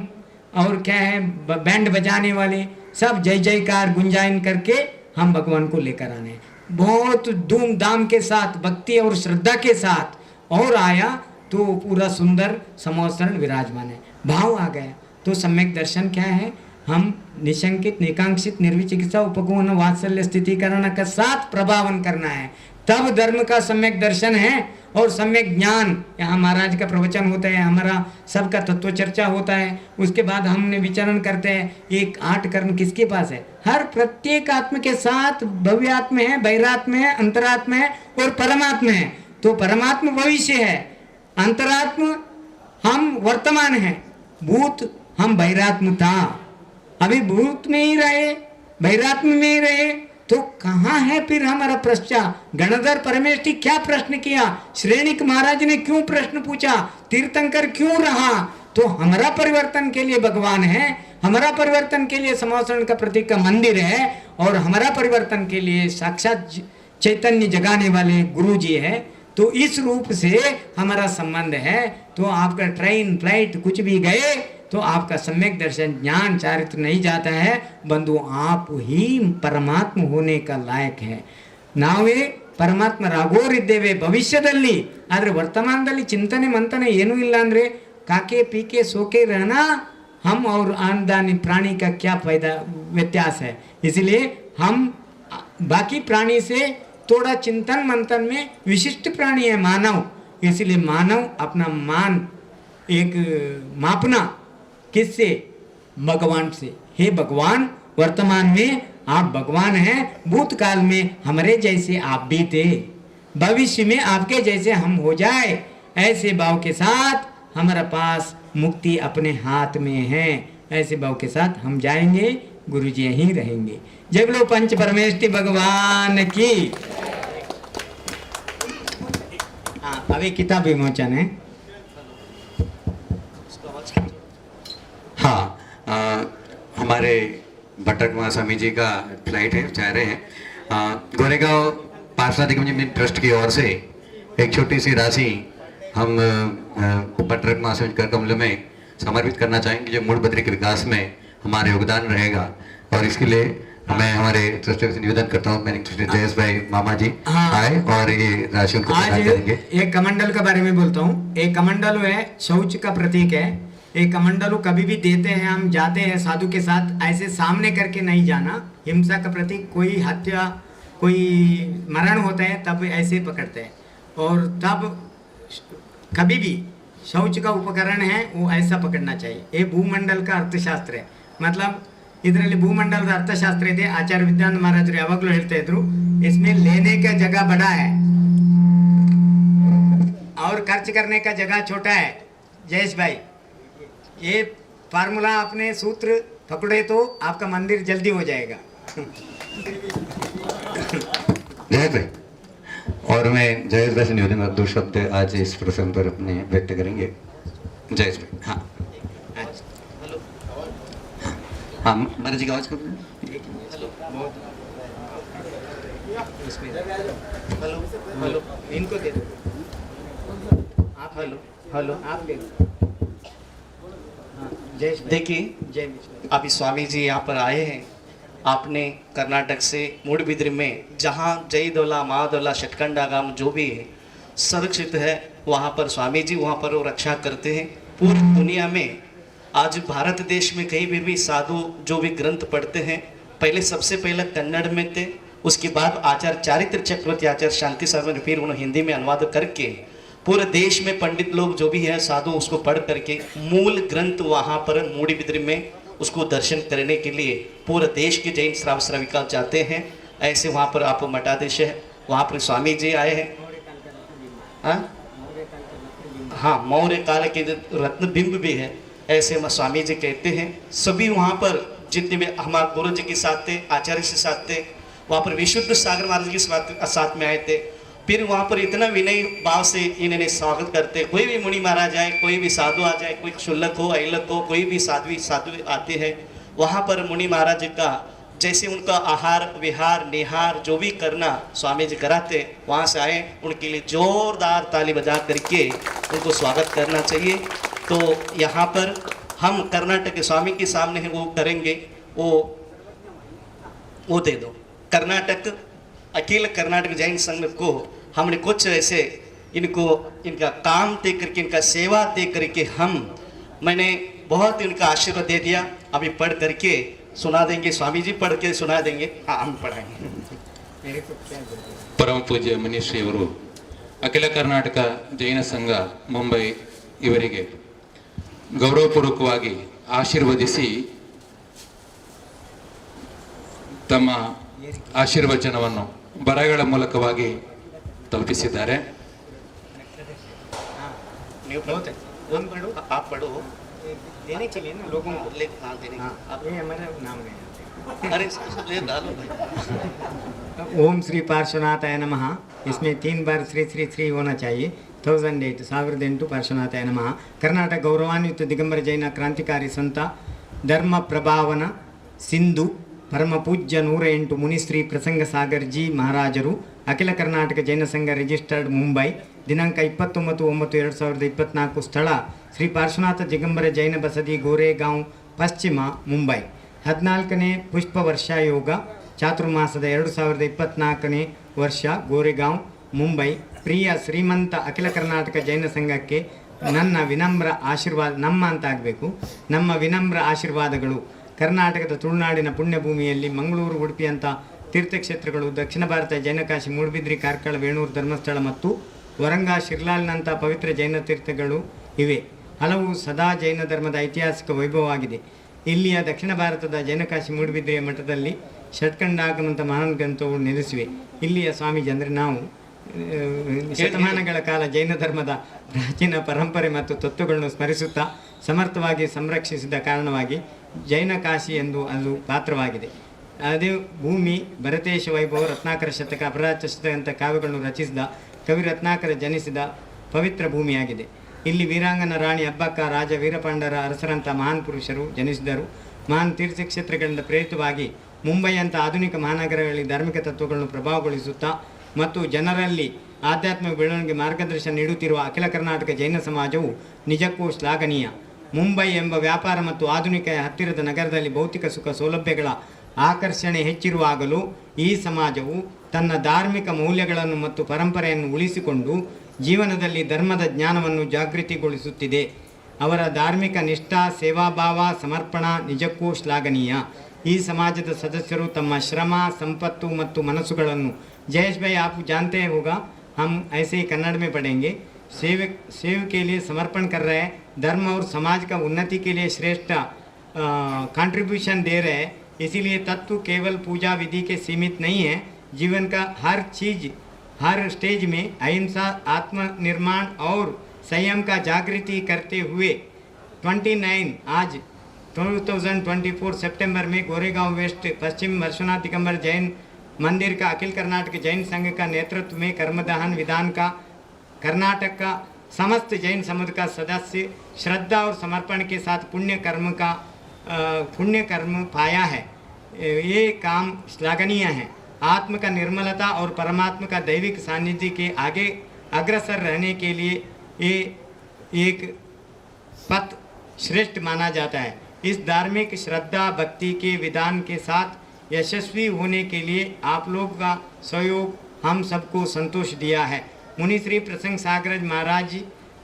और क्या है बैंड बजाने वाले सब जय जयकार गुंजायन करके हम भगवान को लेकर आने बहुत धूमधाम के साथ, भक्ति और श्रद्धा के साथ। और आया तो पूरा सुंदर समोसरण विराजमान है, भाव आ गया। तो सम्यक दर्शन क्या है, हम निशंकित, निकांक्षित, निर्विचिकित्सा, उपगमन, वात्सल्य, स्थितिकरण का साथ प्रभावन करना है, तब धर्म का सम्यक दर्शन है। और सम्यक ज्ञान, यहाँ महाराज का प्रवचन होता है, हमारा सबका तत्व चर्चा होता है, उसके बाद हमने विचरण करते हैं। एक 8 कर्म किसके पास है, हर प्रत्येक आत्म के साथ भव्यात्म है, बहिरात्म है, अंतरात्म है और परमात्मा है। तो परमात्मा भविष्य है, अंतरात्म हम वर्तमान है, भूत हम बहिरात्म था, अभी भूत में ही रहे, बहिरात्म में ही रहे, तो कहाँ है फिर हमारा पश्चात। गणधर परमेष्ठी क्या प्रश्न किया, श्रेणिक महाराज ने क्यों प्रश्न पूछा, तीर्थंकर क्यों रहा। तो हमारा परिवर्तन के लिए भगवान है, हमारा परिवर्तन के लिए समोसरण का प्रतीक का मंदिर है और हमारा परिवर्तन के लिए साक्षात चैतन्य जगाने वाले गुरु जी है। तो इस रूप से हमारा संबंध है। तो आपका ट्रेन फ्लाइट कुछ भी गए तो आपका सम्यक दर्शन ज्ञान चारित्र नहीं जाता है। बंधु आप ही परमात्मा होने का लायक है। ನಾವೇ ಪರಮಾತ್ಮರಾಗೋರಿದ್ದೇವೆ ಭವಿಷ್ಯದಲ್ಲಿ, ಆದರೆ ವರ್ತಮಾನದಲ್ಲಿ ಚಿಂತನೆ ಮಂಥನೆ ಏನೂ ಇಲ್ಲ ಅಂದರೆ ಕಾಕೆ ಪೀಕೆ ಸೋಕೆ रहना हम और अन्नदानी प्राणी का क्या फायदा व्यत्यास है। इसलिए हम बाकी प्राणी से थोड़ा चिंतन मंथन में विशिष्ट प्राणी है मानव। इसलिए मानव अपना मान एक मापना किससे? भगवान से। हे भगवान, वर्तमान में आप भगवान हैं, भूतकाल में हमारे जैसे आप भी थे, भविष्य में आपके जैसे हम हो जाए, ऐसे भाव के साथ हमारा पास मुक्ति अपने हाथ में है। ऐसे भाव के साथ हम जाएंगे, गुरु जी यहीं रहेंगे। जय बोलो पंच परमेष्टि भगवान की। अभी किताब विमोचन है। हाँ, हमारे भट्टक महास्वामी जी का फ्लाइट है, जा रहे हैं। गोरेगांव पार्षद निगम ट्रस्ट की ओर से एक छोटी सी राशि हम भट्टक महास्वामी कर कमल में समर्पित करना चाहेंगे, जो मूल बद्री के विकास में हमारा योगदान रहेगा। और इसके लिए मैं हमारे ट्रस्ट से निवेदन करता हूँ, मैंने जयेश भाई मामा जी आए और ये राशि उनको प्रदान करेंगे। एक कमंडल के बारे में बोलता हूँ। एक कमंडल है शौच का प्रतीक है। एक कमंडलू कभी भी देते हैं, हम जाते हैं साधु के साथ, ऐसे सामने करके नहीं जाना। हिंसा का प्रतीक, कोई हत्या, कोई मरण होता है तब ऐसे पकड़ते हैं। और तब कभी भी शौच का उपकरण है वो ऐसा पकड़ना चाहिए। ये भूमंडल का अर्थशास्त्र है। मतलब ಇದರಲ್ಲಿ ಭೂಮಂಡಲದ ಅರ್ಥಶಾಸ್ತ್ರ ಇದೆ। ಆಚಾರ್ಯ ವಿದ್ಯಾನಂದ ಮಹಾರಾಜರು ಯಾವಾಗಲೂ ಹೇಳ್ತಾ ಇದ್ರು, इसमें लेने का जगह बड़ा है और खर्च करने का जगह छोटा है। जयेश भाई, ये फार्मूला अपने सूत्र पकड़े तो आपका मंदिर जल्दी हो जाएगा। जयेश भाई, और मैं जयेश भाई से निवेदन 2 शब्द आज इस प्रसंग पर अपने व्यक्त करेंगे। जयेश भाई। हाँ हाँ, महाराज जी का आवाज करो। हेलो हेलो, इनको दे दो आप। हेलो हेलो, आप दे दो। देखिए, अभी स्वामी जी यहाँ पर आए हैं। आपने कर्नाटक से मूडबिद्री में जहाँ जय दौला महादौला शटकंडा गांव जो भी है सुरक्षित है, वहाँ पर स्वामी जी वहाँ पर वो रक्षा करते हैं। पूरी दुनिया में आज भारत देश में कहीं भी साधु जो भी ग्रंथ पढ़ते हैं, पहले सबसे पहले कन्नड़ में थे, उसके बाद आचार्य चारित्र चक्रवर्ती आचार्य शांति सागर ने फिर उन्होंने हिंदी में अनुवाद करके पूरे देश में पंडित लोग जो भी है साधु उसको पढ़ करके मूल ग्रंथ वहाँ पर मूडबिद्री में उसको दर्शन करने के लिए पूरे देश के जैन श्राव श्राविका जाते हैं। ऐसे वहाँ पर आप मठाधीश है, वहाँ पर स्वामी जी आए हैं। हाँ, मौर्य काल के रत्न बिंब भी है, ऐसे स्वामी जी कहते हैं। सभी वहाँ पर जितने भी हमारे गुरु जी के साथ थे, आचार्य से साथ थे, वहाँ पर विशुद्ध सागर महाराज के साथ में आए थे। फिर वहाँ पर इतना विनय भाव से इन्होंने स्वागत करते। कोई भी मुनि महाराज आए, कोई भी साधु आ जाए, कोई क्षुल्लक हो अहिलक हो, कोई भी साधु आते हैं, वहाँ पर मुनि महाराज जी का जैसे उनका आहार विहार निहार जो भी करना स्वामी जी कराते, वहाँ से आए उनके लिए जोरदार ताली बजा करके उनको स्वागत करना चाहिए। तो यहाँ पर हम कर्नाटक के स्वामी के सामने है वो करेंगे, वो दे दो। कर्नाटक अखिल कर्नाटक जैन संघ को हमने कुछ ऐसे इनको इनका काम दे करके, इनका सेवा दे करके मैंने बहुत इनका आशीर्वाद दे दिया। अभी पढ़ करके सुना देंगे, स्वामी जी पढ़ के सुना देंगे। हाँ, हम पढ़ाएंगे। ಪರಮ ಪೂಜ್ಯ ಮನೀಶ್ರೀಯವರು ಅಖಿಲ ಕರ್ನಾಟಕ ಜೈನ ಸಂಘ ಮುಂಬೈ ಇವರಿಗೆ ಗೌರವಪೂರ್ವಕವಾಗಿ ಆಶೀರ್ವದಿಸಿ ತಮ್ಮ ಆಶೀರ್ವಚನವನ್ನು ಬರಹಗಳ ಮೂಲಕವಾಗಿ ತಲುಪಿಸಿದ್ದಾರೆ। हम पढ़ो, आप पढ़ो, देने के लिए ना लोगों को देने ये हमारा नाम नहीं। अरे डालो भाई। ओम श्री पार्श्वनाथाय नमः। इसमें 3 बार श्री श्री श्री होना चाहिए। 1008 पार्श्वनाथाय नमः। कर्नाटक गौरवान्वित दिगंबर जैन क्रांतिकारी संत धर्म प्रभावना सिंधु परम पूज्य 108 मुनिश्री प्रसंग सागर जी महाराजರು ಅಖಿಲ ಕರ್ನಾಟಕ ಜೈನ ಸಂಘ ರಿಜಿಸ್ಟರ್ಡ್ ಮುಂಬೈ ದಿನಾಂಕ 29/9/2024 ಸ್ಥಳ ಶ್ರೀ ಪಾರ್ಶ್ವನಾಥ ದಿಗಂಬರ ಜೈನ ಬಸದಿ ಗೋರೆಗಾಂವ್ ಪಶ್ಚಿಮ ಮುಂಬೈ 14ನೇ ಪುಷ್ಪ ವರ್ಷ ಯೋಗ ಚಾತುರ್ಮಾಸದ 2024ನೇ ವರ್ಷ ಗೋರೆಗಾಂವ್ ಮುಂಬೈ ಪ್ರಿಯ ಶ್ರೀಮಂತ ಅಖಿಲ ಕರ್ನಾಟಕ ಜೈನ ಸಂಘಕ್ಕೆ ನನ್ನ ವಿನಮ್ರ ಆಶೀರ್ವಾದ, ನಮ್ಮ ಅಂತ ಆಗಬೇಕು, ನಮ್ಮ ವಿನಮ್ರ ಆಶೀರ್ವಾದಗಳು. ಕರ್ನಾಟಕದ ತುಳುನಾಡಿನ ಪುಣ್ಯಭೂಮಿಯಲ್ಲಿ ಮಂಗಳೂರು, ಉಡುಪಿ ಅಂತ ತೀರ್ಥಕ್ಷೇತ್ರಗಳು, ದಕ್ಷಿಣ ಭಾರತ ಜೈನಕಾಶಿ, ಮೂಡುಬಿದ್ರಿ, ಕಾರ್ಕಳ, ವೇಣೂರು, ಧರ್ಮಸ್ಥಳ ಮತ್ತು ವರಂಗ, ಶಿರ್ಲಾಲ್ನಂಥ ಪವಿತ್ರ ಜೈನ ತೀರ್ಥಗಳು ಇವೆ. ಹಲವು ಸದಾ ಜೈನ ಧರ್ಮದ ಐತಿಹಾಸಿಕ ವೈಭವವಾಗಿದೆ. ಇಲ್ಲಿಯ ದಕ್ಷಿಣ ಭಾರತದ ಜೈನಕಾಶಿ ಮೂಡುಬಿದ್ರೆಯ ಮಠದಲ್ಲಿ ಷಟ್ಕಂಡಾಗಮಂತ ಮಹಾನ್ ಗ್ರಂಥವು ನೆಲೆಸಿವೆ. ಇಲ್ಲಿಯ ಸ್ವಾಮೀಜಿ ಅಂದರೆ ನಾವು ಶತಮಾನಗಳ ಕಾಲ ಜೈನ ಧರ್ಮದ ಪ್ರಾಚೀನ ಪರಂಪರೆ ಮತ್ತು ತತ್ವಗಳನ್ನು ಸ್ಮರಿಸುತ್ತಾ ಸಮರ್ಥವಾಗಿ ಸಂರಕ್ಷಿಸಿದ ಕಾರಣವಾಗಿ ಜೈನ ಕಾಶಿ ಎಂದು ಅದು ಪಾತ್ರವಾಗಿದೆ. ಅದೇ ಭೂಮಿ ಭರತೇಶ ವೈಭವ, ರತ್ನಾಕರ ಶತಕ, ಅಪರಾಧ ಶತಕ ಅಂತ ಕಾವ್ಯಗಳನ್ನು ರಚಿಸಿದ ಕವಿ ರತ್ನಾಕರ ಜನಿಸಿದ ಪವಿತ್ರ ಭೂಮಿಯಾಗಿದೆ. ಇಲ್ಲಿ ವೀರಾಂಗನ ರಾಣಿ ಅಬ್ಬಕ್ಕ, ರಾಜ ವೀರಪಾಂಡರ ಅರಸರಂಥ ಮಹಾನ್ ಪುರುಷರು ಜನಿಸಿದರು. ಮಹಾನ್ ತೀರ್ಥಕ್ಷೇತ್ರಗಳಿಂದ ಪ್ರೇರಿತವಾಗಿ ಮುಂಬೈಯಂಥ ಆಧುನಿಕ ಮಹಾನಗರಗಳಲ್ಲಿ ಧಾರ್ಮಿಕ ತತ್ವಗಳನ್ನು ಪ್ರಭಾವಗೊಳಿಸುತ್ತಾ ಮತ್ತು ಜನರಲ್ಲಿ ಆಧ್ಯಾತ್ಮಿಕ ಬೆಳವಣಿಗೆ ಮಾರ್ಗದರ್ಶನ ನೀಡುತ್ತಿರುವ ಅಖಿಲ ಕರ್ನಾಟಕ ಜೈನ ಸಮಾಜವು ನಿಜಕ್ಕೂ ಶ್ಲಾಘನೀಯ. ಮುಂಬೈ ಎಂಬ ವ್ಯಾಪಾರ ಮತ್ತು ಆಧುನಿಕ ಹತ್ತಿರದ ನಗರದಲ್ಲಿ ಭೌತಿಕ ಸುಖ ಸೌಲಭ್ಯಗಳ ಆಕರ್ಷಣೆ ಹೆಚ್ಚಿರುವಾಗಲೂ ಈ ಸಮಾಜವು ತನ್ನ ಧಾರ್ಮಿಕ ಮೌಲ್ಯಗಳನ್ನು ಮತ್ತು ಪರಂಪರೆಯನ್ನು ಉಳಿಸಿಕೊಂಡು ಜೀವನದಲ್ಲಿ ಧರ್ಮದ ಜ್ಞಾನವನ್ನು ಜಾಗೃತಿಗೊಳಿಸುತ್ತಿದೆ. ಅವರ ಧಾರ್ಮಿಕ ನಿಷ್ಠಾ, ಸೇವಾಭಾವ, ಸಮರ್ಪಣಾ ನಿಜಕ್ಕೂ ಶ್ಲಾಘನೀಯ. ಈ ಸಮಾಜದ ಸದಸ್ಯರು ತಮ್ಮ ಶ್ರಮ, ಸಂಪತ್ತು ಮತ್ತು ಮನಸ್ಸುಗಳನ್ನು, जयेश भाई आप जानते हैं होगा, हम ऐसे ही कन्नड़ में पढ़ेंगे, सेव के लिए समर्पण कर रहे हैं, धर्म और समाज का उन्नति के लिए श्रेष्ठ कंट्रीब्यूशन दे रहे हैं. इसीलिए तत्व केवल पूजा विधि के सीमित नहीं है. जीवन का हर चीज़, हर स्टेज में अहिंसा, आत्मनिर्माण और संयम का जागृति करते हुए 29 आज 2024 सितंबर में गोरेगांव वेस्ट पश्चिम वर्षनाथ दिगंबर जैन मंदिर का अखिल कर्नाटक जैन संघ का नेतृत्व में कर्मदहन विधान का कर्नाटक का समस्त जैन समुदाय का सदस्य श्रद्धा और समर्पण के साथ पुण्य कर्म पाया है. ये काम श्लाघनीय है. आत्म का निर्मलता और परमात्मा का दैविक सानिध्य के आगे अग्रसर रहने के लिए ये एक पथ श्रेष्ठ माना जाता है. इस धार्मिक श्रद्धा भक्ति के विधान के साथ यशस्वी होने के लिए आप लोग का सहयोग हम सबको संतोष दिया है. मुनि श्री प्रसंग सागरज महाराज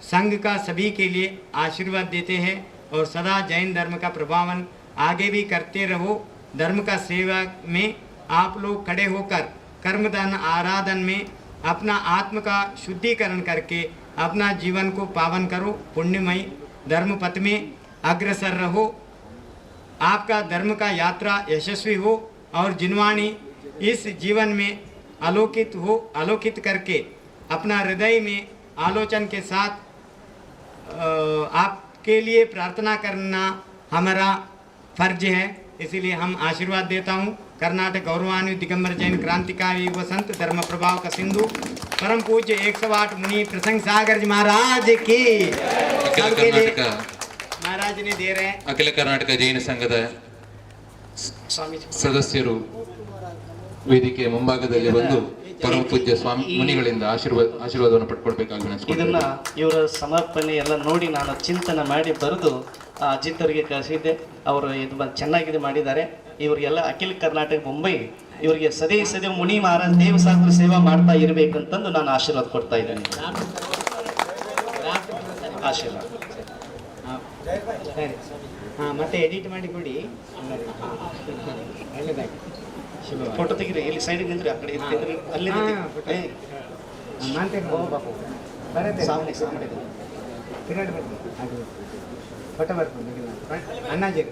संघ का सभी के लिए आशीर्वाद देते हैं और सदा जैन धर्म का प्रभावन आगे भी करते रहो. धर्म का सेवा में आप लोग खड़े होकर कर्मदान आराधन में अपना आत्म का शुद्धिकरण करके अपना जीवन को पावन करो. पुण्यमय धर्म पथ में अग्रसर रहो. आपका धर्म का यात्रा यशस्वी हो और जिनवाणी इस जीवन में आलोकित करके अपना हृदय में आलोचन के साथ आपके लिए प्रार्थना करना हमारा फर्ज है. इसीलिए हम आशीर्वाद देता हूँ. कर्नाटक गौरवान्वित दिगंबर जैन क्रांतिकारी व संत धर्म प्रभाव का सिंधु परम पूज्य 108 मुनि प्रसंग सागर महाराज की महाराज ने दे रहे हैं. ಅಖಿಲ ಕರ್ನಾಟಕ ಜೈನ ಸಂಘದ ಸದಸ್ಯರು ವೇದಿಕೆಯ ಮುಂಭಾಗದಲ್ಲಿ ಬಂದು ಪರಮ ಪೂಜ್ಯ ಸ್ವಾಮಿ ಮುನಿಗಳಿಂದ ಆಶೀರ್ವಾದವನ್ನು ಪಡ್ಕೊಳ್ಬೇಕಾಗಿ ಇದನ್ನ ಇವರ ಸಮರ್ಪಣೆ ಎಲ್ಲ ನೋಡಿ ನಾನು ಚಿಂತನೆ ಮಾಡಿ ಬರೆದು ಅಜಿತ್ ಅವರಿಗೆ ಕಳಿಸಿದ್ದೆ. ಅವರು ಇದು ಚೆನ್ನಾಗಿದೆ ಮಾಡಿದ್ದಾರೆ. ಇವರಿಗೆಲ್ಲ ಅಖಿಲ ಕರ್ನಾಟಕ ಮುಂಬೈ ಇವರಿಗೆ ಸದೇ ಮುನಿ ಮಹಾರಾಜ್ ದೇವಸಾಗರ ಸೇವಾ ಮಾಡ್ತಾ ಇರಬೇಕಂತಂದು ನಾನು ಆಶೀರ್ವಾದ ಕೊಡ್ತಾ ಇದ್ದೇನೆ. ಆಶೀರ್ವಾದ. ಹಾಂ, ಮತ್ತೆ ಎಡಿಟ್ ಮಾಡಿ ಕೊಡಿ. ಒಳ್ಳೆದಾಗಿ ಫೋಟೋ ತೆಗಿರಿ. ಇಲ್ಲಿ ಸೈಡಿಗೆ ನಿಂತ್ರಿ, ಆ ಕಡೆ ಅಲ್ಲಿ फोटो अन्ना जी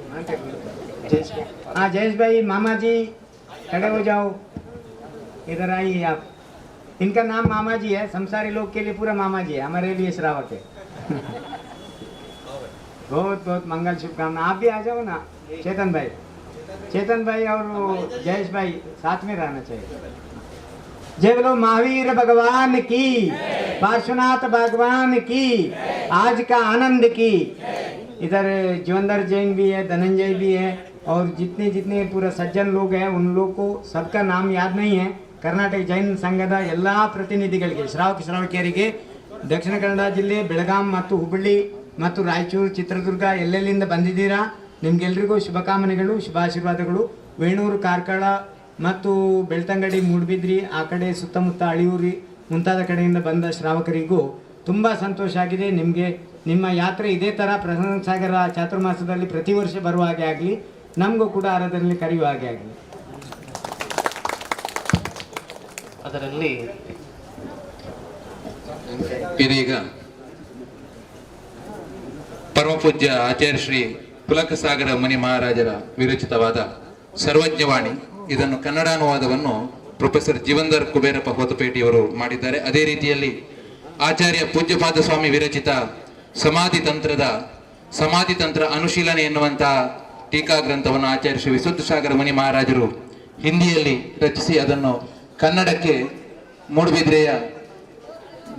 हाँ जयेश भाई मामा जी खड़े हो जाओ. इधर आइए आप. इनका नाम मामा जी है. संसारी लोग के लिए पूरा मामा जी है, हमारे लिए श्रावक है. बहुत बहुत मंगल शुभकामना. आप भी आ जाओ ना. चेतन भाई और जयेश भाई साथ में रहना चाहिए. जय बोलो महावीर भगवान की, पार्श्वनाथ भगवान की, आज का आनंद की. इधर जीवनधर जैन भी है, धनंजय भी है और जितने पूरा सज्जन लोग हैं उन लोग को सबका नाम याद नहीं है. ಕರ್ನಾಟಕ ಜೈನ ಸಂಘದ ಎಲ್ಲ ಪ್ರತಿನಿಧಿಗಳಿಗೆ, ಶ್ರಾವಕಿಯರಿಗೆ ದಕ್ಷಿಣ ಕನ್ನಡ ಜಿಲ್ಲೆ ಬೆಳಗಾಂ ಮತ್ತು ಹುಬ್ಬಳ್ಳಿ ಮತ್ತು ರಾಯಚೂರು, ಚಿತ್ರದುರ್ಗ ಎಲ್ಲೆಲ್ಲಿಂದ ಬಂದಿದ್ದೀರಾ ನಿಮಗೆಲ್ಲರಿಗೂ ಶುಭಕಾಮನೆಗಳು, ಶುಭಾಶೀರ್ವಾದಗಳು. ವೇಣೂರು, ಕಾರ್ಕಳ ಮತ್ತು ಬೆಳ್ತಂಗಡಿ, ಮೂಡುಬಿದ್ರಿ ಆ ಕಡೆ ಸುತ್ತಮುತ್ತ ಅಳಿಯೂರಿ ಮುಂತಾದ ಕಡೆಯಿಂದ ಬಂದ ಶ್ರಾವಕರಿಗೂ ತುಂಬ ಸಂತೋಷ ಆಗಿದೆ. ನಿಮ್ಮ ಯಾತ್ರೆ ಇದೇ ಥರ ಪ್ರಸನ್ನ ಸಾಗರ ಚಾತುರ್ಮಾಸದಲ್ಲಿ ಪ್ರತಿ ವರ್ಷ ಬರುವ ಹಾಗೆ ಆಗಲಿ, ನಮಗೂ ಕೂಡ ಆರಾಧನೆಯಲ್ಲಿ ಕರೆಯುವ ಹಾಗೆ ಆಗಲಿ. ಅದರಲ್ಲಿ ಇದೀಗ ಪರಮಪೂಜ್ಯ ಆಚಾರ್ಯ ಶ್ರೀ ಪುಲಕಸಾಗರ ಮುನಿ ಮಹಾರಾಜರ ವಿರಚಿತವಾದ ಸರ್ವಜ್ಞವಾಣಿ, ಇದನ್ನು ಕನ್ನಡ ಅನುವಾದವನ್ನು ಪ್ರೊಫೆಸರ್ ಜೀವಂದರ್ ಕುಬೇರಪ್ಪ ಹೊತಪೇಟೆಯವರು ಮಾಡಿದ್ದಾರೆ. ಅದೇ ರೀತಿಯಲ್ಲಿ ಆಚಾರ್ಯ ಪೂಜ್ಯಪಾದ ಸ್ವಾಮಿ ವಿರಚಿತ ಸಮಾಧಿ ತಂತ್ರ ಅನುಶೀಲನೆ ಎನ್ನುವಂತಹ ಟೀಕಾ ಗ್ರಂಥವನ್ನು ಆಚಾರ್ಯ ಶ್ರೀ ವಿಶುದ್ಧ ಸಾಗರ ಮುನಿ ಮಹಾರಾಜರು ಹಿಂದಿಯಲ್ಲಿ ರಚಿಸಿ ಅದನ್ನು ಕನ್ನಡಕ್ಕೆ ಮೂಡುಬಿದ್ರೆಯ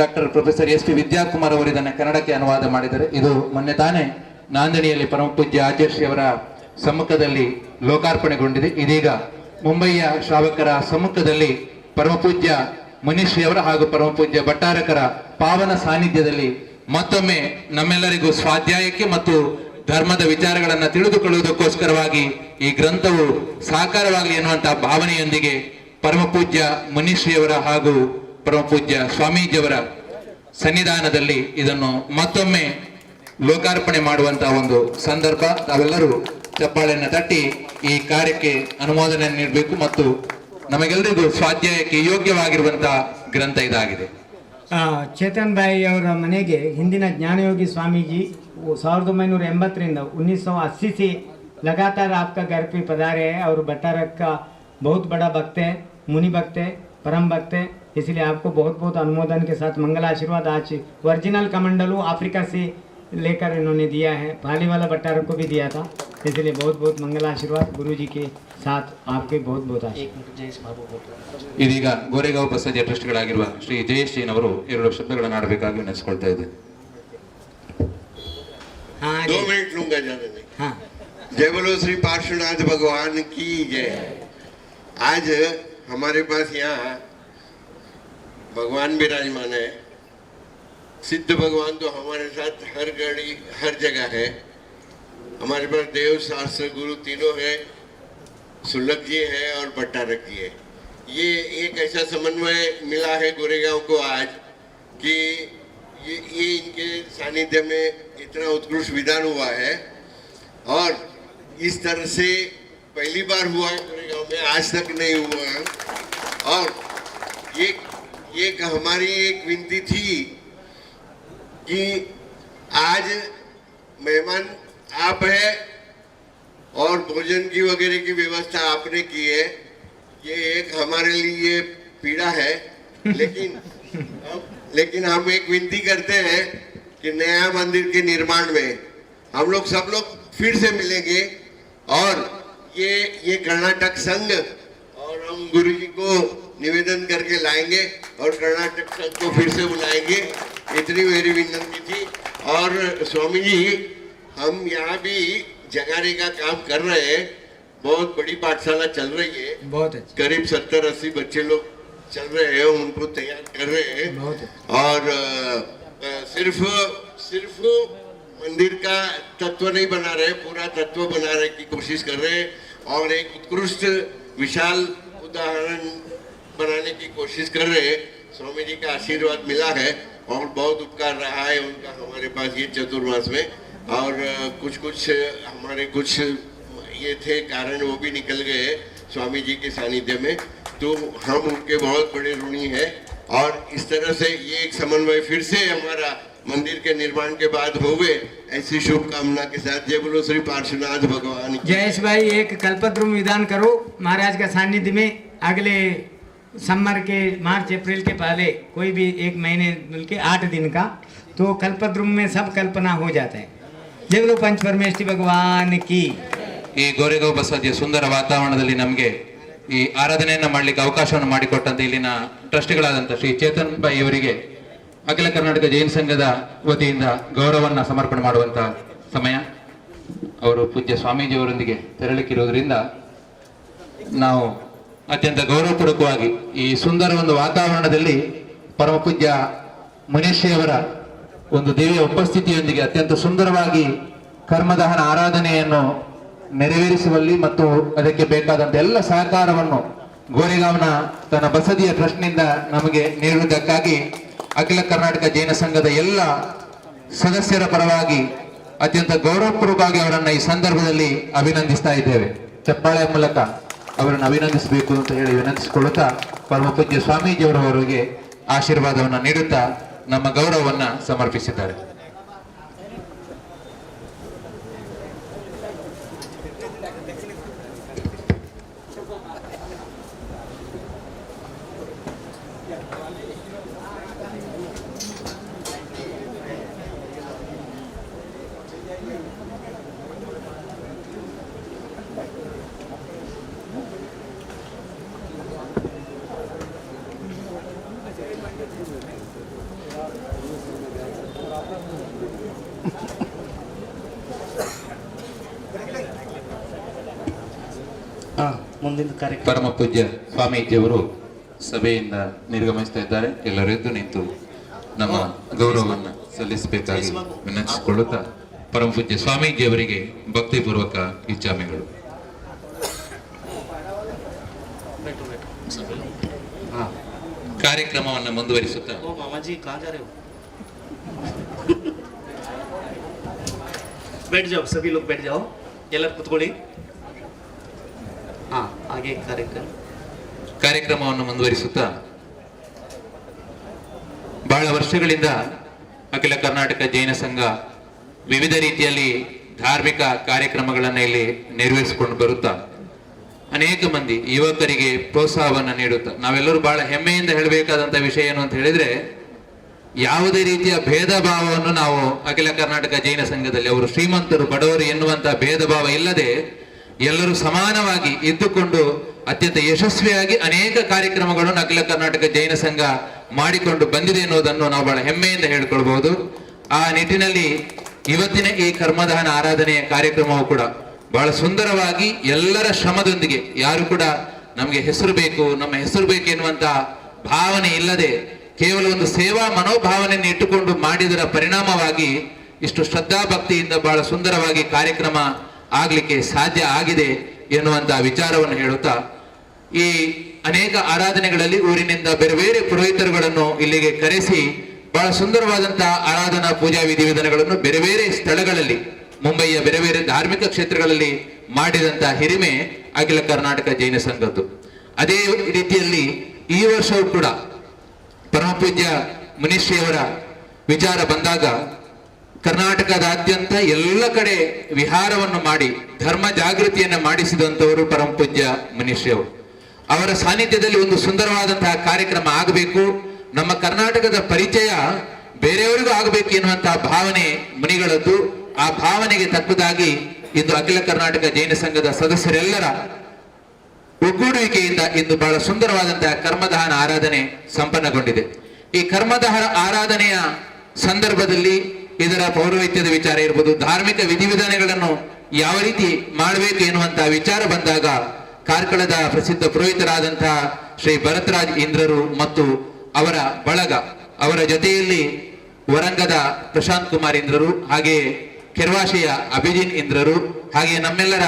ಡಾಕ್ಟರ್ ಪ್ರೊಫೆಸರ್ SP ವಿದ್ಯಾಕುಮಾರ್ ಅವರು ಇದನ್ನು ಕನ್ನಡಕ್ಕೆ ಅನುವಾದ ಮಾಡಿದ್ದಾರೆ. ಇದು ಮೊನ್ನೆ ತಾನೇ ನಾಂದಣಿಯಲ್ಲಿ ಪರಮಪೂಜ್ಯ ಆಚಾರ್ಯವರ ಸಮ್ಮುಖದಲ್ಲಿ ಲೋಕಾರ್ಪಣೆಗೊಂಡಿದೆ. ಇದೀಗ ಮುಂಬಯಿಯ ಶ್ರಾವಕರ ಸಮ್ಮುಖದಲ್ಲಿ ಪರಮಪೂಜ್ಯ ಮುನಿಶ್ರೀಯವರ ಹಾಗೂ ಪರಮಪೂಜ್ಯ ಭಟ್ಟಾರಕರ ಪಾವನ ಸಾನ್ನಿಧ್ಯದಲ್ಲಿ ಮತ್ತೊಮ್ಮೆ ನಮ್ಮೆಲ್ಲರಿಗೂ ಸ್ವಾಧ್ಯಾಯಕ್ಕೆ ಮತ್ತು ಧರ್ಮದ ವಿಚಾರಗಳನ್ನು ತಿಳಿದುಕೊಳ್ಳುವುದಕ್ಕೋಸ್ಕರವಾಗಿ ಈ ಗ್ರಂಥವು ಸಾಕಾರವಾಗಲಿ ಎನ್ನುವಂತಹ ಭಾವನೆಯೊಂದಿಗೆ ಪರಮಪೂಜ್ಯ ಮುನಿಶ್ರೀಯವರ ಹಾಗೂ ಪರಮಪೂಜ್ಯ ಸ್ವಾಮೀಜಿಯವರ ಸನ್ನಿಧಾನದಲ್ಲಿ ಇದನ್ನು ಮತ್ತೊಮ್ಮೆ ಲೋಕಾರ್ಪಣೆ ಮಾಡುವಂತಹ ಒಂದು ಸಂದರ್ಭ. ತಾವೆಲ್ಲರೂ ಚಪ್ಪಾಳೆಯನ್ನು ತಟ್ಟಿ ಈ ಕಾರ್ಯಕ್ಕೆ ಅನುಮೋದನೆ ನೀಡಬೇಕು ಮತ್ತು ನಮಗೆಲ್ಲರಿಗೂ ಸ್ವಾಧ್ಯಾಯಕ್ಕೆ ಯೋಗ್ಯವಾಗಿರುವಂತಹ ಗ್ರಂಥ ಇದಾಗಿದೆ. ಚೇತನ್ ಬಾಯಿ ಅವರ ಮನೆಗೆ ಹಿಂದಿನ ಜ್ಞಾನಯೋಗಿ ಸ್ವಾಮೀಜಿ 1980 1980 से लगातार आपका घर पे पधारे हैं और भट्टारक का बहुत बड़ा भक्त है, मुनि भक्त है, परम भक्त है, इसलिए आपको बहुत बहुत अनुमोदन के साथ मंगल आशीर्वाद। आज ओरिजिनल कमंडलू अफ्रीका से लेकर इन्होंने दिया है, पाली वाला भट्टारक को भी दिया था, इसलिए बहुत बहुत मंगल आशीर्वाद गुरु जी के साथ आपके बहुत बहुत आशीर्वाद। ಇದೀಗ ಗೋರೆಗಾಂವ್ ಬಸದಿಯ ಟ್ರಸ್ಟ್ಗಳಾಗಿರುವ ಶ್ರೀ ಜಯೇಶ್ ಜೈನ್ ಅವರು 2 ಶಬ್ದಗಳನ್ನು ಆಡಬೇಕಾಗಿ ವಿನಂತಿಸಿಕೊಳ್ತಾ ಇದ್ದೇನೆ. 2 मिनट लूंगा ज्यादा नहीं. हाँ. जय बोलो श्री पार्श्वनाथ भगवान की जय. आज हमारे पास यहाँ भगवान विराजमान है. सिद्ध भगवान तो हमारे साथ हर घड़ी हर जगह है. हमारे पास देव शास्त्र गुरु तीनों है, सुलभ जी है और भट्टारक जी है. ये एक ऐसा समन्वय मिला है गोरेगांव को आज कि ये इनके सानिध्य में इतना उत्कृष्ट विधान हुआ है और इस तरह से पहली बार हुआ है गोरेगांव में, आज तक नहीं हुआ है. और एक हमारी एक विनती थी कि आज मेहमान आप है और भोजन की वगैरह की व्यवस्था आपने की है. ये एक हमारे लिए पीड़ा है, लेकिन हम एक विनती करते हैं कि नया मंदिर के निर्माण में हम लोग सब लोग फिर से मिलेंगे और ये कर्नाटक संघ और हम गुरु जी को निवेदन करके लाएंगे और कर्नाटक संघ को फिर से बुलाएंगे. इतनी मेरी विनती थी. और स्वामी जी, हम यहाँ भी जगारे का काम कर रहे हैं. बहुत बड़ी पाठशाला चल रही है, बहुत अच्छी. करीब 70-80 बच्चे लोग चल रहे हैं, उनको तैयार कर रहे हैं. और सिर्फ मंदिर का तत्व नहीं बना रहे, पूरा तत्व बनाने की कोशिश कर रहे हैं और एक उत्कृष्ट विशाल उदाहरण बनाने की कोशिश कर रहे हैं. स्वामी जी का आशीर्वाद मिला है और बहुत उपकार रहा है उनका हमारे पास ये चतुर्मास में. और कुछ हमारे कुछ ये थे कारण, वो भी निकल गए स्वामी जी के सानिध्य में, तो हम उनके बहुत बड़े ऋणी हैं. और इस तरह से ये एक समन्वय फिर से हमारा मंदिर के निर्माण के बाद होवे, ऐसी शुभकामना के साथ जय बोलो श्री पार्श्वनाथ भगवान की. जयेश भाई, एक कल्पद्रुम विधान करो महाराज का सानिध्य में. अगले समर के मार्च अप्रैल के पहले कोई भी 1 महीने मिलके 8 दिन का, तो कल्पद्रुम में सब कल्पना हो जाता है. जय बोलो पंच परमेष्ठी भगवान की. ಈ ಗೋರೆಗಾಂವ್ ಬಸದಿಯ ಸುಂದರ ವಾತಾವರಣದಲ್ಲಿ ನಮಗೆ ಈ ಆರಾಧನೆಯನ್ನು ಮಾಡಲಿಕ್ಕೆ ಅವಕಾಶವನ್ನು ಮಾಡಿಕೊಟ್ಟಂತ ಇಲ್ಲಿನ ಟ್ರಸ್ಟಿಗಳಾದಂಥ ಶ್ರೀ ಚೇತನ್ ಬಾಯಿ ಅವರಿಗೆ ಅಖಿಲ ಕರ್ನಾಟಕ ಜೈನ ಸಂಘದ ವತಿಯಿಂದ ಗೌರವವನ್ನು ಸಮರ್ಪಣೆ ಮಾಡುವಂತ ಸಮಯ. ಅವರು ಪೂಜ್ಯ ಸ್ವಾಮೀಜಿಯವರೊಂದಿಗೆ ತೆರಳಿಕ್ಕಿರುವುದರಿಂದ ನಾವು ಅತ್ಯಂತ ಗೌರವಪೂರ್ವಕವಾಗಿ ಈ ಸುಂದರ ಒಂದು ವಾತಾವರಣದಲ್ಲಿ ಪರಮಪೂಜ್ಯ ಮುನಿಶ್ರೀಯವರ ಒಂದು ದೇವಿಯ ಉಪಸ್ಥಿತಿಯೊಂದಿಗೆ ಅತ್ಯಂತ ಸುಂದರವಾಗಿ ಕರ್ಮದಹನ ಆರಾಧನೆಯನ್ನು ನೆರವೇರಿಸುವಲ್ಲಿ ಮತ್ತು ಅದಕ್ಕೆ ಬೇಕಾದಂತ ಎಲ್ಲ ಸಹಕಾರವನ್ನು ಗೋರೆಗಾಂವ್ನ ತನ್ನ ಬಸದಿಯ ಟ್ರಸ್ಟ್ನಿಂದ ನಮಗೆ ನೀಡುವುದಕ್ಕಾಗಿ ಅಖಿಲ ಕರ್ನಾಟಕ ಜೈನ ಸಂಘದ ಎಲ್ಲ ಸದಸ್ಯರ ಪರವಾಗಿ ಅತ್ಯಂತ ಗೌರವಪೂರ್ವಕವಾಗಿ ಅವರನ್ನ ಈ ಸಂದರ್ಭದಲ್ಲಿ ಅಭಿನಂದಿಸ್ತಾ ಇದ್ದೇವೆ. ಚಪ್ಪಾಳೆ ಮೂಲಕ ಅವರನ್ನು ಅಭಿನಂದಿಸಬೇಕು ಅಂತ ಹೇಳಿ ವಿನಂತಿಸಿಕೊಳ್ಳುತ್ತಾ ಪರಮ ಪೂಜ್ಯ ಸ್ವಾಮೀಜಿಯವರವರಿಗೆ ಆಶೀರ್ವಾದವನ್ನು ನೀಡುತ್ತಾ ನಮ್ಮ ಗೌರವವನ್ನ ಸಮರ್ಪಿಸಿದ್ದಾರೆ. ಮುಂದಿನ ಕಾರ್ಯಕ್ರಮ ಪರಮ ಪೂಜ್ಯ ಸ್ವಾಮೀಜಿಯವರು ಸಭೆಯಿಂದ ನಿರ್ಗಮಿಸ್ತಾ ಇದ್ದಾರೆ. ಎಲ್ಲರೂ ಎದ್ದು ನಿಂತು ನಮ್ಮ ಗೌರವವನ್ನು ಸಲ್ಲಿಸಬೇಕಾಗಿ ವಿನಂತಿಸಿಕೊಳ್ಳುತ್ತಾ ಪರಮ ಪೂಜ್ಯ ಸ್ವಾಮೀಜಿಯವರಿಗೆ ಭಕ್ತಿಪೂರ್ವಕ ಇಚ್ಛಾಮೆಗಳು. ಕಾರ್ಯಕ್ರಮವನ್ನು ಮುಂದುವರಿಸುತ್ತಾ ಮಾಮಾಜಿ ಕहाँ जा रहे हो? बैठ जाओ, सभी लोग बैठ जाओ. ಎಲ್ಲರೂ ಕೂತ್ಕೊಳ್ಳಿ. ಹಾಗೆ ಕಾರ್ಯಕ್ರಮವನ್ನು ಮುಂದುವರಿಸುತ್ತಾ ಬಹಳ ವರ್ಷಗಳಿಂದ ಅಖಿಲ ಕರ್ನಾಟಕ ಜೈನ ಸಂಘ ವಿವಿಧ ರೀತಿಯಲ್ಲಿ ಧಾರ್ಮಿಕ ಕಾರ್ಯಕ್ರಮಗಳನ್ನು ಇಲ್ಲಿ ನೆರವೇರಿಸಿಕೊಂಡು ಬರುತ್ತಾ ಅನೇಕ ಮಂದಿ ಯುವಕರಿಗೆ ಪ್ರೋತ್ಸಾಹವನ್ನು ನೀಡುತ್ತಾ ನಾವೆಲ್ಲರೂ ಬಹಳ ಹೆಮ್ಮೆಯಿಂದ ಹೇಳಬೇಕಾದಂತ ವಿಷಯ ಏನು ಅಂತ ಹೇಳಿದ್ರೆ, ಯಾವುದೇ ರೀತಿಯ ಭೇದ ಭಾವವನ್ನು ನಾವು ಅಖಿಲ ಕರ್ನಾಟಕ ಜೈನ ಸಂಘದಲ್ಲಿ ಅವರು ಶ್ರೀಮಂತರು ಬಡವರು ಎನ್ನುವಂತ ಭೇದ ಭಾವ ಇಲ್ಲದೆ ಎಲ್ಲರೂ ಸಮಾನವಾಗಿ ಇದ್ದುಕೊಂಡು ಅತ್ಯಂತ ಯಶಸ್ವಿಯಾಗಿ ಅನೇಕ ಕಾರ್ಯಕ್ರಮಗಳನ್ನು ಅಖಿಲ ಕರ್ನಾಟಕ ಜೈನ ಸಂಘ ಮಾಡಿಕೊಂಡು ಬಂದಿದೆ ಎನ್ನುವುದನ್ನು ನಾವು ಬಹಳ ಹೆಮ್ಮೆಯಿಂದ ಹೇಳ್ಕೊಳ್ಬಹುದು. ಆ ನಿಟ್ಟಿನಲ್ಲಿ ಇವತ್ತಿನ ಈ ಕರ್ಮದಾನ ಆರಾಧನೆಯ ಕಾರ್ಯಕ್ರಮವು ಕೂಡ ಬಹಳ ಸುಂದರವಾಗಿ ಎಲ್ಲರ ಶ್ರಮದೊಂದಿಗೆ, ಯಾರು ಕೂಡ ನಮಗೆ ಹೆಸರು ಬೇಕು ನಮ್ಮ ಹೆಸರು ಬೇಕು ಎನ್ನುವಂತ ಭಾವನೆ ಇಲ್ಲದೆ ಕೇವಲ ಒಂದು ಸೇವಾ ಮನೋಭಾವನೆಯನ್ನು ಇಟ್ಟುಕೊಂಡು ಮಾಡಿದರ ಪರಿಣಾಮವಾಗಿ ಇಷ್ಟು ಶ್ರದ್ಧಾ ಭಕ್ತಿಯಿಂದ ಬಹಳ ಸುಂದರವಾಗಿ ಕಾರ್ಯಕ್ರಮ ಆಗ್ಲಿಕ್ಕೆ ಸಾಧ್ಯ ಆಗಿದೆ ಎನ್ನುವಂತ ವಿಚಾರವನ್ನು ಹೇಳುತ್ತಾ, ಈ ಅನೇಕ ಆರಾಧನೆಗಳಲ್ಲಿ ಊರಿನಿಂದ ಬೇರೆ ಬೇರೆ ಪುರೋಹಿತರುಗಳನ್ನು ಇಲ್ಲಿಗೆ ಕರೆಸಿ ಬಹಳ ಸುಂದರವಾದಂತಹ ಆರಾಧನಾ ಪೂಜಾ ವಿಧಿವಿಧಾನಗಳನ್ನು ಬೇರೆ ಬೇರೆ ಸ್ಥಳಗಳಲ್ಲಿ ಮುಂಬಯಿಯ ಬೇರೆ ಬೇರೆ ಧಾರ್ಮಿಕ ಕ್ಷೇತ್ರಗಳಲ್ಲಿ ಮಾಡಿದಂತಹ ಹಿರಿಮೆ ಅಖಿಲ ಕರ್ನಾಟಕ ಜೈನ ಸಂಘದ್ದು. ಅದೇ ರೀತಿಯಲ್ಲಿ ಈ ವರ್ಷವೂ ಕೂಡ ಪರಮ ಪೂಜ್ಯ ಮುನಿಶ್ರೀಯವರ ವಿಚಾರ ಬಂದಾಗ ಕರ್ನಾಟಕದಾದ್ಯಂತ ಎಲ್ಲ ಕಡೆ ವಿಹಾರವನ್ನು ಮಾಡಿ ಧರ್ಮ ಜಾಗೃತಿಯನ್ನು ಮಾಡಿಸಿದಂತವರು ಪರಮ ಪೂಜ್ಯ ಮುನಿಶ್ರೀ ಅವರು. ಅವರ ಸಾನ್ನಿಧ್ಯದಲ್ಲಿ ಒಂದು ಸುಂದರವಾದಂತಹ ಕಾರ್ಯಕ್ರಮ ಆಗಬೇಕು, ನಮ್ಮ ಕರ್ನಾಟಕದ ಪರಿಚಯ ಬೇರೆಯವರಿಗೂ ಆಗಬೇಕು ಎನ್ನುವಂತಹ ಭಾವನೆ ಮುನಿಗಳದ್ದು. ಆ ಭಾವನೆಗೆ ತಕ್ಕದಾಗಿ ಇಂದು ಅಖಿಲ ಕರ್ನಾಟಕ ಜೈನ ಸಂಘದ ಸದಸ್ಯರೆಲ್ಲರ ಒಗ್ಗೂಡುವಿಕೆಯಿಂದ ಇಂದು ಬಹಳ ಸುಂದರವಾದಂತಹ ಕರ್ಮದಹನ ಆರಾಧನೆ ಸಂಪನ್ನಗೊಂಡಿದೆ. ಈ ಕರ್ಮದಹನ ಆರಾಧನೆಯ ಸಂದರ್ಭದಲ್ಲಿ ಇದರ ಪೌರೋಹಿತ್ಯದ ವಿಚಾರ ಇರ್ಬೋದು, ಧಾರ್ಮಿಕ ವಿಧಿವಿಧಾನಗಳನ್ನು ಯಾವ ರೀತಿ ಮಾಡಬೇಕು ಎನ್ನುವಂತಹ ವಿಚಾರ ಬಂದಾಗ ಕಾರ್ಕಳದ ಪ್ರಸಿದ್ಧ ಪುರೋಹಿತರಾದಂತಹ ಶ್ರೀ ಭರತರಾಜ್ ಇಂದ್ರರು ಮತ್ತು ಅವರ ಬಳಗ, ಅವರ ಜೊತೆಯಲ್ಲಿ ವರಂಗದ ಪ್ರಶಾಂತ್ ಕುಮಾರ್ ಇಂದ್ರರು, ಹಾಗೆಯೇ ಕೆರ್ವಾಶೆಯ ಅಭಿಜಿನ್ ಇಂದ್ರರು, ಹಾಗೆ ನಮ್ಮೆಲ್ಲರ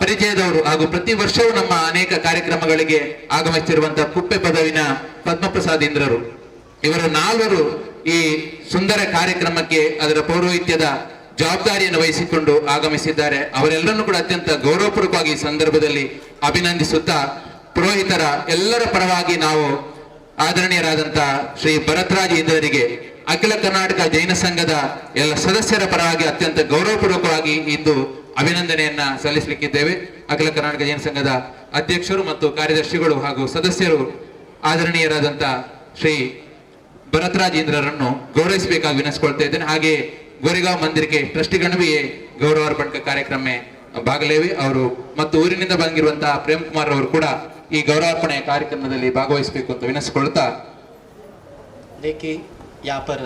ಪರಿಚಯದವರು ಹಾಗೂ ಪ್ರತಿ ವರ್ಷವೂ ನಮ್ಮ ಅನೇಕ ಕಾರ್ಯಕ್ರಮಗಳಿಗೆ ಆಗಮಿಸುತ್ತಿರುವಂತಹ ಕುಪ್ಪೆ ಪದವಿನ ಪದ್ಮಪ್ರಸಾದ್ ಇಂದ್ರರು, ಇವರು ನಾಲ್ವರು ಈ ಸುಂದರ ಕಾರ್ಯಕ್ರಮಕ್ಕೆ ಅದರ ಪೌರೋಹಿತ್ಯದ ಜವಾಬ್ದಾರಿಯನ್ನು ವಹಿಸಿಕೊಂಡು ಆಗಮಿಸಿದ್ದಾರೆ. ಅವರೆಲ್ಲರನ್ನೂ ಕೂಡ ಅತ್ಯಂತ ಗೌರವಪೂರ್ವಕವಾಗಿ ಈ ಸಂದರ್ಭದಲ್ಲಿ ಅಭಿನಂದಿಸುತ್ತಾ, ಪುರೋಹಿತರ ಎಲ್ಲರ ಪರವಾಗಿ ನಾವು ಆದರಣೀಯರಾದಂತಹ ಶ್ರೀ ಭರತರಾಜ್ ಇಂದ್ರರಿಗೆ ಅಖಿಲ ಕರ್ನಾಟಕ ಜೈನ ಸಂಘದ ಎಲ್ಲ ಸದಸ್ಯರ ಪರವಾಗಿ ಅತ್ಯಂತ ಗೌರವಪೂರ್ವಕವಾಗಿ ಇಂದು ಅಭಿನಂದನೆಯನ್ನ ಸಲ್ಲಿಸಲಿಕ್ಕಿದ್ದೇವೆ. ಅಖಿಲ ಕರ್ನಾಟಕ ಜೈನ ಸಂಘದ ಅಧ್ಯಕ್ಷರು ಮತ್ತು ಕಾರ್ಯದರ್ಶಿಗಳು ಹಾಗೂ ಸದಸ್ಯರು ಆದರಣೀಯರಾದಂತಹ ಶ್ರೀ ಭರತರಾಜ್ ಇಂದ್ರರನ್ನು ಗೌರವಿಸಬೇಕಾಗಿ ವಿನಂತಿಸಿಕೊಳ್ತಾ ಇದ್ದೇನೆ. ಹಾಗೆ ಗೋರೆಗಾಂವ್ ಮಂದಿರ के ट्रस्टीगण भी गौरवार्पण का कार्यक्रम में भाग लेवे और ಮತ್ತು ಊರಿನಿಂದ ಬಂದಿರುವಂತಹ ಪ್ರೇಮ್ ಕುಮಾರ್ ಅವರು ಕೂಡ ಈ ಗೌರವಾರ್ಪಣೆ ಕಾರ್ಯಕ್ರಮದಲ್ಲಿ ಭಾಗವಹಿಸಬೇಕು ಅಂತ ವಿನಂತಿಸಿಕೊಳ್ಳುತ್ತಾ, देखिए यहाँ पर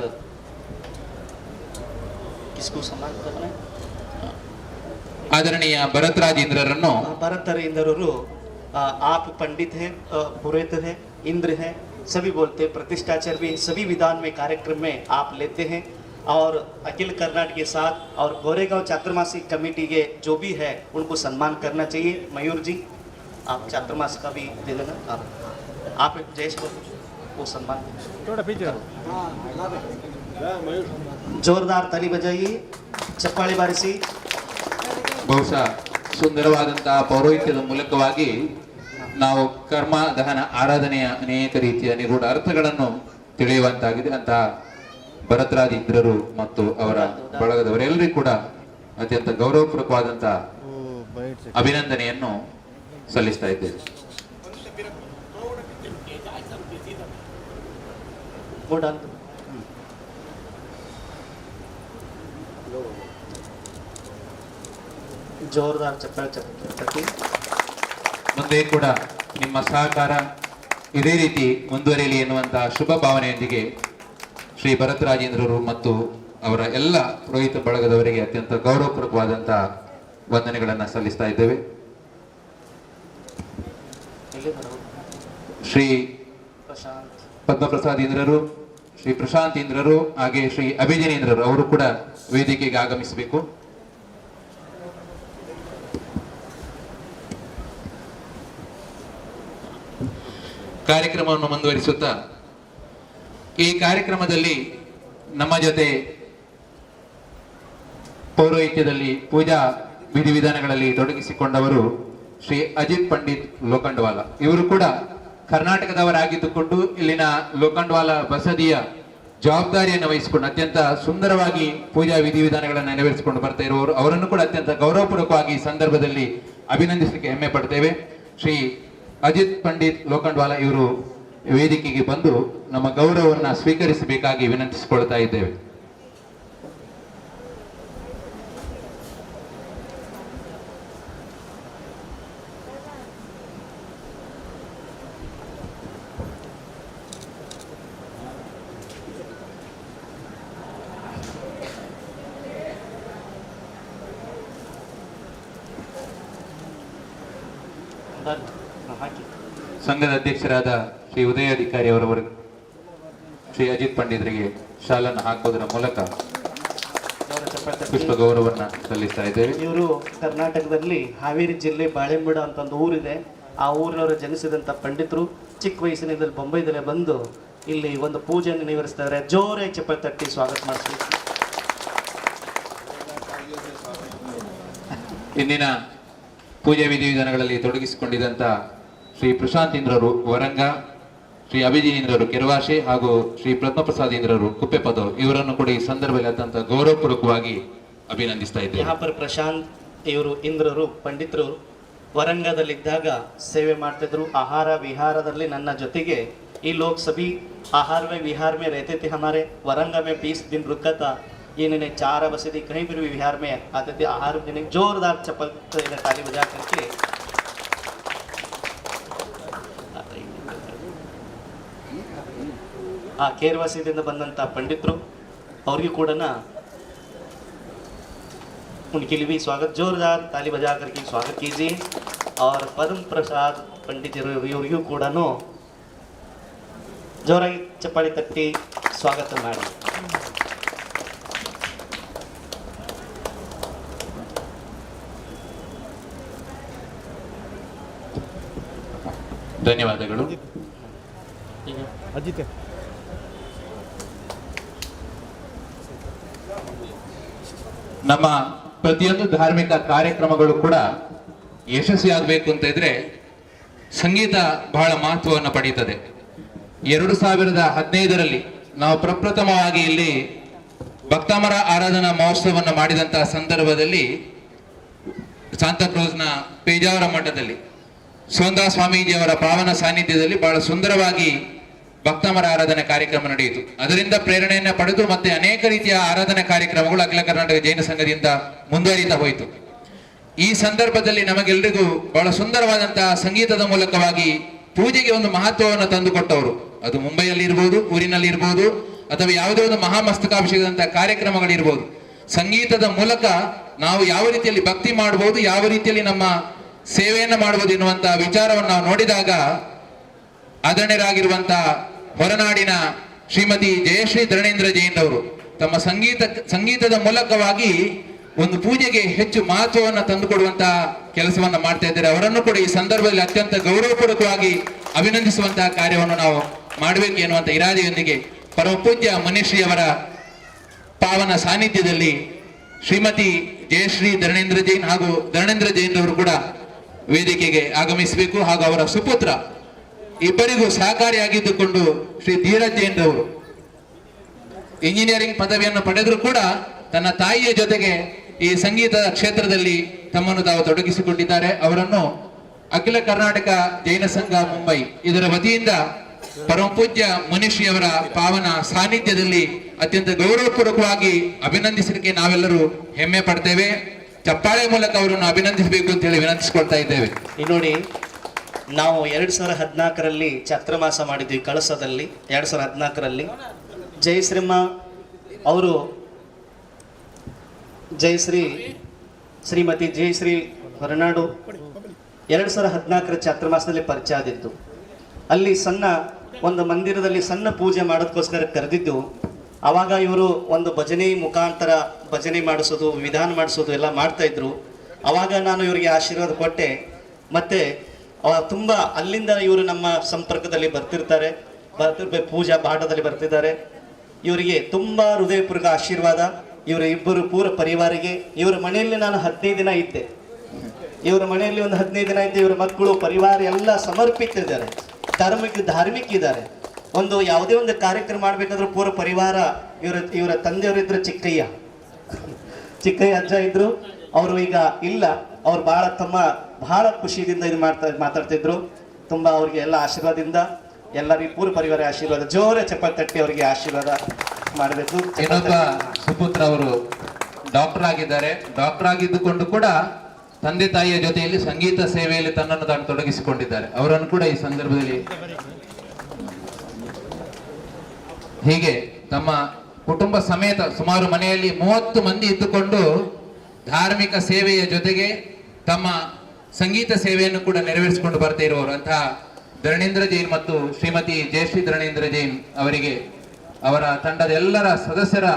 किसको सम्मान करना है? आदरणीय भरतराज इंद्ररನ್ನು भरतराज इंद्रರು आप पंडित हैं, पुरोहित हैं, इंद्र हैं, सभी बोलते हैं, प्रतिष्ठाचार भी सभी विधान में कार्यक्रम में आप लेते हैं और अखिल कर्नाटक के साथ और गोरेगांव चातुर्मासी कमेटी के जो भी है उनको सम्मान करना चाहिए। मयूर जी आप चातुर्मास का भी दे देना। आप जय श्री वो सम्मान थोड़ा पीछे जोरदार ताली बजाइए, ಚಪ್ಪಾಳೆ ಬಾರಿಸಿ. ಬಹುಶಃ ಸುಂದರವಾದಂತಹ ಪೌರೋಹಿತ್ಯದ ಮೂಲಕವಾಗಿ ನಾವು ಕರ್ಮ ದಹನ ಆರಾಧನೆಯ ಅನೇಕ ರೀತಿಯ ನಿಗೂಢ ಅರ್ಥಗಳನ್ನು ತಿಳಿಯುವಂತಾಗಿದೆ. ಅಂತಹ ಭರತ್ರಾಜ್ ಇಂದ್ರರು ಮತ್ತು ಅವರ ಬಳಗದವರೆಲ್ಲರಿಗೂ ಕೂಡ ಅತ್ಯಂತ ಗೌರವಪೂರ್ವಕವಾದಂತಹ ಅಭಿನಂದನೆಯನ್ನು ಸಲ್ಲಿಸ್ತಾ ಇದ್ದೇವೆ. ಜೋರ್ದಾರ್ ಚಪ್ಪಾಳೆ. ಮುಂದೆ ಕೂಡ ನಿಮ್ಮ ಸಹಕಾರ ಇದೇ ರೀತಿ ಮುಂದುವರಿಯಲಿ ಎನ್ನುವಂತಹ ಶುಭ ಭಾವನೆಯೊಂದಿಗೆ ಶ್ರೀ ಭರತರಾಜೇಂದ್ರರು ಮತ್ತು ಅವರ ಎಲ್ಲ ಪುರೋಹಿತ ಬಳಗದವರಿಗೆ ಅತ್ಯಂತ ಗೌರವಪೂರ್ವಕವಾದಂತಹ ವಂದನೆಗಳನ್ನು ಸಲ್ಲಿಸ್ತಾ ಇದ್ದೇವೆ. ಶ್ರೀ ಪದ್ಮಪ್ರಸಾದ್ ಇಂದ್ರರು, ಶ್ರೀ ಪ್ರಶಾಂತ್ ಇಂದ್ರರು ಹಾಗೆ ಶ್ರೀ ಅಭಿಜಿನೇಂದ್ರರು ಅವರು ಕೂಡ ವೇದಿಕೆಗೆ ಆಗಮಿಸಬೇಕು. ಕಾರ್ಯಕ್ರಮವನ್ನು ಮುಂದುವರಿಸುತ್ತಾ ಈ ಕಾರ್ಯಕ್ರಮದಲ್ಲಿ ನಮ್ಮ ಜೊತೆ ಪೌರೋಹಿತ್ಯದಲ್ಲಿ ಪೂಜಾ ವಿಧಿವಿಧಾನಗಳಲ್ಲಿ ತೊಡಗಿಸಿಕೊಂಡವರು ಶ್ರೀ ಅಜಿತ್ ಪಂಡಿತ್ ಲೋಖಂಡ್ವಾಲ. ಇವರು ಕೂಡ ಕರ್ನಾಟಕದವರಾಗಿದ್ದುಕೊಂಡು ಇಲ್ಲಿನ ಲೋಖಂಡ್ವಾಲ ಬಸದಿಯ ಜವಾಬ್ದಾರಿಯನ್ನು ವಹಿಸಿಕೊಂಡು ಅತ್ಯಂತ ಸುಂದರವಾಗಿ ಪೂಜಾ ವಿಧಿವಿಧಾನಗಳನ್ನು ನೆರವೇರಿಸಿಕೊಂಡು ಬರ್ತಾ ಇರುವವರು. ಅವರನ್ನು ಕೂಡ ಅತ್ಯಂತ ಗೌರವಪೂರ್ವಕವಾಗಿ ಈ ಸಂದರ್ಭದಲ್ಲಿ ಅಭಿನಂದಿಸಲಿಕ್ಕೆ ಹೆಮ್ಮೆ ಪಡ್ತೇವೆ. ಶ್ರೀ ಅಜಿತ್ ಪಂಡಿತ್ ಲೋಖಂಡ್ವಾಲ ಇವರು ವೇದಿಕೆಗೆ ಬಂದು ನಮ್ಮ ಗೌರವವನ್ನು ಸ್ವೀಕರಿಸಬೇಕಾಗಿ ವಿನಂತಿಸಿಕೊಳ್ತಾ ಇದ್ದೇವೆ. ಸಂಘದ ಅಧ್ಯಕ್ಷರಾದ ಶ್ರೀ ಉದಯ ಅಧಿಕಾರಿ ಅವರವರು ಶ್ರೀ ಅಜಿತ್ ಪಂಡಿತರಿಗೆ ಶಾಲನ್ನು ಹಾಕೋದರ ಮೂಲಕ ಪುಷ್ಪ ಗೌರವವನ್ನು ಸಲ್ಲಿಸ್ತಾ ಇದ್ದೇವೆ. ಇವರು ಕರ್ನಾಟಕದಲ್ಲಿ ಹಾವೇರಿ ಜಿಲ್ಲೆ ಬಾಳೆಂಬುಡ ಅಂತ ಒಂದು ಊರಿದೆ. ಆ ಊರಿನವರು ಜನಿಸಿದಂಥ ಪಂಡಿತರು ಚಿಕ್ಕ ವಯಸ್ಸಿನಿಂದಲೇ ಬೊಂಬೈದಲ್ಲೇ ಬಂದು ಇಲ್ಲಿ ಒಂದು ಪೂಜೆಯನ್ನು ನೆರವೇರಿಸ್ತಾರೆ. ಜೋರಾಗಿ ಚಪ್ಪಾಳೆ ತಟ್ಟಿ ಸ್ವಾಗತ ಮಾಡಿಸ್ಬೇಕು. ಇಂದಿನ ಪೂಜೆ ವಿಧಿವಿಧಾನಗಳಲ್ಲಿ ತೊಡಗಿಸಿಕೊಂಡಿದ್ದಂಥ ಶ್ರೀ ಪ್ರಶಾಂತ್ ಇಂದ್ರರು ವರಂಗ, ಶ್ರೀ ಅಭಿಜಿನೇಂದ್ರರು ಕೆರವಾಶೆ ಹಾಗೂ ಶ್ರೀ ಪದ್ಮಪ್ರಸಾದ್ ಇಂದ್ರರು ಕುಪ್ಪೆಪದವರು ಇವರನ್ನು ಕೂಡ ಈ ಸಂದರ್ಭದಲ್ಲಿ ಅತ್ಯಂತ ಗೌರವಪೂರ್ವಕವಾಗಿ ಅಭಿನಂದಿಸ್ತಾ ಇದ್ದೇವೆ. ಯಹಾಪರ್ ಪ್ರಶಾಂತ್ ಇವರು ಇಂದ್ರರು ಪಂಡಿತರು ವರಂಗದಲ್ಲಿದ್ದಾಗ ಸೇವೆ ಮಾಡ್ತಿದ್ರು. ಆಹಾರ ವಿಹಾರದಲ್ಲಿ ನನ್ನ ಜೊತೆಗೆ ಈ ಲೋಗ್ ಸಭಿ आहार में विहार में रहते थे. हमारे वरंगा में 20 दिन रुका था. इन्होंने 4 बसदी कहीं पर भी विहार में आते थे. आहार देने जोरदार चप्पल ताली बजा करके ಆ ಕೇರವಾಸಿದಿಂದ ಬಂದಂಥ पंडितರು ಅವ್ರಿಗೂ ಕೂಡ उनके लिए भी स्वागत, जोरदार ताली बजा करके स्वागत कीजिए. और पद्म प्रसाद पंडित ಇವರಿಗೂ ಕೂಡ ಜೋರಾಗಿ ಚಪ್ಪಾಳೆ ತಟ್ಟಿ ಸ್ವಾಗತ ಮಾಡಿ. ಧನ್ಯವಾದಗಳು. ಅಜಿತ್ ನಮ್ಮ ಪ್ರತಿಯೊಂದು ಧಾರ್ಮಿಕ ಕಾರ್ಯಕ್ರಮಗಳು ಕೂಡ ಯಶಸ್ವಿಯಾಗಬೇಕು ಅಂತ ಇದ್ರೆ ಸಂಗೀತ ಬಹಳ ಮಹತ್ವವನ್ನು ಪಡೆಯುತ್ತದೆ. 2015ರಲ್ಲಿ ನಾವು ಪ್ರಪ್ರಥಮವಾಗಿ ಇಲ್ಲಿ ಭಕ್ತಾಮರ ಆರಾಧನಾ ಮಹೋತ್ಸವವನ್ನು ಮಾಡಿದಂತಹ ಸಂದರ್ಭದಲ್ಲಿ ಸಾಂತಾಕ್ರೂಸ್ನ ಪೇಜಾವರ ಮಠದಲ್ಲಿ ಸೋಂದಾ ಸ್ವಾಮೀಜಿಯವರ ಪಾವನ ಸಾನ್ನಿಧ್ಯದಲ್ಲಿ ಬಹಳ ಸುಂದರವಾಗಿ ಭಕ್ತಾಮರ ಆರಾಧನೆ ಕಾರ್ಯಕ್ರಮ ನಡೆಯಿತು. ಅದರಿಂದ ಪ್ರೇರಣೆಯನ್ನು ಪಡೆದು ಮತ್ತೆ ಅನೇಕ ರೀತಿಯ ಆರಾಧನಾ ಕಾರ್ಯಕ್ರಮಗಳು ಅಖಿಲ ಕರ್ನಾಟಕ ಜೈನ ಸಂಘದಿಂದ ಮುಂದುವರಿತಾ ಹೋಯಿತು. ಈ ಸಂದರ್ಭದಲ್ಲಿ ನಮಗೆಲ್ಲರಿಗೂ ಬಹಳ ಸುಂದರವಾದಂತಹ ಸಂಗೀತದ ಮೂಲಕವಾಗಿ ಪೂಜೆಗೆ ಒಂದು ಮಹತ್ವವನ್ನು ತಂದುಕೊಟ್ಟವರು. ಅದು ಮುಂಬೈಯಲ್ಲಿ ಇರ್ಬೋದು, ಊರಿನಲ್ಲಿ ಇರ್ಬೋದು, ಅಥವಾ ಯಾವುದೇ ಒಂದು ಮಹಾಮಸ್ತಕಾಭಿಷೇಕದಂತಹ ಕಾರ್ಯಕ್ರಮಗಳಿರ್ಬೋದು. ಸಂಗೀತದ ಮೂಲಕ ನಾವು ಯಾವ ರೀತಿಯಲ್ಲಿ ಭಕ್ತಿ ಮಾಡಬಹುದು, ಯಾವ ರೀತಿಯಲ್ಲಿ ನಮ್ಮ ಸೇವೆಯನ್ನು ಮಾಡಬಹುದು ಎನ್ನುವಂತಹ ವಿಚಾರವನ್ನು ನಾವು ನೋಡಿದಾಗ ಆದರಣೀಯರಾಗಿರುವಂತಹ ಹೊರನಾಡಿನ ಶ್ರೀಮತಿ ಜಯಶ್ರೀ ಧರಣೇಂದ್ರ ಜೈನ್ ಅವರು ತಮ್ಮ ಸಂಗೀತದ ಮೂಲಕವಾಗಿ ಒಂದು ಪೂಜೆಗೆ ಹೆಚ್ಚು ಮಹತ್ವವನ್ನು ತಂದುಕೊಡುವಂತಹ ಕೆಲಸವನ್ನ ಮಾಡ್ತಾ ಇದ್ದಾರೆ. ಅವರನ್ನು ಕೂಡ ಈ ಸಂದರ್ಭದಲ್ಲಿ ಅತ್ಯಂತ ಗೌರವಪೂರ್ವಕವಾಗಿ ಅಭಿನಂದಿಸುವಂತಹ ಕಾರ್ಯವನ್ನು ನಾವು ಮಾಡಬೇಕು ಎನ್ನುವಂತ ಇರಾದೆಯೊಂದಿಗೆ ಪರಮ ಪೂಜ್ಯ ಮುನಿಶ್ರೀಯವರ ಪಾವನ ಸಾನ್ನಿಧ್ಯದಲ್ಲಿ ಶ್ರೀಮತಿ ಜಯಶ್ರೀ ಧರಣೇಂದ್ರ ಜೈನ್ ಹಾಗೂ ಧರಣೇಂದ್ರ ಜೈನ್ ಅವರು ಕೂಡ ವೇದಿಕೆಗೆ ಆಗಮಿಸಬೇಕು. ಹಾಗೂ ಅವರ ಸುಪುತ್ರ ಇಬ್ಬರಿಗೂ ಸಹಕಾರಿಯಾಗಿದ್ದುಕೊಂಡು ಶ್ರೀ ಧೀರಜ್ ಜೈನ್ ರವರು ಇಂಜಿನಿಯರಿಂಗ್ ಪದವಿಯನ್ನು ಪಡೆದರೂ ಕೂಡ ತನ್ನ ತಾಯಿಯ ಜೊತೆಗೆ ಈ ಸಂಗೀತದ ಕ್ಷೇತ್ರದಲ್ಲಿ ತಮ್ಮನ್ನು ತಾವು ತೊಡಗಿಸಿಕೊಂಡಿದ್ದಾರೆ. ಅವರನ್ನು ಅಖಿಲ ಕರ್ನಾಟಕ ಜೈನ ಸಂಘ ಮುಂಬೈ ಇದರ ವತಿಯಿಂದ ಪರಮ ಪೂಜ್ಯ ಮುನಿಶ್ರೀಯವರ ಪಾವನ ಸಾನ್ನಿಧ್ಯದಲ್ಲಿ ಅತ್ಯಂತ ಗೌರವಪೂರ್ವಕವಾಗಿ ಅಭಿನಂದಿಸಲಿಕ್ಕೆ ನಾವೆಲ್ಲರೂ ಹೆಮ್ಮೆ ಪಡ್ತೇವೆ. ಚಪ್ಪಾಳೆ ಮೂಲಕ ಅವರನ್ನು ಅಭಿನಂದಿಸಬೇಕು ಅಂತ ಹೇಳಿ ವಿನಂತಿಸಿಕೊಳ್ತಾ ಇದ್ದೇವೆ. ನೋಡಿ, ನಾವು 2014ರಲ್ಲಿ ಚಾತುರ್ಮಾಸ ಮಾಡಿದ್ವಿ ಕಳಸದಲ್ಲಿ. 2014ರಲ್ಲಿ ಜಯಶ್ರೀಮ್ಮ ಅವರು ಶ್ರೀಮತಿ ಜಯಶ್ರೀ ಹೊರನಾಡು 2014ರ ಚಾತುರ್ಮಾಸದಲ್ಲಿ ಪರಿಚಯ ಆದಿದ್ದು. ಅಲ್ಲಿ ಸಣ್ಣ ಒಂದು ಮಂದಿರದಲ್ಲಿ ಸಣ್ಣ ಪೂಜೆ ಮಾಡೋದಕ್ಕೋಸ್ಕರ ಕರೆದಿದ್ದು. ಆವಾಗ ಇವರು ಒಂದು ಭಜನೆ ಮುಖಾಂತರ ಭಜನೆ ಮಾಡಿಸೋದು, ವಿಧಾನ ಮಾಡಿಸೋದು ಎಲ್ಲ ಮಾಡ್ತಾ ಇದ್ರು. ಆವಾಗ ನಾನು ಇವರಿಗೆ ಆಶೀರ್ವಾದ ಕೊಟ್ಟೆ. ಮತ್ತೆ ತುಂಬ ಅಲ್ಲಿಂದ ಇವರು ನಮ್ಮ ಸಂಪರ್ಕದಲ್ಲಿ ಬರ್ತಿರ್ತಾರೆ, ಪೂಜಾ ಪಾಠದಲ್ಲಿ ಬರ್ತಿದ್ದಾರೆ. ಇವರಿಗೆ ತುಂಬ ಹೃದಯಪೂರ್ವಕ ಆಶೀರ್ವಾದ. ಇವರ ಇಬ್ಬರು ಪೂರ ಪರಿವಾರಿಗೆ. ಇವರ ಮನೆಯಲ್ಲಿ ನಾನು 15 ದಿನ ಇದ್ದೆ. ಇವರ ಮನೆಯಲ್ಲಿ ಒಂದು 15 ದಿನ ಇದ್ದೆ. ಇವರ ಮಕ್ಕಳು ಪರಿವಾರ ಎಲ್ಲ ಸಮರ್ಪಿತಿದ್ದಾರೆ, ಧಾರ್ಮಿಕ ಇದ್ದಾರೆ. ಒಂದು ಯಾವುದೇ ಒಂದು ಕಾರ್ಯಕ್ರಮ ಮಾಡಬೇಕಾದ್ರೂ ಪೂರ ಪರಿವಾರ. ಇವರ ತಂದೆಯವರಿದ್ರು ಚಿಕ್ಕಯ್ಯ ಅಜ್ಜ ಇದ್ರು. ಅವರು ಈಗ ಇಲ್ಲ. ಅವ್ರು ಬಹಳ ಖುಷಿಯಿಂದ ಇದು ಮಾತಾಡ್ತಿದ್ರು. ತುಂಬ ಅವ್ರಿಗೆ ಎಲ್ಲ ಆಶೀರ್ವಾದದಿಂದ ಎಲ್ಲರಿಗೂ ಪೂರ ಪರಿವಾರ ಆಶೀರ್ವಾದ. ಜೋರ ಚಪ್ಪಾಳೆ ತಟ್ಟಿ ಅವರಿಗೆ ಆಶೀರ್ವಾದ ಮಾಡಬೇಕು. ಇನ್ನೊಬ್ಬ ಸುಪುತ್ರ ಅವರು ಡಾಕ್ಟರ್ ಆಗಿದ್ದಾರೆ. ಡಾಕ್ಟರ್ ಆಗಿದ್ದುಕೊಂಡು ಕೂಡ ತಂದೆ ತಾಯಿಯ ಜೊತೆಯಲ್ಲಿ ಸಂಗೀತ ಸೇವೆಯಲ್ಲಿ ತನ್ನನ್ನು ತಾನು ತೊಡಗಿಸಿಕೊಂಡಿದ್ದಾರೆ. ಅವರನ್ನು ಕೂಡ ಈ ಸಂದರ್ಭದಲ್ಲಿ ಹೀಗೆ ತಮ್ಮ ಕುಟುಂಬ ಸಮೇತ ಸುಮಾರು ಮನೆಯಲ್ಲಿ 30 ಮಂದಿ ಇದ್ದುಕೊಂಡು ಧಾರ್ಮಿಕ ಸೇವೆಯ ಜೊತೆಗೆ ತಮ್ಮ ಸಂಗೀತ ಸೇವೆಯನ್ನು ಕೂಡ ನೆರವೇರಿಸಿಕೊಂಡು ಬರ್ತಾ ಇರುವವರು ಅಂತಹ ಧರಣೇಂದ್ರ ಜೈನ್ ಮತ್ತು ಶ್ರೀಮತಿ ಜಯಶ್ರೀ ಧರಣೇಂದ್ರ ಜೈನ್ ಅವರಿಗೆ ಅವರ ತಂಡದ ಎಲ್ಲರ ಸದಸ್ಯರ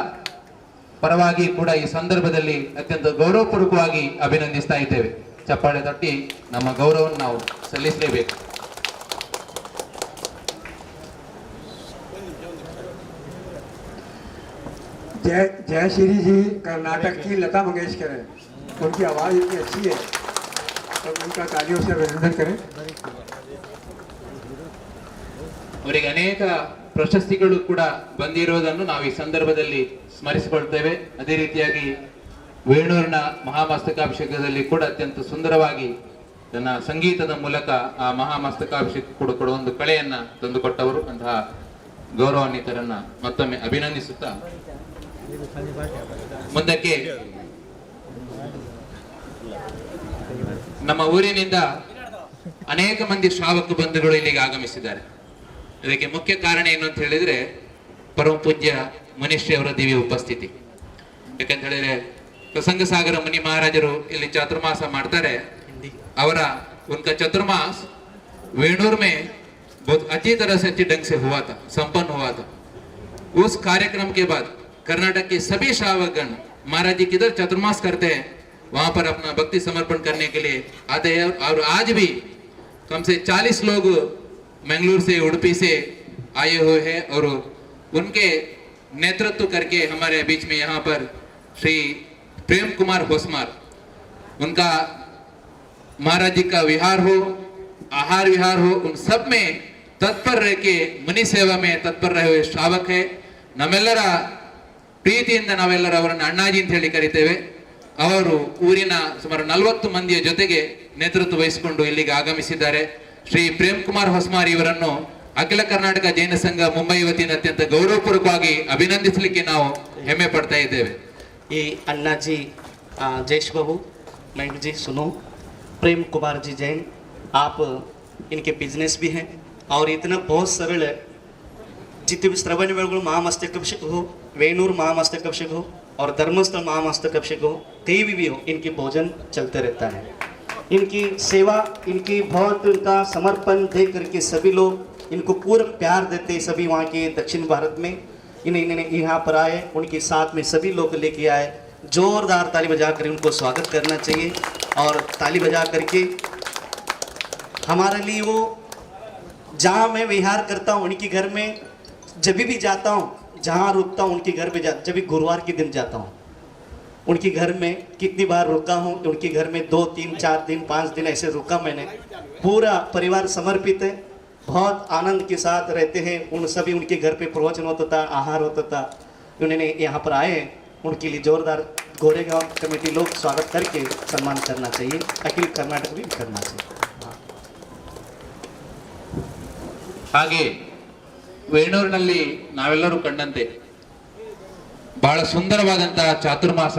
ಪರವಾಗಿ ಕೂಡ ಈ ಸಂದರ್ಭದಲ್ಲಿ ಅತ್ಯಂತ ಗೌರವಪೂರ್ವಕವಾಗಿ ಅಭಿನಂದಿಸ್ತಾ ಇದ್ದೇವೆ. ಚಪ್ಪಾಳೆ ತಟ್ಟಿ ನಮ್ಮ ಗೌರವವನ್ನು ನಾವು ಸಲ್ಲಿಸಲೇಬೇಕು. जयश्री जी कर्नाटक की लता मंगेशकर है. उनकी आवाज़ इतनी अच्छी है तो उनका तालियों से अभिनंदन करें. ಅವರಿಗೆ ಅನೇಕ ಪ್ರಶಸ್ತಿಗಳು ಕೂಡ ಬಂದಿರುವುದನ್ನು ನಾವು ಈ ಸಂದರ್ಭದಲ್ಲಿ ಸ್ಮರಿಸಿಕೊಳ್ತೇವೆ. ಅದೇ ರೀತಿಯಾಗಿ ವೇಣೂರಿನ ಮಹಾಮಸ್ತಕಾಭಿಷೇಕದಲ್ಲಿ ಕೂಡ ಅತ್ಯಂತ ಸುಂದರವಾಗಿ ತನ್ನ ಸಂಗೀತದ ಮೂಲಕ ಆ ಮಹಾಮಸ್ತಕಾಭಿಷೇಕ ಕೂಡ ಒಂದು ಕಳೆಯನ್ನ ತಂದುಕೊಟ್ಟವರು. ಅಂತಹ ಗೌರವಾನ್ವಿತರನ್ನ ಮತ್ತೊಮ್ಮೆ ಅಭಿನಂದಿಸುತ್ತಾ ಮುಂದಕ್ಕೆ ನಮ್ಮ ಊರಿನಿಂದ ಅನೇಕ ಮಂದಿ ಶ್ರಾವಕ ಬಂಧುಗಳು ಇಲ್ಲಿಗೆ ಆಗಮಿಸಿದ್ದಾರೆ. ಇದಕ್ಕೆ ಮುಖ್ಯ ಕಾರಣ ಏನು ಅಂತ ಹೇಳಿದ್ರೆ ಪರಮ ಪೂಜ್ಯ ಮುನಿಶ್ರೀ ಅವರ ದಿವ್ಯ ಉಪಸ್ಥಿತಿ. ಯಾಕಂತ ಹೇಳಿದ್ರೆ ಪ್ರಸಂಗ ಸಾಗರ ಮುನಿ ಮಹಾರಾಜರು ಇಲ್ಲಿ ಚಾತುರ್ಮಾಸ ಮಾಡ್ತಾರೆ. ಅವರ उनका चतुर्मास वेणूर में बहुत अच्छी तरह से अच्छी ढंग से हुआ था, संपन्न हुआ था. उस कार्यक्रम के बाद कर्नाटक के सभी श्रावकगण महाराज जी किधर चतुर्मास करते हैं वहां पर अपना भक्ति समर्पण करने के लिए आते हैं. और आज भी कम से 40 लोग मंगलूर से, उड़पी से आए हुए हैं और उनके नेतृत्व करके हमारे बीच में यहाँ पर श्री प्रेम कुमार होसमार, उनका महाराज जी का विहार हो, आहार विहार हो, उन सब में तत्पर रह के मुनि सेवा में तत्पर रहे हुए ಶ್ರಾವಕ है. ನಮ್ಮೆಲ್ಲರ ಪ್ರೀತಿಯಿಂದ ನಾವೆಲ್ಲರೂ ಅವರನ್ನು ಅಣ್ಣಾಜಿ ಅಂತ ಹೇಳಿ ಕರಿತೇವೆ. ಅವರು ಊರಿನ ಸುಮಾರು 40 ಮಂದಿಯ ಜೊತೆಗೆ ನೇತೃತ್ವ ವಹಿಸಿಕೊಂಡು ಇಲ್ಲಿಗೆ ಆಗಮಿಸಿದ್ದಾರೆ. ಶ್ರೀ ಪ್ರೇಮ್ ಕುಮಾರ್ ಹೊಸ್ಮಾರ್ ಇವರನ್ನು ಅಖಿಲ ಕರ್ನಾಟಕ ಜೈನ ಸಂಘ ಮುಂಬೈ ವತಿಯಿಂದ ಅತ್ಯಂತ ಗೌರವಪೂರ್ವಕವಾಗಿ ಅಭಿನಂದಿಸಲಿಕ್ಕೆ ನಾವು ಹೆಮ್ಮೆ ಪಡ್ತಾ ಇದ್ದೇವೆ. ये अन्ना जी, जयेश बाबू, मयंक जी सुनो, प्रेम कुमार जी जैन, आप इनके बिजनेस भी हैं और इतना बहुत सरल है. जितने भी श्रवण वेणुगुल महामस्तकाभिषेक हो, वेणूर महामस्तकाभिषेक हो और धर्मस्थल महामस्तकाभिषेक हो, कहीं भी हो, इनकी भोजन चलते रहता है. इनकी सेवा, इनकी बहुत उनका समर्पण देख करके सभी लोग इनको पूरा प्यार देते. सभी वहाँ के दक्षिण भारत में इन्हें यहाँ पर आए, उनके साथ में सभी लोग लेके आए जोरदार ताली बजा कर उनको स्वागत करना चाहिए। और ताली बजा करके हमारे लिए वो जहाँ मैं विहार करता हूँ उनके घर में जब भी जाता हूँ, जहाँ रुकता हूँ उनके घर पे जब भी गुरुवार के दिन जाता हूँ उनके घर में कितनी बार रुका हूँ, उनके घर में 2, 3, 4 दिन 5 दिन ऐसे रुका मैंने। पूरा परिवार समर्पित है, बहुत आनंद के साथ रहते हैं। उन सभी उनके घर पे प्रवचन होता था, आहार होता था। उन्होंने यहाँ पर आए, उनके लिए जोरदार गोरेगांव कमेटी लोग स्वागत करके सम्मान करना चाहिए, अखिल कर्नाटक भी करना चाहिए। ಹಾಗೆ ವೇಣೂರಿನಲ್ಲಿ ನಾವೆಲ್ಲರೂ ಕಂಡಂತೆ ಬಹಳ ಸುಂದರವಾದಂತಹ ಚಾತುರ್ಮಾಸ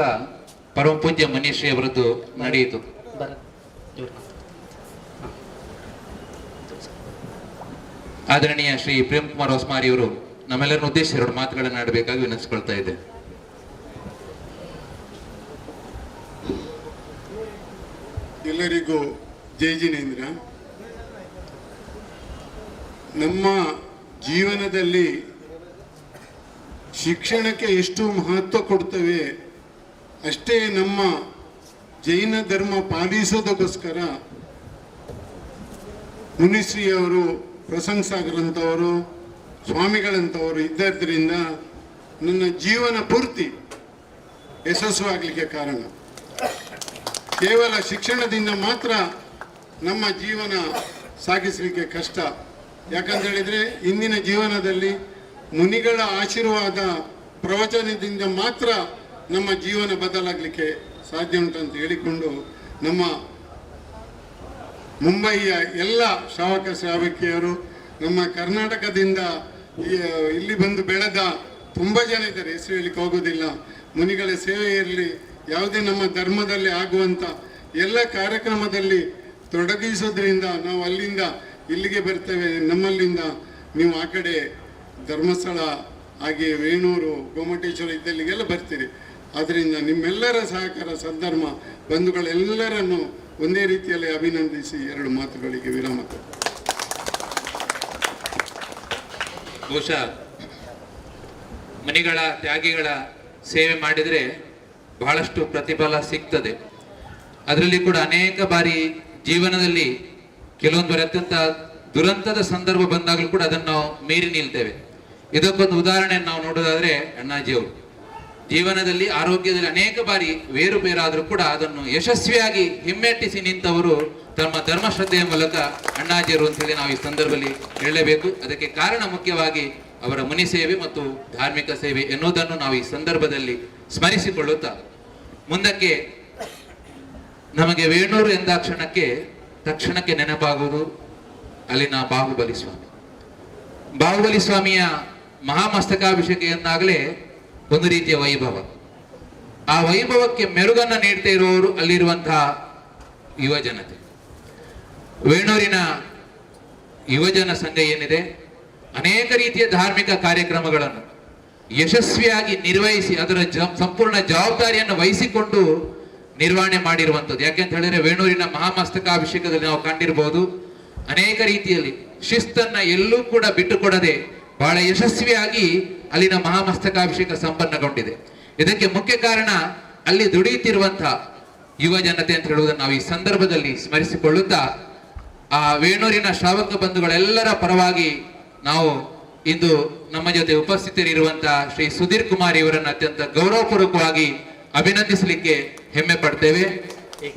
ಪರಮ ಪೂಜ್ಯ ಮನೀಶ್ರೀ ಅವರದ್ದು ನಡೆಯಿತು. ಆದರಣೀಯ ಶ್ರೀ ಪ್ರೇಮ್ ಕುಮಾರ್ ಹೊಸಮಾರಿ ಅವರು ನಮ್ಮೆಲ್ಲರನ್ನು ಉದ್ದೇಶಿಸಿ 2 ಮಾತುಗಳನ್ನು ಆಡಬೇಕಾಗಿ ವಿನಂತಿಸಿಕೊಳ್ತಾ ಇದ್ದೆ. ಎಲ್ಲರಿಗೂ ಜೈ ಜಿನೇಂದ್ರ. ನಮ್ಮ ಜೀವನದಲ್ಲಿ ಶಿಕ್ಷಣಕ್ಕೆ ಎಷ್ಟು ಮಹತ್ವ ಕೊಡ್ತೇವೆ ಅಷ್ಟೇ ನಮ್ಮ ಜೈನ ಧರ್ಮ ಪಾಲಿಸೋದಕ್ಕೋಸ್ಕರ ಮುನಿಶ್ರೀಯವರು, ಪ್ರಸಂಗ ಸಾಗರಂಥವರು, ಸ್ವಾಮಿಗಳಂಥವರು ಇದ್ದರಿಂದ ನನ್ನ ಜೀವನ ಪೂರ್ತಿ ಯಶಸ್ವಾಗಲಿಕ್ಕೆ ಕಾರಣ. ಕೇವಲ ಶಿಕ್ಷಣದಿಂದ ಮಾತ್ರ ನಮ್ಮ ಜೀವನ ಸಾಗಿಸಲಿಕ್ಕೆ ಕಷ್ಟ. ಯಾಕಂತ ಹೇಳಿದರೆ ಇಂದಿನ ಜೀವನದಲ್ಲಿ ಮುನಿಗಳ ಆಶೀರ್ವಾದ ಪ್ರವಚನದಿಂದ ಮಾತ್ರ ನಮ್ಮ ಜೀವನ ಬದಲಾಗಲಿಕ್ಕೆ ಸಾಧ್ಯ ಉಂಟಂತ ಹೇಳಿಕೊಂಡು ನಮ್ಮ ಮುಂಬಯಿಯ ಎಲ್ಲ ಶ್ರಾವಕ ಶ್ರಾವಕಿಯರು, ನಮ್ಮ ಕರ್ನಾಟಕದಿಂದ ಇಲ್ಲಿ ಬಂದು ಬೆಳೆದ ತುಂಬ ಜನ ಇದ್ದಾರೆ, ಹೆಸರು ಹೇಳಲಿಕ್ಕೆ ಹೋಗೋದಿಲ್ಲ. ಮುನಿಗಳ ಸೇವೆ ಇರಲಿ, ಯಾವುದೇ ನಮ್ಮ ಧರ್ಮದಲ್ಲಿ ಆಗುವಂಥ ಎಲ್ಲ ಕಾರ್ಯಕ್ರಮದಲ್ಲಿ ತೊಡಗಿಸೋದ್ರಿಂದ ನಾವು ಅಲ್ಲಿಂದ ಇಲ್ಲಿಗೆ ಬರ್ತೇವೆ. ನಮ್ಮಲ್ಲಿಂದ ನೀವು ಆ ಕಡೆ ಧರ್ಮಸ್ಥಳ ಹಾಗೆ ವೇಣೂರು, ಗೊಮ್ಮಟೇಶ್ವರ ಇದ್ದಲ್ಲಿಗೆಲ್ಲ ಬರ್ತೀರಿ. ಆದ್ದರಿಂದ ನಿಮ್ಮೆಲ್ಲರ ಸಹಕಾರ ಸದ್ಧರ್ಮ ಬಂಧುಗಳೆಲ್ಲರನ್ನು ಒಂದೇ ರೀತಿಯಲ್ಲಿ ಅಭಿನಂದಿಸಿ 2 ಮಾತುಗಳಿಗೆ ವಿರಾಮ. ಬಹುಶಃ ಮನಿಗಳ ತ್ಯಾಗಿಗಳ ಸೇವೆ ಮಾಡಿದರೆ ಬಹಳಷ್ಟು ಪ್ರತಿಫಲ ಸಿಗ್ತದೆ. ಅದರಲ್ಲಿ ಕೂಡ ಅನೇಕ ಬಾರಿ ಜೀವನದಲ್ಲಿ ಕೆಲವೊಂದು ಅತ್ಯಂತ ದುರಂತದ ಸಂದರ್ಭ ಬಂದಾಗಲೂ ಕೂಡ ಅದನ್ನು ನಾವು ಮೀರಿ ನಿಲ್ತೇವೆ. ಇದಕ್ಕೊಂದು ಉದಾಹರಣೆ ನಾವು ನೋಡೋದಾದ್ರೆ ಅಣ್ಣಾಜಿಯವರು ಜೀವನದಲ್ಲಿ ಆರೋಗ್ಯದಲ್ಲಿ ಅನೇಕ ಬಾರಿ ಬೇರಾದರೂ ಕೂಡ ಅದನ್ನು ಯಶಸ್ವಿಯಾಗಿ ಹಿಮ್ಮೆಟ್ಟಿಸಿ ನಿಂತವರು ತಮ್ಮ ಧರ್ಮಶ್ರದ್ಧೆಯ ಮೂಲಕ ಅಣ್ಣಾಜಿಯರು ಅಂತೇಳಿ ನಾವು ಈ ಸಂದರ್ಭದಲ್ಲಿ ಹೇಳಲೇಬೇಕು. ಅದಕ್ಕೆ ಕಾರಣ ಮುಖ್ಯವಾಗಿ ಅವರ ಮುನಿ ಸೇವೆ ಮತ್ತು ಧಾರ್ಮಿಕ ಸೇವೆ ಎನ್ನುವುದನ್ನು ನಾವು ಈ ಸಂದರ್ಭದಲ್ಲಿ ಸ್ಮರಿಸಿಕೊಳ್ಳುತ್ತಾ ಮುಂದಕ್ಕೆ ನಮಗೆ ವೇಣೂರು ಎಂದ ತಕ್ಷಣಕ್ಕೆ ನೆನಪಾಗುವುದು ಅಲ್ಲಿನ ಬಾಹುಬಲಿ ಸ್ವಾಮಿ. ಬಾಹುಬಲಿ ಸ್ವಾಮಿಯ ಮಹಾಮಸ್ತಕಾಭಿಷೇಕ ಎಂದಾಗಲೇ ಒಂದು ರೀತಿಯ ವೈಭವ. ಆ ವೈಭವಕ್ಕೆ ಮೆರುಗನ್ನು ನೀಡ್ತಾ ಇರುವವರು ಅಲ್ಲಿರುವಂತಹ ಯುವ ಜನತೆ. ವೇಣೂರಿನ ಯುವಜನ ಸಂಘ ಏನಿದೆ ಅನೇಕ ರೀತಿಯ ಧಾರ್ಮಿಕ ಕಾರ್ಯಕ್ರಮಗಳನ್ನು ಯಶಸ್ವಿಯಾಗಿ ನಿರ್ವಹಿಸಿ ಅದರ ಸಂಪೂರ್ಣ ಜವಾಬ್ದಾರಿಯನ್ನು ವಹಿಸಿಕೊಂಡು ನಿರ್ವಹಣೆ ಮಾಡಿರುವಂಥದ್ದು. ಯಾಕೆಂತ ಹೇಳಿದ್ರೆ ವೇಣೂರಿನ ಮಹಾಮಸ್ತಕಾಭಿಷೇಕದಲ್ಲಿ ನಾವು ಕಂಡಿರಬಹುದು ಅನೇಕ ರೀತಿಯಲ್ಲಿ ಶಿಸ್ತನ್ನ ಎಲ್ಲೂ ಕೂಡ ಬಿಟ್ಟುಕೊಡದೆ ಬಹಳ ಯಶಸ್ವಿಯಾಗಿ ಅಲ್ಲಿನ ಮಹಾಮಸ್ತಕಾಭಿಷೇಕ ಸಂಪನ್ನಗೊಂಡಿದೆ. ಇದಕ್ಕೆ ಮುಖ್ಯ ಕಾರಣ ಅಲ್ಲಿ ದುಡಿಯುತ್ತಿರುವಂತಹ ಯುವ ಜನತೆ ಅಂತ ಹೇಳುವುದನ್ನು ನಾವು ಈ ಸಂದರ್ಭದಲ್ಲಿ ಸ್ಮರಿಸಿಕೊಳ್ಳುತ್ತಾ ಆ ವೇಣೂರಿನ ಶ್ರಾವಕ ಬಂಧುಗಳೆಲ್ಲರ ಪರವಾಗಿ ನಾವು ಇಂದು ನಮ್ಮ ಜೊತೆ ಉಪಸ್ಥಿತರಿರುವಂತಹ ಶ್ರೀ ಸುಧೀರ್ ಕುಮಾರ್ ಇವರನ್ನು ಅತ್ಯಂತ ಗೌರವಪೂರ್ವಕವಾಗಿ ಅಭಿನಂದಿಸಲಿಕ್ಕೆ ಹೆಮ್ಮೆ ಪಡ್ತೇವೆ.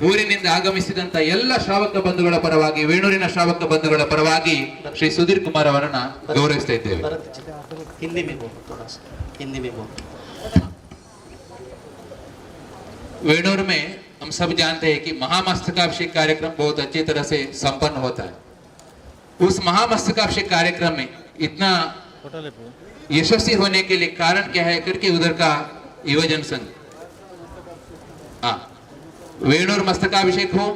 ಊರಿನಿಂದ ಆಗಮಿಸಿದಂತ ಎಲ್ಲ ಶ್ರಾವಕ ಬಂಧುಗಳ ಪರವಾಗಿ, ವೇಣೂರಿನ ಶ್ರಾವಕ ಬಂಧುಗಳ ಪರವಾಗಿ ಶ್ರೀ ಸುಧೀರ್ ಕುಮಾರ್ ಅವರನ್ನ ಗೌರವಿಸ್ತಾ ಇದ್ದೇವೆ. वेणूर में हम सब जानते हैं कि महामस्तकाभिषेक कार्यक्रम बहुत अच्छी तरह से संपन्न होता है. उस महामस्तकाभिषेक कार्यक्रम में इतना यशस्वी होने के लिए कारण क्या है करके उधर का युवजन संघ, वेणूर मस्तकाभिषेक हो,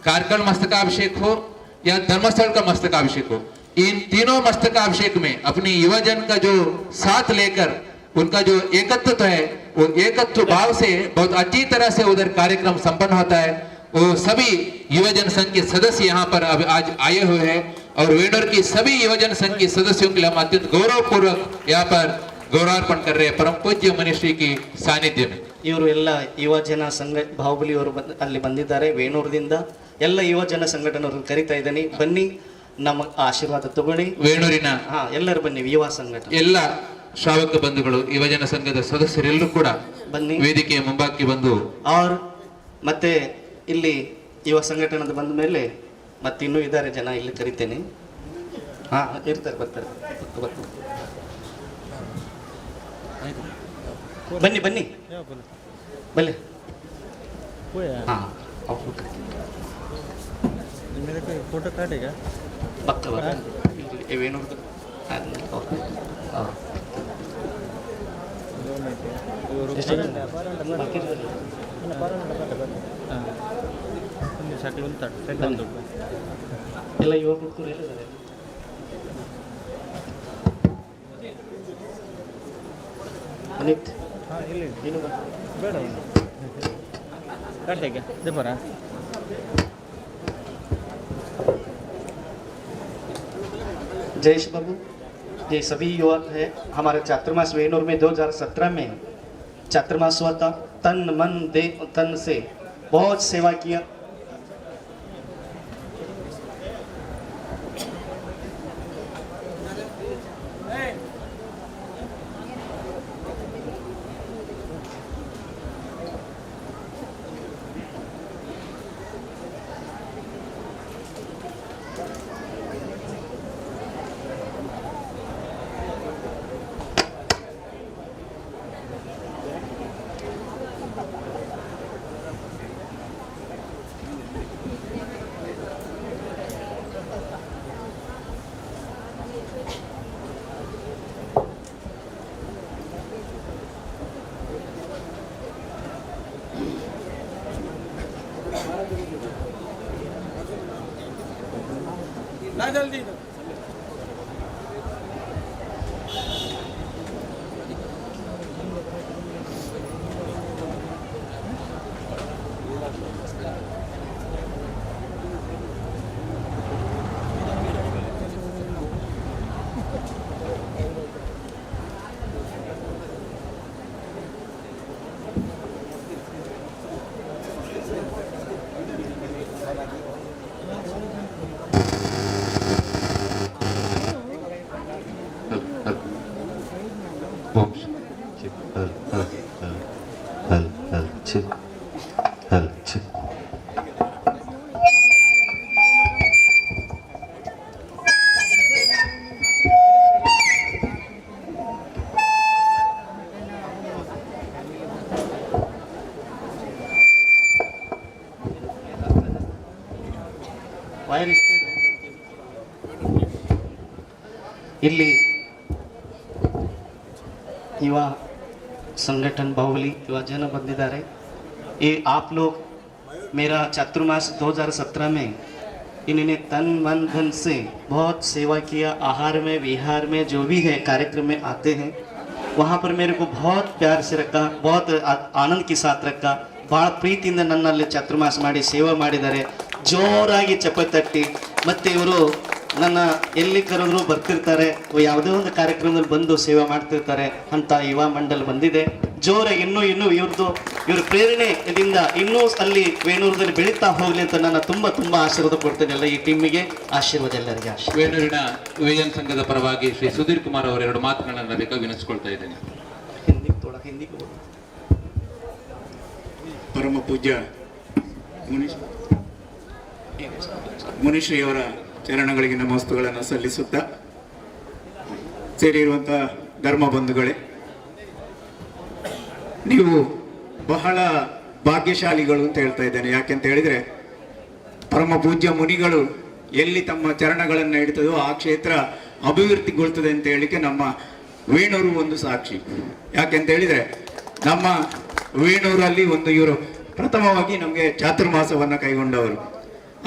कारकल मस्तकाभिषेक हो या धर्मस्थल का मस्तकाभिषेक हो, इन तीनों मस्तकाभिषेक में अपनी युवजन का जो साथ लेकर उनका जो एकत्व है वो एकत्व भाव से बहुत अच्छी तरह से उधर कार्यक्रम संपन्न होता है. वो सभी युवजन संघ के सदस्य यहाँ पर आज आए हुए हैं और वेणूर की सभी युवजन संघ के सदस्यों के लिए हम अत्यंत गौरवपूर्वक यहाँ पर गौरवार्पण कर रहे हैं परम पूज्य मनीश्री की सानिध्य में. ಇವರು ಎಲ್ಲ ಯುವಜನ ಸಂಘ ಬಾಹುಬಲಿಯವರು ಅಲ್ಲಿ ಬಂದಿದ್ದಾರೆ ವೇಣೂರದಿಂದ. ಎಲ್ಲ ಯುವಜನ ಸಂಘಟನೆಯವ್ರನ್ನ ಕರಿತಾ ಇದ್ದೀನಿ, ಬನ್ನಿ ನಮ್ಮ ಆಶೀರ್ವಾದ ತಗೊಳ್ಳಿ. ವೇಣೂರಿನ ಎಲ್ಲರೂ ಬನ್ನಿ, ಯುವ ಸಂಘಟನೆ ಎಲ್ಲ ಶ್ರಾವಕ ಬಂಧುಗಳು, ಯುವಜನ ಸಂಘದ ಸದಸ್ಯರೆಲ್ಲರೂ ಕೂಡ ಬನ್ನಿ, ವೇದಿಕೆಯ ಮುಂಭಾಗಕ್ಕೆ ಬಂದು ಅವ್ರು ಮತ್ತೆ ಇಲ್ಲಿ ಯುವ ಸಂಘಟನೆದ ಬಂದ ಮೇಲೆ ಮತ್ತೆ ಇನ್ನೂ ಇದ್ದಾರೆ ಜನ, ಇಲ್ಲಿ ಕರಿತೇನೆ. ಇರ್ತಾರೆ, ಬರ್ತಾರೆ. ಬನ್ನಿ ಬನ್ನಿ ಬನ್ನಿ. फोटो काटेगा पक्का वेणु ಎಲ್ಲ ಯುವಕರು ಅನಿತ್ ಬೇಡ काटेगा देखो जयेश बाबू, ये सभी युवक है हमारे चातुर्मास वेणूर में 2017 में चातुर्मास हुआ था। तन मन दे तन से बहुत सेवा किया। ना जल्दी ಇಲ್ಲಿ ಯುವ संगठन बाहुबली युवा जन बंदिदारे ये आप लोग मेरा चातुर्मास 2017 में इन्होंने तन मन धन से बहुत सेवा किया। आहार में विहार में जो भी है कार्यक्रम में आते हैं वहाँ पर मेरे को बहुत प्यार से रखा, बहुत आनंद के साथ रखा। ಭಾಳ ಪ್ರೀತಿಯಿಂದ ನನ್ನಲ್ಲಿ ಚಾತುರ್ಮಾಸ ಮಾಡಿ ಸೇವೆ ಮಾಡಿದ್ದಾರೆ। ಜೋರಾಗಿ ಚಪ್ಪಾಳೆ ತಟ್ಟಿ ಮತ್ತೆ ಇವರು ನನ್ನ ಎಲ್ಲಿ ಕರೆದ್ರು ಬರ್ತಿರ್ತಾರೆ, ಯಾವುದೇ ಒಂದು ಕಾರ್ಯಕ್ರಮದಲ್ಲಿ ಬಂದು ಸೇವೆ ಮಾಡ್ತಿರ್ತಾರೆ ಅಂತ ಯುವ ಮಂಡಲ ಬಂದಿದೆ। ಜೋರಾಗಿ ಇನ್ನೂ ಇವ್ರ ಪ್ರೇರಣೆಯಿಂದ ಇನ್ನೂ ಅಲ್ಲಿ ವೇಣೂರದಲ್ಲಿ ಬೆಳೀತಾ ಹೋಗ್ಲಿ ಅಂತ ನಾನು ತುಂಬಾ ಆಶೀರ್ವಾದ ಕೊಡ್ತೇನೆ ಎಲ್ಲ ಈ ಟೀಮಿಗೆ। ಆಶೀರ್ವಾದ ಎಲ್ಲರಿಗೆ। ವೇಣೂರಿನ ಯುವಜನ ಸಂಘದ ಪರವಾಗಿ ಶ್ರೀ ಸುಧೀರ್ ಕುಮಾರ್ ಅವರ ಎರಡು ಮಾತುಗಳನ್ನು ಬೇಕಾಗಿ ವಿನಿಸಿಕೊಳ್ತಾ ಇದ್ದೇನೆ। ಹಿಂದಿ ಪರಮ ಪೂಜ್ಯ ಮುನಿಶ್ರೀಯವರ ಚರಣಗಳಿಗೆ ನಮಸ್ತೆಗಳನ್ನು ಸಲ್ಲಿಸುತ್ತಾ ಸೇರಿರುವಂಥ ಧರ್ಮ ಬಂಧುಗಳೇ, ನೀವು ಬಹಳ ಭಾಗ್ಯಶಾಲಿಗಳು ಅಂತ ಹೇಳ್ತಾ ಇದ್ದೇನೆ। ಯಾಕೆಂತ ಹೇಳಿದರೆ ಪರಮ ಪೂಜ್ಯ ಮುನಿಗಳು ಎಲ್ಲಿ ತಮ್ಮ ಚರಣಗಳನ್ನು ಇಡ್ತದೋ ಆ ಕ್ಷೇತ್ರ ಅಭಿವೃದ್ಧಿಗೊಳ್ತದೆ ಅಂತ ಹೇಳಿಕೆ ನಮ್ಮ ವೇಣೂರು ಒಂದು ಸಾಕ್ಷಿ। ಯಾಕೆಂತ ಹೇಳಿದರೆ ನಮ್ಮ ವೇಣೂರಲ್ಲಿ ಒಂದು ಇವರು ಪ್ರಥಮವಾಗಿ ನಮಗೆ ಚಾತುರ್ಮಾಸವನ್ನು ಕೈಗೊಂಡವರು।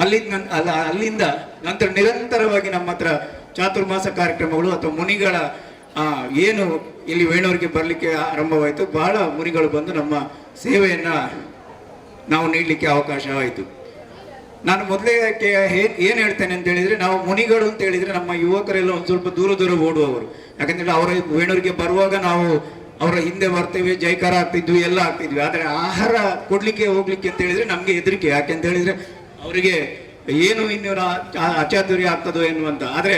ಅಲ್ಲಿಂದ ನಂತರ ನಿರಂತರವಾಗಿ ನಮ್ಮ ಹತ್ರ ಚಾತುರ್ಮಾಸ ಕಾರ್ಯಕ್ರಮಗಳು ಅಥವಾ ಮುನಿಗಳ ಏನು ಇಲ್ಲಿ ವೇಣೂರಿಗೆ ಬರಲಿಕ್ಕೆ ಆರಂಭವಾಯಿತು, ಬಹಳ ಮುನಿಗಳು ಬಂದು ನಮ್ಮ ಸೇವೆಯನ್ನು ನಾವು ನೀಡಲಿಕ್ಕೆ ಅವಕಾಶವಾಯಿತು। ನಾನು ಮೊದಲೇ ಏನು ಹೇಳ್ತೇನೆ ಅಂತ ಹೇಳಿದರೆ, ನಾವು ಮುನಿಗಳು ಅಂತ ಹೇಳಿದರೆ ನಮ್ಮ ಯುವಕರೆಲ್ಲ ಒಂದು ಸ್ವಲ್ಪ ದೂರ ಓಡುವವರು। ಯಾಕಂತೇಳಿ ಅವರ ವೇಣೂರಿಗೆ ಬರುವಾಗ ನಾವು ಅವರ ಹಿಂದೆ ಬರ್ತೇವೆ, ಜೈಕಾರ ಆಗ್ತಿದ್ವಿ, ಎಲ್ಲ ಆಗ್ತಿದ್ವಿ. ಆದರೆ ಆಹಾರ ಕೊಡ್ಲಿಕ್ಕೆ ಹೋಗ್ಲಿಕ್ಕೆ ಅಂತ ಹೇಳಿದ್ರೆ ನಮಗೆ ಹೆದರಿಕೆ. ಯಾಕೆಂತ ಹೇಳಿದ್ರೆ ಅವರಿಗೆ ಏನು ಇನ್ನೂರ ಅಚಾತುರ್ಯ ಆಗ್ತದೋ ಎನ್ನುವಂತ. ಆದರೆ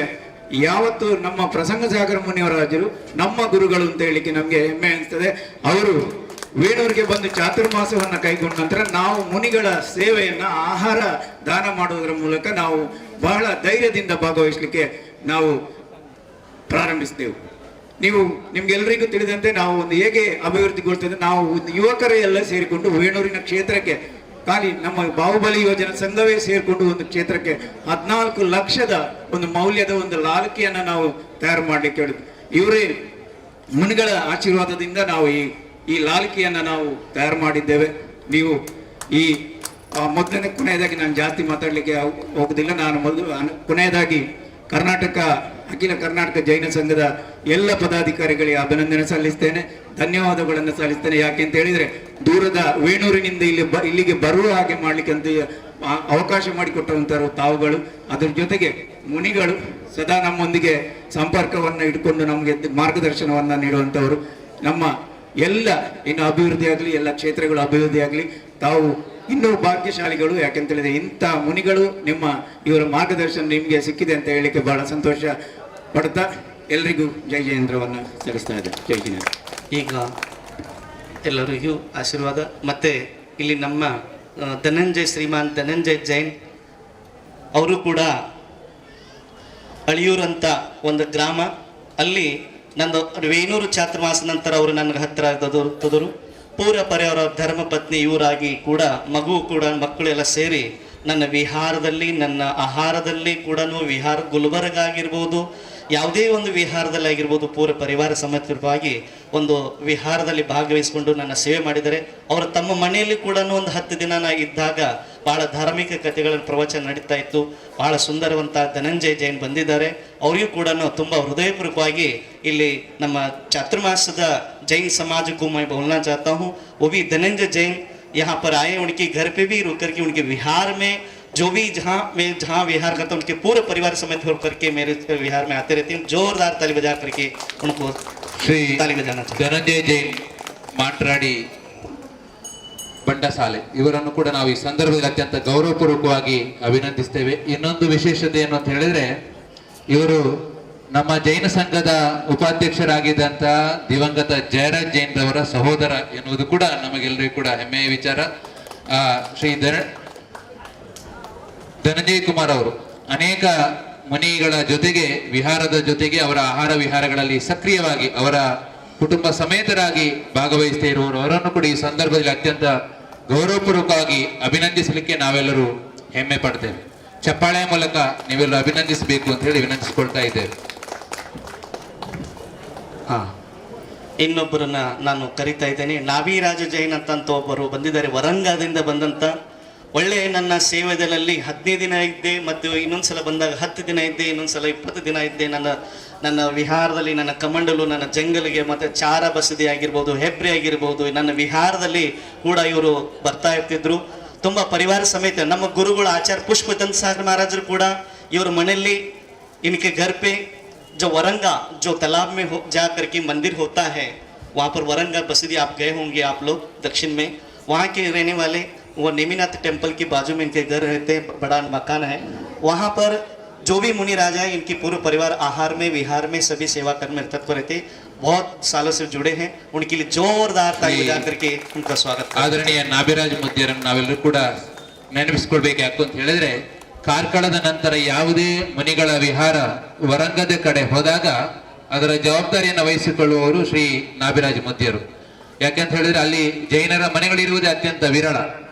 ಯಾವತ್ತು ನಮ್ಮ ಪ್ರಸಂಗ ಸಾಗರ ಮುನಿಯವರಾಜರು ನಮ್ಮ ಗುರುಗಳು ಅಂತ ಹೇಳಿಕ್ಕೆ ನಮಗೆ ಹೆಮ್ಮೆ ಅನಿಸ್ತದೆ. ಅವರು ವೇಣೂರಿಗೆ ಬಂದು ಚಾತುರ್ಮಾಸವನ್ನು ಕೈಗೊಂಡ ನಂತರ ನಾವು ಮುನಿಗಳ ಸೇವೆಯನ್ನ ಆಹಾರ ದಾನ ಮಾಡುವುದರ ಮೂಲಕ ನಾವು ಬಹಳ ಧೈರ್ಯದಿಂದ ಭಾಗವಹಿಸಲಿಕ್ಕೆ ನಾವು ಪ್ರಾರಂಭಿಸಿದೆವು. ನಿಮ್ಗೆಲ್ಲರಿಗೂ ತಿಳಿದಂತೆ ನಾವು ಒಂದು ಹೇಗೆ ಅಭಿವೃದ್ಧಿಗೊಳ್ತದೆ, ನಾವು ಒಂದು ಯುವಕರೇ ಎಲ್ಲ ಸೇರಿಕೊಂಡು ವೇಣೂರಿನ ಕ್ಷೇತ್ರಕ್ಕೆ ಖಾಲಿ ನಮ್ಮ ಬಾಹುಬಲಿ ಯೋಜನಾ ಸಂಘವೇ ಸೇರಿಕೊಂಡು ಒಂದು ಕ್ಷೇತ್ರಕ್ಕೆ 14 ಲಕ್ಷದ ಒಂದು ಮೌಲ್ಯದ ಒಂದು ಲಾಲಕಿಯನ್ನು ನಾವು ತಯಾರು ಮಾಡಲಿಕ್ಕೆ ಹೇಳಿದ್ವಿ. ಇವರೇ ಮುನಿಗಳ ಆಶೀರ್ವಾದದಿಂದ ನಾವು ಈ ಲಾಲಕಿಯನ್ನು ನಾವು ತಯಾರು ಮಾಡಿದ್ದೇವೆ. ನೀವು ಈ ಮೊದಲನೇ ಕೊನೆಯದಾಗಿ ನಾನು ಜಾಸ್ತಿ ಮಾತಾಡಲಿಕ್ಕೆ ಹೋಗುದಿಲ್ಲ. ನಾನು ಮೊದಲು ಕೊನೆಯದಾಗಿ ಅಖಿಲ ಕರ್ನಾಟಕ ಜೈನ ಸಂಘದ ಎಲ್ಲ ಪದಾಧಿಕಾರಿಗಳಿಗೆ ಅಭಿನಂದನೆ ಸಲ್ಲಿಸ್ತೇನೆ, ಧನ್ಯವಾದಗಳನ್ನು ಸಲ್ಲಿಸ್ತೇನೆ. ಯಾಕೆಂತ ಹೇಳಿದ್ರೆ ದೂರದ ವೇಣೂರಿನಿಂದ ಇಲ್ಲಿಗೆ ಬರುವ ಹಾಗೆ ಮಾಡ್ಲಿಕ್ಕೆ ಅಂತ ಅವಕಾಶ ಮಾಡಿಕೊಟ್ಟಂತರು ತಾವುಗಳು. ಅದ್ರ ಜೊತೆಗೆ ಮುನಿಗಳು ಸದಾ ನಮ್ಮೊಂದಿಗೆ ಸಂಪರ್ಕವನ್ನು ಇಟ್ಕೊಂಡು ನಮಗೆ ಮಾರ್ಗದರ್ಶನವನ್ನು ನೀಡುವಂಥವರು. ನಮ್ಮ ಎಲ್ಲ ಇನ್ನು ಅಭಿವೃದ್ಧಿ ಆಗಲಿ, ಎಲ್ಲ ಕ್ಷೇತ್ರಗಳು ಅಭಿವೃದ್ಧಿ ಆಗಲಿ, ತಾವು ಇನ್ನೂ ಭಾಗ್ಯಶಾಲಿಗಳು. ಯಾಕೆಂತ ಹೇಳಿದ್ರೆ ಇಂಥ ಮುನಿಗಳು ಇವರ ಮಾರ್ಗದರ್ಶನ ನಿಮಗೆ ಸಿಕ್ಕಿದೆ ಅಂತ ಹೇಳಿಕ್ಕೆ ಬಹಳ ಸಂತೋಷ ಪಡ್ತಾ ಎಲ್ರಿಗೂ ಜೈ ಜಯೇಂದ್ರವನ್ನು ಸಲ್ಲಿಸ್ತಾ ಇದ್ದಾರೆ. ಜೈ ಜಿನೇಂದ್ರ. ಈಗ ಎಲ್ಲರಿಗೂ ಆಶೀರ್ವಾದ. ಮತ್ತೆ ಇಲ್ಲಿ ನಮ್ಮ ಶ್ರೀಮಾನ್ ಧನಂಜಯ್ ಜೈನ್ ಅವರು ಕೂಡ ಅಳಿಯೂರು ಅಂತ ಒಂದು ಗ್ರಾಮ, ಅಲ್ಲಿ ನಂದು ವೇಣೂರು ಚಾತುರ್ಮಾಸ ನಂತರ ಅವರು ನನಗೆ ಹತ್ತಿರ ತದರು. ಪೂರ ಪರಿವಾರ ಧರ್ಮ ಪತ್ನಿ ಇವರಾಗಿ ಕೂಡ ಮಕ್ಕಳೆಲ್ಲ ಸೇರಿ ನನ್ನ ವಿಹಾರದಲ್ಲಿ, ನನ್ನ ಆಹಾರದಲ್ಲಿ ಕೂಡ ವಿಹಾರ ಗುಲ್ಬರ್ಗ ಆಗಿರ್ಬೋದು, ಯಾವುದೇ ಒಂದು ವಿಹಾರದಲ್ಲಿ ಆಗಿರ್ಬೋದು, ಪೂರ ಪರಿವಾರ ಸಮೇತವಾಗಿ ಒಂದು ವಿಹಾರದಲ್ಲಿ ಭಾಗವಹಿಸಿಕೊಂಡು ನನ್ನ ಸೇವೆ ಮಾಡಿದ್ದಾರೆ. ಅವರು ತಮ್ಮ ಮನೆಯಲ್ಲಿ ಕೂಡ ಒಂದು 10 ದಿನ ಇದ್ದಾಗ ಭಾಳ ಧಾರ್ಮಿಕ ಕಥೆಗಳ ಪ್ರವಚನ ನಡೀತಾ ಇತ್ತು. ಭಾಳ ಸುಂದರವಂತ ಧನಂಜಯ್ ಜೈನ್ ಬಂದಿದ್ದಾರೆ. ಅವರಿಗೂ ಕೂಡ ತುಂಬ ಹೃದಯಪೂರ್ವಕವಾಗಿ ಇಲ್ಲಿ ನಮ್ಮ ಚಾತುರ್ಮಾಸದ जैन समाज को मैं बोलना चाहता हूँ. वो भी धनंजय जैन यहाँ पर आए, उनके घर पे भी रुक करके उनके विहार में जो भी जहाँ विहार करता हूँ उनके पूरे परिवार समेत होकर के मेरे विहार में आते रहते हैं. जोरदार ताली बजा करके उनको श्री ताली बजाना चाहिए. ಧನಂಜಯ ಜೈನ್ ಮಾಟ್ರಾಡಿ ಬಂಡಸಾಲೆ ಇವರನ್ನು ಕೂಡ ನಾವು ಈ ಸಂದರ್ಭದಲ್ಲಿ ಅತ್ಯಂತ ಗೌರವಪೂರ್ವಕವಾಗಿ ಅಭಿನಂದಿಸ್ತೇವೆ. ಇನ್ನೊಂದು ವಿಶೇಷತೆ ಏನು ಅಂತ ಹೇಳಿದ್ರೆ, ಇವರು ನಮ್ಮ ಜೈನ ಸಂಘದ ಉಪಾಧ್ಯಕ್ಷರಾಗಿದ್ದಂತ ದಿವಂಗತ ಜಯರಾಜ್ ಜೈನ್ ರವರ ಸಹೋದರ ಎನ್ನುವುದು ಕೂಡ ನಮಗೆಲ್ಲರಿಗೂ ಕೂಡ ಹೆಮ್ಮೆಯ ವಿಚಾರ. ಶ್ರೀ ಧನಂಜಯ್ ಕುಮಾರ್ ಅವರು ಅನೇಕ ಮುನಿಗಳ ಜೊತೆಗೆ ವಿಹಾರದ ಜೊತೆಗೆ ಅವರ ಆಹಾರ ವಿಹಾರಗಳಲ್ಲಿ ಸಕ್ರಿಯವಾಗಿ ಅವರ ಕುಟುಂಬ ಸಮೇತರಾಗಿ ಭಾಗವಹಿಸ್ತಾ ಇರುವವರು. ಅವರನ್ನು ಕೂಡ ಈ ಸಂದರ್ಭದಲ್ಲಿ ಅತ್ಯಂತ ಗೌರವಪೂರ್ವಕವಾಗಿ ಅಭಿನಂದಿಸಲಿಕ್ಕೆ ನಾವೆಲ್ಲರೂ ಹೆಮ್ಮೆ ಪಡ್ತೇವೆ. ಚಪ್ಪಾಳೆಯ ಮೂಲಕ ನೀವೆಲ್ಲರೂ ಅಭಿನಂದಿಸಬೇಕು ಅಂತ ಹೇಳಿ ವಿನಂತಿಸಿಕೊಳ್ತಾ ಇದ್ದೇವೆ. ಇನ್ನೊಬ್ಬರನ್ನ ನಾನು ಕರಿತಾ ಇದ್ದೇನೆ. ನಾಭಿರಾಜ ಜೈನ್ ಅಂತ ಒಬ್ಬರು ಬಂದಿದ್ದಾರೆ, ವರಂಗದಿಂದ ಬಂದಂತ. ಒಳ್ಳೆ ನನ್ನ ಸೇವೆದಲ್ಲಿ 15 ದಿನ ಇದ್ದೆ, ಮತ್ತು ಇನ್ನೊಂದ್ಸಲ ಬಂದಾಗ 10 ದಿನ ಇದ್ದೆ, ಇನ್ನೊಂದ್ಸಲ 20 ದಿನ ಇದ್ದೆ. ನನ್ನ ವಿಹಾರದಲ್ಲಿ, ನನ್ನ ಕಮಂಡಲು, ನನ್ನ ಜಂಗಲಿಗೆ, ಮತ್ತು ಚಾರ ಬಸದಿ ಆಗಿರ್ಬೋದು, ಹೆಬ್ರೆ ಆಗಿರ್ಬೋದು, ನನ್ನ ವಿಹಾರದಲ್ಲಿ ಕೂಡ ಇವರು ಬರ್ತಾ ಇರ್ತಿದ್ರು. ತುಂಬ ಪರಿವಾರ ಸಮೇತ ನಮ್ಮ ಗುರುಗಳು ಆಚಾರ್ಯ पुष्पचंद सागर महाराजರು ಕೂಡ ಇವ್ರ ಮನೆಯಲ್ಲಿ इनके घर पे जो वरंगा जो तालाब में जा करके मंदिर होता है, वहाँ पर वरंगा बसदी आप गए होंगे आप लोग दक्षिण में. वहाँ के रहने वाले वो नेमिनाथ टेम्पल के बाजू में इनके घर रहते, बड़ा मकान है. वहाँ पर जो भी मुनि राजा है, इनकी पूरे परिवार आहार में, विहार में, सभी सेवा कर्म में तत्पर रहते, बहुत सालों से जुड़े हैं. उनके लिए जोरदार ताली बजा करके उनका स्वागत. ಆದರಣೀಯ ನಾಭಿರಾಜ್ ಮುದ್ಯರನ್ನು ನಾವೆಲ್ಲರೂ ಕೂಡ ನೆನಪಿಸ್ಕೊಳ್ಬೇಕು. ಯಾಕೆ ಅಂತ ಹೇಳಿದ್ರೆ, ಕಾರ್ಕಳದ ನಂತರ ಯಾವುದೇ ಮುನಿಗಳ ವಿಹಾರ ವರಂಗದ ಕಡೆ ಹೋದಾಗ ಅದರ ಜವಾಬ್ದಾರಿಯನ್ನು ವಹಿಸಿಕೊಳ್ಳುವವರು ಶ್ರೀ ನಾಭಿರಾಜ ಮುದ್ಯರು. ಯಾಕೆಂತ ಹೇಳಿದ್ರೆ ಅಲ್ಲಿ ಜೈನರ ಮನೆಗಳಿರುವುದೇ ಅತ್ಯಂತ ವಿರಳ.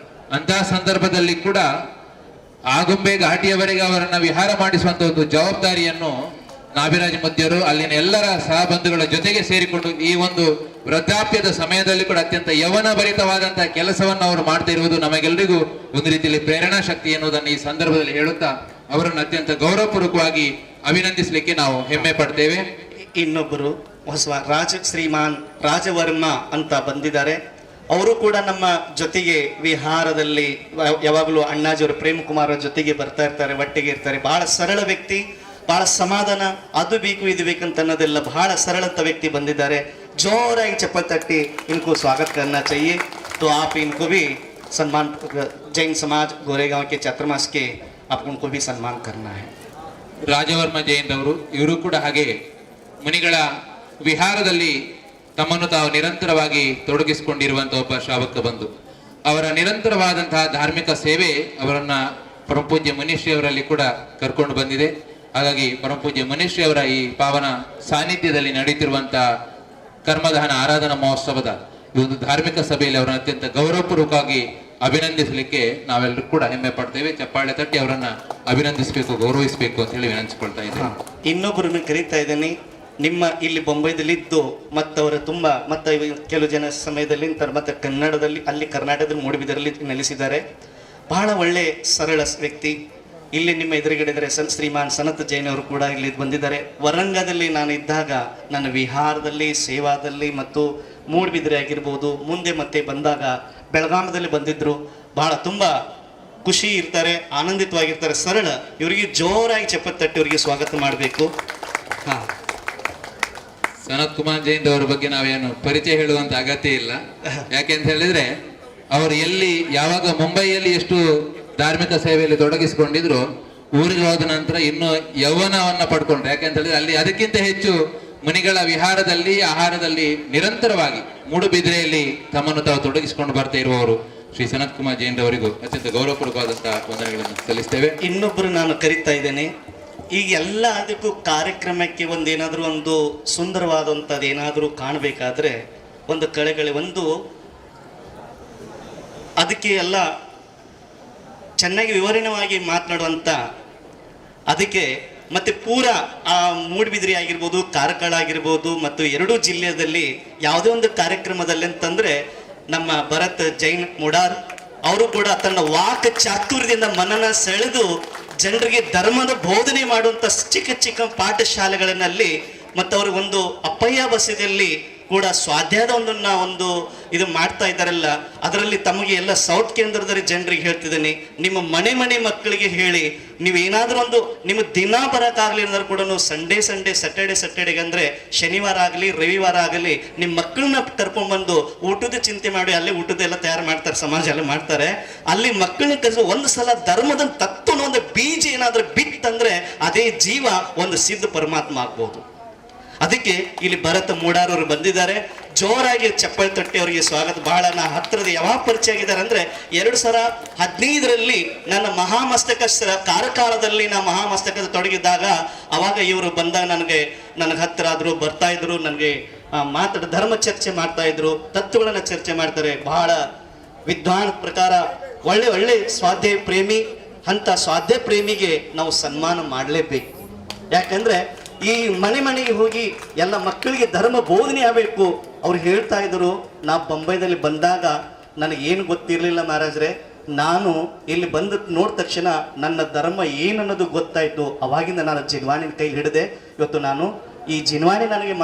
ಅಂತಹ ಸಂದರ್ಭದಲ್ಲಿ ಕೂಡ ಆಗುಂಬೆ ಘಾಟಿಯವರೆಗೆ ಅವರನ್ನ ವಿಹಾರ ಮಾಡಿಸುವಂತ ಒಂದು ಜವಾಬ್ದಾರಿಯನ್ನು ನಾಭಿರಾಜ ಮುದ್ಯರು ಅಲ್ಲಿನ ಎಲ್ಲರ ಸಹಬಂಧುಗಳ ಜೊತೆಗೆ ಸೇರಿಕೊಂಡು ಈ ಒಂದು ವೃದ್ಧಾಪ್ಯದ ಸಮಯದಲ್ಲಿ ಕೂಡ ಅತ್ಯಂತ ಯವನ ಭರಿತವಾದಂತಹ ಕೆಲಸವನ್ನು ಅವರು ಮಾಡ್ತಾ ಇರುವುದು ನಮಗೆಲ್ಲರಿಗೂ ಒಂದು ರೀತಿಯಲ್ಲಿ ಪ್ರೇರಣಾ ಶಕ್ತಿ ಎನ್ನುವುದನ್ನು ಈ ಸಂದರ್ಭದಲ್ಲಿ ಹೇಳುತ್ತಾ ಅವರನ್ನು ಅತ್ಯಂತ ಗೌರವಪೂರ್ವಕವಾಗಿ ಅಭಿನಂದಿಸಲಿಕ್ಕೆ ನಾವು ಹೆಮ್ಮೆ ಪಡ್ತೇವೆ. ಇನ್ನೊಬ್ಬರು ಶ್ರೀಮಾನ್ ರಾಜವರ್ಮ ಅಂತ ಬಂದಿದ್ದಾರೆ. ಅವರು ಕೂಡ ನಮ್ಮ ಜೊತೆಗೆ ವಿಹಾರದಲ್ಲಿ ಯಾವಾಗಲೂ ಅಣ್ಣಾಜಿಯವರು ಪ್ರೇಮ್ ಕುಮಾರ್ ಜೊತೆಗೆ ಬರ್ತಾ ಇರ್ತಾರೆ, ಒಟ್ಟಿಗೆ ಇರ್ತಾರೆ. ಬಹಳ ಸರಳ ವ್ಯಕ್ತಿ, ಬಹಳ ಸಮಾಧಾನ, ಅದು ಬೇಕು ಇದು ಬೇಕಂತ ಅನ್ನೋದೆಲ್ಲ ಬಹಳ ಸರಳತ ವ್ಯಕ್ತಿ ಬಂದಿದ್ದಾರೆ. जोराಗಿ चप्पल तट्टी इनको स्वागत करना चाहिए. तो आप इनको भी सम्मान, जैन समाज गोरेगांव के चातुर्मास के आप उनको भी सम्मान करना है. ರಾಜವರ್ಮ ಜೈನ್ ಅವರು ಇವರು ಕೂಡ ಹಾಗೆ ಮುನಿಗಳ ವಿಹಾರದಲ್ಲಿ ತಮ್ಮನ್ನು ತಾವು ನಿರಂತರವಾಗಿ ತೊಡಗಿಸಿಕೊಂಡಿರುವಂತಹ ಒಬ್ಬ ಶ್ರಾವಕ ಬಂಧು. ಅವರ ನಿರಂತರವಾದಂತಹ ಧಾರ್ಮಿಕ ಸೇವೆ ಅವರನ್ನ ಪರಮಪೂಜ್ಯ ಮನುಷ್ಯವರಲ್ಲಿ ಕೂಡ ಕರ್ಕೊಂಡು ಬಂದಿದೆ. ಹಾಗಾಗಿ ಪರಮಪೂಜ್ಯ ಮನುಷ್ಯವರ ಈ ಪಾವನ ಸಾನ್ನಿಧ್ಯದಲ್ಲಿ ನಡೀತಿರುವಂತಹ ಕರ್ಮದಹನ ಆರಾಧನಾ ಮಹೋತ್ಸವದ ಈ ಒಂದು ಧಾರ್ಮಿಕ ಸಭೆಯಲ್ಲಿ ಅವರನ್ನು ಅತ್ಯಂತ ಗೌರವಪೂರ್ವಕವಾಗಿ ಅಭಿನಂದಿಸಲಿಕ್ಕೆ ನಾವೆಲ್ಲರೂ ಕೂಡ ಹೆಮ್ಮೆ ಪಡ್ತೇವೆ. ಚಪ್ಪಾಳೆ ತಟ್ಟಿ ಅವರನ್ನ ಅಭಿನಂದಿಸಬೇಕು, ಗೌರವಿಸಬೇಕು ಅಂತ ಹೇಳಿ ವಿನಂತಿಸ್ಕೊಳ್ತಾ ಇದ್ದೇನೆ. ಇನ್ನೊಬ್ಬರನ್ನು ಕರೀತಾ ಇದ್ದೀನಿ. ನಿಮ್ಮ ಇಲ್ಲಿ ಬೊಂಬೈದಲ್ಲಿದ್ದು ಮತ್ತವರ ತುಂಬ ಮತ್ತೆ ಕೆಲವು ಜನ ಸಮಯದಲ್ಲಿ ಮತ್ತೆ ಕನ್ನಡದಲ್ಲಿ ಅಲ್ಲಿ ಕರ್ನಾಟಕದಲ್ಲಿ ಮೂಡುಬಿದಿರೆಯಲ್ಲಿ ನೆಲೆಸಿದ್ದಾರೆ. ಬಹಳ ಒಳ್ಳೆ ಸರಳ ವ್ಯಕ್ತಿ. ಇಲ್ಲಿ ನಿಮ್ಮ ಎದುರುಗಡೆ ಶ್ರೀಮಾನ್ ಸನತ್ ಜೈನ್ ಅವರು ಕೂಡ ಇಲ್ಲಿ ಬಂದಿದ್ದಾರೆ. ವರಂಗದಲ್ಲಿ ನಾನು ಇದ್ದಾಗ ನನ್ನ ವಿಹಾರದಲ್ಲಿ ಸೇವಾದಲ್ಲಿ ಮತ್ತು ಮೂಡುಬಿದಿರೆ ಆಗಿರ್ಬೋದು, ಮುಂದೆ ಮತ್ತೆ ಬಂದಾಗ ಬೆಳಗಾಮದಲ್ಲಿ ಬಂದಿದ್ರು. ಬಹಳ ತುಂಬ ಖುಷಿ ಇರ್ತಾರೆ, ಆನಂದಿತವಾಗಿರ್ತಾರೆ, ಸರಳ. ಇವರಿಗೆ ಜೋರಾಗಿ ಚಪ್ಪಲಿ ತಟ್ಟಿ ಅವರಿಗೆ ಸ್ವಾಗತ ಮಾಡಬೇಕು. ಹಾ, ಸನತ್ ಕುಮಾರ್ ಜೈನ್ ಅವರ ಬಗ್ಗೆ ನಾವೇನು ಪರಿಚಯ ಹೇಳುವಂತ ಅಗತ್ಯ ಇಲ್ಲ. ಯಾಕೆಂತ ಹೇಳಿದ್ರೆ ಅವರು ಎಲ್ಲಿ ಯಾವಾಗ ಮುಂಬೈಯಲ್ಲಿ ಎಷ್ಟು ಧಾರ್ಮಿಕ ಸೇವೆಯಲ್ಲಿ ತೊಡಗಿಸಿಕೊಂಡಿದ್ರು, ಊರಿಗೆ ಹೋದ ನಂತರ ಇನ್ನು ಯೌವನವನ್ನ ಪಡ್ಕೊಂಡ್ರು. ಯಾಕೆಂತ ಹೇಳಿದ್ರೆ ಅಲ್ಲಿ ಅದಕ್ಕಿಂತ ಹೆಚ್ಚು ಮುನಿಗಳ ವಿಹಾರದಲ್ಲಿ ಆಹಾರದಲ್ಲಿ ನಿರಂತರವಾಗಿ ಮೂಡುಬಿದಿರೆಯಲ್ಲಿ ತಮ್ಮನ್ನು ತಾವು ತೊಡಗಿಸಿಕೊಂಡು ಬರ್ತಾ ಇರುವವರು ಶ್ರೀ ಸನತ್ ಕುಮಾರ್ ಜೈನ್ ಅವರಿಗೂ ಅತ್ಯಂತ ಗೌರವಪೂರ್ವಕವಾದಂತಹ ವಂದನೆಗಳನ್ನು ಸಲ್ಲಿಸ್ತೇವೆ. ಇನ್ನೊಬ್ಬರು ನಾನು ಕರೀತಾ ಇದ್ದೇನೆ. ಈಗ ಎಲ್ಲ ಅದಕ್ಕೂ ಕಾರ್ಯಕ್ರಮಕ್ಕೆ ಒಂದೇನಾದರೂ ಒಂದು ಸುಂದರವಾದಂಥದ್ದು ಏನಾದರೂ ಕಾಣಬೇಕಾದ್ರೆ ಒಂದು ಕಳೆಗಳೆ ಒಂದು ಅದಕ್ಕೆ ಎಲ್ಲ ಚೆನ್ನಾಗಿ ವಿವರಣವಾಗಿ ಮಾತನಾಡುವಂಥ ಅದಕ್ಕೆ ಮತ್ತೆ ಪೂರ ಆ ಮೂಡುಬಿದಿರೆ ಆಗಿರ್ಬೋದು, ಕಾರ್ಕಳ ಆಗಿರ್ಬೋದು ಮತ್ತು ಎರಡೂ ಜಿಲ್ಲೆಯಲ್ಲಿ ಯಾವುದೇ ಒಂದು ಕಾರ್ಯಕ್ರಮದಲ್ಲಿ ಅಂತಂದರೆ ನಮ್ಮ ಭರತ್ ಜೈನ್ ಮುಡಾರ್ ಅವರು ಕೂಡ ತನ್ನ ವಾಕ್ ಚಾತುರ್ಯದಿಂದ ಮನನ ಸೆಳೆದು ಜನರಿಗೆ ಧರ್ಮದ ಬೋಧನೆ ಮಾಡುವಂಥ ಚಿಕ್ಕ ಚಿಕ್ಕ ಪಾಠಶಾಲೆಗಳಲ್ಲಿ ಮತ್ತು ಅವರು ಒಂದು ಅಪ್ಪಯ್ಯ ಬಸದಿಯಲ್ಲಿ ಕೂಡ ಸ್ವಾಧ್ಯಾಯದ ಒಂದು ಇದು ಮಾಡ್ತಾ ಇದ್ದಾರಲ್ಲ, ಅದರಲ್ಲಿ ತಮಗೆ ಎಲ್ಲ ಸೌತ್ ಕೇಂದ್ರದಲ್ಲಿ ಜನರಿಗೆ ಹೇಳ್ತಿದ್ದೀನಿ, ನಿಮ್ಮ ಮನೆ ಮಕ್ಕಳಿಗೆ ಹೇಳಿ, ನೀವೇನಾದರೂ ಒಂದು ನಿಮ್ಮ ದಿನ ಬರೋಕ್ಕಾಗಲಿ ಅಂದ್ರೂ ಕೂಡ ಸಂಡೇ ಸ್ಯಾಟರ್ಡೆಗೆ ಅಂದರೆ ಶನಿವಾರ ಆಗಲಿ ರವಿವಾರ ಆಗಲಿ ನಿಮ್ಮ ಮಕ್ಕಳನ್ನ ಕರ್ಕೊಂಡ್ಬಂದು ಊಟದ ಚಿಂತೆ ಮಾಡಿ ಅಲ್ಲೇ ಊಟದೆಲ್ಲ ತಯಾರು ಮಾಡ್ತಾರೆ, ಸಮಾಜ ಎಲ್ಲ ಮಾಡ್ತಾರೆ. ಅಲ್ಲಿ ಮಕ್ಕಳನ್ನ ಕಲಿಸಿ ಒಂದು ಸಲ ಧರ್ಮದ ತತ್ವನ ಒಂದು ಬೀಜ ಏನಾದರೂ ಬಿತ್ತಂದ್ರೆ ಅದೇ ಜೀವ ಒಂದು ಸಿದ್ಧ ಪರಮಾತ್ಮ ಆಗ್ಬೋದು. ಅದಕ್ಕೆ ಇಲ್ಲಿ ಭರತ್ ಮೂಡಾರವರು ಬಂದಿದ್ದಾರೆ. ಜೋರಾಗಿ ಚಪ್ಪಲಿ ತಟ್ಟಿ ಅವರಿಗೆ ಸ್ವಾಗತ. ಬಹಳ ನಾ ಹತ್ತಿರದ ಯಾವಾಗ ಪರಿಚಯ ಆಗಿದ್ದಾರೆ ಅಂದರೆ 2015ರಲ್ಲಿ ನನ್ನ ಮಹಾಮಸ್ತಕ ಕಾರ್ಯಕಾಲದಲ್ಲಿ ನಾ ಮಹಾಮಸ್ತಕದ ತೊಡಗಿದ್ದಾಗ ಅವಾಗ ಇವರು ಬಂದಾಗ ನನಗೆ ಹತ್ತಿರ ಆದರು, ಬರ್ತಾ ಇದ್ರು, ನನಗೆ ಧರ್ಮ ಚರ್ಚೆ ಮಾಡ್ತಾ ಇದ್ರು, ತತ್ವಗಳನ್ನು ಚರ್ಚೆ ಮಾಡ್ತಾರೆ. ಬಹಳ ವಿದ್ವಾನ್ ಪ್ರಕಾರ ಒಳ್ಳೆ ಸ್ವಾಧ್ಯಾಯ ಪ್ರೇಮಿ. ಅಂತ ಸ್ವಾಧ್ಯಾಯ ಪ್ರೇಮಿಗೆ ನಾವು ಸನ್ಮಾನ ಮಾಡಲೇಬೇಕು. ಯಾಕಂದ್ರೆ ಈ ಮನೆಗೆ ಹೋಗಿ ಎಲ್ಲ ಮಕ್ಕಳಿಗೆ ಧರ್ಮ ಬೋಧನೆ ಆಗಬೇಕು. ಅವ್ರು ಹೇಳ್ತಾ ಇದ್ರು, ನಾ ಬೊಂಬೈದಲ್ಲಿ ಬಂದಾಗ ನನಗೇನು ಗೊತ್ತಿರಲಿಲ್ಲ ಮಹಾರಾಜ್ರೆ, ನಾನು ಇಲ್ಲಿ ಬಂದ ನೋಡಿದ ತಕ್ಷಣ ನನ್ನ ಧರ್ಮ ಏನನ್ನೋದು ಗೊತ್ತಾಯಿತು. ಅವಾಗಿಂದ ನಾನು ಜಿನ್ವಾಣಿನ ಕೈಲಿ ಹಿಡಿದೆ. ಇವತ್ತು ನಾನು ಈ ಜಿನ್ವಾಣಿ ನನಗೆ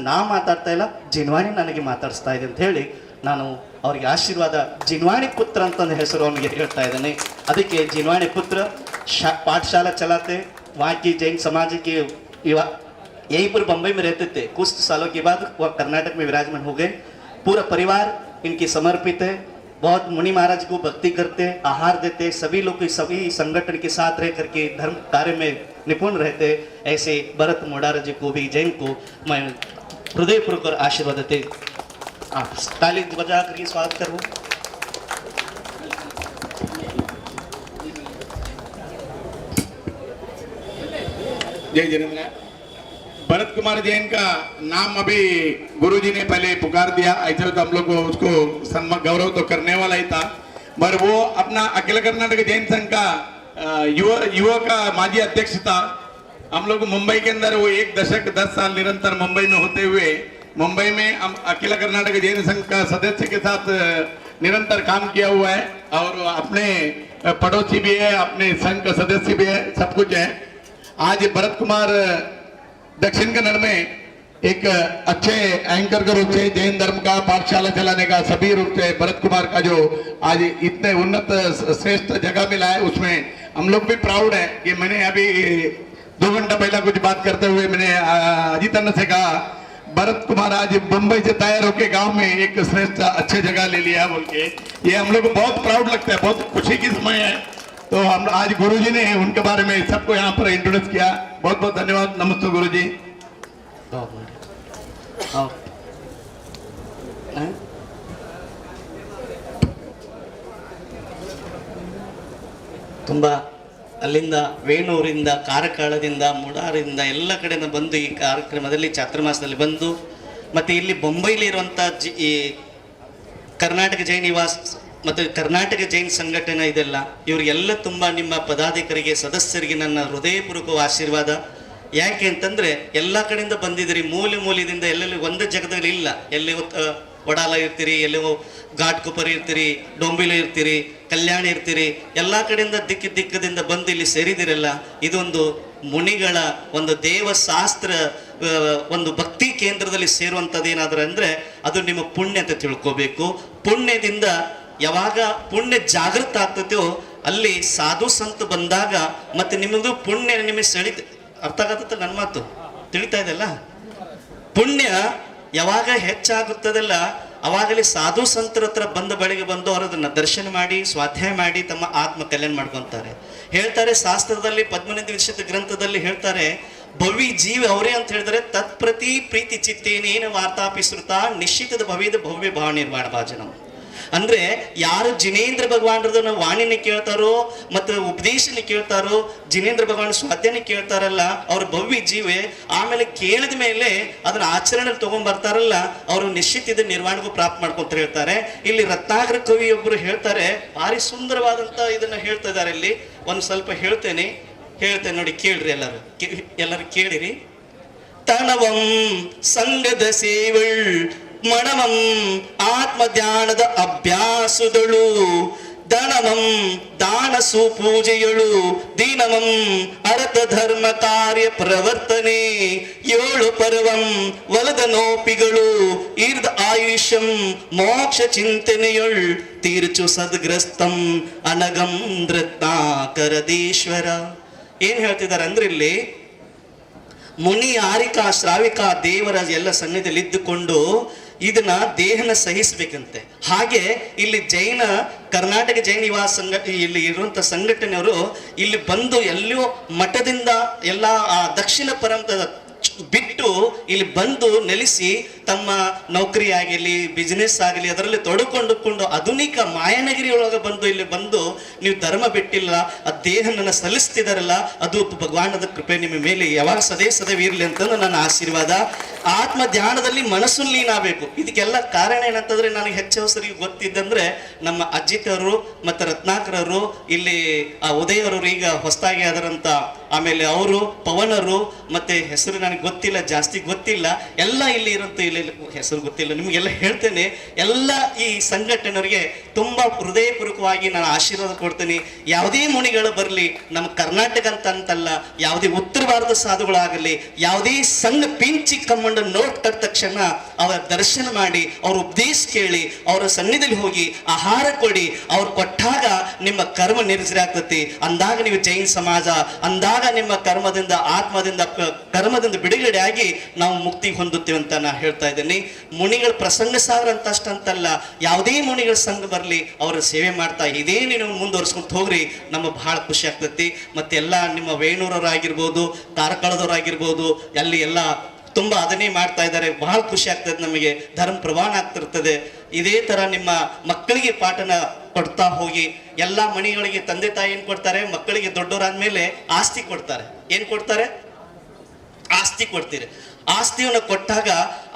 ನಾ ಮಾತಾಡ್ತಾ ಇಲ್ಲ, ಜಿನ್ವಾಣಿ ನನಗೆ ಮಾತಾಡಿಸ್ತಾ ಇದೆ ಅಂತ ಹೇಳಿ ನಾನು ಅವ್ರಿಗೆ ಆಶೀರ್ವಾದ. ಜಿನ್ವಾಣಿ ಪುತ್ರ ಅಂತಂದು ಹೆಸರು ಅವನಿಗೆ ಹೇಳ್ತಾ ಇದ್ದೇನೆ. ಅದಕ್ಕೆ ಜಿನ್ವಾಣಿ ಪುತ್ರ पाठशाला चलाते, वहाँ की जैन समाज के यहीं पर बम्बई में रहते थे. कुछ सालों के बाद वह कर्नाटक में विराजमान हो गए. पूरा परिवार इनकी समर्पित है. बहुत मुनि महाराज को भक्ति करते, आहार देते, सभी लोग सभी संगठन के साथ रह करके धर्म कार्य में निपुण रहते. ऐसे भरत मोडारा जी को भी जैन को मैं हृदयपूर्वक आशीर्वाद देते. आप ताली बजा करके स्वागत करो. जय जिनेन्द्र. भरत कुमार जैन का नाम अभी गुरुजी ने पहले पुकार दिया, ऐसे तो हम लोग को उसको सम्मान गौरव तो करने वाला ही था, पर वो अपना अखिल कर्नाटक जैन संघ का युवा का माजी अध्यक्ष था. हम लोग मुंबई के अंदर वो 1 दशक 10 साल निरंतर मुंबई में होते हुए मुंबई में अखिल कर्नाटक जैन संघ का सदस्य के साथ निरंतर काम किया हुआ है और अपने पड़ोसी भी है, अपने संघ का सदस्य भी है, सब कुछ है. आज भरत कुमार दक्षिण कन्नड़ में एक अच्छे एंकर के रूप से जैन धर्म का पाठशाला चलाने का सभी रूप से भरत कुमार का जो आज इतने उन्नत श्रेष्ठ जगह मिला है, उसमें हम लोग भी प्राउड है कि मैंने अभी 2 घंटा पहला कुछ बात करते हुए मैंने अजीत अन्न से कहा भरत कुमार आज बम्बई से तैयार होके गांव में एक श्रेष्ठ अच्छे जगह ले लिया बोल के, ये हम लोग को बहुत प्राउड लगता है, बहुत खुशी की समय है। तो हम आज गुरुजी ने उनके बारे में सबको यहाँ पर इंट्रोड्यूस किया। बहुत बहुत धन्यवाद। नमस्ते गुरुजी। ತುಂಬ ಅಲ್ಲಿಂದ ವೇಣೂರಿಂದ, ಕಾರಕಾಳದಿಂದ, ಮುಡಾರಿಂದ ಎಲ್ಲ ಕಡೆಯಿಂದ ಬಂದು ಈ ಕಾರ್ಯಕ್ರಮದಲ್ಲಿ ಚಾತುರ್ಮಾಸದಲ್ಲಿ ಬಂದು ಮತ್ತು ಇಲ್ಲಿ ಬೊಂಬೈಲಿರುವಂಥ ಈ ಕರ್ನಾಟಕ ಜೈನ್ ನಿವಾಸ್ ಮತ್ತು ಕರ್ನಾಟಕ ಜೈನ್ ಸಂಘಟನೆ ಇದೆಲ್ಲ ಇವರಿಗೆಲ್ಲ ತುಂಬ ನಿಮ್ಮ ಪದಾಧಿಕಾರಿಗೆ ಸದಸ್ಯರಿಗೆ ನನ್ನ ಹೃದಯಪೂರ್ವಕ ಆಶೀರ್ವಾದ. ಯಾಕೆ ಅಂತಂದರೆ ಎಲ್ಲ ಕಡೆಯಿಂದ ಬಂದಿದ್ದೀರಿ, ಮೂಲೆ ಮೂಲೆಯಿಂದ ಎಲ್ಲೆಲ್ಲಿ ಒಂದೇ ಜಾಗದಲ್ಲಿ ಇಲ್ಲ, ಎಲ್ಲಿ ವಡಾಲ ಇರ್ತೀರಿ, ಎಲ್ಲೋ ಘಾಟ್ಕೊಪ್ಪರ್ ಇರ್ತೀರಿ, ಡೊಂಬಿಲು ಇರ್ತೀರಿ, ಕಲ್ಯಾಣ ಇರ್ತೀರಿ, ಎಲ್ಲ ಕಡೆಯಿಂದ ದಿಕ್ಕದಿಂದ ಬಂದು ಇಲ್ಲಿ ಸೇರಿದಿರಲ್ಲ. ಇದೊಂದು ಮುನಿಗಳ ಒಂದು ದೇವಶಾಸ್ತ್ರ ಒಂದು ಭಕ್ತಿ ಕೇಂದ್ರದಲ್ಲಿ ಸೇರುವಂಥದ್ದು ಏನಾದರೂ ಅಂದರೆ ಅದು ನಿಮ್ಮ ಪುಣ್ಯ ಅಂತ ತಿಳ್ಕೋಬೇಕು. ಪುಣ್ಯದಿಂದ ಯಾವಾಗ ಪುಣ್ಯ ಜಾಗೃತ ಆಗ್ತದೆಯೋ ಅಲ್ಲಿ ಸಾಧು ಸಂತ ಬಂದಾಗ ಮತ್ತು ನಿಮ್ಮದು ಪುಣ್ಯ ನಿಮಗೆ ಅರ್ಥ ಆಗತ್ತ ನನ್ನ ಮಾತು ತಿಳಿತಾ ಇದೆಲ್ಲ. ಪುಣ್ಯ ಯಾವಾಗ ಹೆಚ್ಚಾಗುತ್ತದಲ್ಲ ಅವಾಗಲೇ ಸಾಧು ಸಂತರ ಹತ್ರ ಬಂದ ಬಳಿಗೆ ಬಂದು ಅವರು ಅದನ್ನು ದರ್ಶನ ಮಾಡಿ ಸ್ವಾಧ್ಯಾಯ ಮಾಡಿ ತಮ್ಮ ಆತ್ಮ ಕಲ್ಯಾಣ ಮಾಡ್ಕೊತಾರೆ. ಹೇಳ್ತಾರೆ ಶಾಸ್ತ್ರದಲ್ಲಿ ಪದ್ಮನಿಧಿ ವಿಶಿಷ್ಟ ಗ್ರಂಥದಲ್ಲಿ ಹೇಳ್ತಾರೆ, ಭವಿ ಜೀವ ಅವರೇ ಅಂತ ಹೇಳಿದರೆ ತತ್ಪ್ರತಿ ಪ್ರೀತಿ ಚಿತ್ತೇನೇನ ವಾರ್ತಾಪಿಸೃತ ನಿಶ್ಚಿತದ ಭವ್ಯದ ಭವ್ಯ ಭಾವ ನಿರ್ಮಾಣ ಭಾಜನಂ. ಅಂದ್ರೆ ಯಾರು ಜಿನೇಂದ್ರ ಭಗವಾನರದನ್ನ ವಾಣಿನ ಕೇಳ್ತಾರೋ ಮತ್ತು ಉಪದೇಶನ ಕೇಳ್ತಾರೋ, ಜಿನೇಂದ್ರ ಭಗವಾನ್ ಸ್ವಾಧ್ಯಾಯನ ಕೇಳ್ತಾರಲ್ಲ, ಅವ್ರ ಭವ್ಯ ಜೀವೆ ಆಮೇಲೆ ಕೇಳಿದ ಮೇಲೆ ಅದನ್ನ ಆಚರಣೆ ತಗೊಂಡ್ಬರ್ತಾರಲ್ಲ ಅವರು ನಿಶ್ಚಿತ ನಿರ್ವಾಣಗೂ ಪ್ರಾಪ್ತ ಮಾಡ್ಕೊಂತ ಹೇಳ್ತಾರೆ. ಇಲ್ಲಿ ರತ್ನಾಕರ ಕವಿಯೊಬ್ಬರು ಹೇಳ್ತಾರೆ, ಭಾರಿ ಸುಂದರವಾದಂತ ಇದನ್ನ ಹೇಳ್ತಾ ಇದ್ದಾರೆ. ಇಲ್ಲಿ ಒಂದು ಸ್ವಲ್ಪ ಹೇಳ್ತೇನೆ ನೋಡಿ, ಕೇಳ್ರಿ ಎಲ್ಲರೂ ಕೇಳಿರಿ. ತನವಂ ಸಂಘದ ಸೇವಳ್ ಮಣಮಂ ಆತ್ಮ ಧ್ಯಾನದ ಅಭ್ಯಾಸದಳು, ದಣಮಂ ದಾನ ಸುಪೂಜೆಯಳು, ದೀನಮಂ ಅರ್ಥ ಧರ್ಮ ಕಾರ್ಯ ಪ್ರವರ್ತನೆ, 7 ಪರ್ವಂ ವಲದ ನೋಪಿಗಳು, ಈರ್ದ ಆಯುಷ್ಯಂ ಮೋಕ್ಷ ಚಿಂತನೆಯೊಳ್, ತೀರ್ಚು ಸದ್ಗ್ರಸ್ತಂ ಅನಗಂ ರತ್ನಾಕರದೇಶ್ವರ. ಏನ್ ಹೇಳ್ತಿದ್ದಾರೆ ಅಂದ್ರೆ ಇಲ್ಲಿ ಮುನಿ ಆರಿಕಾ ಶ್ರಾವಿಕಾ ದೇವರ ಎಲ್ಲ ಸನ್ನಿಧಿಯಲ್ಲಿ ಇದ್ದುಕೊಂಡು ಇದನ್ನ ದೇಹನ ಸಹಿಸಬೇಕಂತೆ. ಹಾಗೆ ಇಲ್ಲಿ ಜೈನ ಕರ್ನಾಟಕ ಜೈನ ನಿವಾಸ ಇಲ್ಲಿ ಇರುವಂತ ಸಂಘಟನೆಯವರು ಇಲ್ಲಿ ಬಂದು ಎಲ್ಲೋ ಮಠದಿಂದ ಎಲ್ಲ ದಕ್ಷಿಣ ಪರಂಪರೆ ಬಿಟ್ಟು ಇಲ್ಲಿ ಬಂದು ನೆಲೆಸಿ ತಮ್ಮ ನೌಕರಿ ಆಗಲಿ ಬಿಸ್ನೆಸ್ ಆಗಲಿ ಅದರಲ್ಲಿ ತೊಡಕೊಂಡು ಆಧುನಿಕ ಮಾಯನಗಿರಿ ಒಳಗೆ ಬಂದು ಇಲ್ಲಿ ಬಂದು ನೀವು ಧರ್ಮ ಬಿಟ್ಟಿಲ್ಲ, ಆ ದೇಹನನ್ನು ಸಲ್ಲಿಸ್ತಿದಾರಲ್ಲ, ಅದು ಭಗವಾನದ ಕೃಪೆ ನಿಮ್ಮ ಮೇಲೆ ಯಾವಾಗ ಸದೈವ ಇರಲಿ ಅಂತ ನನ್ನ ಆಶೀರ್ವಾದ. ಆತ್ಮ ಧ್ಯಾನದಲ್ಲಿ ಮನಸ್ಸು ಲೀನಾಗಬೇಕು. ಇದಕ್ಕೆಲ್ಲ ಕಾರಣ ಏನಂತಂದ್ರೆ ನನಗೆ ಹೆಚ್ಚು ಗೊತ್ತಿದ್ದಂದ್ರೆ ನಮ್ಮ ಅಜಿತ್ ಅವರು ಮತ್ತು ರತ್ನಾಕರವರು, ಇಲ್ಲಿ ಆ ಉದಯವರು ಈಗ ಹೊಸದಾಗಿ ಅದರಂತ, ಆಮೇಲೆ ಅವರು ಪವನರು, ಮತ್ತೆ ಹೆಸರು ನನಗೆ ಗೊತ್ತಿಲ್ಲ, ಜಾಸ್ತಿ ಗೊತ್ತಿಲ್ಲ, ಎಲ್ಲ ಇಲ್ಲಿ ಇರುವಂತ ಇಲ್ಲಿ ಹೆಸರು ಗೊತ್ತಿಲ್ಲ, ನಿಮಗೆಲ್ಲ ಹೇಳ್ತೇನೆ. ಎಲ್ಲ ಈ ಸಂಘಟನೆಯವರಿಗೆ ತುಂಬಾ ಹೃದಯಪೂರ್ವಕವಾಗಿ ನಾನು ಆಶೀರ್ವಾದ ಕೊಡ್ತೇನೆ. ಯಾವುದೇ ಮುನಿಗಳು ಬರಲಿ, ನಮ್ಮ ಕರ್ನಾಟಕ ಅಂತಲ್ಲ, ಯಾವುದೇ ಉತ್ತರ ಭಾರತ ಸಾಧುಗಳಾಗಲಿ, ಯಾವುದೇ ಸಣ್ಣ ಪಿಂಚಿ ಕಮ್ಮಂಡ ನೋಡ್ತ ತಕ್ಷಣ ಅವರ ದರ್ಶನ ಮಾಡಿ, ಅವ್ರ ಉಪದೇಶ ಕೇಳಿ, ಅವರ ಸನ್ನಿಧಿಯಲ್ಲಿ ಹೋಗಿ ಆಹಾರ ಕೊಡಿ. ಅವ್ರು ಕೊಟ್ಟಾಗ ನಿಮ್ಮ ಕರ್ಮ ನಿರ್ಜರಿ ಆಗ್ತತಿ. ಅಂದಾಗ ನೀವು ಜೈನ್ ಸಮಾಜ, ಅಂದಾಗ ನಿಮ್ಮ ಕರ್ಮದಿಂದ ಆತ್ಮದಿಂದ ಕರ್ಮದಿಂದ ಬಿಡುಗಡೆ ಆಗಿ ನಾವು ಮುಕ್ತಿ ಹೊಂದುತ್ತೇವೆ ಅಂತ ನಾ ಹೇಳ್ತಾ ಇದ್ದೀನಿ. ಮುನಿಗಳ ಪ್ರಸಂಗ ಸಾಗರ ಅಂತ ಅಷ್ಟಂತಲ್ಲ, ಯಾವುದೇ ಮುನಿಗಳ ಸಂಘ ಬರಲಿ ಅವರ ಸೇವೆ ಮಾಡ್ತಾ ಇದೇ ನೀವು ಮುಂದುವರ್ಸ್ಕೊಂತ ಹೋಗ್ರಿ, ನಮಗೆ ಬಹಳ ಖುಷಿ ಆಗ್ತೈತಿ. ಮತ್ತೆ ಎಲ್ಲ ನಿಮ್ಮ ವೇಣೂರವರಾಗಿರ್ಬೋದು, ಕಾರ್ಕಳದವರಾಗಿರ್ಬೋದು, ಅಲ್ಲಿ ಎಲ್ಲ ತುಂಬ ಅದನ್ನೇ ಮಾಡ್ತಾ ಇದ್ದಾರೆ. ಬಹಳ ಖುಷಿ ಆಗ್ತದೆ, ನಮಗೆ ಧರ್ಮ ಪ್ರವಾಹ ಆಗ್ತಿರ್ತದೆ. ಇದೇ ತರ ನಿಮ್ಮ ಮಕ್ಕಳಿಗೆ ಪಾಠನ ಕೊಡ್ತಾ ಹೋಗಿ. ಎಲ್ಲ ಮನೆಗಳಿಗೆ ತಂದೆ ತಾಯಿ ಏನ್ ಕೊಡ್ತಾರೆ, ಮಕ್ಕಳಿಗೆ ದೊಡ್ಡವರಾದ್ಮೇಲೆ ಆಸ್ತಿ ಕೊಡ್ತಾರೆ. ಏನ್ ಕೊಡ್ತಾರೆ? ಆಸ್ತಿ ಕೊಡ್ತೀರಿ. ಆಸ್ತಿಯನ್ನು ಕೊಟ್ಟಾಗ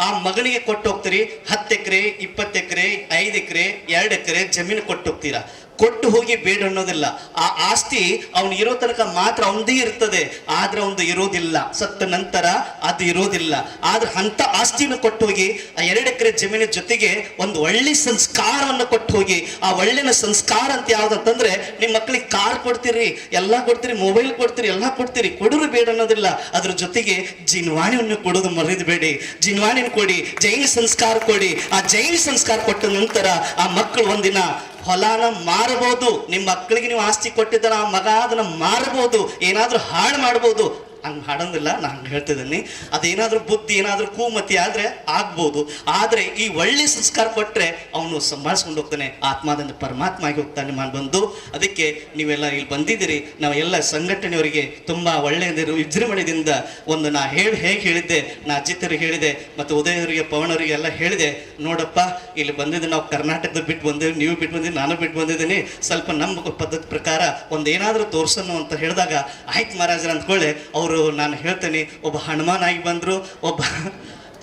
ಆ ಮಗನಿಗೆ ಕೊಟ್ಟು ಹೋಗ್ತೀರಿ. 10 ಎಕರೆ, 20 ಎಕರೆ, 5 ಎಕರೆ, 2 ಎಕರೆ ಜಮೀನು ಕೊಟ್ಟು ಹೋಗ್ತೀರಾ. ಕೊಟ್ಟು ಹೋಗಿ ಬೇಡ ಅನ್ನೋದಿಲ್ಲ. ಆ ಆಸ್ತಿ ಅವನು ಇರೋ ತನಕ ಮಾತ್ರ ಅವನದೇ ಇರ್ತದೆ, ಆದ್ರೆ ಅವನು ಇರೋದಿಲ್ಲ. ಸತ್ತ ನಂತರ ಅದು ಇರೋದಿಲ್ಲ. ಆದ್ರೆ ಅಂತ ಆಸ್ತಿಯನ್ನು ಕೊಟ್ಟು ಹೋಗಿ ಆ 2 ಎಕರೆ ಜಮೀನಿನ ಜೊತೆಗೆ ಒಂದು ಒಳ್ಳೆ ಸಂಸ್ಕಾರವನ್ನು ಕೊಟ್ಟು ಹೋಗಿ, ಆ ಒಳ್ಳೆನ ಸಂಸ್ಕಾರ ಅಂತ ಯಾವ್ದಂತಂದ್ರೆ ನಿಮ್ಮ ಮಕ್ಕಳಿಗೆ ಕಾರ್ ಕೊಡ್ತೀರಿ, ಎಲ್ಲ ಕೊಡ್ತೀರಿ, ಮೊಬೈಲ್ ಕೊಡ್ತೀರಿ, ಎಲ್ಲ ಕೊಡ್ತೀರಿ, ಕೊಡೋರು ಬೇಡ ಅನ್ನೋದಿಲ್ಲ. ಅದ್ರ ಜೊತೆಗೆ ಜಿನ್ವಾಣಿಯನ್ನು ಕೊಡೋದು ಮರೆಯಬೇಡಿ. ಜಿನ್ವಾಣಿನ ಕೊಡಿ, ಜೈನ ಸಂಸ್ಕಾರ ಕೊಡಿ. ಆ ಜೈನ ಸಂಸ್ಕಾರ ಕೊಟ್ಟ ನಂತರ ಆ ಮಕ್ಕಳು ಒಂದಿನ ಹೊಲನ ಮಾರಬಹುದು. ನಿಮ್ಮ ಮಕ್ಕಳಿಗೆ ನೀವು ಆಸ್ತಿ ಕೊಟ್ಟಿದ್ದಾರ, ಆ ಮಗ ಅದನ್ನ ಮಾರಬಹುದು, ಏನಾದ್ರೂ ಹಾಳು ಮಾಡಬಹುದು. ಹಂಗೆ ಹಾಡೋದಿಲ್ಲ, ನಾನು ಹಂಗೆ ಹೇಳ್ತಿದ್ದೀನಿ. ಅದೇನಾದರೂ ಬುದ್ಧಿ ಏನಾದರೂ ಕೂಮತಿ ಆದರೆ ಆಗ್ಬೋದು. ಆದರೆ ಈ ಒಳ್ಳೆ ಸಂಸ್ಕಾರ ಕೊಟ್ಟರೆ ಅವನು ಸಂಭಾಳಿಸ್ಕೊಂಡು ಹೋಗ್ತಾನೆ, ಆತ್ಮದಿಂದ ಪರಮಾತ್ಮ ಆಗಿ ಹೋಗ್ತಾನೆ ಬಂದು. ಅದಕ್ಕೆ ನೀವೆಲ್ಲ ಇಲ್ಲಿ ಬಂದಿದ್ದೀರಿ. ನಾವು ಎಲ್ಲ ಸಂಘಟನೆಯವರಿಗೆ ತುಂಬ ಒಳ್ಳೆಯ ವಿಜೃಂಭಣೆಯಿಂದ ಒಂದು ನಾ ಹೇಗೆ ಹೇಳಿದ್ದೆ, ನಾ ಅಜಿತರಿಗೆ ಹೇಳಿದೆ ಮತ್ತು ಉದಯವರಿಗೆ ಪವನವರಿಗೆ ಎಲ್ಲ ಹೇಳಿದೆ, ನೋಡಪ್ಪ ಇಲ್ಲಿ ಬಂದಿದ್ದು ನಾವು ಕರ್ನಾಟಕದ ಬಿಟ್ಟು ಬಂದಿದ್ದೀವಿ, ನೀವು ಬಿಟ್ಟು ಬಂದಿದ್ದು, ನಾನು ಬಿಟ್ಟು ಬಂದಿದ್ದೀನಿ, ಸ್ವಲ್ಪ ನಮ್ಮ ಪದ್ಧತಿ ಪ್ರಕಾರ ಒಂದು ಏನಾದರೂ ತೋರ್ಸೋಣ ಅಂತ ಹೇಳಿದಾಗ ಆಯ್ತು ಮಹಾರಾಜರು ಅಂದ್ಕೊಳ್ಳಿ. ಅವರು ನಾನು ಹೇಳ್ತೇನೆ, ಒಬ್ಬ ಹನುಮಾನ್ ಆಗಿ ಬಂದರು, ಒಬ್ಬ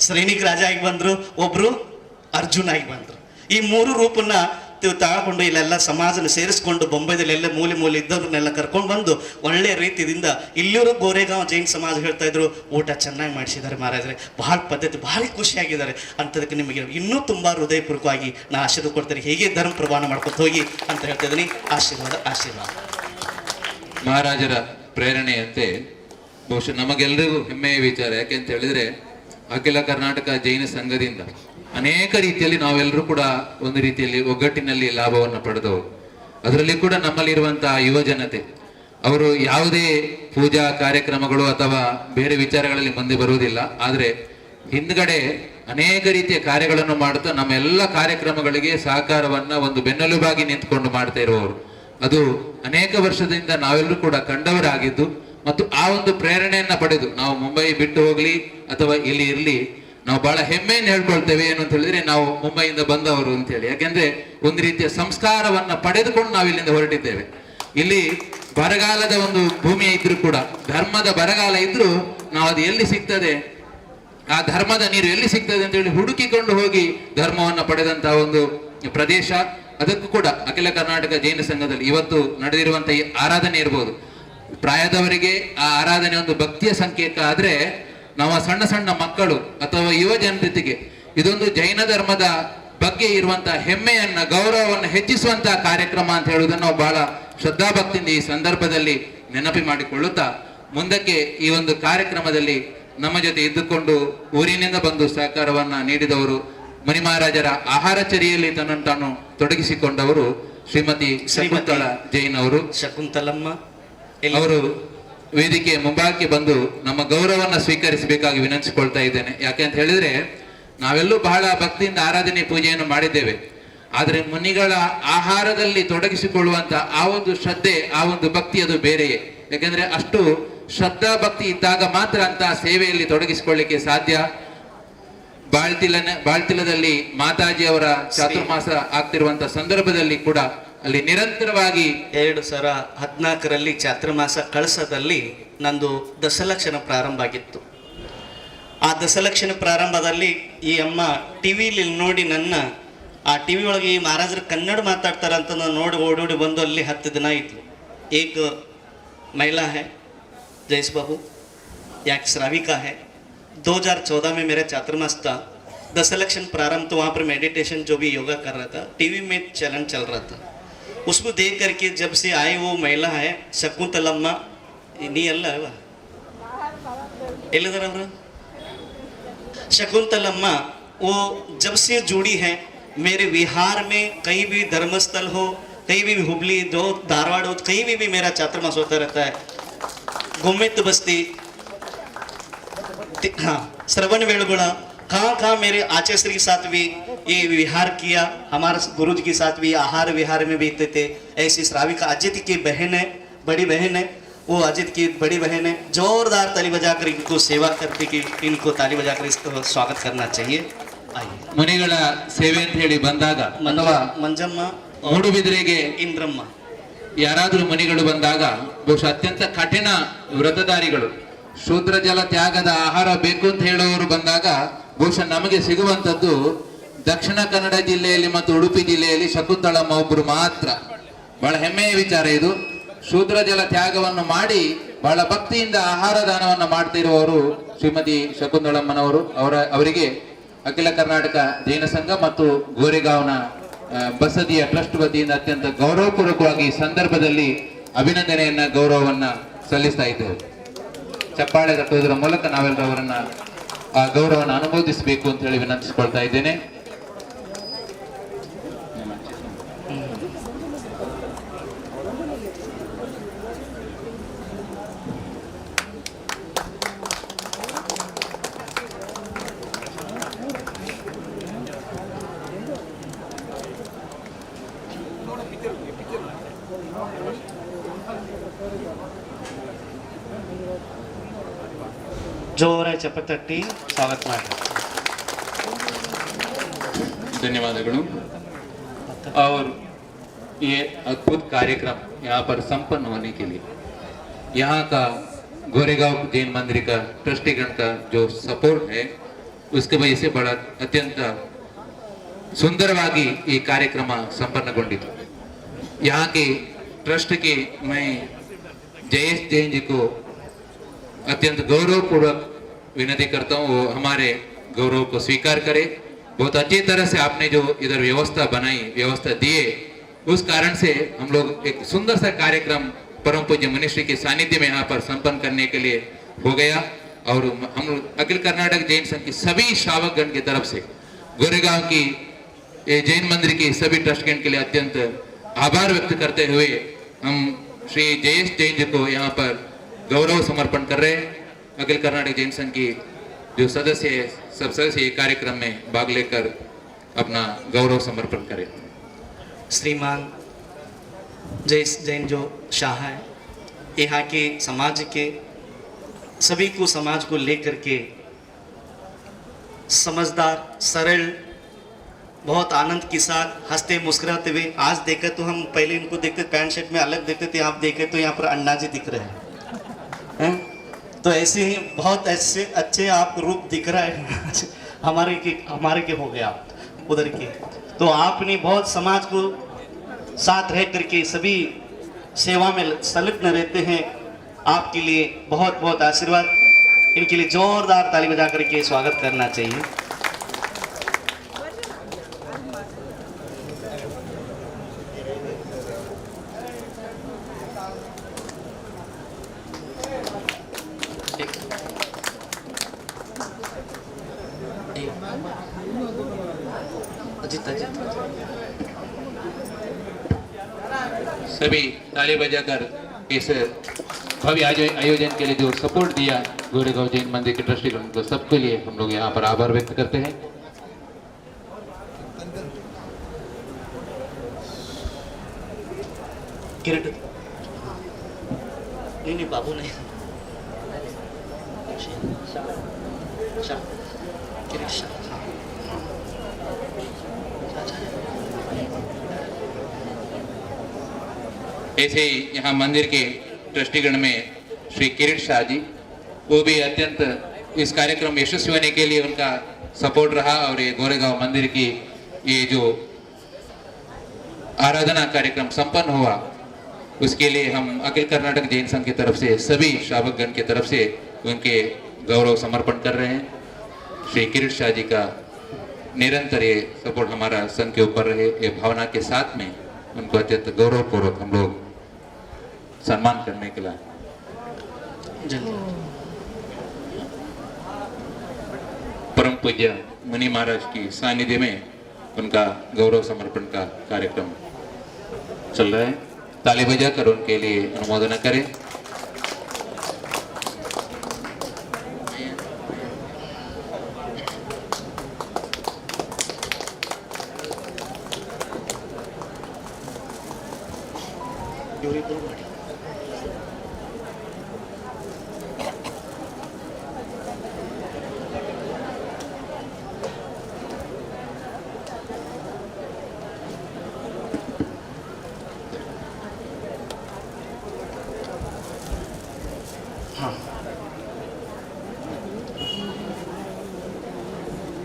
ಸೈನಿಕ ರಾಜ ಆಗಿ ಬಂದರು, ಒಬ್ಬರು ಅರ್ಜುನ್ ಆಗಿ ಬಂದರು. ಈ 3 ರೂಪನ್ನ ತಗೊಂಡು ಇಲ್ಲೆಲ್ಲ ಸಮಾಜನ ಸೇರಿಸ್ಕೊಂಡು ಬೊಂಬೈದಲ್ಲಿ ಎಲ್ಲ ಮೂಲೆ ಮೂಲೆ ಇದ್ದವ್ರನ್ನೆಲ್ಲ ಕರ್ಕೊಂಡು ಬಂದು ಒಳ್ಳೆಯ ರೀತಿಯಿಂದ ಇಲ್ಲಿಯವರು ಗೋರೆಗಾಂವ್ ಜೈನ್ ಸಮಾಜ ಹೇಳ್ತಾ ಇದ್ರು, ಊಟ ಚೆನ್ನಾಗಿ ಮಾಡಿಸಿದ್ದಾರೆ ಮಹಾರಾಜರೇ, ಭಾಳ ಪದ್ಧತಿ ಭಾಳ ಖುಷಿಯಾಗಿದ್ದಾರೆ ಅಂಥದಕ್ಕೆ ನಿಮಗೆ ಇನ್ನೂ ತುಂಬ ಹೃದಯಪೂರ್ವಕವಾಗಿ ನಾನು ಆಶೀರ್ವಾದ ಕೊಡ್ತೇನೆ. ಹೀಗೆ ಧರ್ಮ ಪ್ರಮಾಣ ಮಾಡ್ಕೊತ ಹೋಗಿ ಅಂತ ಹೇಳ್ತಿದ್ದೀನಿ. ಆಶೀರ್ವಾದ ಆಶೀರ್ವಾದ. ಮಹಾರಾಜರ ಪ್ರೇರಣೆಯಂತೆ ಬಹುಶಃ ನಮಗೆಲ್ಲರಿಗೂ ಹೆಮ್ಮೆಯ ವಿಚಾರ. ಯಾಕೆ ಅಂತ ಹೇಳಿದ್ರೆ ಅಖಿಲ ಕರ್ನಾಟಕ ಜೈನ ಸಂಘದಿಂದ ಅನೇಕ ರೀತಿಯಲ್ಲಿ ನಾವೆಲ್ಲರೂ ಕೂಡ ಒಂದು ರೀತಿಯಲ್ಲಿ ಒಗ್ಗಟ್ಟಿನಲ್ಲಿ ಲಾಭವನ್ನು ಪಡೆದವರು. ಅದರಲ್ಲಿ ಕೂಡ ನಮ್ಮಲ್ಲಿರುವಂತಹ ಯುವ ಜನತೆ ಅವರು ಯಾವುದೇ ಪೂಜಾ ಕಾರ್ಯಕ್ರಮಗಳು ಅಥವಾ ಬೇರೆ ವಿಚಾರಗಳಲ್ಲಿ ಮುಂದೆ ಬರುವುದಿಲ್ಲ. ಆದರೆ ಹಿಂದ್ಗಡೆ ಅನೇಕ ರೀತಿಯ ಕಾರ್ಯಗಳನ್ನು ಮಾಡುತ್ತಾ ನಮ್ಮೆಲ್ಲ ಕಾರ್ಯಕ್ರಮಗಳಿಗೆ ಸಹಕಾರವನ್ನ ಒಂದು ಬೆನ್ನೆಲುಬಾಗಿ ನಿಂತ್ಕೊಂಡು ಮಾಡ್ತಾ ಇರುವವರು. ಅದು ಅನೇಕ ವರ್ಷದಿಂದ ನಾವೆಲ್ಲರೂ ಕೂಡ ಕಂಡವರಾಗಿದ್ದು ಮತ್ತು ಆ ಒಂದು ಪ್ರೇರಣೆಯನ್ನ ಪಡೆದು ನಾವು ಮುಂಬೈ ಬಿಟ್ಟು ಹೋಗ್ಲಿ ಅಥವಾ ಇಲ್ಲಿ ಇರಲಿ, ನಾವು ಬಹಳ ಹೆಮ್ಮೆಯನ್ನು ಹೇಳ್ಕೊಳ್ತೇವೆ. ಏನು ಅಂತ ಹೇಳಿದ್ರೆ ನಾವು ಮುಂಬೈಯಿಂದ ಬಂದವರು ಅಂತ ಹೇಳಿ. ಯಾಕೆಂದ್ರೆ ಒಂದು ರೀತಿಯ ಸಂಸ್ಕಾರವನ್ನ ಪಡೆದುಕೊಂಡು ನಾವು ಇಲ್ಲಿಂದ ಹೊರಟಿದ್ದೇವೆ. ಇಲ್ಲಿ ಬರಗಾಲದ ಒಂದು ಭೂಮಿ ಇದ್ರೂ ಕೂಡ, ಧರ್ಮದ ಬರಗಾಲ ಇದ್ರೂ ನಾವು ಅದು ಎಲ್ಲಿ ಸಿಗ್ತದೆ, ಆ ಧರ್ಮದ ನೀರು ಎಲ್ಲಿ ಸಿಗ್ತದೆ ಅಂತ ಹೇಳಿ ಹುಡುಕಿಕೊಂಡು ಹೋಗಿ ಧರ್ಮವನ್ನ ಪಡೆದಂತಹ ಒಂದು ಪ್ರದೇಶ. ಅದಕ್ಕೂ ಕೂಡ ಅಖಿಲ ಕರ್ನಾಟಕ ಜೈನ ಸಂಘದಲ್ಲಿ ಇವತ್ತು ನಡೆದಿರುವಂತಹ ಈ ಆರಾಧನೆ ಇರ್ಬೋದು, ಪ್ರಾಯದವರಿಗೆ ಆ ಆರಾಧನೆ ಒಂದು ಭಕ್ತಿಯ ಸಂಕೇತ ಆದ್ರೆ, ನಾವು ಸಣ್ಣ ಸಣ್ಣ ಮಕ್ಕಳು ಅಥವಾ ಯುವ ಜನತೆಗೆ ಇದೊಂದು ಜೈನ ಧರ್ಮದ ಬಗ್ಗೆ ಇರುವಂತಹ ಹೆಮ್ಮೆಯನ್ನ ಗೌರವವನ್ನು ಹೆಚ್ಚಿಸುವಂತಹ ಕಾರ್ಯಕ್ರಮ ಅಂತ ಹೇಳುವುದನ್ನು ನಾವು ಬಹಳ ಶ್ರದ್ಧಾಭಕ್ತಿಯಿಂದ ಈ ಸಂದರ್ಭದಲ್ಲಿ ನೆನಪಿ ಮಾಡಿಕೊಳ್ಳುತ್ತಾ, ಮುಂದಕ್ಕೆ ಈ ಒಂದು ಕಾರ್ಯಕ್ರಮದಲ್ಲಿ ನಮ್ಮ ಜೊತೆ ಇದ್ದುಕೊಂಡು ಊರಿನಿಂದ ಬಂದು ಸಹಕಾರವನ್ನ ನೀಡಿದವರು, ಮನಿ ಮಹಾರಾಜರ ಆಹಾರಚರಿಯಲ್ಲಿ ತನ್ನನ್ನು ತಾನು ತೊಡಗಿಸಿಕೊಂಡವರು ಶ್ರೀಮತಿ ಶಕುಂತಲಾ ಜೈನ್ ಅವರು, ಶಕುಂತಲಮ್ಮ ಅವರು ವೇದಿಕೆ ಮುಂಭಾಗಕ್ಕೆ ಬಂದು ನಮ್ಮ ಗೌರವವನ್ನು ಸ್ವೀಕರಿಸಬೇಕಾಗಿ ವಿನಂತಿಸಿಕೊಳ್ತಾ ಇದ್ದೇನೆ. ಯಾಕೆ ಅಂತ ಹೇಳಿದ್ರೆ ನಾವೆಲ್ಲೂ ಬಹಳ ಭಕ್ತಿಯಿಂದ ಆರಾಧನೆ ಪೂಜೆಯನ್ನು ಮಾಡಿದ್ದೇವೆ. ಆದರೆ ಮುನಿಗಳ ಆಹಾರದಲ್ಲಿ ತೊಡಗಿಸಿಕೊಳ್ಳುವಂತ ಆ ಒಂದು ಶ್ರದ್ಧೆ, ಆ ಒಂದು ಭಕ್ತಿ ಅದು ಬೇರೆಯೇ. ಯಾಕೆಂದ್ರೆ ಅಷ್ಟು ಶ್ರದ್ಧಾ ಭಕ್ತಿ ಇದ್ದಾಗ ಮಾತ್ರ ಅಂತ ಸೇವೆಯಲ್ಲಿ ತೊಡಗಿಸಿಕೊಳ್ಳಿಕ್ಕೆ ಸಾಧ್ಯ. ಬಾಳ್ತಿಲದಲ್ಲಿ ಮಾತಾಜಿ ಅವರ ಚಾತುರ್ಮಾಸ ಆಗ್ತಿರುವಂತ ಸಂದರ್ಭದಲ್ಲಿ ಕೂಡ ಅಲ್ಲಿ ನಿರಂತರವಾಗಿ 2014ರಲ್ಲಿ ಚಾತುರ್ಮಾಸ ಕಳಸದಲ್ಲಿ ನಂದು ದಶಲಕ್ಷಣ ಪ್ರಾರಂಭ ಆಗಿತ್ತು. ಆ ದಶಲಕ್ಷಣ ಪ್ರಾರಂಭದಲ್ಲಿ ಈ ಅಮ್ಮ ಟಿವಿಲಿ ನೋಡಿ ನನ್ನ ಆ ಟಿವಿ ಒಳಗೆ ಈ ಮಹಾರಾಜರು ಕನ್ನಡ ಮಾತಾಡ್ತಾರಂತ ನಾನು ನೋಡಿ ಓಡೋಡಿ ಬಂದು ಅಲ್ಲಿ 10 ದಿನ ಇದ್ಲು. ಏಕ महिला है जयेश बाबू, एक श्राविका है. 2014 में मेरा चातुर्मास था. दशलक्षण प्रारंभ तो वहाँ पर मेडिटेशन जो भी योगा कर रहा था, टीवी में चलन चल रहा था. उसको देख करके जब से आए वो महिला है शकुंतलम्मा, नी अल्लाह शकुंतलम्मा, वो जब से जुड़ी है मेरे विहार में कहीं भी धर्मस्थल हो, कहीं भी हुबली दो धारवाड़ हो, कहीं भी मेरा चातुर्मास होता रहता है. गुम्मित बस्ती, हाँ श्रवण वेलगुड़ा, कहाँ मेरे आचार्य के साथ भी ये विहार किया. हमारे गुरु जी के साथ भी आहार विहार में बीतते थे. ऐसी श्राविका अजित की बहन है, बड़ी बहन है, वो अजित की बड़ी बहन है. जोरदार ताली बजाकर इनको सेवा करते कि इनको ताली बजाकर इसको स्वागत करना चाहिए. ಮುನಿಗಳ ಸೇವೆ ಅಂತ ಹೇಳಿ ಬಂದಾಗ ಅಥವಾ ಮಂಜಮ್ಮ, ಮೂಡುಬಿದಿರೆಗೆ ಇಂದ್ರಮ್ಮ, ಯಾರಾದ್ರೂ ಮುನಿಗಳು ಬಂದಾಗ ಬಹುಶಃ ಅತ್ಯಂತ ಕಠಿಣ ವ್ರತಧಾರಿಗಳು, ಶೂದ್ರ ಜಲ ತ್ಯಾಗದ ಆಹಾರ ಬೇಕು ಅಂತ ಹೇಳುವವರು ಬಂದಾಗ ಬಹುಶಃ ನಮಗೆ ಸಿಗುವಂತದ್ದು ದಕ್ಷಿಣ ಕನ್ನಡ ಜಿಲ್ಲೆಯಲ್ಲಿ ಮತ್ತು ಉಡುಪಿ ಜಿಲ್ಲೆಯಲ್ಲಿ ಶಕುಂತಳಮ್ಮ ಒಬ್ಬರು ಮಾತ್ರ. ಬಹಳ ಹೆಮ್ಮೆಯ ವಿಚಾರ ಇದು. ಶೂದ್ರ ಜಲ ತ್ಯಾಗವನ್ನು ಮಾಡಿ ಬಹಳ ಭಕ್ತಿಯಿಂದ ಆಹಾರ ದಾನವನ್ನು ಮಾಡ್ತಿರುವವರು ಶ್ರೀಮತಿ ಶಕುಂತಳಮ್ಮನವರು. ಅವರಿಗೆ ಅಖಿಲ ಕರ್ನಾಟಕ ಜೈನ ಸಂಘ ಮತ್ತು ಗೋರೆಗಾಂವ್ನ ಬಸದಿಯ ಟ್ರಸ್ಟ್ ವತಿಯಿಂದ ಅತ್ಯಂತ ಗೌರವಪೂರ್ವಕವಾಗಿ ಈ ಸಂದರ್ಭದಲ್ಲಿ ಅಭಿನಂದನೆಯನ್ನ ಗೌರವವನ್ನ ಸಲ್ಲಿಸ್ತಾ ಇದ್ದೇವೆ. ಚಪ್ಪಾಳೆ ತಟ್ಟುವುದರ ಮೂಲಕ ನಾವೆಲ್ಲರೂ ಅವರನ್ನ ಆ ಗೌರವವನ್ನು ಅನುಮೋದಿಸಬೇಕು ಅಂತ ಹೇಳಿ ವಿನಂತಿಸಿಕೊಳ್ತಾ ಇದ್ದೇನೆ. ಜೋರಾಗಿ ಚಪ್ಪಾಳೆ ತಟ್ಟಿ ಸ್ವಾಗತ ಮಾಡಿ. धन्यवाद। और ये अद्भुत कार्यक्रम यहाँ पर संपन्न होने के लिए यहाँ का गोरेगांव जैन मंदिर का ट्रस्टीगण का जो सपोर्ट है उसके वजह से बड़ा अत्यंत सुंदरವಾಗಿ ಈ ಕಾರ್ಯಕ್ರಮ संपन्नಗೊಂಡಿತು। यहाँ के ट्रस्ट के मैं जयेश जैन जी को अत्यंत गौरवपूर्वक विनती करता हूँ वो हमारे गौरव को स्वीकार करे। बहुत अच्छी तरह से आपने जो इधर व्यवस्था बनाई, व्यवस्था दिए, उस कारण से हम लोग एक सुंदर सा कार्यक्रम परम पूज्य मनीषी के सानिध्य में यहाँ पर संपन्न करने के लिए हो गया। और हम लोग अखिल कर्नाटक जैन संघ की सभी श्रावकगण की तरफ से गोरेगांव की जैन मंदिर के सभी ट्रस्टगण के लिए अत्यंत आभार व्यक्त करते हुए हम श्री जयेश जैन जी को यहाँ पर गौरव समर्पण कर रहे हैं। अखिल कर्नाटक जैन संघ की जो सदस्य है सब सदस्य कार्यक्रम में भाग लेकर अपना गौरव समर्पण करें। श्रीमान जयेश जैन जो शाह है, यहाँ के समाज के सभी को समाज को लेकर के समझदार, सरल, बहुत आनंद के साथ हंसते मुस्कुराते हुए, आज देखे तो हम पहले इनको देखते पैंट शर्ट में अलग देखते थे, आप देखे तो यहाँ पर अन्ना जी दिख रहे हैं। तो ऐसे ही बहुत ऐसे अच्छे आप रूप दिख रहा है हमारे के हो गया उधर के। तो आपने बहुत समाज को साथ रह करके सभी सेवा में संलग्न रहते हैं। आपके लिए बहुत बहुत आशीर्वाद। इनके लिए जोरदार ताली बजा करके स्वागत करना चाहिए। सभी ताली बजाकर इस भव्य आयोजन के लिए जो सपोर्ट दिया गोरेगांव जैन मंदिर के ट्रस्टीगण को, सबके लिए हम लोग यहाँ पर आभार व्यक्त करते हैं। किरीट नहीं बाबू नहीं ऐसे ही यहाँ मंदिर के ट्रस्टीगण में श्री किरीट शाह जी, वो भी अत्यंत इस कार्यक्रम यशस्वी होने के लिए उनका सपोर्ट रहा। और ये गोरेगांव मंदिर की ये जो आराधना कार्यक्रम संपन्न हुआ उसके लिए हम अखिल कर्नाटक जैन संघ की तरफ से सभी श्रावकगण की तरफ से उनके गौरव समर्पण कर रहे हैं। श्री किरीट शाह जी का निरंतर ये सपोर्ट हमारा संघ के ऊपर रहे, ये भावना के साथ में उनको अत्यंत गौरवपूर्वक हम लोग सम्मान करने के लिए परम पूज्य मुनि महाराज की सानिध्य में उनका गौरव समर्पण का कार्यक्रम चल रहा है। ताली बजाकर उनके लिए अनुमोदन करें।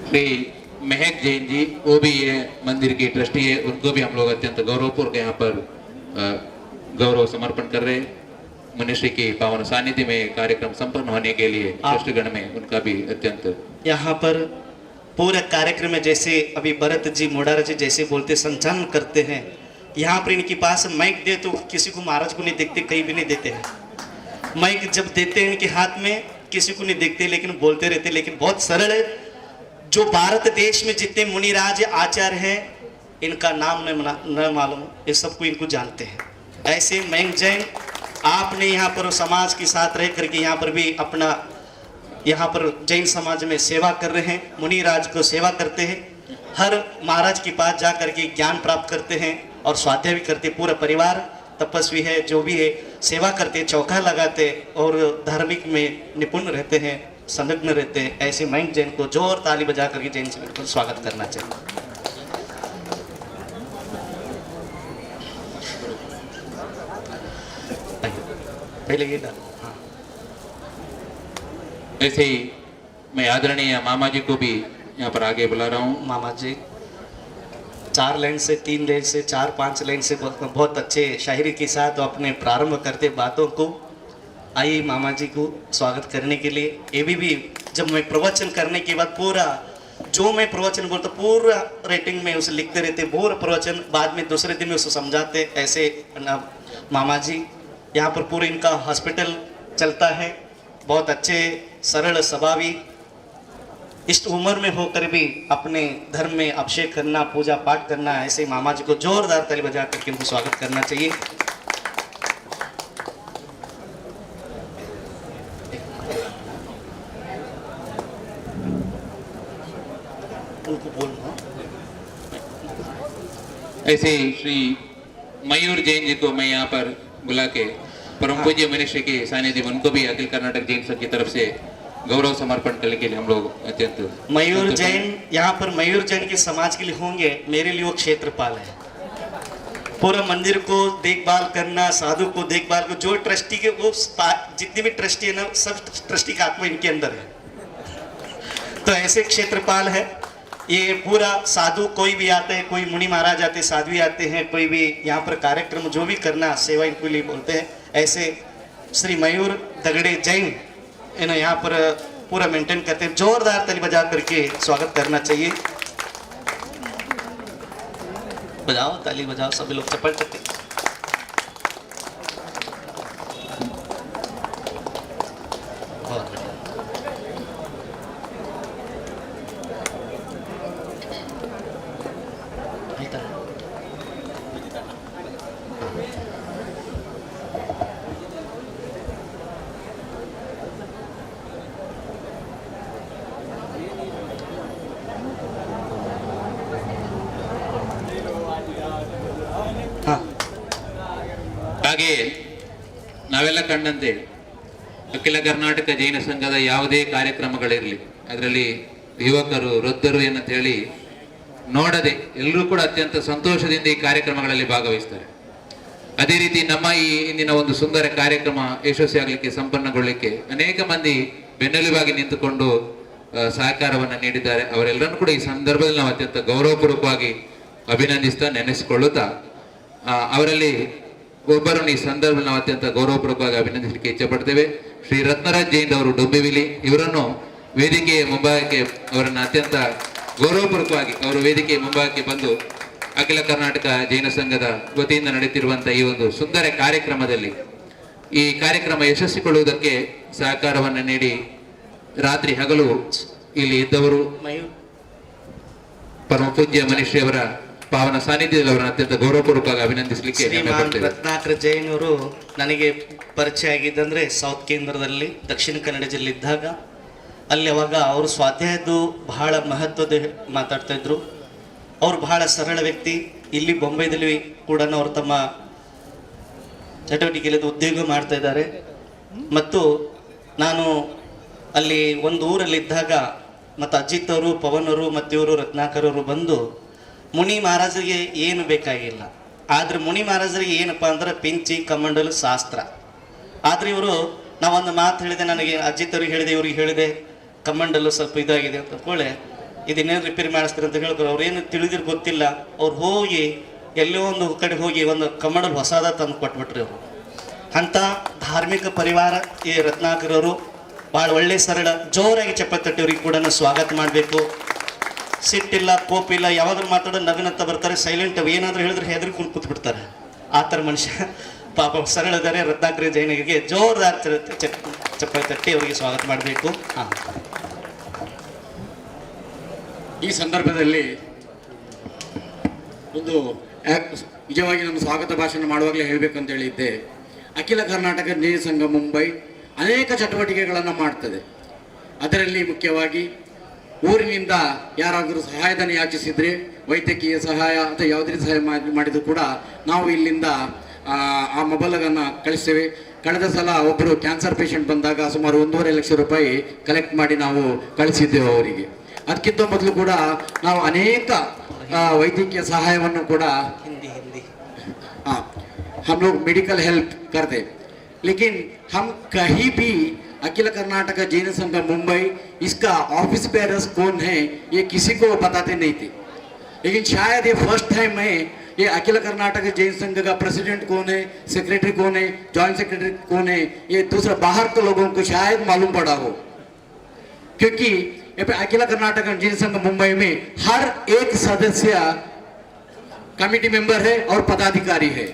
श्री महक जैन जी, वो भी ये मंदिर की ट्रस्टी है, उनको भी हम लोग अत्यंत गौरवपूर्वक यहाँ पर गौरव समर्पण कर रहे हैं। मनुष्य की पावन सानिध्य में कार्यक्रम संपन्न होने के लिए ट्रस्टगण में उनका भी अत्यंत यहाँ पर पूरे कार्यक्रम में जैसे अभी भरत जी मोडारा जी जैसे बोलते संचालन करते हैं, यहाँ पर इनके पास माइक दे तो किसी को महाराज को नहीं देखते, कहीं भी नहीं देते हैं। माइक जब देते हैं इनके हाथ में किसी को नहीं देखते, लेकिन बोलते रहते। लेकिन बहुत सरल है। जो भारत देश में जितने मुनिराज आचार्य हैं इनका नाम न मालूम, ये सबको इनको जानते हैं। ऐसे महक जैन आपने यहाँ पर समाज के साथ रह करके यहाँ पर भी अपना यहाँ पर जैन समाज में सेवा कर रहे हैं। मुनिराज को सेवा करते हैं, हर महाराज के पास जा करके ज्ञान प्राप्त करते हैं और स्वाध्याय भी करते हैं। पूरा परिवार तपस्वी है, जो भी है सेवा करते, चौका लगाते और धार्मिक में निपुण रहते हैं, संलग्न रहते हैं, ऐसे मयंक जैन को जोर ताली बजा करके जैन से बिल्कुल स्वागत करना चाहिए। पहले ये डाल। ऐसे ही मैं आदरणीय मामा जी को भी यहाँ पर आगे बुला रहा हूँ। मामा जी 4 लाइन से 3 लाइन से 4-5 लाइन से बहुत अच्छे शायरी के साथ अपने प्रारंभ करते बातों को। आइए मामा जी को स्वागत करने के लिए। ये भी जब मैं प्रवचन करने के बाद पूरा जो मैं प्रवचन बोलता पूरा रेटिंग में उसे लिखते रहते, पूरा प्रवचन बाद में दूसरे दिन में उसे समझाते। ऐसे मामा जी यहाँ पर पूरे इनका हॉस्पिटल चलता है, बहुत अच्छे सरल स्वभावी, इस उम्र में होकर भी अपने धर्म में अभिषेक करना, पूजा पाठ करना, ऐसे मामा जी को जोरदार ताली बजा करके उनको स्वागत करना चाहिए। उनको बोलना। ऐसे ही श्री मयूर जैन जी को मैं यहाँ पर बुला के परम पूज्य मनुष्य के सानिध्य में उनको भी अखिल कर्नाटक जैन संघ की तरफ से गौरव समर्पण करने के लिए हम लोग अत्यंत मयूर जैन यहाँ पर मयूर जैन के समाज के लिए होंगे, मेरे लिए वो क्षेत्रपाल है। पूरा मंदिर को देखभाल करना, साधु को देखभाल को, जो ट्रस्टी के वो जितने भी ट्रस्टी है ना, सब ट्रस्टी का आत्मा इनके अंदर है। तो ऐसे क्षेत्रपाल है ये। पूरा साधु कोई भी आते हैं, कोई मुनि महाराज आते हैं, साध्वी आते हैं, कोई भी यहाँ पर कार्यक्रम जो भी करना सेवा इनके लिए बोलते हैं। ऐसे श्री मयूर दगड़े जैन इन्हें यहाँ पर पूरा मेंटेन करते हैं। जोरदार ताली बजा करके स्वागत करना चाहिए। बजाओ ताली बजाओ, सभी लोग चप्पल चप्पल। ಹಾಗೆ ನಾವೆಲ್ಲ ಕಂಡಂತೆ ಅಖಿಲ ಕರ್ನಾಟಕ ಜೈನ ಸಂಘದ ಯಾವುದೇ ಕಾರ್ಯಕ್ರಮಗಳಿರಲಿ ಅದರಲ್ಲಿ ಯುವಕರು ವೃದ್ಧರು ಏನಂತ ಹೇಳಿ ನೋಡದೆ ಎಲ್ಲರೂ ಕೂಡ ಅತ್ಯಂತ ಸಂತೋಷದಿಂದ ಈ ಕಾರ್ಯಕ್ರಮಗಳಲ್ಲಿ ಭಾಗವಹಿಸ್ತಾರೆ. ಅದೇ ರೀತಿ ನಮ್ಮ ಈ ಇಂದಿನ ಒಂದು ಸುಂದರ ಕಾರ್ಯಕ್ರಮ ಯಶಸ್ವಿಯಾಗಲಿಕ್ಕೆ ಸಂಪನ್ನಗೊಳ್ಳಲಿಕ್ಕೆ ಅನೇಕ ಮಂದಿ ಬೆನ್ನೆಲುಬಾಗಿ ನಿಂತುಕೊಂಡು ಸಹಕಾರವನ್ನು ನೀಡಿದ್ದಾರೆ. ಅವರೆಲ್ಲರನ್ನು ಕೂಡ ಈ ಸಂದರ್ಭದಲ್ಲಿ ನಾವು ಅತ್ಯಂತ ಗೌರವಪೂರ್ವಕವಾಗಿ ಅಭಿನಂದಿಸ್ತಾ ನೆನೆಸಿಕೊಳ್ಳುತ್ತಾ ಅವರಲ್ಲಿ ಒಬ್ಬರನ್ನು ಈ ಸಂದರ್ಭದಲ್ಲಿ ನಾವು ಅತ್ಯಂತ ಗೌರವಪೂರ್ವಕವಾಗಿ ಅಭಿನಂದಿಸಲಿಕ್ಕೆ ಇಚ್ಛೆ ಪಡ್ತೇವೆ. ಶ್ರೀ ರತ್ನರಾಜ್ ಜೈನ್ ಅವರು ಡೊಂಬಿವಿಲಿ, ಇವರನ್ನು ವೇದಿಕೆಯ ಮುಂಭಾಗಕ್ಕೆ ಅವರನ್ನು ಅತ್ಯಂತ ಗೌರವಪೂರ್ವಕವಾಗಿ ಅವರು ವೇದಿಕೆಯ ಮುಂಭಾಗಕ್ಕೆ ಬಂದು ಅಖಿಲ ಕರ್ನಾಟಕ ಜೈನ ಸಂಘದ ವತಿಯಿಂದ ನಡೆಯುತ್ತಿರುವಂತಹ ಈ ಒಂದು ಸುಂದರ ಕಾರ್ಯಕ್ರಮದಲ್ಲಿ ಈ ಕಾರ್ಯಕ್ರಮ ಯಶಸ್ವಿಗೊಳ್ಳುವುದಕ್ಕೆ ಸಹಕಾರವನ್ನು ನೀಡಿ ರಾತ್ರಿ ಹಗಲು ಇಲ್ಲಿ ಇದ್ದವರು ಪರಮ ಪೂಜ್ಯ ಮನುಷ್ಯವರ ಪಾವನ ಸಾನ್ನಿಧ್ಯದಲ್ಲಿ ಅವರನ್ನು ಅತ್ಯಂತ ಗೌರವಪೂರ್ವಕವಾಗಿ ಅಭಿನಂದಿಸಲಿಕ್ಕೆ ರತ್ನಾಕರ ಜೈನ್ ಅವರು ನನಗೆ ಪರಿಚಯ ಆಗಿದ್ದಂದ್ರೆ ಸೌತ್ ಕೇಂದ್ರದಲ್ಲಿ ದಕ್ಷಿಣ ಕನ್ನಡ ಜಿಲ್ಲೆ ಇದ್ದಾಗ ಅಲ್ಲಿ ಅವಾಗ ಅವರು ಸ್ವಾಧ್ಯಾಯದ್ದು ಬಹಳ ಮಹತ್ವದ ಮಾತಾಡ್ತಾ ಇದ್ರು. ಅವರು ಬಹಳ ಸರಳ ವ್ಯಕ್ತಿ. ಇಲ್ಲಿ ಬೊಂಬೈದಲ್ಲಿ ಕೂಡ ಅವರು ತಮ್ಮ ಚಟುವಟಿಕೆಯಲ್ಲಿ ಉದ್ಯೋಗ ಮಾಡ್ತಾ ಇದ್ದಾರೆ. ಮತ್ತು ನಾನು ಅಲ್ಲಿ ಒಂದು ಊರಲ್ಲಿದ್ದಾಗ ಮತ್ತು ಅಜಿತ್ ಅವರು, ಪವನ್ ಅವರು ಮತ್ತು ಇವರು ರತ್ನಾಕರವರು ಬಂದು ಮುನಿ ಮಹಾರಾಜರಿಗೆ ಏನು ಬೇಕಾಗಿಲ್ಲ, ಆದರೆ ಮುನಿ ಮಹಾರಾಜರಿಗೆ ಏನಪ್ಪ ಅಂದ್ರೆ ಪಿಂಚಿ ಕಮಂಡಲು ಶಾಸ್ತ್ರ. ಆದರೆ ಇವರು ನಾವೊಂದು ಮಾತು ಹೇಳಿದೆ, ನನಗೆ ಅಜಿತ್ ಅವ್ರಿಗೆ ಹೇಳಿದೆ, ಇವ್ರಿಗೆ ಹೇಳಿದೆ ಕಮಂಡಲು ಸ್ವಲ್ಪ ಇದಾಗಿದೆ ಅಂತ ಕೊಳ್ಳೆ ಇದನ್ನೇನು ರಿಪೇರಿ ಮಾಡಿಸ್ತಾರೆ ಅಂತ ಹೇಳಿದ್ರು. ಅವ್ರೇನು ತಿಳಿದಿರ್ ಗೊತ್ತಿಲ್ಲ, ಅವ್ರು ಹೋಗಿ ಎಲ್ಲೋ ಒಂದು ಕಡೆ ಹೋಗಿ ಒಂದು ಕಮಂಡಲ್ ಹೊಸದ ತಂದು ಕೊಟ್ಬಿಟ್ರಿ ಅವರು. ಅಂಥ ಧಾರ್ಮಿಕ ಪರಿವಾರ ಈ ರತ್ನಾಕರವರು. ಭಾಳ ಒಳ್ಳೆ ಸರಳ, ಜೋರಾಗಿ ಚಪ್ಪಲಿ ತಟ್ಟಿಯವ್ರಿಗೆ ಕೂಡ ಸ್ವಾಗತ ಮಾಡಬೇಕು. ಸಿಟ್ಟಿಲ್ಲ, ಕೋಪಿಲ್ಲ, ಯಾವಾಗಲೂ ಮಾತಾಡೋ ನಗನತ್ತ ಬರ್ತಾರೆ, ಸೈಲೆಂಟ್. ಏನಾದರೂ ಹೇಳಿದ್ರೆ ಹೆದರಿ ಕೂತ್ ಬಿಡ್ತಾರೆ. ಆ ಥರ ಮನುಷ್ಯ ಪಾಪ ಸರಳ ಇದ್ದಾರೆ. ರತ್ನಾಕರ ಜೈನಿಗೆ ಜೋರದಾರ ಚಪ್ಪಲಿ ತಟ್ಟಿ ಅವರಿಗೆ ಸ್ವಾಗತ ಮಾಡಬೇಕು. ಹಾಂ, ಈ ಸಂದರ್ಭದಲ್ಲಿ ಒಂದು ನಿಜವಾಗಿ ನಮ್ಮ ಸ್ವಾಗತ ಭಾಷಣ ಮಾಡುವಾಗಲೇ ಹೇಳಬೇಕಂತ ಹೇಳಿದ್ದೆ. ಅಖಿಲ ಕರ್ನಾಟಕ ಜೈನ ಸಂಘ ಮುಂಬೈ ಅನೇಕ ಚಟುವಟಿಕೆಗಳನ್ನು ಮಾಡ್ತದೆ. ಅದರಲ್ಲಿ ಮುಖ್ಯವಾಗಿ ಊರಿನಿಂದ ಯಾರಾದರೂ ಸಹಾಯಧನ ಯಾಚಿಸಿದರೆ, ವೈದ್ಯಕೀಯ ಸಹಾಯ ಅಥವಾ ಯಾವುದೇ ಸಹಾಯ ಮಾಡಿದರೂ ಕೂಡ ನಾವು ಇಲ್ಲಿಂದ ಆ ಮೊಬೈಲನ್ನು ಕಳಿಸ್ತೇವೆ. ಕಳೆದ ಸಲ ಒಬ್ಬರು ಕ್ಯಾನ್ಸರ್ ಪೇಷಂಟ್ ಬಂದಾಗ ಸುಮಾರು 1.5 ಲಕ್ಷ ರೂಪಾಯಿ ಕಲೆಕ್ಟ್ ಮಾಡಿ ನಾವು ಕಳಿಸಿದ್ದೇವೆ ಅವರಿಗೆ. ಅದಕ್ಕಿಂತ ಮೊದಲು ಕೂಡ ನಾವು ಅನೇಕ ವೈದ್ಯಕೀಯ ಸಹಾಯವನ್ನು ಕೂಡ हम लोग मेडिकल हेल्प करते, लेकिन हम कहीं भी अखिल कर्नाटक जैन संघ मुंबई इसका ऑफिस बेयरर्स कौन है ये किसी को बताते नहीं थे. लेकिन शायद ये फर्स्ट टाइम है ये अखिल कर्नाटक जैन संघ का प्रेसिडेंट कौन है, सेक्रेटरी कौन है, जॉइंट सेक्रेटरी कौन है, ये दूसरा बाहर के लोगों को शायद मालूम पड़ा हो. क्योंकि अखिल कर्नाटक जैन संघ मुंबई में हर एक सदस्य कमेटी मेंबर है और पदाधिकारी है.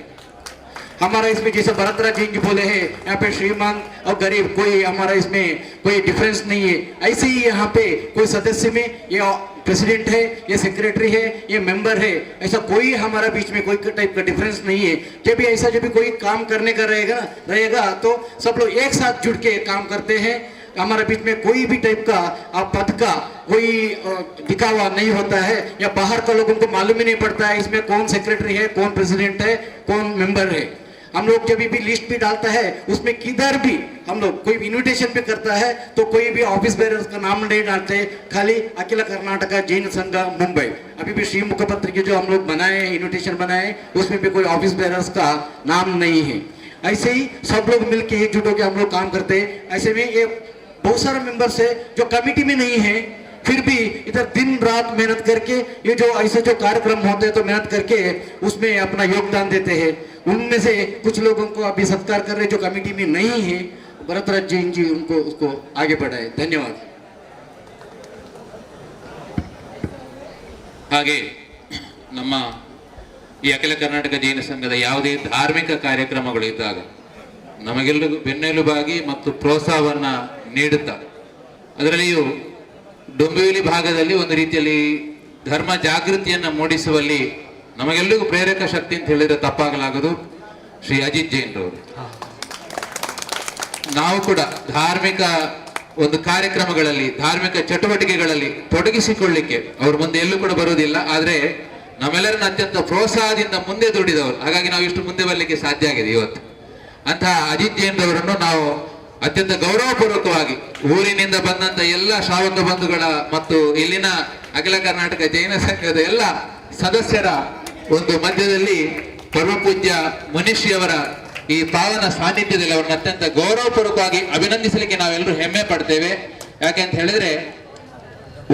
हमारा इसमें जैसे भरतराज जी बोले हैं यहाँ पे श्रीमान और गरीब कोई हमारा इसमें कोई डिफरेंस नहीं है. ऐसे ही यहाँ पे कोई सदस्य में ये प्रेसिडेंट है, ये सेक्रेटरी है, ये मेंबर है, ऐसा कोई हमारा बीच में कोई टाइप का डिफरेंस नहीं है. जब भी ऐसा जब भी कोई काम करने का रहेगा तो सब लोग एक साथ जुड़ के काम करते हैं. हमारे बीच में कोई भी टाइप का पद का कोई दिखावा नहीं होता है या बाहर का लोगों को मालूम ही नहीं पड़ता है इसमें कौन सेक्रेटरी है, कौन प्रेसिडेंट है, कौन मेंबर है. हम लोग जब भी लिस्ट भी डालता है उसमें किधर भी हम लोग कोई इन्विटेशन भी करता है तो कोई भी ऑफिस बेयरर्स का नाम नहीं डालते, खाली अखिल कर्नाटक जैन संघ मुंबई. अभी भी श्री मुखपत्र के जो हम लोग बनाए इन्विटेशन बनाए उसमें भी कोई ऑफिस बेयरर्स का नाम नहीं है. ऐसे ही सब लोग मिलकर एकजुट होकर हम लोग काम करते हैं. ऐसे में ये बहुत सारे मेंबर्स है जो कमेटी में नहीं है फिर भी इधर दिन रात मेहनत करके ये जो ऐसे जो कार्यक्रम होते हैं तो मेहनत करके उसमें अपना योगदान देते हैं. उनमें से कुछ लोगों को अभी सत्कार कर रहे जो कमेटी में नहीं है, भरतराज जैन जी उनको उसको आगे बढ़ाए. धन्यवाद. ಹಾಗೆ ನಮ್ಮ ಈ ಅಖಿಲ ಕರ್ನಾಟಕ ಜೈನ ಸಂಘದ ಯಾವುದೇ ಧಾರ್ಮಿಕ ಕಾರ್ಯಕ್ರಮಗಳು ಇದ್ದಾಗ ನಮಗೆಲ್ಲರಿಗೂ ಬೆನ್ನೆಲುಬಾಗಿ ಮತ್ತು ಪ್ರೋತ್ಸಾಹವನ್ನ ನೀಡುತ್ತಾ ಅದರಲ್ಲಿಯೂ ಡೊಂಬಿವಲಿ ಭಾಗದಲ್ಲಿ ಒಂದು ರೀತಿಯಲ್ಲಿ ಧರ್ಮ ಜಾಗೃತಿಯನ್ನು ಮೂಡಿಸುವಲ್ಲಿ ನಮಗೆಲ್ಲರಿಗೂ ಪ್ರೇರಕ ಶಕ್ತಿ ಅಂತ ಹೇಳಿದ್ರೆ ತಪ್ಪಾಗಲಾಗದು ಶ್ರೀ ಅಜಿತ್ ಜೈನ್ ರವರು. ನಾವು ಕೂಡ ಧಾರ್ಮಿಕ ಒಂದು ಕಾರ್ಯಕ್ರಮಗಳಲ್ಲಿ ಧಾರ್ಮಿಕ ಚಟುವಟಿಕೆಗಳಲ್ಲಿ ತೊಡಗಿಸಿಕೊಳ್ಳಿಕ್ಕೆ ಅವ್ರ ಮುಂದೆ ಎಲ್ಲೂ ಕೂಡ ಬರುವುದಿಲ್ಲ. ಆದರೆ ನಮ್ಮೆಲ್ಲರನ್ನ ಅತ್ಯಂತ ಪ್ರೋತ್ಸಾಹದಿಂದ ಮುಂದೆ ದುಡಿದವರು, ಹಾಗಾಗಿ ನಾವು ಇಷ್ಟು ಮುಂದೆ ಬರಲಿಕ್ಕೆ ಸಾಧ್ಯ ಆಗಿದೆ ಇವತ್ತು. ಅಂತಹ ಅಜಿತ್ ಜೈನ್ ರವರನ್ನು ನಾವು ಅತ್ಯಂತ ಗೌರವಪೂರ್ವಕವಾಗಿ ಊರಿನಿಂದ ಬಂದಂತ ಎಲ್ಲ ಶ್ರಾವಕ ಬಂಧುಗಳ ಮತ್ತು ಇಲ್ಲಿನ ಅಖಿಲ ಕರ್ನಾಟಕ ಜೈನ ಸಂಘದ ಎಲ್ಲ ಸದಸ್ಯರ ಒಂದು ಮಧ್ಯದಲ್ಲಿ ಪರಮಪೂಜ್ಯ ಮುನಿಶ್ರೀಯವರ ಈ ಪಾವನ ಸಾನ್ನಿಧ್ಯದಲ್ಲಿ ಅವರನ್ನು ಅತ್ಯಂತ ಗೌರವಪೂರ್ವಕವಾಗಿ ಅಭಿನಂದಿಸಲಿಕ್ಕೆ ನಾವೆಲ್ಲರೂ ಹೆಮ್ಮೆ ಪಡ್ತೇವೆ. ಯಾಕೆಂತ ಹೇಳಿದ್ರೆ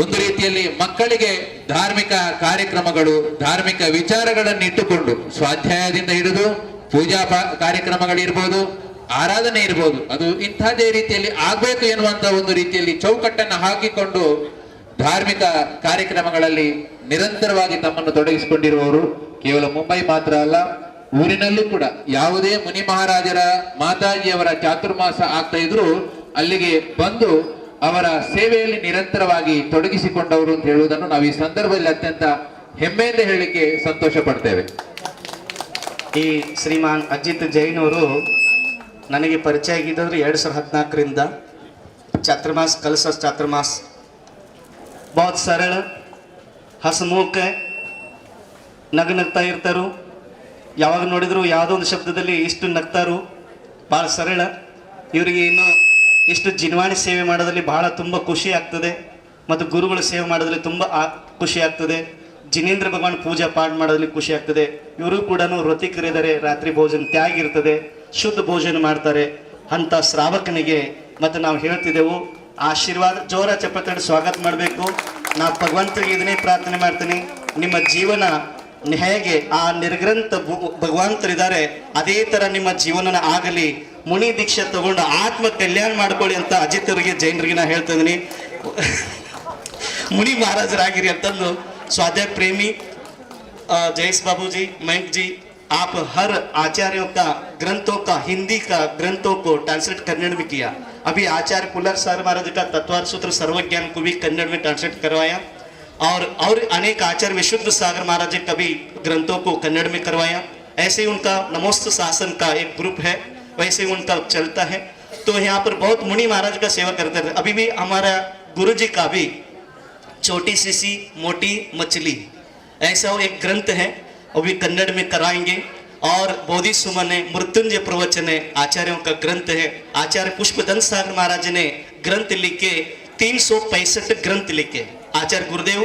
ಒಂದು ರೀತಿಯಲ್ಲಿ ಮಕ್ಕಳಿಗೆ ಧಾರ್ಮಿಕ ಕಾರ್ಯಕ್ರಮಗಳು ಧಾರ್ಮಿಕ ವಿಚಾರಗಳನ್ನು ಇಟ್ಟುಕೊಂಡು ಸ್ವಾಧ್ಯಾಯದಿಂದ ಹಿಡಿದು ಪೂಜಾ ಕಾರ್ಯಕ್ರಮಗಳಿರ್ಬೋದು, ಆರಾಧನೆ ಇರ್ಬೋದು, ಅದು ಇಂಥದೇ ರೀತಿಯಲ್ಲಿ ಆಗ್ಬೇಕು ಎನ್ನುವಂತ ಒಂದು ರೀತಿಯಲ್ಲಿ ಚೌಕಟ್ಟನ್ನು ಹಾಕಿಕೊಂಡು ಧಾರ್ಮಿಕ ಕಾರ್ಯಕ್ರಮಗಳಲ್ಲಿ ನಿರಂತರವಾಗಿ ತಮ್ಮನ್ನು ತೊಡಗಿಸಿಕೊಂಡಿರುವವರು ಕೇವಲ ಮುಂಬೈ ಮಾತ್ರ ಅಲ್ಲ, ಊರಿನಲ್ಲೂ ಕೂಡ ಯಾವುದೇ ಮುನಿ ಮಹಾರಾಜರ ಮಾತಾಜಿಯವರ ಚಾತುರ್ಮಾಸ ಆಗ್ತಾ ಇದ್ರು ಅಲ್ಲಿಗೆ ಬಂದು ಅವರ ಸೇವೆಯಲ್ಲಿ ನಿರಂತರವಾಗಿ ತೊಡಗಿಸಿಕೊಂಡವರು ಅಂತ ಹೇಳುವುದನ್ನು ನಾವು ಈ ಸಂದರ್ಭದಲ್ಲಿ ಅತ್ಯಂತ ಹೆಮ್ಮೆಯಿಂದ ಹೇಳಲಿಕ್ಕೆ ಸಂತೋಷ ಪಡ್ತೇವೆ. ಈ ಶ್ರೀಮಾನ್ ಅಜಿತ್ ಜೈನ್ ಅವರು ನನಗೆ ಪರಿಚಯ ಆಗಿದ್ದರು 2014ರಿಂದ. ಚಾತುರ್ಮಾಸ್ ಕಲಸ ಚಾತುರ್ಮಾಸ್ बहुत सरल ಹಸಮುಖ ನಗ್ತಾ ಇರ್ತಾರು. ಯಾವಾಗ ನೋಡಿದ್ರು ಯಾವುದೋ ಒಂದು ಶಬ್ದದಲ್ಲಿ ಇಷ್ಟು ನಗ್ತಾರು, ಭಾಳ ಸರಳ. ಇವರಿಗೆ ಇನ್ನು ಇಷ್ಟು ಜಿನ್ವಾಣಿ ಸೇವೆ ಮಾಡೋದ್ರಲ್ಲಿ ಬಹಳ ತುಂಬ ಖುಷಿ ಆಗ್ತದೆ ಮತ್ತು ಗುರುಗಳ ಸೇವೆ ಮಾಡೋದ್ರಲ್ಲಿ ತುಂಬ ಖುಷಿ ಆಗ್ತದೆ. ಜಿನೇಂದ್ರ ಭಗವಾನ್ ಪೂಜಾ ಪಾಠ ಮಾಡೋದ್ರಲ್ಲಿ ಖುಷಿ ಆಗ್ತದೆ. ಇವರು ಕೂಡ ವ್ರತಿಕರಿದ್ದಾರೆ, ರಾತ್ರಿ ಭೋಜನ ತ್ಯಾಗ ಇರ್ತದೆ, ಶುದ್ಧ ಭೋಜನ ಮಾಡ್ತಾರೆ. ಅಂಥ ಶ್ರಾವಕನಿಗೆ ಮತ್ತು ನಾವು ಹೇಳ್ತಿದ್ದೆವು ಆಶೀರ್ವಾದ ಜೋರ ಚಪ್ಪತ್ತಡಿ ಸ್ವಾಗತ ಮಾಡಬೇಕು. ನಾ ಭಗವಂತರಿಗೆ ಇದನ್ನೇ ಪ್ರಾರ್ಥನೆ ಮಾಡ್ತೀನಿ, ನಿಮ್ಮ ಜೀವನ ಹೇಗೆ ಆ ನಿರ್ಗ್ರಂಥ ಭಗವಂತರಿದ್ದಾರೆ ಅದೇ ಥರ ನಿಮ್ಮ ಜೀವನ ಆಗಲಿ, ಮುನಿ ದೀಕ್ಷೆ ತಗೊಂಡು ಆತ್ಮ ಕಲ್ಯಾಣ ಮಾಡ್ಕೊಳ್ಳಿ ಅಂತ ಅಜಿತ್ ಅವರಿಗೆ ಜೈನರಿಗೆ ನಾ ಹೇಳ್ತಾ ಇದ್ದೀನಿ. मुनि महाराजरागिरी ಅಂತಂದು स्वाध्याय प्रेमी जयेश बाबू जी, मयंक जी, आप हर आचार्यों का ग्रंथों का हिंदी का ग्रंथों को ट्रांसलेट कन्नड़ में किया. अभी आचार्य पुलर सर महाराज का तत्वार सूत्र सर्वज्ञान को भी कन्नड़ में ट्रांसलेट करवाया और अनेक आचार्य विशुद्ध सागर महाराज का भी ग्रंथों को कन्नड़ में करवाया. ऐसे ही उनका नमोस्त शासन का एक ग्रुप है, वैसे ही उनका चलता है. तो यहाँ पर बहुत मुनि महाराज का सेवा करते थे. अभी भी हमारा गुरु जी का भी छोटी सी मोटी मछली ऐसा वो एक ग्रंथ है, वो भी कन्नड़ में कराएंगे. और बोधि सुमन है, मृत्युंजय प्रवचन है, आचार्यों का ग्रंथ है। आचार्य पुष्पदंत सागर महाराज ने ग्रंथ लिखे, 365 ग्रंथ लिखे। आचार्य गुरुदेव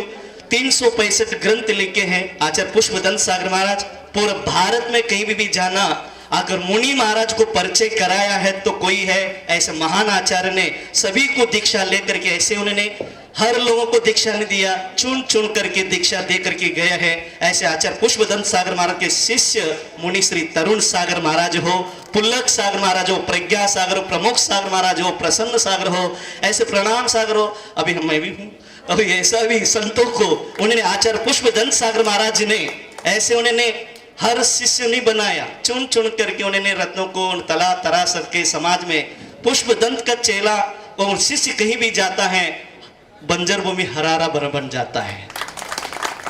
365 ग्रंथ लिखे हैं आचार्य पुष्पदंत सागर महाराज। पूरे भारत में कहीं भी जाना, अगर मुनि महाराज को परिचय कराया है तो कोई है, ऐसे महान आचार्य ने सभी को दीक्षा लेकर के, ऐसे उन्होंने हर लोगों को दीक्षा नहीं दिया, चुन चुन करके दीक्षा दे करके गया है। ऐसे आचार्य पुष्पदंत सागर महाराज के शिष्य मुनि श्री तरुण सागर महाराज हो, पुल्लक सागर महाराज हो, प्रज्ञा सागर हो, प्रमुख सागर महाराज हो, प्रसन्न सागर हो, ऐसे प्रणाम सागर हो, अभी मैं भी हूँ। अभी ऐसा भी संतों को उन्होंने आचार्य पुष्पदंत सागर महाराज ने ऐसे उन्होंने हर शिष्य नहीं बनाया, चुन चुन करके उन्होंने रत्नों को तला तरा सबके समाज में पुष्पदंत का चेला और शिष्य कहीं भी जाता है, बंजर भूमि हरा भरा बन जाता है,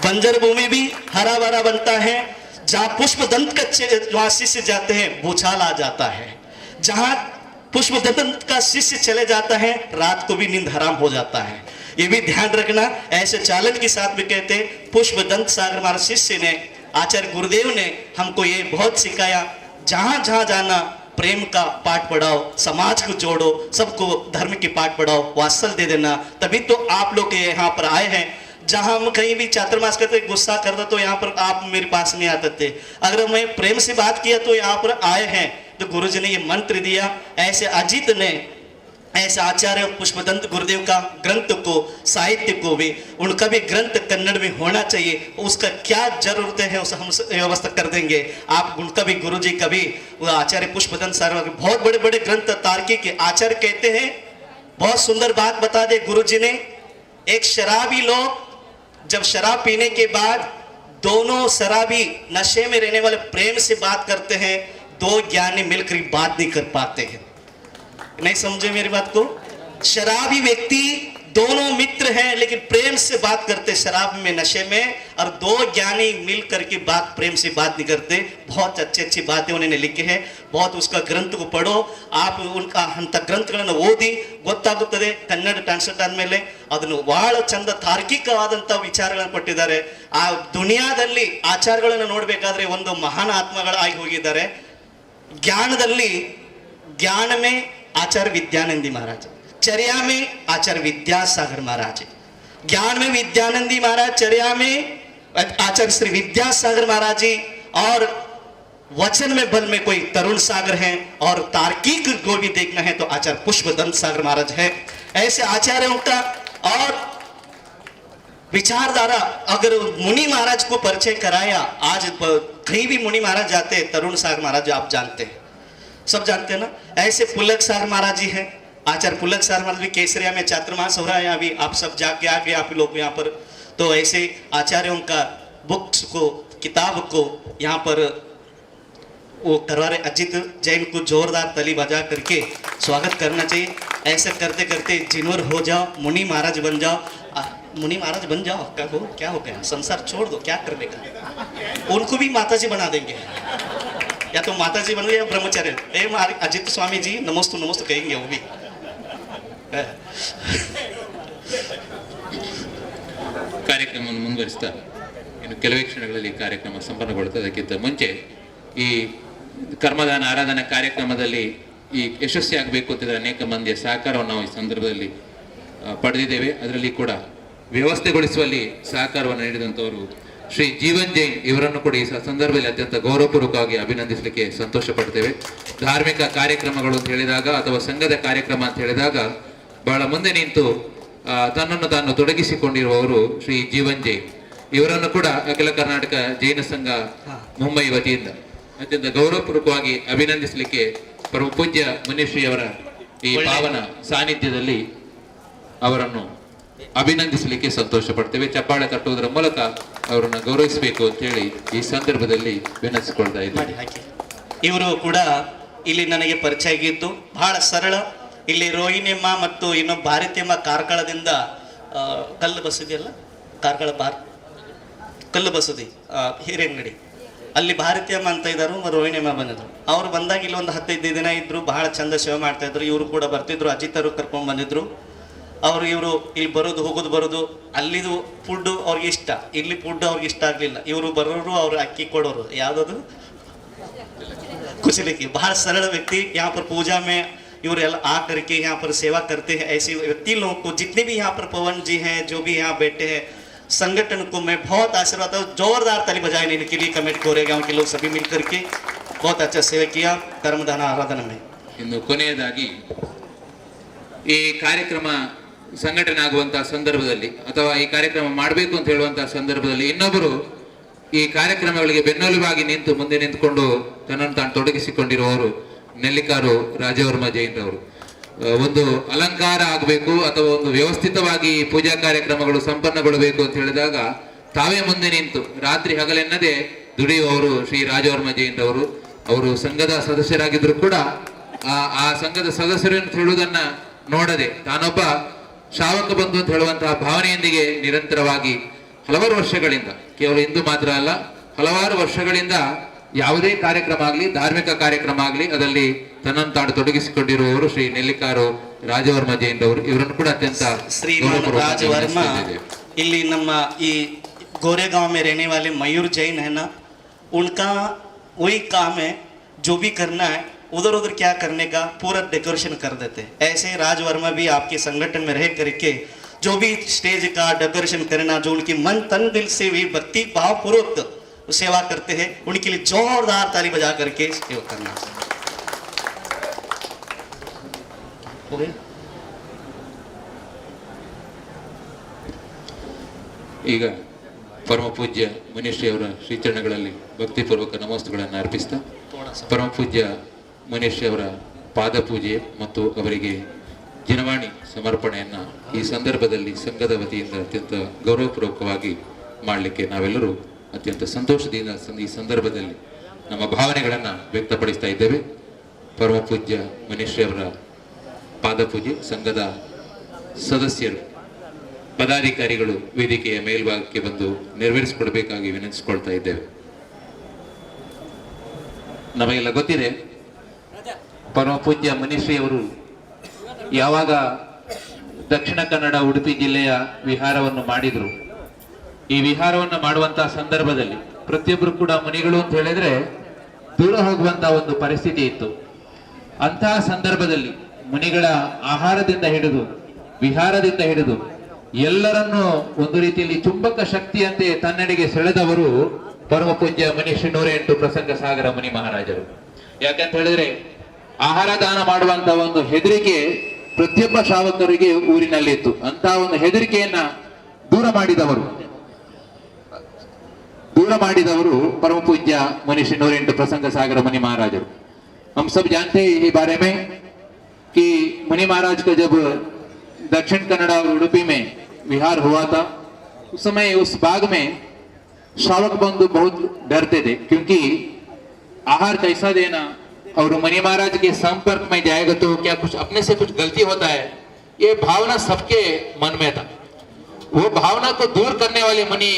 बंजर भूमि भी हरा भरा बनता है। जहाँ पुष्पदंत का वहाँ शिष्य जाते हैं भूचाल आ जाता है, जहाँ पुष्पदंत का शिष्य चले जाता है रात को भी नींद हराम हो जाता है। ये भी ध्यान रखना। ऐसे चालन के साथ भी कहते पुष्पदंत सागर महाराज शिष्य ने, आचार्य गुरुदेव ने हमको ये बहुत सिखाया, जहाँ जहाँ जाना प्रेम का पाठ पढ़ाओ, समाज को जोड़ो, सबको धर्म की पाठ पढ़ाओ, वात्सल दे देना। तभी तो आप लोग यहाँ पर आए हैं। जहाँ हम कहीं भी चातुर्मास करते गुस्सा करते तो यहाँ पर आप मेरे पास नहीं आते थे, अगर मैं प्रेम से बात किया तो यहाँ पर आए हैं। तो गुरुजी ने ये मंत्र दिया। ऐसे अजीत ने, ऐसे आचार्य पुष्पदंत गुरुदेव का ग्रंथ को, साहित्य को भी, उनका भी ग्रंथ कन्नड़ में होना चाहिए। उसका क्या जरूरत है उसे हम व्यवस्था कर देंगे। आप उनका भी गुरुजी का भी, वो आचार्य पुष्पदंत सागर बहुत बड़े बड़े ग्रंथ तार्किक आचार्य कहते हैं। बहुत सुंदर बात बता दे गुरुजी ने, एक शराबी लोग जब शराब पीने के बाद दोनों शराबी नशे में रहने वाले प्रेम से बात करते हैं, दो ज्ञानी मिलकर बात नहीं कर पाते हैं। नहीं समझे मेरी बात को? शराबी व्यक्ति दोनों मित्र हैं लेकिन प्रेम से बात करते शराब में, नशे में, और दो ज्ञानी मिल करके बात प्रेम से बात नहीं करते। बहुत अच्छी अच्छी बातें उन्होंने लिखी है। बहुत उसका ग्रंथ को पढ़ो आप, उनका ಅಂತ ಗ್ರಂಥಗಳನ್ನು ಓದಿ ಗೊತ್ತಾಗುತ್ತದೆ। ಕನ್ನಡ ಟ್ರಾನ್ಸ್ಲೇಟ್ ಆದಮೇಲೆ ಅದನ್ನು ಬಹಳ ಚಂದ ತಾರ್ಕಿಕವಾದಂಥ ವಿಚಾರಗಳನ್ನು ಕೊಟ್ಟಿದ್ದಾರೆ। ಆ ದುನಿಯಾದಲ್ಲಿ ಆಚಾರಗಳನ್ನು ನೋಡಬೇಕಾದ್ರೆ ಒಂದು ಮಹಾನ್ ಆತ್ಮಗಳಾಗಿ ಹೋಗಿದ್ದಾರೆ। ಜ್ಞಾನದಲ್ಲಿ ज्ञान में आचार्य विद्यानंदी महाराज, चर्या में आचार्य विद्यासागर महाराज, ज्ञान में विद्यानंदी महाराज, चर्या में आचार्य श्री विद्यासागर महाराज जी, और वचन में बल में कोई तरुण सागर हैं, और तार्किक को भी देखना है तो आचार्य पुष्पदंत सागर महाराज है। ऐसे आचार्यों का और विचारधारा, अगर मुनि महाराज को परिचय कराया, आज कहीं भी मुनि महाराज जाते हैं, तरुण सागर महाराज आप जानते हैं, सब जानते हैं ना। ऐसे पुल्लक सागर महाराज जी हैं, आचार्य पुल्लक सागर महाराज भी केसरिया में चातुर्मास हो रहा है अभी, आप सब जाके आ गए आप लोग यहाँ पर। तो ऐसे आचार्यों का बुक्स को, किताब को यहाँ पर वो करवा रहे। अजित जैन को जोरदार ताली बजा करके स्वागत करना चाहिए। ऐसे करते करते जिनवर हो जाओ, मुनि महाराज बन जाओ। मुनि महाराज बन जाओ, क्या हो गया, संसार छोड़ दो, क्या करने का। उनको भी माता जी बना देंगे, या तो माता जी बन गए या ब्रह्मचार्य। अजित स्वामी जी नमोस्तु नमोस्तु कहेंगे वो भी। ಕಾರ್ಯಕ್ರಮವನ್ನು ಮುಂದುವರಿಸ್ತಾ ಇನ್ನು ಕೆಲವೇ ಕ್ಷಣಗಳಲ್ಲಿ ಕಾರ್ಯಕ್ರಮ ಸಂಪನ್ನಗೊಳ್ಳುತ್ತದೆ. ಅದಕ್ಕಿಂತ ಮುಂಚೆ ಈ ಕರ್ಮದಾನ ಆರಾಧನಾ ಕಾರ್ಯಕ್ರಮದಲ್ಲಿ ಈ ಯಶಸ್ವಿಯಾಗಬೇಕು ಅಂತಿದ್ರೆ ಅನೇಕ ಮಂದಿಯ ಸಹಕಾರವನ್ನು ನಾವು ಈ ಸಂದರ್ಭದಲ್ಲಿ ಪಡೆದಿದ್ದೇವೆ. ಅದರಲ್ಲಿ ಕೂಡ ವ್ಯವಸ್ಥೆಗೊಳಿಸುವಲ್ಲಿ ಸಹಕಾರವನ್ನು ನೀಡಿದಂಥವರು ಶ್ರೀ ಜೀವನ್ ಜೈನ್ ಇವರನ್ನು ಕೂಡ ಈ ಸಂದರ್ಭದಲ್ಲಿ ಅತ್ಯಂತ ಗೌರವಪೂರ್ವಕವಾಗಿ ಅಭಿನಂದಿಸಲಿಕ್ಕೆ ಸಂತೋಷ ಪಡ್ತೇವೆ. ಧಾರ್ಮಿಕ ಕಾರ್ಯಕ್ರಮಗಳು ಅಂತ ಹೇಳಿದಾಗ ಅಥವಾ ಸಂಘದ ಕಾರ್ಯಕ್ರಮ ಅಂತ ಹೇಳಿದಾಗ ಬಹಳ ಮುಂದೆ ನಿಂತು ತನ್ನನ್ನು ತಾನು ತೊಡಗಿಸಿಕೊಂಡಿರುವವರು ಶ್ರೀ ಜೀವನ್ ಜೈನ್ ಇವರನ್ನು ಕೂಡ ಅಖಿಲ ಕರ್ನಾಟಕ ಜೈನ ಸಂಘ ಮುಂಬೈ ವತಿಯಿಂದ ಅತ್ಯಂತ ಗೌರವಪೂರ್ವಕವಾಗಿ ಅಭಿನಂದಿಸಲಿಕ್ಕೆ ಪರಮ ಪೂಜ್ಯ ಮುನಿಶ್ರೀಯವರ ಈ ಪಾವನ ಸಾನ್ನಿಧ್ಯದಲ್ಲಿ ಅವರನ್ನು ಅಭಿನಂದಿಸಲಿಕ್ಕೆ ಸಂತೋಷ ಪಡ್ತೇವೆ. ಚಪ್ಪಾಳೆ ತಟ್ಟುವುದರ ಮೂಲಕ ಅವರನ್ನು ಗೌರವಿಸಬೇಕು ಅಂತ ಹೇಳಿ ಈ ಸಂದರ್ಭದಲ್ಲಿ ವಿನಂತಿಸಿಕೊಳ್ತಾ ಇದ್ದಾರೆ. ಇವರು ಕೂಡ ಇಲ್ಲಿ ನನಗೆ ಪರಿಚಯ ಆಗಿದ್ದು ಬಹಳ ಸರಳ. ಇಲ್ಲಿ ರೋಹಿಣಿಯಮ್ಮ ಮತ್ತು ಇನ್ನೊಬ್ಬ ಭಾರತೀಯಮ್ಮ ಕಾರ್ಕಳದಿಂದ ಕಲ್ಲು ಬಸದಿಯಲ್ಲ, ಕಾರ್ಕಳ ಕಲ್ಲು ಬಸದಿ ಹಿರೇಂಗಡಿ, ಅಲ್ಲಿ ಭಾರತೀಯಮ್ಮ ಅಂತ ಇದ್ದರು, ರೋಹಿಣಿಯಮ್ಮ ಬಂದಿದ್ರು. ಅವ್ರು ಬಂದಾಗ ಇಲ್ಲಿ ಒಂದು 15 ದಿನ ಇದ್ರು, ಬಹಳ ಚಂದ ಸೇವೆ ಮಾಡ್ತಾ ಇದ್ರು. ಇವರು ಕೂಡ ಬರ್ತಿದ್ರು, ಅಜಿತರು ಕರ್ಕೊಂಡು ಬಂದಿದ್ರು. ಇವರು ಇಲ್ಲಿ ಬರೋದು ಹೋಗೋದು ಬರೋದು, ಅಲ್ಲಿದು ಫುಡ್ ಅವ್ರಿಗೆ ಇಷ್ಟ, ಇಲ್ಲಿ ಫುಡ್ ಅವ್ರಿಗೆ ಇಷ್ಟ ಆಗಲಿಲ್ಲ. ಇವರು ಬರೋರು ಅವ್ರು ಅಕ್ಕಿ ಕೊಡೋರು, ಯಾವುದದು कुछ लिखिए। बाहर सरल व्यक्ति यहाँ पर पूजा में इवर आ करके यहाँ पर सेवा करते हैं। ऐसे व्यक्ति लोगों को जितने भी यहाँ पर पवन जी हैं, जो भी यहाँ बैठे हैं, संगठन को मैं बहुत आशीर्वाद हूँ। जोरदार ताली बजाने के लिए कमेटी कोरे गाँव के लोग सभी मिल करके बहुत अच्छा सेवा किया कर्मदान आराधना में। ಇನ್ನು ಕೊನೆಯದಾಗಿ ಈ ಕಾರ್ಯಕ್ರಮ ಸಂಘಟನೆ ಆಗುವಂತಹ ಸಂದರ್ಭದಲ್ಲಿ ಅಥವಾ ಈ ಕಾರ್ಯಕ್ರಮ ಮಾಡಬೇಕು ಅಂತ ಹೇಳುವಂತಹ ಸಂದರ್ಭದಲ್ಲಿ ಇನ್ನೊಬ್ಬರು ಈ ಕಾರ್ಯಕ್ರಮಗಳಿಗೆ ಬೆನ್ನೆಲುಬಾಗಿ ನಿಂತು ಮುಂದೆ ನಿಂತುಕೊಂಡು ತನ್ನನ್ನು ತಾನು ತೊಡಗಿಸಿಕೊಂಡಿರುವವರು ನೆಲ್ಲಿಕಾರು ರಾಜವರ್ಮ ಜೈನ್ ಅವರು. ಒಂದು ಅಲಂಕಾರ ಆಗಬೇಕು ಅಥವಾ ಒಂದು ವ್ಯವಸ್ಥಿತವಾಗಿ ಪೂಜಾ ಕಾರ್ಯಕ್ರಮಗಳು ಸಂಪನ್ನಗೊಳ್ಳಬೇಕು ಅಂತ ಹೇಳಿದಾಗ ತಾವೇ ಮುಂದೆ ನಿಂತು ರಾತ್ರಿ ಹಗಲೆನ್ನದೇ ದುಡಿಯುವವರು ಶ್ರೀ ರಾಜವರ್ಮ ಜೈನ್ ಅವರು ಸಂಘದ ಸದಸ್ಯರಾಗಿದ್ರು ಕೂಡ ಆ ಸಂಘದ ಸದಸ್ಯರು ಅಂತ ಹೇಳುವುದನ್ನ ನೋಡದೆ ತಾನೊಬ್ಬ ಶ್ರಾವಕ ಬಂಧು ಅಂತ ಹೇಳುವಂತಹ ಭಾವನೆಯೊಂದಿಗೆ ನಿರಂತರವಾಗಿ ಹಲವಾರು ವರ್ಷಗಳಿಂದ, ಕೇವಲ ಇಂದು ಮಾತ್ರ ಅಲ್ಲ, ಹಲವಾರು ವರ್ಷಗಳಿಂದ ಯಾವುದೇ ಕಾರ್ಯಕ್ರಮ ಆಗಲಿ, ಧಾರ್ಮಿಕ ಕಾರ್ಯಕ್ರಮ ಆಗಲಿ, ಅದರಲ್ಲಿ ತನ್ನನ್ನು ತಾನು ತೊಡಗಿಸಿಕೊಂಡಿರುವವರು ಶ್ರೀ ನೆಲ್ಲಿಕಾರು ರಾಜವರ್ಮ ಜೈನ್ ಅವರು. ಇವರನ್ನು ಕೂಡ ಅತ್ಯಂತ श्रीमान राजवर्मा इल्ली नम्मा ई गोरेगांव में रहने वाले मयूर जैन है ना, उनका वही काम है, जो भी करना है उधर उधर क्या करने का पूरा डेकोरेशन कर देते हैं। ऐसे राजवर्मा भी आपके संगठन में रह करके जो भी स्टेज का डेकोरेशन करना, जो उनकी मन तन दिल से भी भक्ति भावपूर्वक सेवा करते हैं, उनके लिए जोरदार ताली बजा करके सेवा करना। ಈಗ ಪರಮ ಪೂಜ್ಯ ಮುನೀಶ್ರೀಯವರ ಶ್ರೀಚರಣಗಳಲ್ಲಿ ಭಕ್ತಿಪೂರ್ವಕ ನಮೋಸ್ತುಗಳನ್ನು ಅರ್ಪಿಸ್ತಾ ಪರಮ ಪೂಜ್ಯ ಮುನೀಶ್ರೀಯವರ ಪಾದ ಪೂಜೆ ಮತ್ತು ಅವರಿಗೆ ದಿನವಾಣಿ ಸಮರ್ಪಣೆಯನ್ನು ಈ ಸಂದರ್ಭದಲ್ಲಿ ಸಂಘದ ವತಿಯಿಂದ ಅತ್ಯಂತ ಗೌರವಪೂರ್ವಕವಾಗಿ ಮಾಡಲಿಕ್ಕೆ ನಾವೆಲ್ಲರೂ ಅತ್ಯಂತ ಸಂತೋಷದಿಂದ ಈ ಸಂದರ್ಭದಲ್ಲಿ ನಮ್ಮ ಭಾವನೆಗಳನ್ನು ವ್ಯಕ್ತಪಡಿಸ್ತಾ ಇದ್ದೇವೆ. ಪರಮ ಪೂಜ್ಯ ಮುನೀಶ್ರೀಯವರ ಪಾದ ಪೂಜೆ ಸಂಘದ ಸದಸ್ಯರು, ಪದಾಧಿಕಾರಿಗಳು ವೇದಿಕೆಯ ಮೇಲ್ಭಾಗಕ್ಕೆ ಬಂದು ನೆರವೇರಿಸಿಕೊಡಬೇಕಾಗಿ ವಿನಂತಿಸಿಕೊಳ್ತಾ ಇದ್ದೇವೆ. ನಮಗೆಲ್ಲ ಗೊತ್ತಿದೆ, ಪರಮ ಪೂಜ್ಯ ಮುನೀಶ್ರೀಯವರು ಯಾವಾಗ ದಕ್ಷಿಣ ಕನ್ನಡ ಉಡುಪಿ ಜಿಲ್ಲೆಯ ವಿಹಾರವನ್ನು ಮಾಡಿದ್ರು, ಈ ವಿಹಾರವನ್ನು ಮಾಡುವಂತಹ ಸಂದರ್ಭದಲ್ಲಿ ಪ್ರತಿಯೊಬ್ಬರು ಕೂಡ ಮುನಿಗಳು ಅಂತ ಹೇಳಿದ್ರೆ ದೂರ ಹೋಗುವಂತಹ ಒಂದು ಪರಿಸ್ಥಿತಿ ಇತ್ತು. ಅಂತಹ ಸಂದರ್ಭದಲ್ಲಿ ಮುನಿಗಳ ಆಹಾರದಿಂದ ಹಿಡಿದು ವಿಹಾರದಿಂದ ಹಿಡಿದು ಎಲ್ಲರನ್ನೂ ಒಂದು ರೀತಿಯಲ್ಲಿ ಚುಂಬಕ ಶಕ್ತಿಯಂತೆ ತನ್ನೆಡೆಗೆ ಸೆಳೆದವರು ಪರಮ ಪೂಜ್ಯ ಮುನೀಶ್ರೀ 108 ಪ್ರಸಂಗ ಸಾಗರ ಮುನಿ ಮಹಾರಾಜರು. ಯಾಕಂತ ಹೇಳಿದ್ರೆ ಆಹಾರ ದಾನ ಮಾಡುವಂತ ಒಂದು ಹೆದರಿಕೆ ಪ್ರತಿಯೊಬ್ಬ ಶ್ರಾವಕರಿಗೆ ಊರಿನಲ್ಲಿತ್ತು. ಅಂತ ಒಂದು ಹೆದರಿಕೆಯನ್ನ ದೂರ ಮಾಡಿದವರು परम पूज्य मुनीश्री 108 प्रसंग सागर मुनि महाराजರು. हम सब जानते हैं ये बारे में कि मुनि महाराज का जब दक्षिण कन्नड़ा और उडुपी में विहार हुआ था, उस समय उस बाग में श्रावक बंधु बहुत डरते थे, क्योंकि आहार कैसा देना और मुनि महाराज के संपर्क में जाएगा तो क्या कुछ अपने से कुछ गलती होता है, ये भावना सबके मन में था. वो भावना को दूर करने वाले मुनि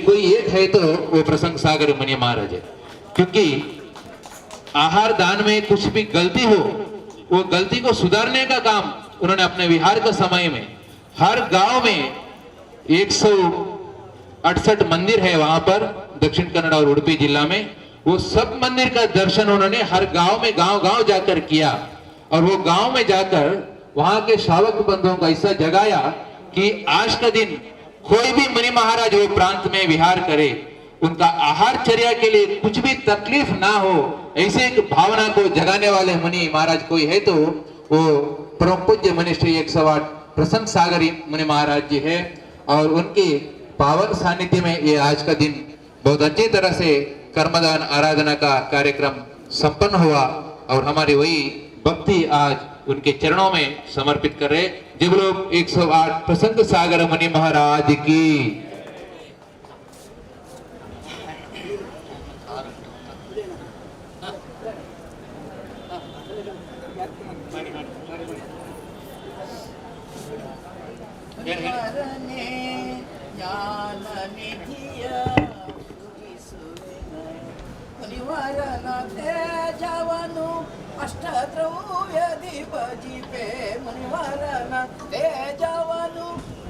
कोई एक है तो वो प्रसंग सागर मुनि महाराज है. क्योंकि आहार दान में कुछ भी गलती हो, वो गलती को सुधारने का काम उन्होंने अपने विहार के समय में हर गांव में 168 मंदिर है वहां पर दक्षिण कन्नड़ और उडुपी जिला में. वो सब मंदिर का दर्शन उन्होंने हर गांव में गांव जाकर किया और वो गांव में जाकर वहां के श्रावक बंधुओं को ऐसा जगाया कि आज का दिन कोई भी मुनि महाराज वो प्रांत में विहार करे, उनका आहार चर्या के लिए कुछ भी तकलीफ ना हो, ऐसे एक भावना को जगाने वाले मुनि महाराज कोई है तो वो परम पूज्य मुनीश्री 108 प्रसन्न सागरी मुनि महाराज जी है. और उनके पावन सानिध्य में ये आज का दिन बहुत अच्छी तरह से कर्मदान आराधना का कार्यक्रम संपन्न हुआ और हमारी वही भक्ति आज उनके चरणों में समर्पित कर रहे. जब लोग 108 प्रसन्न सागर मुनि महाराज की. ಅಷ್ಟದ್ರವ್ಯಧಿಪಜಿಪೆ ಮುನಿವರನ ತೇಜವನು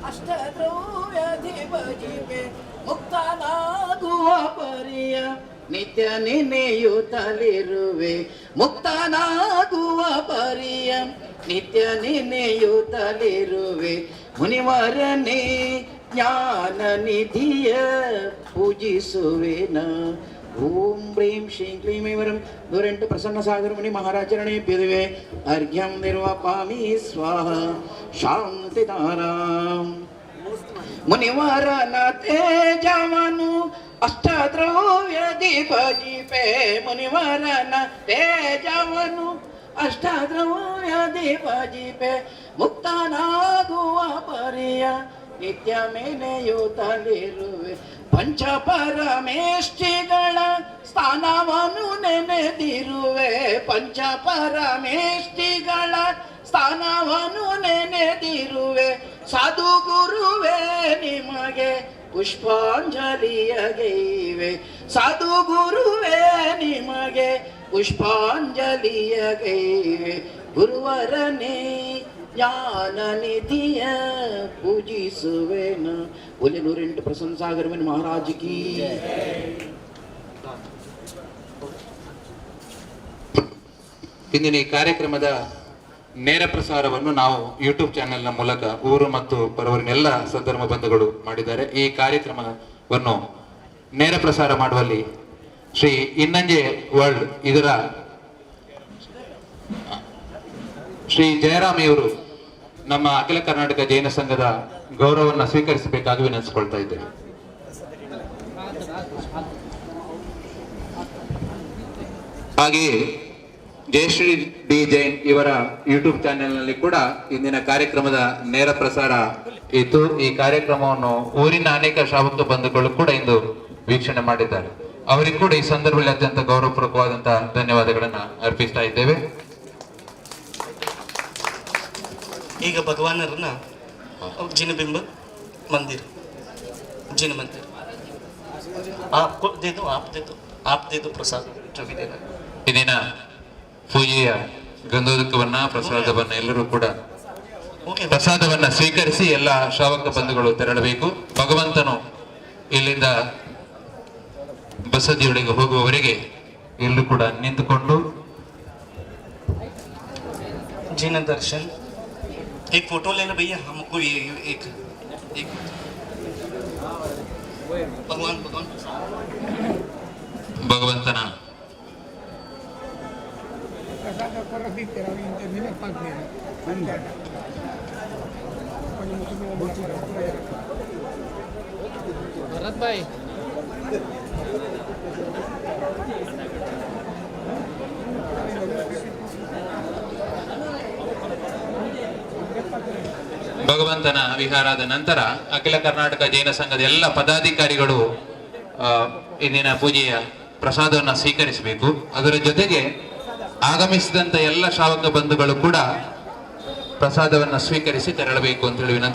ಅಷ್ಟದ್ರವ್ಯಧಿಪಜಿಪೆ ಮುಕ್ತನಾಗುವ ಪರಿಯ ನಿತ್ಯ ನೆನೆಯುತ್ತಲಿರುವೆ ಮುಕ್ತನಾಗುವ ಪರಿಯ ನಿತ್ಯ ನೆನೆಯುತ್ತಲಿರುವೆ ಮುನಿವರನೇ ಜ್ಞಾನ ನಿಧಿಯ ಪೂಜಿಸುವೆನ ಓಂ ಹ್ರೀಂ ಶ್ರೀಂ ಕ್ಲೀಂ ಐವರಂ 108 ಪ್ರಸನ್ನ ಸಾಗರ ಮುನಿ ಮಹಾರಾಜರಣೆ ಬಿರುವೆ ಅರ್ಘ್ಯಂ ನಿರ್ವಪಾಮಿ ಸ್ವಾಹ ಶಾಂತಿದಾರಾಂ ಮುನಿವರನ ತೇಜವನು ಅಷ್ಟದ್ರವ್ಯ ದೀಪ ಜೀಪೆ ಮುನಿವರನ ತೇಜವನು ಅಷ್ಟದ್ರವ್ಯ ದೀಪ ಜೀಪೆ ಮುಕ್ತನಾಗುವ ಪರಿಯ ನಿತ್ಯ ಮೆನೆಯುತ್ತಲಿರುವೆ ಪಂಚಪರಮೇಷ್ಠಿಗಳ ಸ್ಥಾನವನ್ನು ನೆನೆದಿರುವೆ ಪಂಚಪರಮೇಷ್ಠಿಗಳ ಸ್ಥಾನವನ್ನು ನೆನೆದಿರುವೆ ಸಾಧು ಗುರುವೇ ನಿಮಗೆ ಪುಷ್ಪಾಂಜಲಿಯಗೈವೆ ಸಾಧು ಗುರುವೇ ನಿಮಗೆ ಪುಷ್ಪಾಂಜಲಿಯಗೈವೆ ಗುರುವರನೇ ಜ್ಞಾನ ನಿಧಿಯ ಪೂಜಿಸುವೆನ ಒಲೆ 108 ಪ್ರಸನ್ನ ಸಾಗರ ಮುನಿ ಮಹಾರಾಜ್ ಕಿ ಇಂದಿನ ಈ ಕಾರ್ಯಕ್ರಮದ ನೇರ ಪ್ರಸಾರವನ್ನು ನಾವು ಯೂಟ್ಯೂಬ್ ಚಾನೆಲ್ನ ಮೂಲಕ ಊರು ಮತ್ತು ಪರವರಿನೆಲ್ಲ ಸದ್ಧರ್ಮ ಬಂಧುಗಳು ಮಾಡಿದ್ದಾರೆ. ಈ ಕಾರ್ಯಕ್ರಮವನ್ನು ನೇರ ಪ್ರಸಾರ ಮಾಡುವಲ್ಲಿ ಶ್ರೀ ಇನ್ನಂಜೆ ವರ್ಲ್ಡ್ ಇದರ ಶ್ರೀ ಜಯರಾಮಿಯವರು ನಮ್ಮ ಅಖಿಲ ಕರ್ನಾಟಕ ಜೈನ ಸಂಘದ ಗೌರವವನ್ನು ಸ್ವೀಕರಿಸಬೇಕಾಗಿ ವಿನಂತಿಸಿಕೊಳ್ತಾ ಇದ್ದೇವೆ. ಹಾಗೆಯೇ ಜಯಶ್ರೀ ಡಿ ಜೈನ್ ಇವರ ಯೂಟ್ಯೂಬ್ ಚಾನೆಲ್ನಲ್ಲಿ ಕೂಡ ಇಂದಿನ ಕಾರ್ಯಕ್ರಮದ ನೇರ ಪ್ರಸಾರ ಇತ್ತು. ಈ ಕಾರ್ಯಕ್ರಮವನ್ನು ಊರಿನ ಅನೇಕ ಶ್ರಾವಕ ಬಂಧುಗಳು ಕೂಡ ಇಂದು ವೀಕ್ಷಣೆ ಮಾಡಿದ್ದಾರೆ. ಅವರಿಗೂ ಕೂಡ ಈ ಸಂದರ್ಭದಲ್ಲಿ ಅತ್ಯಂತ ಗೌರವಪೂರ್ವಕವಾದಂತಹ ಧನ್ಯವಾದಗಳನ್ನ ಅರ್ಪಿಸ್ತಾ ಇದ್ದೇವೆ. ಈಗ ಭಗವಾನರನ್ನ जिनबिंब मंदिर जिन मंदिर आपको दे दो आप दे दो प्रसाद जो भी देना ಇಂದಿನ ಪೂಜೆಯ ಗಂಧೋದಕವನ್ನ ಪ್ರಸಾದವನ್ನ ಎಲ್ಲರೂ ಕೂಡ ಪ್ರಸಾದವನ್ನ ಸ್ವೀಕರಿಸಿ ಎಲ್ಲ ಶ್ರಾವಕ ಬಂಧುಗಳು ತೆರಳಬೇಕು. ಭಗವಂತನು ಇಲ್ಲಿಂದ ಬಸದಿಯೊಳಗೆ ಹೋಗುವವರೆಗೆ ಎಲ್ಲರೂ ಕೂಡ ನಿಂತುಕೊಂಡು जिन दर्शन एक फोटो लेना भैया हमको ये एक भगवान ಭಗವಂತನ भरत भाई ಭಗವಂತನ ವಿಹಾರದ ನಂತರ ಅಖಿಲ ಕರ್ನಾಟಕ ಜೈನ ಸಂಘದ ಎಲ್ಲ ಪದಾಧಿಕಾರಿಗಳು ಇಂದಿನ ಪೂಜೆಯ ಪ್ರಸಾದವನ್ನು ಸ್ವೀಕರಿಸಬೇಕು. ಅದರ ಜೊತೆಗೆ ಆಗಮಿಸಿದಂತ ಎಲ್ಲ ಶ್ರಾವಕ ಬಂಧುಗಳು ಕೂಡ ಪ್ರಸಾದವನ್ನು ಸ್ವೀಕರಿಸಿ ತೆರಳಬೇಕು ಅಂತ ಹೇಳಿ ವಿನಂತಿ